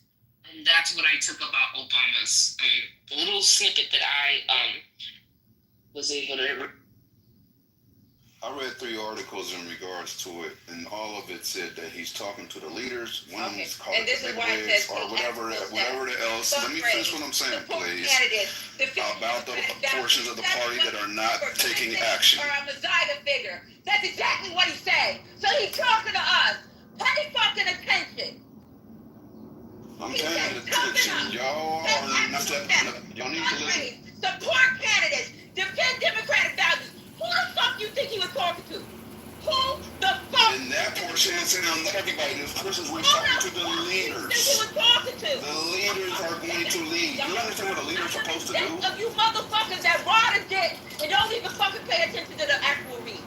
[SPEAKER 12] And that's what I took about Obama's little snippet that I was able to.
[SPEAKER 17] I read 3 articles in regards to it, and all of it said that he's talking to the leaders. One of them is called the bigwigs or whatever else. Let me finish what I'm saying, please. About the portions of the party that are not taking action.
[SPEAKER 16] Or a Messiah figure. That's exactly what he said. So he's talking to us. Pay fucking attention.
[SPEAKER 17] I'm paying attention. Y'all are not stepping up. Y'all need to listen.
[SPEAKER 16] Support candidates. Defend democratic values. Who the fuck you think he was talking to? Who the fuck?
[SPEAKER 17] In that portion, it's saying on everybody. This person's we're talking to the leaders.
[SPEAKER 16] He was talking to.
[SPEAKER 17] The leaders are going to lead. You understand what a leader's supposed to do?
[SPEAKER 16] Of you motherfuckers that rot a dick and don't even fucking pay attention to the actual read.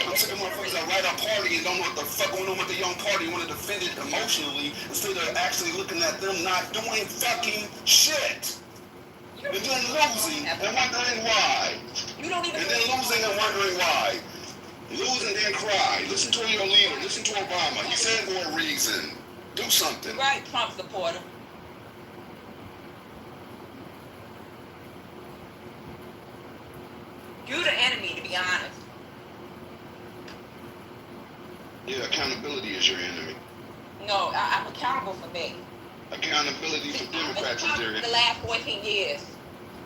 [SPEAKER 17] I'm sick of motherfuckers that write a party and don't know what the fuck going on with the young party and want to defend it emotionally instead of actually looking at them not doing fucking shit. And then losing and wondering why.
[SPEAKER 16] You don't even.
[SPEAKER 17] And then losing and wondering why. Lose and then cry. Listen to your leader. Listen to Obama. He said for a reason. Do something.
[SPEAKER 16] Right, Trump supporter. You're the enemy, to be honest.
[SPEAKER 17] Yeah, accountability is your enemy.
[SPEAKER 16] No, I'm accountable for me.
[SPEAKER 17] Accountability for Democrats is their enemy.
[SPEAKER 16] The last 14 years.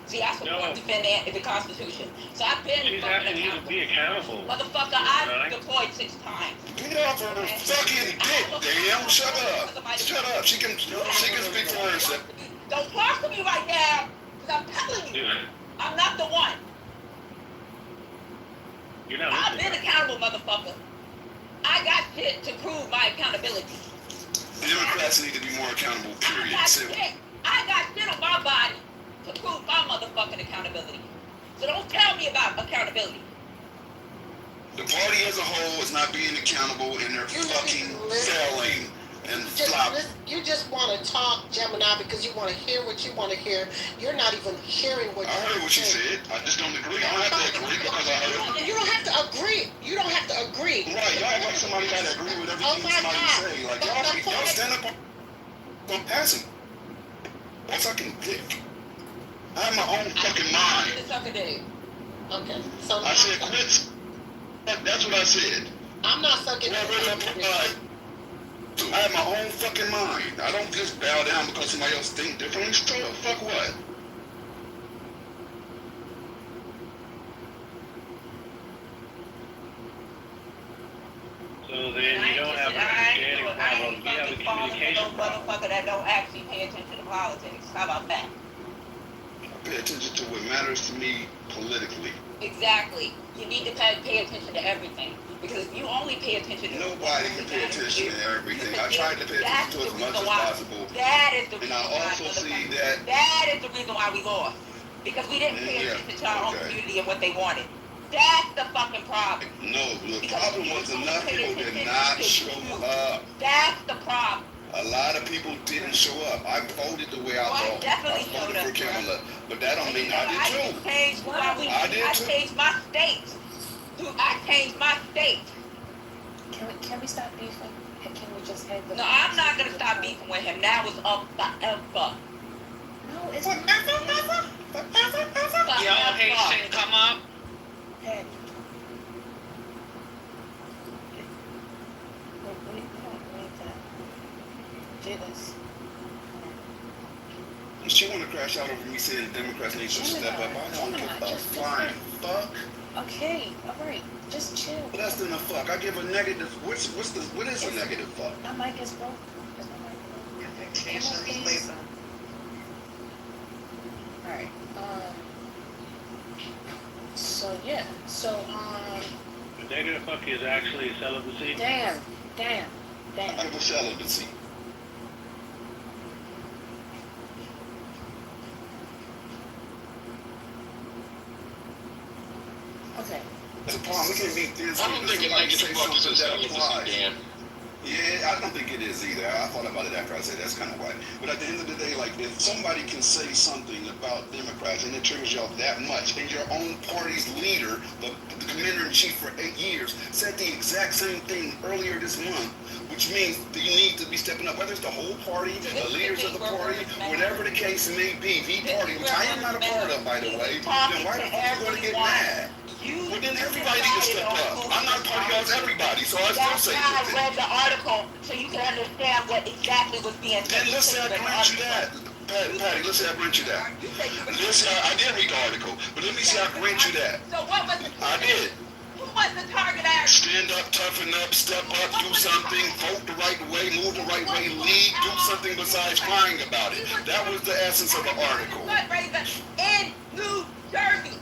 [SPEAKER 16] See, I support defending the Constitution. So I've been
[SPEAKER 19] She's asking you to be accountable.
[SPEAKER 16] Motherfucker, I've deployed 6 times.
[SPEAKER 17] Get off her fucking dick, damn. Shut up. Shut up. She can speak for herself.
[SPEAKER 16] Don't talk to me right now, because I'm telling you, I'm not the one.
[SPEAKER 19] You're not
[SPEAKER 16] I've been accountable, motherfucker. I got shit to prove my accountability.
[SPEAKER 17] Democrats need to be more accountable, period.
[SPEAKER 16] I got shit on my body to prove my motherfucking accountability. So don't tell me about accountability.
[SPEAKER 17] The party as a whole is not being accountable and they're fucking failing and flopping.
[SPEAKER 2] You just want to talk, Gemini, because you want to hear what you want to hear. You're not even hearing what
[SPEAKER 17] I heard what she said. I just don't agree. I don't have to agree because I heard it.
[SPEAKER 2] You don't have to agree. You don't have to agree.
[SPEAKER 17] Right, y'all act like somebody got to agree with everything somebody say. Like, y'all stand up on passing. I'm fucking dick. I have my own fucking mind.
[SPEAKER 2] Suck a dick. Okay. So
[SPEAKER 17] I said quit. That's what I said.
[SPEAKER 2] I'm not sucking dick.
[SPEAKER 17] I have my own fucking mind. I don't just bow down because somebody else think differently. So fuck what?
[SPEAKER 19] So then you don't have an understanding problem. You have a communication problem.
[SPEAKER 16] Motherfucker that don't actually pay attention to politics. How about that?
[SPEAKER 17] I pay attention to what matters to me politically.
[SPEAKER 16] Exactly. You need to pay attention to everything. Because if you only pay attention to
[SPEAKER 17] nobody can pay attention to everything. I tried to pay attention to as much as possible.
[SPEAKER 16] That is the reason
[SPEAKER 17] and I also see that
[SPEAKER 16] that is the reason why we lost. Because we didn't pay attention to our own community and what they wanted. That's the fucking problem.
[SPEAKER 17] No, the problem was enough people did not show up.
[SPEAKER 16] That's the problem.
[SPEAKER 17] A lot of people didn't show up. I voted the way I thought. I voted for Kamala, but that don't mean I did too.
[SPEAKER 16] I changed my state. I changed my state.
[SPEAKER 3] Can we stop beefing? Can we just head the...
[SPEAKER 16] No, I'm not gonna stop beefing with him. Now it's up forever.
[SPEAKER 3] No, it's
[SPEAKER 14] Y'all Haitian come up.
[SPEAKER 3] Hey. We don't need that. Do this.
[SPEAKER 17] She want to crash out over me saying the Democrats need to step up. I don't give a flying fuck.
[SPEAKER 3] Okay, alright, just chill.
[SPEAKER 17] But that's in a fuck. I give a negative. What is a negative fuck?
[SPEAKER 3] My mic is broke. Is my mic broke? Alright, so yeah,
[SPEAKER 19] The negative fuck is actually celibacy.
[SPEAKER 3] Damn.
[SPEAKER 17] I give a celibacy.
[SPEAKER 3] Okay.
[SPEAKER 17] That's a problem. We can't be this.
[SPEAKER 6] I don't think a negative fuck is a celibacy, Dan.
[SPEAKER 17] Yeah, I don't think it is either. I thought about it after I said that's kind of why. But at the end of the day, like, if somebody can say something about Democrats and it triggers y'all that much, and your own party's leader, the commander-in-chief for 8 years, said the exact same thing earlier this month, which means that you need to be stepping up, whether it's the whole party, the leaders of the party, whatever the case may be, the party, which I am not a part of, by the way, then why the fuck are you going to get mad? Well, then everybody needs to step up. I'm not part of y'all's everybody, so I still say
[SPEAKER 16] I read the article so you can understand what exactly was being said.
[SPEAKER 17] Then listen, I grant you that. Patty, listen, I grant you that. Listen, I did read the article, but let me see, I grant you that.
[SPEAKER 16] So what was
[SPEAKER 17] I did.
[SPEAKER 16] Who was the target action?
[SPEAKER 17] Stand up, toughen up, step up, do something, vote the right way, move the right way, lead, do something besides crying about it. That was the essence of the article.
[SPEAKER 16] In New Jersey.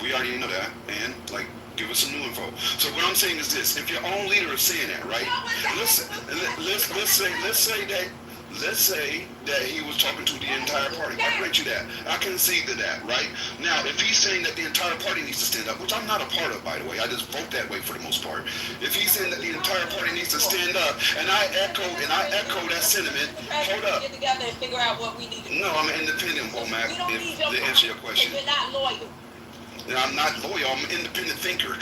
[SPEAKER 17] We already know that, and like, give us some new info. So what I'm saying is this: if your own leader is saying that, right? Let's say that he was talking to the entire party. I grant you that. I concede to that, right? Now, if he's saying that the entire party needs to stand up, which I'm not a part of, by the way, I just vote that way for the most part. If he's saying that the entire party needs to stand up, and I echo that sentiment, hold up.
[SPEAKER 16] Get together and figure out what we need to do.
[SPEAKER 17] No, I'm an independent, Womack. To answer your question.
[SPEAKER 16] You're not loyal.
[SPEAKER 17] And I'm not loyal. I'm an independent thinker.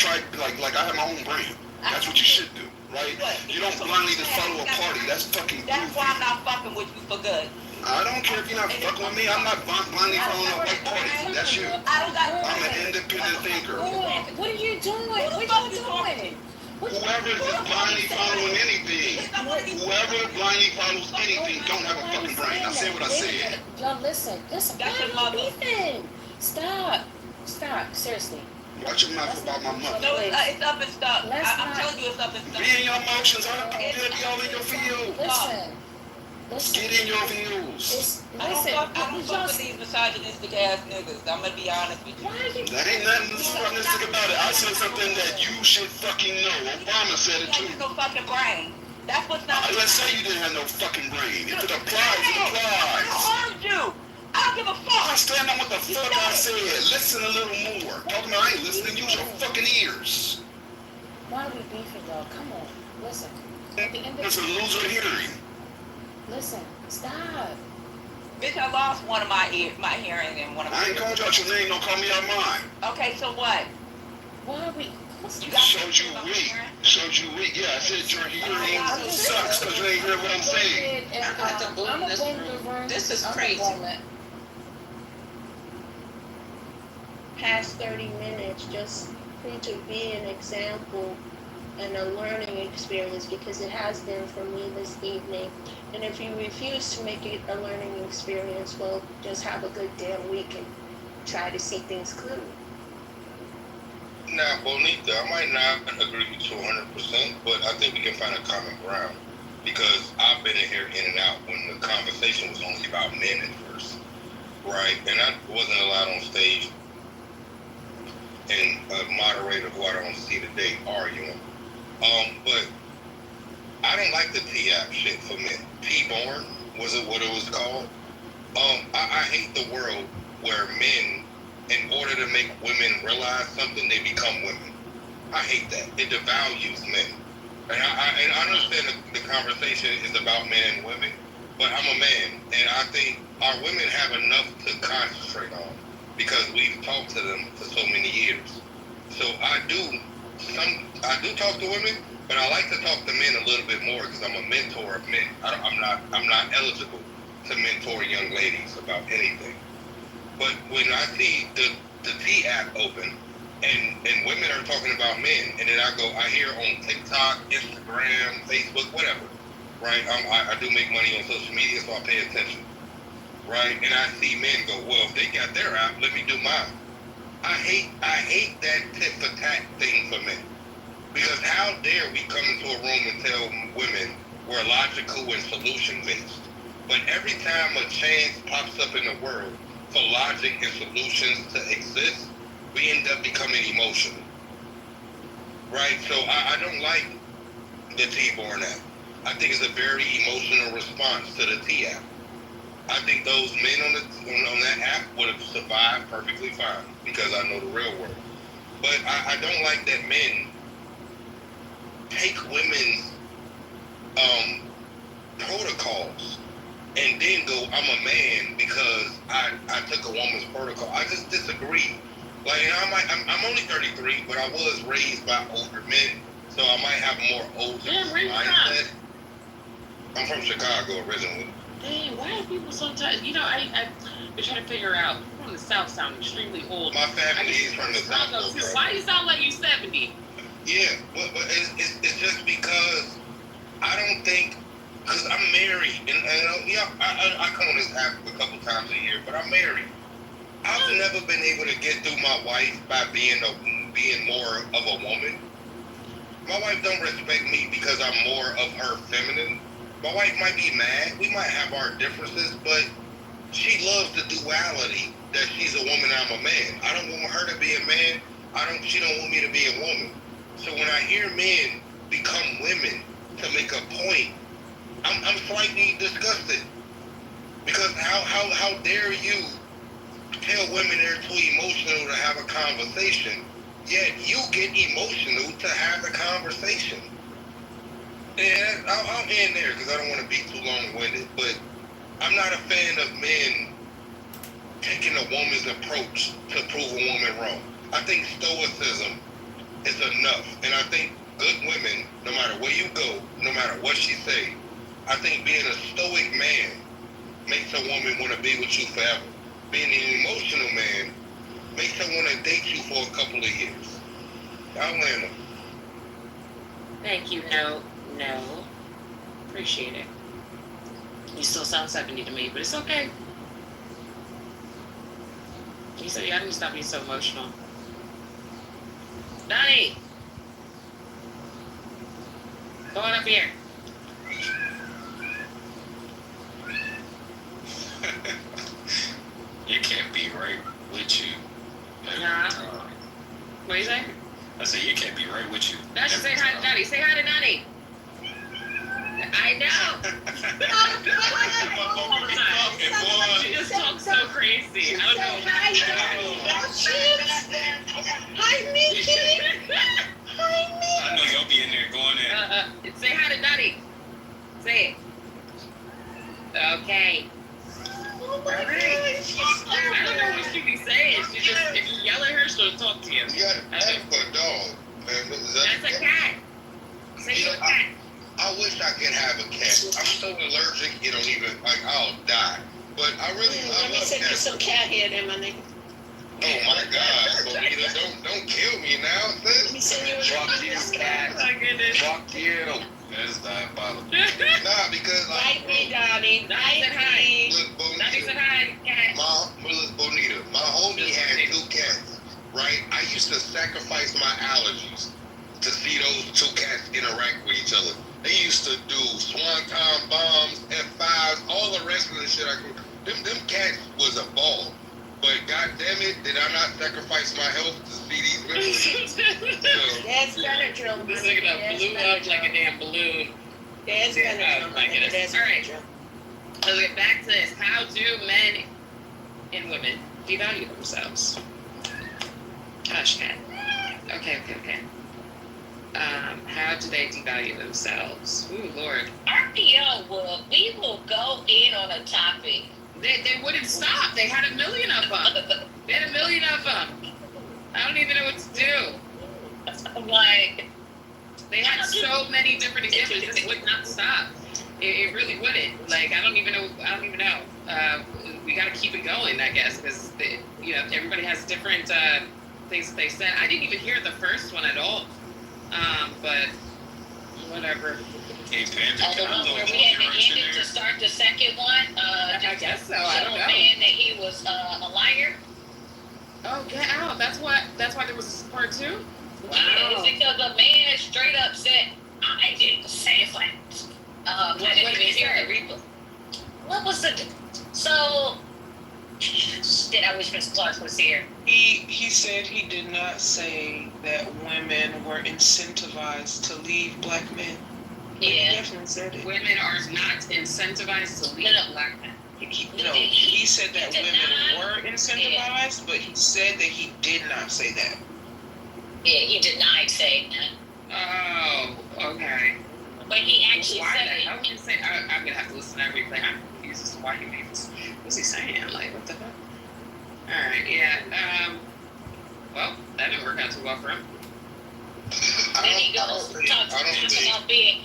[SPEAKER 17] Like I have my own brain. That's what you should do, right? You don't blindly just follow a party. That's fucking
[SPEAKER 16] That's
[SPEAKER 17] goofy.
[SPEAKER 16] why I'm not fucking with you for good.
[SPEAKER 17] I don't care if you're not fucking with me. I'm not blindly following a white party. That's you. I'm an independent thinker.
[SPEAKER 3] What are you doing? What are you doing?
[SPEAKER 17] Whoever is just blindly following anything, whoever blindly follows anything don't have a fucking brain. I said what I said.
[SPEAKER 3] Y'all listen. Why are you beefing? Stop, seriously.
[SPEAKER 17] Watch your mouth about my mother.
[SPEAKER 16] No, it's up and stuck. I'm telling you it's up and stuck.
[SPEAKER 17] Be in your emotions. I don't care if y'all in your field.
[SPEAKER 3] Listen.
[SPEAKER 17] Get in your views.
[SPEAKER 16] I don't fuck with these misogynistic ass niggas. I'm gonna be honest with you.
[SPEAKER 17] There ain't nothing misogynistic about it. I said something that you should fucking know. Obama said it too.
[SPEAKER 16] You no fucking brain. That's what's not.
[SPEAKER 17] Let's say you didn't have no fucking brain. If it applies, it applies.
[SPEAKER 16] I heard you. I don't give a fuck.
[SPEAKER 17] I stand on what the fuck I said. Listen a little more. Talking about I ain't listening. Use your fucking ears.
[SPEAKER 3] Why are we beefing, y'all? Come on, listen. At the end of
[SPEAKER 17] It's a loser hearing.
[SPEAKER 3] Listen, stop.
[SPEAKER 16] Bitch, I lost one of my hearing and one of my.
[SPEAKER 17] I ain't called you out your name. Don't call me out mine.
[SPEAKER 16] Okay, so what?
[SPEAKER 3] Why are we?
[SPEAKER 17] Showed you weak. Showed you weak. Yeah, I said your hearing sucks because you ain't hear what I'm saying.
[SPEAKER 3] I'm gonna boom the room.
[SPEAKER 16] This is
[SPEAKER 3] I'm
[SPEAKER 16] crazy.
[SPEAKER 3] gonna boom it. Past 30 minutes just to be an example and a learning experience, because it has been for me this evening. And if you refuse to make it a learning experience, well, just have a good damn week and try to see things clearly.
[SPEAKER 13] Now, Bonita, I might not agree with you 100%, but I think we can find a common ground because I've been in here in and out when the conversation was only about men at first, right? And I wasn't allowed on stage, and a moderator who I don't see today arguing. But I don't like the T-app shit for men. T-born, was it what it was called? I hate the world where men, in order to make women realize something, they become women. I hate that. It devalues men. And I understand the conversation is about men and women, but I'm a man, and I think our women have enough to concentrate on because we've talked to them for so many years. So I do talk to women, but I like to talk to men a little bit more because I'm a mentor of men. I'm not eligible to mentor young ladies about anything. But when I see the T app open and women are talking about men, and then I hear on TikTok, Instagram, Facebook, whatever, right? I do make money on social media, so I pay attention, right? And I see men go, well, if they got their app, let me do mine. I hate that tit for tat thing for men. Because how dare we come into a room and tell women we're logical and solution based. But every time a chance pops up in the world for logic and solutions to exist, we end up becoming emotional. Right? So I don't like the T-born app. I think it's a very emotional response to the T app. I think those men on that app would have survived perfectly fine because I know the real world. But I don't like that men take women's protocols and then go, I'm a man because I took a woman's protocol. I just disagree. Like, I'm only 33, but I was raised by older men, so I might have a more older mindset. I'm from Chicago originally.
[SPEAKER 12] Dang, why are people sometimes, I've been trying to figure out, people from the South sound extremely old.
[SPEAKER 13] My family is from the South.
[SPEAKER 12] Why you sound like you 70?
[SPEAKER 13] Yeah, but it's just because I don't think, because I'm married, and I come on this app a couple times a year, but I'm married. I've never been able to get through my wife by being more of a woman. My wife don't respect me because I'm more of her feminine. My wife might be mad. We might have our differences, but she loves the duality that she's a woman, I'm a man. I don't want her to be a man. She don't want me to be a woman. So when I hear men become women to make a point, I'm slightly disgusted. Because how dare you tell women they're too emotional to have a conversation, yet you get emotional to have the conversation. And I'll end there because I don't want to be too long-winded, but I'm not a fan of men taking a woman's approach to prove a woman wrong. I think stoicism is enough. And I think good women, no matter where you go, no matter what she say, I think being a stoic man makes a woman want to be with you forever. Being an emotional man makes her want to date you for a couple of years. I'll land them.
[SPEAKER 12] Thank you. No. Appreciate it. You still sound 70 to me, but it's okay. You said, I need to stop being so emotional. Donnie! Go on up here.
[SPEAKER 6] You can't be right with you.
[SPEAKER 12] Nah. What do you say?
[SPEAKER 6] I said, you can't be right with you.
[SPEAKER 12] Now she say hi to Donnie. Say hi to Donnie. I know. She just talks so crazy. I don't know.
[SPEAKER 3] Hi, Mickey. Hi, Mickey.
[SPEAKER 6] I know y'all be in there going in.
[SPEAKER 12] Say hi to Donnie. Say it. okay.
[SPEAKER 9] Oh my gosh.
[SPEAKER 12] I don't know what she be saying. She just, if you yell at her, she'll talk to you.
[SPEAKER 15] You got an F for a dog, man.
[SPEAKER 12] That's a cat. Say you're a cat.
[SPEAKER 15] I wish I could have a cat. I'm so allergic, you don't even, like, I'll die. But I really, I
[SPEAKER 2] Let me
[SPEAKER 15] love
[SPEAKER 2] send you
[SPEAKER 15] cats.
[SPEAKER 2] some cat hair there, my nigga.
[SPEAKER 15] Oh my God, Bonita, don't kill me now, sis.
[SPEAKER 2] Let me send you a
[SPEAKER 6] Fuck you, cat.
[SPEAKER 12] Oh my goodness.
[SPEAKER 6] Fuck you. That is diabolical.
[SPEAKER 15] Nah, because
[SPEAKER 2] Bite me, darling.
[SPEAKER 12] Donnie said hi.
[SPEAKER 15] look,
[SPEAKER 12] Donnie said
[SPEAKER 15] Bonita,
[SPEAKER 12] hi, cat.
[SPEAKER 15] look, Bonita, my homie had 2 cats, right? I used to sacrifice my allergies to see those 2 cats interact with each other. They used to do swanton bombs, F5s, all the rest of the shit I could. Them cats was a ball. But God damn it, did I not sacrifice my health to see these memories?
[SPEAKER 2] That's Benadryl.
[SPEAKER 12] This nigga done blew up like a damn balloon.
[SPEAKER 2] That's Benadryl.
[SPEAKER 12] Oh my goodness.
[SPEAKER 2] That's
[SPEAKER 12] All right.
[SPEAKER 2] Benadryl.
[SPEAKER 12] Let's get back to this. How do men and women devalue themselves? Gosh, cat. Okay. How do they devalue themselves? Ooh, Lord.
[SPEAKER 1] RPO we will go in on a topic.
[SPEAKER 12] They wouldn't stop. They had 1 million of them. They had 1 million of them. I don't even know what to do.
[SPEAKER 1] Like,
[SPEAKER 12] they had so many different examples. This would not stop. It really wouldn't. Like, I don't even know. We got to keep it going, I guess, because everybody has different things that they said. I didn't even hear the first one at all. But whatever.
[SPEAKER 1] the one where we had to end it to start the second one.
[SPEAKER 12] I guess so. I don't know.
[SPEAKER 1] Man, that he was a liar.
[SPEAKER 12] Oh, get out. That's why there was a part 2?
[SPEAKER 1] Wow. Yeah, it's because the man straight up said, I did the same thing. I didn't even hear the replay. What was the... So... Shit, I wish Mr. Clark was here.
[SPEAKER 9] He said he did not say that women were incentivized to leave black men.
[SPEAKER 1] Yeah.
[SPEAKER 9] He definitely said it.
[SPEAKER 12] Women are not incentivized to leave black men.
[SPEAKER 9] He said that women were incentivized, but he said that he did not say that.
[SPEAKER 1] Yeah, he denied saying that.
[SPEAKER 12] Oh, okay.
[SPEAKER 1] But he actually said it.
[SPEAKER 12] How would you say? I'm gonna have to listen to that replay. I'm confused as to why he made this. What's he saying? Like, what the fuck? All right, yeah. Well, that didn't work out too well for him.
[SPEAKER 1] Then he goes talks about being.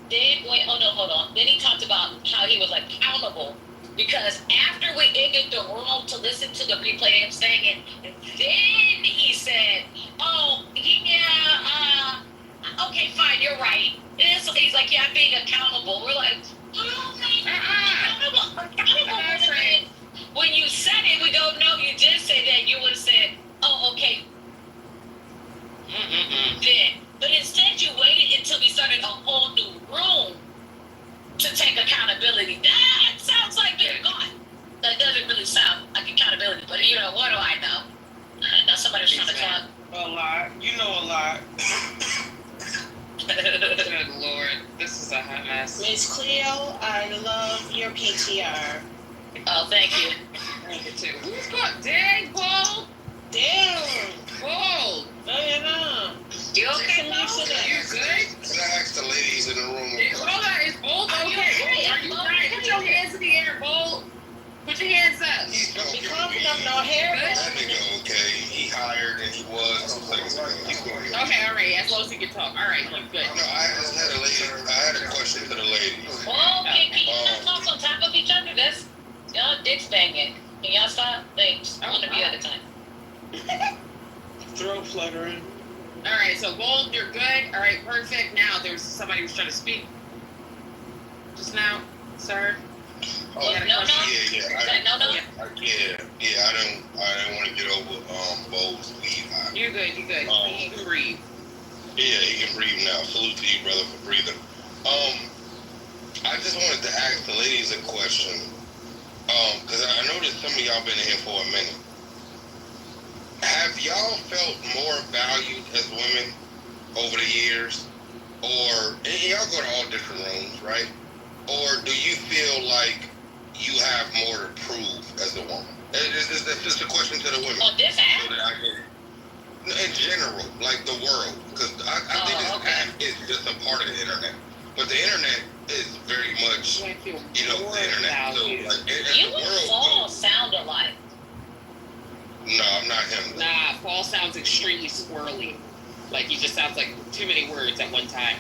[SPEAKER 1] Hold on. Then he talked about how he was accountable because after we ended the room to listen to the replay of him saying it, and then he said, "Oh yeah, okay, fine, you're right." And so he's like, "Yeah, I'm being accountable." We're like, accountable would have been when you said it. We go, "No, you did say that." You would have said, "Oh, okay." Then, but instead you waited until we started a whole new room to take accountability. That sounds like they're gone. That doesn't really sound like accountability, but what do I know? I know somebody's trying to talk.
[SPEAKER 9] A lot. You know a lot.
[SPEAKER 12] Good Lord, this is a hot mess.
[SPEAKER 2] Miss Cleo, I love your PTR.
[SPEAKER 1] Oh, thank you.
[SPEAKER 12] Thank you too. Who's got? Dang, Bull.
[SPEAKER 2] Damn.
[SPEAKER 12] Bull.
[SPEAKER 1] You okay, Bull?
[SPEAKER 12] You good?
[SPEAKER 15] Can I ask the ladies in the room?
[SPEAKER 12] Hold on, is Bull okay? Are you right? Put your hands in the air, Bull. Put your hands up.
[SPEAKER 15] He's
[SPEAKER 2] He coughing up no hair.
[SPEAKER 15] That nigga okay. He higher than he was. He's going to
[SPEAKER 12] Okay, all right. As long as he can talk. All right, he's good.
[SPEAKER 15] No, I had a question for the ladies.
[SPEAKER 1] Oh, can you not talk on top of each other? That's y'all dicks banging. Can y'all stop? Thanks. I want to be at a time.
[SPEAKER 9] Throat fluttering.
[SPEAKER 12] All right, so Bull, you're good. All right, perfect. Now there's somebody who's trying to speak. Just now, sir.
[SPEAKER 15] Oh,
[SPEAKER 1] no.
[SPEAKER 15] Yeah.
[SPEAKER 1] No.
[SPEAKER 15] Yeah. I didn't want to get over Bo's leave.
[SPEAKER 12] You're good. You can breathe.
[SPEAKER 15] Yeah, he can breathe now. Salute to you, brother, for breathing. I just wanted to ask the ladies a question. Because I know that some of y'all been in here for a minute. Have y'all felt more valued as women over the years? Or, and y'all go to all different rooms, right? Or do you feel like you have more to prove as a woman? That's just a question to the women.
[SPEAKER 1] On this app?
[SPEAKER 15] In general, like the world. Because I think this app is just a part of the internet. But the internet is very much
[SPEAKER 13] much,
[SPEAKER 12] I feel
[SPEAKER 13] you know,
[SPEAKER 12] more
[SPEAKER 13] the internet. So
[SPEAKER 12] valued.
[SPEAKER 13] like, as
[SPEAKER 1] You
[SPEAKER 13] the
[SPEAKER 1] and
[SPEAKER 13] world
[SPEAKER 1] Paul
[SPEAKER 13] goes,
[SPEAKER 1] sound alike.
[SPEAKER 13] no, I'm not him.
[SPEAKER 10] Nah, Paul sounds extremely swirly. Like he just sounds like too many words at one time.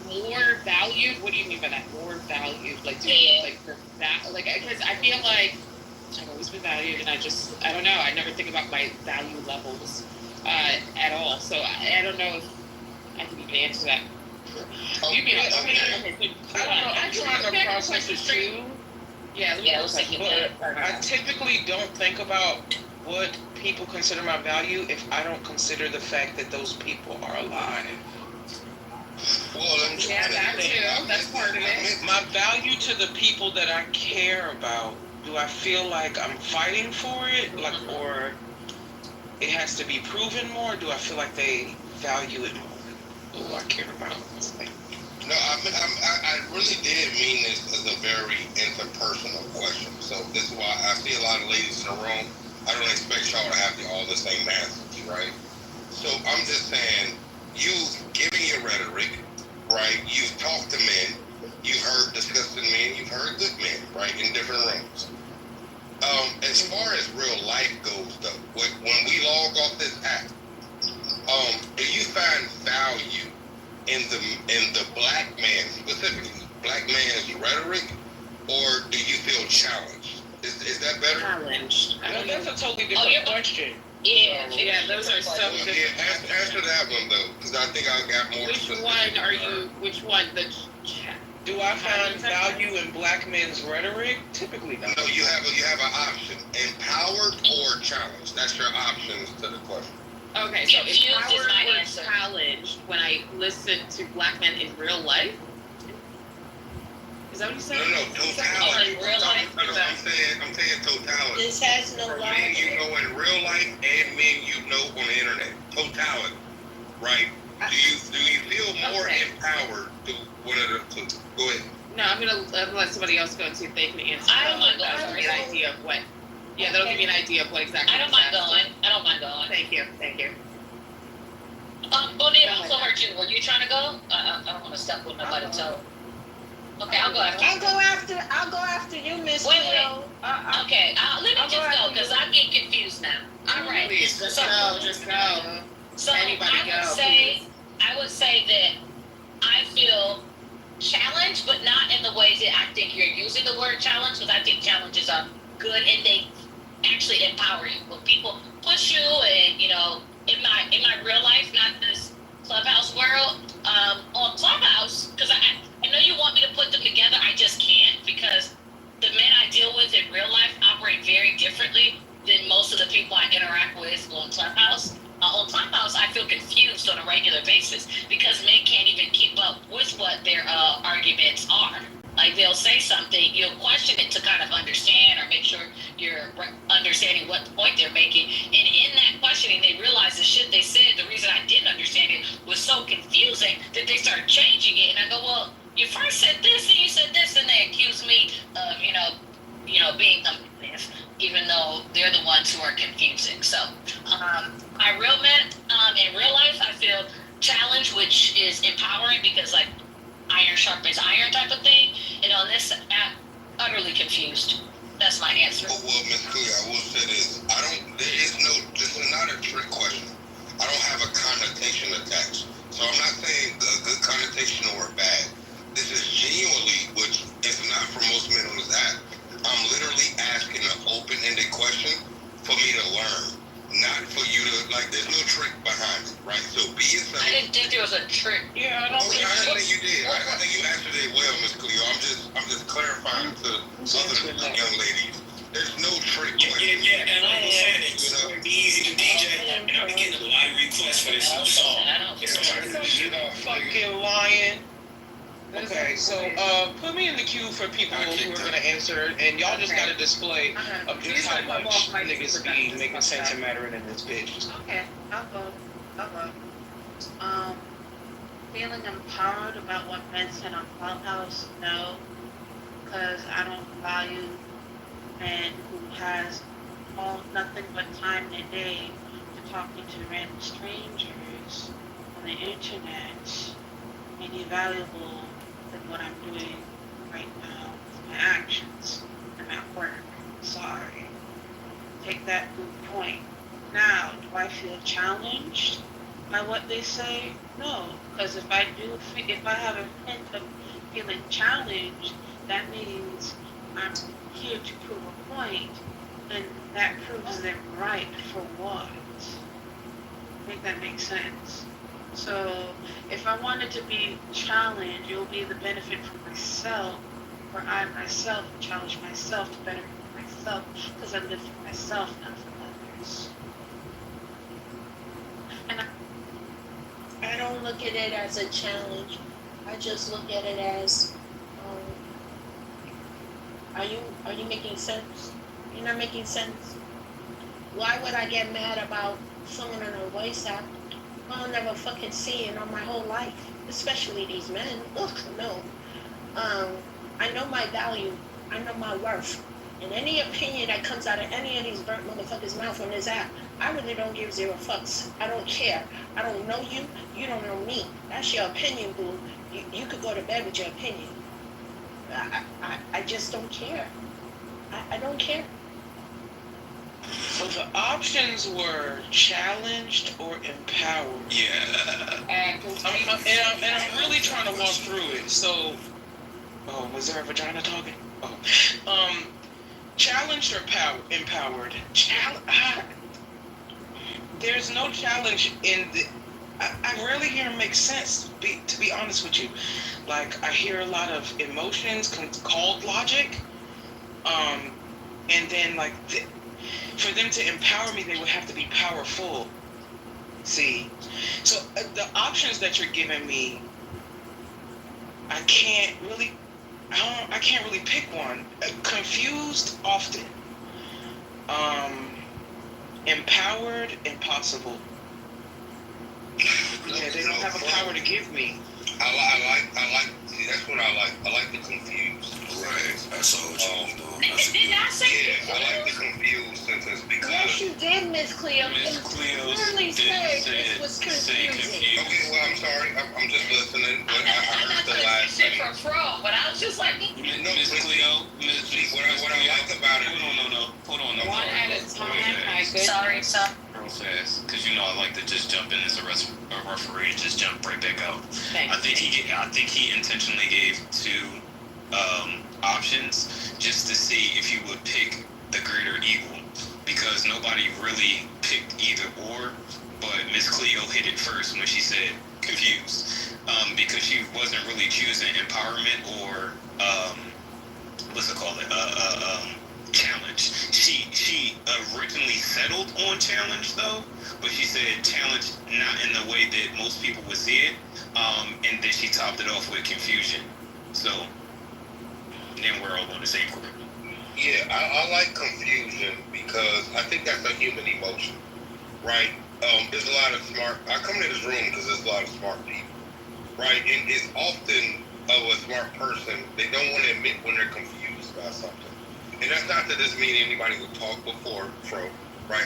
[SPEAKER 10] More valued? What do you mean by that? More valued? Like, do you, like for that? Like, because I feel like I've always been valued, and I don't know. I never think about my value levels at all. So I don't know if I can even answer that. You mean? Okay, so,
[SPEAKER 9] I don't know. I'm trying to process it too.
[SPEAKER 10] Yeah,
[SPEAKER 1] let's take it
[SPEAKER 9] But I typically don't think about what people consider my value if I don't consider the fact that those people are alive.
[SPEAKER 13] Well,
[SPEAKER 10] yeah, that too. That's part of it.
[SPEAKER 9] My value to the people that I care about, do I feel like I'm fighting for it? Like, or it has to be proven more? Do I feel like they value it more? Who I care about?
[SPEAKER 13] No, I really did mean this as a very interpersonal question. So this is why I see a lot of ladies in the room. I don't expect y'all to have all the same answers, right? So I'm just saying, you've given your rhetoric, right? You've talked to men. You've heard disgusting men. You've heard good men, right, in different rooms. As far as real life goes, though, when we log off this app, do you find value in the black man, specifically black man's rhetoric, or do you feel challenged? Is that better?
[SPEAKER 10] Challenged.
[SPEAKER 9] Well, that's a totally different question.
[SPEAKER 1] Yeah,
[SPEAKER 10] those are so different.
[SPEAKER 13] Yeah, answer that one though, because I think I got more.
[SPEAKER 10] Which one are you? Which one?
[SPEAKER 9] Do I find value in black men's rhetoric? Typically, no.
[SPEAKER 13] No, you have an option: empowered or challenged. That's your options to the question.
[SPEAKER 10] Okay, so
[SPEAKER 1] Confused is
[SPEAKER 10] empowered
[SPEAKER 1] my
[SPEAKER 10] or
[SPEAKER 1] answer.
[SPEAKER 10] challenged when I listen to black men in real life? Is that what you said?
[SPEAKER 13] No, totality.
[SPEAKER 1] In real life?
[SPEAKER 13] I'm saying totality.
[SPEAKER 3] This has no
[SPEAKER 13] For men
[SPEAKER 3] logic.
[SPEAKER 13] you know in real life and men you know on the internet. Totality, right? Do you feel more empowered to one of the two? Go ahead.
[SPEAKER 10] No, I'm gonna let somebody else go and see if they can answer.
[SPEAKER 1] I don't mind
[SPEAKER 10] That'll
[SPEAKER 1] going
[SPEAKER 10] give me an idea of what. Yeah, that'll give me an idea of what exactly.
[SPEAKER 1] I don't mind going. I don't mind going.
[SPEAKER 10] Thank you.
[SPEAKER 1] Bonnie, I also heard you. Were you trying to go? I don't want to step with nobody. So, okay, I'll go after.
[SPEAKER 3] I'll go after you, Miss
[SPEAKER 1] Wait.
[SPEAKER 3] Cleo.
[SPEAKER 1] Okay, let me just go because I'm getting confused now. All right.
[SPEAKER 10] Please, just go. Just go.
[SPEAKER 1] So
[SPEAKER 10] Anybody
[SPEAKER 1] I would say that I feel challenged, but not in the ways that I think you're using the word challenge, because I think challenges are good and they actually empower you. When people push you, and in my real life, not this Clubhouse world, on Clubhouse, because I know you want me to put them together, I just can't, because the men I deal with in real life operate very differently than most of the people I interact with on Clubhouse. On Clubhouse, I feel confused on a regular basis because men can't even keep up with what their arguments are. Like, they'll say something, you'll question it to kind of understand or make sure you're understanding what point they're making. And in that questioning, they realize the shit they said, the reason I didn't understand it was so confusing that they start changing it. And I go, well, you first said this and you said this, and they accuse me of, being unbelief, even though they're the ones who are confusing. So, my real men, in real life, I feel challenged, which is empowering because, like, iron sharpens iron type of thing. And on this app, utterly confused. That's my answer.
[SPEAKER 13] Well, Ms. Cleo, I will say this. This is not a trick question. I don't have a connotation attached. So I'm not saying a good connotation or a bad. This is genuinely, which is not for most men on this app. I'm literally asking an open-ended question for me to learn. Not for you to, there's no trick behind it, right? So be yourself.
[SPEAKER 1] I didn't think there was a trick.
[SPEAKER 9] Yeah, I don't think
[SPEAKER 13] you did. I think you answered it well, Ms. Cleo. I'm just clarifying to other young ladies. There's no trick question.
[SPEAKER 4] Yeah, and I'm saying it's be easy to DJ, and I'm getting a lot of requests for this new song. It's hard to
[SPEAKER 9] fucking lying. Okay, so put me in the queue for people who are gonna answer, and y'all just got a display of just how much niggas be making sense and mattering in this bitch.
[SPEAKER 21] Okay, I'll go. Feeling empowered about what men said on Clubhouse? No, because I don't value men who has nothing but time in a day to talking to random strangers on the internet any valuable than what I'm feel challenged by what they say? No, because if I have a hint of feeling challenged, that means I'm here to prove a point, and that proves them right for what? Make that make sense. So if I wanted to be challenged, it will be the benefit for myself, where I myself challenge myself to benefit myself, because I live for myself, not for others. And
[SPEAKER 3] I don't look at it as a challenge. I just look at it as, are you making sense? You're not making sense. Why would I get mad about someone on a voice app I'll never fucking see in all my whole life? Especially these men. Ugh, no. I know my value. I know my worth. And any opinion that comes out of any of these burnt motherfuckers' mouth on this app, I really don't give zero fucks. I don't care. I don't know you. You don't know me. That's your opinion, boo. You could go to bed with your opinion. I just don't care. I don't care.
[SPEAKER 9] So the options were challenged or empowered.
[SPEAKER 6] Yeah.
[SPEAKER 9] And I'm really trying to walk through it. So, was there a vagina talking? Challenged or empowered? There's no challenge in the. I rarely hear it make sense. To be honest with you, like I hear a lot of emotions called logic, and then like. For them to empower me, they would have to be powerful. See? So the options that you're giving me, I can't really pick one. Confused often. Empowered, impossible. Yeah, they don't have a power to give me.
[SPEAKER 17] I like. See, that's what I like. I like the confused.
[SPEAKER 13] Right. That's all you know.
[SPEAKER 1] Did I say?
[SPEAKER 17] Yeah, I like the confused sentence because.
[SPEAKER 3] Yes, you did, Miss Cleo.
[SPEAKER 6] Miss Cleo
[SPEAKER 3] clearly said it was confusing.
[SPEAKER 17] Okay, well, I'm sorry. I'm just listening. But I heard the last
[SPEAKER 1] Shit
[SPEAKER 17] thing.
[SPEAKER 1] from Frog, but I was just like,
[SPEAKER 6] Miss Cleo.
[SPEAKER 17] What I like about it.
[SPEAKER 6] Hold on.
[SPEAKER 10] One at a time, my goodness.
[SPEAKER 1] sorry, son.
[SPEAKER 6] Real fast, because you know I like to just jump in as a referee and just jump right back out. I think he intentionally gave two options just to see if you would pick the greater evil, because nobody really picked either or, but Miss Cleo hit it first when she said confused, because she wasn't really choosing empowerment or what's it called, challenge. She originally settled on challenge though, but she said challenge not in the way that most people would see it, and then she topped it off with confusion. So then we're all on the same group.
[SPEAKER 17] Yeah, I like confusion because I think that's a human emotion, right? There's a lot of smart. I come to this room because there's a lot of smart people, right? And it's often of a smart person, they don't want to admit when they're confused about something. And that's not that doesn't mean anybody would talk before, right?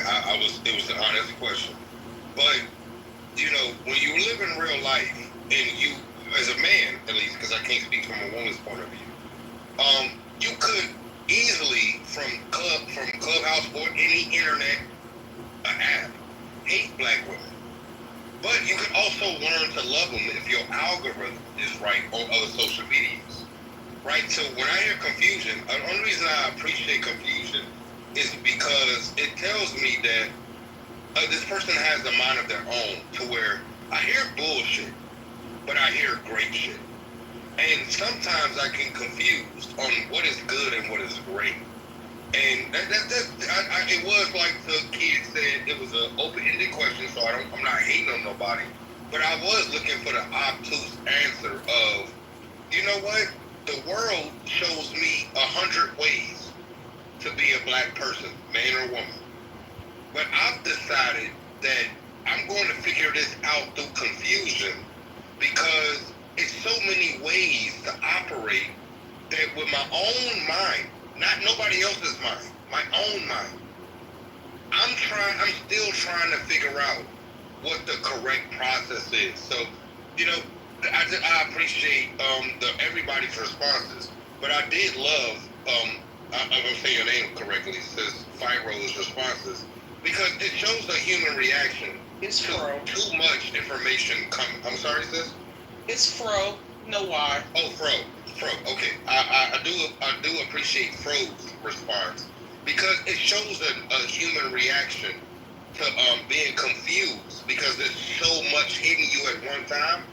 [SPEAKER 17] It was an honest question. But, you know, when you live in real life, and you, as a man, at least, because I can't speak from a woman's point of view, you could easily, from Clubhouse or any internet app, hate black women. But you can also learn to love them if your algorithm is right on other social medias. Right? So when I hear confusion, the only reason I appreciate confusion is because it tells me that this person has a mind of their own, to where I hear bullshit, but I hear great shit. And sometimes I get confused on what is good and what is great. And it was like the kid said, it was an open-ended question, so I'm not hating on nobody. But I was looking for the obtuse answer of, you know what? The world shows me 100 ways to be a black person, man or woman. But I've decided that I'm going to figure this out through confusion, because it's so many ways to operate that with my own mind, not nobody else's mind, my own mind, I'm still trying to figure out what the correct process is. So, you know, I appreciate everybody's responses, but I did love, I'm going to say your name correctly, it says Firo's responses.
[SPEAKER 13] because it shows a human reaction
[SPEAKER 9] It's
[SPEAKER 13] to
[SPEAKER 9] fro.
[SPEAKER 13] too much information coming. I'm sorry, sis.
[SPEAKER 9] It's fro. No why.
[SPEAKER 13] Oh, fro. Okay, I do appreciate Fro's response because it shows a human reaction to being confused because there's so much hitting you at one time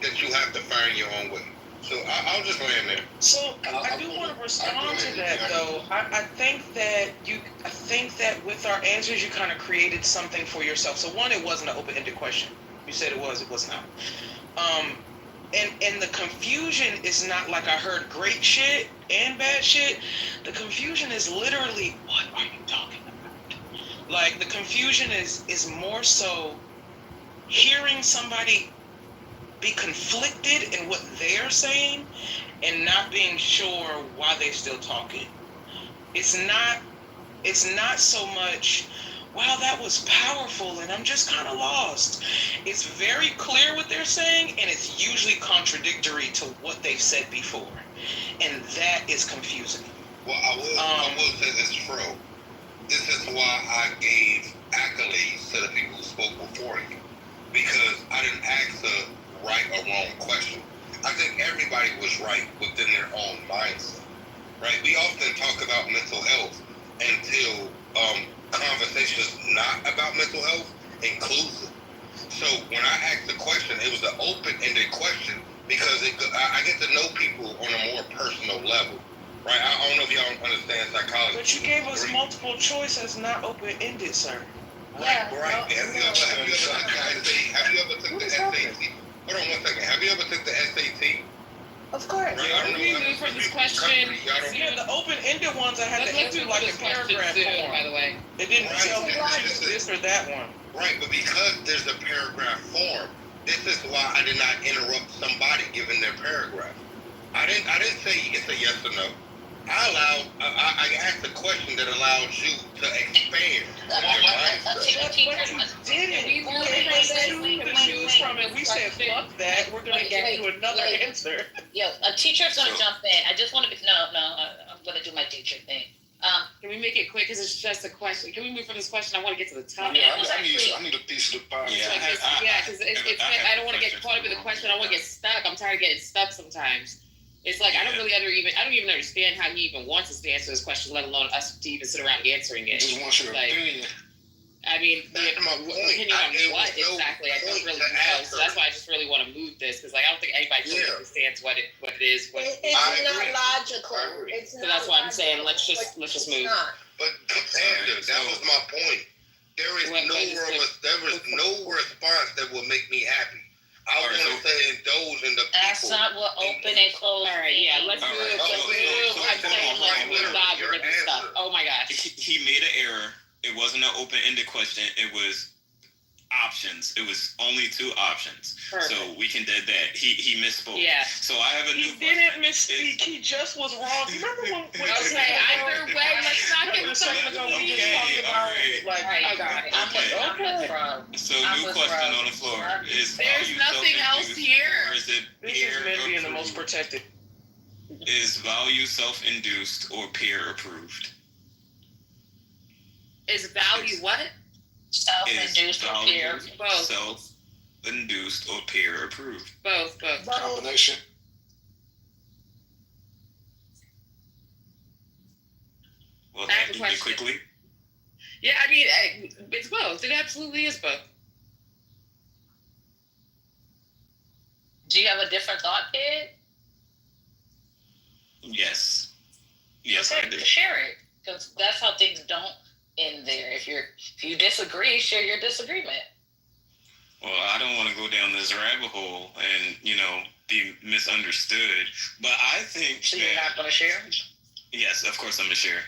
[SPEAKER 13] that you have to find your own way. So I'll just land there.
[SPEAKER 9] So I do want to respond to that though. I think that with our answers, you kind of created something for yourself. So one, it wasn't an open-ended question. You said it was not. And the confusion is not like I heard great shit and bad shit. The confusion is literally, what are you talking about? Like the confusion is more so hearing somebody be conflicted in what they're saying and not being sure why they're still talking. It's not so much, wow, that was powerful and I'm just kind of lost. It's very clear what they're saying and it's usually contradictory to what they've said before. And that is confusing.
[SPEAKER 13] Well, I will say this, Fro. This is why I gave accolades to the people who spoke before you. Because I didn't ask a right or wrong question. I think everybody was right within their own mindset. Right? We often talk about mental health until conversations not about mental health inclusive. So when I asked the question, it was an open-ended question because I get to know people on a more personal level. Right? I don't know if y'all understand psychology.
[SPEAKER 9] But you gave us multiple choice as not open-ended, sir.
[SPEAKER 13] Right. Have you ever took the SAT? Hold on one second. Have you ever took the SAT?
[SPEAKER 3] Of course.
[SPEAKER 10] Can we move from this question?
[SPEAKER 9] Yeah, the open-ended ones I had to answer like a paragraph form.
[SPEAKER 10] By the way,
[SPEAKER 9] it didn't tell me choose this or that one.
[SPEAKER 13] Right, but because there's a paragraph form, this is why I did not interrupt somebody giving their paragraph. I didn't say it's a yes or no. I asked a question that allows you to expand your mindset.
[SPEAKER 9] Choose from it. We said fuck that. We're gonna get to another answer.
[SPEAKER 1] Yeah, a teacher's gonna jump in. I just want to be I'm gonna do my teacher thing.
[SPEAKER 10] Can we make it quick because it's just a question? Can we move from this question? I want to get to the topic.
[SPEAKER 17] Yeah, I need a piece of the pie.
[SPEAKER 10] Because I don't want to get caught up in the question. I don't want to get stuck. I'm tired of getting stuck sometimes. It's like I don't even understand how he even wants us to answer this question, let alone us to even sit around answering it.
[SPEAKER 17] Just wants your opinion.
[SPEAKER 10] I mean, opinion on what exactly? I don't really know. So that's why I just really want to move this because I don't think anybody really understands what it is.
[SPEAKER 3] It's not logical.
[SPEAKER 10] So that's why I'm saying let's just move.
[SPEAKER 13] But that was my point. There is no response that will make me happy. I want to indulge in the people.
[SPEAKER 1] That's not what open and close.
[SPEAKER 10] All right, yeah, let's move. I'm saying let's move on with this stuff. Oh my gosh.
[SPEAKER 5] He made an error. It wasn't an open-ended question. It was options. It was only 2 options. Perfect. So we can do that. He misspoke.
[SPEAKER 10] Yeah.
[SPEAKER 5] So I have a new question.
[SPEAKER 9] He didn't misspeak. He just was wrong. You remember when?
[SPEAKER 10] Okay. Either way, let's not get something ago. We just talked about like.
[SPEAKER 5] So new question on the floor is:
[SPEAKER 10] there's nothing else here.
[SPEAKER 5] Or is it
[SPEAKER 9] this is men being the most protected?
[SPEAKER 5] Is value self-induced or peer-approved?
[SPEAKER 10] Is value what?
[SPEAKER 1] Self-induced or peer?
[SPEAKER 10] Both.
[SPEAKER 5] Self-induced or peer-approved?
[SPEAKER 10] Both.
[SPEAKER 17] Combination.
[SPEAKER 5] Well, that do it quickly.
[SPEAKER 10] Yeah, I mean, it's both. It absolutely is both.
[SPEAKER 1] Do you have a different thought, kid?
[SPEAKER 5] Yes,
[SPEAKER 1] okay,
[SPEAKER 5] I do.
[SPEAKER 1] Share it, because that's how things don't end there. If you disagree, share your disagreement.
[SPEAKER 5] Well, I don't want to go down this rabbit hole and be misunderstood, but I think
[SPEAKER 1] so. You're not going to share?
[SPEAKER 5] Yes, of course I'm going to share.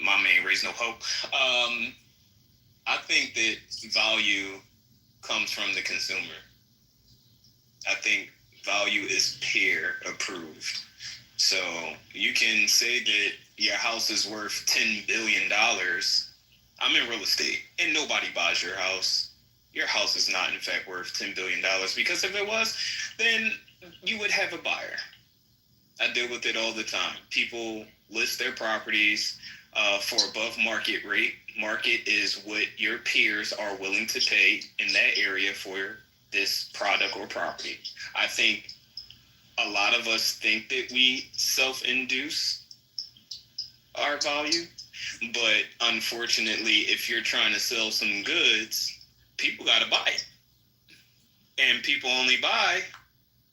[SPEAKER 5] My man raised no hope. I think that value comes from the consumer. I think value is peer approved. So you can say that your house is worth $10 billion. I'm in real estate and nobody buys your house. Your house is not in fact worth $10 billion because if it was, then you would have a buyer. I I deal with it all the time. People list their properties for above market rate. Market is what your peers are willing to pay in that area for this product or property. I think a lot of us think that we self-induce our value, but unfortunately, if you're trying to sell some goods, people got to buy it. And people only buy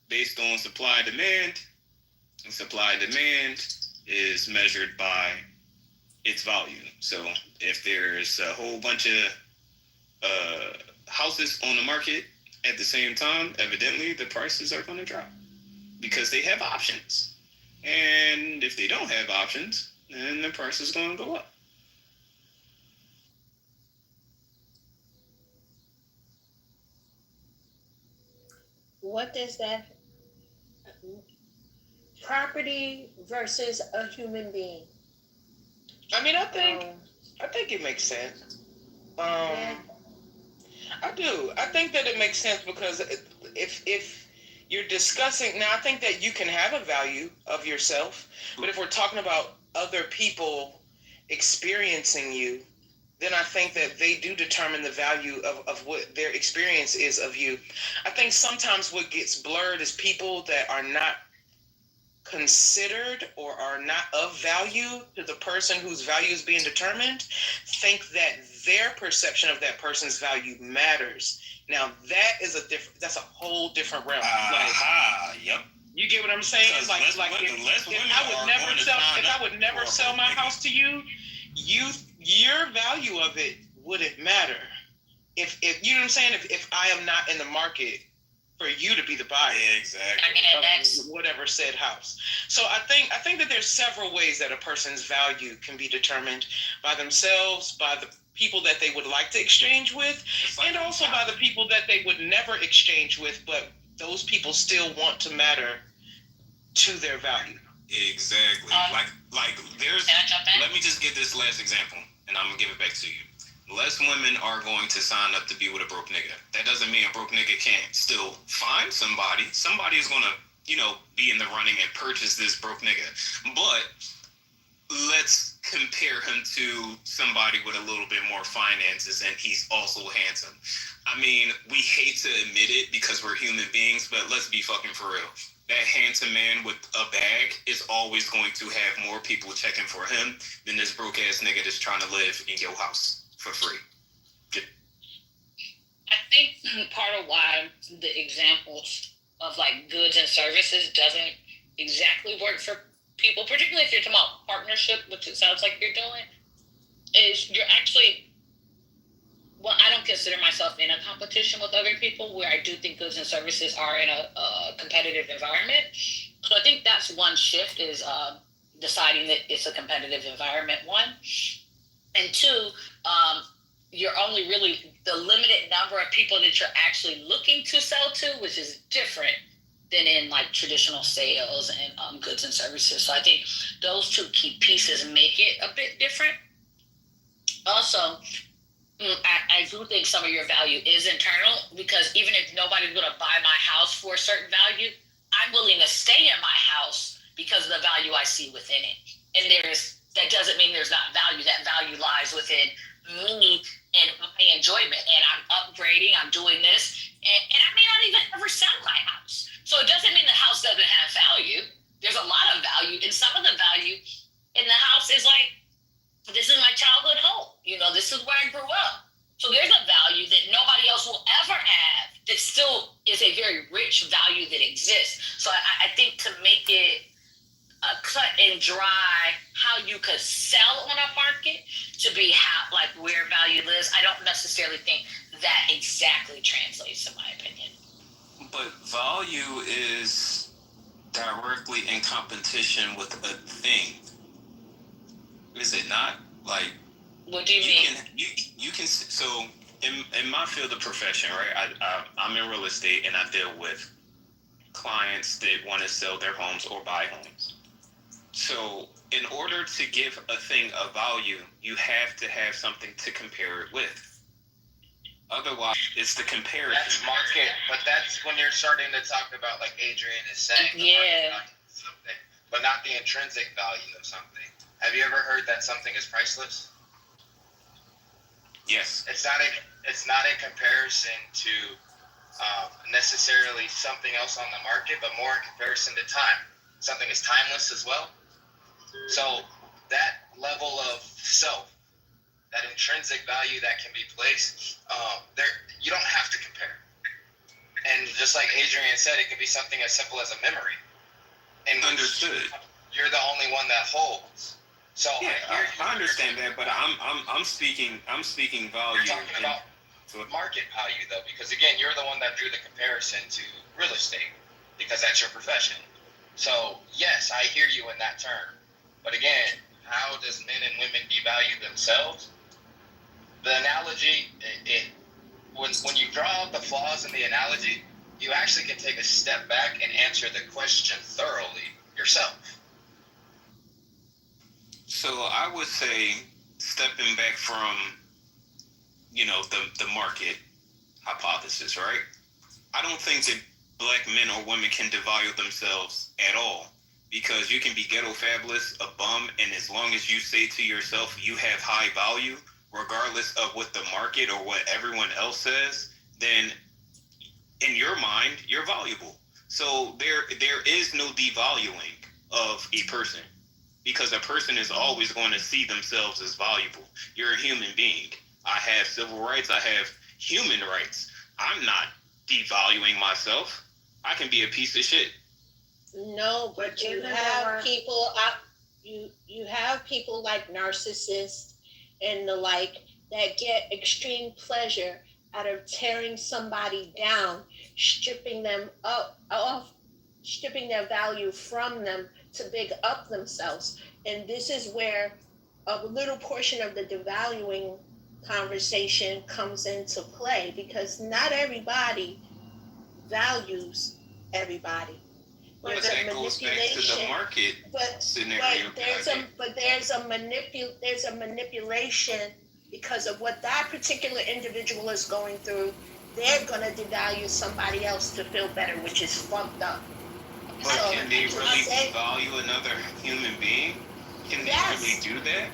[SPEAKER 5] based on supply and demand. And supply and demand is measured by its value. So if there's a whole bunch of houses on the market at the same time, evidently the prices are going to drop because they have options. And if they don't have options, then the price is going to go up.
[SPEAKER 3] What does that property versus a human being?
[SPEAKER 9] I mean, I think it makes sense.
[SPEAKER 3] Yeah.
[SPEAKER 9] I do. I think that it makes sense because if you're discussing now, I think that you can have a value of yourself, but if we're talking about other people experiencing you, then I think that they do determine the value of what their experience is of you. I think sometimes what gets blurred is people that are not considered or are not of value to the person whose value is being determined think that their perception of that person's value matters. Now that's a whole different realm.
[SPEAKER 5] Yep.
[SPEAKER 9] You get what I'm saying? If I would never sell my house to you, your value of it wouldn't matter. If you know what I'm saying? If I am not in the market for you to be the buyer,
[SPEAKER 5] exactly,
[SPEAKER 1] I mean, and that's
[SPEAKER 9] whatever said house. So I think that there's several ways that a person's value can be determined by themselves, by the people that they would like to exchange with, and also by the people that they would never exchange with, but those people still want to matter to their value.
[SPEAKER 5] Exactly. Like there's. Let me just give this last example, and I'm gonna give it back to you. Less women are going to sign up to be with a broke nigga. That doesn't mean a broke nigga can't still find somebody. Somebody is gonna, be in the running and purchase this broke nigga. But let's compare him to somebody with a little bit more finances and he's also handsome. I mean, we hate to admit it because we're human beings, but let's be fucking for real. That handsome man with a bag is always going to have more people checking for him than this broke ass nigga that's trying to live in your house for free.
[SPEAKER 1] I think part of why the examples of like goods and services doesn't exactly work for people, particularly if you're talking about partnership, which it sounds like you're doing, is you're actually, well, I don't consider myself in a competition with other people where I do think goods and services are in a competitive environment. So I think that's one shift is deciding that it's a competitive environment, one. And two, you're only really the limited number of people that you're actually looking to sell to, which is different than in like traditional sales and goods and services. So I think those two key pieces make it a bit different. Also, I do think some of your value is internal because even if nobody's going to buy my house for a certain value, I'm willing to stay in my house because of the value I see within it. And that doesn't mean there's not value. That value lies within me and my enjoyment. And I'm upgrading, I'm doing this, and I may not even ever sell my house. So it doesn't mean the house doesn't have value. There's a lot of value, and some of the value in the house is like, this is my childhood home. This is where I grew up. So there's a value that nobody else will ever have that still is a very rich value that exists. So I think to make it cut and dry how you could sell on a market to be where value lives, I don't necessarily think that exactly translates in my opinion.
[SPEAKER 5] But value is directly in competition with a thing. Is it not? Like,
[SPEAKER 1] what do you mean?
[SPEAKER 5] You can. So in my field of profession, right? I'm in real estate and I deal with clients that want to sell their homes or buy homes. So in order to give a thing a value, you have to have something to compare it with. Otherwise, it's the comparison.
[SPEAKER 11] That's market, but that's when you're starting to talk about, like Adrian is saying.
[SPEAKER 1] Yeah.
[SPEAKER 11] But but not the intrinsic value of something. Have you ever heard that something is priceless?
[SPEAKER 5] Yes.
[SPEAKER 11] It's not a comparison to necessarily something else on the market, but more in comparison to time. Something is timeless as well. So that level of self, that intrinsic value that can be placed, you don't have to compare. And just like Adrian said, it can be something as simple as a memory. And
[SPEAKER 5] understood.
[SPEAKER 11] You're the only one that holds. So
[SPEAKER 5] yeah, I understand that, but I'm speaking value.
[SPEAKER 11] You're talking about market value though, because again, you're the one that drew the comparison to real estate because that's your profession. So yes, I hear you in that term. But again, how does men and women devalue themselves? The analogy, when you draw out the flaws in the analogy, you actually can take a step back and answer the question thoroughly yourself.
[SPEAKER 5] So I would say, stepping back from, the market hypothesis, right? I don't think that black men or women can devalue themselves at all, because you can be ghetto fabulous, a bum, and as long as you say to yourself you have high value, regardless of what the market or what everyone else says, then in your mind, you're valuable. So there is no devaluing of a person, because a person is always going to see themselves as valuable. You're a human being. I have civil rights. I have human rights. I'm not devaluing myself. I can be a piece of shit.
[SPEAKER 3] No, but you have people you have people like narcissists and the like that get extreme pleasure out of tearing somebody down, stripping them off, stripping their value from them to big up themselves. And this is where a little portion of the devaluing conversation comes into play, because not everybody values everybody.
[SPEAKER 5] But that goes back to the market scenario.
[SPEAKER 3] But there's a manipulation because of what that particular individual is going through. They're gonna devalue somebody else to feel better, which is fucked up.
[SPEAKER 5] But so, can they really devalue another human being? Can they really do that?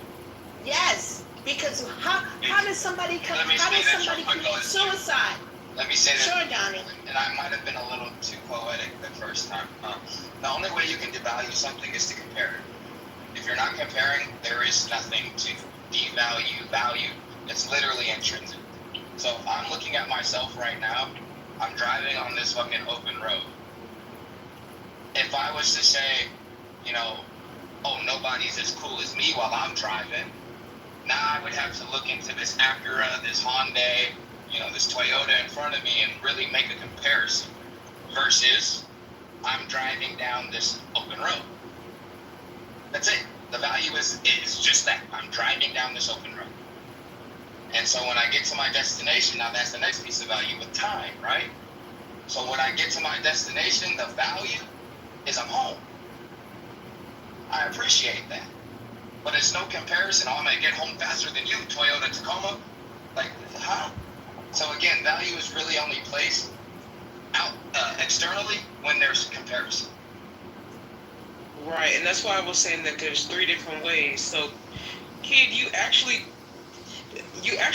[SPEAKER 3] Yes, because how does somebody commit suicide?
[SPEAKER 11] Let me say that.
[SPEAKER 3] Sure, Donnie.
[SPEAKER 11] And I might have been a little too poetic the first time. The only way you can devalue something is to compare it. If you're not comparing, there is nothing to devalue, value. It's literally intrinsic. So if I'm looking at myself right now, I'm driving on this fucking open road. If I was to say, oh, nobody's as cool as me while I'm driving, now I would have to look into this Acura, this Hyundai, this Toyota in front of me and really make a comparison versus I'm driving down this open road. That's it. The value is just that. I'm driving down this open road. And so when I get to my destination, now that's the next piece of value with time, right? So when I get to my destination, the value is I'm home. I appreciate that. But it's no comparison. Oh, I'm going to get home faster than you, Toyota Tacoma. Like, how? So again, value is really only placed out externally when there's comparison.
[SPEAKER 9] Right, and that's why I was saying that there's 3 different ways. So, kid, you actually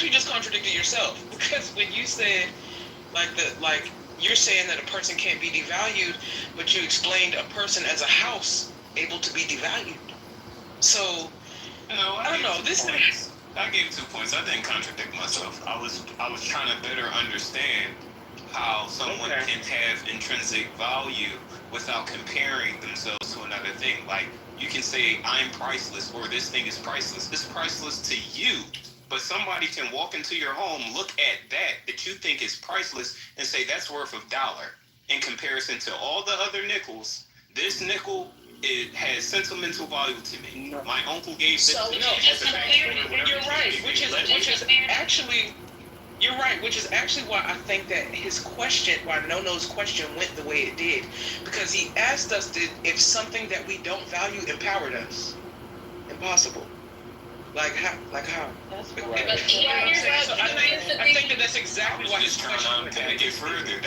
[SPEAKER 9] just contradicted yourself, because when you said you're saying that a person can't be devalued, but you explained a person as a house able to be devalued. So, I don't know.
[SPEAKER 5] I gave 2 points. I didn't contradict myself. I was trying to better understand how someone can have intrinsic value without comparing themselves to another thing. Like, you can say, I'm priceless, or this thing is priceless. It's priceless to you. But somebody can walk into your home, look at that you think is priceless, and say that's worth $1. In comparison to all the other nickels, this nickel, it has sentimental value to me. My uncle gave this to me as a
[SPEAKER 9] and you're right, which is actually why I think that why Nono's question went the way it did, because he asked us if something that we don't value empowered us. Impossible. Like how? That's right. So I think that that's exactly why his question
[SPEAKER 5] went. Take it further.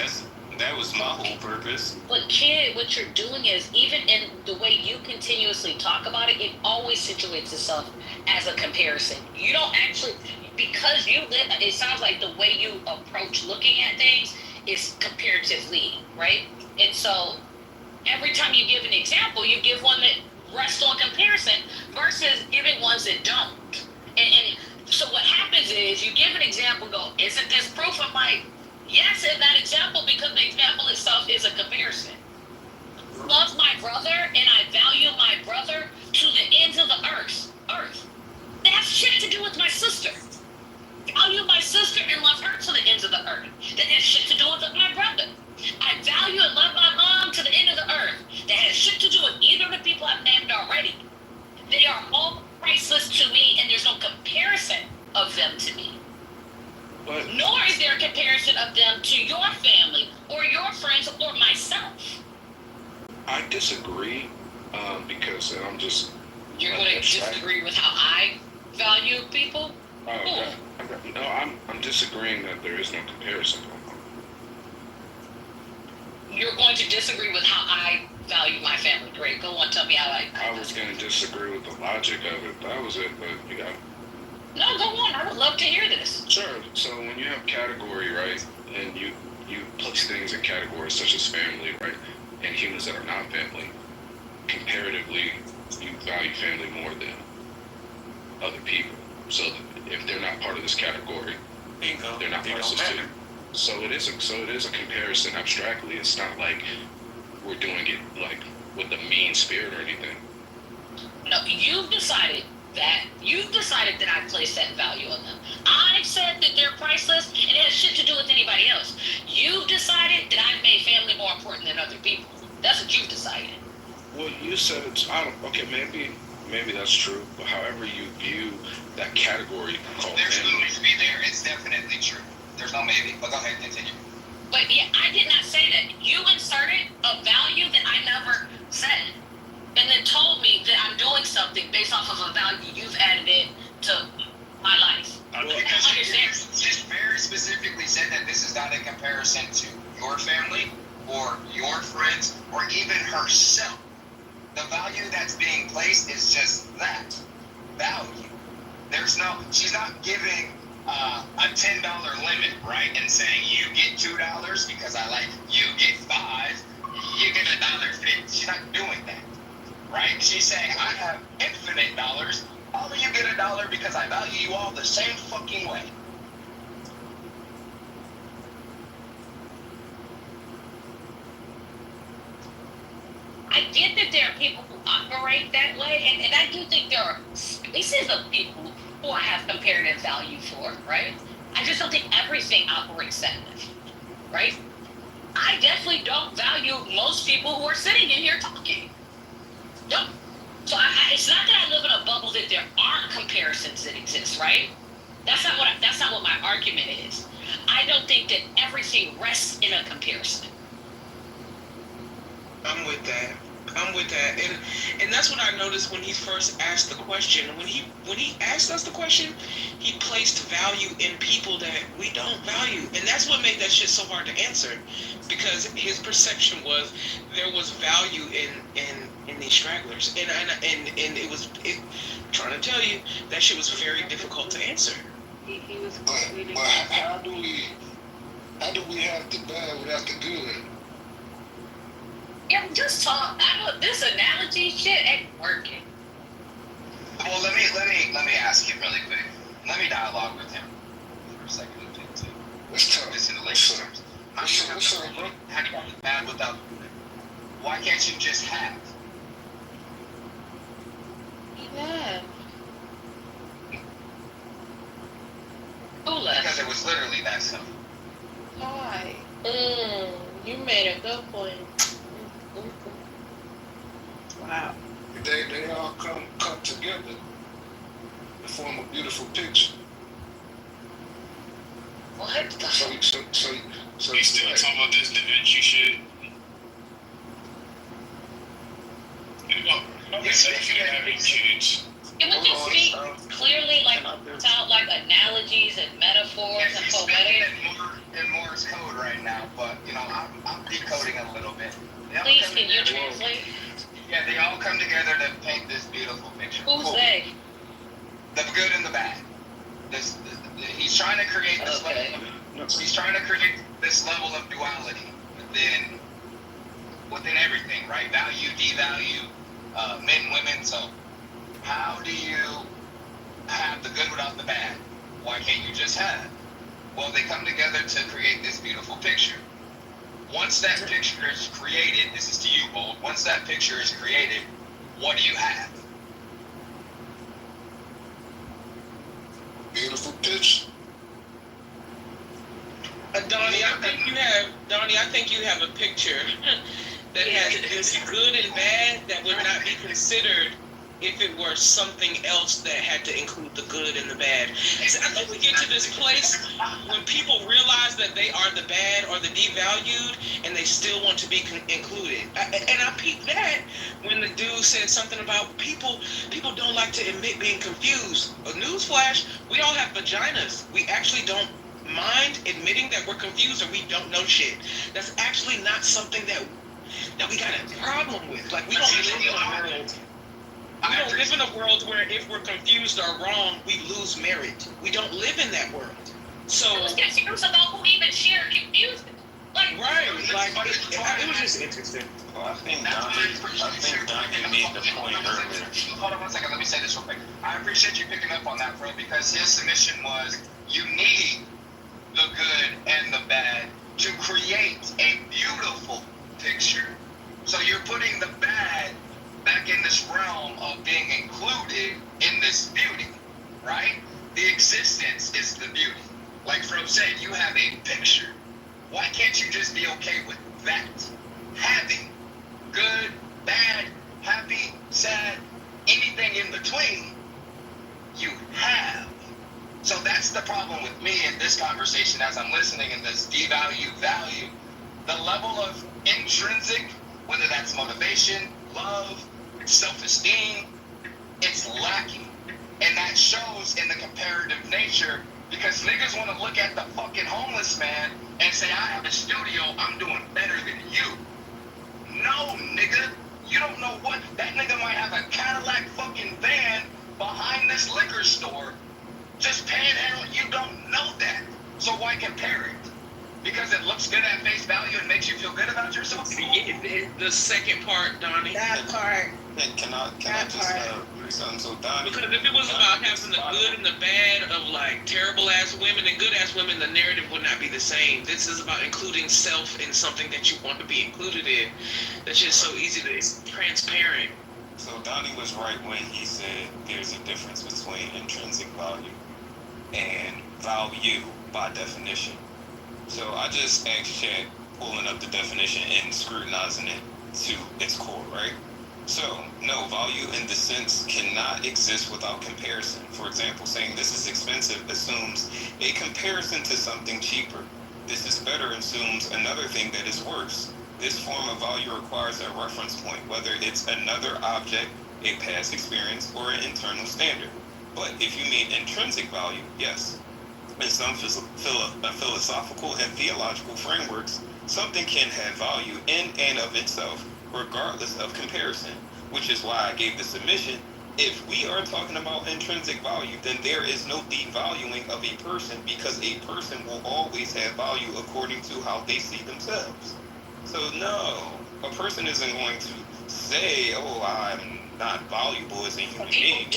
[SPEAKER 5] That was my whole purpose.
[SPEAKER 1] But kid, what you're doing is, even in the way you continuously talk about it, it always situates itself as a comparison. You don't actually, because you live, it sounds like the way you approach looking at things is comparatively, right? And so every time you give an example, you give one that rests on comparison versus giving ones that don't. And so what happens is you give an example, go, isn't this proof? I'm like, yes, in that example, because the example itself is a comparison. Love my brother and I value my brother to the ends of the earth. That has shit to do with my sister. Value my sister and love her to the ends of the earth. That has shit to do with my brother. I value and love my mom to the end of the earth. That has shit to do with either of the people I've named already. They are all priceless to me, and there's no comparison of them to me. But, nor is there a comparison of them to your family or your friends or myself.
[SPEAKER 6] I disagree because I'm just.
[SPEAKER 1] You're going to disagree with how I value people?
[SPEAKER 6] Oh, okay. No, I'm disagreeing that there is no comparison.
[SPEAKER 1] You're going to disagree with how I value my family. Great. Go on, tell me how I
[SPEAKER 6] was going to disagree with the logic of it. That was it, but you got.
[SPEAKER 1] No, go on. I would love to hear this.
[SPEAKER 6] Sure. So when you have category, right, and you place things in categories such as family, right, and humans that are not family, comparatively, you value family more than other people. So if they're not part of this category, they're not priceless to you. So it is a comparison abstractly. It's not like we're doing it like with a mean spirit or anything.
[SPEAKER 1] No, you've decided that I place that value on them. I've said that they're priceless, and it has shit to do with anybody else. You've decided that I've made family more important than other people. That's what you've decided.
[SPEAKER 6] Well, you said it's. Okay, maybe that's true. But however you view that category called
[SPEAKER 11] there's
[SPEAKER 6] family,
[SPEAKER 11] no need to be there. It's definitely true. There's no maybe. But go ahead, continue.
[SPEAKER 1] But yeah, I did not say that. You inserted a value that I never said. And then told me that I'm doing something based off of a value you've added in to my life.
[SPEAKER 11] Because you just very specifically said that this is not a comparison to your family or your friends or even herself. The value that's being placed is just that value. She's not giving a $10 limit, right? And saying you get $2 because I like you get $5, you get $1.50. She's not doing that. Right? She's saying, I have infinite dollars. All of you get $1 because I value you all the same fucking way.
[SPEAKER 1] I get that there are people who operate that way, and I do think there are species of people who I have comparative value for, right? I just don't think everything operates that way, right? I definitely don't value most people who are sitting in here talking. Yep. So it's not that I live in a bubble that there aren't comparisons that exist, right? That's not what my argument is. I don't think that everything rests in a comparison.
[SPEAKER 9] I'm with that. And that's what I noticed when he first asked the question. When he asked us the question, he placed value in people that we don't value. And that's what made that shit so hard to answer. Because his perception was there was value in these stragglers. And it was trying to tell you that shit was very difficult to answer.
[SPEAKER 21] He was
[SPEAKER 15] but how do we have the bad without the good?
[SPEAKER 1] Yeah, just talk. This analogy shit ain't working.
[SPEAKER 11] Well, let me ask you really quick. Let me dialogue with him for a second.
[SPEAKER 15] Let's talk.
[SPEAKER 11] Listen to layman's terms. How do you have the bad without the good? Why can't you just have?
[SPEAKER 21] Yeah.
[SPEAKER 11] Because it was literally that simple.
[SPEAKER 3] Hi. You made a good point.
[SPEAKER 21] Wow.
[SPEAKER 15] They all come together to form a beautiful picture.
[SPEAKER 1] What?
[SPEAKER 15] So
[SPEAKER 5] we still talking about this Da Vinci shit.
[SPEAKER 1] Can we just speak clearly, like without like analogies and metaphors and poetic?
[SPEAKER 11] in Morse code right now, but you know, I'm decoding a little bit.
[SPEAKER 1] Please, can you translate?
[SPEAKER 11] Yeah, they all come together to paint this beautiful picture.
[SPEAKER 1] Who's they?
[SPEAKER 11] The good and the bad. He's trying to create this level. He's trying to create this level of duality within everything, right? Value, devalue, men, women. So, how do you have the good without the bad? Why can't you just have? Well, they come together to create this beautiful picture. Once that picture is created, this is to you, Bold. Once that picture is created, what do you have?
[SPEAKER 13] Beautiful picture.
[SPEAKER 9] Donnie, I think you have a picture that has this good and bad that would not be considered if it were something else that had to include the good and the bad. So I think we get to this place when people realize that they are the bad or the devalued, and they still want to be included. And I peeped that when the dude said something about people don't like to admit being confused. A newsflash, we all have vaginas. We actually don't mind admitting that we're confused or we don't know shit. That's actually not something that we got a problem with. Like, we don't live in a world. We don't live in a world where if we're confused or wrong, we lose merit. We don't live in that world. So
[SPEAKER 1] Who's confused about who even shared confusion? Like,
[SPEAKER 9] right, like it was just interesting.
[SPEAKER 5] Well, I think Donnie made the point earlier.
[SPEAKER 11] Hold on 1 second. Let me say this real quick. I appreciate you picking up on that, bro, because his submission was you need the good and the bad to create a beautiful picture. So you're putting the bad back in this realm of being included in this beauty, right? The existence is the beauty. Like Fro said, you have a picture. Why can't you just be okay with that? Having good, bad, happy, sad, anything in between, you have. So that's the problem with me in this conversation as I'm listening in this devalue value. The level of intrinsic, whether that's motivation, love, self-esteem, it's lacking. And that shows in the comparative nature because niggas want to look at the fucking homeless man and say, I have a studio, I'm doing better than you. No, nigga. You don't know what. That nigga might have a Cadillac fucking van behind this liquor store just panhandling. You don't know that. So why compare it? Because it looks good at face value and makes you feel good about yourself?
[SPEAKER 9] The second part, Donnie.
[SPEAKER 3] That part.
[SPEAKER 5] Can I just do something? So Donnie,
[SPEAKER 9] because if it was about having the good and the bad of like terrible ass women and good ass women, the narrative would not be the same. This is about including self in something that you want to be included in. That's just so easy to, it's transparent.
[SPEAKER 5] So Donnie was right when he said there's a difference between intrinsic value and value by definition. So I just asked Chad, pulling up the definition and scrutinizing it to its core, right? So, no, value in the sense cannot exist without comparison. For example, saying this is expensive assumes a comparison to something cheaper. This is better assumes another thing that is worse. This form of value requires a reference point, whether it's another object, a past experience, or an internal standard. But if you mean intrinsic value, yes. In some philosophical and theological frameworks, something can have value in and of itself, regardless of comparison, which is why I gave the submission. If we are talking about intrinsic value, then there is no devaluing of a person because a person will always have value according to how they see themselves. So no, a person isn't going to say, oh, I'm not valuable as a human being.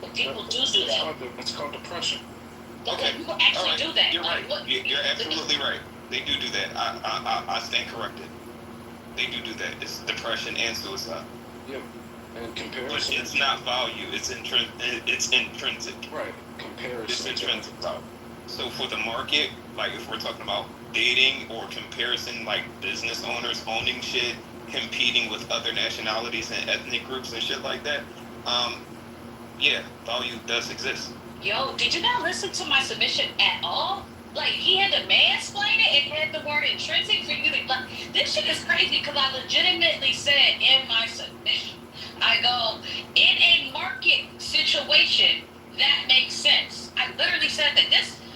[SPEAKER 1] But people do that.
[SPEAKER 13] It's called depression.
[SPEAKER 1] Okay, people actually do that.
[SPEAKER 5] You're right. You're absolutely right. They do that. I stand corrected. They do that. It's depression and suicide.
[SPEAKER 13] Yep. And comparison.
[SPEAKER 5] But it's not value. It's intrinsic.
[SPEAKER 13] Right. Comparison.
[SPEAKER 5] It's intrinsic value. So for the market, like if we're talking about dating or comparison, like business owners owning shit, competing with other nationalities and ethnic groups and shit like that, yeah, value does exist.
[SPEAKER 1] Yo, did you not listen to my submission at all? Like, he had to mansplain it and had the word intrinsic for you to, like, this shit is crazy because I legitimately said in my submission, I go, in a market situation, that makes sense. I literally said that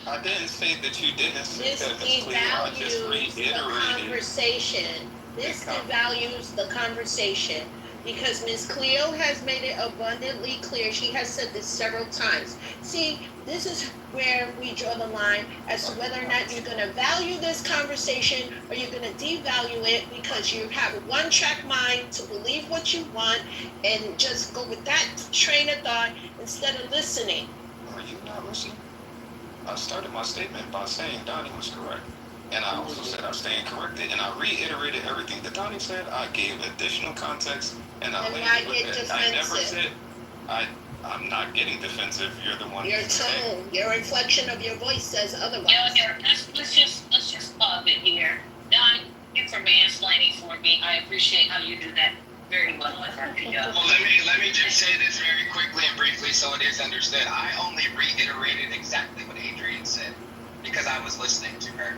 [SPEAKER 5] I didn't say that you didn't say
[SPEAKER 3] This
[SPEAKER 5] that, Ms. Cleo. I just
[SPEAKER 3] devalues the
[SPEAKER 5] reiterated.
[SPEAKER 3] conversation. This devalues the conversation because Ms. Cleo has made it abundantly clear. She has said this several times. See, this is where we draw the line as to whether or not you're going to value this conversation or you're going to devalue it because you have a one-track mind to believe what you want and just go with that train of thought instead of listening.
[SPEAKER 5] Are you not listening? I started my statement by saying Donnie was correct. And I also said I stand corrected. And I reiterated everything that Donnie said. I gave additional context. And I
[SPEAKER 3] why
[SPEAKER 5] with
[SPEAKER 3] get
[SPEAKER 5] it. I never
[SPEAKER 3] defensive?
[SPEAKER 5] said, I'm not getting defensive. You're the one.
[SPEAKER 3] Your tone, your inflection of your voice says otherwise.
[SPEAKER 1] Let's just pause it here. Don, thank you for mansplaining for me. I appreciate how you do that very well.
[SPEAKER 11] Well, let me just say this very quickly and briefly so it is understood. I only reiterated exactly what Adrian said because I was listening to her.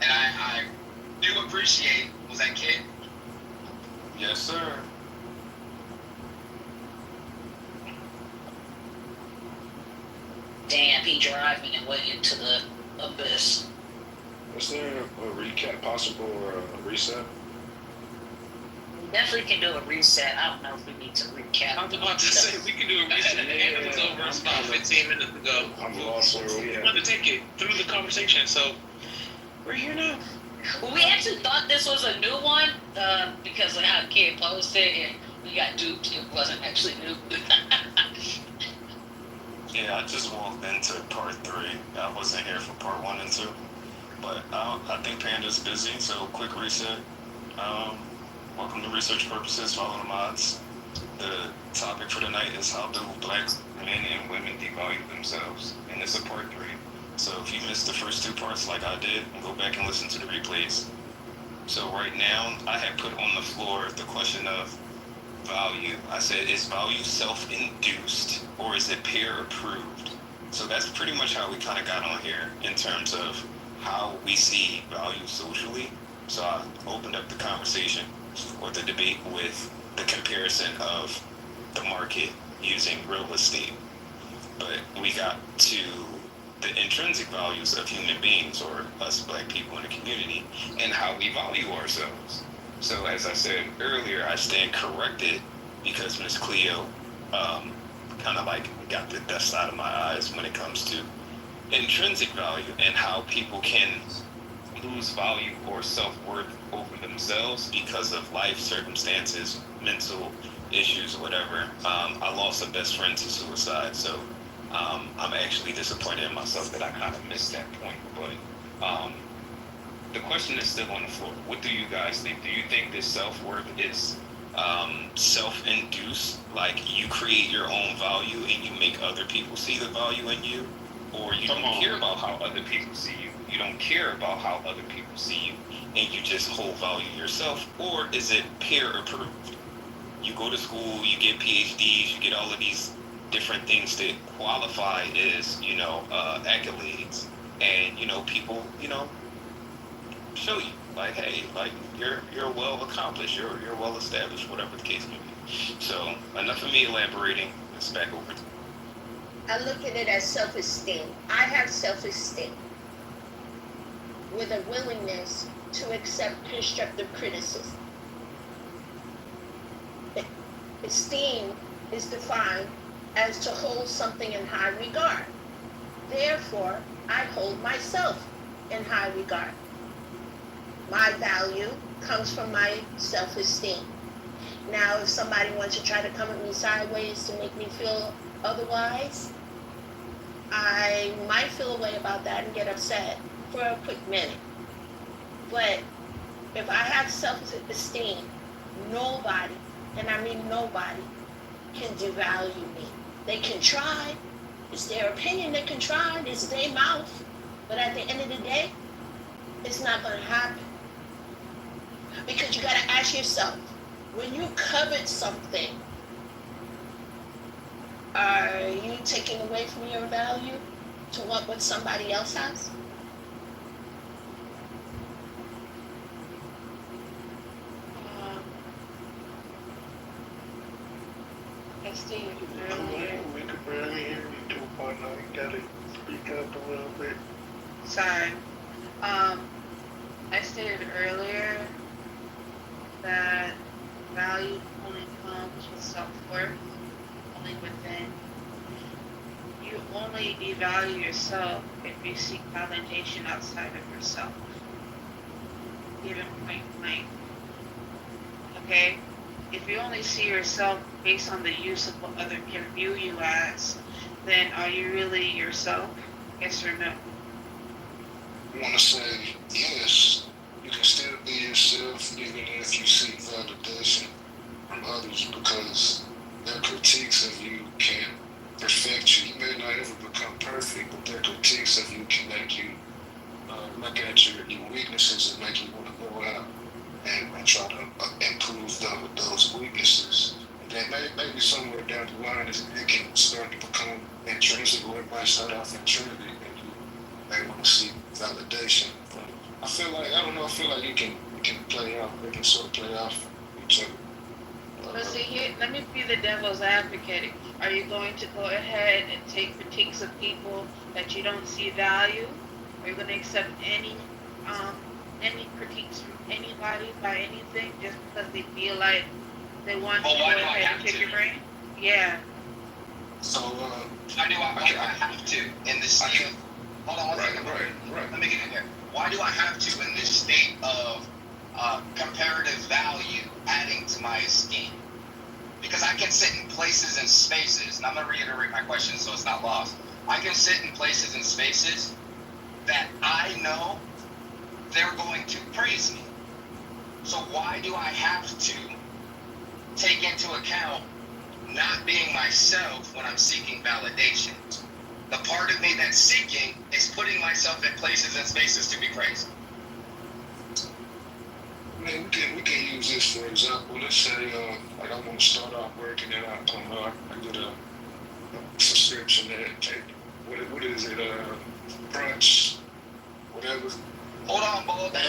[SPEAKER 11] And I do appreciate, was that Kid?
[SPEAKER 5] Yes, sir.
[SPEAKER 1] Damn, he driving and went into the abyss.
[SPEAKER 6] Was there a recap possible or a reset?
[SPEAKER 1] We definitely can do a reset. I don't know if we need to recap.
[SPEAKER 9] I was about to say we can do a reset. The end was over about 15 minutes ago.
[SPEAKER 6] I'm lost where we
[SPEAKER 9] We
[SPEAKER 6] at.
[SPEAKER 9] wanted to take it through the conversation, so we're here now.
[SPEAKER 1] Well, we actually thought this was a new one because of how Kid posted and we got duped. It wasn't actually new.
[SPEAKER 5] Yeah, I just walked into part 3. I wasn't here for part 1 and 2. But I think Panda's busy, so quick reset. Welcome to Research Purposes, follow the mods. The topic for tonight is how do black men and women devalue themselves. And it's a part 3. So if you missed the first 2 parts like I did, go back and listen to the replays. So right now, I have put on the floor the question of value. I said, is value self-induced or is it peer-approved? So that's pretty much how we kind of got on here in terms of how we see value socially. So I opened up the conversation or the debate with the comparison of the market using real estate. But we got to the intrinsic values of human beings or us black people in the community and how we value ourselves. So as I said earlier, I stand corrected because Miss Cleo kind of like got the dust out of my eyes when it comes to intrinsic value and how people can lose value or self-worth over themselves because of life circumstances, mental issues, whatever. I lost a best friend to suicide, so I'm actually disappointed in myself that I kind of missed that point. But the question is still on the floor. What do you guys think? Do you think this self-worth is self-induced, like you create your own value and you make other people see the value in you? Or you don't care about how other people see you? You don't care about how other people see you and you just hold value yourself? Or is it peer approved? You go to school, you get PhDs, you get all of these different things that qualify as, accolades. And, people, show you like, hey, like you're well accomplished, you're well established, whatever the case may be. So enough of me elaborating. It's back over to you.
[SPEAKER 3] I look at it as self-esteem. I have self-esteem with a willingness to accept constructive criticism. Esteem is defined as to hold something in high regard. Therefore, I hold myself in high regard. My value comes from my self-esteem. Now, if somebody wants to try to come at me sideways to make me feel otherwise, I might feel a way about that and get upset for a quick minute. But if I have self-esteem, nobody, and I mean nobody, can devalue me. They can try. It's their opinion. They can try. It's their mouth. But at the end of the day, it's not going to happen. Because you got to ask yourself, when you covet something, are you taking away from your value to want what somebody else has? Esteem,
[SPEAKER 18] we could barely hear you, 2.9. You gotta speak up a little bit.
[SPEAKER 21] Sorry. I stated earlier that value only comes with self-worth, only within. You only devalue yourself if you seek validation outside of yourself. Even point blank. Okay? If you only see yourself based on the use of what others can view you as, then are you really yourself? Yes or no?
[SPEAKER 13] I want to say yes. You can still be yourself even if you seek validation from others, because their critiques of you can perfect you. You may not ever become perfect, but their critiques of you can make you look at your weaknesses and make you want to go out and try to improve those weaknesses. And then maybe somewhere down the line, it can start to become intrinsic, or it might start off intrinsic, and you may want to seek validation. But I feel like, I don't know, I feel like it can play off, it can sort of play off each other.
[SPEAKER 21] But see, here, let me be the devil's advocate. Are you going to go ahead and take critiques of people that you don't see value? Are you going to accept any critiques from anybody by anything just because they feel like they want to go ahead and pick your brain? Yeah.
[SPEAKER 13] So,
[SPEAKER 11] why do I have to in this state? Hold on one second. Right. Let me get in here. Why do I have to in this state of comparative value adding to my esteem? Because I can sit in places and spaces, and I'm going to reiterate my question so it's not lost. I can sit in places and spaces that I know they're going to praise me. So why do I have to take into account not being myself when I'm seeking validation? The part of me that's seeking is putting myself in places and spaces to be praised.
[SPEAKER 13] I mean, we can use this for example. Let's say, like, I want to start off working, and I get a subscription that what is it? Brunch, whatever.
[SPEAKER 11] Hold on, Bo.
[SPEAKER 13] Okay.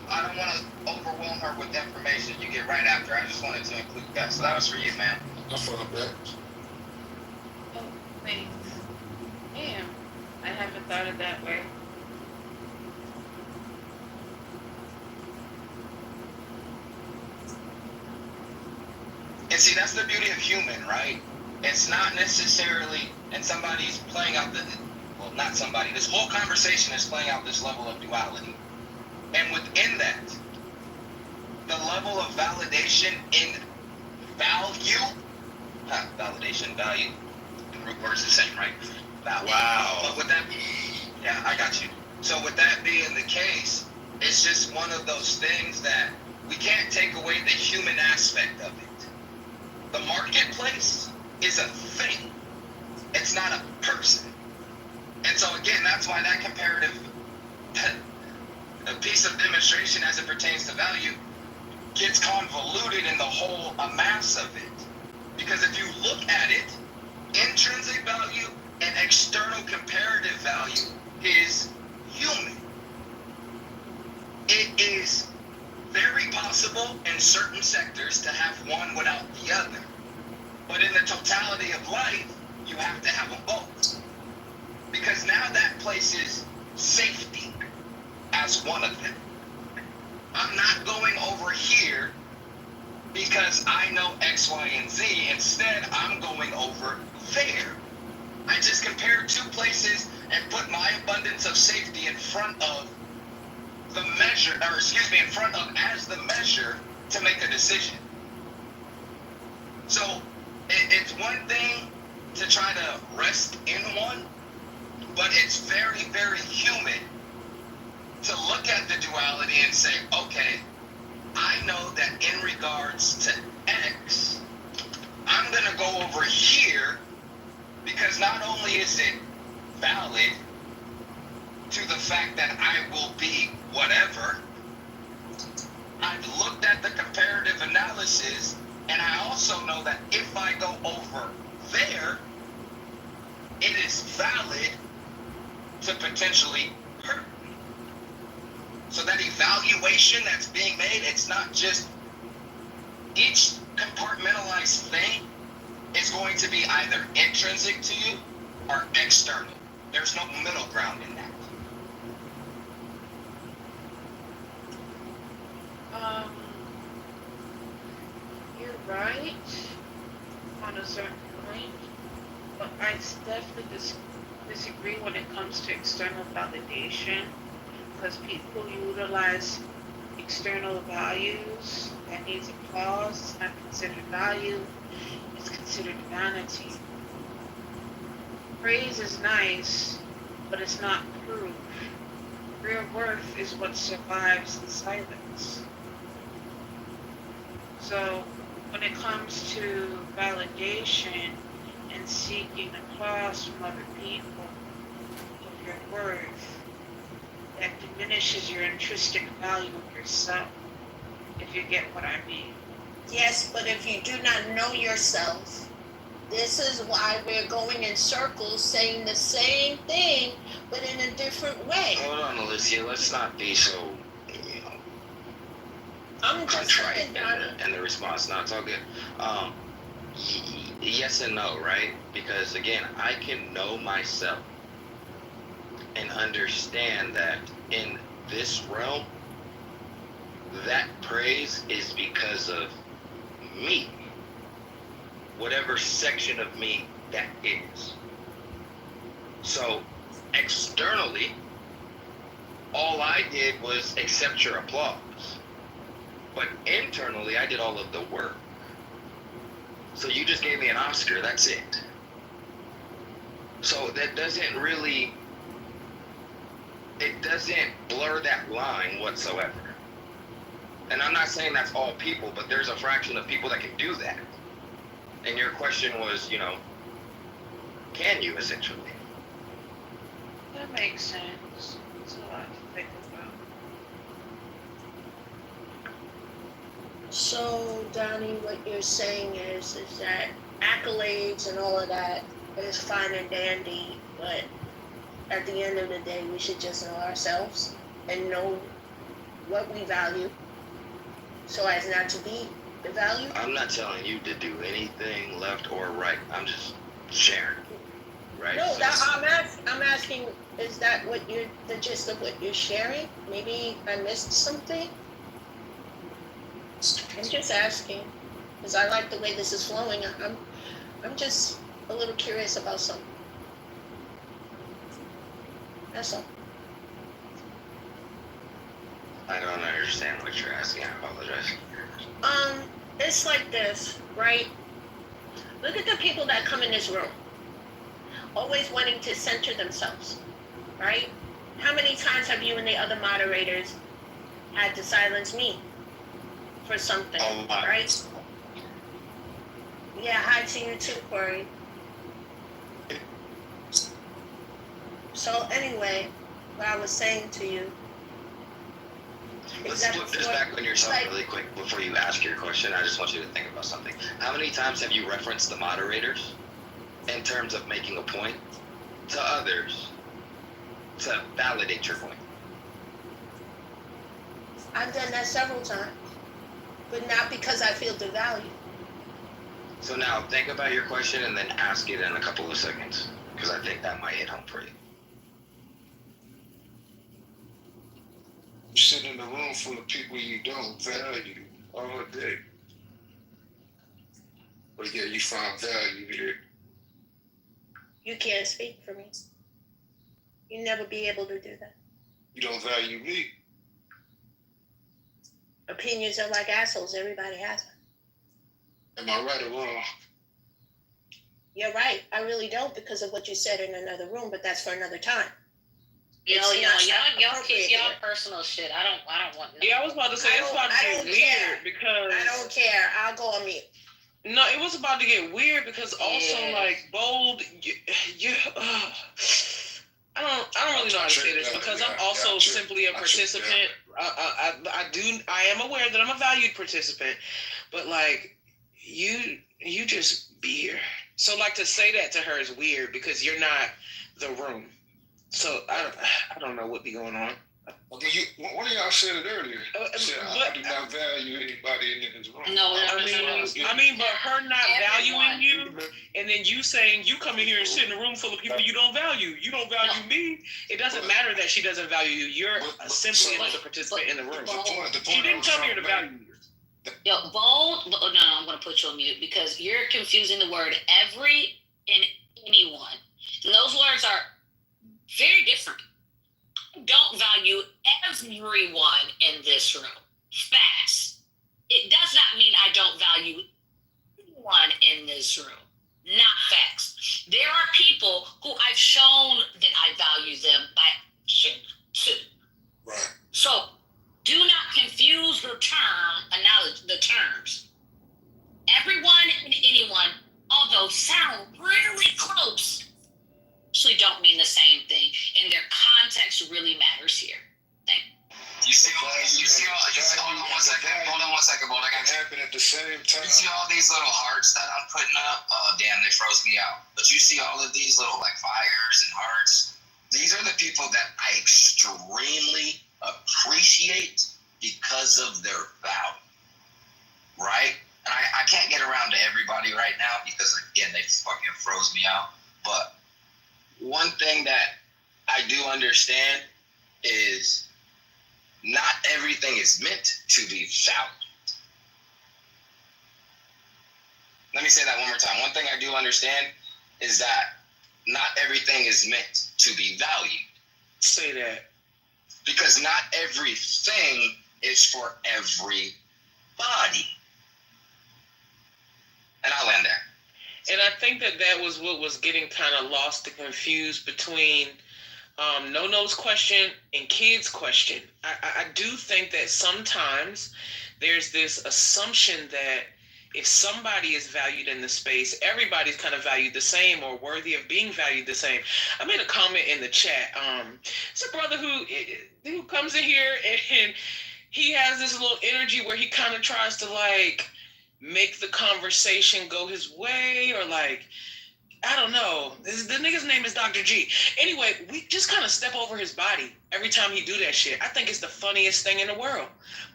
[SPEAKER 11] I don't want to overwhelm her with information. You get right after. I just wanted to include that. So that was for you, man.
[SPEAKER 13] I thought that.
[SPEAKER 21] Oh, thanks. Damn, I haven't thought of that way.
[SPEAKER 11] And see, that's the beauty of human, right? It's not necessarily, and somebody's playing out not somebody, this whole conversation is playing out this level of duality. And within that, the level of validation in value, validation, value, the root word's the same, right? Value.
[SPEAKER 13] Wow.
[SPEAKER 11] But with that, yeah, I got you. So with that being the case, it's just one of those things that we can't take away the human aspect of it. The marketplace is a thing. It's not a person. And so again, that's why that comparative a piece of demonstration as it pertains to value gets convoluted in the whole amass of it. Because if you look at it, intrinsic value and external comparative value is human. It is very possible in certain sectors to have one without the other. But in the totality of life, you have to have them both. Because now that places safety as one of them. I'm not going over here because I know X, Y, and Z. Instead, I'm going over there. I just compared two places and put my abundance of safety in front of the measure, in front of as the measure to make a decision. So it's one thing to try to rest in one, but it's very, very human to look at the duality and say, okay, I know that in regards to X, I'm going to go over here because not only is it valid to the fact that I will be whatever, I've looked at the comparative analysis, and I also know that if I go over there, it is valid to potentially hurt me. So that evaluation that's being made, it's not just each compartmentalized thing is going to be either intrinsic to you or external. There's no middle ground in that.
[SPEAKER 21] You're right on a certain point, but I definitely disagree when it comes to external validation, because people utilize external values that needs applause. It's not considered value, it's considered vanity. Praise is nice, but it's not proof. Real worth is what survives the silence. So when it comes to validation and seeking applause from other people of your worth, that diminishes your intrinsic value of yourself, if you get what I mean.
[SPEAKER 3] Yes, but if you do not know yourself, this is why we're going in circles saying the same thing, but in a different way.
[SPEAKER 8] Hold on, Alicia. Let's not be so, contrite in the response. No, it's all good. Yes and no, right? Because again, I can know myself and understand that in this realm, that praise is because of me. Whatever section of me that is. So externally, all I did was accept your applause. But internally, I did all of the work. So you just gave me an Oscar, that's it. So that doesn't really, it doesn't blur that line whatsoever. And I'm not saying that's all people, but there's a fraction of people that can do that. And your question was, can you essentially?
[SPEAKER 21] That makes sense. It's a lot to think about.
[SPEAKER 3] So, Donnie, what you're saying is that accolades and all of that is fine and dandy, but at the end of the day, we should just know ourselves and know what we value so as not to be the value.
[SPEAKER 8] I'm not telling you to do anything left or right. I'm just sharing, right?
[SPEAKER 3] No, I'm asking, is that the gist of what you're sharing? Maybe I missed something? I'm just asking, because I like the way this is flowing. I'm just a little curious about something. That's all.
[SPEAKER 8] I don't understand what you're asking. I apologize.
[SPEAKER 3] It's like this, right? Look at the people that come in this room, always wanting to center themselves, right? How many times have you and the other moderators had to silence me for something, right? Yeah, hi to you too, Corey. So anyway, what I was saying to you,
[SPEAKER 8] Let's flip this back on yourself really quick before you ask your question. I just want you to think about something. How many times have you referenced the moderators in terms of making a point to others to validate your point?
[SPEAKER 3] I've done that several times, but not because I feel devalued.
[SPEAKER 8] So now think about your question and then ask it in a couple of seconds, because I think that might hit home for you.
[SPEAKER 13] You sit in a room full of people you don't value all day. But yeah, you find value here.
[SPEAKER 3] You can't speak for me. You'll never be able to do that.
[SPEAKER 13] You don't value me.
[SPEAKER 3] Opinions are like assholes. Everybody has them.
[SPEAKER 13] Am I right or wrong?
[SPEAKER 3] You're right. I really don't, because of what you said in another room, but that's for another time.
[SPEAKER 1] Y'all keep y'all personal shit. I don't want.
[SPEAKER 9] Yeah, I was about to say it's about to get weird because
[SPEAKER 3] I don't care. I'll go on mute.
[SPEAKER 9] No, it was about to get weird because also like bold. I don't really know how to say this because I'm also simply a participant. I am aware that I'm a valued participant, but like you just be here. So like to say that to her is weird because you're not the room. So I don't know what be going on.
[SPEAKER 13] Well, one of y'all said it earlier. Said, I do not value anybody in this room.
[SPEAKER 1] No,
[SPEAKER 9] I mean, but her not valuing you, and then you saying you come in here and sit in a room full of people you don't value. You don't value me. It doesn't matter that she doesn't value you. You're simply another participant in the room. She didn't come here to value you.
[SPEAKER 1] Yo, bold. No, I'm going to put you on mute because you're confusing the word every and anyone. And those words are very different. Don't value everyone in this room. Facts. It does not mean I don't value anyone in this room. Not facts. There are people who I've shown that I value them by action too.
[SPEAKER 13] Right.
[SPEAKER 1] So do not confuse the terms. Everyone and anyone, although sound really close, actually don't mean the same thing, and their context really matters here. Thank you.
[SPEAKER 11] You see all hold on one second, Bold. I got
[SPEAKER 13] happen at the same time.
[SPEAKER 11] You see all these little hearts that I'm putting up? Oh, damn, they froze me out. But you see all of these little, like, fires and hearts? These are the people that I extremely appreciate because of their value, right? And I can't get around to everybody right now because, again, they fucking froze me out. But one thing that I do understand is not everything is meant to be valued. Let me say that one more time. One thing I do understand is that not everything is meant to be valued.
[SPEAKER 9] Say that.
[SPEAKER 11] Because not everything is for everybody. And I'll end there.
[SPEAKER 9] And I think that was what was getting kind of lost and confused between No-No's question and Kid's question. I do think that sometimes there's this assumption that if somebody is valued in the space, everybody's kind of valued the same or worthy of being valued the same. I made a comment in the chat. It's a brother who comes in here and he has this little energy where he kind of tries to like make the conversation go his way or like, I don't know. The nigga's name is Dr. G. Anyway, we just kind of step over his body every time he do that shit. I think it's the funniest thing in the world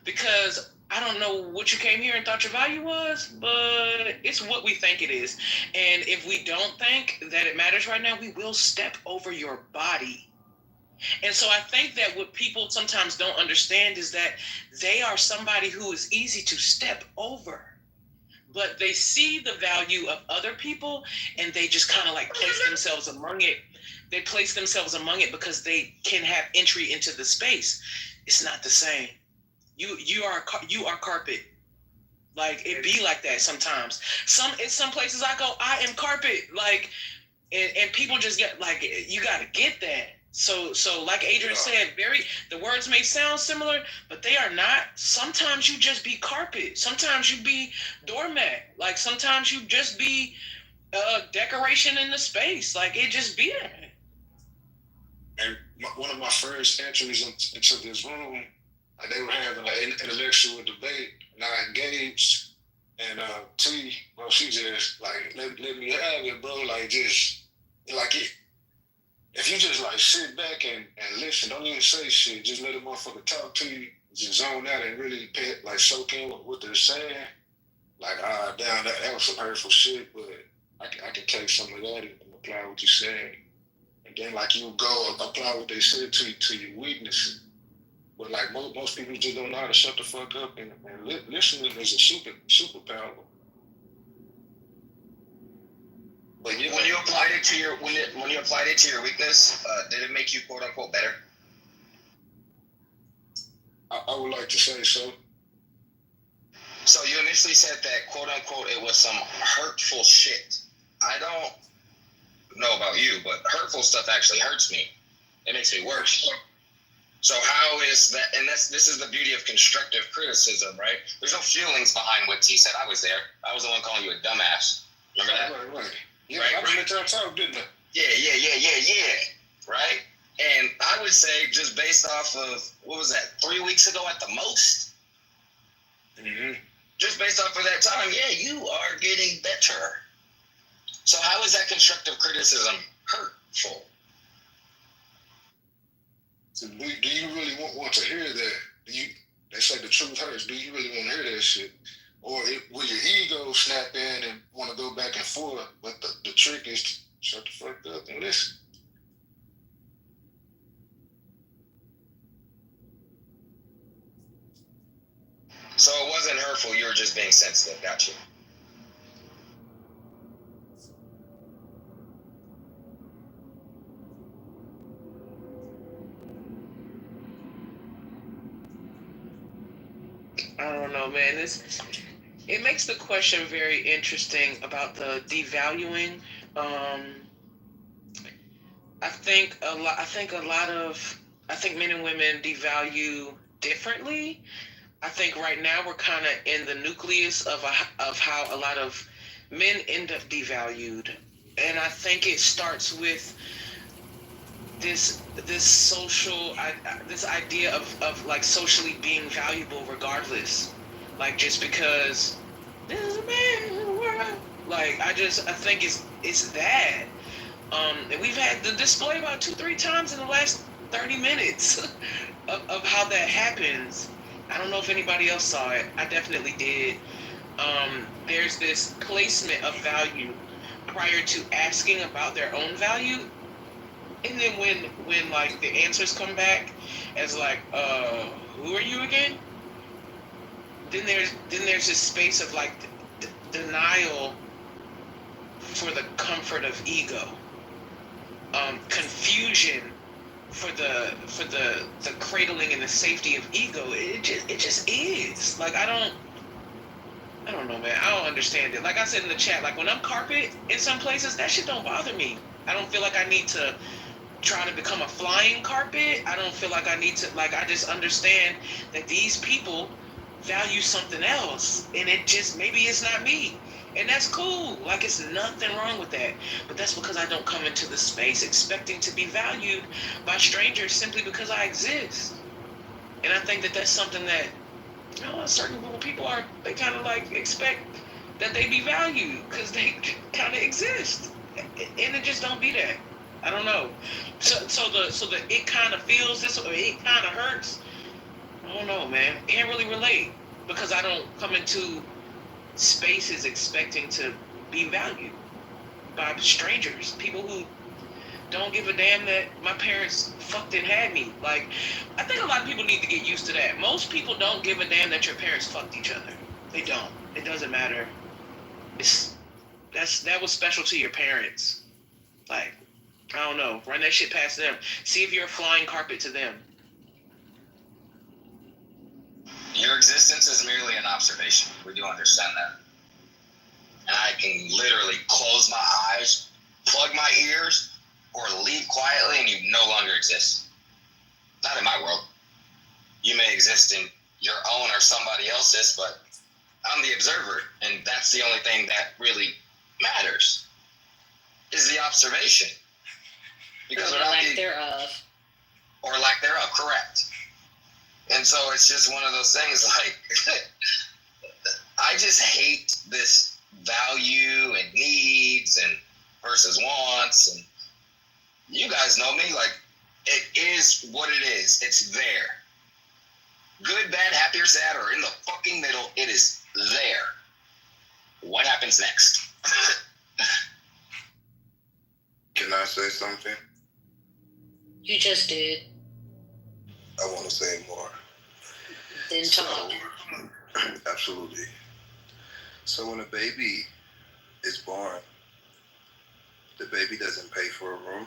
[SPEAKER 9] because I don't know what you came here and thought your value was, but it's what we think it is. And if we don't think that it matters right now, we will step over your body. And so I think that what people sometimes don't understand is that they are somebody who is easy to step over. But they see the value of other people and they just kind of like place themselves among it. They place themselves among it because they can have entry into the space. It's not the same. You are carpet. Like it be like that sometimes. Some places I go, I am carpet. Like, and people just get like, you got to get that. So like Adrian said, the words may sound similar, but they are not. Sometimes you just be carpet. Sometimes you be doormat. Like sometimes you just be decoration in the space. Like it just be there.
[SPEAKER 13] And one of my first entries into this room, they were having an intellectual debate, and I engaged. And T, bro, she just like let me have it, bro. Like just like it. If you just like sit back and listen, don't even say shit. Just let a motherfucker talk to you. Just zone out and really like soak in what they're saying. Like damn, that was some hurtful shit, but I can take some of that and apply what you said. And then like you go apply what they said to your weaknesses. But like most people just don't know how to shut the fuck up and listening is a superpower.
[SPEAKER 11] But when you applied it to your weakness, did it make you quote unquote better?
[SPEAKER 13] I would like to say so.
[SPEAKER 11] So you initially said that quote unquote it was some hurtful shit. I don't know about you, but hurtful stuff actually hurts me. It makes me worse. So how is that? And this is the beauty of constructive criticism, right? There's no feelings behind what T said. I was there. I was the one calling you a dumbass. Remember that?
[SPEAKER 13] Right. Yeah, right, I let y'all talk, didn't I?
[SPEAKER 11] Yeah. Right? And I would say just based off of, what was that, 3 weeks ago at the most?
[SPEAKER 13] Mm-hmm.
[SPEAKER 11] Just based off of that time, yeah, you are getting better. So how is that constructive criticism hurtful?
[SPEAKER 13] Do you really want to hear that? They say the truth hurts. Do you really want to hear that shit? Or will your ego snap in and want to go back and forth? But the trick is to shut the fuck up and listen.
[SPEAKER 11] So it wasn't hurtful. You were just being sensitive. Got you.
[SPEAKER 9] I don't know, man. It makes the question very interesting about the devaluing. I think men and women devalue differently. I think right now we're kind of in the nucleus of how a lot of men end up devalued, and I think it starts with this social this idea of like socially being valuable regardless, like just because this is a man world. Like I think it's that. And we've had the display about 2-3 times in the last 30 minutes of how that happens. I don't know if anybody else saw it. I definitely did. There's this placement of value prior to asking about their own value. And then when like the answers come back as like, who are you again? Then there's this space of like denial for the comfort of ego. Confusion for the cradling and the safety of ego. It just is. Like I don't know, man. I don't understand it. Like I said in the chat, like when I'm carpet in some places, that shit don't bother me. I don't feel like I need to try to become a flying carpet. I don't feel like I need to, like, I just understand that these people value something else, and it just, maybe it's not me. And that's cool. Like, it's nothing wrong with that. But that's because I don't come into the space expecting to be valued by strangers simply because I exist. And I think that that's something that, you know, a certain group of people they kind of like expect that they be valued because they kind of exist. And it just don't be that. I don't know. So the it kind of feels this or it kind of hurts. I don't know, man. Can't really relate because I don't come into spaces expecting to be valued by strangers, people who don't give a damn that my parents fucked and had me. Like, I think a lot of people need to get used to that. Most people don't give a damn that your parents fucked each other. They don't. It doesn't matter. That was special to your parents. Like, I don't know. Run that shit past them. See if you're a flying carpet to them.
[SPEAKER 11] Your existence is merely an observation. We do understand that. And I can literally close my eyes, plug my ears, or leave quietly and you no longer exist. Not in my world. You may exist in your own or somebody else's, but I'm the observer, and that's the only thing that really matters, is the observation. Because
[SPEAKER 1] or lack thereof.
[SPEAKER 11] Or lack thereof, correct. And so it's just one of those things, like, I just hate this value and needs and versus wants. And you guys know me, like, it is what it is. It's there. Good, bad, happy, or sad, or in the fucking middle, it is there. What happens next?
[SPEAKER 20] Can I say something?
[SPEAKER 1] You just did.
[SPEAKER 20] I want to say more.
[SPEAKER 1] Then talk.
[SPEAKER 20] Absolutely. So when a baby is born, the baby doesn't pay for a room.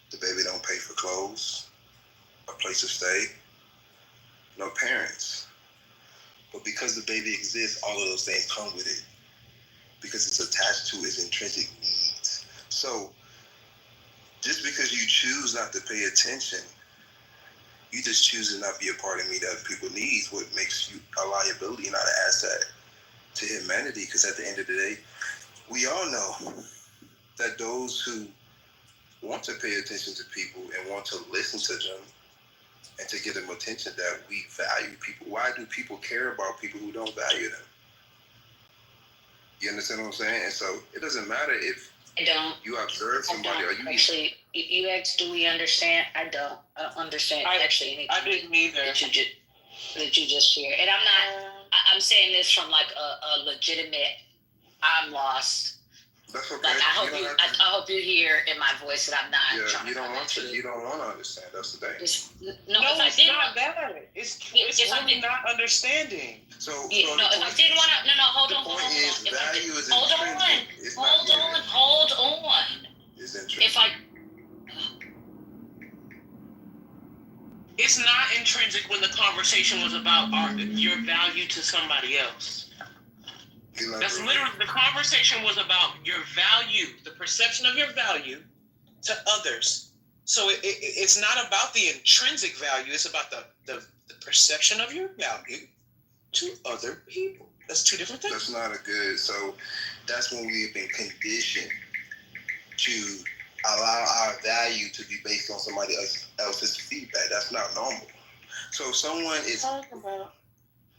[SPEAKER 20] The baby don't pay for clothes, a place to stay, no parents. But because the baby exists, all of those things come with it. Because it's attached to its intrinsic needs. So just because you choose not to pay attention, you just choose to not be a part of me that other people need, what makes you a liability, not an asset to humanity. Because at the end of the day, we all know that those who want to pay attention to people and want to listen to them and to give them attention, that we value people. Why do people care about people who don't value them? You understand what I'm saying? And so it doesn't matter if
[SPEAKER 1] I don't.
[SPEAKER 20] You observe somebody. Are you
[SPEAKER 1] actually? You asked, do we understand? I don't understand actually anything.
[SPEAKER 9] I didn't either.
[SPEAKER 1] That you just shared, and I'm not. I'm saying this from like a legitimate. I'm lost.
[SPEAKER 20] That's okay.
[SPEAKER 1] Like I hope you hear in my voice that I'm not.
[SPEAKER 20] Yeah, you don't want to. You don't want to understand. That's the thing.
[SPEAKER 9] It's not that. It's really not understanding.
[SPEAKER 20] So
[SPEAKER 1] if I didn't want to, hold on.
[SPEAKER 20] The point is, value is intrinsic.
[SPEAKER 1] Hold on.
[SPEAKER 20] It's intrinsic.
[SPEAKER 9] It's not intrinsic when the conversation was about your value to somebody else. That's literally, the conversation was about your value, the perception of your value to others. So it's not about the intrinsic value, it's about the perception of your value to other people. That's two different things.
[SPEAKER 20] That's not a good, so that's when we've been conditioned to allow our value to be based on somebody else's feedback. That's not normal. So if someone is,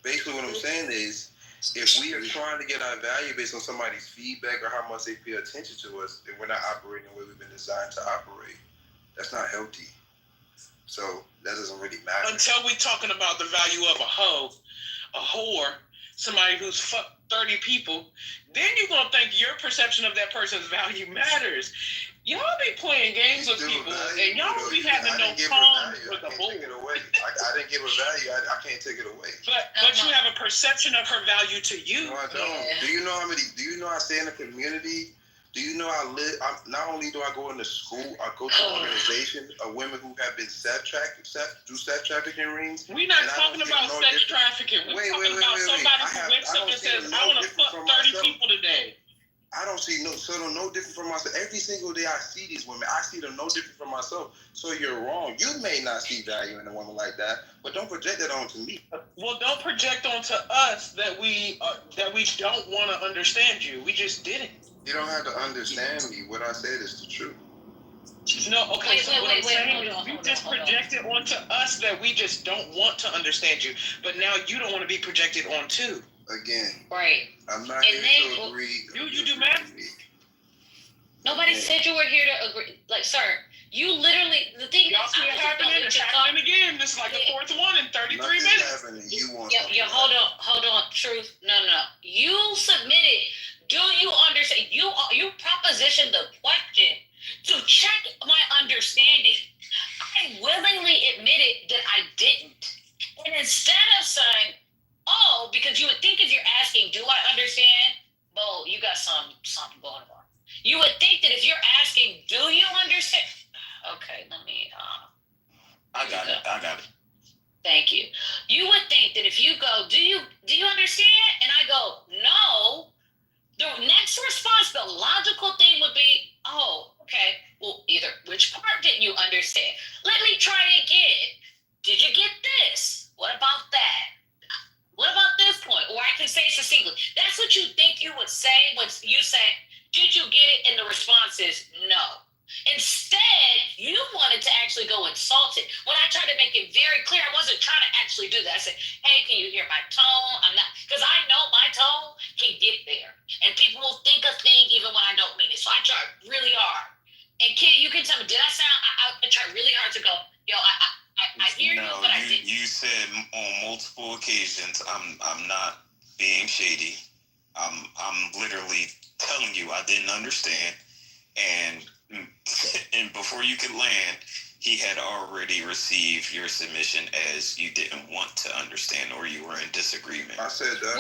[SPEAKER 20] basically what I'm saying is, if we are trying to get our value based on somebody's feedback or how much they pay attention to us, then we're not operating the way we've been designed to operate. That's not healthy. So that doesn't really matter.
[SPEAKER 9] Until we're talking about the value of a hoe, a whore, somebody who's fucked 30 people, then you're going to think your perception of that person's value matters. Y'all be playing games with people, and y'all be having no calm with the bull.
[SPEAKER 20] I didn't give her value. I can't take it away.
[SPEAKER 9] But you have a perception of her value to you.
[SPEAKER 20] No, I don't. Yeah. Do you know I stay in the community? Do you know I live? Not only do I go into school, I go to an organization of women who have been sex trafficking rings.
[SPEAKER 9] We're not talking about sex trafficking. We're talking about somebody who wakes up and says, I want to fuck 30 people today.
[SPEAKER 20] I don't see no different from myself. Every single day I see these women, I see them no different from myself. So you're wrong. You may not see value in a woman like that, but don't project that onto me.
[SPEAKER 9] Well, don't project onto us that we don't want to understand you. We just didn't.
[SPEAKER 20] You don't have to understand me. What I said is the truth.
[SPEAKER 9] No, okay, so what I'm saying is you just projected onto us that we just don't want to understand you, but now you don't want to be projected onto.
[SPEAKER 20] Again,
[SPEAKER 1] right.
[SPEAKER 20] I'm not here to agree.
[SPEAKER 9] You do math?
[SPEAKER 1] Nobody said you were here to agree. Like, sir, you literally, the thing
[SPEAKER 9] y'all see it happening, it's happening again. This is like the fourth one in 33 minutes.
[SPEAKER 1] Hold on, truth. No. You submitted. Do you understand? You propositioned the question to check my understanding. I willingly admitted that I didn't. And instead of saying, oh, because you would think if you're asking, do I understand? Well, you got something going on. You would think that if you're asking, do you understand? Okay, let me.
[SPEAKER 5] I got it.
[SPEAKER 1] Thank you. You would think that if you go, do you understand? And I go, no. The next response, the logical thing would be, oh, okay. Well, either which part didn't you understand? Let me try again. Did you get this? What about that? What about this point? Or I can say succinctly. That's what you think you would say when you say, did you get it? And the response is no. Instead, you wanted to actually go insult it. When I tried to make it very clear, I wasn't trying to actually do that. I said, hey, can you hear my tone? I'm not, because I know my tone can get there. And people will think a thing even when I don't mean it. So I try really hard. And Kid, you can tell me, did I sound, I tried really hard to go, yo, I hear you, but I didn't.
[SPEAKER 5] You said on multiple occasions, I'm not being shady. I'm literally telling you I didn't understand. And before you could land, he had already received your submission as you didn't want to understand or you were in disagreement.
[SPEAKER 20] I said that.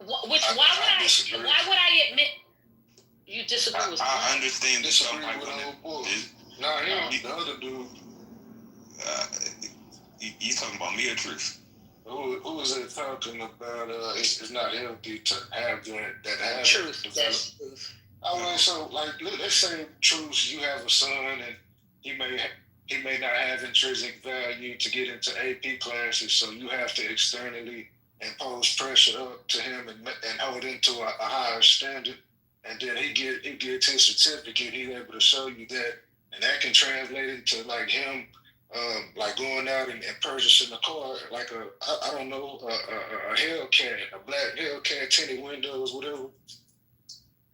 [SPEAKER 1] Why would I admit you disagree with me?
[SPEAKER 5] I understand this.
[SPEAKER 17] The other dude.
[SPEAKER 5] You talking about me or Truth?
[SPEAKER 17] Who was it talking about? It's not healthy to have that habit.
[SPEAKER 1] Truth. That's Truth.
[SPEAKER 17] I mean, so like, let's say Truth, you have a son, and he may not have intrinsic value to get into AP classes, so you have to externally impose pressure up to him and hold him to a higher standard, and then he gets his certificate. He's able to show you that, and that can translate into like him. Like going out and purchasing a car, like a Hellcat, a black Hellcat, tinted windows, whatever.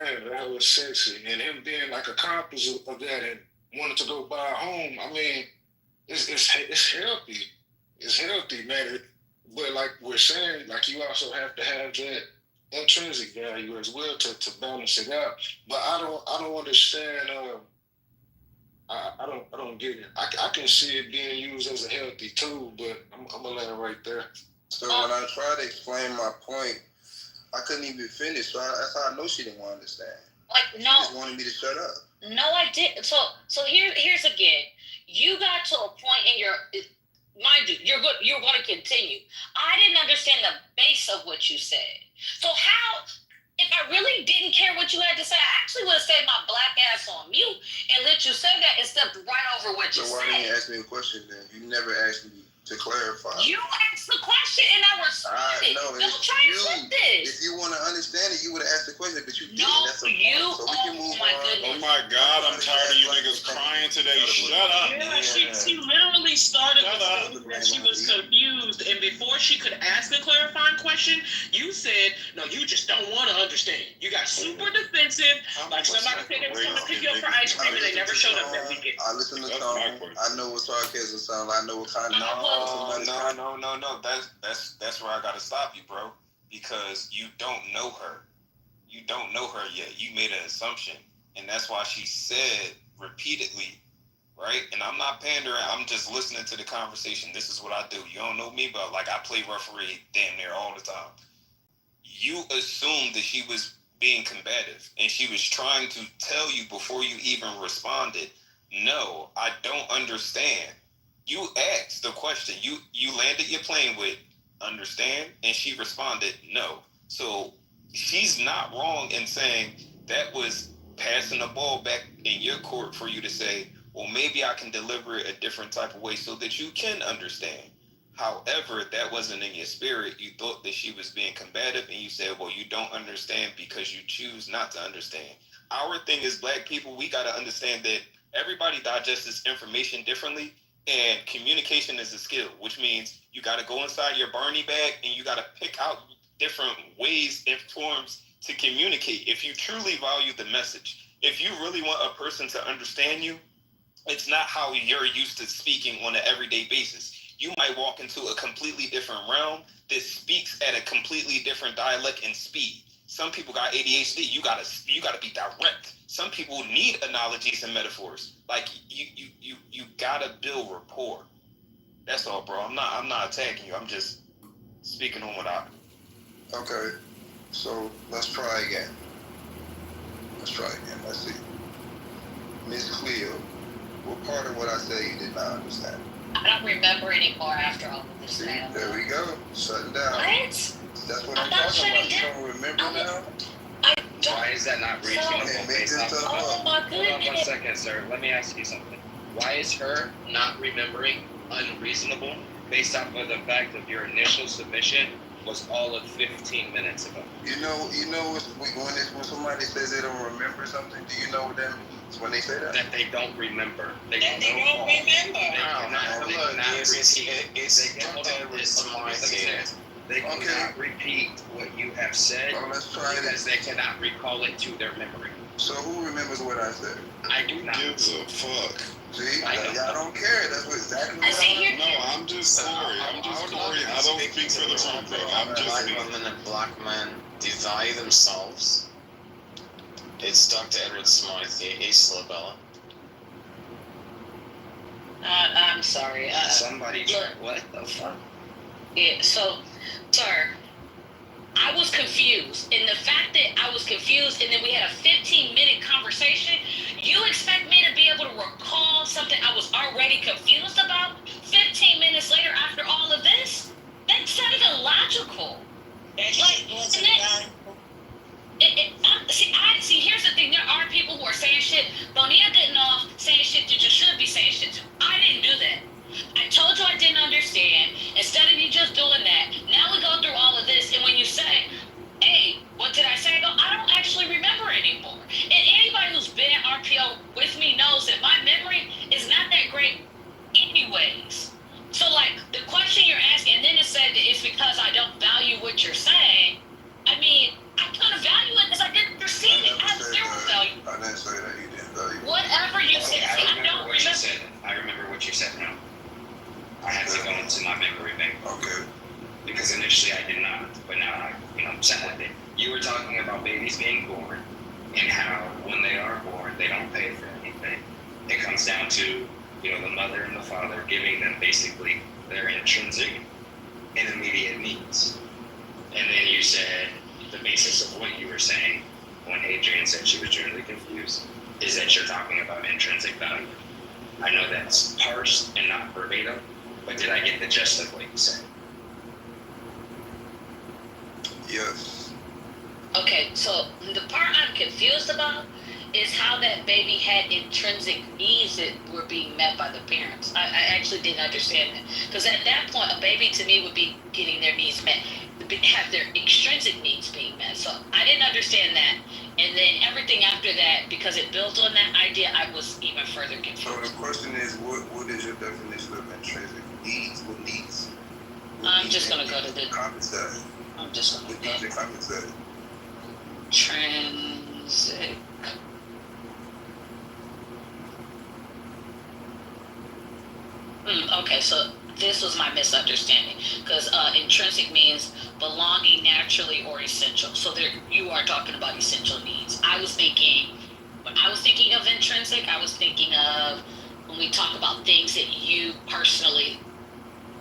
[SPEAKER 13] And that was sexy. And him being like accomplice of that and wanted to go buy a home, I mean, it's healthy. It's healthy, man. But like we're saying, like you also have to have that intrinsic value as well to balance it out. But I don't understand. I don't get it. I can see it being used as a healthy tool, but I'm gonna let it right there.
[SPEAKER 20] So when I tried to explain my point, I couldn't even finish. So that's how I know she didn't want to understand.
[SPEAKER 1] Like, no.
[SPEAKER 20] She just wanted me to shut up.
[SPEAKER 1] No, I didn't. So here's again. You got to a point in your, mind you, you're going to continue. I didn't understand the base of what you said. So how, if I really didn't care what you had to say, I actually would have stayed my black ass on mute and let you say that and stepped right over what you said.
[SPEAKER 20] So why didn't you ask me a question then? You never asked me to clarify.
[SPEAKER 1] You asked the question and I responded. Don't try and flip this.
[SPEAKER 20] If you want to understand it, you would have asked the question, but you didn't.
[SPEAKER 1] No,
[SPEAKER 20] That's a
[SPEAKER 1] you.
[SPEAKER 20] point. So we can move on.
[SPEAKER 1] Goodness.
[SPEAKER 7] Oh my God, I'm tired of you niggas crying today. Shut up.
[SPEAKER 9] Yeah, she literally started with saying that she was confused, and before she could ask a clarifying question, you said, no, you just don't want to understand. You got super defensive, like somebody said they was going to pick you up for ice cream and they never showed up that weekend.
[SPEAKER 20] I listen to tone. I know what sarcasm sounds like. I know what kind of...
[SPEAKER 5] No. That's where I gotta stop you, bro. Because you don't know her. You don't know her yet. You made an assumption. And that's why she said repeatedly, right? And I'm not pandering. I'm just listening to the conversation. This is what I do. You don't know me, but like I play referee damn near all the time. You assumed that she was being combative and she was trying to tell you before you even responded, no, I don't understand. You asked the question. You landed your plane with understand, and she responded no. So she's not wrong in saying that was passing the ball back in your court for you to say, well, maybe I can deliver it a different type of way so that you can understand. However, that wasn't in your spirit. You thought that she was being combative, and you said, well, you don't understand because you choose not to understand. Our thing is black people, we got to understand that everybody digests this information differently. And communication is a skill, which means you got to go inside your Barney bag and you got to pick out different ways and forms to communicate. If you truly value the message, if you really want a person to understand you, it's not how you're used to speaking on an everyday basis. You might walk into a completely different realm that speaks at a completely different dialect and speed. Some people got ADHD. You gotta be direct. Some people need analogies and metaphors. Like you gotta build rapport. That's all, bro. I'm not attacking you. I'm just speaking on what I.
[SPEAKER 20] Okay, so let's try again. Let's see. Miss Cleo, what part of what I say you did not understand?
[SPEAKER 1] I don't remember anymore after all of this.
[SPEAKER 20] See, there we go. Shutting down.
[SPEAKER 1] What?
[SPEAKER 20] That's what I'm talking about. You don't remember now?
[SPEAKER 8] Why is that not reasonable based off of...
[SPEAKER 1] Oh my goodness.
[SPEAKER 8] Hold on 1 second, sir. Let me ask you something. Why is her not remembering unreasonable based off of the fact that your initial submission was all of 15 minutes ago?
[SPEAKER 20] You know when somebody says they don't remember something, do you know what that means when they say that?
[SPEAKER 8] That they don't remember. They
[SPEAKER 1] don't remember.
[SPEAKER 8] They cannot repeat what you have said because they cannot recall it to their memory.
[SPEAKER 20] So who remembers what I said?
[SPEAKER 8] I do not.
[SPEAKER 7] Gives a fuck.
[SPEAKER 20] See, y'all don't care. That's what exactly what I'm.
[SPEAKER 7] No, I'm just sorry. I don't speak for the public. I'm just.
[SPEAKER 22] Black women and black men divide themselves. It's Dr. Edward Smythe, Ace Labella.
[SPEAKER 1] I'm sorry.
[SPEAKER 8] What the fuck?
[SPEAKER 1] Yeah, so, sir, I was confused. And the fact that I was confused and then we had a 15-minute conversation, you expect me to be able to recall something I was already confused about 15 minutes later after all of this? That's not even logical. See, here's the thing. There are people who are saying shit. Bonilla getting off saying shit that you should be saying shit to. I didn't do that. I told you I didn't understand. Instead of you just doing that, now we go through all of this, and when you say, hey, what did I say? I go, I don't actually remember anymore. And anybody who's been at RPO with me knows that my memory is not that great anyways. So, like, the question you're asking, and then it said that it's because I don't value what you're saying. I mean,
[SPEAKER 4] it. You were talking about babies being born and how when they are born, they don't pay for anything. It comes down to, the mother and the father giving them basically their intrinsic and immediate needs. And then you said the basis of what you were saying when Adrian said she was generally confused is that you're talking about intrinsic value. I know that's parsed and not verbatim, but did I get the gist of what you said?
[SPEAKER 20] Yes.
[SPEAKER 1] Okay, so the part I'm confused about is how that baby had intrinsic needs that were being met by the parents. I actually didn't understand that. Because at that point, a baby to me would be getting their needs met, have their extrinsic needs being met. So I didn't understand that. And then everything after that, because it built on that idea, I was even further confused.
[SPEAKER 20] So the question is, what is your definition of intrinsic needs? What needs?
[SPEAKER 1] I'm just going to go to the...
[SPEAKER 20] Compensate.
[SPEAKER 1] I'm just going to
[SPEAKER 20] go to compensate.
[SPEAKER 1] Intrinsic. Okay, so this was my misunderstanding, because intrinsic means belonging naturally or essential. So there, you are talking about essential needs. When I was thinking of intrinsic, I was thinking of when we talk about things that you personally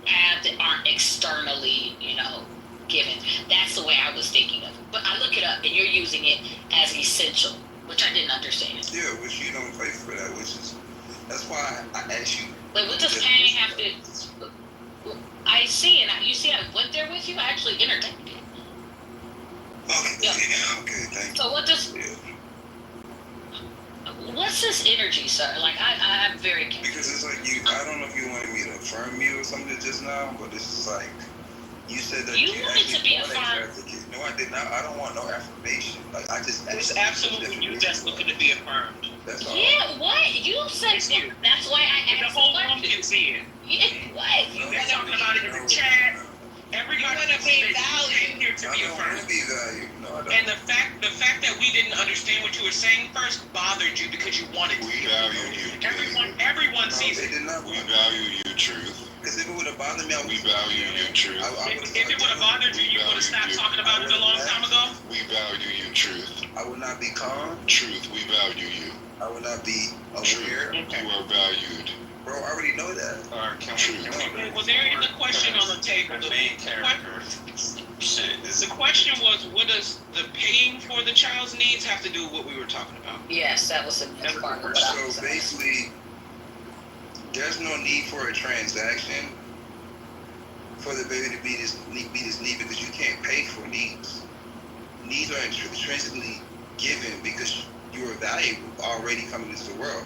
[SPEAKER 1] have that aren't externally, given. That's the way I was thinking of it. But I look it up, and you're using it as essential, which I didn't understand.
[SPEAKER 20] Yeah, which you don't pay for that, that's why I asked you.
[SPEAKER 1] But what does paying have to? I see, and you see, I went there with you. I actually entertained it.
[SPEAKER 20] Okay.
[SPEAKER 1] Yeah.
[SPEAKER 20] Okay. Thank you.
[SPEAKER 1] So what does? What's this energy, sir? Like I'm very confused.
[SPEAKER 20] Because it's like I don't know if you wanted me to affirm you or something just now, but it's just like you said that
[SPEAKER 1] you wanted to be affirmed.
[SPEAKER 20] No, I did not. I don't want no affirmation. Like I just.
[SPEAKER 9] It's absolutely you that's looking to be affirmed.
[SPEAKER 20] That's all.
[SPEAKER 1] Yeah, what you said?
[SPEAKER 9] You.
[SPEAKER 1] That's why I asked.
[SPEAKER 9] The whole room can see it.
[SPEAKER 1] Yeah, what?
[SPEAKER 9] They're talking about it in the chat. Everybody
[SPEAKER 16] want to be valued.
[SPEAKER 9] Here to be affirmed. And the fact that we didn't understand what you were saying first bothered you because you wanted to.
[SPEAKER 7] We value you.
[SPEAKER 9] Everyone sees it.
[SPEAKER 7] We value you, truth.
[SPEAKER 20] Because if it would have bothered me,
[SPEAKER 7] we value you, truth.
[SPEAKER 9] If it would have bothered you, you would have stopped talking about it a long time ago.
[SPEAKER 7] We value you, truth.
[SPEAKER 20] I would not be calm.
[SPEAKER 7] Truth, we value you.
[SPEAKER 20] I would not be aware.
[SPEAKER 7] You are valued.
[SPEAKER 20] Bro, I already know that.
[SPEAKER 9] Well, there is a question on the table. The main character. The question was, what does the paying for the child's needs have to do with what we were talking about?
[SPEAKER 1] Yes, that was a part of what I was
[SPEAKER 20] saying. So basically, there's no need for a transaction for the baby to be this need because you can't pay for needs. Needs are intrinsically given because you are valuable already coming into the world.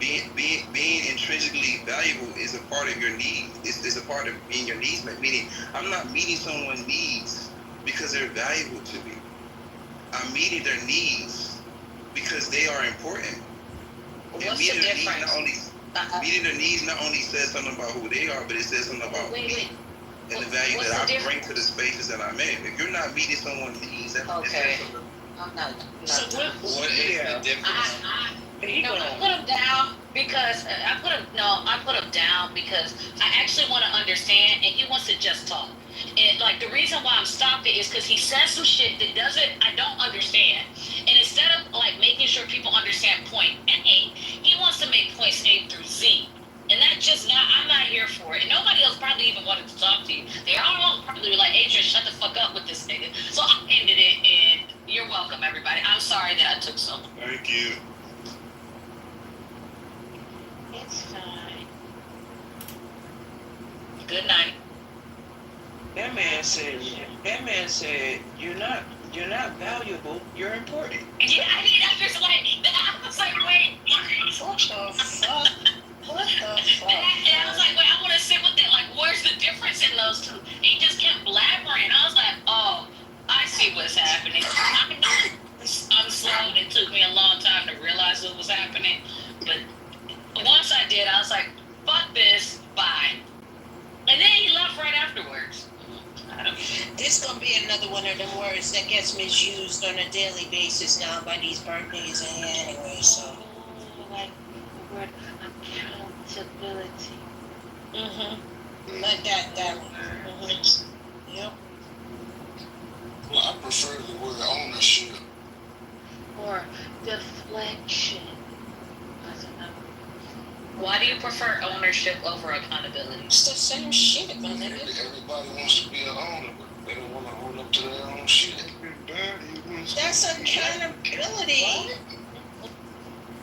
[SPEAKER 20] Being intrinsically valuable is a part of your needs. It's a part of being your needs met. Meaning, I'm not meeting someone's needs because they're valuable to me. I'm meeting their needs because they are important.
[SPEAKER 1] What's the difference?
[SPEAKER 20] Meeting their needs not only says something about who they are, but it says something about me and the value that I bring to the spaces that I'm in. If you're not meeting someone's needs, that's
[SPEAKER 1] okay. I'm not.
[SPEAKER 9] So what is the difference?
[SPEAKER 1] I put him down because I put him down because I actually want to understand, and he wants to just talk. And like the reason why I'm stopped it is because he says some shit that I don't understand. And instead of like making sure people understand point A, he wants to make points A through Z. And that's just not, I'm not here for it. And nobody else probably even wanted to talk to you. They all probably were like, Adrian, shut the fuck up with this nigga. So I ended it, and you're welcome, everybody. I'm sorry that I took so long.
[SPEAKER 7] Thank you.
[SPEAKER 21] It's fine.
[SPEAKER 1] Good night.
[SPEAKER 9] That man said, you're not valuable, you're important.
[SPEAKER 1] Yeah, I mean, I was like, wait.
[SPEAKER 3] What the fuck? What the fuck?
[SPEAKER 1] And I was like, wait, I want to sit with it. Like, where's the difference in those two? He just kept blabbering. I was like, oh, I see what's happening. I know I'm slow, and it took me a long time to realize what was happening. But once I did, I was like, fuck this, bye. And then he left right afterwards.
[SPEAKER 3] This gonna be another one of them words that gets misused on a daily basis now by these birthdays anyway, so.
[SPEAKER 21] Like the word accountability.
[SPEAKER 3] Mm-hmm. Like that one. Mm-hmm. Yep.
[SPEAKER 7] I prefer the word ownership.
[SPEAKER 21] Or deflection. That's another.
[SPEAKER 1] Why do you prefer ownership over accountability?
[SPEAKER 10] It's the same shit, my nigga.
[SPEAKER 7] Everybody wants to be an owner, but they don't want to own up to their own shit.
[SPEAKER 2] That's accountability.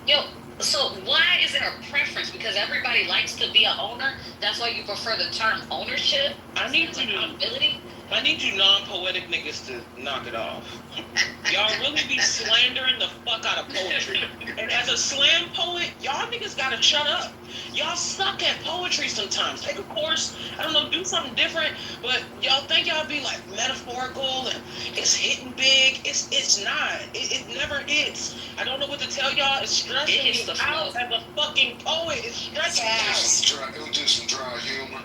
[SPEAKER 1] Yo, so why is there a preference? Because everybody likes to be an owner. That's why you prefer the term ownership.
[SPEAKER 9] I need to
[SPEAKER 1] accountability.
[SPEAKER 9] I need you non-poetic niggas to knock it off. Y'all really be slandering the fuck out of poetry. And as a slam poet, y'all niggas gotta shut up. Y'all suck at poetry sometimes. Take a course, I don't know, do something different, but y'all think y'all be like metaphorical and it's hitting big. It's not. It never hits. I don't know what to tell y'all. It's stressing me out as a fucking poet. It's stressing me out.
[SPEAKER 7] It was just some dry humor.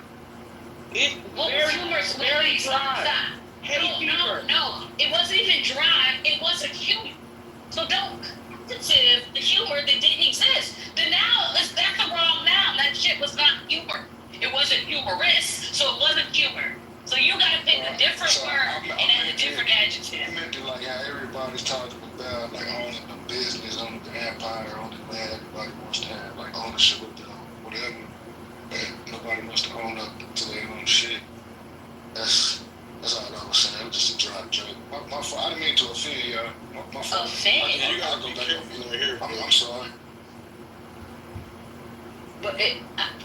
[SPEAKER 9] It very dry.
[SPEAKER 1] No, it wasn't even dry. It wasn't humor. So don't positive the humor that didn't exist. The now that's the wrong now. That shit was not humor. It wasn't humorous, so it wasn't humor. So you gotta pick a different word and add a different adjective.
[SPEAKER 7] I meant to like how everybody's talking about like owning the business, owning the empire, owning the land. Everybody wants to have like ownership of the whatever. But nobody wants to own up to their own shit. That's all I was saying. It was just a dry joke. My fault. I didn't mean to offend y'all. My fault.
[SPEAKER 1] Offend?
[SPEAKER 7] You gotta go back over here. I'm sorry.
[SPEAKER 1] But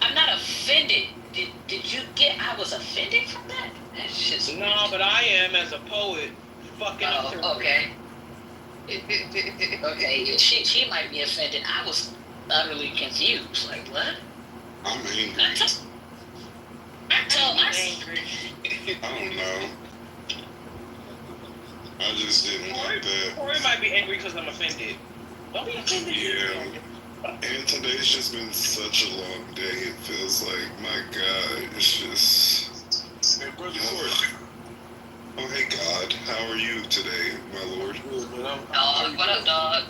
[SPEAKER 1] I'm not offended. Did you get? I was offended from that. That's just
[SPEAKER 9] no, but I am as a poet. Fucking.
[SPEAKER 1] Oh, okay. Okay, she might be offended. I was utterly confused. Like what?
[SPEAKER 7] I'm angry.
[SPEAKER 1] I'm
[SPEAKER 9] angry.
[SPEAKER 14] I don't know. I just didn't like that.
[SPEAKER 9] Corey might be angry because I'm offended. Don't be offended.
[SPEAKER 14] Yeah. And today's just been such a long day. It feels like, my God, it's just.
[SPEAKER 7] Hey, brother Corey.
[SPEAKER 14] Oh, hey, God. How are you today, my lord?
[SPEAKER 7] Good, man.
[SPEAKER 1] Dog, what up, dog?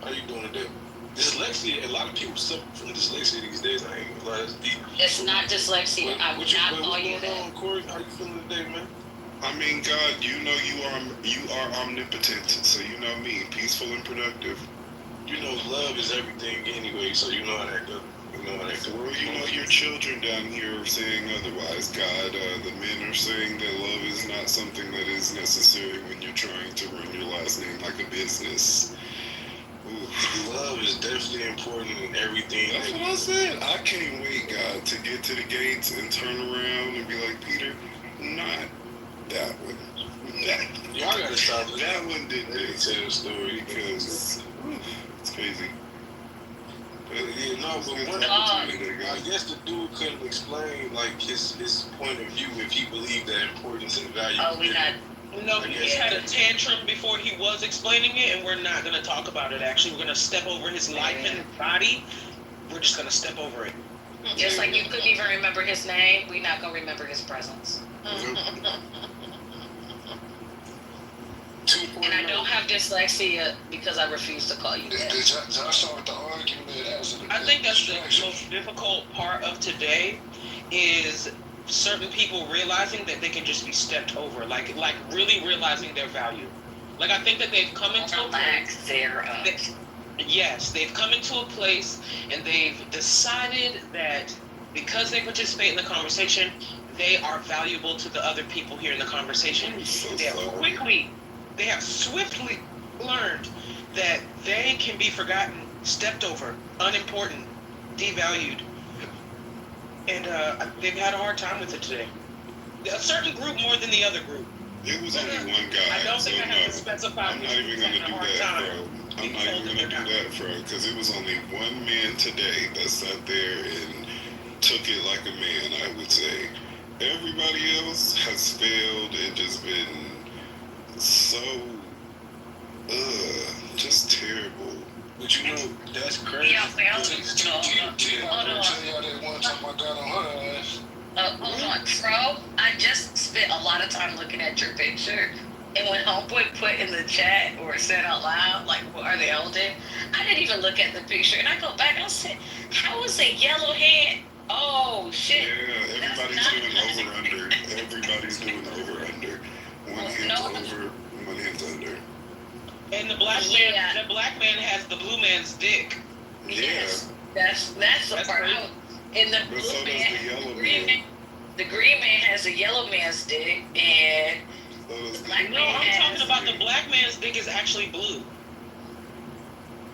[SPEAKER 7] How you doing today? Dyslexia, a lot of people suffer from dyslexia these days. I ain't gonna lie, it's deep.
[SPEAKER 1] It's not dyslexia. I would not call you that.
[SPEAKER 7] Corey, how you feeling today, man?
[SPEAKER 14] I mean, God, you know you are omnipotent, so you know me, peaceful and productive.
[SPEAKER 7] You know, love is everything anyway, so you know how that goes.
[SPEAKER 14] Well, you know, your children down here are saying otherwise, God. The men are saying that love is not something that is necessary when you're trying to run your last name like a business. Ooh.
[SPEAKER 7] Love is definitely important in everything.
[SPEAKER 14] That's what I said. I can't wait, God, to get to the gates and turn around and be like, Peter, not that one.
[SPEAKER 7] Y'all gotta stop.
[SPEAKER 14] That one didn't tell the story because it's crazy.
[SPEAKER 7] Yeah, no, but what I guess the dude couldn't explain like his point of view if he believed that importance and value.
[SPEAKER 1] Oh, we not.
[SPEAKER 9] No, he just had a tantrum before he was explaining it, and we're not going to talk about it, actually. We're going to step over his life and his body. We're just going to step over it.
[SPEAKER 1] Just like you couldn't even remember his name, we're not going to remember his presence. And I don't have dyslexia because I refuse to call you that.
[SPEAKER 9] I think that's the most difficult part of today is certain people realizing that they can just be stepped over, like really realizing their value. Like I think that they've come into a place. Yes, they've come into a place and they've decided that because they participate in the conversation, they are valuable to the other people here in the conversation. They have swiftly learned that they can be forgotten, stepped over, unimportant, devalued. And they've had a hard time with it today. A certain group more than the other group.
[SPEAKER 14] It was only one guy.
[SPEAKER 9] I don't think I have to specify.
[SPEAKER 14] I'm not even going to do that, bro. I'm not even going to do that, bro. Because it was only one man today that sat there and took it like a man, I would say. Everybody else has failed and just been so, just terrible.
[SPEAKER 7] But you know, that's crazy.
[SPEAKER 1] Hold on, Fro, I just spent a lot of time looking at your picture. And when Homeboy put in the chat or said out loud, like, what are they holding? I didn't even look at the picture. And I go back and I said, how is a yellow hand? Oh, shit.
[SPEAKER 14] Yeah, everybody's doing over-under. Everybody's doing over-under. One hand over, one hand under.
[SPEAKER 9] And the black man has the blue man's dick.
[SPEAKER 1] Yes, that's the part. And the
[SPEAKER 14] But
[SPEAKER 1] blue
[SPEAKER 14] so does
[SPEAKER 1] man,
[SPEAKER 14] the yellow
[SPEAKER 1] green
[SPEAKER 14] man.
[SPEAKER 1] the green man has a yellow man's dick, and
[SPEAKER 14] So does
[SPEAKER 1] the black
[SPEAKER 9] No,
[SPEAKER 1] man
[SPEAKER 9] I'm
[SPEAKER 1] has.
[SPEAKER 9] talking about the black man's dick is actually blue.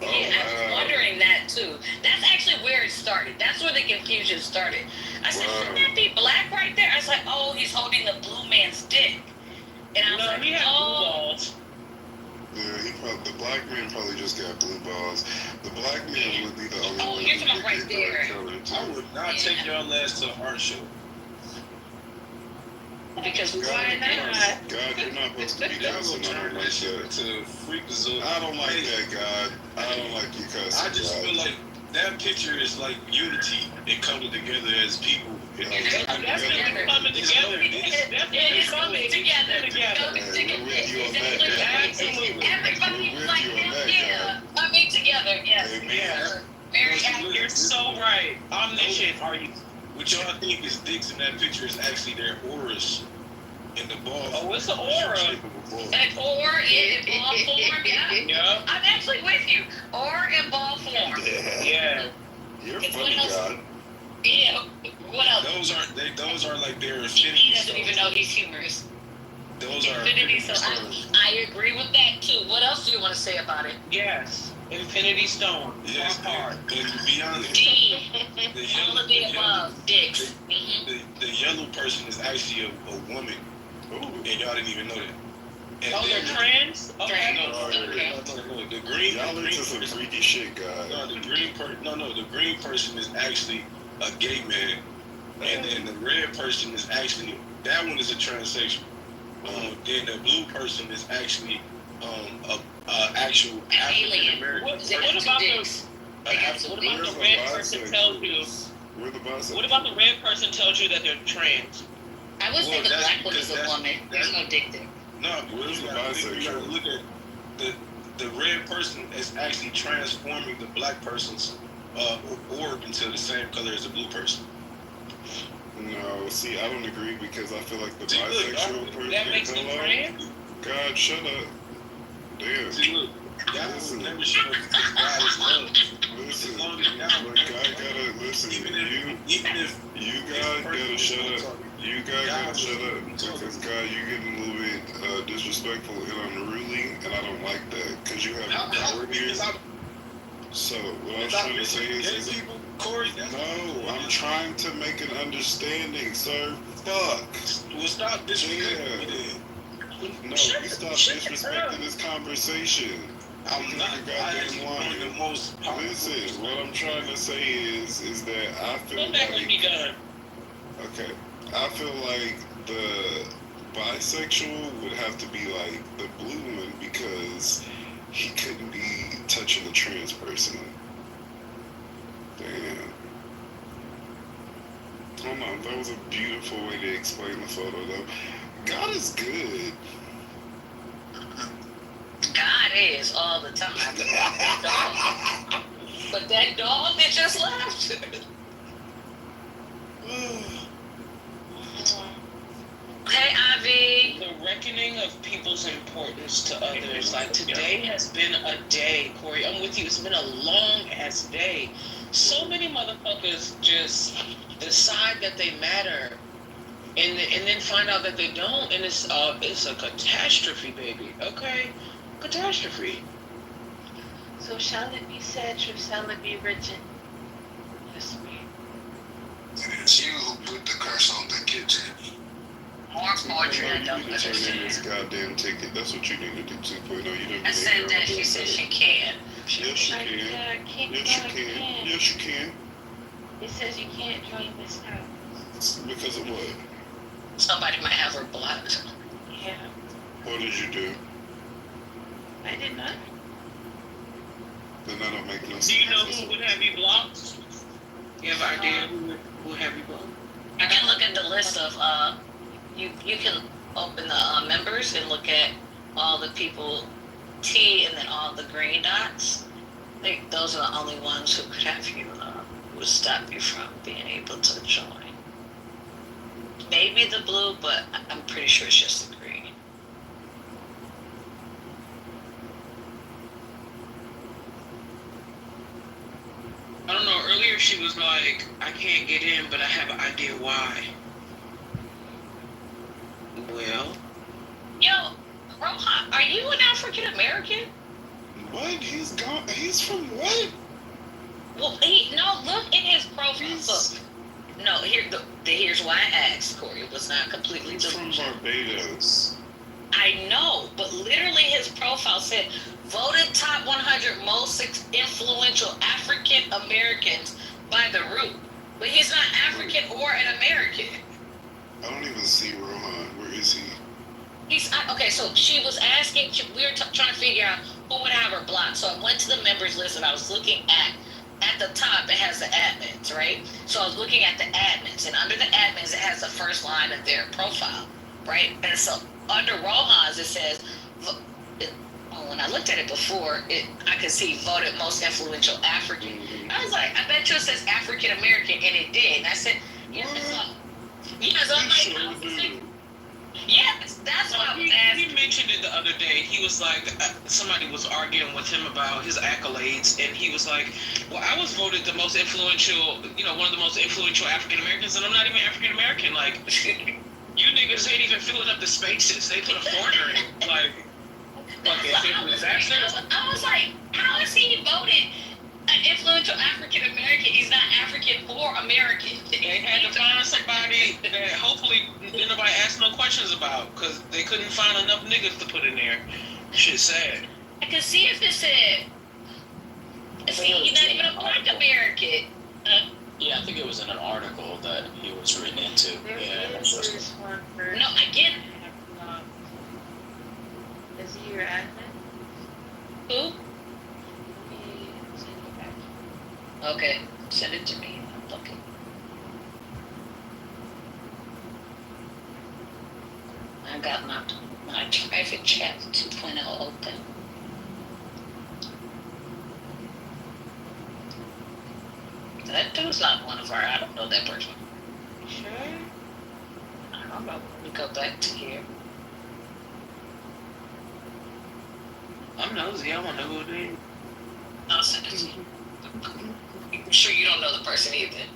[SPEAKER 1] Yeah, I was wondering that too. That's actually where it started. That's where the confusion started. I said, shouldn't that be black right there? I was like, oh, he's holding the blue man's dick. And I was like,
[SPEAKER 9] he has blue balls.
[SPEAKER 14] Yeah, the black man probably just got blue balls. The black man would be the only one.
[SPEAKER 1] Oh, you're talking about right there.
[SPEAKER 4] I would not take y'all ass to an art show.
[SPEAKER 1] Because
[SPEAKER 21] why not?
[SPEAKER 14] God, you're not supposed to be cussing on like that.
[SPEAKER 4] To freak the zone.
[SPEAKER 14] I don't like that, God. I don't like you cussing.
[SPEAKER 4] I just feel like that picture is like unity and coming together as people.
[SPEAKER 9] That's coming together.
[SPEAKER 1] It's coming together. Everybody was like, yeah, coming together. Yes.
[SPEAKER 4] Yeah.
[SPEAKER 1] Very happy.
[SPEAKER 9] You're so right. Omniscient, are you?
[SPEAKER 4] What y'all think is dicks in that picture is actually their auras in the ball.
[SPEAKER 9] Oh, it's an aura.
[SPEAKER 1] An aura in ball form, yeah. I'm actually with you. Aura in ball form.
[SPEAKER 9] Yeah.
[SPEAKER 14] You're funny, God.
[SPEAKER 1] Yeah. What else?
[SPEAKER 4] Those are like their
[SPEAKER 1] He
[SPEAKER 4] infinity
[SPEAKER 1] doesn't
[SPEAKER 4] stones.
[SPEAKER 1] even know he's humorous.
[SPEAKER 4] Those are
[SPEAKER 1] Infinity, so I agree with that too. What else do you want to say about it?
[SPEAKER 9] Yes. Infinity Stone.
[SPEAKER 4] Yes, and to be honest,
[SPEAKER 1] D.
[SPEAKER 4] the
[SPEAKER 1] All of the above. Dicks.
[SPEAKER 4] the yellow person is actually a woman.
[SPEAKER 14] Ooh.
[SPEAKER 4] And y'all didn't even know that. And
[SPEAKER 9] Oh, they're trans? Okay.
[SPEAKER 4] No. The green.
[SPEAKER 14] Y'all into some freaky shit, God.
[SPEAKER 4] No, the green person is actually a gay man, and then the red person is actually that one is a transsexual. Then the blue person is actually a actual African American.
[SPEAKER 9] What about the red person tells you?
[SPEAKER 14] We're the bisexual.
[SPEAKER 9] What about the red person tells you that they're trans?
[SPEAKER 1] I would say the black one is a woman. There's no dick there.
[SPEAKER 4] No,
[SPEAKER 14] where's the bisexual?
[SPEAKER 4] You gotta look at the red person is actually transforming the black person's orb into the same color as the blue person.
[SPEAKER 14] No, see, I don't agree because I feel like the bisexual person.
[SPEAKER 9] That makes them trans?
[SPEAKER 14] God, shut up. Damn.
[SPEAKER 4] See, look, God will never show us because God is love.
[SPEAKER 14] Listen,
[SPEAKER 4] As long as God
[SPEAKER 14] gotta listen.
[SPEAKER 4] even if
[SPEAKER 14] you God gotta shut up. You God gotta shut up because God, you getting a little bit disrespectful and unruly, and I don't like that because you have power here. So what I was trying to say is
[SPEAKER 4] Corey,
[SPEAKER 14] no, I'm trying to make an understanding, sir. Fuck.
[SPEAKER 4] Well, stop disrespecting me then.
[SPEAKER 14] No, you stop disrespecting this conversation.
[SPEAKER 4] I'm not.
[SPEAKER 14] Goddamn lying. Listen, what I'm trying to say is that I feel like. Okay, I feel like the bisexual would have to be like the blue one because he couldn't be touching a trans person. Damn. Hold on, that was a beautiful way to explain the photo though. God is good.
[SPEAKER 1] God is all the time. But that dog that just left. Hey, Ivy.
[SPEAKER 9] The reckoning of people's importance to others. Like today has been a day, Corey. I'm with you. It's been a long ass day. So many motherfuckers just decide that they matter, and then find out that they don't, and it's a catastrophe, baby. Okay, catastrophe.
[SPEAKER 21] So shall it be said, or shall it be written? Yes, ma'am.
[SPEAKER 7] And it's you who put the curse on the kitchen.
[SPEAKER 1] More poetry I don't
[SPEAKER 14] Turn in
[SPEAKER 1] understand.
[SPEAKER 14] this goddamn ticket. That's what you need to do 2.0. You don't
[SPEAKER 1] I said that. She said she can.
[SPEAKER 14] Yes, you can. Yes, you can. Yes, you can.
[SPEAKER 21] It says you can't join this house.
[SPEAKER 14] Because of what?
[SPEAKER 1] Somebody might have her blocked.
[SPEAKER 21] Yeah.
[SPEAKER 14] What did you do?
[SPEAKER 21] I did not.
[SPEAKER 14] Then that don't make no sense.
[SPEAKER 9] Do you know who would have you blocked? You have an idea who would have you blocked?
[SPEAKER 1] You can look at the list of you can open the members and look at all the people T and then all the green dots. I think those are the only ones who could have you would stop you from being able to join. Maybe the blue, but I'm pretty sure it's just the green.
[SPEAKER 9] later she was like, I can't get in, but I have an idea why. Well.
[SPEAKER 1] Yo, Rohan, are you an African American?
[SPEAKER 14] What? He's gone. He's from what?
[SPEAKER 1] Well, look in his profile. Look. No, here's why I asked, Corey. It was not completely
[SPEAKER 14] He's from Barbados.
[SPEAKER 1] I know, but literally his profile said, voted top 100 most influential African Americans by The Root. But he's not African or an American.
[SPEAKER 14] I don't even see Rohan. Where is he?
[SPEAKER 1] Okay, so she was asking, we were trying to figure out who would have her blocked. So I went to the members list and I was looking at the top, it has the admins, right? So I was looking at the admins, and under the admins, it has the first line of their profile, right? And so under Rohan's, it says, when I looked at it before, I could see voted most influential African. I was like, I bet you it says African American, and it did. And I said, yeah, so I'm like, yes, that's what I was asking.
[SPEAKER 9] He mentioned it the other day. He was like, somebody was arguing with him about his accolades, and he was like, well, I was voted the most influential, one of the most influential African Americans, and I'm not even African American. Like, you niggas ain't even filling up the spaces. They put a foreigner in. Like,
[SPEAKER 1] I was like, how is he voted an influential African American? He's not African or American.
[SPEAKER 9] They had to find somebody that hopefully nobody asked no questions about, because they couldn't find enough niggas to put in there. Shit sad.
[SPEAKER 1] I could see if it said, he's not even a black American.
[SPEAKER 12] Yeah, I think it was in an article that he was written into.
[SPEAKER 1] No, I get it.
[SPEAKER 21] Is he your admin?
[SPEAKER 1] Who? Okay, send it to me. I'm looking. I got my private chat 2.0 open. That dude's not one of our. I don't know that person.
[SPEAKER 21] Sure.
[SPEAKER 1] I don't know. Let me go back to here.
[SPEAKER 9] I'm nosy. I want to know who it is.
[SPEAKER 1] I'll send it to you. I'm sure you don't know the person either.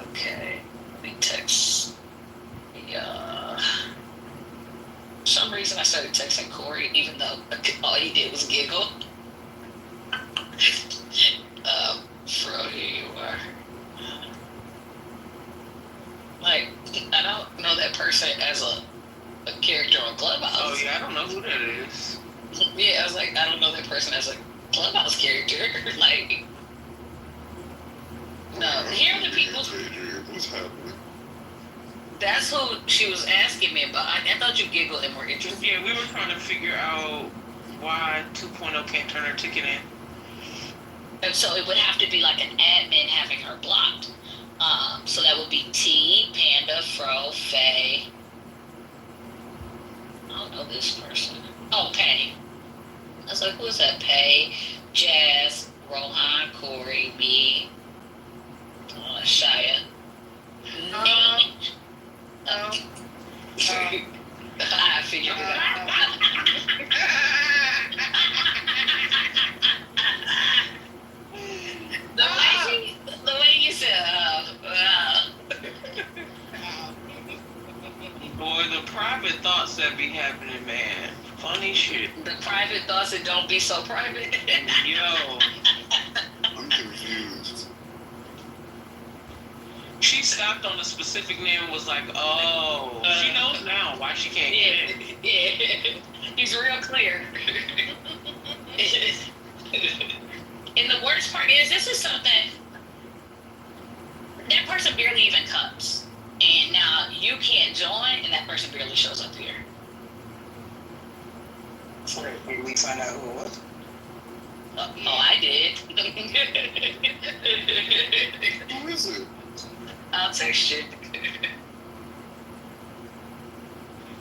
[SPEAKER 1] Okay. Let me text. For some reason I started texting Corey, even though all he did was giggle. Fro, here you are. Like, I don't know that person as a character on Clubhouse.
[SPEAKER 9] Oh yeah, I don't know who that is.
[SPEAKER 1] Yeah, I was like, I don't know that person as a Clubhouse character. Like, no, here are the people.
[SPEAKER 14] What's happening?
[SPEAKER 1] That's who she was asking me about. I thought you giggled and were interested.
[SPEAKER 9] Yeah, we were trying to figure out why 2.0 can't turn her ticket in.
[SPEAKER 1] And so it would have to be like an admin having her blocked. So that would be T, Panda, Fro, Faye. I don't know this person. Oh, Pay. I was like, who is that? Pay, Jazz, Rohan, Corey, me, Shia. I figured it out. The way you said,
[SPEAKER 9] Boy, the private thoughts that be happening, man. Funny shit.
[SPEAKER 1] The private thoughts that don't be so private.
[SPEAKER 9] Yo.
[SPEAKER 14] I'm confused.
[SPEAKER 9] She stopped on a specific name and was like, oh, she knows now why she can't get it.
[SPEAKER 1] Yeah. He's real clear. And the worst part is, this is something, that person barely even comes. And now you can't join, and that person barely shows up here.
[SPEAKER 4] So did we find out who it was?
[SPEAKER 1] Oh, I did.
[SPEAKER 14] Who is it?
[SPEAKER 1] I'll text you.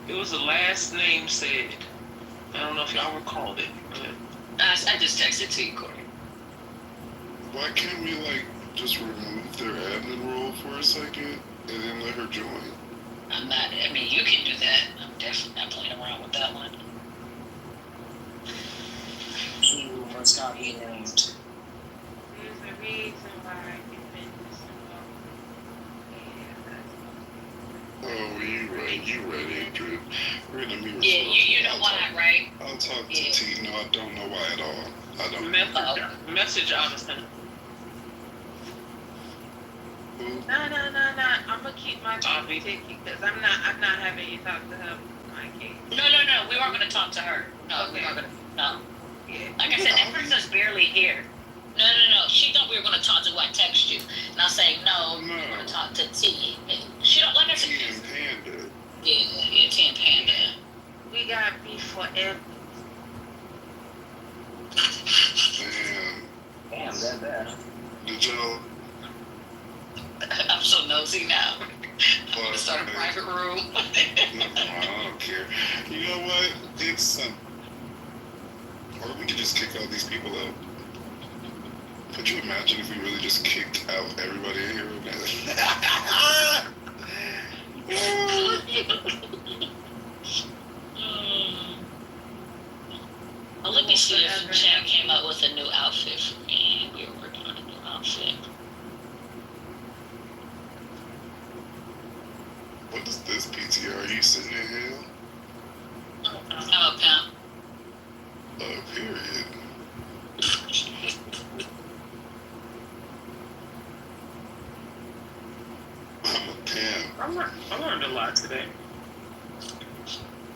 [SPEAKER 9] It was the last name said. I don't know if y'all recalled it, but
[SPEAKER 1] I just texted to you, Corey.
[SPEAKER 14] Why can't we, just remove their admin role for a second and then let her join?
[SPEAKER 1] You can do that. I'm definitely not playing around with that one.
[SPEAKER 4] Let's not be named.
[SPEAKER 21] There's a reason why you've been so long.
[SPEAKER 14] Oh, you ready, Drew. We're in the mirror.
[SPEAKER 1] Yeah, you know why, right?
[SPEAKER 14] I'll talk to T. No, I don't know why at all. I don't.
[SPEAKER 9] Message Augustine.
[SPEAKER 21] No. I'm gonna keep my ticket because I'm not having you talk to her.
[SPEAKER 1] No. We weren't gonna talk to her. No, we weren't gonna. No.
[SPEAKER 21] Yeah.
[SPEAKER 1] Like I said, that person's barely here. No. She thought we were gonna talk to who I text you, and I say no. We're gonna talk to T. She don't like I said.
[SPEAKER 14] T and Panda.
[SPEAKER 1] Yeah, T and Panda.
[SPEAKER 21] We got beef forever.
[SPEAKER 14] Damn,
[SPEAKER 4] that bad.
[SPEAKER 14] Did y'all?
[SPEAKER 1] I'm so nosy now. I'm gonna start a private room.
[SPEAKER 14] I don't care. You know what? It's or we could just kick all these people out. Could you imagine if we really just kicked out everybody in here right
[SPEAKER 1] Well, let me see if Chad came up with a new outfit for me. We were working on a new outfit.
[SPEAKER 14] What is this PTR? Are you sitting in here?
[SPEAKER 1] I'm a pimp.
[SPEAKER 14] Period. I'm a pimp.
[SPEAKER 9] I learned a lot today.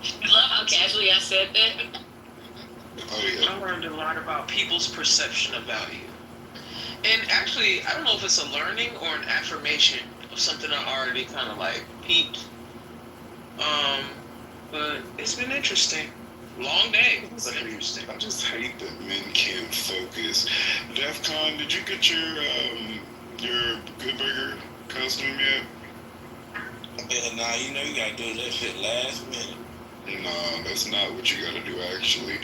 [SPEAKER 1] You love how casually I said that?
[SPEAKER 14] Oh, yeah.
[SPEAKER 9] I learned a lot about people's perception of value. And actually, I don't know if it's a learning or an affirmation of something I already kind of like peeped. But it's been interesting. Long day, but interesting.
[SPEAKER 14] I just hate that men can't focus. DEFCON, did you get your Good Burger costume yet?
[SPEAKER 15] Nah, you know you gotta do that shit last minute.
[SPEAKER 14] Nah, that's not what you gotta do, actually.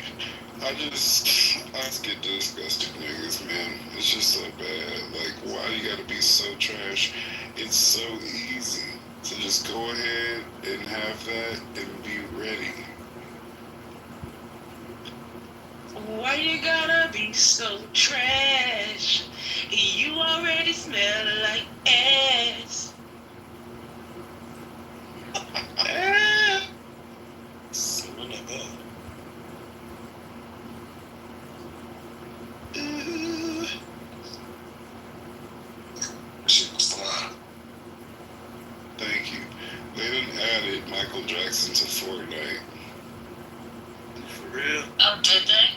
[SPEAKER 14] I just get disgusted niggas, man. It's just so bad. Like, why you gotta be so trash? It's so easy to just go ahead and have that and be ready.
[SPEAKER 9] Why you gotta be so trash? You already smell like ass.
[SPEAKER 15] Someone like that.
[SPEAKER 14] Shit was fine. Thank you. They done added Michael Jackson to Fortnite.
[SPEAKER 15] For real?
[SPEAKER 1] Oh, did they?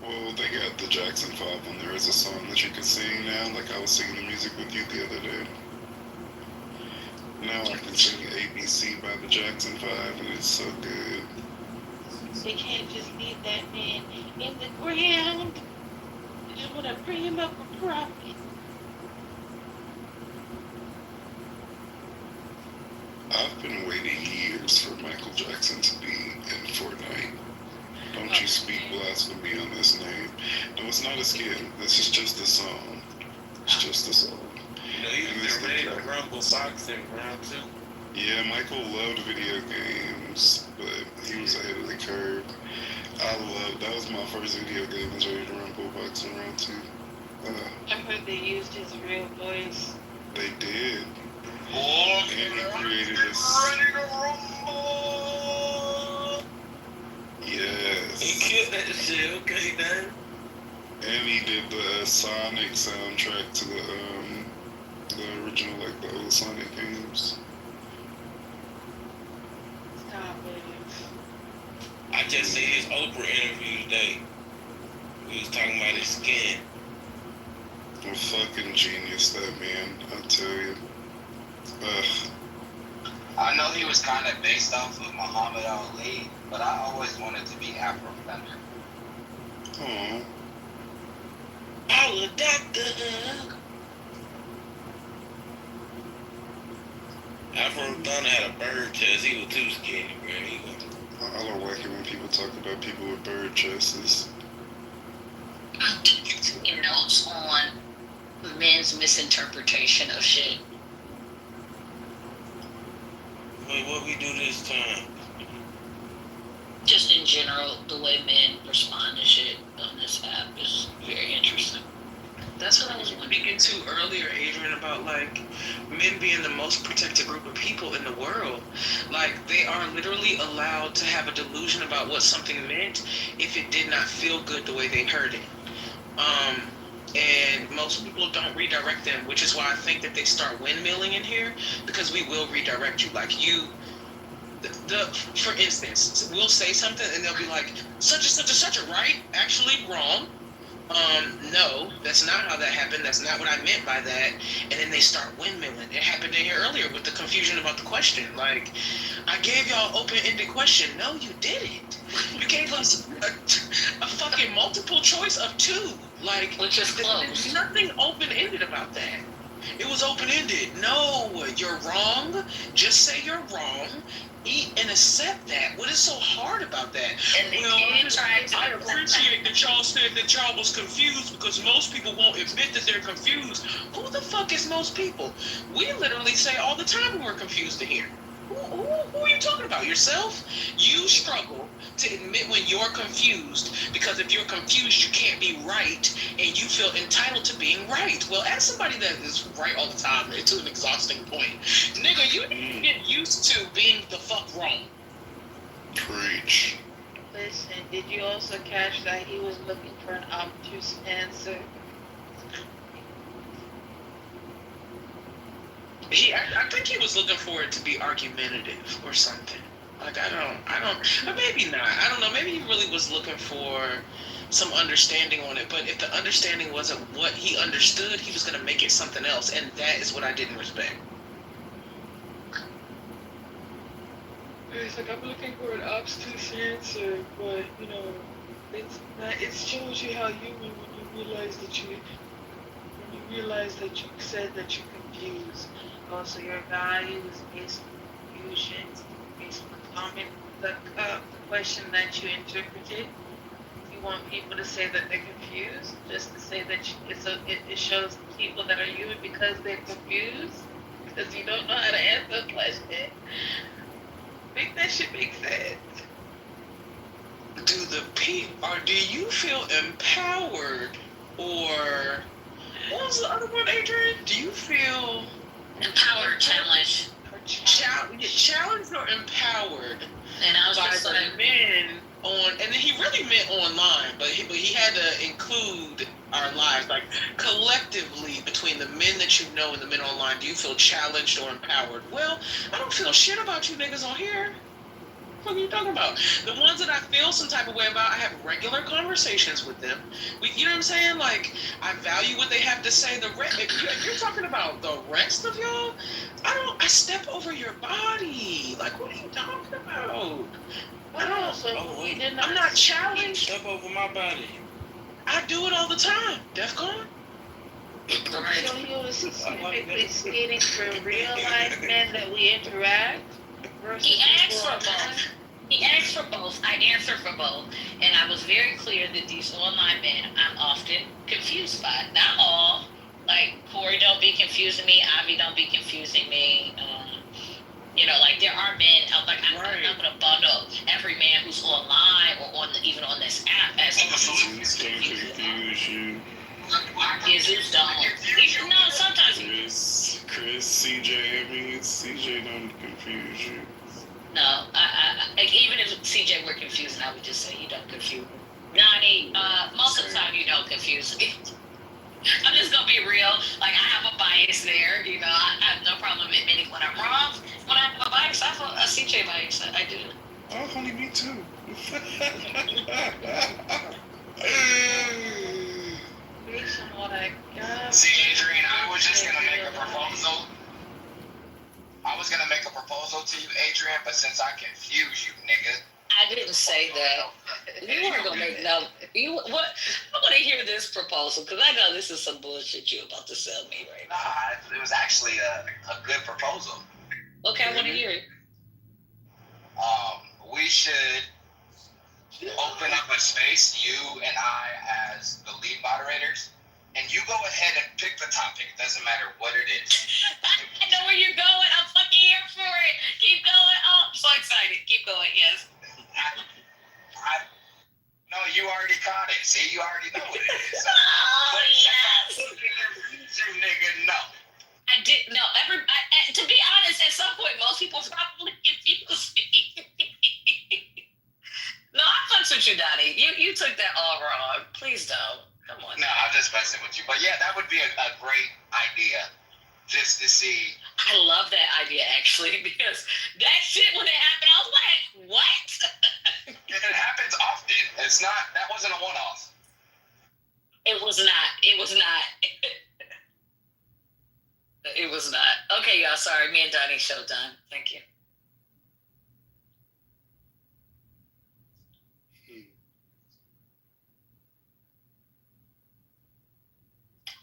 [SPEAKER 14] Well, they got the Jackson 5 on there as a song that you can sing now, like I was singing the music with you the other day. Now I can sing ABC by the Jackson 5, and it's so good.
[SPEAKER 21] They can't just leave that man in the ground. They just want to bring him up for profit.
[SPEAKER 14] I've been waiting years for Michael Jackson to be in Fortnite. Don't you speak blasphemy on this name. No, it's not a skin. This is just a song. It's just a song.
[SPEAKER 15] You know, he was ready to rumble boxing round 2.
[SPEAKER 14] Yeah, Michael loved video games, but he was ahead of the curve. That was my first video game, was Ready to Rumble boxing round 2.
[SPEAKER 21] I heard they used his real voice.
[SPEAKER 14] They did.
[SPEAKER 15] Oh,
[SPEAKER 14] and he created this.
[SPEAKER 15] Ready to rumble.
[SPEAKER 14] Yes.
[SPEAKER 15] He killed that shit. Okay, man.
[SPEAKER 14] And he did the Sonic soundtrack to the original, like the old Sonic games.
[SPEAKER 21] Stop it.
[SPEAKER 15] I just seen his Oprah interview today. He was talking about his skin.
[SPEAKER 14] A fucking genius, that man, I tell you.
[SPEAKER 11] I know he was kind of based off of Muhammad Ali, but I always wanted to be Afro Thunder.
[SPEAKER 14] Oh.
[SPEAKER 15] I was doctor. Afro Thunder had a bird chest. He was too skinny, man.
[SPEAKER 14] I don't like it when people talk about people with bird chests.
[SPEAKER 1] Taking notes on men's misinterpretation of shit.
[SPEAKER 15] Wait, what we do this time?
[SPEAKER 1] Just in general, the way men respond to shit on this app is That's what I was
[SPEAKER 9] speaking to earlier, Adrian, about like men being the most protected group of people in the world. Like they are literally allowed to have a delusion about what something meant if it did not feel good the way they heard it. And most people don't redirect them, which is why I think that they start windmilling in here, because we will redirect you. Like you, for instance, we'll say something and they'll be like, such and such and such, right? Actually, wrong. No, that's not how that happened. That's not what I meant by that. And then they start windmilling. It happened in here earlier with the confusion about the question. Like, I gave y'all open-ended question. No, you didn't. You gave us a fucking multiple choice of 2. Like,
[SPEAKER 1] which is close.
[SPEAKER 9] There's nothing open-ended about that. It was open-ended. No, you're wrong. Just say you're wrong. Eat and accept that. What is so hard about that?
[SPEAKER 1] And they
[SPEAKER 9] I appreciate that y'all said that y'all was confused because most people won't admit that they're confused. Who the fuck is most people? We literally say all the time when we're confused in here. Who are you talking about? Yourself? You struggle to admit when you're confused because if you're confused, you can't be right and you feel entitled to being right. Well, as somebody that is right all the time, to an exhausting point, nigga, you need to get used to being the fuck wrong.
[SPEAKER 14] Preach.
[SPEAKER 21] Listen, did you also catch that he was looking for an obtuse answer?
[SPEAKER 9] I think he was looking for it to be argumentative or something. Like I don't, or maybe not. I don't know. Maybe he really was looking for some understanding on it. But if the understanding wasn't what he understood, he was gonna make it something else, and that is what I didn't respect.
[SPEAKER 21] It's like I'm looking for an obtuse answer, but you know, it's not. It shows you how human when you realize that you said that you're confused. Also, your value is based on confusion, based on the comment, the question that you interpreted. You want people to say that they're confused, just to say that it shows people that are human because they're confused, because you don't know how to answer a question. Make that shit make sense.
[SPEAKER 9] Do you feel empowered, or what was the other one, Adrian? Do you feel
[SPEAKER 1] empowered, challenged,
[SPEAKER 9] challenged or empowered?
[SPEAKER 1] And I was
[SPEAKER 9] by
[SPEAKER 1] just
[SPEAKER 9] the
[SPEAKER 1] like,
[SPEAKER 9] men on, and then he really meant online, but he had to include our lives, like collectively between the men that you know and the men online. Do you feel challenged or empowered? Well, I don't feel shit about you niggas on here. What are you talking about? The ones that I feel some type of way about, I have regular conversations with them. You know what I'm saying? Like, I value what they have to say. If you're talking about the rest of y'all, I step over your body. Like, what are you talking about? I'm not challenged.
[SPEAKER 15] Step over my body.
[SPEAKER 9] I do it all the time. DEFCON?
[SPEAKER 21] So he was specifically stating for real life men that we interact.
[SPEAKER 1] He asked for both. He asked for both. I answered for both. And I was very clear that these online men I'm often confused by. Not all. Like, Corey don't be confusing me. Avi don't be confusing me. You know, like there are men, like I'm not going to bundle every man who's online or even on this app as
[SPEAKER 14] Jesus don't confuse you.
[SPEAKER 1] Jesus don't. No, sometimes
[SPEAKER 14] Chris, CJ, CJ don't confuse you.
[SPEAKER 1] No, like even if CJ were confused, I would just say you don't confuse me. Nani, most of the time you don't confuse me. I'm just gonna be real. Like I have a bias there, you know. I have no problem admitting when I'm wrong. When I have a bias, I have a CJ bias. I do.
[SPEAKER 14] Oh, honey, me too.
[SPEAKER 21] Based on what I got.
[SPEAKER 11] See, Adrian, I was just gonna make a proposal. I was gonna make a proposal to you, Adrian, but since I confused you, nigga.
[SPEAKER 1] I didn't say that. You weren't gonna make no. What? I want to hear this proposal because I know this is some bullshit you're about to sell me right now.
[SPEAKER 11] It was actually a good proposal.
[SPEAKER 1] Okay, I want to hear it.
[SPEAKER 11] We should open up a space, you and I as the lead moderators, and you go ahead and pick the topic. It doesn't matter what it is.
[SPEAKER 1] I know where you're going. I'm fucking here for it. Keep going. Oh, I'm so excited. Keep going. Yes.
[SPEAKER 11] No, you already caught it. See, you already know what it is. So,
[SPEAKER 1] Oh, yes.
[SPEAKER 11] You nigga know.
[SPEAKER 1] I did no. To be honest, at some point, most people probably confuse me. No, I fucks with you, Donnie. You took that all wrong. Please don't. Come on.
[SPEAKER 11] No, I'm just messing with you. But yeah, that would be a great idea. Just to see.
[SPEAKER 1] I love that idea actually, because that shit when it happened, I was like, what?
[SPEAKER 11] It happens often. It's not. That wasn't a one-off.
[SPEAKER 1] It was not. It was not. It was not. Okay, y'all. Sorry, me and Donnie show done. Thank you.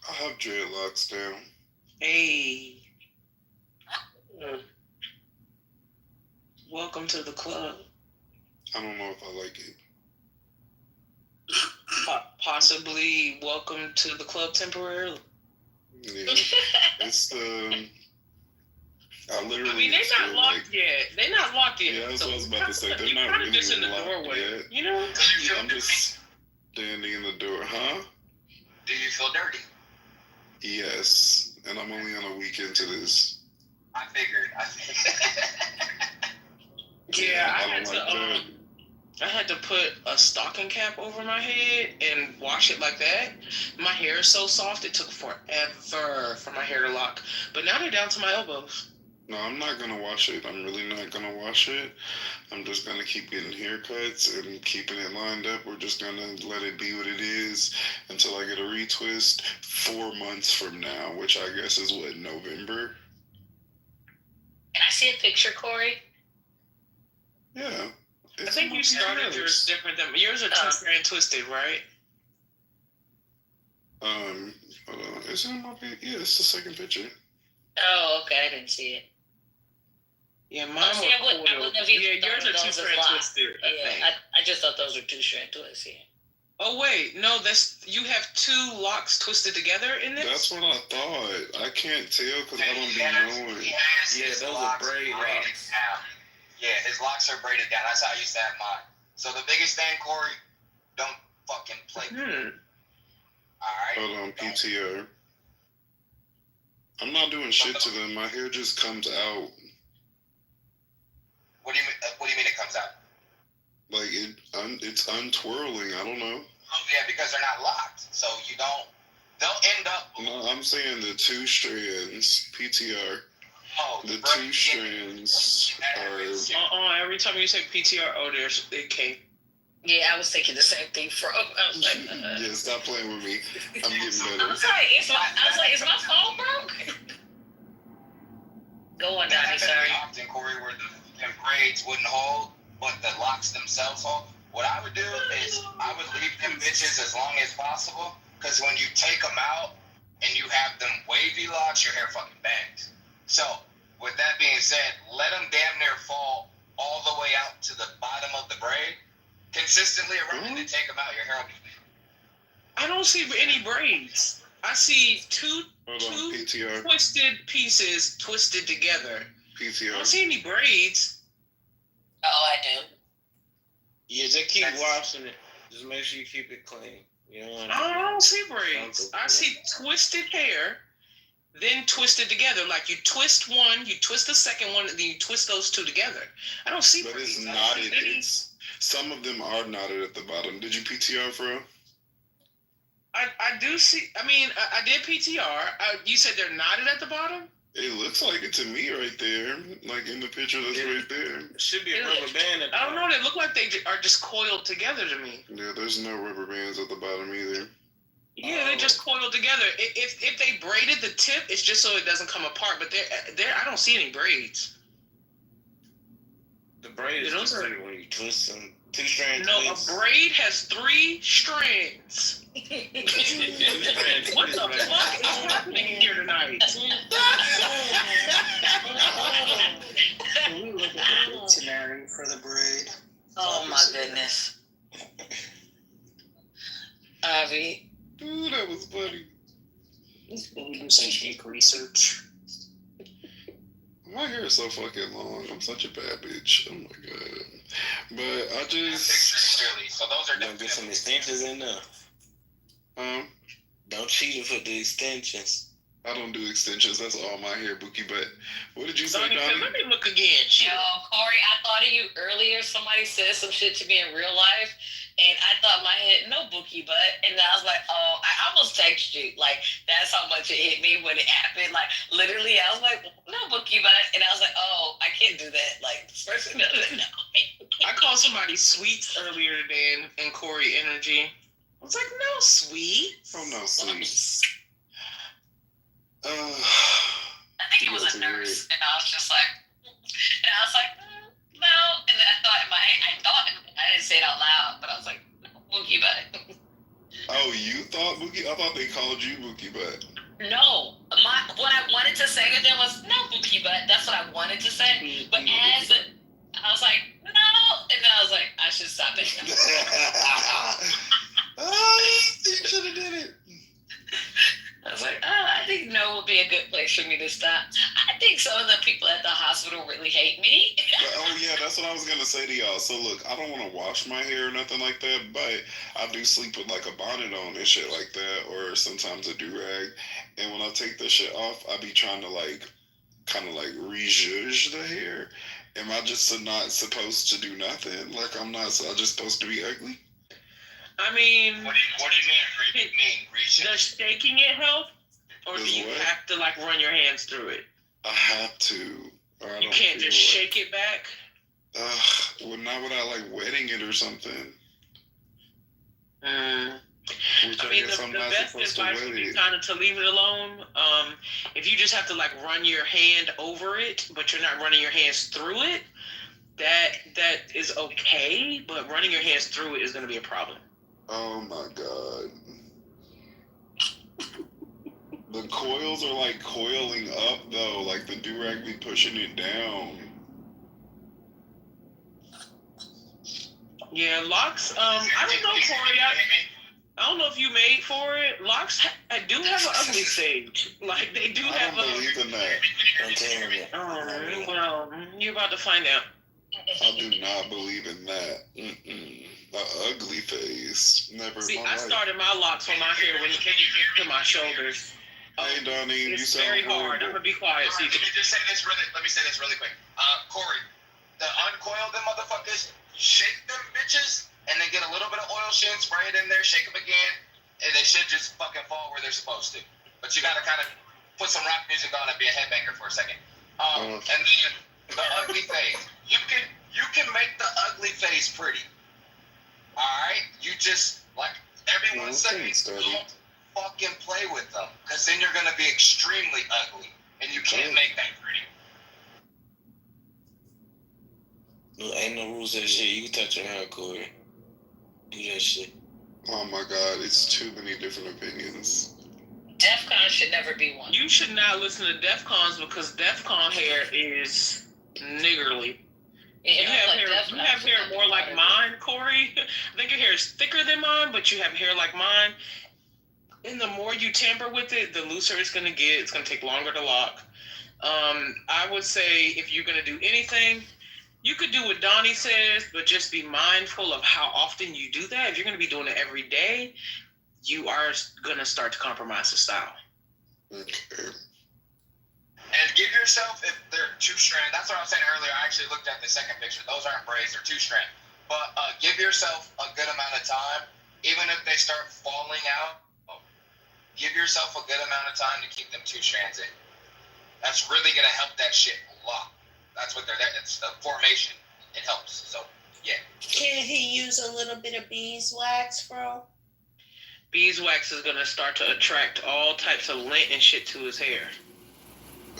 [SPEAKER 14] I have dreadlocks down.
[SPEAKER 9] Hey. Welcome to the club.
[SPEAKER 14] I don't know if I like it.
[SPEAKER 9] Possibly welcome to the club temporarily.
[SPEAKER 14] Yeah. It's I literally.
[SPEAKER 9] I mean, they're not locked yet. They're not locked yet.
[SPEAKER 14] Yeah, that's
[SPEAKER 9] so
[SPEAKER 14] what I was about to say. They're not really
[SPEAKER 9] just in the
[SPEAKER 14] locked
[SPEAKER 9] doorway.
[SPEAKER 14] yet.
[SPEAKER 9] You know?
[SPEAKER 14] I'm just standing in the door, huh?
[SPEAKER 11] Do you feel dirty?
[SPEAKER 14] Yes, and I'm only on a week into this.
[SPEAKER 11] I figured.
[SPEAKER 9] Yeah, I had to put a stocking cap over my head and wash it like that. My hair is so soft, it took forever for my hair to lock. But now they're down to my elbows.
[SPEAKER 14] No, I'm not gonna wash it. I'm really not gonna wash it. I'm just gonna keep getting haircuts and keeping it lined up. We're just gonna let it be what it is until I get a retwist 4 months from now, which I guess is what, November?
[SPEAKER 1] Can I see a picture, Corey?
[SPEAKER 14] Yeah.
[SPEAKER 9] I think you started yours different than yours are two-strand twisted, right?
[SPEAKER 14] Hold on. Is it in my picture? Yeah, it's the second picture.
[SPEAKER 1] Oh, okay. I didn't see it.
[SPEAKER 9] Yeah, mine was coiled. Yeah, yours are two-strand twisted.
[SPEAKER 1] I just thought those were two-strand twists. Yeah.
[SPEAKER 9] Oh wait, no, you have two locks twisted together in this?
[SPEAKER 14] That's what I thought. I can't tell because I don't be knowing.
[SPEAKER 11] Yeah, those are braid locks. Yeah, his locks are braided down. That's how I used to have mine. So the biggest thing, Corey, don't fucking play. Alright?
[SPEAKER 14] Hold on, PTR. I'm not doing shit to them. My hair just comes out.
[SPEAKER 11] What do you mean it comes out?
[SPEAKER 14] Like it's untwirling. I don't know.
[SPEAKER 11] Oh yeah, because they're not locked. So they'll end up.
[SPEAKER 14] No, I'm saying the two strands, PTR.
[SPEAKER 11] Oh,
[SPEAKER 14] the two strands are.
[SPEAKER 9] Every time you say PTR, it came.
[SPEAKER 1] Yeah, I was thinking the same thing, bro. I was like,
[SPEAKER 14] yeah, stop playing with me. I'm getting better.
[SPEAKER 1] I was like, is my phone broke? Go on, Donnie. Sorry.
[SPEAKER 11] Often, Corey, where the braids wouldn't hold, but the locks themselves hold. What I would do is I would leave them bitches as long as possible, because when you take them out and you have them wavy locks, your hair fucking bangs. So, with that being said, let them damn near fall all the way out to the bottom of the braid, consistently around, and then take them out, your hair will be fine.
[SPEAKER 9] I don't see any braids. I see two twisted pieces twisted together.
[SPEAKER 14] PTR.
[SPEAKER 9] I don't see any braids.
[SPEAKER 1] Oh, I do.
[SPEAKER 15] Yeah, just keep washing it. Just make sure you keep it clean. You know,
[SPEAKER 9] I don't see braids. I see twisted hair, then twisted together. Like you twist one, you twist the second one, and then you twist those two together. I don't see braids.
[SPEAKER 14] But it's knotted. Some of them are knotted at the bottom. Did you PTR, bro?
[SPEAKER 9] I do see. I mean, I did PTR. You said they're knotted at the bottom?
[SPEAKER 14] It looks like it to me right there. Like in the picture that's right there.
[SPEAKER 15] It should be a rubber band at the
[SPEAKER 9] I don't know. They look like they are just coiled together to me.
[SPEAKER 14] Yeah, there's no rubber bands at the bottom either.
[SPEAKER 9] Yeah, they're just coiled together. If they braided the tip, it's just so it doesn't come apart. But I don't see any braids.
[SPEAKER 15] The braid is just like when you twist them. Two strands.
[SPEAKER 9] No, a braid has 3 strands. What the fuck is happening here tonight?
[SPEAKER 12] Can we look at the scenario for the braid?
[SPEAKER 1] Oh my goodness. Avi.
[SPEAKER 14] Ooh, that was funny.
[SPEAKER 12] Can we do some fake research?
[SPEAKER 14] My hair is so fucking long. I'm such a bad bitch. Oh my god. But I just
[SPEAKER 11] clearly. So those are
[SPEAKER 15] Don't get some extensions in there. Don't cheat him for the extensions.
[SPEAKER 14] I don't do extensions. That's all my hair, Bookie. But what did you say,
[SPEAKER 9] Donnie?
[SPEAKER 14] Donnie?
[SPEAKER 9] Let me look again. Shit.
[SPEAKER 1] Yo, Corey, I thought of you earlier. Somebody said some shit to me in real life, and I thought in my head, no Bookie butt. And I was like, oh, I almost texted you. Like, that's how much it hit me when it happened. Like, literally, I was like, no Bookie butt. And I was like, oh, I can't do that. Like, this person doesn't know me.
[SPEAKER 9] I called somebody sweets earlier today in Corey Energy. I was like, no sweets.
[SPEAKER 14] Oh, no sweets.
[SPEAKER 1] I think it was a nurse, and I was just like, no. And then I thought in my head, I didn't say it out loud, but I was like, Bookie butt.
[SPEAKER 14] Oh, you thought Bookie? I thought they called you Bookie butt.
[SPEAKER 1] No, what I wanted to say to them was no Bookie butt. That's what I wanted to say. But I was like, no, and then I was like, I should stop it.
[SPEAKER 14] You should have did it.
[SPEAKER 1] I was like, I think no would be a good place for me to stop. I think some of the people at the hospital really hate me.
[SPEAKER 14] Oh, yeah, that's what I was going to say to y'all. So, look, I don't want to wash my hair or nothing like that, but I do sleep with, like, a bonnet on and shit like that, or sometimes a do-rag. And when I take the shit off, I be trying to, like, kind of, like, re-zhuzh the hair. Am I just not supposed to do nothing? Like, I'm just supposed to be ugly?
[SPEAKER 9] I mean,
[SPEAKER 11] what do you mean?
[SPEAKER 9] Does shaking it help, or do you have to like run your hands through it?
[SPEAKER 14] I have to.
[SPEAKER 9] You can't just shake it back.
[SPEAKER 14] Well, not without like wetting it or something.
[SPEAKER 9] I mean, the best advice would be kind of to leave it alone. If you just have to like run your hand over it, but you're not running your hands through it, that is okay. But running your hands through it is going to be a problem.
[SPEAKER 14] Oh my god. The coils are like coiling up though, like the do-rag be pushing it down.
[SPEAKER 9] Yeah, locks, I don't know, Corey, I don't know if you made for it. Locks do have an ugly stage. Like, they do have a...
[SPEAKER 14] I don't believe in that.
[SPEAKER 15] I'm telling you.
[SPEAKER 9] Oh, well, you're about to find out.
[SPEAKER 14] I do not believe in that. The ugly face. Never.
[SPEAKER 9] See, I started my locks on my hair when it came to my shoulders.
[SPEAKER 14] Hey, Donnie,
[SPEAKER 9] it's very hard. I'm gonna be quiet.
[SPEAKER 11] Let me say this really quick. Corey, the uncoiled them motherfuckers, shake them bitches, and then get a little bit of oil sheen, spray it in there, shake them again, and they should just fucking fall where they're supposed to. But you gotta kind of put some rock music on and be a headbanger for a second. And then the ugly face. You can make the ugly face pretty. Alright? You just, like, every 1 second, don't fucking play with them. Because then you're going to be extremely ugly. And you can't make that pretty.
[SPEAKER 15] No, ain't no rules to that shit. You can touch your hair, Corey. Do that shit.
[SPEAKER 14] Oh my god, it's too many different opinions.
[SPEAKER 1] DEFCON should never be one.
[SPEAKER 9] You should not listen to DEFCONs because DEFCON hair is niggerly. You have hair more like mine, Corey. I think your hair is thicker than mine, but you have hair like mine. And the more you tamper with it, the looser it's going to get. It's going to take longer to lock. I would say if you're going to do anything, you could do what Donnie says, but just be mindful of how often you do that. If you're going to be doing it every day, you are going to start to compromise the style.
[SPEAKER 14] Okay.
[SPEAKER 11] And give yourself, if they're 2-strand, that's what I was saying earlier. I actually looked at the second picture. Those aren't braids, they're 2-strand. But give yourself a good amount of time. Even if they start falling out, give yourself a good amount of time to keep them 2 strands in. That's really going to help that shit a lot. That's what it's the formation. It helps. So, yeah.
[SPEAKER 3] Can he use a little bit of beeswax, bro?
[SPEAKER 9] Beeswax is going to start to attract all types of lint and shit to his hair.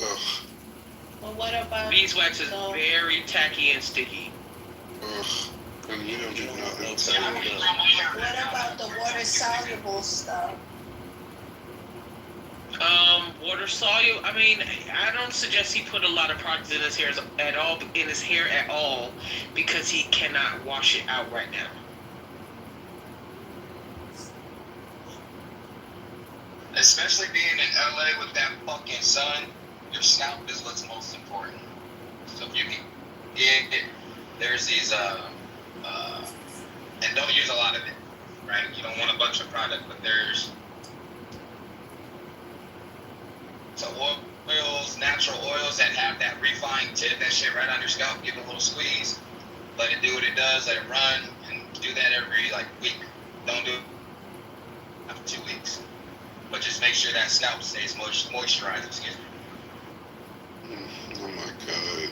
[SPEAKER 14] Ugh.
[SPEAKER 3] Well, what about...
[SPEAKER 9] Beeswax is very tacky and sticky.
[SPEAKER 14] Ugh. And we don't do nothing.
[SPEAKER 3] What about the water-soluble stuff?
[SPEAKER 9] Water soluble. I mean, I don't suggest he put a lot of products in his hair at all, because he cannot wash it out right now.
[SPEAKER 11] Especially being in LA with that fucking sun, your scalp is what's most important. So if you can get it, there's these and and don't use a lot of it, right? You don't want a bunch of product, but there's oils, natural oils that have that refined tip, that shit right on your scalp. Give it a little squeeze, let it do what it does, let it run, and do that every week. Don't do it after 2 weeks, but just make sure that scalp stays moisturized. Excuse me.
[SPEAKER 14] Oh my god.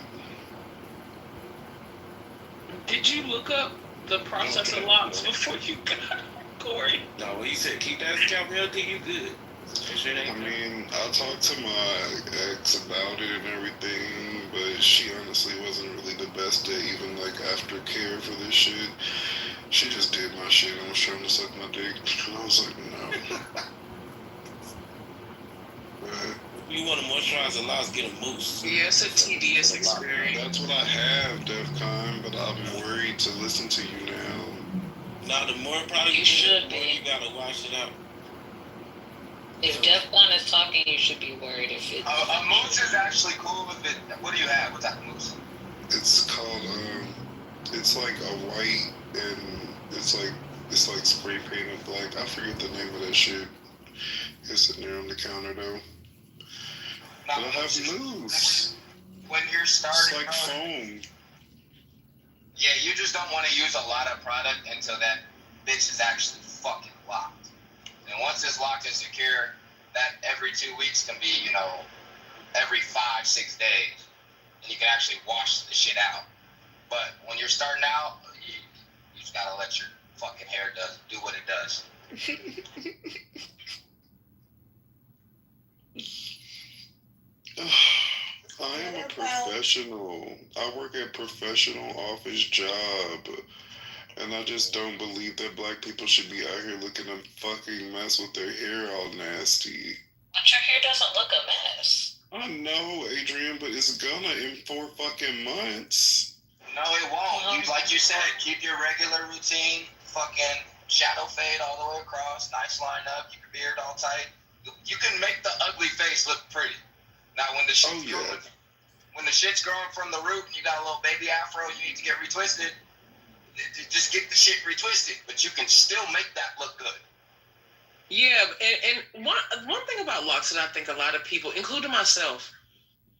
[SPEAKER 9] Did you look up the process of locks before you got Corey?
[SPEAKER 15] No, when you said keep that scalp healthy, you good.
[SPEAKER 14] I mean, I talked to my ex about it and everything, but she honestly wasn't really the best at even aftercare for this shit. She just did my shit and was trying to suck my dick. And I was like, no. But
[SPEAKER 15] you want to moisturize the locks, get a mousse.
[SPEAKER 9] Yeah, it's a tedious experience.
[SPEAKER 14] That's what I have, DEFCON, but I'm worried to listen to you now.
[SPEAKER 15] Now, the more product
[SPEAKER 1] you should be.
[SPEAKER 15] You gotta wash it out.
[SPEAKER 1] If DEFCON is talking, you should be worried if it.
[SPEAKER 11] A mousse is actually cool with it. What do you have? What type of mousse?
[SPEAKER 14] It's called, it's like a white, and it's like spray painted black. I forget the name of that shit. It's sitting there on the counter though. But I have mousse.
[SPEAKER 11] When you're starting,
[SPEAKER 14] it's like foam.
[SPEAKER 11] Yeah, you just don't want to use a lot of product until that bitch is actually fucking locked. And once it's locked and secure, that every 2 weeks can be, every 5-6 days. And you can actually wash the shit out. But when you're starting out, you just gotta let your fucking hair do what it does.
[SPEAKER 14] I am a professional. I work a professional office job. And I just don't believe that black people should be out here looking a fucking mess with their hair all nasty.
[SPEAKER 1] But your hair doesn't look a mess.
[SPEAKER 14] I know, Adrian, but it's gonna in 4 fucking months.
[SPEAKER 11] No, it won't. Like you said, keep your regular routine, fucking shadow fade all the way across, nice line up, keep your beard all tight. You can make the ugly face look pretty. Now, when the shit's growing from the root and you got a little baby afro you need to get retwisted, just get the shit retwisted, but you can still make that look good.
[SPEAKER 9] Yeah, and one thing about locks that I think a lot of people, including myself,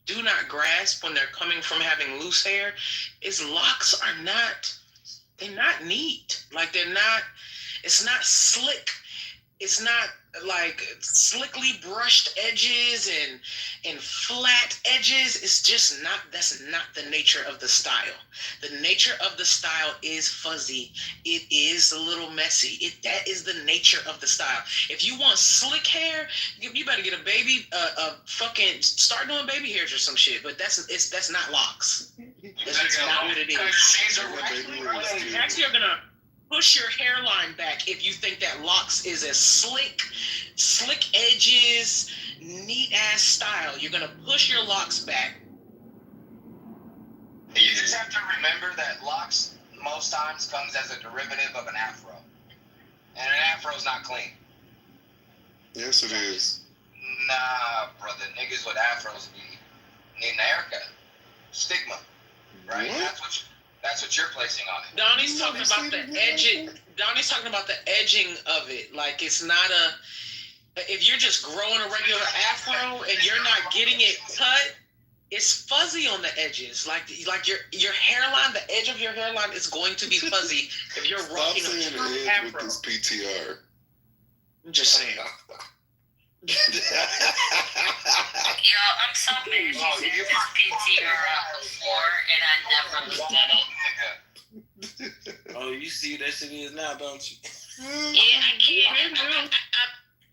[SPEAKER 9] do not grasp when they're coming from having loose hair is locks are they're not neat. Like it's not slick. It's not like slickly brushed edges and flat edges. It's just that's not the nature of the style. The nature of the style is fuzzy. It is a little messy. That is the nature of the style. If you want slick hair, you better get a baby, fucking start doing baby hairs or some shit. But that's not locks. That's not what it is. Actually, you're gonna push your hairline back if you think that locks is a slick edges, neat ass style. You're gonna push your locks back.
[SPEAKER 11] You just have to remember that locks most times comes as a derivative of an afro, and an afro is not clean.
[SPEAKER 14] Yes, it is.
[SPEAKER 11] Nah, brother, niggas with afros need an haircut. Stigma, right?
[SPEAKER 14] What?
[SPEAKER 11] That's what you're placing on it.
[SPEAKER 9] Donnie's talking about the edging. Donnie's talking about the edging of it. Like it's not if you're just growing a regular afro and you're not getting it cut, it's fuzzy on the edges. Like your hairline, the edge of your hairline is going to be fuzzy if you're rocking a true afro.
[SPEAKER 14] With this PTR.
[SPEAKER 9] I'm just saying.
[SPEAKER 1] Yo, I'm so mad you said this PTR before and I never looked at it.
[SPEAKER 15] Oh, you see that shit is now, don't you?
[SPEAKER 1] Yeah, I can't.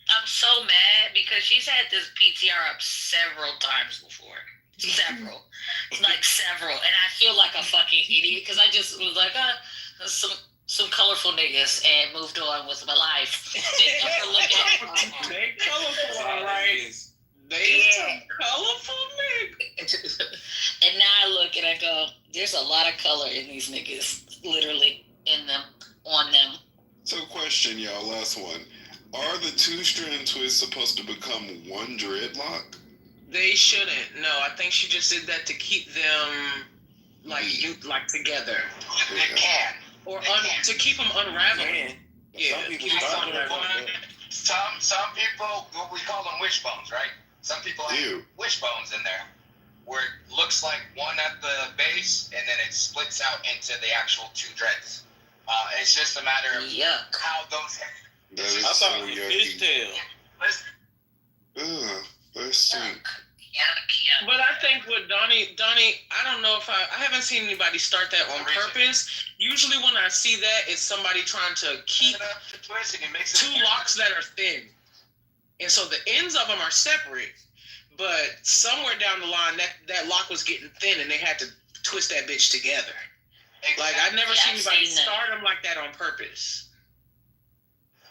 [SPEAKER 1] I'm so mad because she's had this PTR up several times before. Several. And I feel like a fucking idiot because I just was like, some colorful niggas and moved on with my life. Didn't ever look at
[SPEAKER 9] They colorful, all right. They some colorful niggas.
[SPEAKER 1] And now I look and I go, there's a lot of color in these niggas, literally in them, on them.
[SPEAKER 14] So question, y'all, last one. Are the 2-strand twists supposed to become one dreadlock?
[SPEAKER 9] They shouldn't. No, I think she just did that to keep them like together.
[SPEAKER 11] They can.
[SPEAKER 9] or to keep them unraveling. Yeah,
[SPEAKER 11] some people, we call them wishbones, right? Some people have wishbones in there, where it looks like one at the base, and then it splits out into the actual two dreads. It's just a matter of how those.
[SPEAKER 14] That is
[SPEAKER 15] I
[SPEAKER 14] so
[SPEAKER 15] thought it was
[SPEAKER 14] yucky.
[SPEAKER 15] fish tail.
[SPEAKER 14] Ugh, that stink.
[SPEAKER 9] But I think with Donnie, I don't know if I haven't seen anybody start that on purpose. Usually when I see that, it's somebody trying to keep two locks that are thin. And so the ends of them are separate, but somewhere down the line, that lock was getting thin and they had to twist that bitch together. Like, I've never seen anybody start them like that on purpose.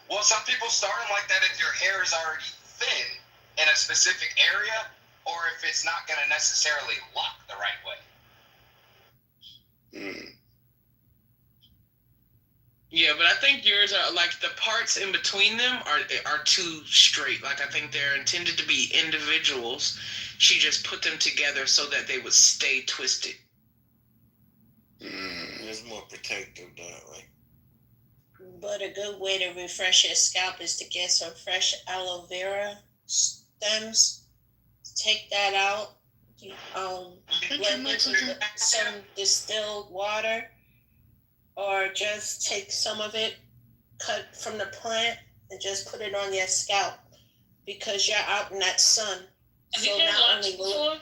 [SPEAKER 11] Well, some people start them like that if your hair is already thin in a specific area, or if it's not going to necessarily lock the right way.
[SPEAKER 9] Yeah, but I think yours are, like, the parts in between them are too straight. Like, I think they're intended to be individuals. She just put them together so that they would stay twisted.
[SPEAKER 15] It's more protective that way.
[SPEAKER 3] But a good way to refresh your scalp is to get some fresh aloe vera stems. Take that out. Blend it with some distilled water, or just take some of it, cut from the plant, and just put it on your scalp, because you're out in that sun.
[SPEAKER 1] Have you had locks before?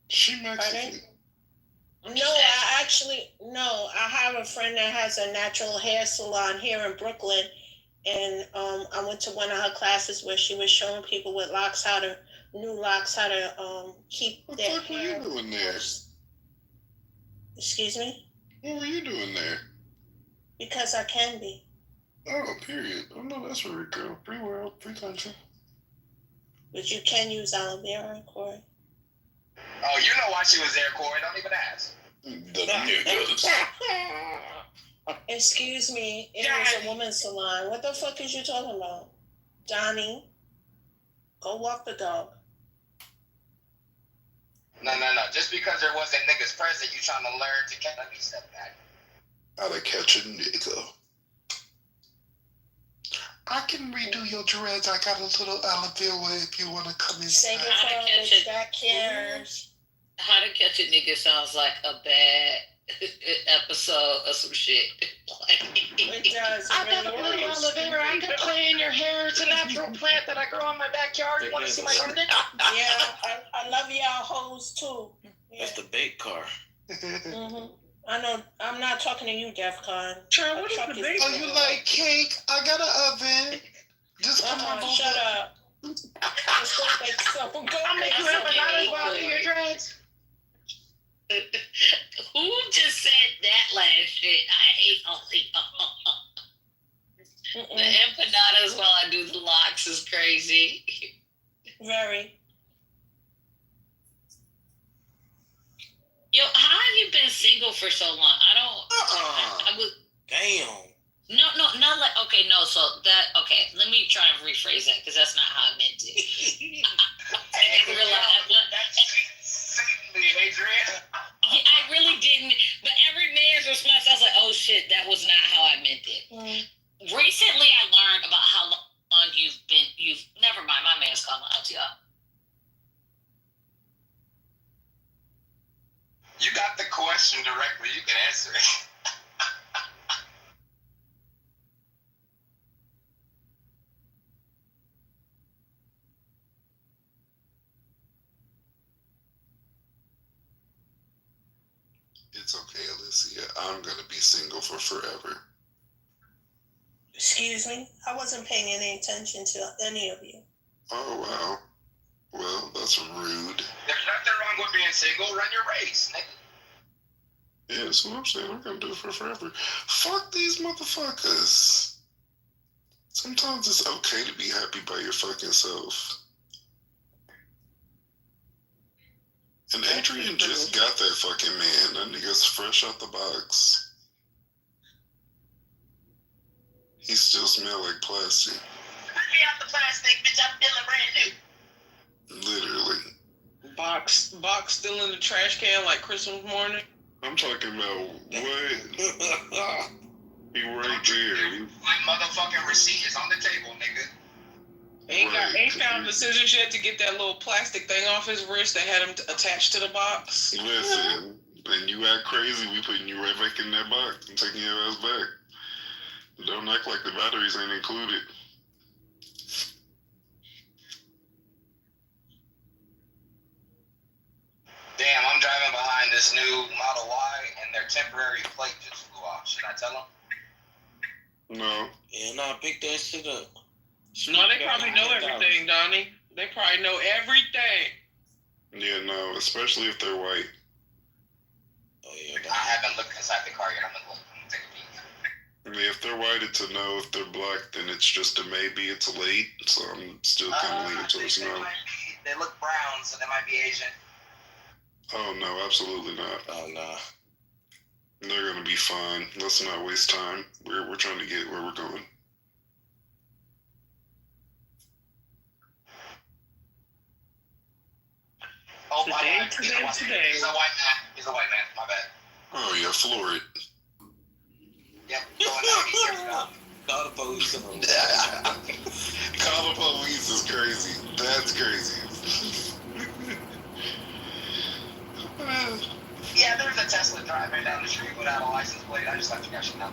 [SPEAKER 14] She Mexican.
[SPEAKER 3] No, I have a friend that has a natural hair salon here in Brooklyn, and I went to one of her classes where she was showing people with locks how to keep their hair. What were you
[SPEAKER 14] doing there?
[SPEAKER 3] Excuse me?
[SPEAKER 14] What were you doing there?
[SPEAKER 3] Because I can be.
[SPEAKER 14] Oh, period. Oh, no, that's where we go. Free world, free country.
[SPEAKER 3] But you can use aloe vera, Corey.
[SPEAKER 11] Oh, you know why she was there, Corey. Don't even ask.
[SPEAKER 3] Excuse me, it was a woman's salon. What the fuck is you talking about? Donnie, go walk the dog.
[SPEAKER 11] No. Just because there wasn't niggas present, you trying to learn to catch. Let me step back.
[SPEAKER 14] How to catch a nigga.
[SPEAKER 2] I can redo your dreads. I got a little aloe vera if you want to come in.
[SPEAKER 3] Say
[SPEAKER 1] How to catch it. How to catch a nigga sounds like a bad episode of some shit.
[SPEAKER 3] It does.
[SPEAKER 11] I got a little aloe vera. I can play in your hair. It's a natural plant that I grow in my backyard. You want to see my garden?
[SPEAKER 3] Yeah, I love y'all hoes too. Yeah.
[SPEAKER 15] That's the bait car.
[SPEAKER 3] Mm-hmm. I know. I'm not talking to you, DEFCON.
[SPEAKER 9] Sure, what is the bait?
[SPEAKER 2] Oh, you like cake? I got an oven. Just come on over.
[SPEAKER 3] Shut up. Let's go make some.
[SPEAKER 11] I'll make you empanadas while I do your dreads.
[SPEAKER 1] Who just said that last shit? I hate the empanadas while I do the locks is crazy.
[SPEAKER 3] Very.
[SPEAKER 1] Yo, how have you been single for so long? I was.
[SPEAKER 15] Damn.
[SPEAKER 1] No, not like, okay, no, so that, okay, let me try and rephrase that, because that's not how I meant it. I didn't realize.
[SPEAKER 11] Adrian.
[SPEAKER 1] I really didn't, but every man's response, I was like, oh shit, that was not how I meant it. Recently, I learned about how long never mind, my man's calling out, y'all.
[SPEAKER 11] You got the question directly. You can answer it.
[SPEAKER 14] It's okay, Alicia. I'm going to be single for forever.
[SPEAKER 3] Excuse me? I wasn't paying any attention to any of you.
[SPEAKER 14] Oh, wow. Well, that's rude.
[SPEAKER 11] There's nothing wrong with being single. Run your race, nigga.
[SPEAKER 14] Yeah, that's what I'm saying. I'm going to do it for forever. Fuck these motherfuckers. Sometimes it's okay to be happy by your fucking self. And Adrian just got that fucking man. That nigga's fresh out the box. He still smell like plastic.
[SPEAKER 11] Let me out the plastic, bitch. I'm feeling brand new.
[SPEAKER 14] Literally.
[SPEAKER 9] Box still in the trash can like Christmas morning.
[SPEAKER 14] I'm talking about what? He right there.
[SPEAKER 11] My motherfucking receipt is on the table, nigga.
[SPEAKER 9] Ain't found the scissors yet to get that little plastic thing off his wrist that had him attached to the box.
[SPEAKER 14] Listen, and you act crazy, we putting you right back in that box and taking your ass back. Don't act like the batteries ain't included.
[SPEAKER 11] Damn, I'm driving behind this new Model Y and their temporary plate just flew off. Should I tell them?
[SPEAKER 14] No.
[SPEAKER 15] Yeah, nah, pick that shit up.
[SPEAKER 9] No, they probably know everything, Donnie. They probably know everything.
[SPEAKER 14] Yeah, no, especially if they're white.
[SPEAKER 15] Oh, yeah.
[SPEAKER 11] I haven't looked inside the car yet. I'm gonna take a peek.
[SPEAKER 14] I mean, if they're white, it's a no. If they're black, then it's just a maybe. It's a late. So I'm still kind of leaning towards no.
[SPEAKER 11] They look brown, so they might be Asian.
[SPEAKER 14] Oh, no, absolutely not.
[SPEAKER 15] Oh, nah.
[SPEAKER 14] They're going to be fine. Let's not waste time. We're trying to get where we're going.
[SPEAKER 11] Oh, my bad. He's a white man. He's a white man. My bad.
[SPEAKER 14] Oh, yeah, floor it.
[SPEAKER 11] Yep, going down. Be careful.
[SPEAKER 15] Call the police.
[SPEAKER 14] Call the police is crazy. That's crazy.
[SPEAKER 11] Yeah, there's a Tesla driving down the street without a license plate. I just thought you guys should know.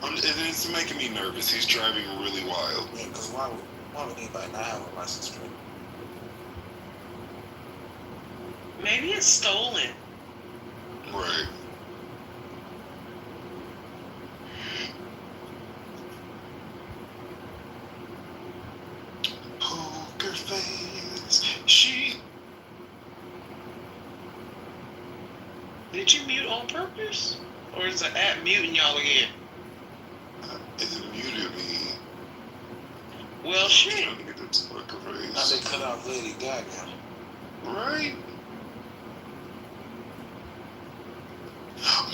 [SPEAKER 14] It's making me nervous. He's driving really wild.
[SPEAKER 15] Yeah, because why would anybody not have a license plate?
[SPEAKER 9] Maybe it's stolen.
[SPEAKER 14] Right. Poker face. She.
[SPEAKER 9] Did you mute on purpose? Or is the app muting y'all again?
[SPEAKER 14] It muted me.
[SPEAKER 9] Well, shit.
[SPEAKER 14] I'm trying to get this poker face.
[SPEAKER 15] Now they cut off Lady Gaga.
[SPEAKER 14] Right?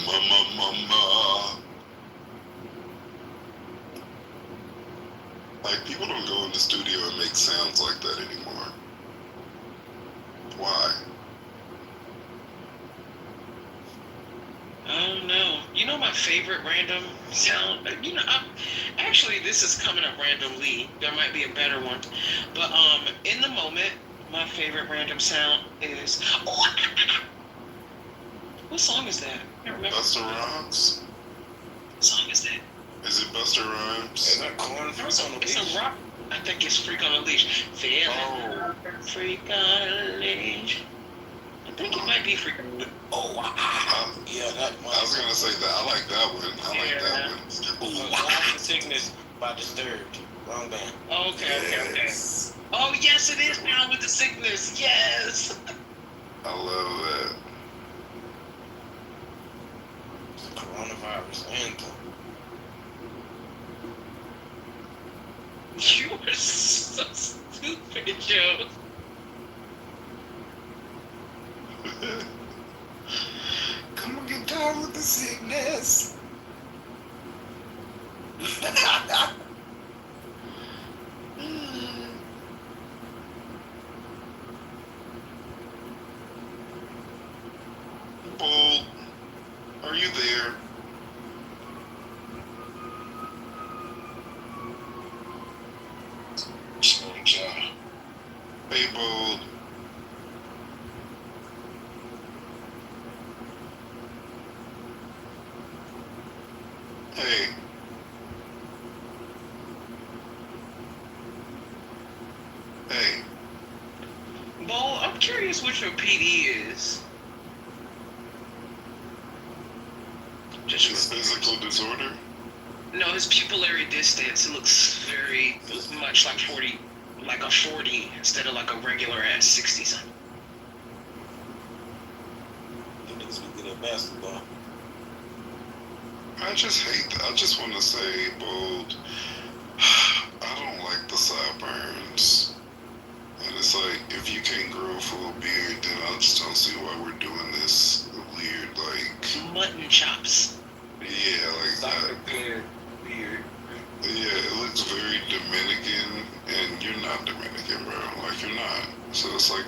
[SPEAKER 14] Mama. Like, people don't go in the studio and make sounds like that anymore. Why?
[SPEAKER 9] I don't know. You know my favorite random sound? You know, actually, this is coming up randomly. There might be a better one. But in the moment, my favorite random sound is... What song is that? I can't remember.
[SPEAKER 14] Busta Rhymes?
[SPEAKER 9] What song is that?
[SPEAKER 14] Is it Busta Rhymes?
[SPEAKER 15] Is that corn?
[SPEAKER 9] It's a rock. I think it's Freak on a Leash. Feeling Freak on a Leash. I think it might be Freak on a Leash.
[SPEAKER 15] Oh, yeah, that one.
[SPEAKER 14] I was going to say that. I like that one. I like that one.
[SPEAKER 15] Life and Sickness by Disturbed. Wrong band.
[SPEAKER 9] Okay. Oh, yes, it is now with the sickness. Yes.
[SPEAKER 14] I love that.
[SPEAKER 15] Coronavirus anthem.
[SPEAKER 9] You are so stupid, Joe.
[SPEAKER 14] Come on, get down with the sickness. Bold, are you there? Hey, Bold. Hey. Hey.
[SPEAKER 9] Bo, I'm curious what your PD is.
[SPEAKER 14] Just physical disorder?
[SPEAKER 9] No, his pupillary distance looks very much like 40, like a 40 instead of like a regular ass 60 something.
[SPEAKER 15] You niggas be good at basketball.
[SPEAKER 14] I just hate that. I just want to say, Bold, I don't like the sideburns. And it's like, if you can't grow a full beard, then I just don't see why we're doing this weird, like...
[SPEAKER 9] Mutton chops.
[SPEAKER 14] Yeah, like that.
[SPEAKER 15] Beard.
[SPEAKER 14] Yeah, it looks very Dominican, and you're not Dominican, bro. Like, you're not. So it's like...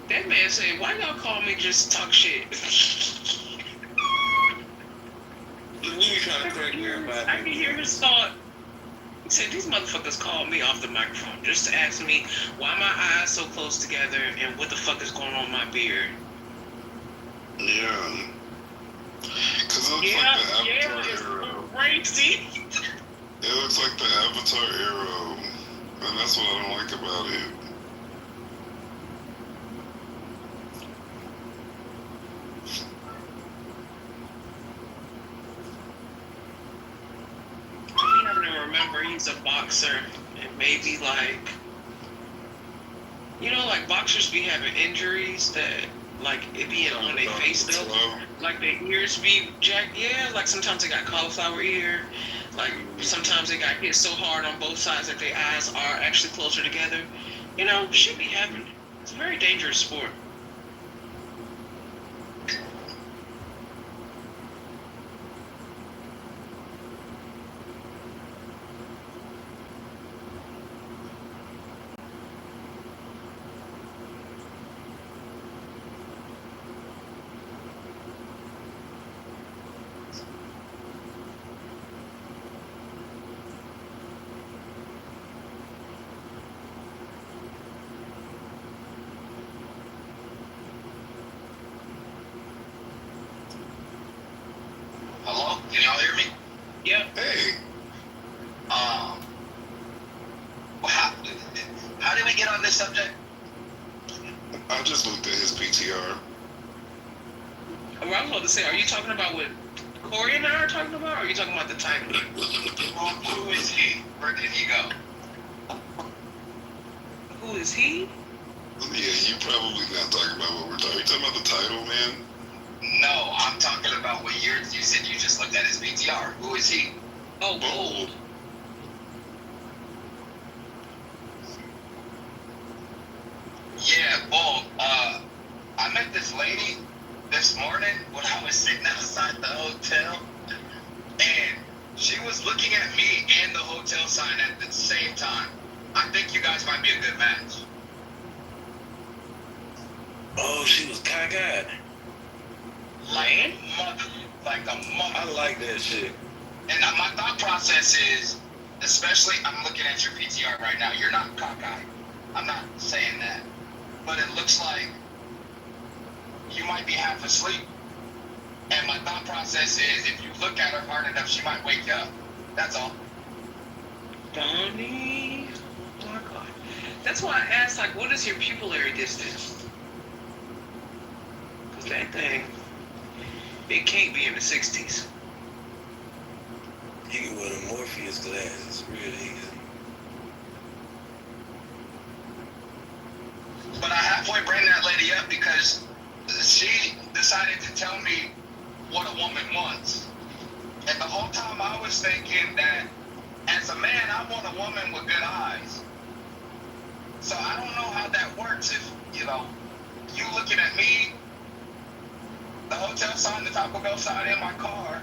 [SPEAKER 9] That man said, why y'all call me just talk shit? I can hear his thought. He said, these motherfuckers called me off the microphone just to ask me why my eyes so close together and what the fuck is going on with my beard.
[SPEAKER 14] Yeah. Because it looks like the Avatar arrow.
[SPEAKER 9] Crazy.
[SPEAKER 14] It looks like the Avatar arrow. And that's what I don't like about it.
[SPEAKER 9] You have to remember he's a boxer and maybe like, you know, like boxers be having injuries that like it be on their face though. Like their ears be jacked. Yeah, like sometimes they got cauliflower ear. Like sometimes they got hit so hard on both sides that their eyes are actually closer together. You know, shit be happening. It's a very dangerous sport.
[SPEAKER 11] Hello? Can y'all hear me?
[SPEAKER 9] Yeah.
[SPEAKER 14] Hey.
[SPEAKER 11] How did we get on this subject?
[SPEAKER 14] I just looked at his PTR.
[SPEAKER 9] Well, I was about to say, are you talking about what Corey and I are talking about, or are you talking about the title?
[SPEAKER 11] Who is he? Where did he go?
[SPEAKER 9] Who is he?
[SPEAKER 14] Yeah, you probably not talking about what we're talking. Are you talking about the title, man?
[SPEAKER 11] No, I'm talking about what you said you just looked at his PTR. Who is he?
[SPEAKER 9] Oh, Bold.
[SPEAKER 11] Yeah, Bold. I met this lady this morning when I was sitting outside the hotel, and she was looking at me and the hotel sign at the same time. I think you guys might be a good match.
[SPEAKER 15] Oh, she was cockeyed.
[SPEAKER 11] Like a mother.
[SPEAKER 15] I like that shit.
[SPEAKER 11] And my thought process is, especially, I'm looking at your PTR right now. You're not cockeyed. I'm not saying that. But it looks like you might be half asleep. And my thought process is, if you look at her hard enough, she might wake you up. That's all.
[SPEAKER 9] Donnie. Oh my God. That's why I asked, like, what is your pupillary distance? Because that thing, it can't be in the 60s.
[SPEAKER 15] You can wear the Morpheus glasses real easy.
[SPEAKER 11] But I halfway bring that lady up because she decided to tell me what a woman wants. And the whole time I was thinking that as a man, I want a woman with good eyes. So I don't know how that works if, you looking at me, the hotel sign, the Taco Bell sign in my car,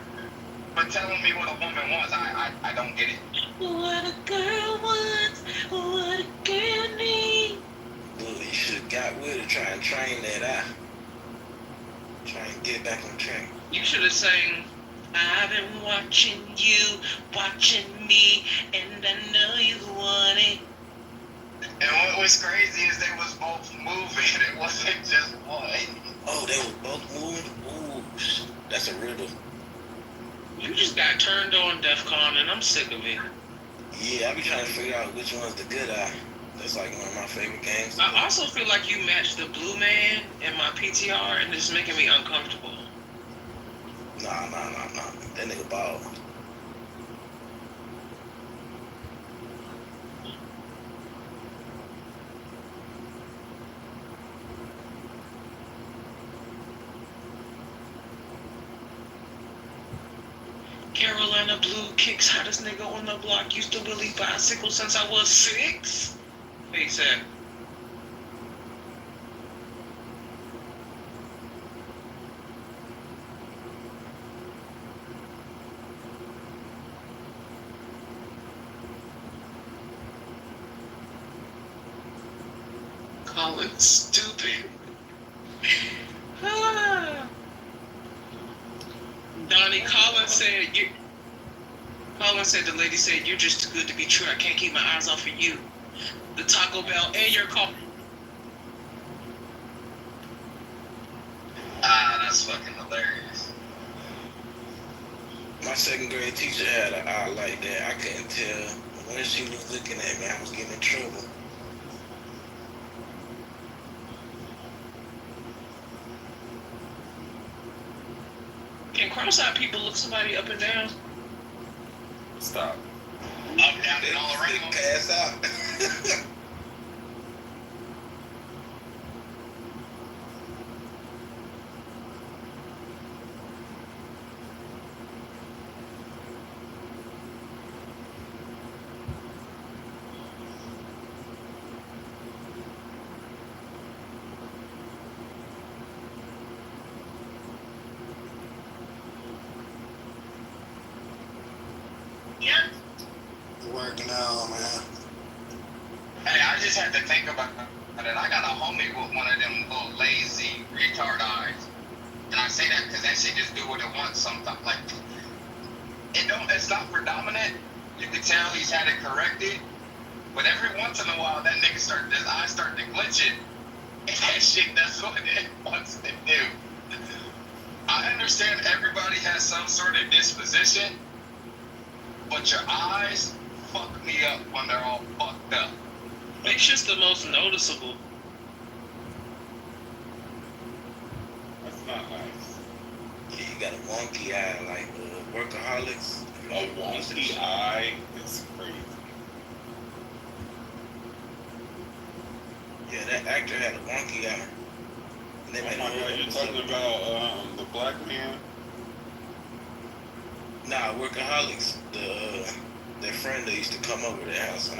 [SPEAKER 11] but telling me what a woman wants. I don't get it.
[SPEAKER 9] What a girl wants, what a girl needs.
[SPEAKER 15] Well, you should have got with it, try and train that out. Try and get back on track.
[SPEAKER 9] You should have sang, I've been watching you, watching me, and I know you want it.
[SPEAKER 11] And what was crazy is they was both moving. It wasn't just one.
[SPEAKER 15] Oh, they were both moving? Ooh, that's a riddle.
[SPEAKER 9] You just got turned on, DEF CON, and I'm sick of it.
[SPEAKER 15] Yeah, I be trying to figure out which one's the good eye. That's like one of my favorite games.
[SPEAKER 9] I also feel like you matched the blue man in my PTR, and it's making me uncomfortable.
[SPEAKER 15] Nah. That nigga bald.
[SPEAKER 9] Carolina Blue kicks hottest nigga on the block. Used to wheelie bicycle since I was 6. He said. Colin, stupid. Donnie, Colin said the lady said, "You're just too good to be true. I can't keep my eyes off of you." The Taco Bell and your car.
[SPEAKER 11] That's fucking hilarious.
[SPEAKER 15] My second grade teacher had an eye like that. I couldn't tell when she was looking at me. I was getting in trouble.
[SPEAKER 9] Can cross-eyed people look somebody up and down?
[SPEAKER 14] Stop.
[SPEAKER 11] Up, down, and all around.
[SPEAKER 15] Pass out.
[SPEAKER 7] Working out, man.
[SPEAKER 11] Hey, I just had to think about it. I got a homie with one of them little lazy retard eyes. And I say that because that shit just do what it wants sometimes. Like, it's not predominant. You can tell he's had it corrected. But every once in a while, that nigga his eyes start to glitch it. And that shit does what it wants to do. I understand everybody has some sort of disposition. But your eyes fuck me up when they're all fucked up.
[SPEAKER 9] It's just the most noticeable.
[SPEAKER 14] That's not nice.
[SPEAKER 15] Yeah, you got a wonky eye like workaholics.
[SPEAKER 14] A wonky eye is crazy.
[SPEAKER 15] Yeah, that actor had a wonky eye. And they
[SPEAKER 14] Oh
[SPEAKER 15] made
[SPEAKER 14] my
[SPEAKER 15] a
[SPEAKER 14] God, you're talking about the black man?
[SPEAKER 15] Nah, workaholics. Their friend that used to come over their house.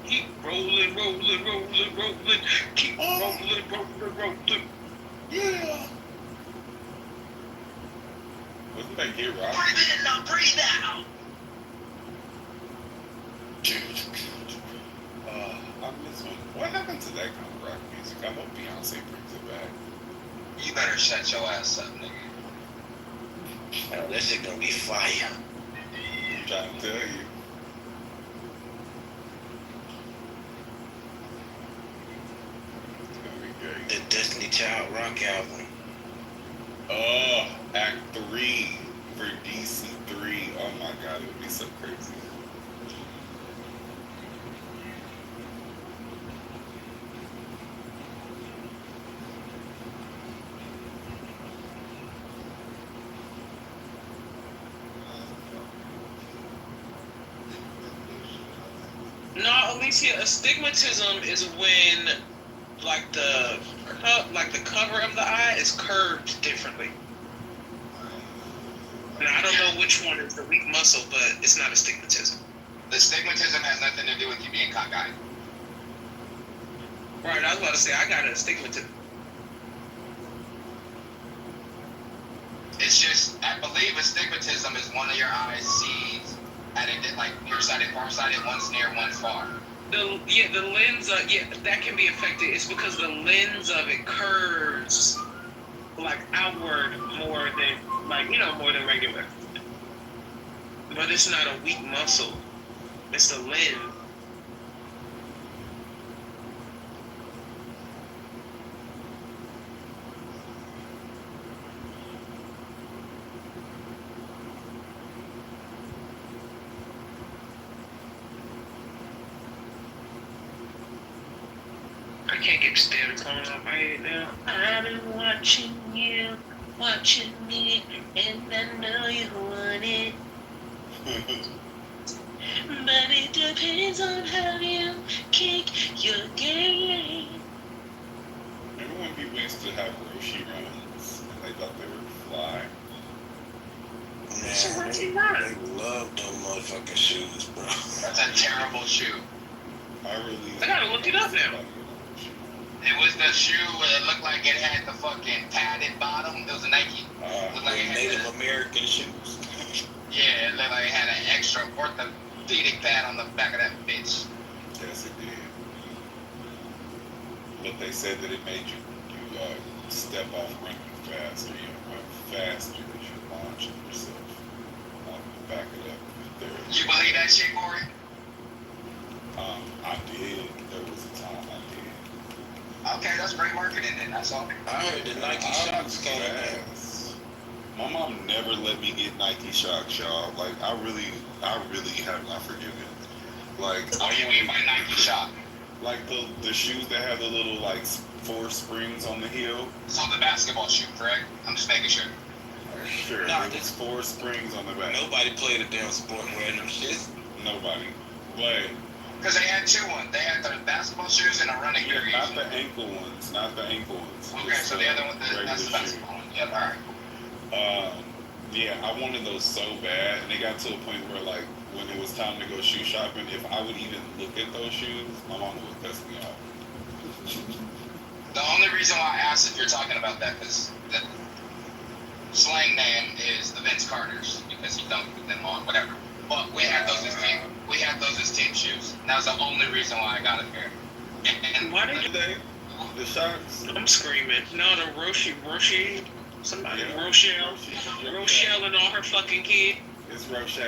[SPEAKER 9] Keep rolling. Keep rolling.
[SPEAKER 14] Yeah. Wasn't that Get Rock?
[SPEAKER 11] Breathe in, now breathe out.
[SPEAKER 14] I miss one. What happened to that kind of rock music? I hope Beyonce brings it back.
[SPEAKER 11] You better shut your ass up, nigga.
[SPEAKER 15] Oh, that shit gonna be fire.
[SPEAKER 14] I'm trying to tell you. It's gonna be great.
[SPEAKER 15] The Destiny Child rock album.
[SPEAKER 14] Oh, Act 3 for DC 3. Oh my God, it would be so crazy.
[SPEAKER 9] No, Alicia, astigmatism is when like the cover of the eye is curved differently. Now I don't know which one is the weak muscle, but it's not astigmatism.
[SPEAKER 11] The stigmatism has nothing to do with you being cockeyed.
[SPEAKER 9] Right, I was about to say I got astigmatism.
[SPEAKER 11] It's just, I believe astigmatism is one of your eyes sees at it, like nearsighted, farsighted, one's near, one's far.
[SPEAKER 9] The lens, that can be affected. It's because the lens of it curves like outward more than regular. But it's not a weak muscle. It's the lens. I can't get the standard coming off my head now. I've been watching you, watching me, and I know you want it. But it depends on how you kick your game.
[SPEAKER 14] Remember when people used to have Roshi runs and they thought they would fly?
[SPEAKER 15] Man, they love them motherfucking shoes, bro.
[SPEAKER 11] That's a terrible shoe.
[SPEAKER 9] I gotta look it up now.
[SPEAKER 11] It was the shoe where it looked like it had the fucking padded bottom. It was a Nike. Looked like it had
[SPEAKER 15] Native American shoes.
[SPEAKER 11] Yeah, it looked like it had an extra orthopedic pad on the back of that bitch.
[SPEAKER 14] Yes, it did. but they said that it made you step off running faster, run faster as you're launching yourself. Back it up.
[SPEAKER 11] You believe that shit, Corey?
[SPEAKER 14] I did. There was a time I did.
[SPEAKER 11] Okay, that's great marketing then. That's all.
[SPEAKER 15] I heard the Nike Shocks came
[SPEAKER 14] fast. My mom never let me get Nike Shocks, y'all. Like I really have not forgiven. Like
[SPEAKER 11] what do you mean by Nike Shock?
[SPEAKER 14] Like the shoes that have the little like 4 springs on the heel.
[SPEAKER 11] So the basketball shoe, correct? I'm just making sure.
[SPEAKER 14] Sure.
[SPEAKER 15] Nah,
[SPEAKER 14] there's 4 springs on the back.
[SPEAKER 15] Nobody played a damn sport wearing them shit.
[SPEAKER 14] Nobody. But
[SPEAKER 11] because they had 2 ones. They had the basketball shoes and a running gear.
[SPEAKER 14] Not the ankle ones. Not the ankle ones.
[SPEAKER 11] Okay, so the other one, that's the basketball one. Yep, all right.
[SPEAKER 14] Yeah, I wanted those so bad, and it got to a point where, like, when it was time to go shoe shopping, if I would even look at those shoes, my mom would cuss me out.
[SPEAKER 11] The only reason why I asked if you're talking about that, because the slang name is the Vince Carters, because you don't put them on, whatever. But we had those as team. We had those as team shoes. And that was the only reason why I got a pair.
[SPEAKER 9] And why did
[SPEAKER 14] they? The Shocks?
[SPEAKER 9] I'm screaming. No, the Roche, somebody, yeah. Rochelle and all her fucking kids.
[SPEAKER 14] It's Roche.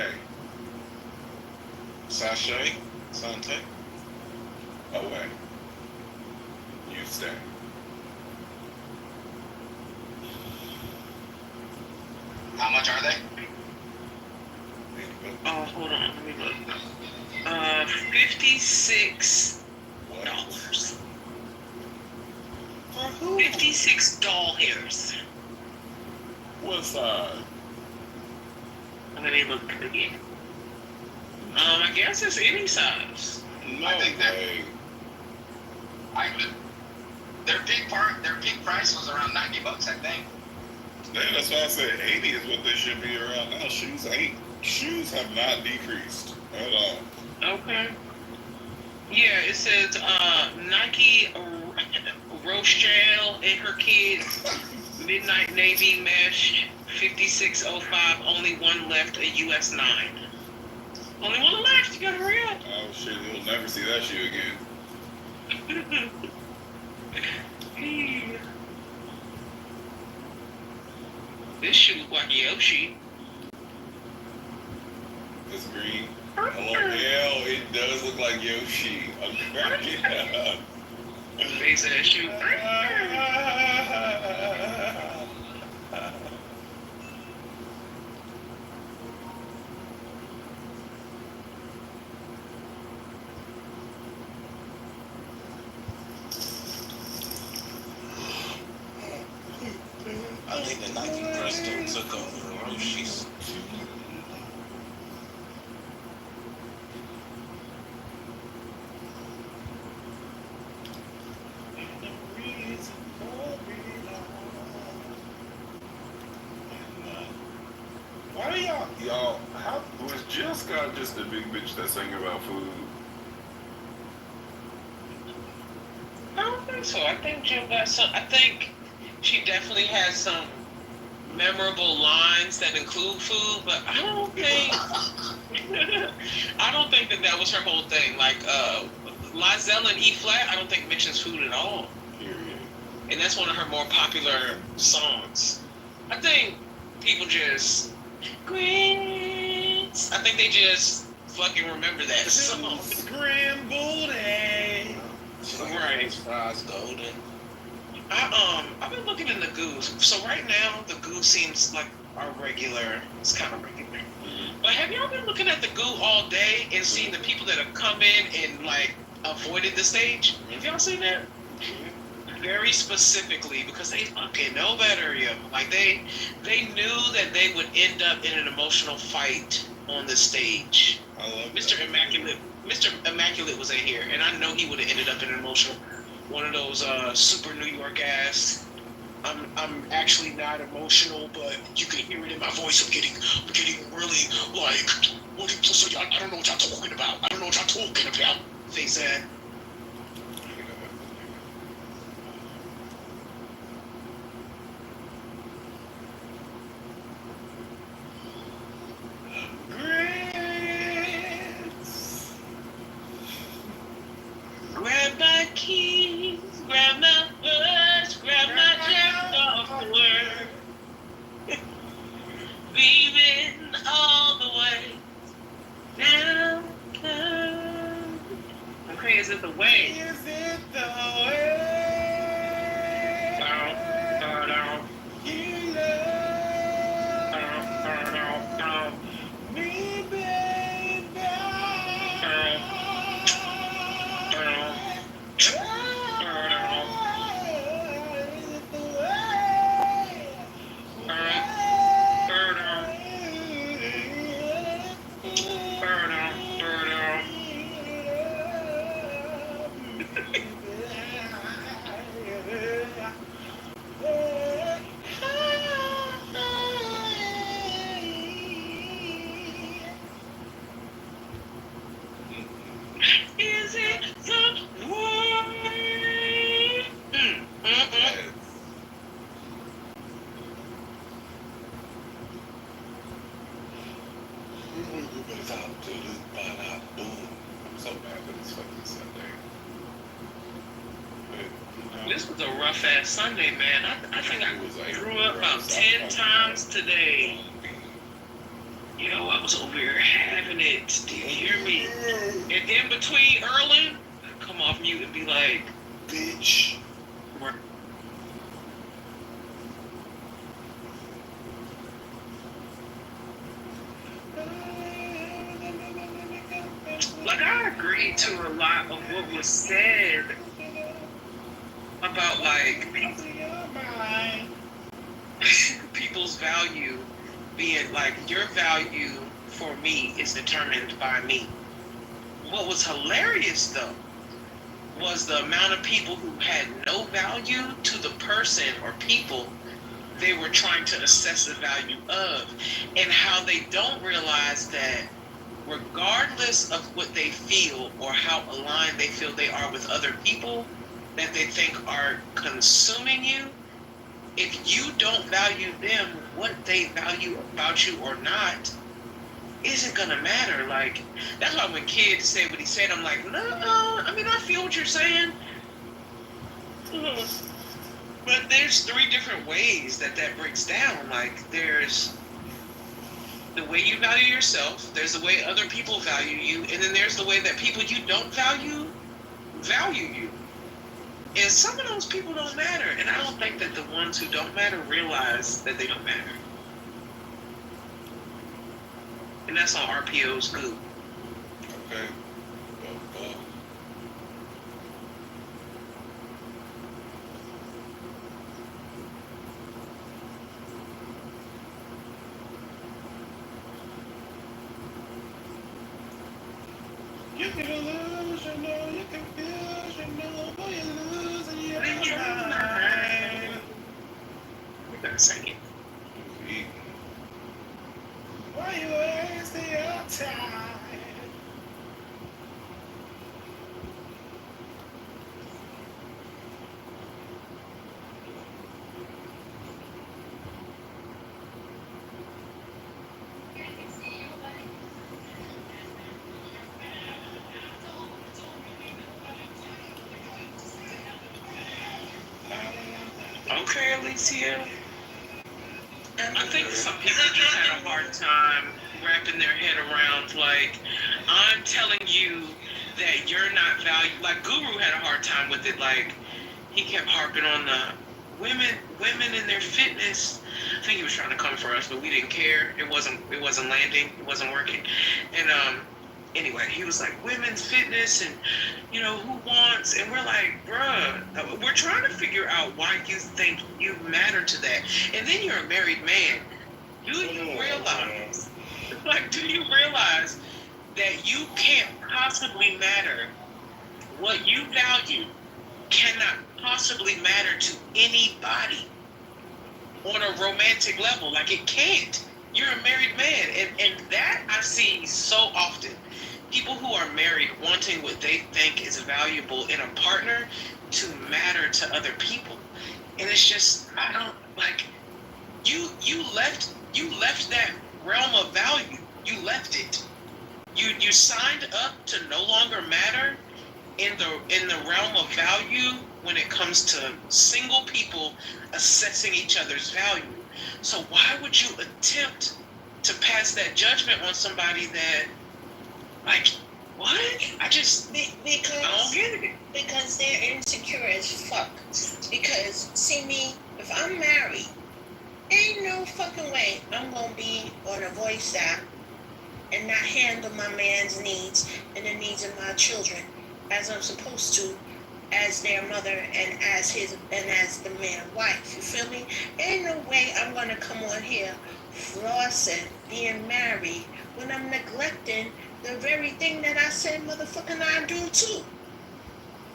[SPEAKER 15] Sashay? Sante?
[SPEAKER 14] Away. You stay.
[SPEAKER 11] How much are they?
[SPEAKER 9] Oh, hold on. Let me look. $56.
[SPEAKER 14] For who?
[SPEAKER 9] 56 doll hairs.
[SPEAKER 14] What size?
[SPEAKER 9] Let me look again. I guess it's any size.
[SPEAKER 14] No
[SPEAKER 11] I think
[SPEAKER 14] way.
[SPEAKER 11] Their peak price was around $90, I think.
[SPEAKER 14] Yeah, that's why I said 80 is what they should be around now. Shoes have not decreased at all.
[SPEAKER 9] Okay. Yeah, it says Nike Rochelle and her kids Midnight Navy Mesh 5605. Only one left, a US 9. Only one left. You gotta hurry up.
[SPEAKER 14] Oh shit! You'll never see that shoe again.
[SPEAKER 9] This shoe look like Yoshi.
[SPEAKER 14] It's green. Oh hell, it does look like Yoshi. I'm cracking up.
[SPEAKER 9] Face of that shoe.
[SPEAKER 15] I think the Nike Presto took over the Roshi's.
[SPEAKER 14] Why do y'all, how was Jill Scott just a big bitch that sang about food?
[SPEAKER 9] I don't think so. I think Jill got some. I think she definitely has some memorable lines that include food, but I don't think that was her whole thing. Like Lizelle and E Flat, I don't think mentions food at all.
[SPEAKER 14] Period.
[SPEAKER 9] And that's one of her more popular songs. I think people just grits. I think they just fucking remember that song.
[SPEAKER 15] Scrambled eggs.
[SPEAKER 9] Right.
[SPEAKER 15] Fries golden.
[SPEAKER 9] I've been looking in the Goose. So right now the Goose seems like our regular. It's kind of regular.
[SPEAKER 14] Mm-hmm.
[SPEAKER 9] But have y'all been looking at the Goo all day and seen the people that have come in and like avoided the stage? Have y'all seen that? Very specifically because they fucking know better, yo. Like they knew that they would end up in an emotional fight on the stage.
[SPEAKER 14] I love
[SPEAKER 9] Mr. Immaculate. Mr. Immaculate was in here, and I know he would have ended up in an emotional. One of those super New York ass. I'm actually not emotional, but you can hear it in my voice. I'm getting really like, what? So I don't know what y'all talking about. I don't know what y'all talking about. They said. Grab my keys, grab This was a rough ass Sunday, man. I think I threw up about 10 times today. Yo, I was over here having it. Do you hear me? And then between Erlen, I come off mute and be like, bitch. Like, I agree to a lot of what was said about, like, people's value being, like, your value for me is determined by me. What was hilarious, though, was the amount of people who had no value to the person or people they were trying to assess the value of, and how they don't realize that regardless of what they feel or how aligned they feel they are with other people that they think are consuming you, if you don't value them, what they value about you or not isn't gonna matter. Like, that's why when Kid said what he said, I'm like, no, I mean, I feel what you're saying. But there's 3 different ways that breaks down. Like, there's the way you value yourself, there's the way other people value you, and then there's the way that people you don't value you. And some of those people don't matter, and I don't think that the ones who don't matter realize that they don't matter. And that's on RPO's good.
[SPEAKER 15] Okay.
[SPEAKER 9] You can lose, you know, you can feel, you know, boy, you're losing your mind. You better sing it. Why you wasting your time? Okay, Alicia. I think some people just had a hard time wrapping their head around, like, I'm telling you that you're not valued. Like, Guru had a hard time with it. Like, he kept harping on the women in their fitness. I think he was trying to come for us, but we didn't care. It wasn't landing. It wasn't working. And anyway, he was like, women's fitness and, you know, who wants? And we're like, bruh, we're trying to figure out why you think you matter to that. And then you're a married man. Do you realize, that you can't possibly matter? What you value cannot possibly matter to anybody on a romantic level. Like, it can't. You're a married man. And that I see so often. People who are married wanting what they think is valuable in a partner to matter to other people. And it's just, I don't, like, you left that realm of value. You left it. You signed up to no longer matter in the realm of value when it comes to single people assessing each other's value. So why would you attempt to pass that judgment on somebody that, like, what? I don't get it.
[SPEAKER 3] Because they're insecure as fuck. Because, see me, if I'm married, ain't no fucking way I'm gonna be on a voice app and not handle my man's needs and the needs of my children as I'm supposed to, as their mother and as the man's wife. You feel me? Ain't no way I'm gonna come on here flossing being married when I'm neglecting the very thing that I said motherfucking I do too.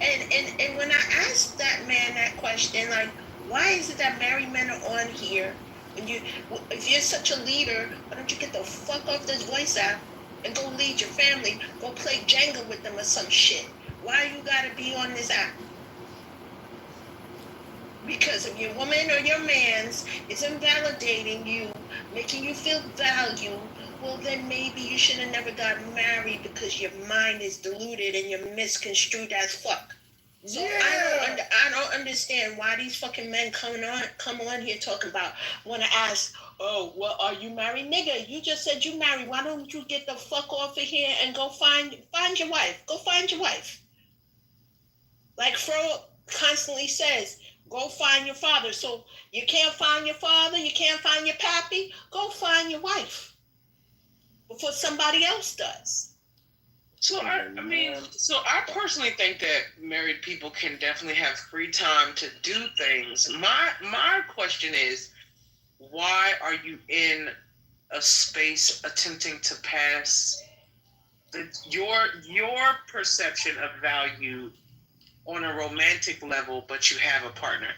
[SPEAKER 3] And when I asked that man that question, like, why is it that married men are on here? If you're such a leader, why don't you get the fuck off this voice app and go lead your family? Go play Jenga with them or some shit. Why you gotta be on this app? Because if your woman or your man's is invalidating you, making you feel valued, well then maybe you should have never gotten married because your mind is diluted and you're misconstrued as fuck. So I don't understand why these fucking men come on here talking about want to ask, oh, well, are you married, nigga? You just said you married. Why don't you get the fuck off of here and go find your wife? Go find your wife. Like Fro constantly says, go find your father. So you can't find your father, you can't find your pappy. Go find your wife before somebody else does.
[SPEAKER 9] So I personally think that married people can definitely have free time to do things. My question is, why are you in a space attempting to pass your perception of value on a romantic level, but you have a partner?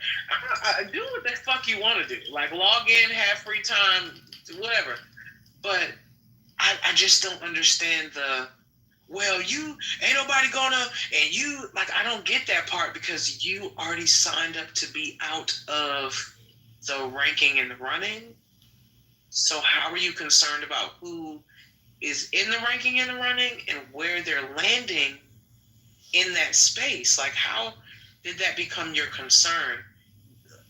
[SPEAKER 9] Do what the fuck you want to do. Like, log in, have free time, whatever. But I just don't understand well, you ain't nobody gonna, and you, like, I don't get that part, because you already signed up to be out of the ranking and the running. So how are you concerned about who is in the ranking and the running and where they're landing in that space? Like, how did that become your concern?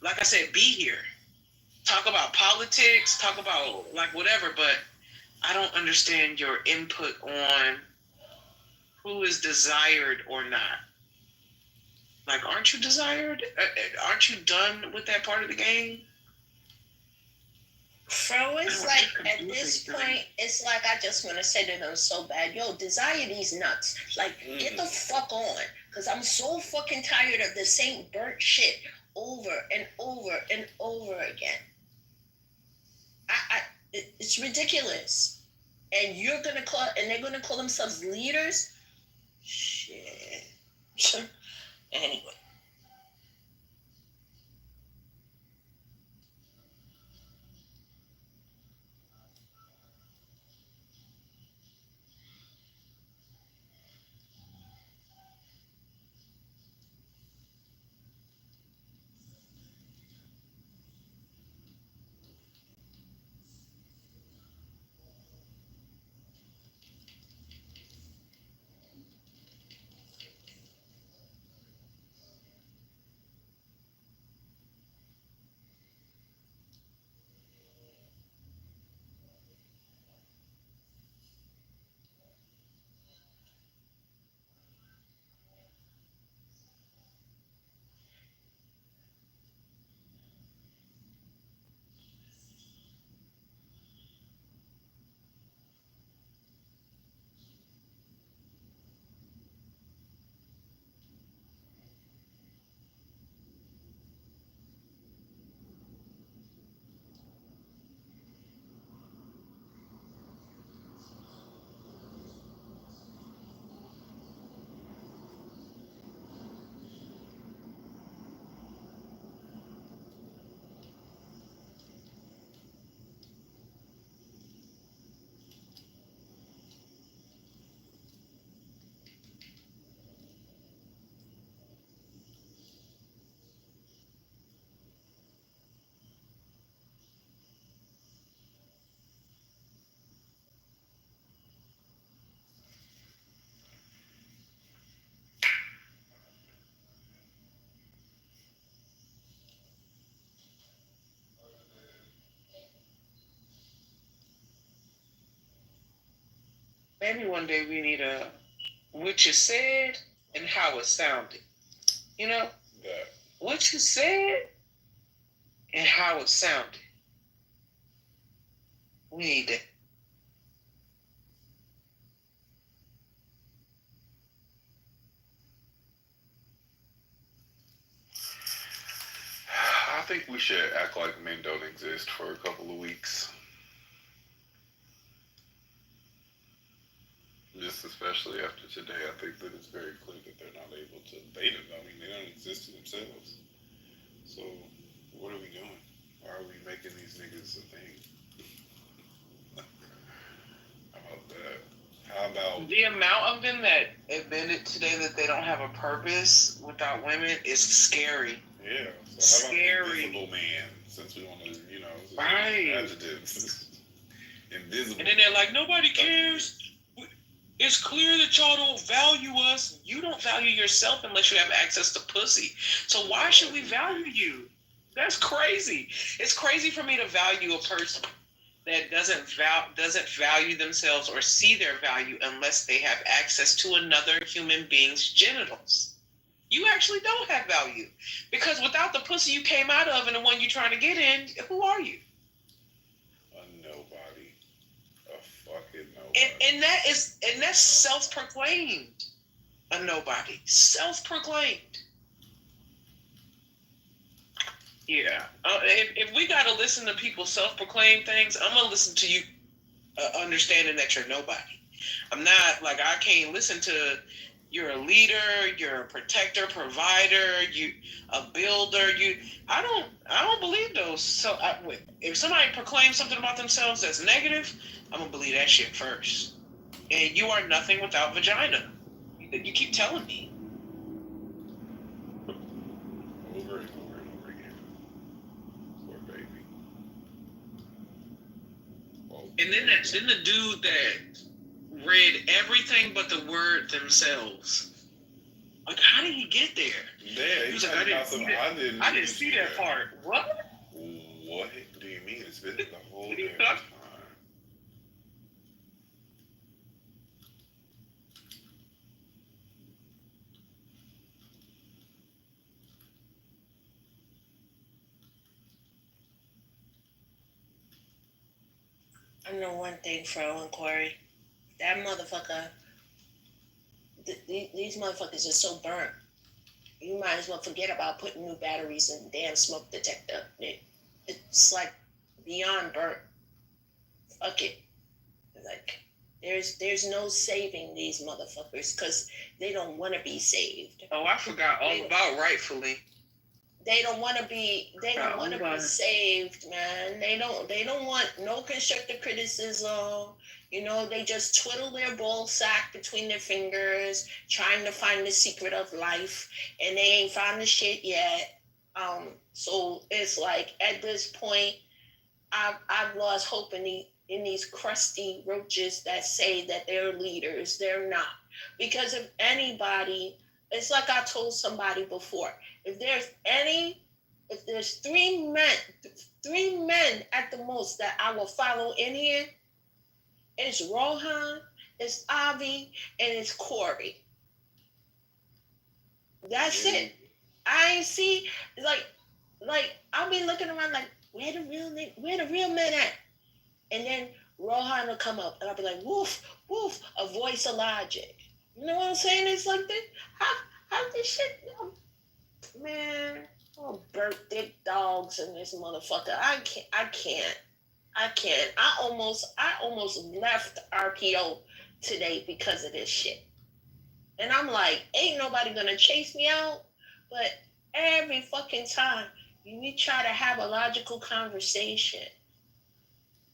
[SPEAKER 9] Like I said, be here. Talk about politics, talk about, like, whatever, but I don't understand your input on who is desired or not. Like, aren't you desired? Aren't you done with that part of the game?
[SPEAKER 3] Bro, it's like, at this point, it's like I just want to say to them so bad, yo, desire these nuts. Like, get the fuck on. Because I'm so fucking tired of the same burnt shit over and over and over again. It's ridiculous. And you're going to call, and they're going to call themselves leaders? Shit. Anyway.
[SPEAKER 9] Maybe one day we need a what you said and how it sounded. You know? Yeah. What you said and how it sounded. We need that.
[SPEAKER 14] I think we should act like men don't exist for a couple of weeks. Just especially after today, I think that it's very clear that they're not able to. They don't exist to themselves. So, what are we doing? Why are we making these niggas a thing? How about that? How about
[SPEAKER 9] the amount of them that admitted today that they don't have a purpose without women is scary.
[SPEAKER 14] Yeah.
[SPEAKER 9] So how about
[SPEAKER 14] invisible man? Since we want to,
[SPEAKER 9] right.
[SPEAKER 14] Adjectives. Invisible.
[SPEAKER 9] And then they're like, nobody cares. It's clear that y'all don't value us. You don't value yourself unless you have access to pussy. So why should we value you? That's crazy. It's crazy for me to value a person that doesn't value themselves or see their value unless they have access to another human being's genitals. You actually don't have value. Because without the pussy you came out of and the one you're trying to get in, who are you?
[SPEAKER 14] A nobody. A fucking nobody.
[SPEAKER 9] And that's self-proclaimed. A nobody. Self-proclaimed. Yeah. If we got to listen to people self-proclaim things, I'm going to listen to you understanding that you're nobody. I'm not, like, I can't listen to you're a leader, you're a protector, provider, you a builder. I don't believe those. So if somebody proclaims something about themselves that's negative, I'm going to believe that shit first. And you are nothing without vagina. You keep telling me.
[SPEAKER 14] Over and over and over again. Poor baby. Well,
[SPEAKER 9] And then the dude that read everything but the word themselves. Like, how did he get there?
[SPEAKER 14] Yeah,
[SPEAKER 9] He was like, I didn't see that part. What?
[SPEAKER 14] What do you mean? It's been the whole damn time.
[SPEAKER 3] I know one thing, Fro and Corey. That motherfucker, these motherfuckers are so burnt. You might as well forget about putting new batteries in the damn smoke detector. It's like beyond burnt. Fuck it. Like, there's no saving these motherfuckers because they don't want to be saved.
[SPEAKER 9] Oh, I forgot all about rightfully.
[SPEAKER 3] They don't want to be. They don't want to be saved, man. They don't want no constructive criticism. You know, they just twiddle their ball sack between their fingers, trying to find the secret of life, and they ain't found the shit yet. So it's like at this point, I've lost hope in these crusty roaches that say that they're leaders. They're not, because if anybody, it's like I told somebody before. If there's three men at the most that I will follow in here, it's Rohan, it's Avi, and it's Corey. That's it. I ain't see like I'll be looking around like where the real men at? And then Rohan will come up and I'll be like, woof, woof, a voice of logic. You know what I'm saying? It's like this. How this shit, man, oh, burnt dick dogs and this motherfucker. I can't. I almost left RPO today because of this shit. And I'm like, ain't nobody gonna chase me out. But every fucking time we try to have a logical conversation,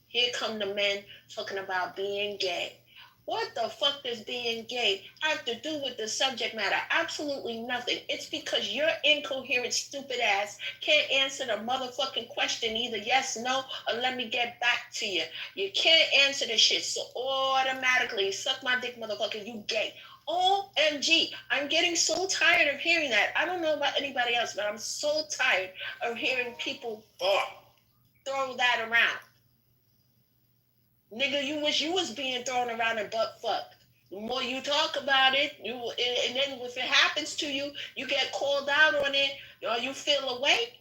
[SPEAKER 3] here come the men talking about being gay. What the fuck does being gay have to do with the subject matter? Absolutely nothing. It's because your incoherent, stupid ass can't answer the motherfucking question, either yes, no, or let me get back to you. You can't answer the shit, so automatically, suck my dick, motherfucker, you gay. OMG, I'm getting so tired of hearing that. I don't know about anybody else, but I'm so tired of hearing people throw that around. Nigga, you wish you was being thrown around and butt fucked. The more you talk about it, and then if it happens to you, you get called out on it, or you feel away.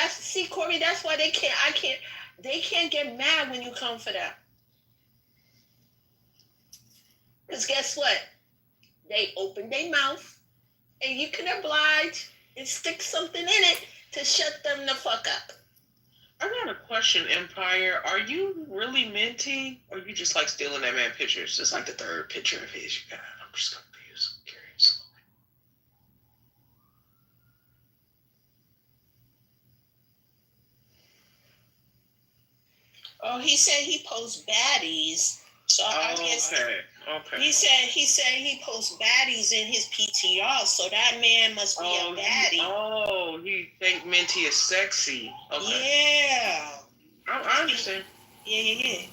[SPEAKER 3] See, Corey, that's why they can't get mad when you come for them. Because guess what? They open their mouth, and you can oblige and stick something in it to shut them the fuck up.
[SPEAKER 9] I got a question, Empire. Are you really minty, or you just like stealing that man pictures? It's like the third picture of his you got. I'm just confused. Curious.
[SPEAKER 3] Oh, he said he posts baddies. So I guess
[SPEAKER 9] okay.
[SPEAKER 3] He said he posts baddies in his PTR, so that man must be a baddie.
[SPEAKER 9] He think Minty is sexy. Okay.
[SPEAKER 3] Yeah.
[SPEAKER 9] I understand.
[SPEAKER 3] Yeah.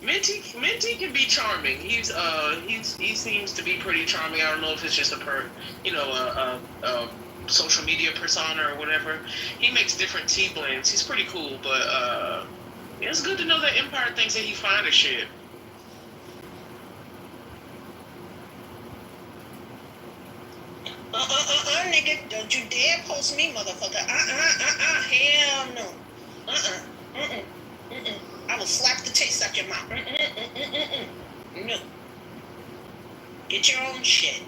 [SPEAKER 9] Minty can be charming. He seems to be pretty charming. I don't know if it's just a social media persona or whatever. He makes different tea blends. He's pretty cool, but it's good to know that Empire thinks that he fine as shit.
[SPEAKER 3] Nigga, don't you dare post me, motherfucker. Hell no. I will slap the taste out your mouth. No. Get your own shit.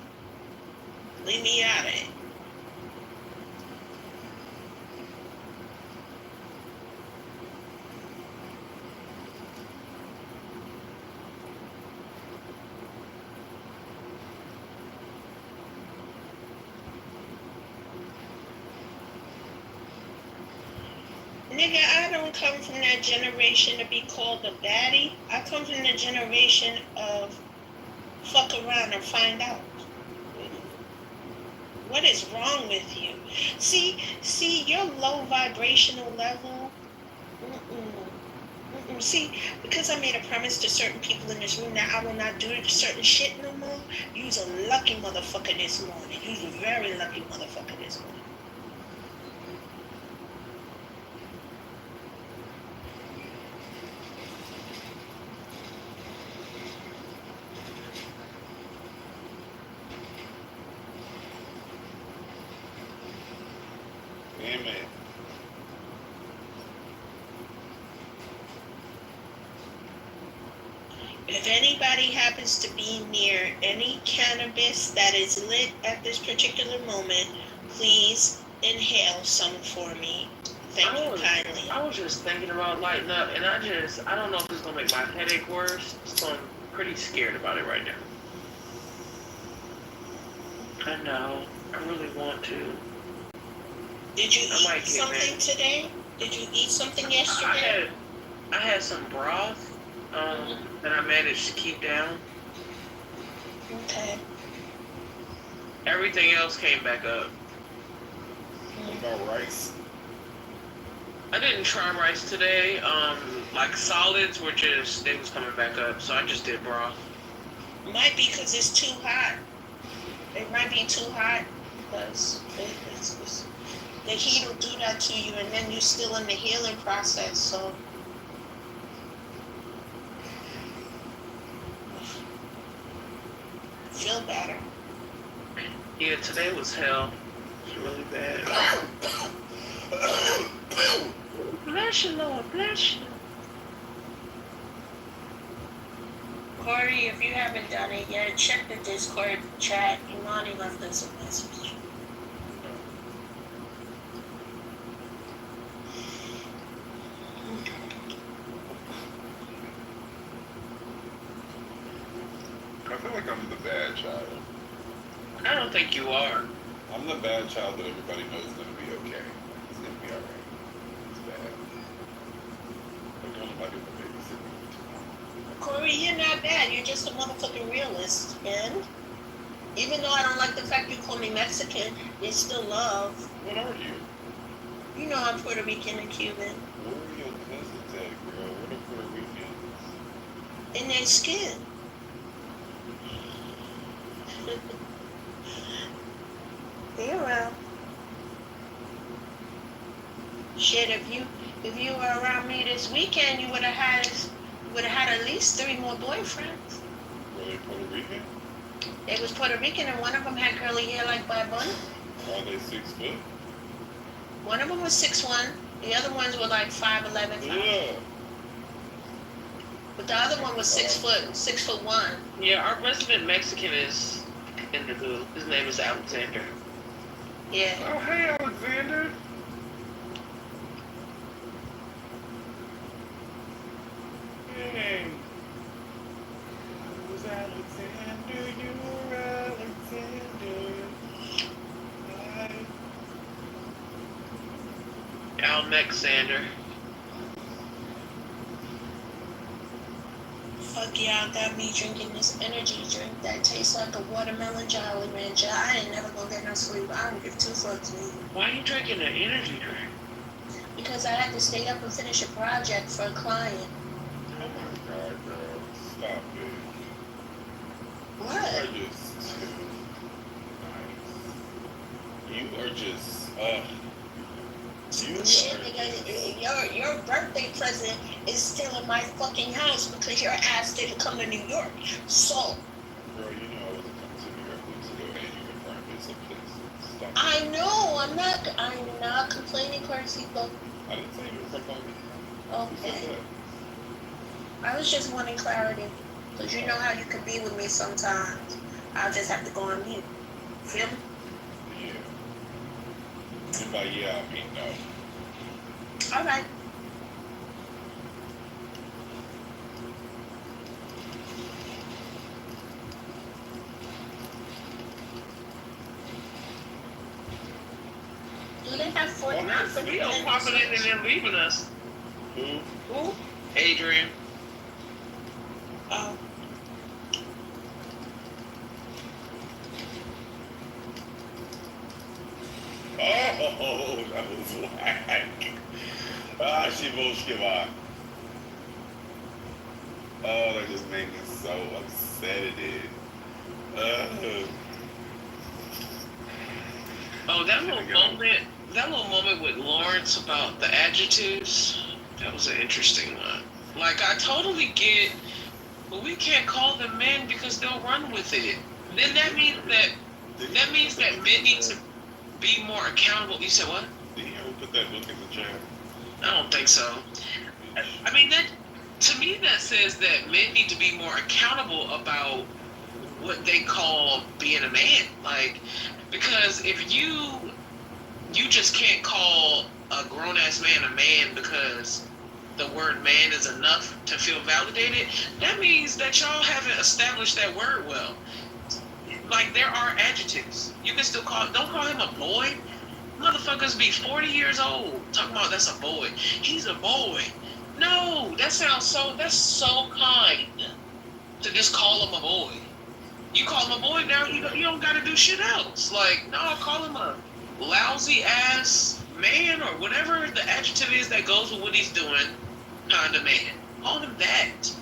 [SPEAKER 3] Leave me out of it. Nigga, I don't come from that generation to be called a baddie. I come from the generation of fuck around and find out. What is wrong with you? See, your low vibrational level. See, because I made a promise to certain people in this room that I will not do certain shit no more. You's a lucky motherfucker this morning. You's a very lucky motherfucker this morning.
[SPEAKER 14] Amen.
[SPEAKER 3] If anybody happens to be near any cannabis that is lit at this particular moment, please inhale some for me. Thank you kindly.
[SPEAKER 9] I was just thinking about lighting up, and I don't know if it's gonna make my headache worse, so I'm pretty scared about it right now. I know. I really want to.
[SPEAKER 3] Did you eat something today? Did you eat something yesterday?
[SPEAKER 9] I had some broth that I managed to keep down.
[SPEAKER 3] Okay.
[SPEAKER 9] Everything else came back up.
[SPEAKER 14] What about rice?
[SPEAKER 9] I didn't try rice today. Like solids they was coming back up, so I just did broth.
[SPEAKER 3] Might be because it's too hot. It might be too hot because the heat will do that to you, and then you're still in the healing process. So feel better.
[SPEAKER 9] Yeah, today was hell. It was really bad. Bless you, Lord. Bless you.
[SPEAKER 3] Corey, if you haven't done it yet, check the Discord chat. Imani left us a message.
[SPEAKER 14] I feel like I'm the bad child.
[SPEAKER 9] I don't think you are.
[SPEAKER 14] I'm the bad child that everybody knows is going to be okay. It's going to be alright. It's bad. I don't like it when babysitting.
[SPEAKER 3] Corey, you're not bad. You're just a motherfucking realist. And even though I don't like the fact you call me Mexican, it's still love.
[SPEAKER 14] What are you?
[SPEAKER 3] You know I'm Puerto Rican and Cuban.
[SPEAKER 14] Where are your cousins at, girl? What are Puerto Ricans?
[SPEAKER 3] In their skin. Yeah. Shit, if you were around me this weekend, you would have had at least 3 more boyfriends.
[SPEAKER 14] Were they Puerto Rican?
[SPEAKER 3] It was Puerto Rican, and one of them had curly hair like Bad Bunny.
[SPEAKER 14] Are they 6 foot?
[SPEAKER 3] One of them was 6'1". The other ones were like 5'11".
[SPEAKER 14] Yeah.
[SPEAKER 3] But the other one was 6'1".
[SPEAKER 9] Yeah, our resident Mexican is in the group. His name is Alexander.
[SPEAKER 3] Yeah.
[SPEAKER 14] Oh, hey, Alexander. Hey. Who's Alexander? You're Alexander. Hi.
[SPEAKER 9] Alexander.
[SPEAKER 3] Fuck y'all got me drinking this energy drink that tastes like a watermelon Jolly Rancher. I ain't never gonna get no sleep. I don't give 2 fucks either.
[SPEAKER 9] Why are you drinking an energy drink?
[SPEAKER 3] Because I had to stay up and finish a project for a client.
[SPEAKER 14] Oh my God, girl, stop it.
[SPEAKER 3] What?
[SPEAKER 14] You are just too nice. You are just,
[SPEAKER 3] Shit, nigga, your birthday present is still in my fucking house because your ass didn't come to New York. So.
[SPEAKER 14] Girl, you know I wasn't coming to New York weeks ago and you confirmed it, so please stop.
[SPEAKER 3] I know, I'm not complaining, Carcito.
[SPEAKER 14] I didn't say you were complaining.
[SPEAKER 3] Okay. I was just wanting clarity. Because you know how you can be with me sometimes. I'll just have to go on mute. Feel me?
[SPEAKER 14] Yeah. And by yeah, I mean no.
[SPEAKER 3] Alright. Do they have Fortnite for
[SPEAKER 9] Leo popping in and then leaving us.
[SPEAKER 14] Who?
[SPEAKER 9] Adrian.
[SPEAKER 3] Oh.
[SPEAKER 14] Oh, that was whack. Ah, she bullshit. Oh, that just made me so upset it did.
[SPEAKER 9] Oh, that little moment with Lawrence about the adjectives, that was an interesting one. Like, I totally get, but we can't call them men because they'll run with it. Then that means that men need to be more accountable. You said what?
[SPEAKER 14] Did you ever put that book in the chat?
[SPEAKER 9] I don't think so. I mean, that to me that says that men need to be more accountable about what they call being a man. Like, because if you just can't call a grown-ass man a man because the word man is enough to feel validated, that means that y'all haven't established that word well. Like, there are adjectives. You can still don't call him a boy. Motherfuckers be 40 years old talking about that's a boy. He's a boy. No, that's so kind to just call him a boy. You call him a boy now, you don't gotta do shit else. Like, no, call him a lousy ass man or whatever the adjective is that goes with what he's doing, kind of man. Call him that.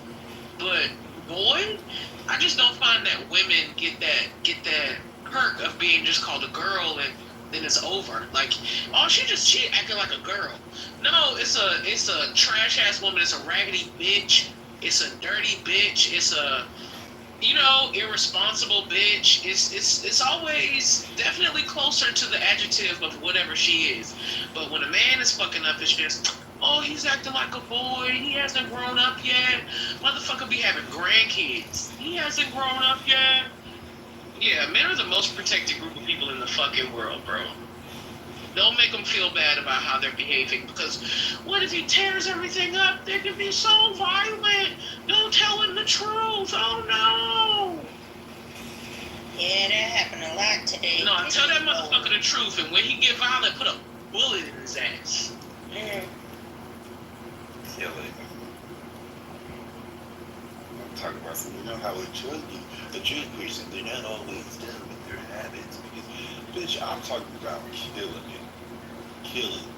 [SPEAKER 9] But boy, I just don't find that women get that perk of being just called a girl and then it's over. Like, oh, she acting like a girl. No, it's a trash ass woman. It's a raggedy bitch. It's a dirty bitch. It's a irresponsible bitch. It's always definitely closer to the adjective of whatever she is. But when a man is fucking up, it's just, oh, he's acting like a boy. He hasn't grown up yet. Motherfucker be having grandkids. He hasn't grown up yet. Yeah, men are the most protected group of people in the fucking world, bro. Don't make them feel bad about how they're behaving, because what if he tears everything up? They can be so violent. Don't tell him the truth. Oh, no.
[SPEAKER 3] Yeah, that happened a lot today.
[SPEAKER 9] No, tell that motherfucker the truth, and when he get violent, put a bullet in his ass.
[SPEAKER 14] Kill it. I'm talking about something. You know how a drug person, they're not always done with their habits. Because, bitch, I'm talking about killing it. Killing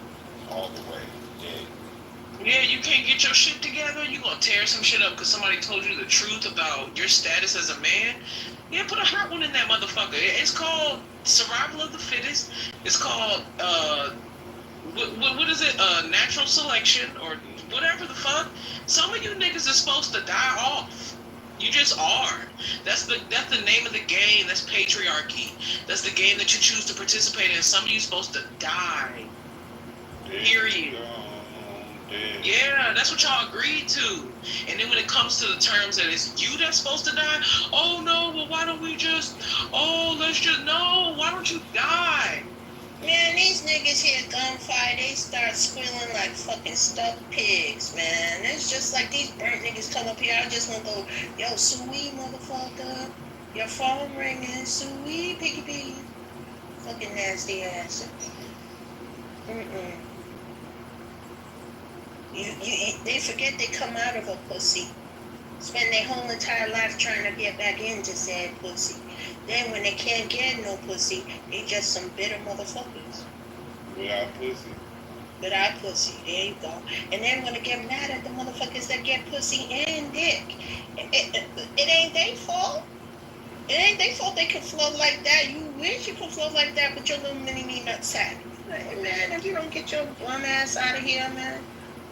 [SPEAKER 14] all the way. Dead.
[SPEAKER 9] Yeah, you can't get your shit together. You gonna tear some shit up because somebody told you the truth about your status as a man. Yeah, put a hot one in that motherfucker. It's called survival of the fittest. It's called what is it? Natural selection or whatever the fuck. Some of you niggas are supposed to die off. You just are. That's the name of the game. That's patriarchy. That's the game that you choose to participate in. Some of you supposed to die. Period. Yeah, that's what y'all agreed to. And then when it comes to the terms that it's you that's supposed to die, oh no, well why don't we just, no, why don't you die?
[SPEAKER 3] Man, these niggas hear gunfire, they start squealing like fucking stuck pigs, man. It's just like these burnt niggas come up here, I just want to go, yo, sweet motherfucker, your phone ringing, sweet piggy piggy. Fucking nasty ass. They forget they come out of a pussy. Spend their whole entire life trying to get back into said pussy. Then when they can't get no pussy, they just some bitter motherfuckers.
[SPEAKER 14] Without pussy.
[SPEAKER 3] without pussy. There you go. And then want to get mad at the motherfuckers that get pussy and dick. It ain't their fault. It ain't their fault they can flow like that. You wish you could flow like that with your little mini me nutsack. Hey, man, if you don't get your bum ass out of here, man.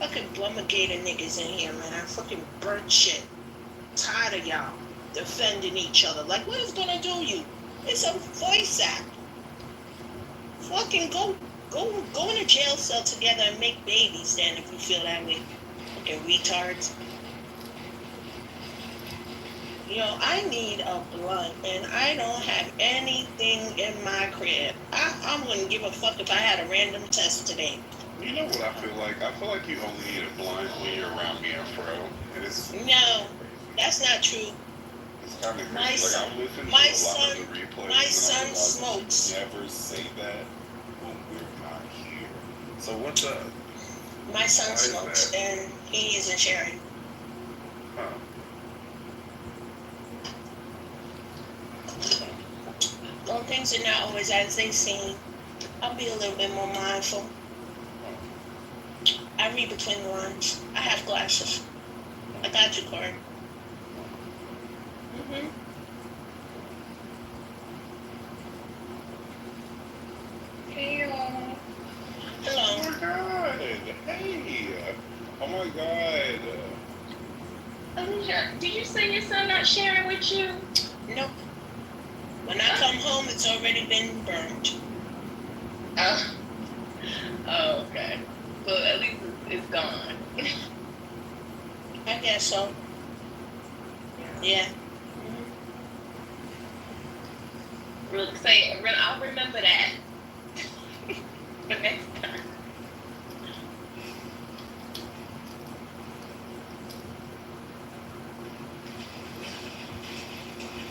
[SPEAKER 3] Fucking blumagator niggas in here, man. Fucking burnt shit. Tired of y'all defending each other. Like, what is gonna do you? It's a voice act. Fucking go in a jail cell together and make babies then if you feel that way. Fucking retards. I need a blunt, and I don't have anything in my crib. I wouldn't give a fuck if I had a random test today.
[SPEAKER 14] You know what I feel like? I feel like you only need a blunt when you're around me and Fro. And it's
[SPEAKER 3] No, that's not true.
[SPEAKER 14] It's kind of
[SPEAKER 3] My
[SPEAKER 14] crazy.
[SPEAKER 3] son-
[SPEAKER 14] Like, I'm listening
[SPEAKER 3] my
[SPEAKER 14] to a lot
[SPEAKER 3] son-
[SPEAKER 14] of the replays.
[SPEAKER 3] my
[SPEAKER 14] and
[SPEAKER 3] son
[SPEAKER 14] I realize
[SPEAKER 3] smokes.
[SPEAKER 14] you never say that when we're not here. So what's up?
[SPEAKER 3] My son
[SPEAKER 14] Why is
[SPEAKER 3] smokes,
[SPEAKER 14] that?
[SPEAKER 3] and he isn't sharing.
[SPEAKER 14] Huh.
[SPEAKER 3] Well, things are not always as they seem. I'll be a little bit more mindful. I read between the lines. I have glasses. I got you, Corey. Mm-hmm. Hey, y'all. Hello.
[SPEAKER 14] Oh my god. Hey. Oh my god.
[SPEAKER 21] Alicia, did you say your son not sharing with you?
[SPEAKER 3] Nope. When I come home, it's already been burned.
[SPEAKER 21] Oh, okay. Well, at least it's gone.
[SPEAKER 3] I guess so. Yeah.
[SPEAKER 21] I'll remember that for next time.